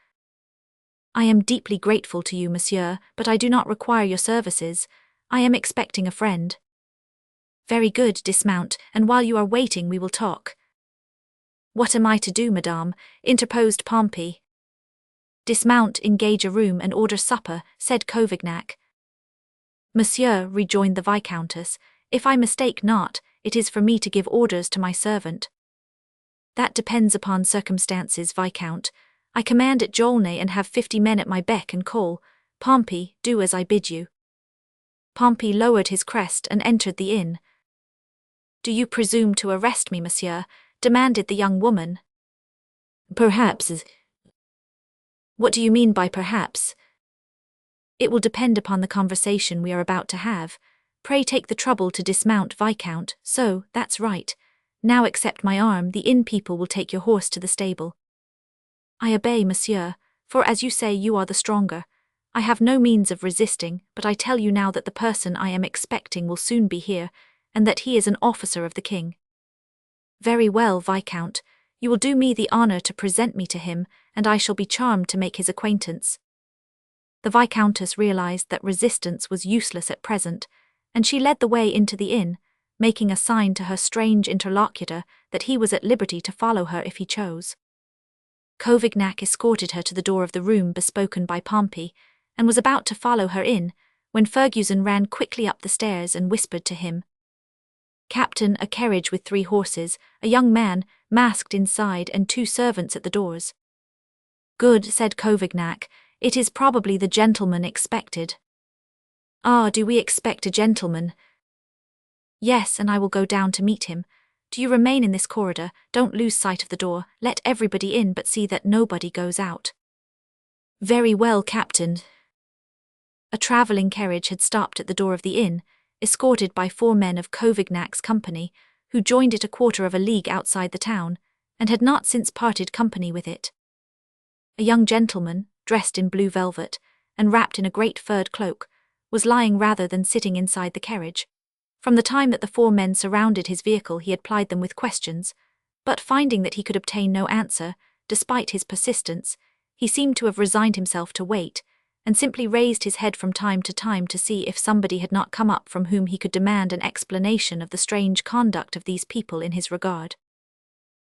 I am deeply grateful to you, monsieur, but I do not require your services. I am expecting a friend. Very good, dismount, and while you are waiting we will talk. What am I to do, madame? Interposed Pompey. Dismount, engage a room, and order supper, said Covignac. Monsieur, rejoined the Viscountess, if I mistake not, it is for me to give orders to my servant. That depends upon circumstances, Viscount. I command at Jaulnay and have 50 men at my beck and call. Pompey, do as I bid you. Pompey lowered his crest and entered the inn. Do you presume to arrest me, monsieur? Demanded the young woman. Perhaps. What do you mean by perhaps? It will depend upon the conversation we are about to have. Pray take the trouble to dismount, Viscount. So, that's right. Now accept my arm, the inn people will take your horse to the stable. I obey, monsieur, for as you say, you are the stronger. I have no means of resisting, but I tell you now that the person I am expecting will soon be here, and that he is an officer of the king. Very well, Viscount. You will do me the honor to present me to him, and I shall be charmed to make his acquaintance. The Viscountess realized that resistance was useless at present, and she led the way into the inn, making a sign to her strange interlocutor that he was at liberty to follow her if he chose. Covignac escorted her to the door of the room bespoken by Pompey, and was about to follow her in, when Ferguson ran quickly up the stairs and whispered to him. Captain, a carriage with 3 horses, a young man, masked inside, and 2 servants at the doors. Good, said Covignac, it is probably the gentleman expected. Ah, do we expect a gentleman? Yes, and I will go down to meet him. Do you remain in this corridor, don't lose sight of the door, let everybody in but see that nobody goes out. Very well, Captain. A travelling carriage had stopped at the door of the inn, escorted by 4 men of Covignac's company, who joined it a quarter of a league outside the town, and had not since parted company with it. A young gentleman, dressed in blue velvet, and wrapped in a great furred cloak, was lying rather than sitting inside the carriage. From the time that the 4 men surrounded his vehicle he had plied them with questions, but finding that he could obtain no answer, despite his persistence, he seemed to have resigned himself to wait, and simply raised his head from time to see if somebody had not come up from whom he could demand an explanation of the strange conduct of these people in his regard.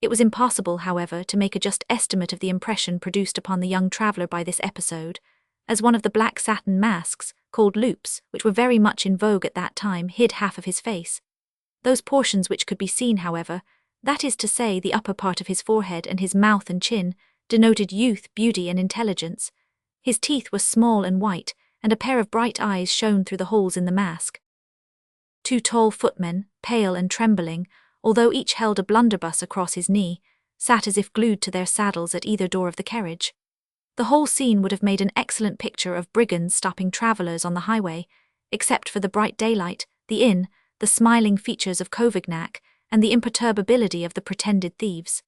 It was impossible, however, to make a just estimate of the impression produced upon the young traveller by this episode, as one of the black satin masks, called loupes, which were very much in vogue at that time, hid half of his face. Those portions which could be seen, however, that is to say the upper part of his forehead and his mouth and chin, denoted youth, beauty, and intelligence. His teeth were small and white, and a pair of bright eyes shone through the holes in the mask. Two tall footmen, pale and trembling, although each held a blunderbuss across his knee, sat as if glued to their saddles at either door of the carriage. The whole scene would have made an excellent picture of brigands stopping travellers on the highway, except for the bright daylight, the inn, the smiling features of Covignac, and the imperturbability of the pretended thieves.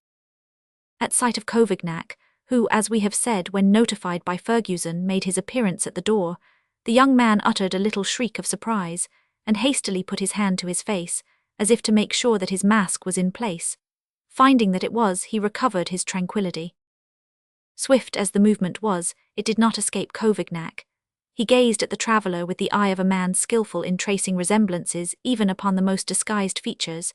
At sight of Covignac, who, as we have said, when notified by Fergusson, made his appearance at the door, the young man uttered a little shriek of surprise, and hastily put his hand to his face, as if to make sure that his mask was in place. Finding that it was, he recovered his tranquillity. Swift as the movement was, it did not escape Covignac. He gazed at the traveller with the eye of a man skilful in tracing resemblances even upon the most disguised features,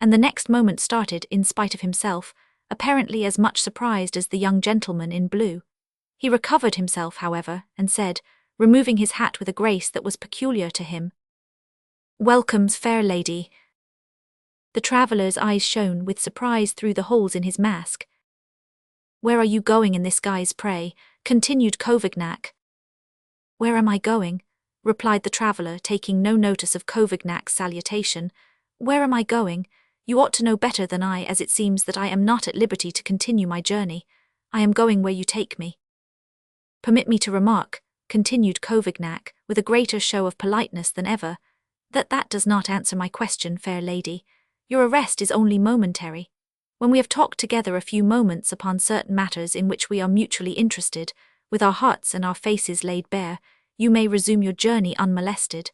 and the next moment started, in spite of himself, apparently as much surprised as the young gentleman in blue. He recovered himself, however, and said, removing his hat with a grace that was peculiar to him, "Welcomes, fair lady." The traveller's eyes shone with surprise through the holes in his mask. "Where are you going in this guise, pray?" continued Covignac. "Where am I going?" replied the traveller, taking no notice of Covignac's salutation. "Where am I going? You ought to know better than I, as it seems that I am not at liberty to continue my journey. I am going where you take me." "Permit me to remark," continued Covignac, with a greater show of politeness than ever, that does not answer my question, fair lady. Your arrest is only momentary. When we have talked together a few moments upon certain matters in which we are mutually interested, with our hearts and our faces laid bare, you may resume your journey unmolested."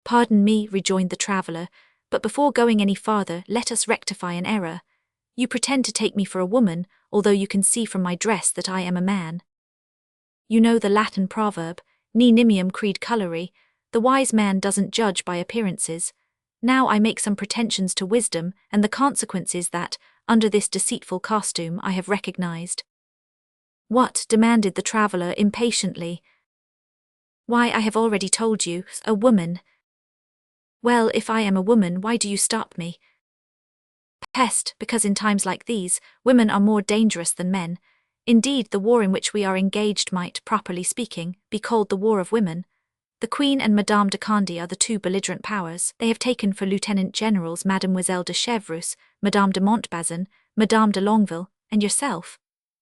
"Pardon me," rejoined the traveller, "but before going any farther, let us rectify an error. You pretend to take me for a woman, although you can see from my dress that I am a man. You know the Latin proverb, ne nimium crede colori, the wise man doesn't judge by appearances. Now I make some pretensions to wisdom, and the consequence is that, under this deceitful costume, I have recognized." "What?" demanded the traveller impatiently. "Why, I have already told you, a woman." "Well, if I am a woman, why do you stop me?" "Pest, because in times like these, women are more dangerous than men. Indeed, the war in which we are engaged might, properly speaking, be called the war of women. The Queen and Madame de Condé are the two belligerent powers. They have taken for lieutenant generals Mademoiselle de Chevreuse, Madame de Montbazon, Madame de Longueville, and yourself.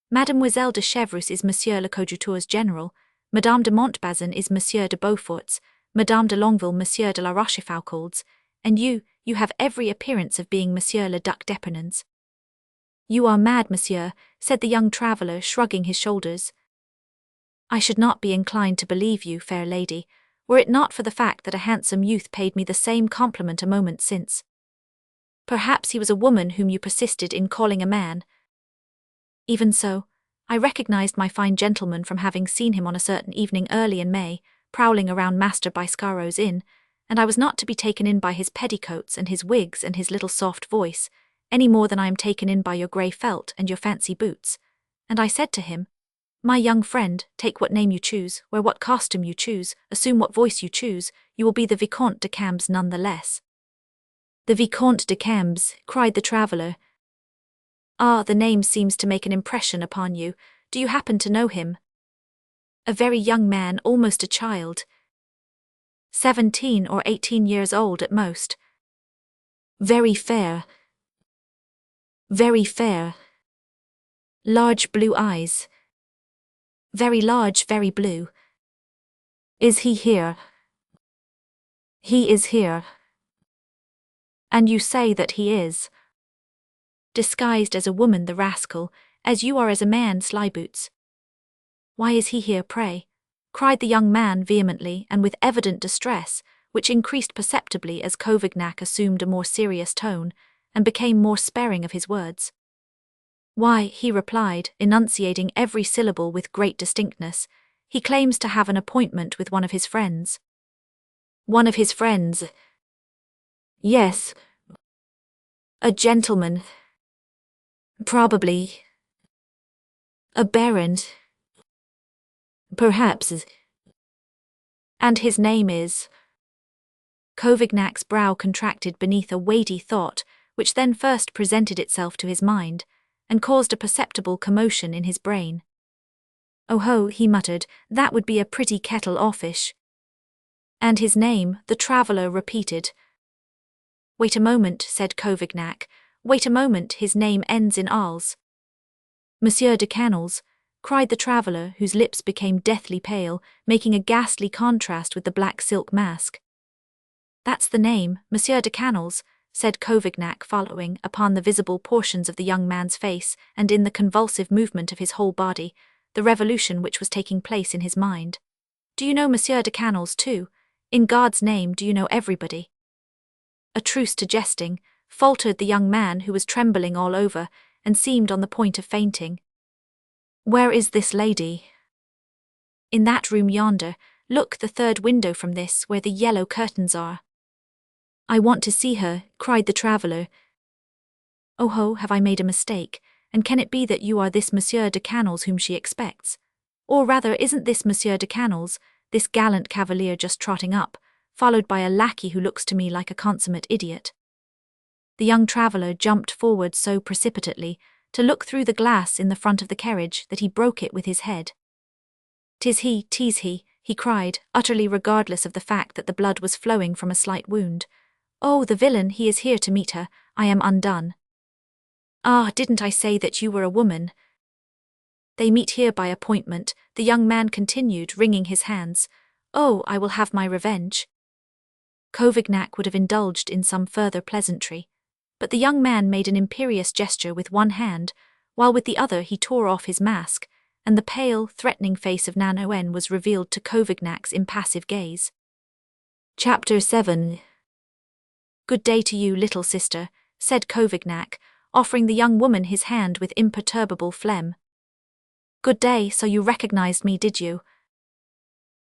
Mademoiselle de Chevreuse is Monsieur le Coadjuteur's general, Madame de Montbazon is Monsieur de Beaufort's, Madame de Longueville Monsieur de la Rochefoucauld's, and you have every appearance of being Monsieur le Duc d'Epernon's." "You are mad, monsieur," said the young traveller, shrugging his shoulders. "I should not be inclined to believe you, fair lady, were it not for the fact that a handsome youth paid me the same compliment a moment since." "Perhaps he was a woman whom you persisted in calling a man." "Even so. I recognized my fine gentleman from having seen him on a certain evening early in May, prowling around Master Biscaro's inn, and I was not to be taken in by his petticoats and his wigs and his little soft voice, any more than I am taken in by your grey felt and your fancy boots. And I said to him, 'My young friend, take what name you choose, wear what costume you choose, assume what voice you choose, you will be the Vicomte de Cambes none the less.'" "The Vicomte de Cambes," cried the traveller. "Ah, the name seems to make an impression upon you. Do you happen to know him?" "A very young man, almost a child. 17 or 18 years old at most. Very fair. Very fair. Large blue eyes. Very large, very blue." "Is he here?" "He is here." "And you say that he is?" "Disguised as a woman, the rascal, as you are as a man, Slyboots." "Why is he here, pray?" cried the young man vehemently and with evident distress, which increased perceptibly as Covignac assumed a more serious tone, and became more sparing of his words. "Why," he replied, enunciating every syllable with great distinctness, He claims to have an appointment with one of his friends. One of his friends? Yes. A gentleman. Probably. A baron. Perhaps. And his name is... Kovignac's brow contracted beneath a weighty thought, which then first presented itself to his mind, and caused a perceptible commotion in his brain. "Oh ho," he muttered, "that would be a pretty kettle of fish." "And his name," the traveller repeated. "Wait a moment," said Covignac. "Wait a moment, his name ends in als." "Monsieur de Canals," cried the traveller, whose lips became deathly pale, making a ghastly contrast with the black silk mask. "That's the name, Monsieur de Canals," said Covignac, following upon the visible portions of the young man's face and in the convulsive movement of his whole body, the revolution which was taking place in his mind. "Do you know Monsieur de Canals too? In God's name, do you know everybody?" "A truce to jesting," faltered the young man, who was trembling all over and seemed on the point of fainting. "Where is this lady?" "In that room yonder. Look, the third window from this, where the yellow curtains are." "I want to see her," cried the traveller. "Oh ho, have I made a mistake? And can it be that you are this Monsieur de Canals whom she expects? Or rather, isn't this Monsieur de Canals, this gallant cavalier just trotting up, followed by a lackey who looks to me like a consummate idiot?" The young traveller jumped forward so precipitately to look through the glass in the front of the carriage that he broke it with his head. "'Tis he, 'tis he," he cried, utterly regardless of the fact that the blood was flowing from a slight wound. "Oh, the villain, he is here to meet her. I am undone." "Ah, didn't I say that you were a woman?" "They meet here by appointment," the young man continued, wringing his hands. "Oh, I will have my revenge." Covignac would have indulged in some further pleasantry, but the young man made an imperious gesture with one hand, while with the other he tore off his mask, and the pale, threatening face of Nanoen was revealed to Covignac's impassive gaze. Chapter 7. "Good day to you, little sister," said Covignac, offering the young woman his hand with imperturbable phlegm. "Good day, so you recognized me, did you?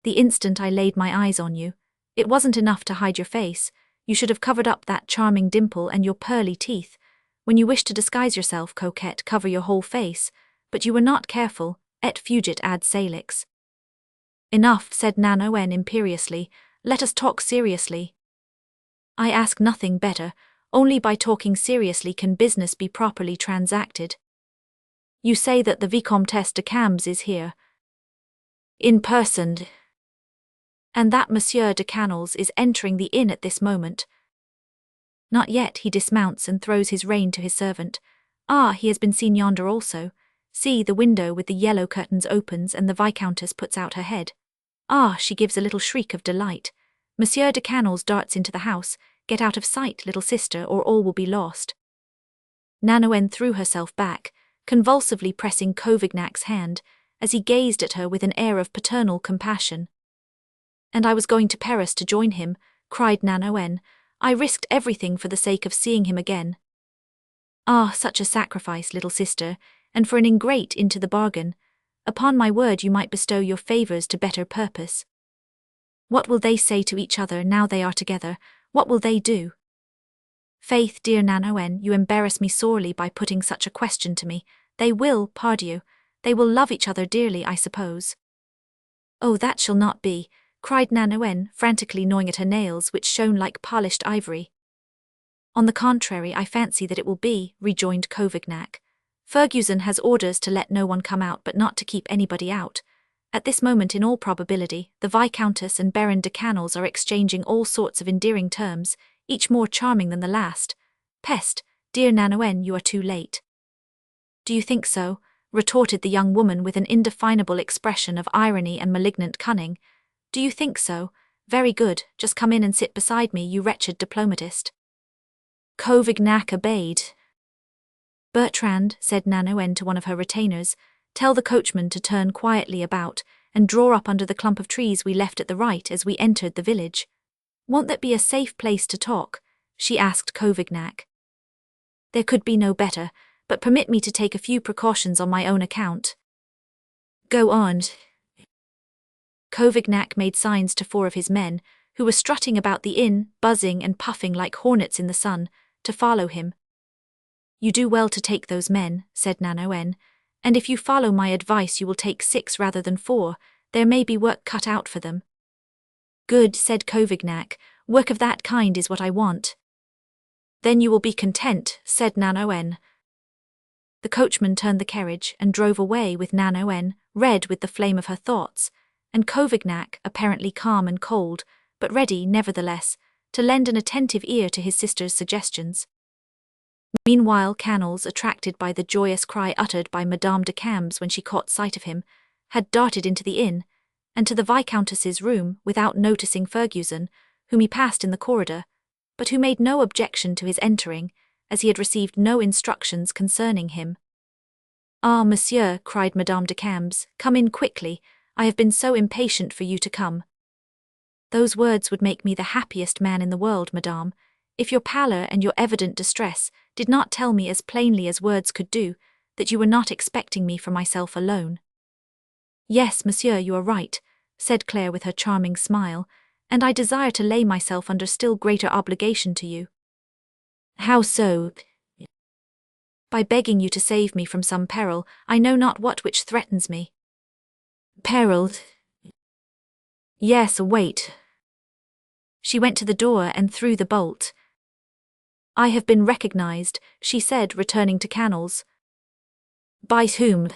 The instant I laid my eyes on you, it wasn't enough to hide your face. You should have covered up that charming dimple and your pearly teeth. When you wish to disguise yourself, coquette, cover your whole face, but you were not careful, et fugit ad salix." "Enough," said Nanoen imperiously. "Let us talk seriously." "I ask nothing better. Only by talking seriously can business be properly transacted." "You say that the Vicomtesse de Cambes is here?" "In person." "And that Monsieur de Canals is entering the inn at this moment?" "Not yet." He dismounts and throws his rein to his servant. "Ah, he has been seen yonder also. See, the window with the yellow curtains opens and the Viscountess puts out her head. Ah," she gives a little shriek of delight. "Monsieur de Canals darts into the house. Get out of sight, little sister, or all will be lost." Nanoen threw herself back, convulsively pressing Covignac's hand, as he gazed at her with an air of paternal compassion. "And I was going to Paris to join him," cried Nanoen. "I risked everything for the sake of seeing him again." "Ah, such a sacrifice, little sister, and for an ingrate into the bargain. Upon my word, you might bestow your favours to better purpose. What will they say to each other now they are together? What will they do?" "Faith, dear Nanoen, you embarrass me sorely by putting such a question to me. They will, pardieu, they will love each other dearly, I suppose." "Oh, that shall not be," cried Nanoen, frantically gnawing at her nails, which shone like polished ivory. "On the contrary, I fancy that it will be," rejoined Covignac. "Ferguson has orders to let no one come out but not to keep anybody out. At this moment, in all probability, the Viscountess and Baron de Canals are exchanging all sorts of endearing terms, each more charming than the last. Peste, dear Nanoen, you are too late." "Do you think so?" retorted the young woman with an indefinable expression of irony and malignant cunning. "Do you think so? Very good, just come in and sit beside me, you wretched diplomatist." Covignac obeyed. "Bertrand," said Nanoen to one of her retainers, "tell the coachman to turn quietly about and draw up under the clump of trees we left at the right as we entered the village. Won't that be a safe place to talk?" she asked Covignac. "There could be no better, but permit me to take a few precautions on my own account." "Go on." Couvignac made signs to 4 of his men, who were strutting about the inn, buzzing and puffing like hornets in the sun, to follow him. You do well to take those men, said Nanoen, and if you follow my advice you will take 6 rather than 4, there may be work cut out for them. Good, said Couvignac, work of that kind is what I want. Then you will be content, said Nanoen. The coachman turned the carriage and drove away with Nanoen, red with the flame of her thoughts, and Couvignac, apparently calm and cold, but ready, nevertheless, to lend an attentive ear to his sister's suggestions. Meanwhile, Canals, attracted by the joyous cry uttered by Madame de Camps when she caught sight of him, had darted into the inn, and to the Viscountess's room without noticing Fergusson, whom he passed in the corridor, but who made no objection to his entering, as he had received no instructions concerning him. Ah, monsieur, cried Madame de Camps, come in quickly, I have been so impatient for you to come. Those words would make me the happiest man in the world, madame, if your pallor and your evident distress did not tell me as plainly as words could do that you were not expecting me for myself alone. Yes, monsieur, you are right, said Claire with her charming smile, and I desire to lay myself under still greater obligation to you. How so? By begging you to save me from some peril, I know not what which threatens me. Peril? Yes, wait. She went to the door and threw the bolt. I have been recognized, she said, returning to Canals. By whom?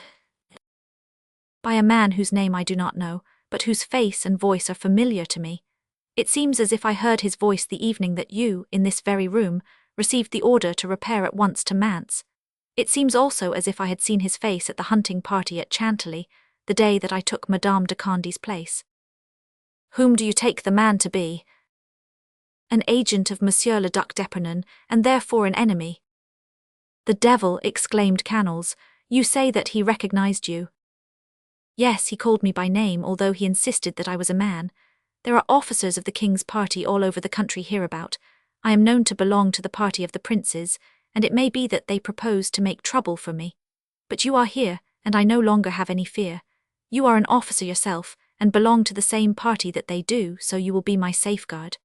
By a man whose name I do not know, but whose face and voice are familiar to me. It seems as if I heard his voice the evening that you, in this very room, received the order to repair at once to Manse. It seems also as if I had seen his face at the hunting party at Chantilly, the day that I took Madame de Condy's place. Whom do you take the man to be? An agent of Monsieur le Duc d'Epernon, and therefore an enemy. The devil, exclaimed Canals, you say that he recognized you. Yes, he called me by name, although he insisted that I was a man. There are officers of the king's party all over the country hereabout. I am known to belong to the party of the princes, and it may be that they propose to make trouble for me. But you are here, and I no longer have any fear. You are an officer yourself, and belong to the same party that they do, so you will be my safeguard.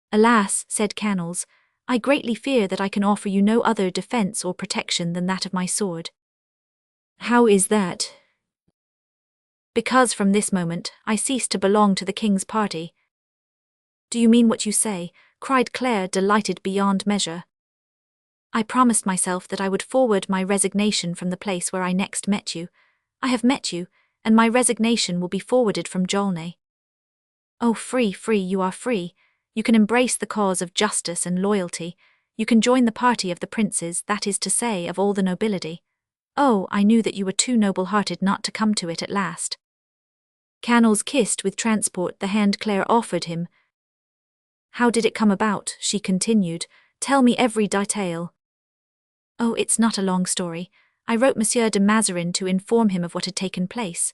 Alas, said Canals, I greatly fear that I can offer you no other defence or protection than that of my sword. How is that? Because from this moment I cease to belong to the king's party. Do you mean what you say? Cried Claire, delighted beyond measure. I promised myself that I would forward my resignation from the place where I next met you. I have met you, and my resignation will be forwarded from Jaulnay. Oh, free, free, you are free. You can embrace the cause of justice and loyalty. You can join the party of the princes, that is to say, of all the nobility. Oh, I knew that you were too noble-hearted not to come to it at last. Canals kissed with transport the hand Claire offered him. How did it come about? She continued. Tell me every detail. Oh, it's not a long story. I wrote Monsieur de Mazarin to inform him of what had taken place.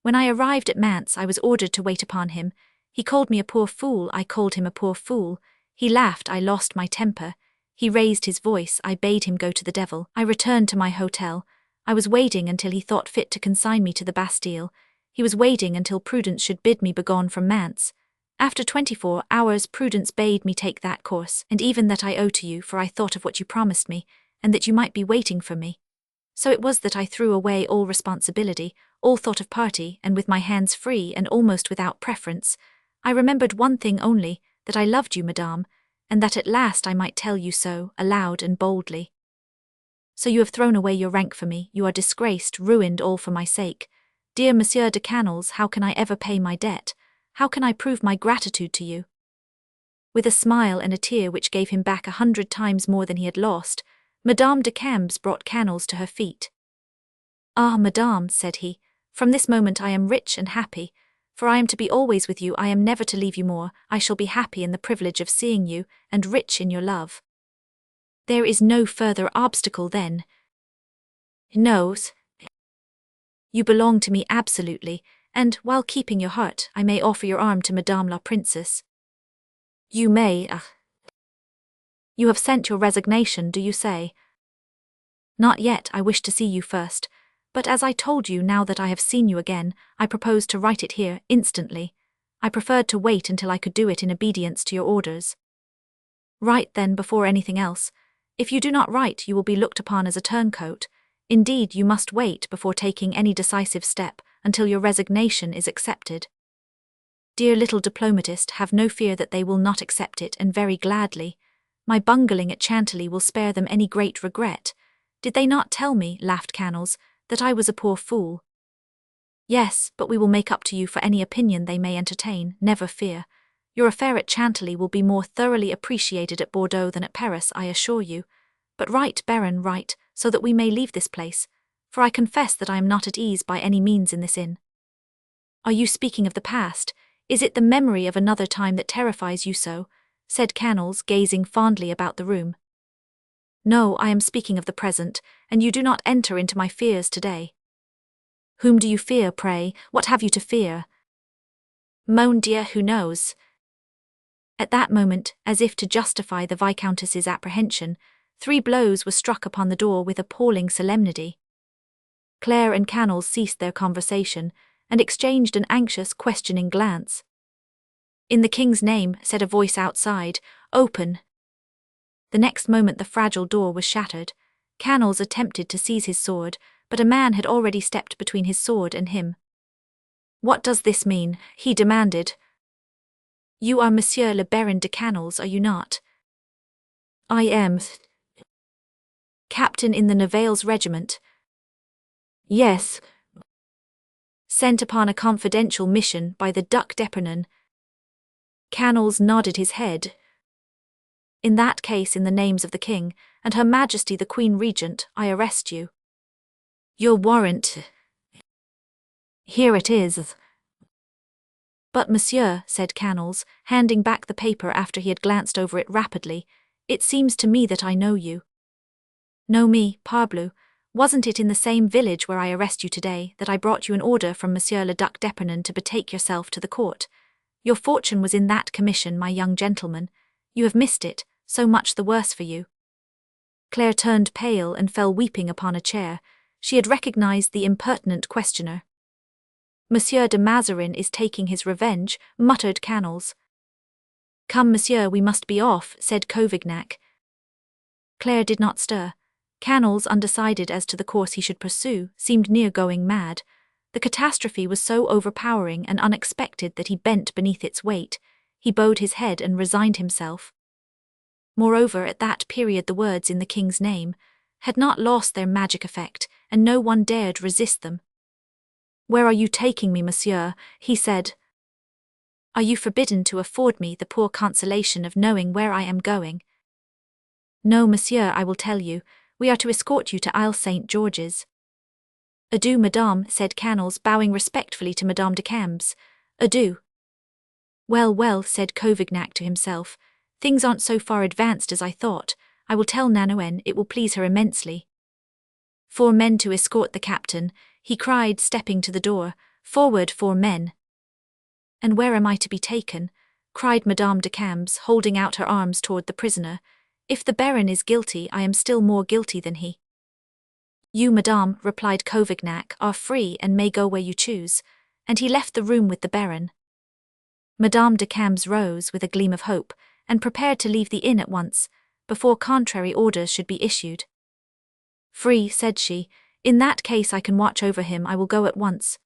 When I arrived at Manse, I was ordered to wait upon him. He called me a poor fool, I called him a poor fool. He laughed, I lost my temper. He raised his voice, I bade him go to the devil. I returned to my hotel. I was waiting until he thought fit to consign me to the Bastille. He was waiting until Prudence should bid me begone from Manse. After 24 hours Prudence bade me take that course, and even that I owe to you, for I thought of what you promised me, and that you might be waiting for me. So it was that I threw away all responsibility, all thought of party, and with my hands free and almost without preference, I remembered one thing only, that I loved you, madame, and that at last I might tell you so, aloud and boldly. So you have thrown away your rank for me, you are disgraced, ruined all for my sake. Dear Monsieur de Canals, how can I ever pay my debt? How can I prove my gratitude to you? With a smile and a tear which gave him back 100 times more than he had lost, Madame de Camps brought Canals to her feet. Ah, madame, said he, from this moment I am rich and happy, for I am to be always with you, I am never to leave you more, I shall be happy in the privilege of seeing you, and rich in your love. There is no further obstacle then. No. You belong to me absolutely, and, while keeping your heart, I may offer your arm to Madame la Princess. You may, You have sent your resignation, do you say? Not yet, I wish to see you first. But as I told you, now that I have seen you again, I propose to write it here, instantly. I preferred to wait until I could do it in obedience to your orders. Write then before anything else. If you do not write, you will be looked upon as a turncoat. Indeed, you must wait before taking any decisive step until your resignation is accepted. Dear little diplomatist, have no fear that they will not accept it, and very gladly. My bungling at Chantilly will spare them any great regret. Did they not tell me, laughed Canals, that I was a poor fool? Yes, but we will make up to you for any opinion they may entertain, never fear. Your affair at Chantilly will be more thoroughly appreciated at Bordeaux than at Paris, I assure you. But write, Baron, write, so that we may leave this place, for I confess that I am not at ease by any means in this inn. Are you speaking of the past? Is it the memory of another time that terrifies you so? Said Canals, gazing fondly about the room. No, I am speaking of the present, and you do not enter into my fears today. Whom do you fear, pray? What have you to fear? Mon Dieu, who knows? At that moment, as if to justify the Viscountess's apprehension, 3 blows were struck upon the door with appalling solemnity. Claire and Canals ceased their conversation, and exchanged an anxious, questioning glance. In the king's name, said a voice outside, open. The next moment the fragile door was shattered. Canals attempted to seize his sword, but a man had already stepped between his sword and him. What does this mean? He demanded. You are Monsieur le Baron de Canals, are you not? I am. Captain in the Nivelles regiment. Yes. Sent upon a confidential mission by the Duc d'Epernon. Canals nodded his head. In that case, in the names of the King, and Her Majesty the Queen Regent, I arrest you. Your warrant. Here it is. But monsieur, said Canals, handing back the paper after he had glanced over it rapidly, it seems to me that I know you. Know me, parbleu. Wasn't it in the same village where I arrest you today that I brought you an order from Monsieur le Duc d'Epernon to betake yourself to the court? Your fortune was in that commission, my young gentleman. You have missed it, so much the worse for you. Claire turned pale and fell weeping upon a chair. She had recognized the impertinent questioner. Monsieur de Mazarin is taking his revenge, muttered Canals. Come, monsieur, we must be off, said Covignac. Claire did not stir. Canals, undecided as to the course he should pursue, seemed near going mad. The catastrophe was so overpowering and unexpected that he bent beneath its weight. He bowed his head and resigned himself. Moreover, at that period the words in the king's name had not lost their magic effect, and no one dared resist them. Where are you taking me, monsieur? He said. Are you forbidden to afford me the poor consolation of knowing where I am going? No, monsieur, I will tell you. We are to escort you to Isle St. George's. Adieu, madame, said Canals, bowing respectfully to Madame de Cambes. Adieu. Well, well, said Covignac to himself. Things aren't so far advanced as I thought. I will tell Nanoën, it will please her immensely. 4 men to escort the captain, he cried, stepping to the door. Forward, 4 men. And where am I to be taken? Cried Madame de Cambes, holding out her arms toward the prisoner. If the Baron is guilty, I am still more guilty than he. You, madame, replied Covignac, are free and may go where you choose, and he left the room with the Baron. Madame de Cambes rose with a gleam of hope, and prepared to leave the inn at once, before contrary orders should be issued. Free, said she, in that case I can watch over him, I will go at once.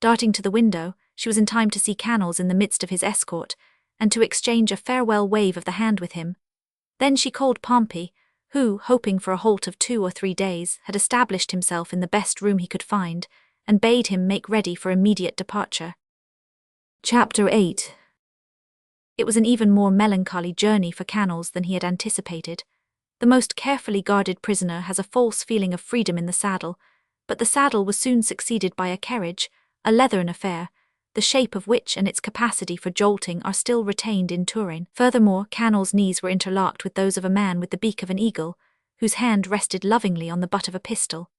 Darting to the window, she was in time to see Canals in the midst of his escort, and to exchange a farewell wave of the hand with him. Then she called Pompey, who, hoping for a halt of 2 or 3 days, had established himself in the best room he could find, and bade him make ready for immediate departure. Chapter 8. It was an even more melancholy journey for Canals than he had anticipated. The most carefully guarded prisoner has a false feeling of freedom in the saddle, but the saddle was soon succeeded by a carriage, a leathern affair, the shape of which and its capacity for jolting are still retained in Turin. Furthermore, Canals' knees were interlocked with those of a man with the beak of an eagle, whose hand rested lovingly on the butt of a pistol.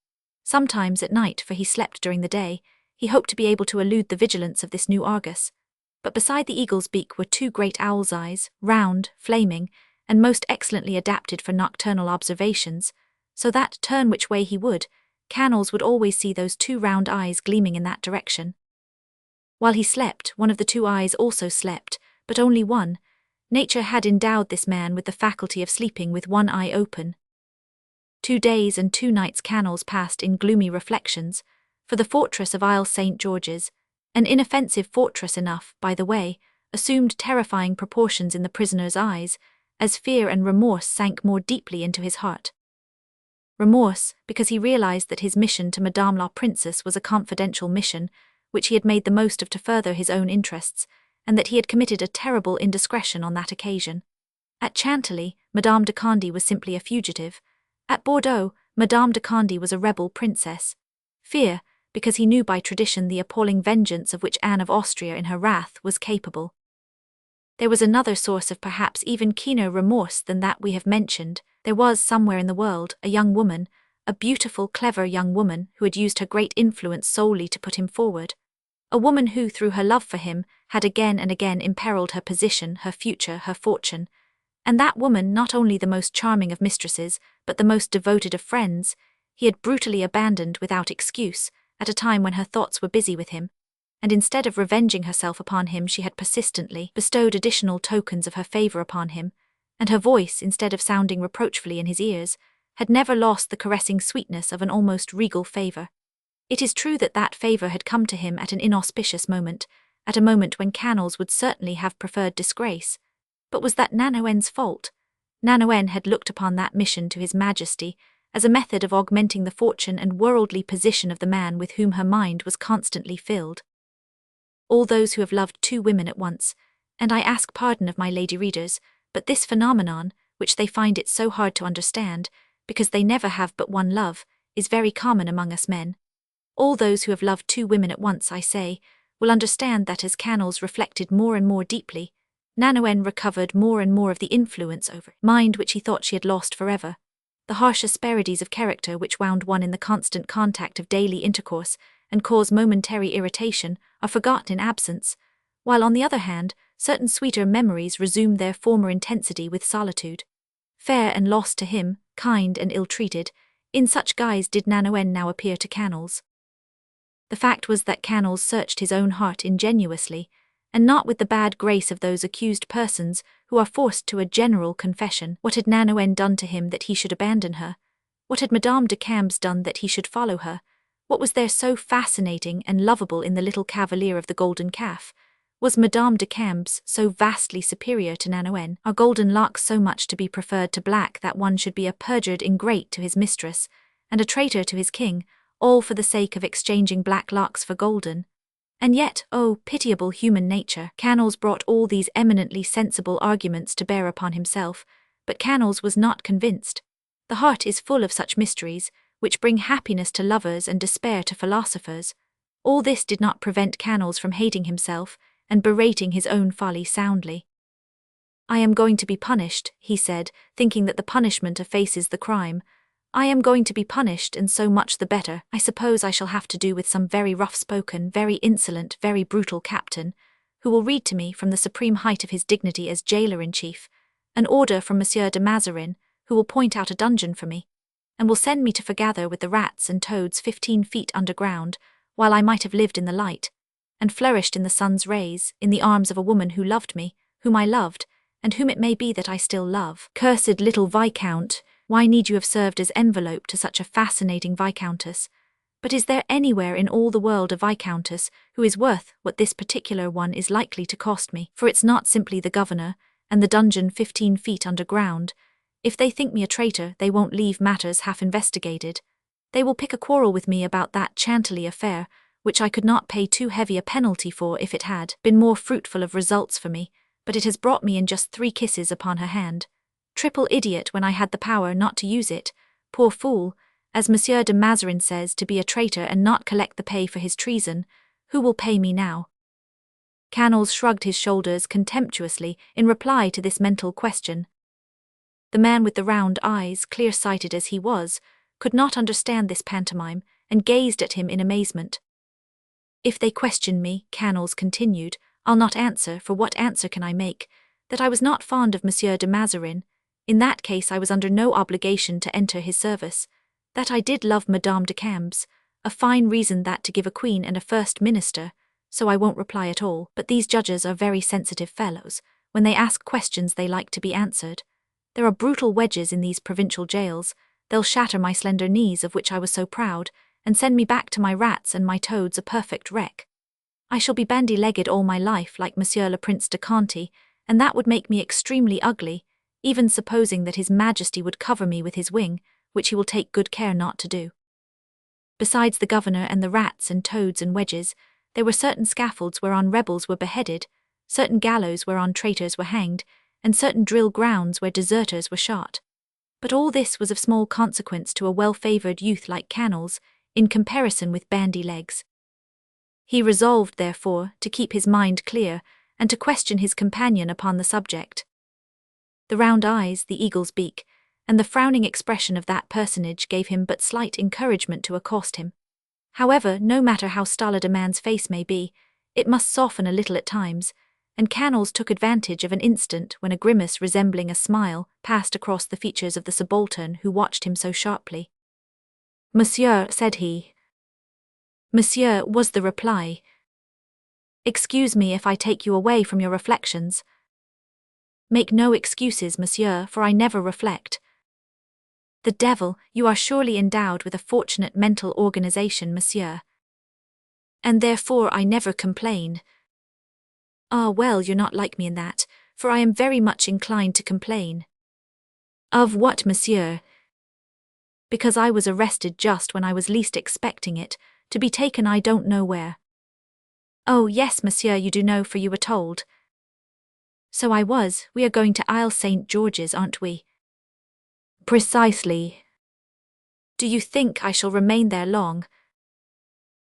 Sometimes at night, for he slept during the day, he hoped to be able to elude the vigilance of this new Argus. But beside the eagle's beak were 2 great owl's eyes, round, flaming, and most excellently adapted for nocturnal observations, so that, turn which way he would, Canals would always see those two round eyes gleaming in that direction. While he slept, one of the two eyes also slept, but only one. Nature had endowed this man with the faculty of sleeping with one eye open. 2 days and 2 nights Canals passed in gloomy reflections, for the fortress of Isle St. George's, an inoffensive fortress enough, by the way, assumed terrifying proportions in the prisoner's eyes, as fear and remorse sank more deeply into his heart. Remorse, because he realized that his mission to Madame la Princess was a confidential mission, which he had made the most of to further his own interests, and that he had committed a terrible indiscretion on that occasion. At Chantilly, Madame de Condé was simply a fugitive. At Bordeaux, Madame de Condé was a rebel princess. Fear, because he knew by tradition the appalling vengeance of which Anne of Austria in her wrath was capable. There was another source of perhaps even keener remorse than that we have mentioned. There was somewhere in the world a young woman, a beautiful, clever young woman who had used her great influence solely to put him forward. A woman who, through her love for him, had again and again imperiled her position, her future, her fortune. And that woman, not only the most charming of mistresses, but the most devoted of friends, he had brutally abandoned without excuse, at a time when her thoughts were busy with him. And instead of revenging herself upon him, she had persistently bestowed additional tokens of her favor upon him, and her voice, instead of sounding reproachfully in his ears, had never lost the caressing sweetness of an almost regal favor. It is true that that favor had come to him at an inauspicious moment, at a moment when Canals would certainly have preferred disgrace. But was that Nanoen's fault? Nanoen had looked upon that mission to his majesty as a method of augmenting the fortune and worldly position of the man with whom her mind was constantly filled. All those who have loved 2 women at once, and I ask pardon of my lady readers, but this phenomenon, which they find it so hard to understand, because they never have but one love, is very common among us men. All those who have loved 2 women at once, I say, will understand that as Canals reflected more and more deeply, Nanoen recovered more and more of the influence over mind which he thought she had lost forever. The harsh asperities of character which wound one in the constant contact of daily intercourse and cause momentary irritation are forgotten in absence, while on the other hand, certain sweeter memories resume their former intensity with solitude. Fair and lost to him, kind and ill-treated, in such guise did Nanoen now appear to Canals. The fact was that Canals searched his own heart ingenuously, and not with the bad grace of those accused persons who are forced to a general confession. What had Nanoen done to him that he should abandon her? What had Madame de Cambes done that he should follow her? What was there so fascinating and lovable in the little cavalier of the golden calf? Was Madame de Cambes so vastly superior to Nanoen? Are golden locks so much to be preferred to black that one should be a perjured ingrate to his mistress, and a traitor to his king, all for the sake of exchanging black locks for golden? And yet, oh, pitiable human nature, Canals brought all these eminently sensible arguments to bear upon himself, but Canals was not convinced. The heart is full of such mysteries, which bring happiness to lovers and despair to philosophers. All this did not prevent Canals from hating himself and berating his own folly soundly. I am going to be punished, he said, thinking that the punishment effaces the crime. I am going to be punished, and so much the better. I suppose I shall have to do with some very rough-spoken, very insolent, very brutal captain, who will read to me from the supreme height of his dignity as jailer-in-chief, an order from Monsieur de Mazarin, who will point out a dungeon for me, and will send me to forgather with the rats and toads 15 feet underground, while I might have lived in the light, and flourished in the sun's rays, in the arms of a woman who loved me, whom I loved, and whom it may be that I still love. Cursed little Viscount, why need you have served as envelope to such a fascinating Viscountess? But is there anywhere in all the world a Viscountess who is worth what this particular one is likely to cost me? For it's not simply the governor, and the dungeon 15 feet underground. If they think me a traitor, they won't leave matters half investigated. They will pick a quarrel with me about that Chantilly affair, which I could not pay too heavy a penalty for if it had been more fruitful of results for me, but it has brought me in just 3 kisses upon her hand. Triple idiot when I had the power not to use it, poor fool, as Monsieur de Mazarin says, to be a traitor and not collect the pay for his treason. Who will pay me now? Canals shrugged his shoulders contemptuously in reply to this mental question. The man with the round eyes, clear-sighted as he was, could not understand this pantomime, and gazed at him in amazement. If they question me, Canals continued, I'll not answer, for what answer can I make? That I was not fond of Monsieur de Mazarin. In that case I was under no obligation to enter his service. That I did love Madame de Camps, a fine reason that to give a queen and a first minister, so I won't reply at all, but these judges are very sensitive fellows. When they ask questions they like to be answered. There are brutal wedges in these provincial jails, they'll shatter my slender knees of which I was so proud, and send me back to my rats and my toads a perfect wreck. I shall be bandy-legged all my life like Monsieur le Prince de Conti, and that would make me extremely ugly, even supposing that His Majesty would cover me with his wing, which he will take good care not to do. Besides the governor and the rats and toads and wedges, there were certain scaffolds whereon rebels were beheaded, certain gallows whereon traitors were hanged, and certain drill grounds where deserters were shot. But all this was of small consequence to a well-favoured youth like Canals, in comparison with bandy-legs. He resolved, therefore, to keep his mind clear, and to question his companion upon the subject. The round eyes, the eagle's beak, and the frowning expression of that personage gave him but slight encouragement to accost him. However, no matter how stolid a man's face may be, it must soften a little at times, and Canals took advantage of an instant when a grimace resembling a smile passed across the features of the subaltern who watched him so sharply. "Monsieur," said he. "Monsieur," was the reply. "Excuse me if I take you away from your reflections." "Make no excuses, monsieur, for I never reflect." "The devil, you are surely endowed with a fortunate mental organization, monsieur." "And therefore I never complain." "Ah well, you're not like me in that, for I am very much inclined to complain." "Of what, monsieur?" "Because I was arrested just when I was least expecting it, to be taken I don't know where." "Oh yes, monsieur, you do know, for you were told." "So I was. We are going to Isle St. George's, aren't we?" "Precisely." "Do you think I shall remain there long?"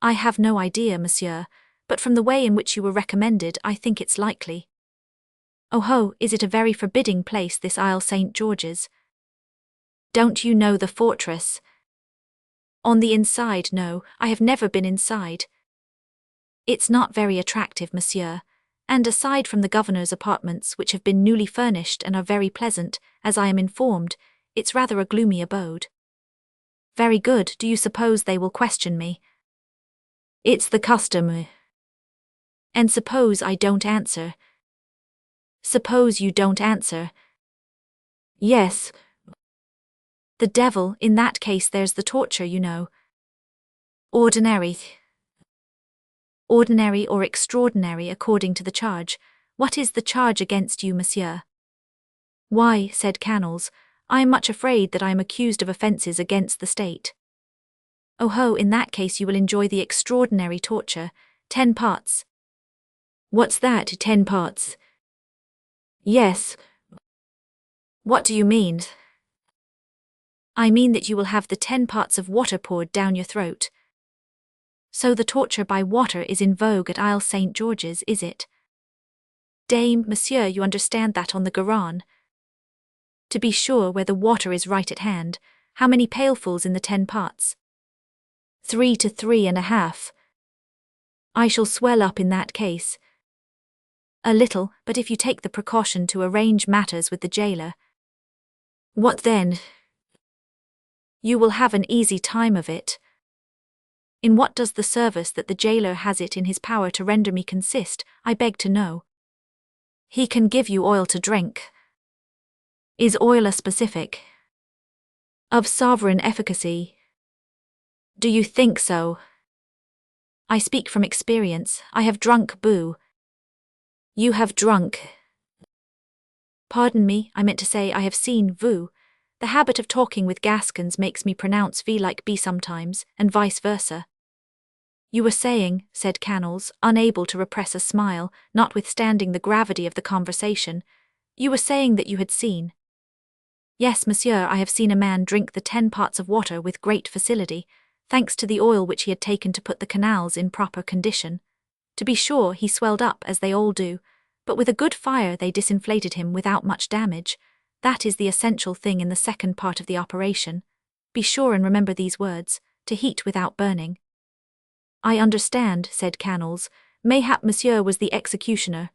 "I have no idea, monsieur, but from the way in which you were recommended I think it's likely." "Oh ho, is it a very forbidding place, this Isle St. George's?" "Don't you know the fortress?" "On the inside, no, I have never been inside." "It's not very attractive, monsieur, and aside from the governor's apartments, which have been newly furnished and are very pleasant, as I am informed, it's rather a gloomy abode." "Very good. Do you suppose they will question me?" "It's the custom." "And suppose I don't answer?" "Suppose you don't answer?" "Yes." "The devil, in that case there's the torture, you know." "Ordinary." "Ordinary or extraordinary according to the charge. What is the charge against you, monsieur?" "Why," said Canals, "I am much afraid that I am accused of offences against the state." "Oh ho, in that case you will enjoy the extraordinary torture, 10 parts. "What's that, 10 parts?" "Yes." "What do you mean?" "I mean that you will have the 10 parts of water poured down your throat." "So the torture by water is in vogue at Isle St. George's, is it?" "Dame, monsieur, you understand that on the Garonne." "To be sure, where the water is right at hand. How many pailfuls in the 10 parts?" 3 to 3.5. "I shall swell up in that case." "A little, but if you take the precaution to arrange matters with the jailer." "What then?" "You will have an easy time of it." "In what does the service that the jailer has it in his power to render me consist, I beg to know?" "He can give you oil to drink." "Is oil a specific?" "Of sovereign efficacy." "Do you think so?" "I speak from experience. I have drunk boo." "You have drunk." "Pardon me, I meant to say I have seen vous. The habit of talking with Gascons makes me pronounce v like b sometimes, and vice versa." "You were saying," said Canals, unable to repress a smile, notwithstanding the gravity of the conversation, "you were saying that you had seen." "Yes, monsieur, I have seen a man drink the 10 parts of water with great facility, thanks to the oil which he had taken to put the canals in proper condition. To be sure, he swelled up, as they all do, but with a good fire they disinflated him without much damage. That is the essential thing in the second part of the operation. Be sure and remember these words, to heat without burning." "I understand," said Canals. "Mayhap monsieur was the executioner."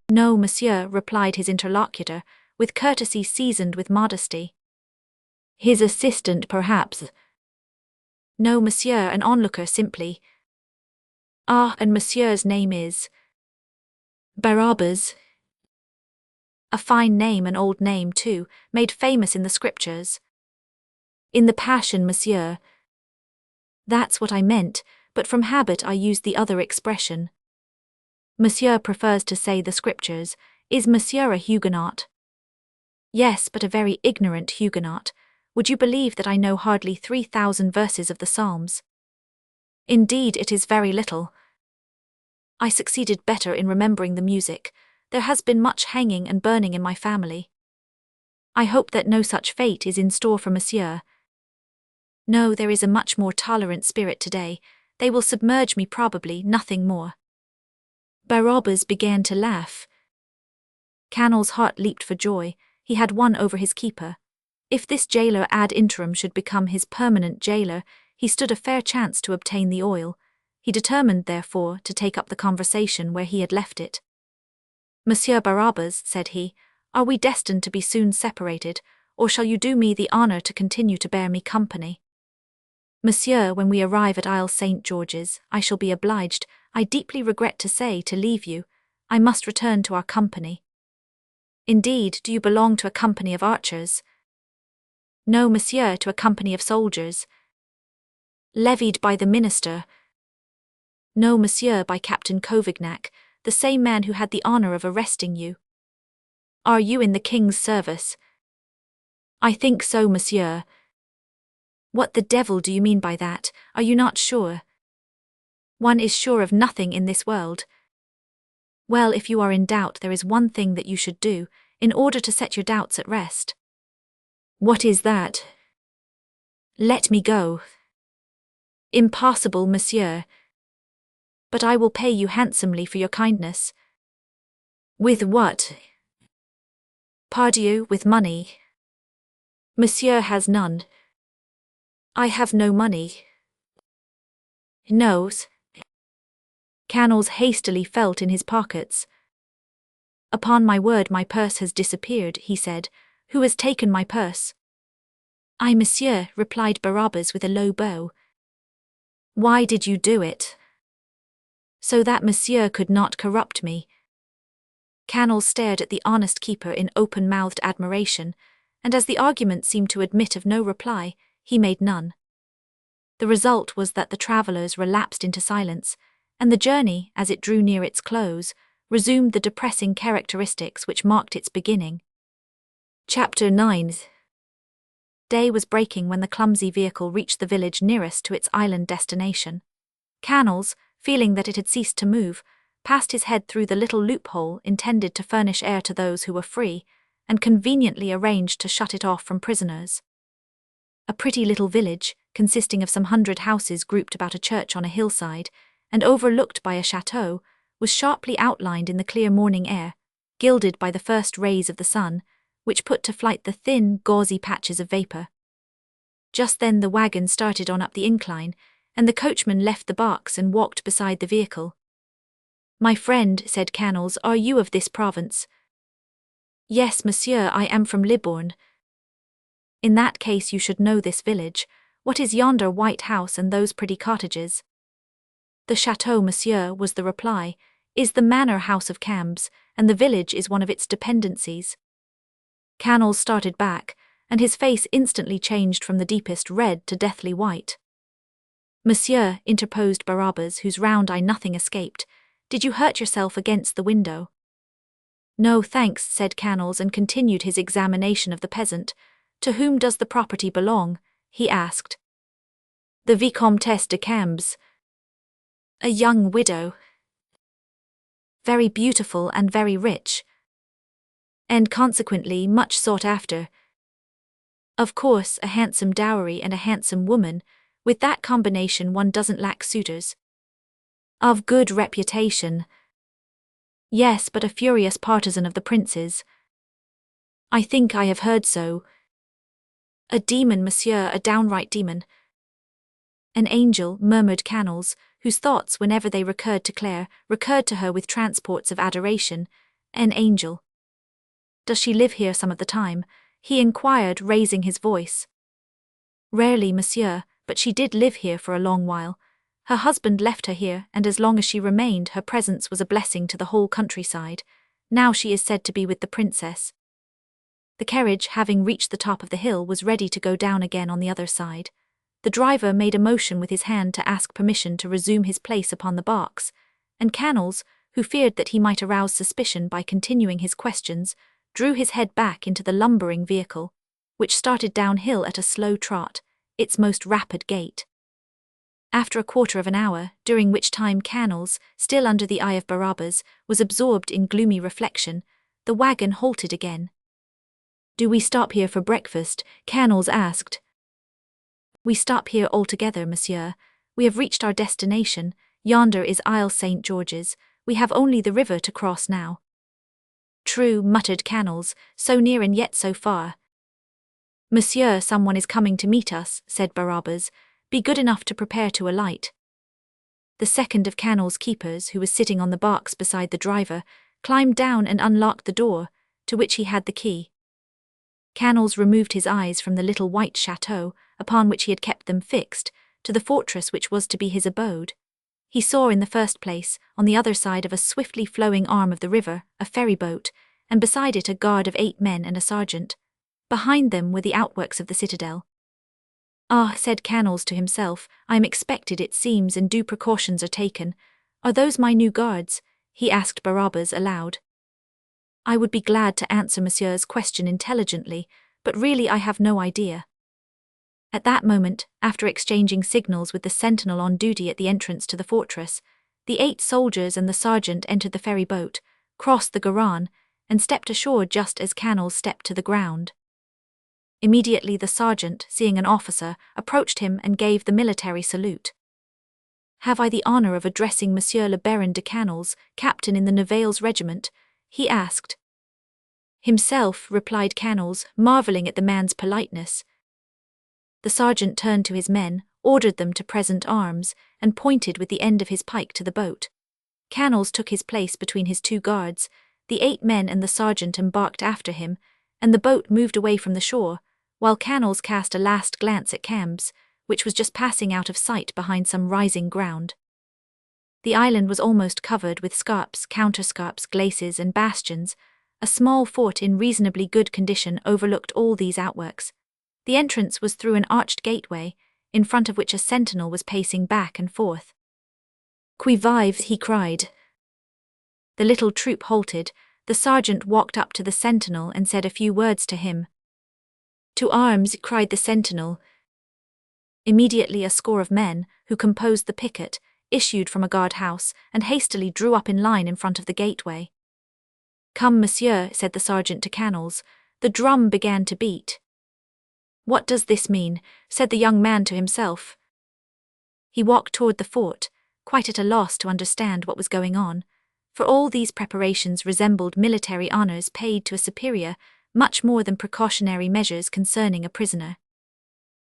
"No, monsieur," replied his interlocutor, with courtesy seasoned with modesty. His assistant, perhaps. No, monsieur, an onlooker simply. Ah, and monsieur's name is Barabbas. a fine name, an old name too, made famous in the scriptures. In the Passion, monsieur. That's what I meant, but from habit I used the other expression. Monsieur prefers to say the scriptures. Is monsieur a Huguenot? Yes, but a very ignorant Huguenot. Would you believe that I know hardly 3,000 verses of the Psalms? Indeed, it is very little. I succeeded better in remembering the music. There has been much hanging and burning in my family. I hope that no such fate is in store for monsieur. No, there is a much more tolerant spirit today. They will submerge me probably, nothing more. Barabbas began to laugh. Cannel's heart leaped for joy. He had won over his keeper. If this jailer ad interim should become his permanent jailer, he stood a fair chance to obtain the oil. He determined, therefore, to take up the conversation where he had left it. Monsieur Barabbas, said he, are we destined to be soon separated, or shall you do me the honour to continue to bear me company? Monsieur, when we arrive at Isle St. George's, I shall be obliged, I deeply regret to say, to leave you. I must return to our company. Indeed, do you belong to a company of archers? No, monsieur, to a company of soldiers. Levied by the minister? No, monsieur, by Captain Covignac, the same man who had the honour of arresting you. Are you in the king's service? I think so, monsieur. What the devil do you mean by that? Are you not sure? One is sure of nothing in this world. Well, if you are in doubt, there is one thing that you should do, in order to set your doubts at rest. What is that? Let me go. Impossible, monsieur. But I will pay you handsomely for your kindness. With what? Pardieu, with money. Monsieur has none. I have no money. No. Cannel's hastily felt in his pockets. Upon my word, my purse has disappeared, he said. Who has taken my purse? I, monsieur, replied Barabbas with a low bow. Why did you do it? So that monsieur could not corrupt me. Cannel stared at the honest keeper in open-mouthed admiration, and as the argument seemed to admit of no reply, he made none. The result was that the travellers relapsed into silence, and the journey, as it drew near its close, resumed the depressing characteristics which marked its beginning. Chapter 9. Day was breaking when the clumsy vehicle reached the village nearest to its island destination. Cannels, feeling that it had ceased to move, passed his head through the little loophole intended to furnish air to those who were free, and conveniently arranged to shut it off from prisoners. A pretty little village, consisting of some 100 houses grouped about a church on a hillside, and overlooked by a chateau, was sharply outlined in the clear morning air, gilded by the first rays of the sun, which put to flight the thin, gauzy patches of vapour. Just then the wagon started on up the incline, and the coachman left the box and walked beside the vehicle. My friend, said Cannels, are you of this province? Yes, monsieur, I am from Libourne. In that case you should know this village. What is yonder white house and those pretty cottages? The chateau, monsieur, was the reply, is the manor house of Cambs, and the village is one of its dependencies. Cannels started back, and his face instantly changed from the deepest red to deathly white. Monsieur, interposed Barabbas, whose round eye nothing escaped, did you hurt yourself against the window? No, thanks, said Cannels, and continued his examination of the peasant. To whom does the property belong? He asked. The Vicomtesse de Cambs. A young widow. Very beautiful and very rich. And consequently much sought after. Of course, a handsome dowry and a handsome woman, with that combination one doesn't lack suitors. Of good reputation. Yes, but a furious partisan of the prince's. I think I have heard so. A demon, monsieur, a downright demon. An angel, murmured Cannels, whose thoughts, whenever they recurred to Claire, recurred to her with transports of adoration. An angel. Does she live here some of the time? He inquired, raising his voice. Rarely, monsieur, but she did live here for a long while. Her husband left her here, and as long as she remained, her presence was a blessing to the whole countryside. Now she is said to be with the princess. The carriage, having reached the top of the hill, was ready to go down again on the other side. The driver made a motion with his hand to ask permission to resume his place upon the box, and Canals, who feared that he might arouse suspicion by continuing his questions, drew his head back into the lumbering vehicle, which started downhill at a slow trot, its most rapid gait. After a quarter of an hour, during which time Canals, still under the eye of Barabbas, was absorbed in gloomy reflection, the wagon halted again. "Do we stop here for breakfast?" Canals asked. "We stop here altogether, monsieur. We have reached our destination. Yonder is Isle St. George's. We have only the river to cross now." "True," muttered Canals, "so near and yet so far." "Monsieur, someone is coming to meet us," said Barabbas. "Be good enough to prepare to alight." The second of Canals' keepers, who was sitting on the box beside the driver, climbed down and unlocked the door, to which he had the key. Canals removed his eyes from the little white chateau, upon which he had kept them fixed, to the fortress which was to be his abode. He saw in the first place, on the other side of a swiftly flowing arm of the river, a ferry boat, and beside it a guard of 8 men and a sergeant. Behind them were the outworks of the citadel. "Ah," said Canals to himself, "I am expected, it seems, and due precautions are taken. Are those my new guards?" he asked Barabbas aloud. "I would be glad to answer monsieur's question intelligently, but really I have no idea." At that moment, after exchanging signals with the sentinel on duty at the entrance to the fortress, the 8 soldiers and the sergeant entered the ferry boat, crossed the Garonne, and stepped ashore just as Canals stepped to the ground. Immediately the sergeant, seeing an officer, approached him and gave the military salute. "Have I the honour of addressing Monsieur le Baron de Canals, captain in the Nivelles regiment?" he asked. "Himself," replied Canals, marvelling at the man's politeness. The sergeant turned to his men, ordered them to present arms, and pointed with the end of his pike to the boat. Canals took his place between his 2 guards, the 8 men and the sergeant embarked after him, and the boat moved away from the shore, while Canals cast a last glance at Cambs, which was just passing out of sight behind some rising ground. The island was almost covered with scarps, counterscarps, glacis, and bastions. A small fort in reasonably good condition overlooked all these outworks. The entrance was through an arched gateway, in front of which a sentinel was pacing back and forth. "Qui vive?" he cried. The little troop halted. The sergeant walked up to the sentinel and said a few words to him. "To arms!" cried the sentinel. Immediately a score of men, who composed the picket, issued from a guard-house and hastily drew up in line in front of the gateway. "Come, monsieur," said the sergeant to Canals. The drum began to beat. "What does this mean?" said the young man to himself. He walked toward the fort, quite at a loss to understand what was going on, for all these preparations resembled military honours paid to a superior, much more than precautionary measures concerning a prisoner.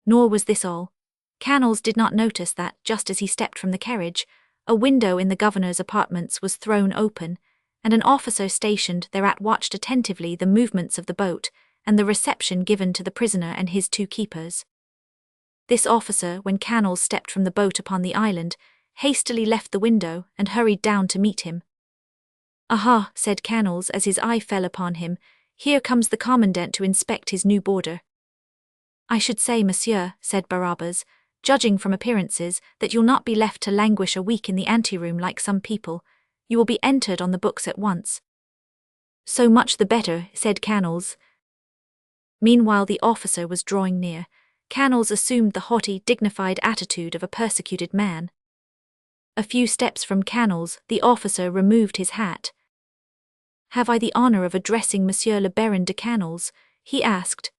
Nor was this all. Canals did not notice that, just as he stepped from the carriage, a window in the governor's apartments was thrown open, and an officer stationed thereat watched attentively the movements of the boat and the reception given to the prisoner and his 2 keepers. This officer, when Canals stepped from the boat upon the island, hastily left the window and hurried down to meet him. "Aha," said Canals as his eye fell upon him, "here comes the commandant to inspect his new boarder." "I should say, monsieur," said Barabbas, "judging from appearances, that you'll not be left to languish a week in the anteroom like some people. You will be entered on the books at once." "So much the better," said Canals. Meanwhile the officer was drawing near. Canals assumed the haughty, dignified attitude of a persecuted man. A few steps from Canals, the officer removed his hat. "Have I the honour of addressing Monsieur le Baron de Canals?" he asked.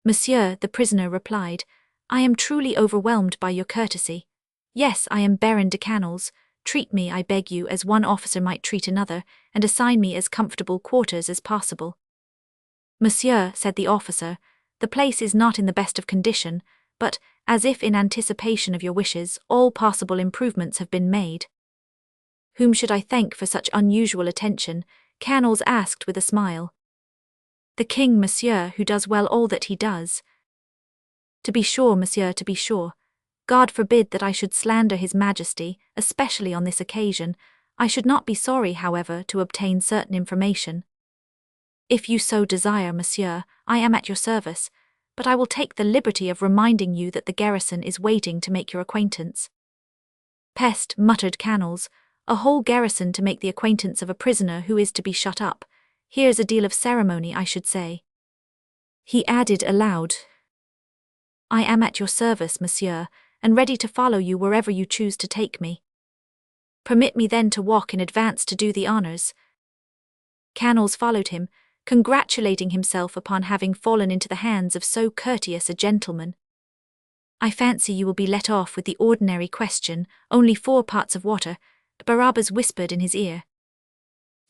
"Monsieur," the prisoner replied, "I am truly overwhelmed by your courtesy. Yes, I am Baron de Canals. Treat me, I beg you, as one officer might treat another, and assign me as comfortable quarters as possible." "Monsieur," said the officer, "the place is not in the best of condition, but, as if in anticipation of your wishes, all possible improvements have been made." "Whom should I thank for such unusual attention?" Canals asked with a smile. "The king, monsieur, who does well all that he does." To be sure, monsieur, to be sure. God forbid that I should slander his majesty, especially on this occasion. I should not be sorry, however, to obtain certain information. If you so desire, monsieur, I am at your service, but I will take the liberty of reminding you that the garrison is waiting to make your acquaintance. Peste, muttered Canals, a whole garrison to make the acquaintance of a prisoner who is to be shut up. Here's a deal of ceremony, I should say. He added aloud, I am at your service, monsieur, and ready to follow you wherever you choose to take me. Permit me then to walk in advance to do the honours. Canals followed him, congratulating himself upon having fallen into the hands of so courteous a gentleman. I fancy you will be let off with the ordinary question, only 4 parts of water, Barabbas whispered in his ear.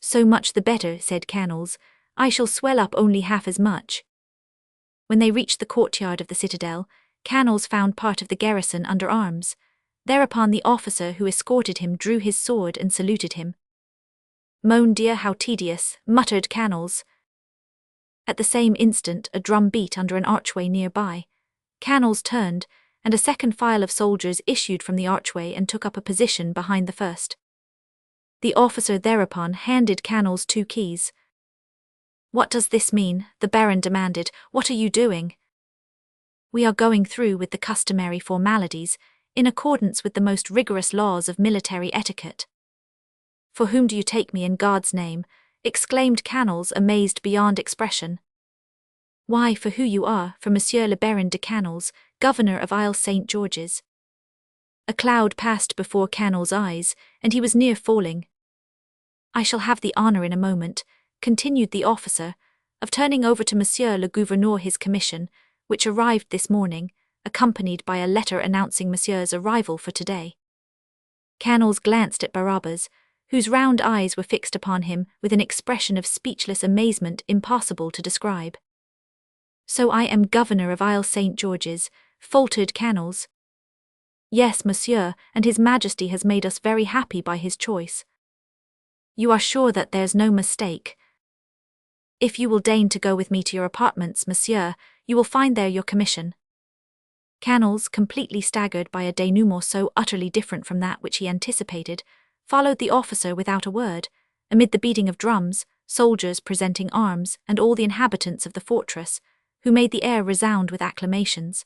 So much the better, said Canals, I shall swell up only half as much. When they reached the courtyard of the citadel, Canals found part of the garrison under arms. Thereupon the officer who escorted him drew his sword and saluted him. Mon Dieu, how tedious, muttered Canals. At the same instant a drum beat under an archway nearby. Canals turned, and a second file of soldiers issued from the archway and took up a position behind the first. The officer thereupon handed Canals 2 keys. What does this mean? The Baron demanded. What are you doing? We are going through with the customary formalities, in accordance with the most rigorous laws of military etiquette. For whom do you take me in God's name? Exclaimed Canals, amazed beyond expression. Why, for who you are, for Monsieur le Baron de Canals, Governor of Isle St. George's. A cloud passed before Canals' eyes, and he was near falling. I shall have the honour in a moment, continued the officer, of turning over to Monsieur le Gouverneur his commission, which arrived this morning, accompanied by a letter announcing Monsieur's arrival for today. Canals glanced at Barabbas, whose round eyes were fixed upon him with an expression of speechless amazement impossible to describe. So I am Governor of Isle St. George's, faltered Canals. Yes, monsieur, and His Majesty has made us very happy by his choice. You are sure that there's no mistake? If you will deign to go with me to your apartments, monsieur, you will find there your commission. Canals, completely staggered by a denouement so utterly different from that which he anticipated, followed the officer without a word, amid the beating of drums, soldiers presenting arms, and all the inhabitants of the fortress, who made the air resound with acclamations.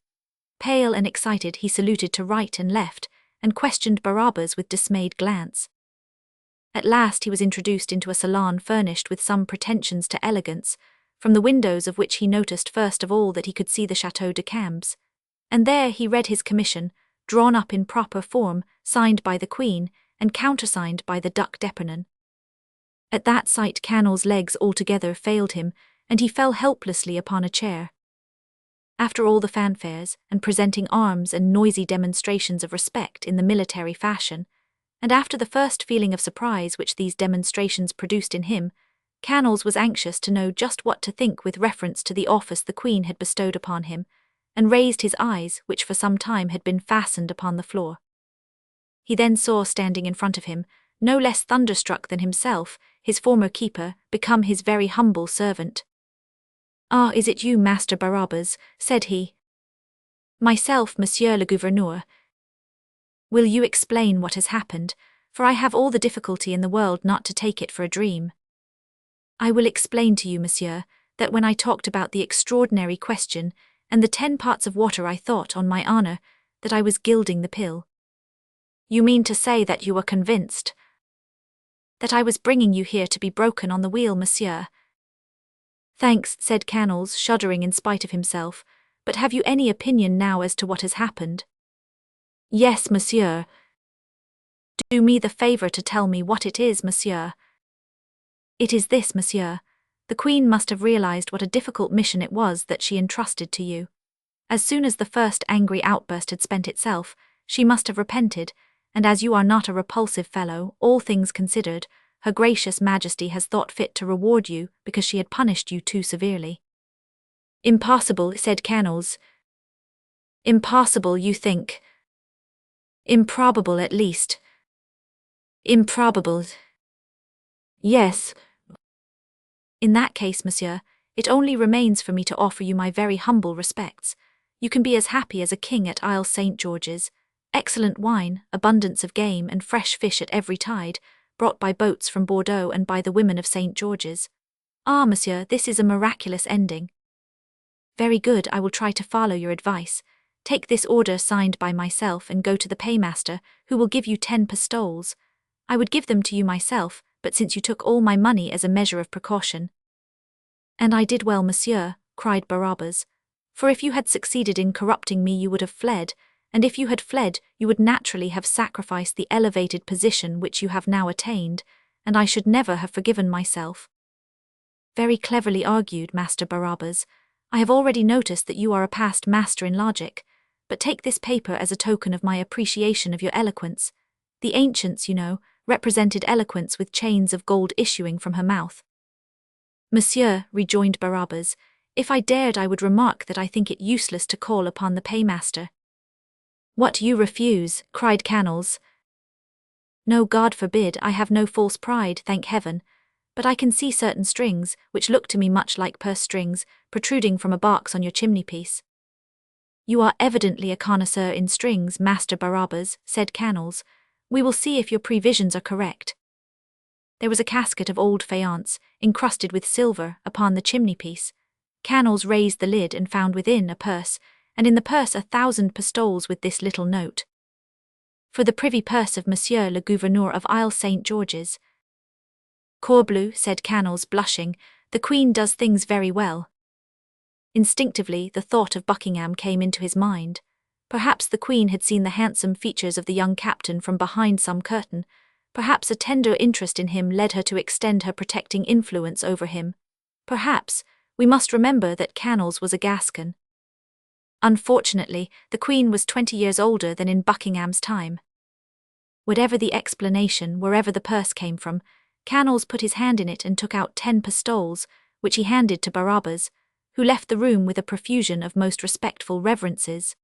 Pale and excited, he saluted to right and left, and questioned Barabbas with dismayed glance. At last he was introduced into a salon furnished with some pretensions to elegance, from the windows of which he noticed first of all that he could see the Château de Cambes, and there he read his commission, drawn up in proper form, signed by the Queen, and countersigned by the Duc d'Epernon. At that sight Canals' legs altogether failed him, and he fell helplessly upon a chair. After all the fanfares, and presenting arms and noisy demonstrations of respect in the military fashion, and after the first feeling of surprise which these demonstrations produced in him, Canals was anxious to know just what to think with reference to the office the Queen had bestowed upon him, and raised his eyes, which for some time had been fastened upon the floor. He then saw standing in front of him, no less thunderstruck than himself, his former keeper, become his very humble servant. Ah, is it you, Master Barabbas? Said he. Myself, Monsieur le Gouverneur. Will you explain what has happened, for I have all the difficulty in the world not to take it for a dream. I will explain to you, monsieur, that when I talked about the extraordinary question and the 10 parts of water, I thought, on my honour, that I was gilding the pill. You mean to say that you were convinced? That I was bringing you here to be broken on the wheel, monsieur. Thanks, said Canals, shuddering in spite of himself, but have you any opinion now as to what has happened? Yes, monsieur. Do me the favour to tell me what it is, monsieur. It is this, monsieur. The Queen must have realised what a difficult mission it was that she entrusted to you. As soon as the first angry outburst had spent itself, she must have repented, and as you are not a repulsive fellow, all things considered, Her Gracious Majesty has thought fit to reward you because she had punished you too severely. Impossible, said Canals. Impossible, you think? Improbable, at least. Improbable. Yes. In that case, monsieur, it only remains for me to offer you my very humble respects. You can be as happy as a king at Isle St. George's. Excellent wine, abundance of game and fresh fish at every tide, brought by boats from Bordeaux and by the women of St. George's. Ah, monsieur, this is a miraculous ending. Very good, I will try to follow your advice. Take this order signed by myself and go to the paymaster, who will give you 10 pistoles. I would give them to you myself, but since you took all my money as a measure of precaution. And I did well, monsieur, cried Barabbas. For if you had succeeded in corrupting me you would have fled, and if you had fled you would naturally have sacrificed the elevated position which you have now attained, and I should never have forgiven myself. Very cleverly argued, Master Barabbas. I have already noticed that you are a past master in logic, but take this paper as a token of my appreciation of your eloquence. The ancients, you know, represented eloquence with chains of gold issuing from her mouth. Monsieur, rejoined Barabbas, if I dared I would remark that I think it useless to call upon the paymaster. What, you refuse? Cried Canals. No, God forbid, I have no false pride, thank heaven, but I can see certain strings, which look to me much like purse strings, protruding from a box on your chimney-piece. You are evidently a connoisseur in strings, Master Barabbas, said Canals. We will see if your previsions are correct. There was a casket of old faience, encrusted with silver, upon the chimney-piece. Canals raised the lid and found within a purse, and in the purse 1,000 pistoles with this little note. For the privy purse of Monsieur le Gouverneur of Isle St. George's. Corbleu, said Canals, blushing, the Queen does things very well. Instinctively, the thought of Buckingham came into his mind. Perhaps the Queen had seen the handsome features of the young captain from behind some curtain. Perhaps a tender interest in him led her to extend her protecting influence over him. Perhaps, we must remember that Canals was a Gascon. Unfortunately, the Queen was 20 years older than in Buckingham's time. Whatever the explanation, wherever the purse came from, Canals put his hand in it and took out 10 pistoles, which he handed to Barabbas, who left the room with a profusion of most respectful reverences.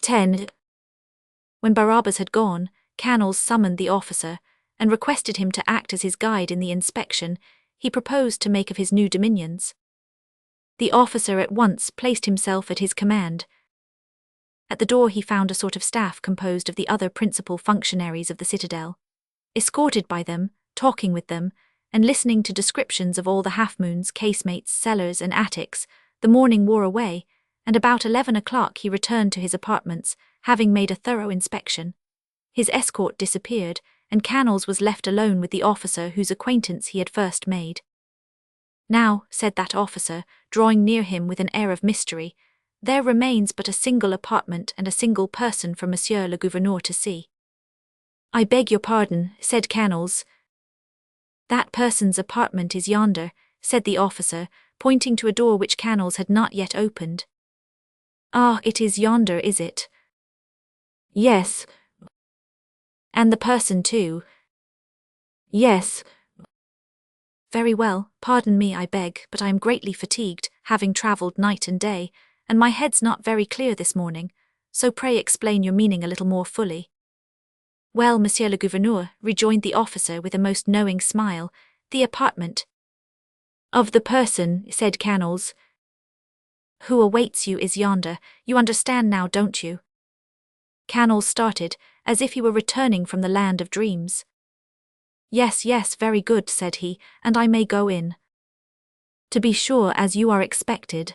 10. When Barabbas had gone, Canals summoned the officer, and requested him to act as his guide in the inspection he proposed to make of his new dominions. The officer at once placed himself at his command. At the door he found a sort of staff composed of the other principal functionaries of the citadel. Escorted by them, talking with them, and listening to descriptions of all the half-moons, casemates, cellars, and attics, the morning wore away, and about 11 o'clock he returned to his apartments, having made a thorough inspection. His escort disappeared, and Canals was left alone with the officer whose acquaintance he had first made. Now, said that officer, drawing near him with an air of mystery, there remains but a single apartment and a single person for Monsieur le Gouverneur to see. I beg your pardon, said Canals. That person's apartment is yonder, said the officer, pointing to a door which Canals had not yet opened. Ah, it is yonder, is it? Yes. And the person too? Yes. Very well, pardon me I beg, but I am greatly fatigued, having travelled night and day, and my head's not very clear this morning, so pray explain your meaning a little more fully. Well, Monsieur le Gouverneur, rejoined the officer with a most knowing smile, the apartment of the person, said Canals, who awaits you is yonder. You understand now, don't you? Canals started, as if he were returning from the land of dreams. Yes, yes, very good, said he, and I may go in. To be sure, as you are expected.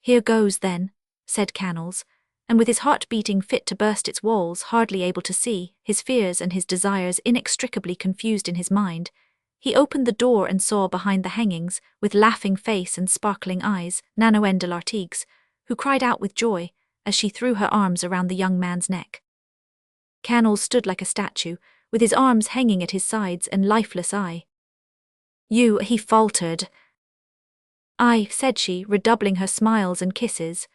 Here goes, then, said Canals, and with his heart beating fit to burst its walls, hardly able to see, his fears and his desires inextricably confused in his mind, he opened the door and saw behind the hangings, with laughing face and sparkling eyes, Nanoën de l'Artigues, who cried out with joy, as she threw her arms around the young man's neck. Canals stood like a statue, with his arms hanging at his sides and lifeless eye. You, he faltered. I, said she, redoubling her smiles and kisses.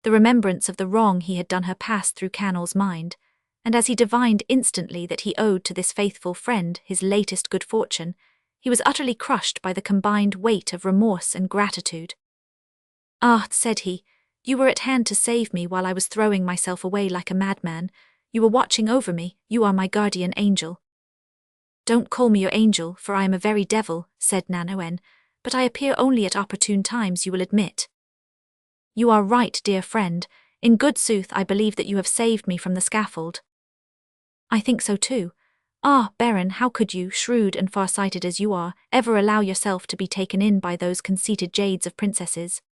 The remembrance of the wrong he had done her passed through Canals' mind, and as he divined instantly that he owed to this faithful friend his latest good fortune, he was utterly crushed by the combined weight of remorse and gratitude. Ah, said he, you were at hand to save me while I was throwing myself away like a madman. You were watching over me, you are my guardian angel. Don't call me your angel, for I am a very devil, said Nanoën, but I appear only at opportune times, you will admit. You are right, dear friend. In good sooth, I believe that you have saved me from the scaffold. I think so too. Ah, Baron, how could you, shrewd and far-sighted as you are, ever allow yourself to be taken in by those conceited jades of princesses?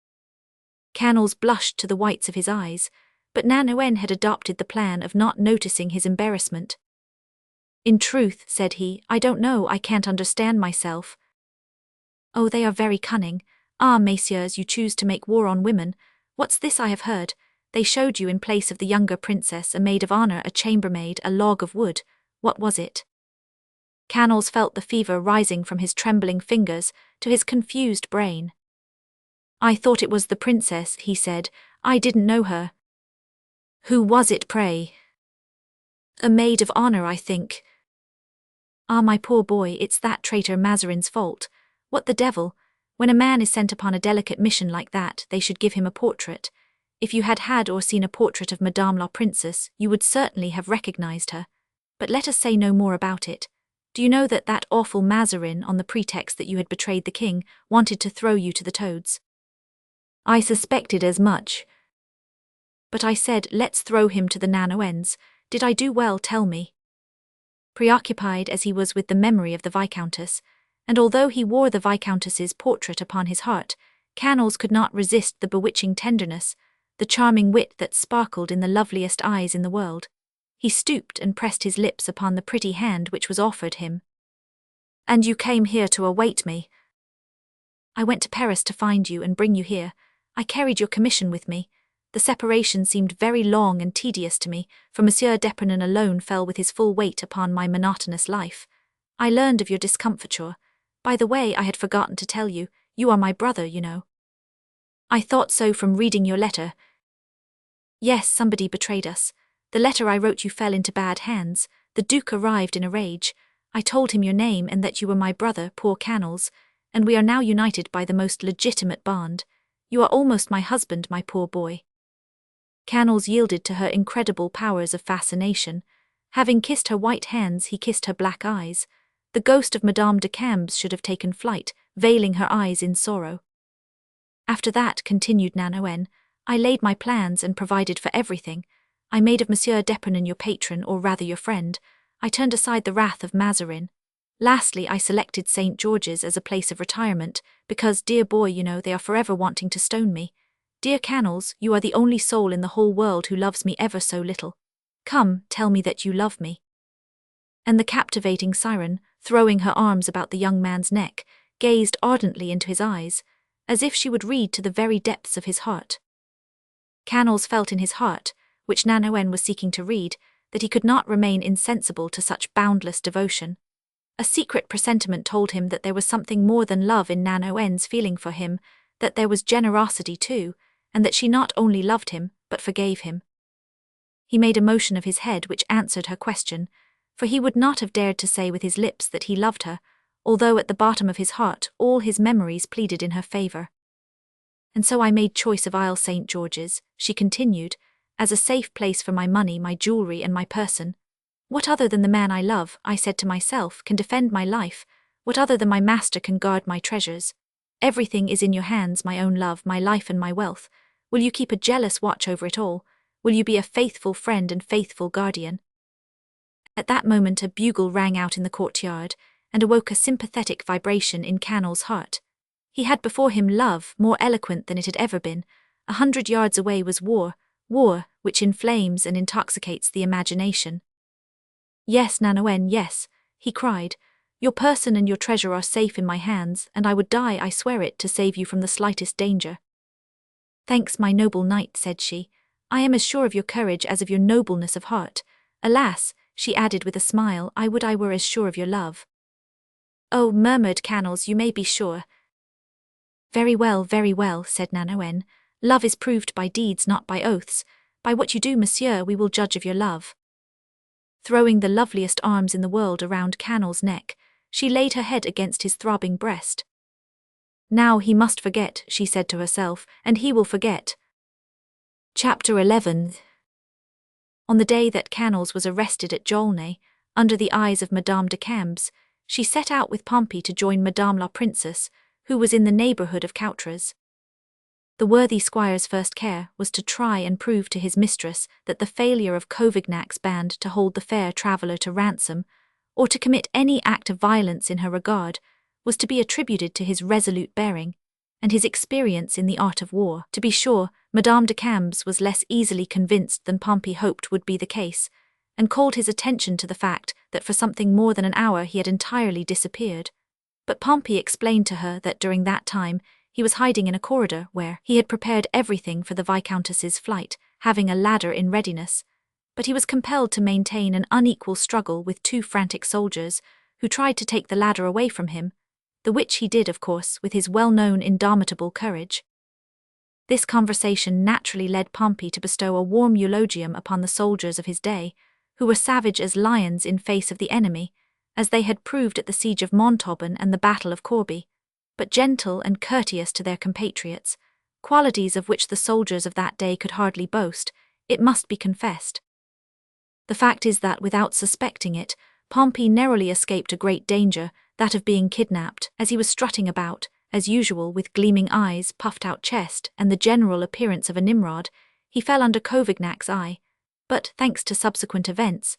Canals blushed to the whites of his eyes, but Nanoen had adopted the plan of not noticing his embarrassment. In truth, said he, I don't know, I can't understand myself. Oh, they are very cunning. Ah, messieurs, you choose to make war on women. What's this I have heard? They showed you in place of the younger princess a maid of honor, a chambermaid, a log of wood. What was it? Canals felt the fever rising from his trembling fingers to his confused brain. I thought it was the princess, he said. I didn't know her. Who was it, pray? A maid of honor, I think. Ah, my poor boy, it's that traitor Mazarin's fault. What the devil? When a man is sent upon a delicate mission like that, they should give him a portrait. If you had had or seen a portrait of Madame la Princess, you would certainly have recognized her. But let us say no more about it. Do you know that that awful Mazarin, on the pretext that you had betrayed the king, wanted to throw you to the toads? I suspected as much. But I said, let's throw him to the Nanoens. Did I do well, tell me? Preoccupied as he was with the memory of the Viscountess, and although he wore the Viscountess's portrait upon his heart, Canals could not resist the bewitching tenderness, the charming wit that sparkled in the loveliest eyes in the world. He stooped and pressed his lips upon the pretty hand which was offered him. And you came here to await me? I went to Paris to find you and bring you here. I carried your commission with me. The separation seemed very long and tedious to me, for Monsieur d'Epernon alone fell with his full weight upon my monotonous life. I learned of your discomfiture. By the way, I had forgotten to tell you, you are my brother, you know. I thought so from reading your letter. Yes, somebody betrayed us. The letter I wrote you fell into bad hands. The Duke arrived in a rage. I told him your name and that you were my brother, poor Canals, and we are now united by the most legitimate bond. You are almost my husband, my poor boy. Canals yielded to her incredible powers of fascination. Having kissed her white hands, he kissed her black eyes. The ghost of Madame de Cambes should have taken flight, veiling her eyes in sorrow. After that, continued Nanoen, I laid my plans and provided for everything. I made of Monsieur d'Epernon your patron, or rather your friend. I turned aside the wrath of Mazarin. Lastly, I selected St. George's as a place of retirement, because, dear boy, you know, they are forever wanting to stone me. Dear Canals, you are the only soul in the whole world who loves me ever so little. Come, tell me that you love me. And the captivating siren, throwing her arms about the young man's neck, gazed ardently into his eyes, as if she would read to the very depths of his heart. Canals felt in his heart, which Nanoen was seeking to read, that he could not remain insensible to such boundless devotion. A secret presentiment told him that there was something more than love in Nanoen's feeling for him, that there was generosity too, and that she not only loved him, but forgave him. He made a motion of his head which answered her question, for he would not have dared to say with his lips that he loved her, although at the bottom of his heart all his memories pleaded in her favor. And so I made choice of Isle St. George's, she continued, as a safe place for my money, my jewelry, and my person. What other than the man I love, I said to myself, can defend my life? What other than my master can guard my treasures? Everything is in your hands, my own love, my life and my wealth. Will you keep a jealous watch over it all? Will you be a faithful friend and faithful guardian? At that moment a bugle rang out in the courtyard, and awoke a sympathetic vibration in Canals' heart. He had before him love, more eloquent than it had ever been. 100 yards away was war, which inflames and intoxicates the imagination. Yes, Nanoen, yes, he cried. Your person and your treasure are safe in my hands, and I would die, I swear it, to save you from the slightest danger. Thanks, my noble knight, said she. I am as sure of your courage as of your nobleness of heart. Alas, she added with a smile, I would I were as sure of your love. Oh, murmured Canals, you may be sure. Very well, said Nanoen. Love is proved by deeds, not by oaths. By what you do, monsieur, we will judge of your love. Throwing the loveliest arms in the world around Canals' neck, she laid her head against his throbbing breast. Now he must forget, she said to herself, and he will forget. Chapter 11. On the day that Canals was arrested at Jaulnay, under the eyes of Madame de Cambes, she set out with Pompey to join Madame la Princess, who was in the neighborhood of Coutras. The worthy squire's first care was to try and prove to his mistress that the failure of Covignac's band to hold the fair traveller to ransom, or to commit any act of violence in her regard, was to be attributed to his resolute bearing, and his experience in the art of war. To be sure, Madame de Cambes was less easily convinced than Pompey hoped would be the case, and called his attention to the fact that for something more than an hour he had entirely disappeared. But Pompey explained to her that during that time he was hiding in a corridor where he had prepared everything for the Viscountess's flight, having a ladder in readiness, but he was compelled to maintain an unequal struggle with two frantic soldiers who tried to take the ladder away from him, the which he did, of course, with his well-known indomitable courage. This conversation naturally led Pompey to bestow a warm eulogium upon the soldiers of his day, who were savage as lions in face of the enemy, as they had proved at the siege of Montauban and the battle of Corbie, but gentle and courteous to their compatriots, qualities of which the soldiers of that day could hardly boast, it must be confessed. The fact is that, without suspecting it, Pompey narrowly escaped a great danger, that of being kidnapped, as he was strutting about, as usual, with gleaming eyes, puffed-out chest, and the general appearance of a Nimrod. He fell under Covignac's eye, but, thanks to subsequent events,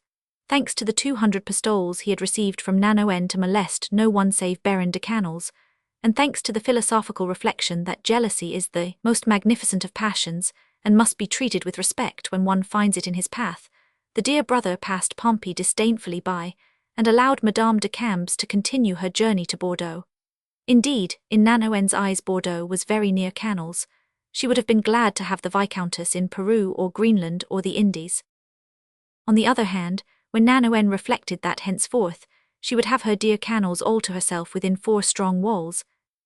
thanks to the 200 pistoles he had received from Nanoën to molest no one save Baron de Canals, and thanks to the philosophical reflection that jealousy is the most magnificent of passions, and must be treated with respect when one finds it in his path, the dear brother passed Pompey disdainfully by, and allowed Madame de Cambes to continue her journey to Bordeaux. Indeed, in Nanoën's eyes Bordeaux was very near Canals. She would have been glad to have the Viscountess in Peru or Greenland or the Indies. On the other hand, when Nanoën reflected that henceforth she would have her dear Canals all to herself within 4 strong walls,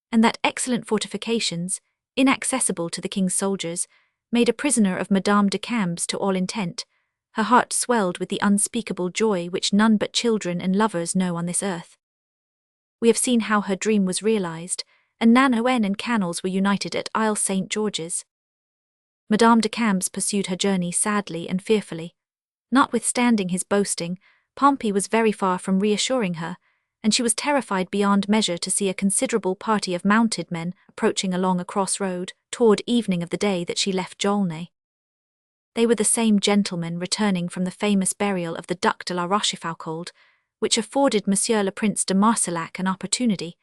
and that excellent fortifications, inaccessible to the king's soldiers, made a prisoner of Madame de Cambes to all intent, her heart swelled with the unspeakable joy which none but children and lovers know on this earth. We have seen how her dream was realized, and Nanoën and Canals were united at Isle St. George's. Madame de Cambes pursued her journey sadly and fearfully. Notwithstanding his boasting, Pompey was very far from reassuring her, and she was terrified beyond measure to see a considerable party of mounted men approaching along a cross-road toward evening of the day that she left Jaulnay. They were the same gentlemen returning from the famous burial of the Duc de la Rochefoucauld, which afforded Monsieur le Prince de Marsillac an opportunity,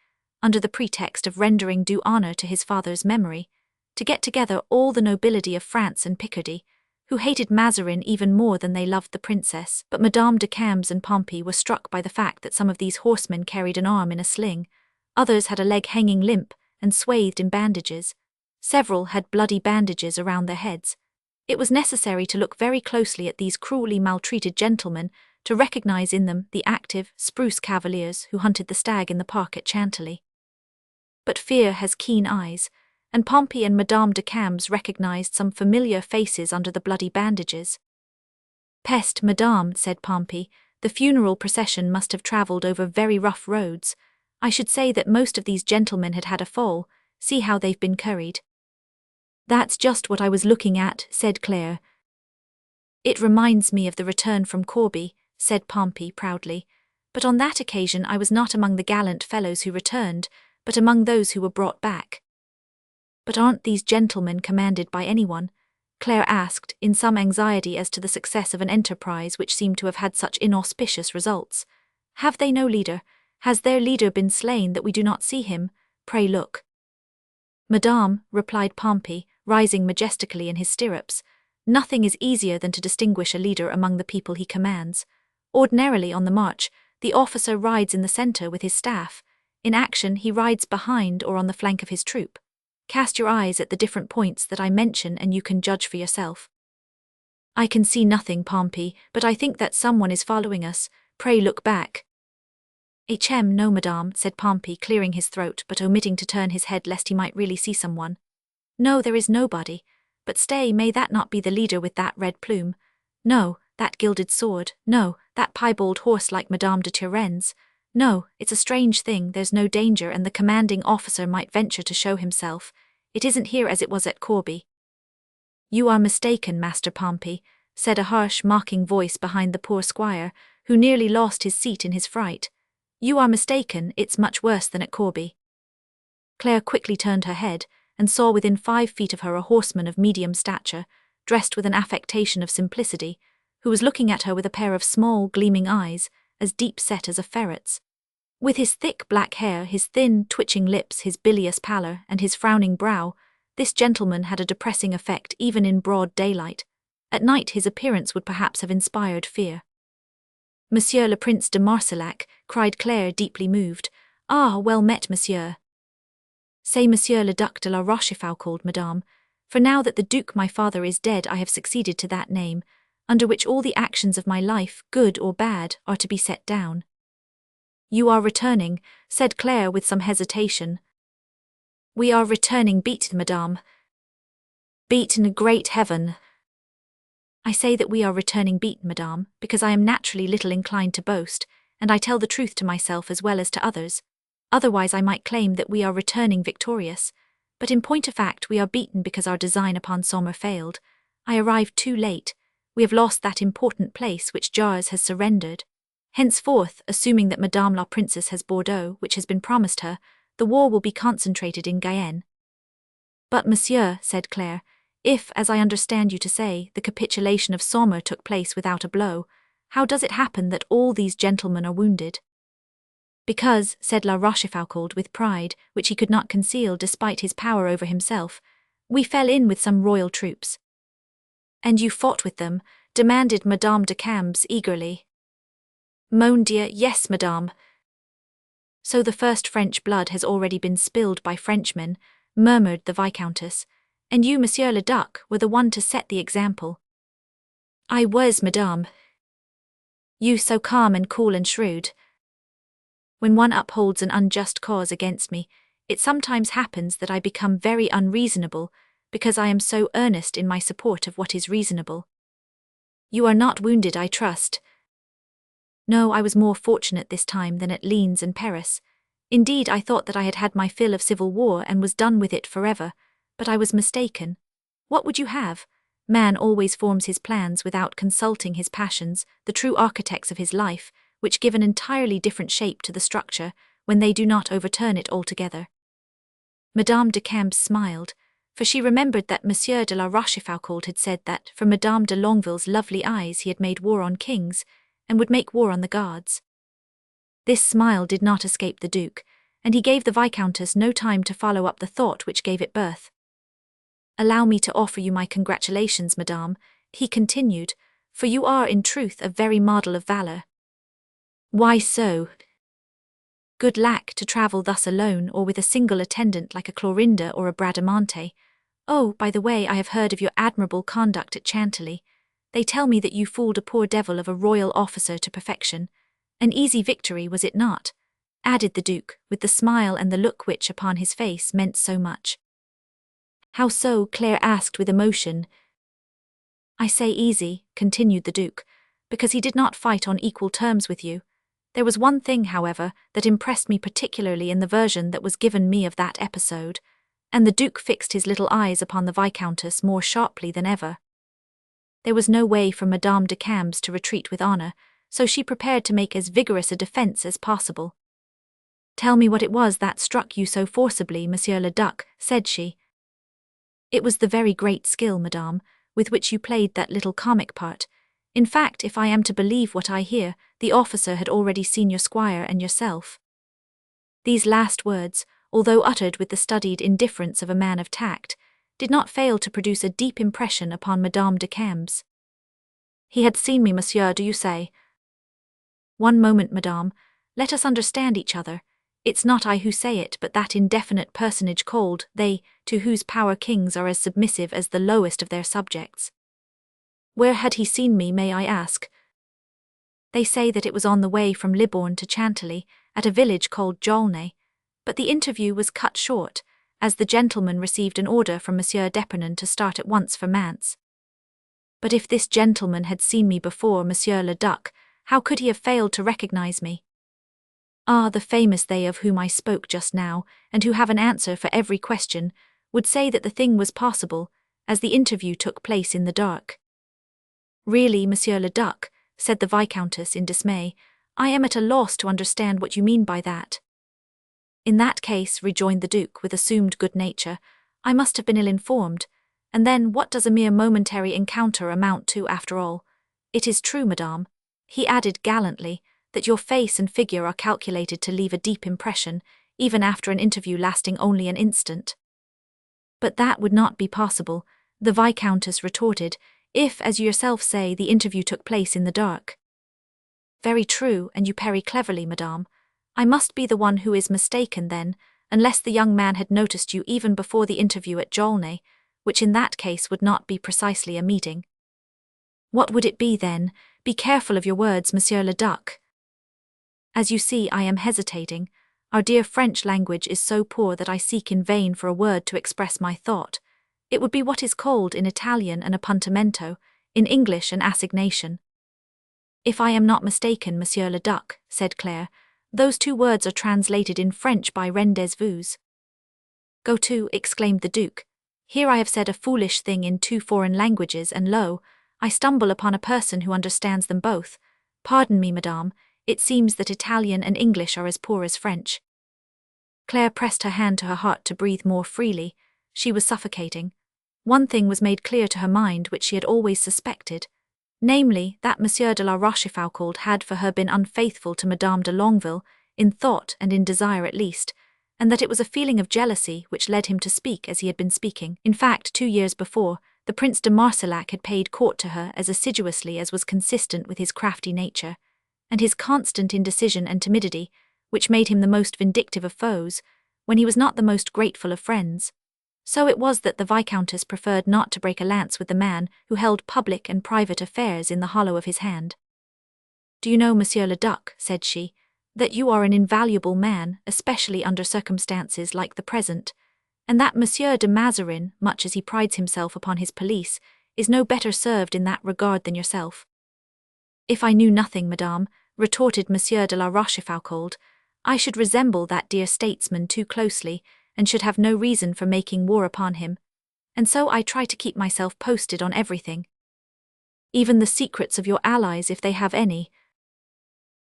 under the pretext of rendering due honour to his father's memory, to get together all the nobility of France and Picardy, who hated Mazarin even more than they loved the princess. But Madame de Cambes and Pompey were struck by the fact that some of these horsemen carried an arm in a sling, others had a leg hanging limp and swathed in bandages, several had bloody bandages around their heads. It was necessary to look very closely at these cruelly maltreated gentlemen to recognize in them the active, spruce cavaliers who hunted the stag in the park at Chantilly. But fear has keen eyes, and Pompey and Madame de Cambes recognized some familiar faces under the bloody bandages. "Peste, madame," said Pompey, "the funeral procession must have travelled over very rough roads. I should say that most of these gentlemen had had a fall. See how they've been curried." "That's just what I was looking at," said Claire. "It reminds me of the return from Corbie," said Pompey proudly, "but on that occasion I was not among the gallant fellows who returned, but among those who were brought back." "But aren't these gentlemen commanded by anyone?" Claire asked, in some anxiety as to the success of an enterprise which seemed to have had such inauspicious results. "Have they no leader? Has their leader been slain that we do not see him? Pray look." "Madame," replied Pompey, rising majestically in his stirrups, "nothing is easier than to distinguish a leader among the people he commands. Ordinarily on the march, the officer rides in the centre with his staff. In action he rides behind or on the flank of his troop. Cast your eyes at the different points that I mention and you can judge for yourself." "I can see nothing, Pompey, but I think that someone is following us. Pray look back." No, madame," said Pompey, clearing his throat but omitting to turn his head lest he might really see someone. "No, there is nobody. But stay, may that not be the leader with that red plume? No, that gilded sword. No, that piebald horse like Madame de Turenn's. No, it's a strange thing, there's no danger and the commanding officer might venture to show himself. It isn't here as it was at Corbie." "You are mistaken, Master Pompey," said a harsh, mocking voice behind the poor squire, who nearly lost his seat in his fright. "You are mistaken, it's much worse than at Corbie." Claire quickly turned her head, and saw within 5 feet of her a horseman of medium stature, dressed with an affectation of simplicity, who was looking at her with a pair of small, gleaming eyes, as deep-set as a ferret's. With his thick black hair, his thin, twitching lips, his bilious pallor, and his frowning brow, this gentleman had a depressing effect even in broad daylight. At night his appearance would perhaps have inspired fear. "Monsieur le Prince de Marsillac," cried Claire, deeply moved. "Ah, well met, monsieur." "Say Monsieur le Duc de la Rochefoucauld, madame, for now that the Duke my father is dead I have succeeded to that name, under which all the actions of my life, good or bad, are to be set down." "You are returning," said Claire with some hesitation. "We are returning beaten, madame." "Beaten, great heaven!" "I say that we are returning beaten, madame, because I am naturally little inclined to boast, and I tell the truth to myself as well as to others. Otherwise I might claim that we are returning victorious, but in point of fact we are beaten because our design upon Sommer failed. I arrived too late. We have lost that important place which Jars has surrendered. Henceforth, assuming that Madame la Princess has Bordeaux, which has been promised her, the war will be concentrated in Guyenne." "But monsieur," said Claire, "if, as I understand you to say, the capitulation of Sommer took place without a blow, how does it happen that all these gentlemen are wounded?" "Because," said La Rochefoucauld with pride, which he could not conceal despite his power over himself, "we fell in with some royal troops." "And you fought with them?" demanded Madame de Cambes eagerly. "Mon Dieu, yes, madame." "So the first French blood has already been spilled by Frenchmen," murmured the Viscountess, "and you, Monsieur le Duc, were the one to set the example." "I was, madame." "You so calm and cool and shrewd." "When one upholds an unjust cause against me, it sometimes happens that I become very unreasonable, because I am so earnest in my support of what is reasonable." "You are not wounded, I trust." "No, I was more fortunate this time than at Lens and Paris. Indeed, I thought that I had had my fill of civil war and was done with it forever, but I was mistaken. What would you have? Man always forms his plans without consulting his passions, the true architects of his life, which give an entirely different shape to the structure when they do not overturn it altogether." Madame de Cambes smiled, for she remembered that Monsieur de la Rochefoucauld had said that for Madame de Longueville's lovely eyes he had made war on kings, and would make war on the guards. This smile did not escape the Duke, and he gave the Viscountess no time to follow up the thought which gave it birth. "Allow me to offer you my congratulations, madame," he continued, "for you are in truth a very model of valour." "Why so?" "Good lack to travel thus alone or with a single attendant like a Clorinda or a Bradamante. Oh, by the way, I have heard of your admirable conduct at Chantilly. They tell me that you fooled a poor devil of a royal officer to perfection. An easy victory, was it not?" added the Duke, with the smile and the look which upon his face meant so much. "How so?" Claire asked with emotion. "I say easy," continued the Duke, "because he did not fight on equal terms with you. There was one thing, however, that impressed me particularly in the version that was given me of that episode," and the Duke fixed his little eyes upon the Viscountess more sharply than ever. There was no way for Madame de Cambes to retreat with honour, so she prepared to make as vigorous a defence as possible. "Tell me what it was that struck you so forcibly, Monsieur le Duc," said she. "It was the very great skill, madame, with which you played that little comic part. In fact, if I am to believe what I hear, the officer had already seen your squire and yourself." These last words, although uttered with the studied indifference of a man of tact, did not fail to produce a deep impression upon Madame de Cambes. "He had seen me, monsieur, do you say?" "One moment, madame. Let us understand each other. It's not I who say it, but that indefinite personage called they, to whose power kings are as submissive as the lowest of their subjects." "Where had he seen me, may I ask?" "They say that it was on the way from Libourne to Chantilly, at a village called Jaulnay, but the interview was cut short, as the gentleman received an order from Monsieur d'Epernon to start at once for Mantes." "But if this gentleman had seen me before, Monsieur le Duc, how could he have failed to recognize me?" "Ah, the famous they of whom I spoke just now, and who have an answer for every question, would say that the thing was possible, as the interview took place in the dark." "Really, Monsieur le Duc," said the Viscountess in dismay, "I am at a loss to understand what you mean by that." "In that case," rejoined the Duke with assumed good nature, I must have been ill-informed. And then, what does a mere momentary encounter amount to after all? It is true, madame," he added gallantly, "that your face and figure are calculated to leave a deep impression, even after an interview lasting only an instant." "But that would not be possible," the Viscountess retorted, "if, as you yourself say, the interview took place in the dark." "Very true, and you parry cleverly, madame. I must be the one who is mistaken then, unless the young man had noticed you even before the interview at Jaulnay, which in that case would not be precisely a meeting." "What would it be then? Be careful of your words, Monsieur le Duc." "As you see, I am hesitating. Our dear French language is so poor that I seek in vain for a word to express my thought. It would be what is called in Italian an appuntamento, in English an assignation." "If I am not mistaken, Monsieur le Duc," said Claire, "those two words are translated in French by rendezvous." "Go to," exclaimed the Duke. "Here I have said a foolish thing in two foreign languages, and lo, I stumble upon a person who understands them both. Pardon me, madame, it seems that Italian and English are as poor as French." Claire pressed her hand to her heart to breathe more freely. She was suffocating. One thing was made clear to her mind which she had always suspected, namely, that Monsieur de la Rochefoucauld had for her been unfaithful to Madame de Longueville, in thought and in desire at least, and that it was a feeling of jealousy which led him to speak as he had been speaking. In fact, 2 years before, the Prince de Marsillac had paid court to her as assiduously as was consistent with his crafty nature, and his constant indecision and timidity, which made him the most vindictive of foes, when he was not the most grateful of friends. So it was that the Viscountess preferred not to break a lance with the man who held public and private affairs in the hollow of his hand. "Do you know, Monsieur le Duc," said she, "that you are an invaluable man, especially under circumstances like the present, and that Monsieur de Mazarin, much as he prides himself upon his police, is no better served in that regard than yourself." "If I knew nothing, madame," retorted Monsieur de la Rochefoucauld, "I should resemble that dear statesman too closely, and should have no reason for making war upon him, and so I try to keep myself posted on everything. Even the secrets of your allies, if they have any."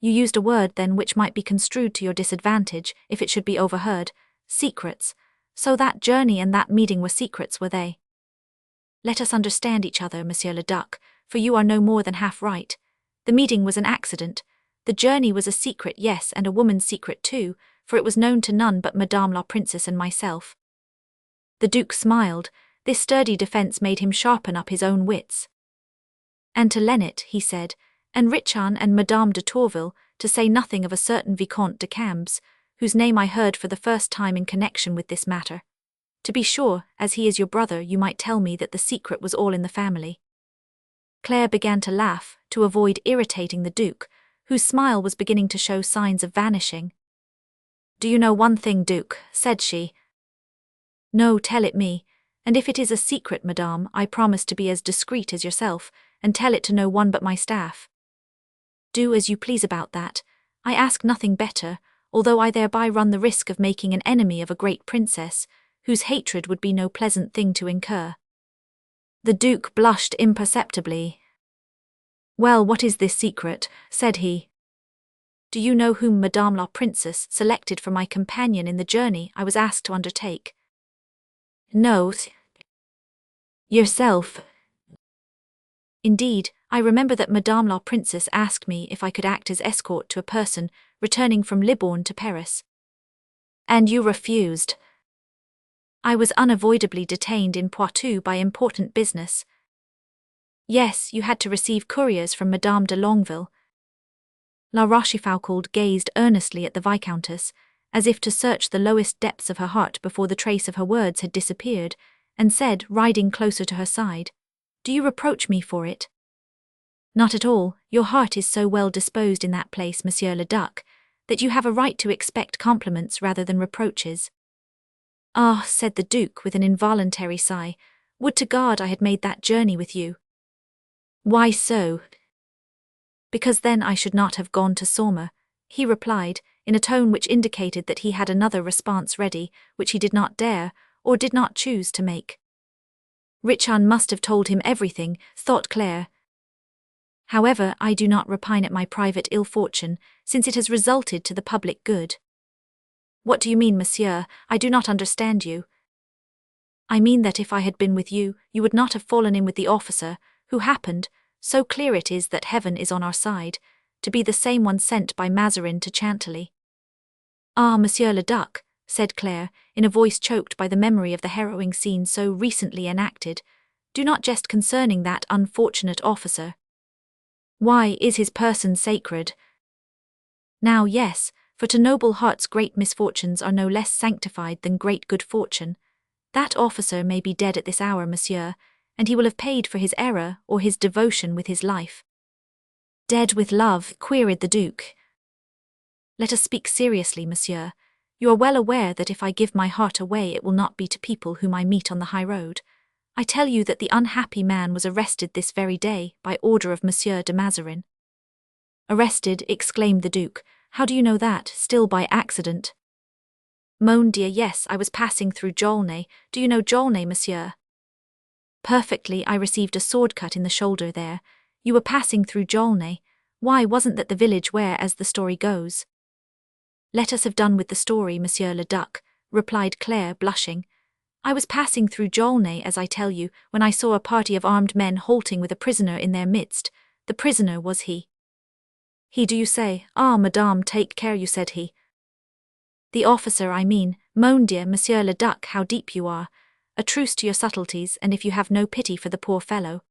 "You used a word then which might be construed to your disadvantage if it should be overheard. Secrets. So that journey and that meeting were secrets, were they?" "Let us understand each other, Monsieur le Duc, for you are no more than half right. The meeting was an accident. The journey was a secret, yes, and a woman's secret too, for it was known to none but Madame la Princess and myself." The Duke smiled. This sturdy defence made him sharpen up his own wits. "And to Lennet," he said, "and Richan and Madame de Tourville, to say nothing of a certain Vicomte de Cambes, whose name I heard for the first time in connection with this matter. To be sure, as he is your brother, you might tell me that the secret was all in the family." Claire began to laugh, to avoid irritating the Duke, whose smile was beginning to show signs of vanishing. "Do you know one thing, Duke?" said she. "No, tell it me, and if it is a secret, madame, I promise to be as discreet as yourself, and tell it to no one but my staff." "Do as you please about that. I ask nothing better, although I thereby run the risk of making an enemy of a great princess, whose hatred would be no pleasant thing to incur." The Duke blushed imperceptibly. "Well, what is this secret?" said he. "Do you know whom Madame la Princess selected for my companion in the journey I was asked to undertake?" "No." "Yourself." "Indeed, I remember that Madame la Princess asked me if I could act as escort to a person returning from Libourne to Paris." "And you refused?" "I was unavoidably detained in Poitou by important business." "Yes, you had to receive couriers from Madame de Longueville." La Rochefoucauld gazed earnestly at the Viscountess, as if to search the lowest depths of her heart before the trace of her words had disappeared, and said, riding closer to her side, "Do you reproach me for it?" "Not at all. Your heart is so well disposed in that place, Monsieur le Duc, that you have a right to expect compliments rather than reproaches." "Ah," said the Duke with an involuntary sigh, "would to God I had made that journey with you." "Why so?" "Because then I should not have gone to Saumur," he replied, in a tone which indicated that he had another response ready, which he did not dare, or did not choose to make. Richan must have told him everything, thought Claire. However, I do not repine at my private ill fortune, since it has resulted to the public good. "What do you mean, monsieur? I do not understand you." I mean that if I had been with you, you would not have fallen in with the officer, who happened, so clear it is that heaven is on our side, to be the same one sent by Mazarin to Chantilly. Ah, Monsieur le Duc, said Claire, in a voice choked by the memory of the harrowing scene so recently enacted, do not jest concerning that unfortunate officer. Why, is his person sacred? Now yes, for to noble hearts great misfortunes are no less sanctified than great good fortune. That officer may be dead at this hour, monsieur, and he will have paid for his error or his devotion with his life. Dead with love, queried the Duke. Let us speak seriously, monsieur. You are well aware that if I give my heart away it will not be to people whom I meet on the high road. I tell you that the unhappy man was arrested this very day by order of Monsieur de Mazarin. Arrested, exclaimed the Duke. How do you know that, still by accident? Mon dear, yes, I was passing through Jaulnay. Do you know Jaulnay, monsieur? Perfectly, I received a sword cut in the shoulder there. You were passing through Jaulnay. Why, wasn't that the village where, as the story goes? Let us have done with the story, Monsieur le Duc, replied Claire, blushing. I was passing through Jaulnay, as I tell you, when I saw a party of armed men halting with a prisoner in their midst. The prisoner was he. He, do you say? Ah, madame, take care, you said he. The officer, I mean. Mon dear, Monsieur le Duc, how deep you are. A truce to your subtleties, and if you have no pity for the poor fellow.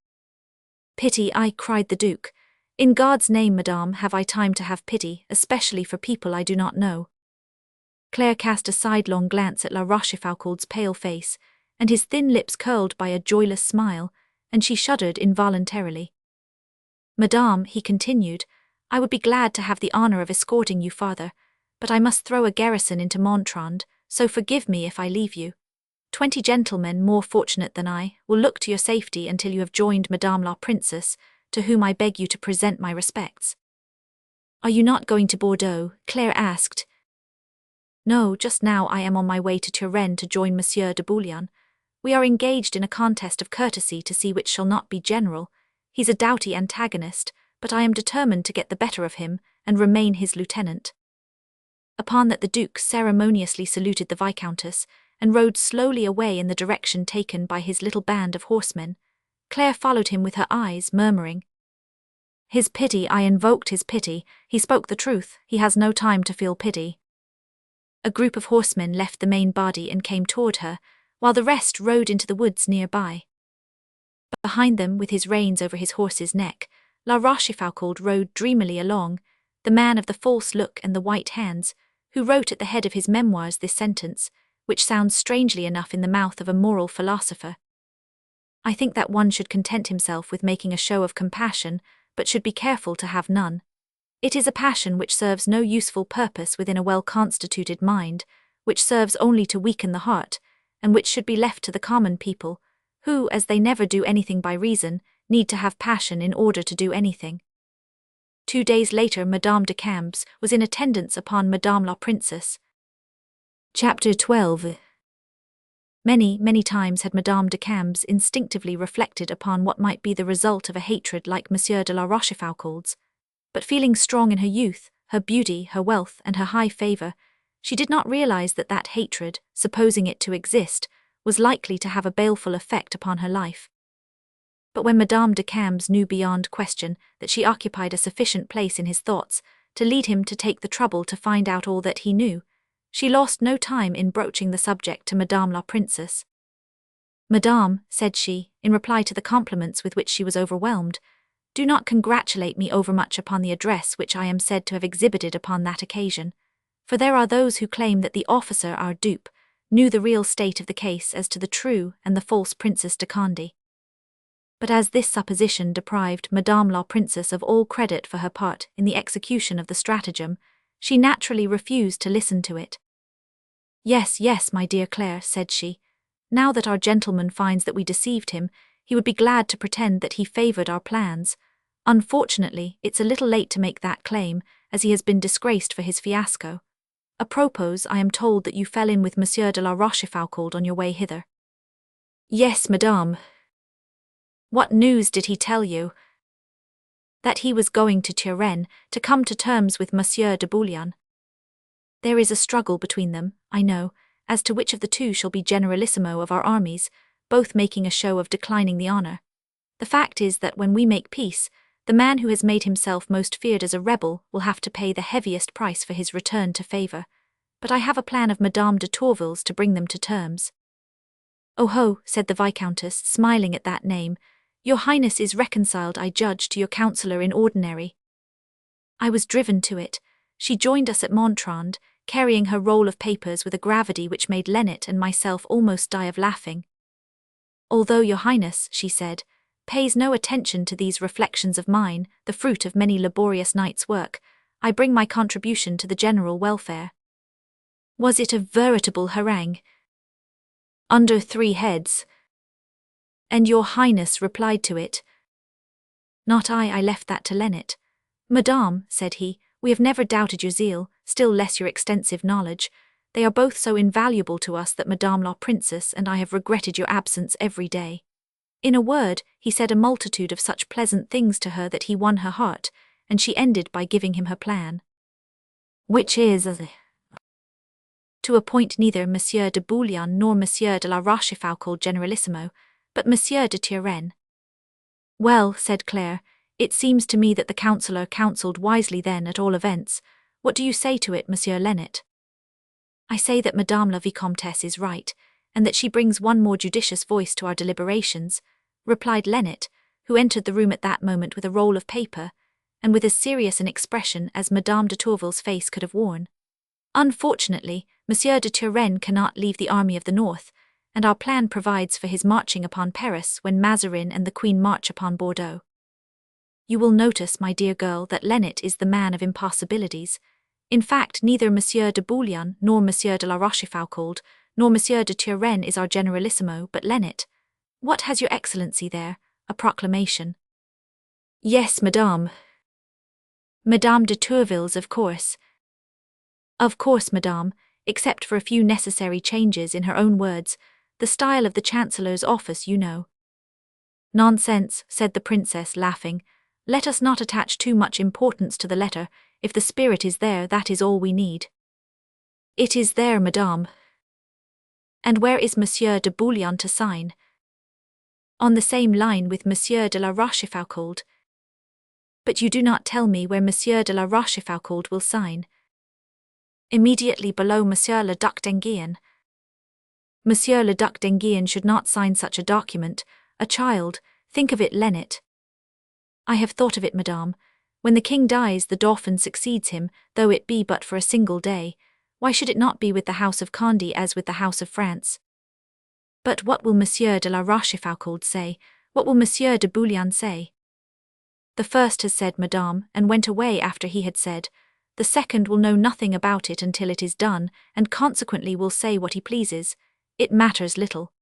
Pity, I, cried the Duke. In God's name, madame, have I time to have pity, especially for people I do not know. Claire cast a sidelong glance at La Rochefoucauld's pale face, and his thin lips curled by a joyless smile, and she shuddered involuntarily. Madame, he continued, I would be glad to have the honour of escorting you farther, but I must throw a garrison into Montrond, so forgive me if I leave you. 20 gentlemen more fortunate than I will look to your safety until you have joined Madame la Princess, to whom I beg you to present my respects. Are you not going to Bordeaux? Claire asked. No, just now I am on my way to Turenne to join Monsieur de Bouillon. We are engaged in a contest of courtesy to see which shall not be general. He's a doughty antagonist, but I am determined to get the better of him and remain his lieutenant. Upon that the Duke ceremoniously saluted the Viscountess, and rode slowly away in the direction taken by his little band of horsemen. Claire followed him with her eyes, murmuring, His pity, I invoked his pity. He spoke the truth, he has no time to feel pity. A group of horsemen left the main body and came toward her, while the rest rode into the woods nearby. Behind them, with his reins over his horse's neck, La Rochefoucauld rode dreamily along, the man of the false look and the white hands, who wrote at the head of his memoirs this sentence, which sounds strangely enough in the mouth of a moral philosopher. I think that one should content himself with making a show of compassion, but should be careful to have none. It is a passion which serves no useful purpose within a well-constituted mind, which serves only to weaken the heart, and which should be left to the common people, who, as they never do anything by reason, need to have passion in order to do anything. 2 days later, Madame de Cambes was in attendance upon Madame la Princess. Chapter 12. Many times had Madame de Cambes instinctively reflected upon what might be the result of a hatred like Monsieur de la Rochefoucauld's, but feeling strong in her youth, her beauty, her wealth, and her high favour, she did not realize that that hatred, supposing it to exist, was likely to have a baleful effect upon her life. But when Madame de Cambes knew beyond question that she occupied a sufficient place in his thoughts to lead him to take the trouble to find out all that he knew, she lost no time in broaching the subject to Madame la Princess. Madame, said she, in reply to the compliments with which she was overwhelmed, do not congratulate me overmuch upon the address which I am said to have exhibited upon that occasion, for there are those who claim that the officer, our dupe, knew the real state of the case as to the true and the false Princess de Condé. But as this supposition deprived Madame la Princess of all credit for her part in the execution of the stratagem, she naturally refused to listen to it. Yes, my dear Claire, said she. Now that our gentleman finds that we deceived him, he would be glad to pretend that he favoured our plans. Unfortunately, it's a little late to make that claim, as he has been disgraced for his fiasco. Apropos, I am told that you fell in with Monsieur de la Rochefoucauld on your way hither. Yes, madame. What news did he tell you? That he was going to Turenne to come to terms with Monsieur de Bouillon. There is a struggle between them, I know, as to which of the two shall be generalissimo of our armies, both making a show of declining the honor. The fact is that when we make peace, the man who has made himself most feared as a rebel will have to pay the heaviest price for his return to favor. But I have a plan of Madame de Tourville's to bring them to terms. Oh ho, said the Viscountess, smiling at that name, your Highness is reconciled, I judge, to your counsellor in ordinary. I was driven to it. She joined us at Montrand, carrying her roll of papers with a gravity which made Lennet and myself almost die of laughing. Although your Highness, she said, pays no attention to these reflections of mine, the fruit of many laborious nights' work, I bring my contribution to the general welfare. Was it a veritable harangue? Under 3 heads. And your Highness replied to it? Not I left that to Lennet. Madame, said he, we have never doubted your zeal, still less your extensive knowledge. They are both so invaluable to us that Madame la Princess and I have regretted your absence every day. In a word, he said a multitude of such pleasant things to her that he won her heart, and she ended by giving him her plan. Which is to appoint neither Monsieur de Bouillon nor Monsieur de la Rochefoucauld generalissimo, but Monsieur de Turenne. Well, said Claire, it seems to me that the counsellor counselled wisely then, at all events. What do you say to it, Monsieur Lennet? I say that Madame la Vicomtesse is right, and that she brings one more judicious voice to our deliberations, replied Lennet, who entered the room at that moment with a roll of paper, and with as serious an expression as Madame de Tourville's face could have worn. Unfortunately, Monsieur de Turenne cannot leave the army of the north, and our plan provides for his marching upon Paris when Mazarin and the Queen march upon Bordeaux. You will notice, my dear girl, that Lennet is the man of impossibilities. In fact, neither Monsieur de Bouillon nor Monsieur de la Rochefoucauld nor Monsieur de Turenne is our generalissimo, but Lennet. What has your Excellency there? A proclamation? Yes, Madame. Madame de Tourville's, of course. Of course, Madame, except for a few necessary changes in her own words, the style of the Chancellor's office, you know. Nonsense, said the Princess, laughing. Let us not attach too much importance to the letter. If the spirit is there, that is all we need. It is there, Madame. And where is Monsieur de Bouillon to sign? On the same line with Monsieur de la Rochefoucauld. But you do not tell me where Monsieur de la Rochefoucauld will sign. Immediately below Monsieur le Duc d'Enghien. Monsieur le Duc d'Enghien should not sign such a document. A child, think of it, Lennet. I have thought of it, Madame. When the king dies, the Dauphin succeeds him, though it be but for a single day. Why should it not be with the House of Condé as with the House of France? But what will Monsieur de la Rochefoucauld say? What will Monsieur de Bouillon say? The first has said, Madame, and went away after he had said. The second will know nothing about it until it is done, and consequently will say what he pleases. It matters little.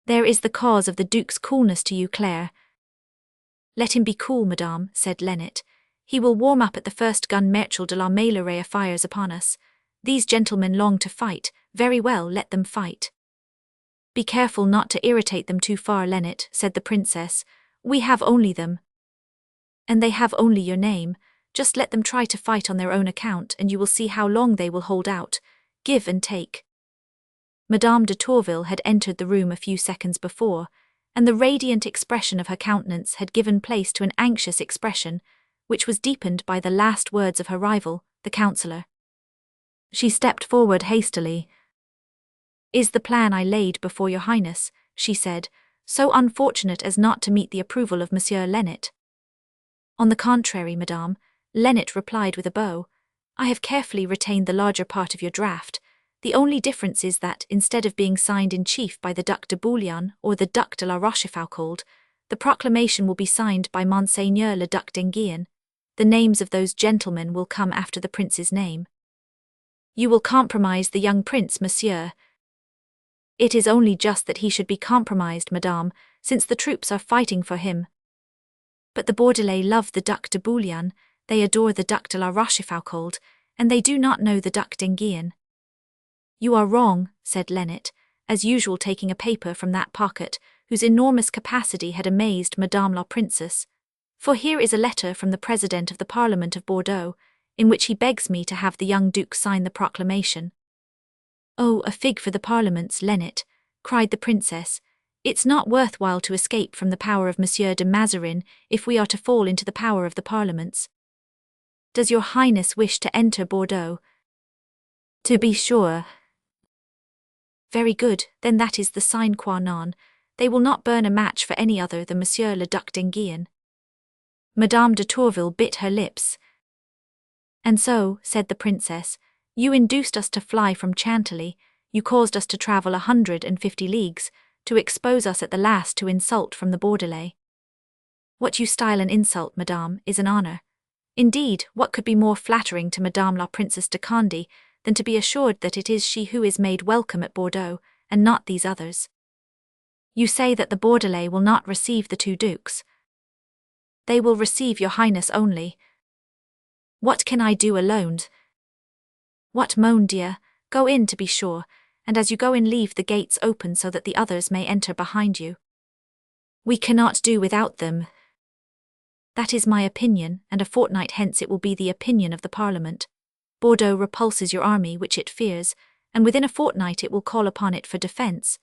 There is the cause of the Duke's coolness to you, Claire. Let him be cool, Madame, said Lennet. He will warm up at the first gun Marechal de la Meilleraye fires upon us. These gentlemen long to fight. Very well, let them fight. Be careful not to irritate them too far, Lennet, said the Princess. We have only them. And they have only your name. Just let them try to fight on their own account, and you will see how long they will hold out. Give and take. Madame de Tourville had entered the room a few seconds before, and the radiant expression of her countenance had given place to an anxious expression, which was deepened by the last words of her rival, the counsellor. She stepped forward hastily. Is the plan I laid before your Highness, she said, so unfortunate as not to meet the approval of Monsieur Lennet? On the contrary, Madame, Lennet replied with a bow. I have carefully retained the larger part of your draft. The only difference is that, instead of being signed in chief by the Duc de Bouillon or the Duc de la Rochefoucauld, the proclamation will be signed by Monseigneur le Duc d'Enghien. The names of those gentlemen will come after the prince's name. You will compromise the young prince, monsieur. It is only just that he should be compromised, Madame, since the troops are fighting for him. But the Bordelais love the Duc de Bouillon, they adore the Duc de la Rochefoucauld, and they do not know the Duc d'Enghien. You are wrong, said Lennet, as usual taking a paper from that pocket, whose enormous capacity had amazed Madame la Princess. For here is a letter from the President of the Parliament of Bordeaux, in which he begs me to have the young Duke sign the proclamation. Oh, a fig for the parliaments, Lennet, cried the princess. It's not worthwhile to escape from the power of Monsieur de Mazarin if we are to fall into the power of the parliaments. Does your highness wish to enter Bordeaux? To be sure. Very good, then that is the sine qua non. They will not burn a match for any other than Monsieur le Duc d'Enghien. Madame de Tourville bit her lips. And so, said the princess, you induced us to fly from Chantilly, you caused us to travel 150 leagues, to expose us at the last to insult from the Bordelais. What you style an insult, madame, is an honour. Indeed, what could be more flattering to Madame la Princesse de Condé than to be assured that it is she who is made welcome at Bordeaux, and not these others? You say that the Bordelais will not receive the two dukes. They will receive your highness only. What can I do alone? What, mon dear, go in to be sure, and as you go in leave the gates open so that the others may enter behind you. We cannot do without them. That is my opinion, and a fortnight hence it will be the opinion of the Parliament. Bordeaux repulses your army which it fears, and within a fortnight it will call upon it for defence.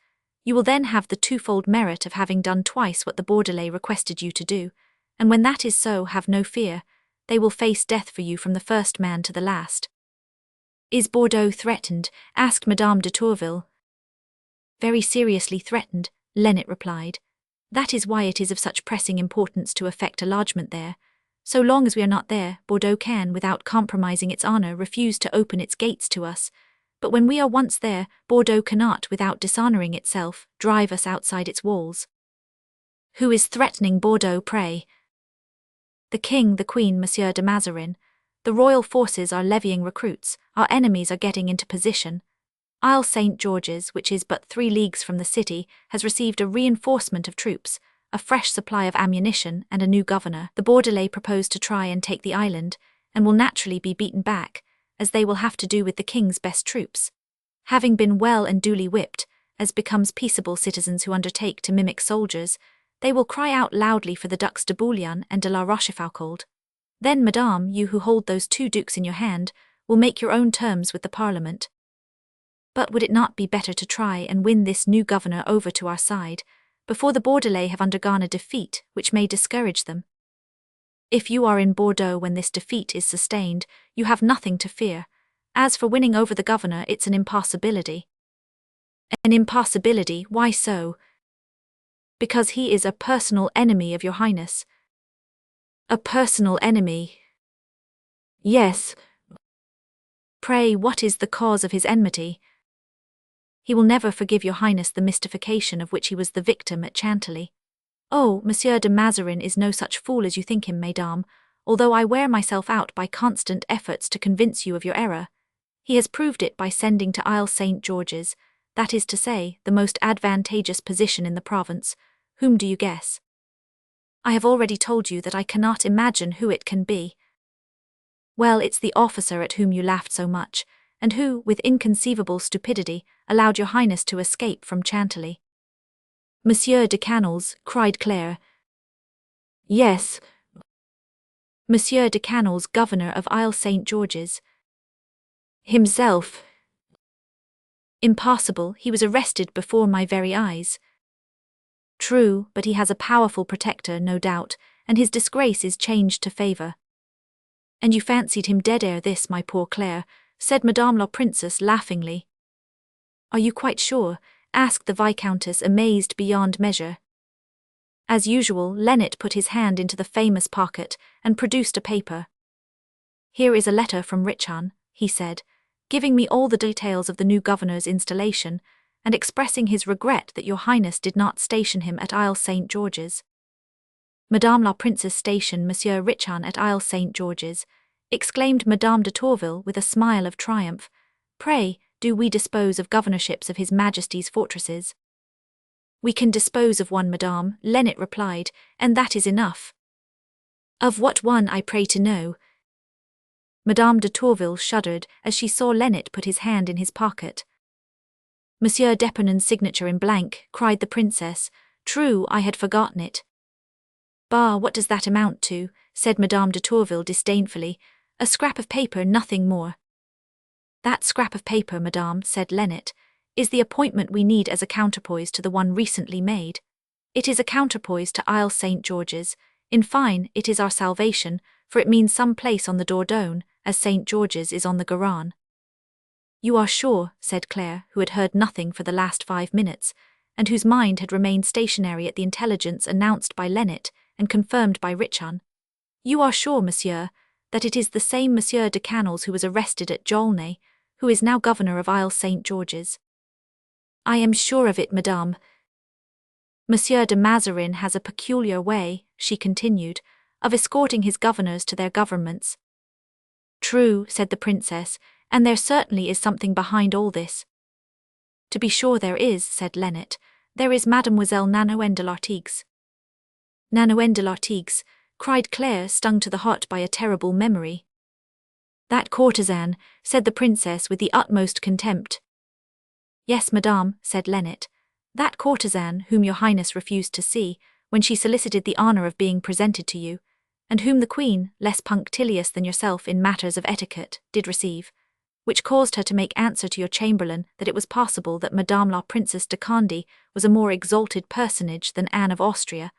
You will then have the twofold merit of having done twice what the Bordelais requested you to do, and when that is so, have no fear, they will face death for you from the first man to the last. Is Bordeaux threatened? Asked Madame de Tourville. Very seriously threatened, Lennet replied. That is why it is of such pressing importance to effect a lodgment there. So long as we are not there, Bordeaux can, without compromising its honour, refuse to open its gates to us. But when we are once there, Bordeaux cannot, without dishonouring itself, drive us outside its walls. Who is threatening Bordeaux, pray? The king, the queen, Monsieur de Mazarin. The royal forces are levying recruits, our enemies are getting into position. Isle St. George's, which is but 3 leagues from the city, has received a reinforcement of troops, a fresh supply of ammunition, and a new governor. The Bordelais propose to try and take the island, and will naturally be beaten back, as they will have to do with the king's best troops. Having been well and duly whipped, as becomes peaceable citizens who undertake to mimic soldiers, they will cry out loudly for the Ducs de Bouillon and de la Rochefoucauld. Then, madame, you who hold those 2 dukes in your hand, will make your own terms with the Parliament. But would it not be better to try and win this new governor over to our side, before the Bordelais have undergone a defeat which may discourage them? If you are in Bordeaux when this defeat is sustained, you have nothing to fear. As for winning over the governor, it's an impossibility. An impossibility, why so? Because he is a personal enemy of your highness. A personal enemy? Yes. Pray, what is the cause of his enmity? He will never forgive your highness the mystification of which he was the victim at Chantilly. Oh, Monsieur de Mazarin is no such fool as you think him, mesdames, although I wear myself out by constant efforts to convince you of your error. He has proved it by sending to Isle St. George's, that is to say, the most advantageous position in the province. Whom do you guess? I have already told you that I cannot imagine who it can be. Well, it's the officer at whom you laughed so much, and who, with inconceivable stupidity, allowed your highness to escape from Chantilly. Monsieur de Canals, cried Claire. Yes. Monsieur de Canals, governor of Isle St. George's. Himself. Impossible, he was arrested before my very eyes. True, but he has a powerful protector, no doubt, and his disgrace is changed to favour. And you fancied him dead ere this, my poor Claire, said Madame la Princess laughingly. Are you quite sure? Asked the Viscountess, amazed beyond measure. As usual, Lennet put his hand into the famous pocket and produced a paper. Here is a letter from Richon, he said, giving me all the details of the new governor's installation, and expressing his regret that your highness did not station him at Isle St. George's. Madame la Princess stationed Monsieur Richon at Isle St. George's, exclaimed Madame de Tourville with a smile of triumph. Pray, do we dispose of governorships of His Majesty's fortresses? We can dispose of one, madame, Lennet replied, and that is enough. Of what one, I pray to know? Madame de Tourville shuddered as she saw Lennet put his hand in his pocket. Monsieur d'Epernon's signature in blank, cried the princess. True, I had forgotten it. Bah, what does that amount to? Said Madame de Tourville disdainfully. A scrap of paper, nothing more. That scrap of paper, madame, said Lennet, is the appointment we need as a counterpoise to the one recently made. It is a counterpoise to Isle St. George's. In fine, it is our salvation, for it means some place on the Dordogne, as St. George's is on the Garonne. You are sure, said Claire, who had heard nothing for the last 5 minutes, and whose mind had remained stationary at the intelligence announced by Lennet and confirmed by Richon. You are sure, monsieur, that it is the same Monsieur de Canals who was arrested at Jaulnay, who is now governor of Isle St. George's? I am sure of it, madame. Monsieur de Mazarin has a peculiar way, she continued, of escorting his governors to their governments. True, said the princess, and there certainly is something behind all this. To be sure there is, said Lennet. There is Mademoiselle Nanoën de l'Artigues. Nanoën de l'Artigues, cried Claire, stung to the heart by a terrible memory. That courtesan, said the princess with the utmost contempt. Yes, madame, said Lennet. That courtesan whom your highness refused to see, when she solicited the honour of being presented to you, and whom the queen, less punctilious than yourself in matters of etiquette, did receive, which caused her to make answer to your chamberlain that it was possible that Madame la Princess de Condé was a more exalted personage than Anne of Austria,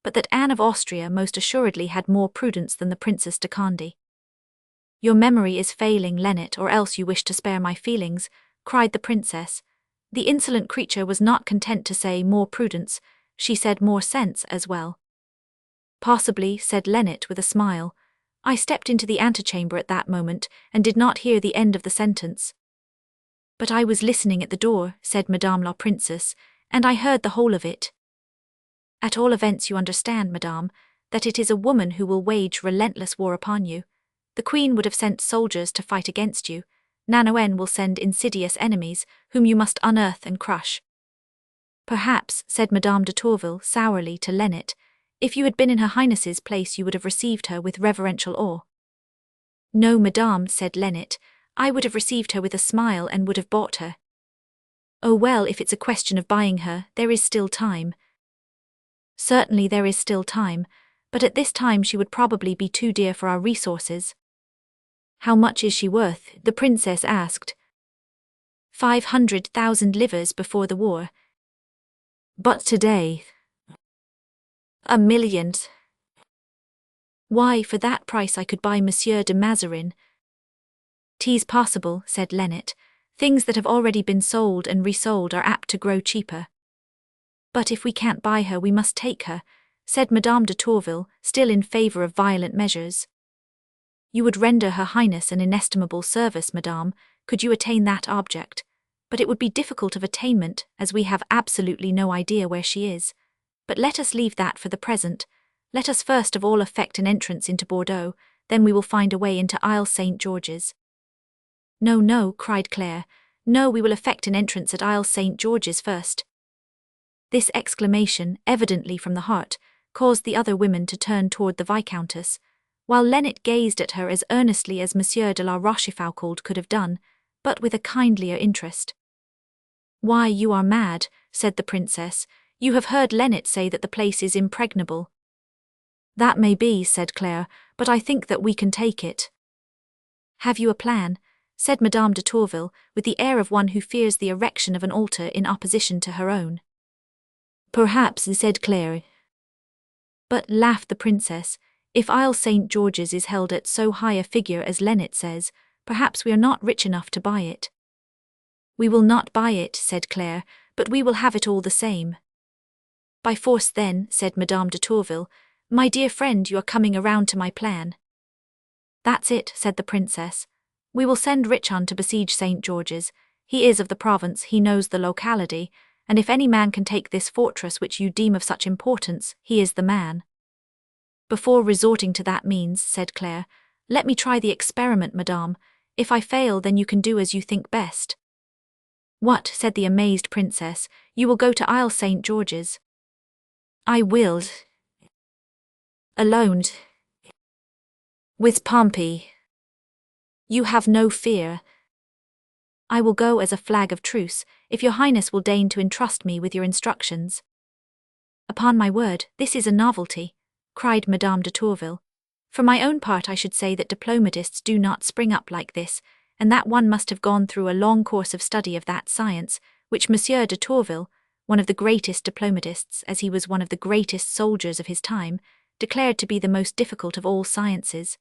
but that Anne of Austria most assuredly had more prudence than the Princess de Condé. Your memory is failing, Lennet, or else you wish to spare my feelings, cried the princess. The insolent creature was not content to say more prudence, she said more sense as well. Possibly, said Lennet with a smile. I stepped into the antechamber at that moment, and did not hear the end of the sentence. But I was listening at the door, said Madame la Princess, and I heard the whole of it. At all events you understand, madame, that it is a woman who will wage relentless war upon you. The queen would have sent soldiers to fight against you. Nanoën will send insidious enemies, whom you must unearth and crush. Perhaps, said Madame de Tourville sourly to Lennet, if you had been in her highness's place you would have received her with reverential awe. No, madame, said Lennet, I would have received her with a smile and would have bought her. Oh well, if it's a question of buying her, there is still time. Certainly there is still time, but at this time she would probably be too dear for our resources. How much is she worth? The princess asked. 500,000 livres before the war. But today, 1,000,000. Why, for that price I could buy Monsieur de Mazarin. 'Tis possible, said Lennet. Things that have already been sold and resold are apt to grow cheaper. But if we can't buy her we must take her, said Madame de Tourville, still in favour of violent measures. You would render her highness an inestimable service, madame, could you attain that object, but it would be difficult of attainment, as we have absolutely no idea where she is. But let us leave that for the present. Let us first of all effect an entrance into Bordeaux, then we will find a way into Isle St. George's. No, no, cried Claire. No, we will effect an entrance at Isle St. George's first. This exclamation, evidently from the heart, caused the other women to turn toward the Viscountess, while Lennet gazed at her as earnestly as Monsieur de la Rochefoucauld could have done, but with a kindlier interest. Why, you are mad, said the princess. You have heard Lennet say that the place is impregnable. That may be, said Claire, but I think that we can take it. Have you a plan? Said Madame de Tourville, with the air of one who fears the erection of an altar in opposition to her own. Perhaps, said Claire. But, laughed the princess, if Isle St. George's is held at so high a figure as Lennet says, perhaps we are not rich enough to buy it. We will not buy it, said Claire, but we will have it all the same. By force then, said Madame de Tourville. My dear friend, you are coming around to my plan. That's it, said the princess. We will send Richon to besiege St. George's. He is of the province, he knows the locality, and if any man can take this fortress which you deem of such importance, he is the man. Before resorting to that means, said Claire, let me try the experiment, madame. If I fail, then you can do as you think best. What, said the amazed princess, you will go to Isle St. George's? I will. Alone. With Pompey. You have no fear. I will go as a flag of truce, if your highness will deign to entrust me with your instructions. Upon my word, this is a novelty, cried Madame de Tourville. For my own part I should say that diplomatists do not spring up like this, and that one must have gone through a long course of study of that science, which Monsieur de Tourville, one of the greatest diplomatists as he was one of the greatest soldiers of his time, declared to be the most difficult of all sciences.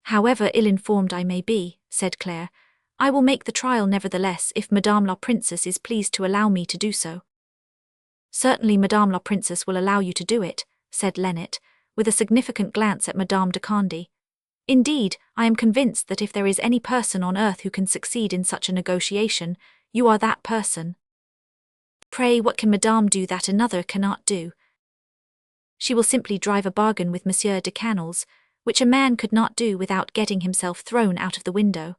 However ill-informed I may be, said Claire, I will make the trial nevertheless if Madame la Princess is pleased to allow me to do so. Certainly Madame la Princess will allow you to do it, said Lennet, with a significant glance at Madame de Condé. Indeed, I am convinced that if there is any person on earth who can succeed in such a negotiation, you are that person. Pray, what can Madame do that another cannot do? She will simply drive a bargain with Monsieur de Canals, which a man could not do without getting himself thrown out of the window.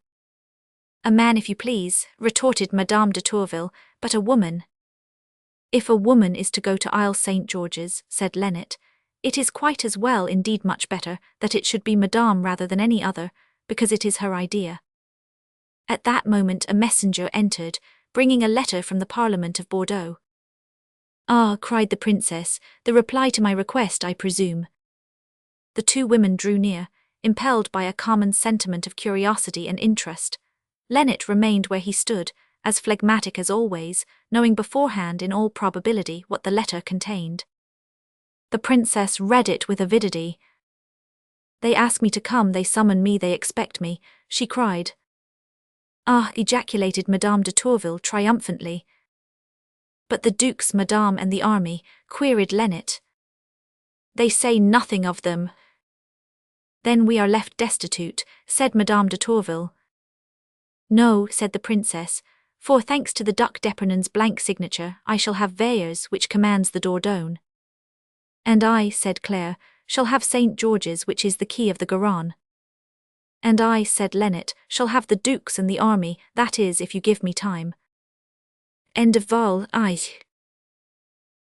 A man, if you please, retorted Madame de Tourville, but a woman. If a woman is to go to Isle St. George's, said Lennet, it is quite as well, indeed much better, that it should be Madame rather than any other, because it is her idea. At that moment a messenger entered, bringing a letter from the Parliament of Bordeaux. Ah, cried the princess, the reply to my request, I presume. The two women drew near, impelled by a common sentiment of curiosity and interest. Lennet remained where he stood, as phlegmatic as always, knowing beforehand in all probability what the letter contained. The princess read it with avidity. They ask me to come, they summon me, they expect me, she cried. Ah, ejaculated Madame de Tourville triumphantly. But the dukes, Madame, and the army, queried Lennet. They say nothing of them. Then we are left destitute, said Madame de Tourville. No, said the princess, for thanks to the Duc d'Epernon's blank signature, I shall have Veyers, which commands the Dordogne. And I, said Claire, shall have St. George's, which is the key of the Garonne. And I, said Lennet, shall have the dukes and the army, that is, if you give me time. End of vol. I.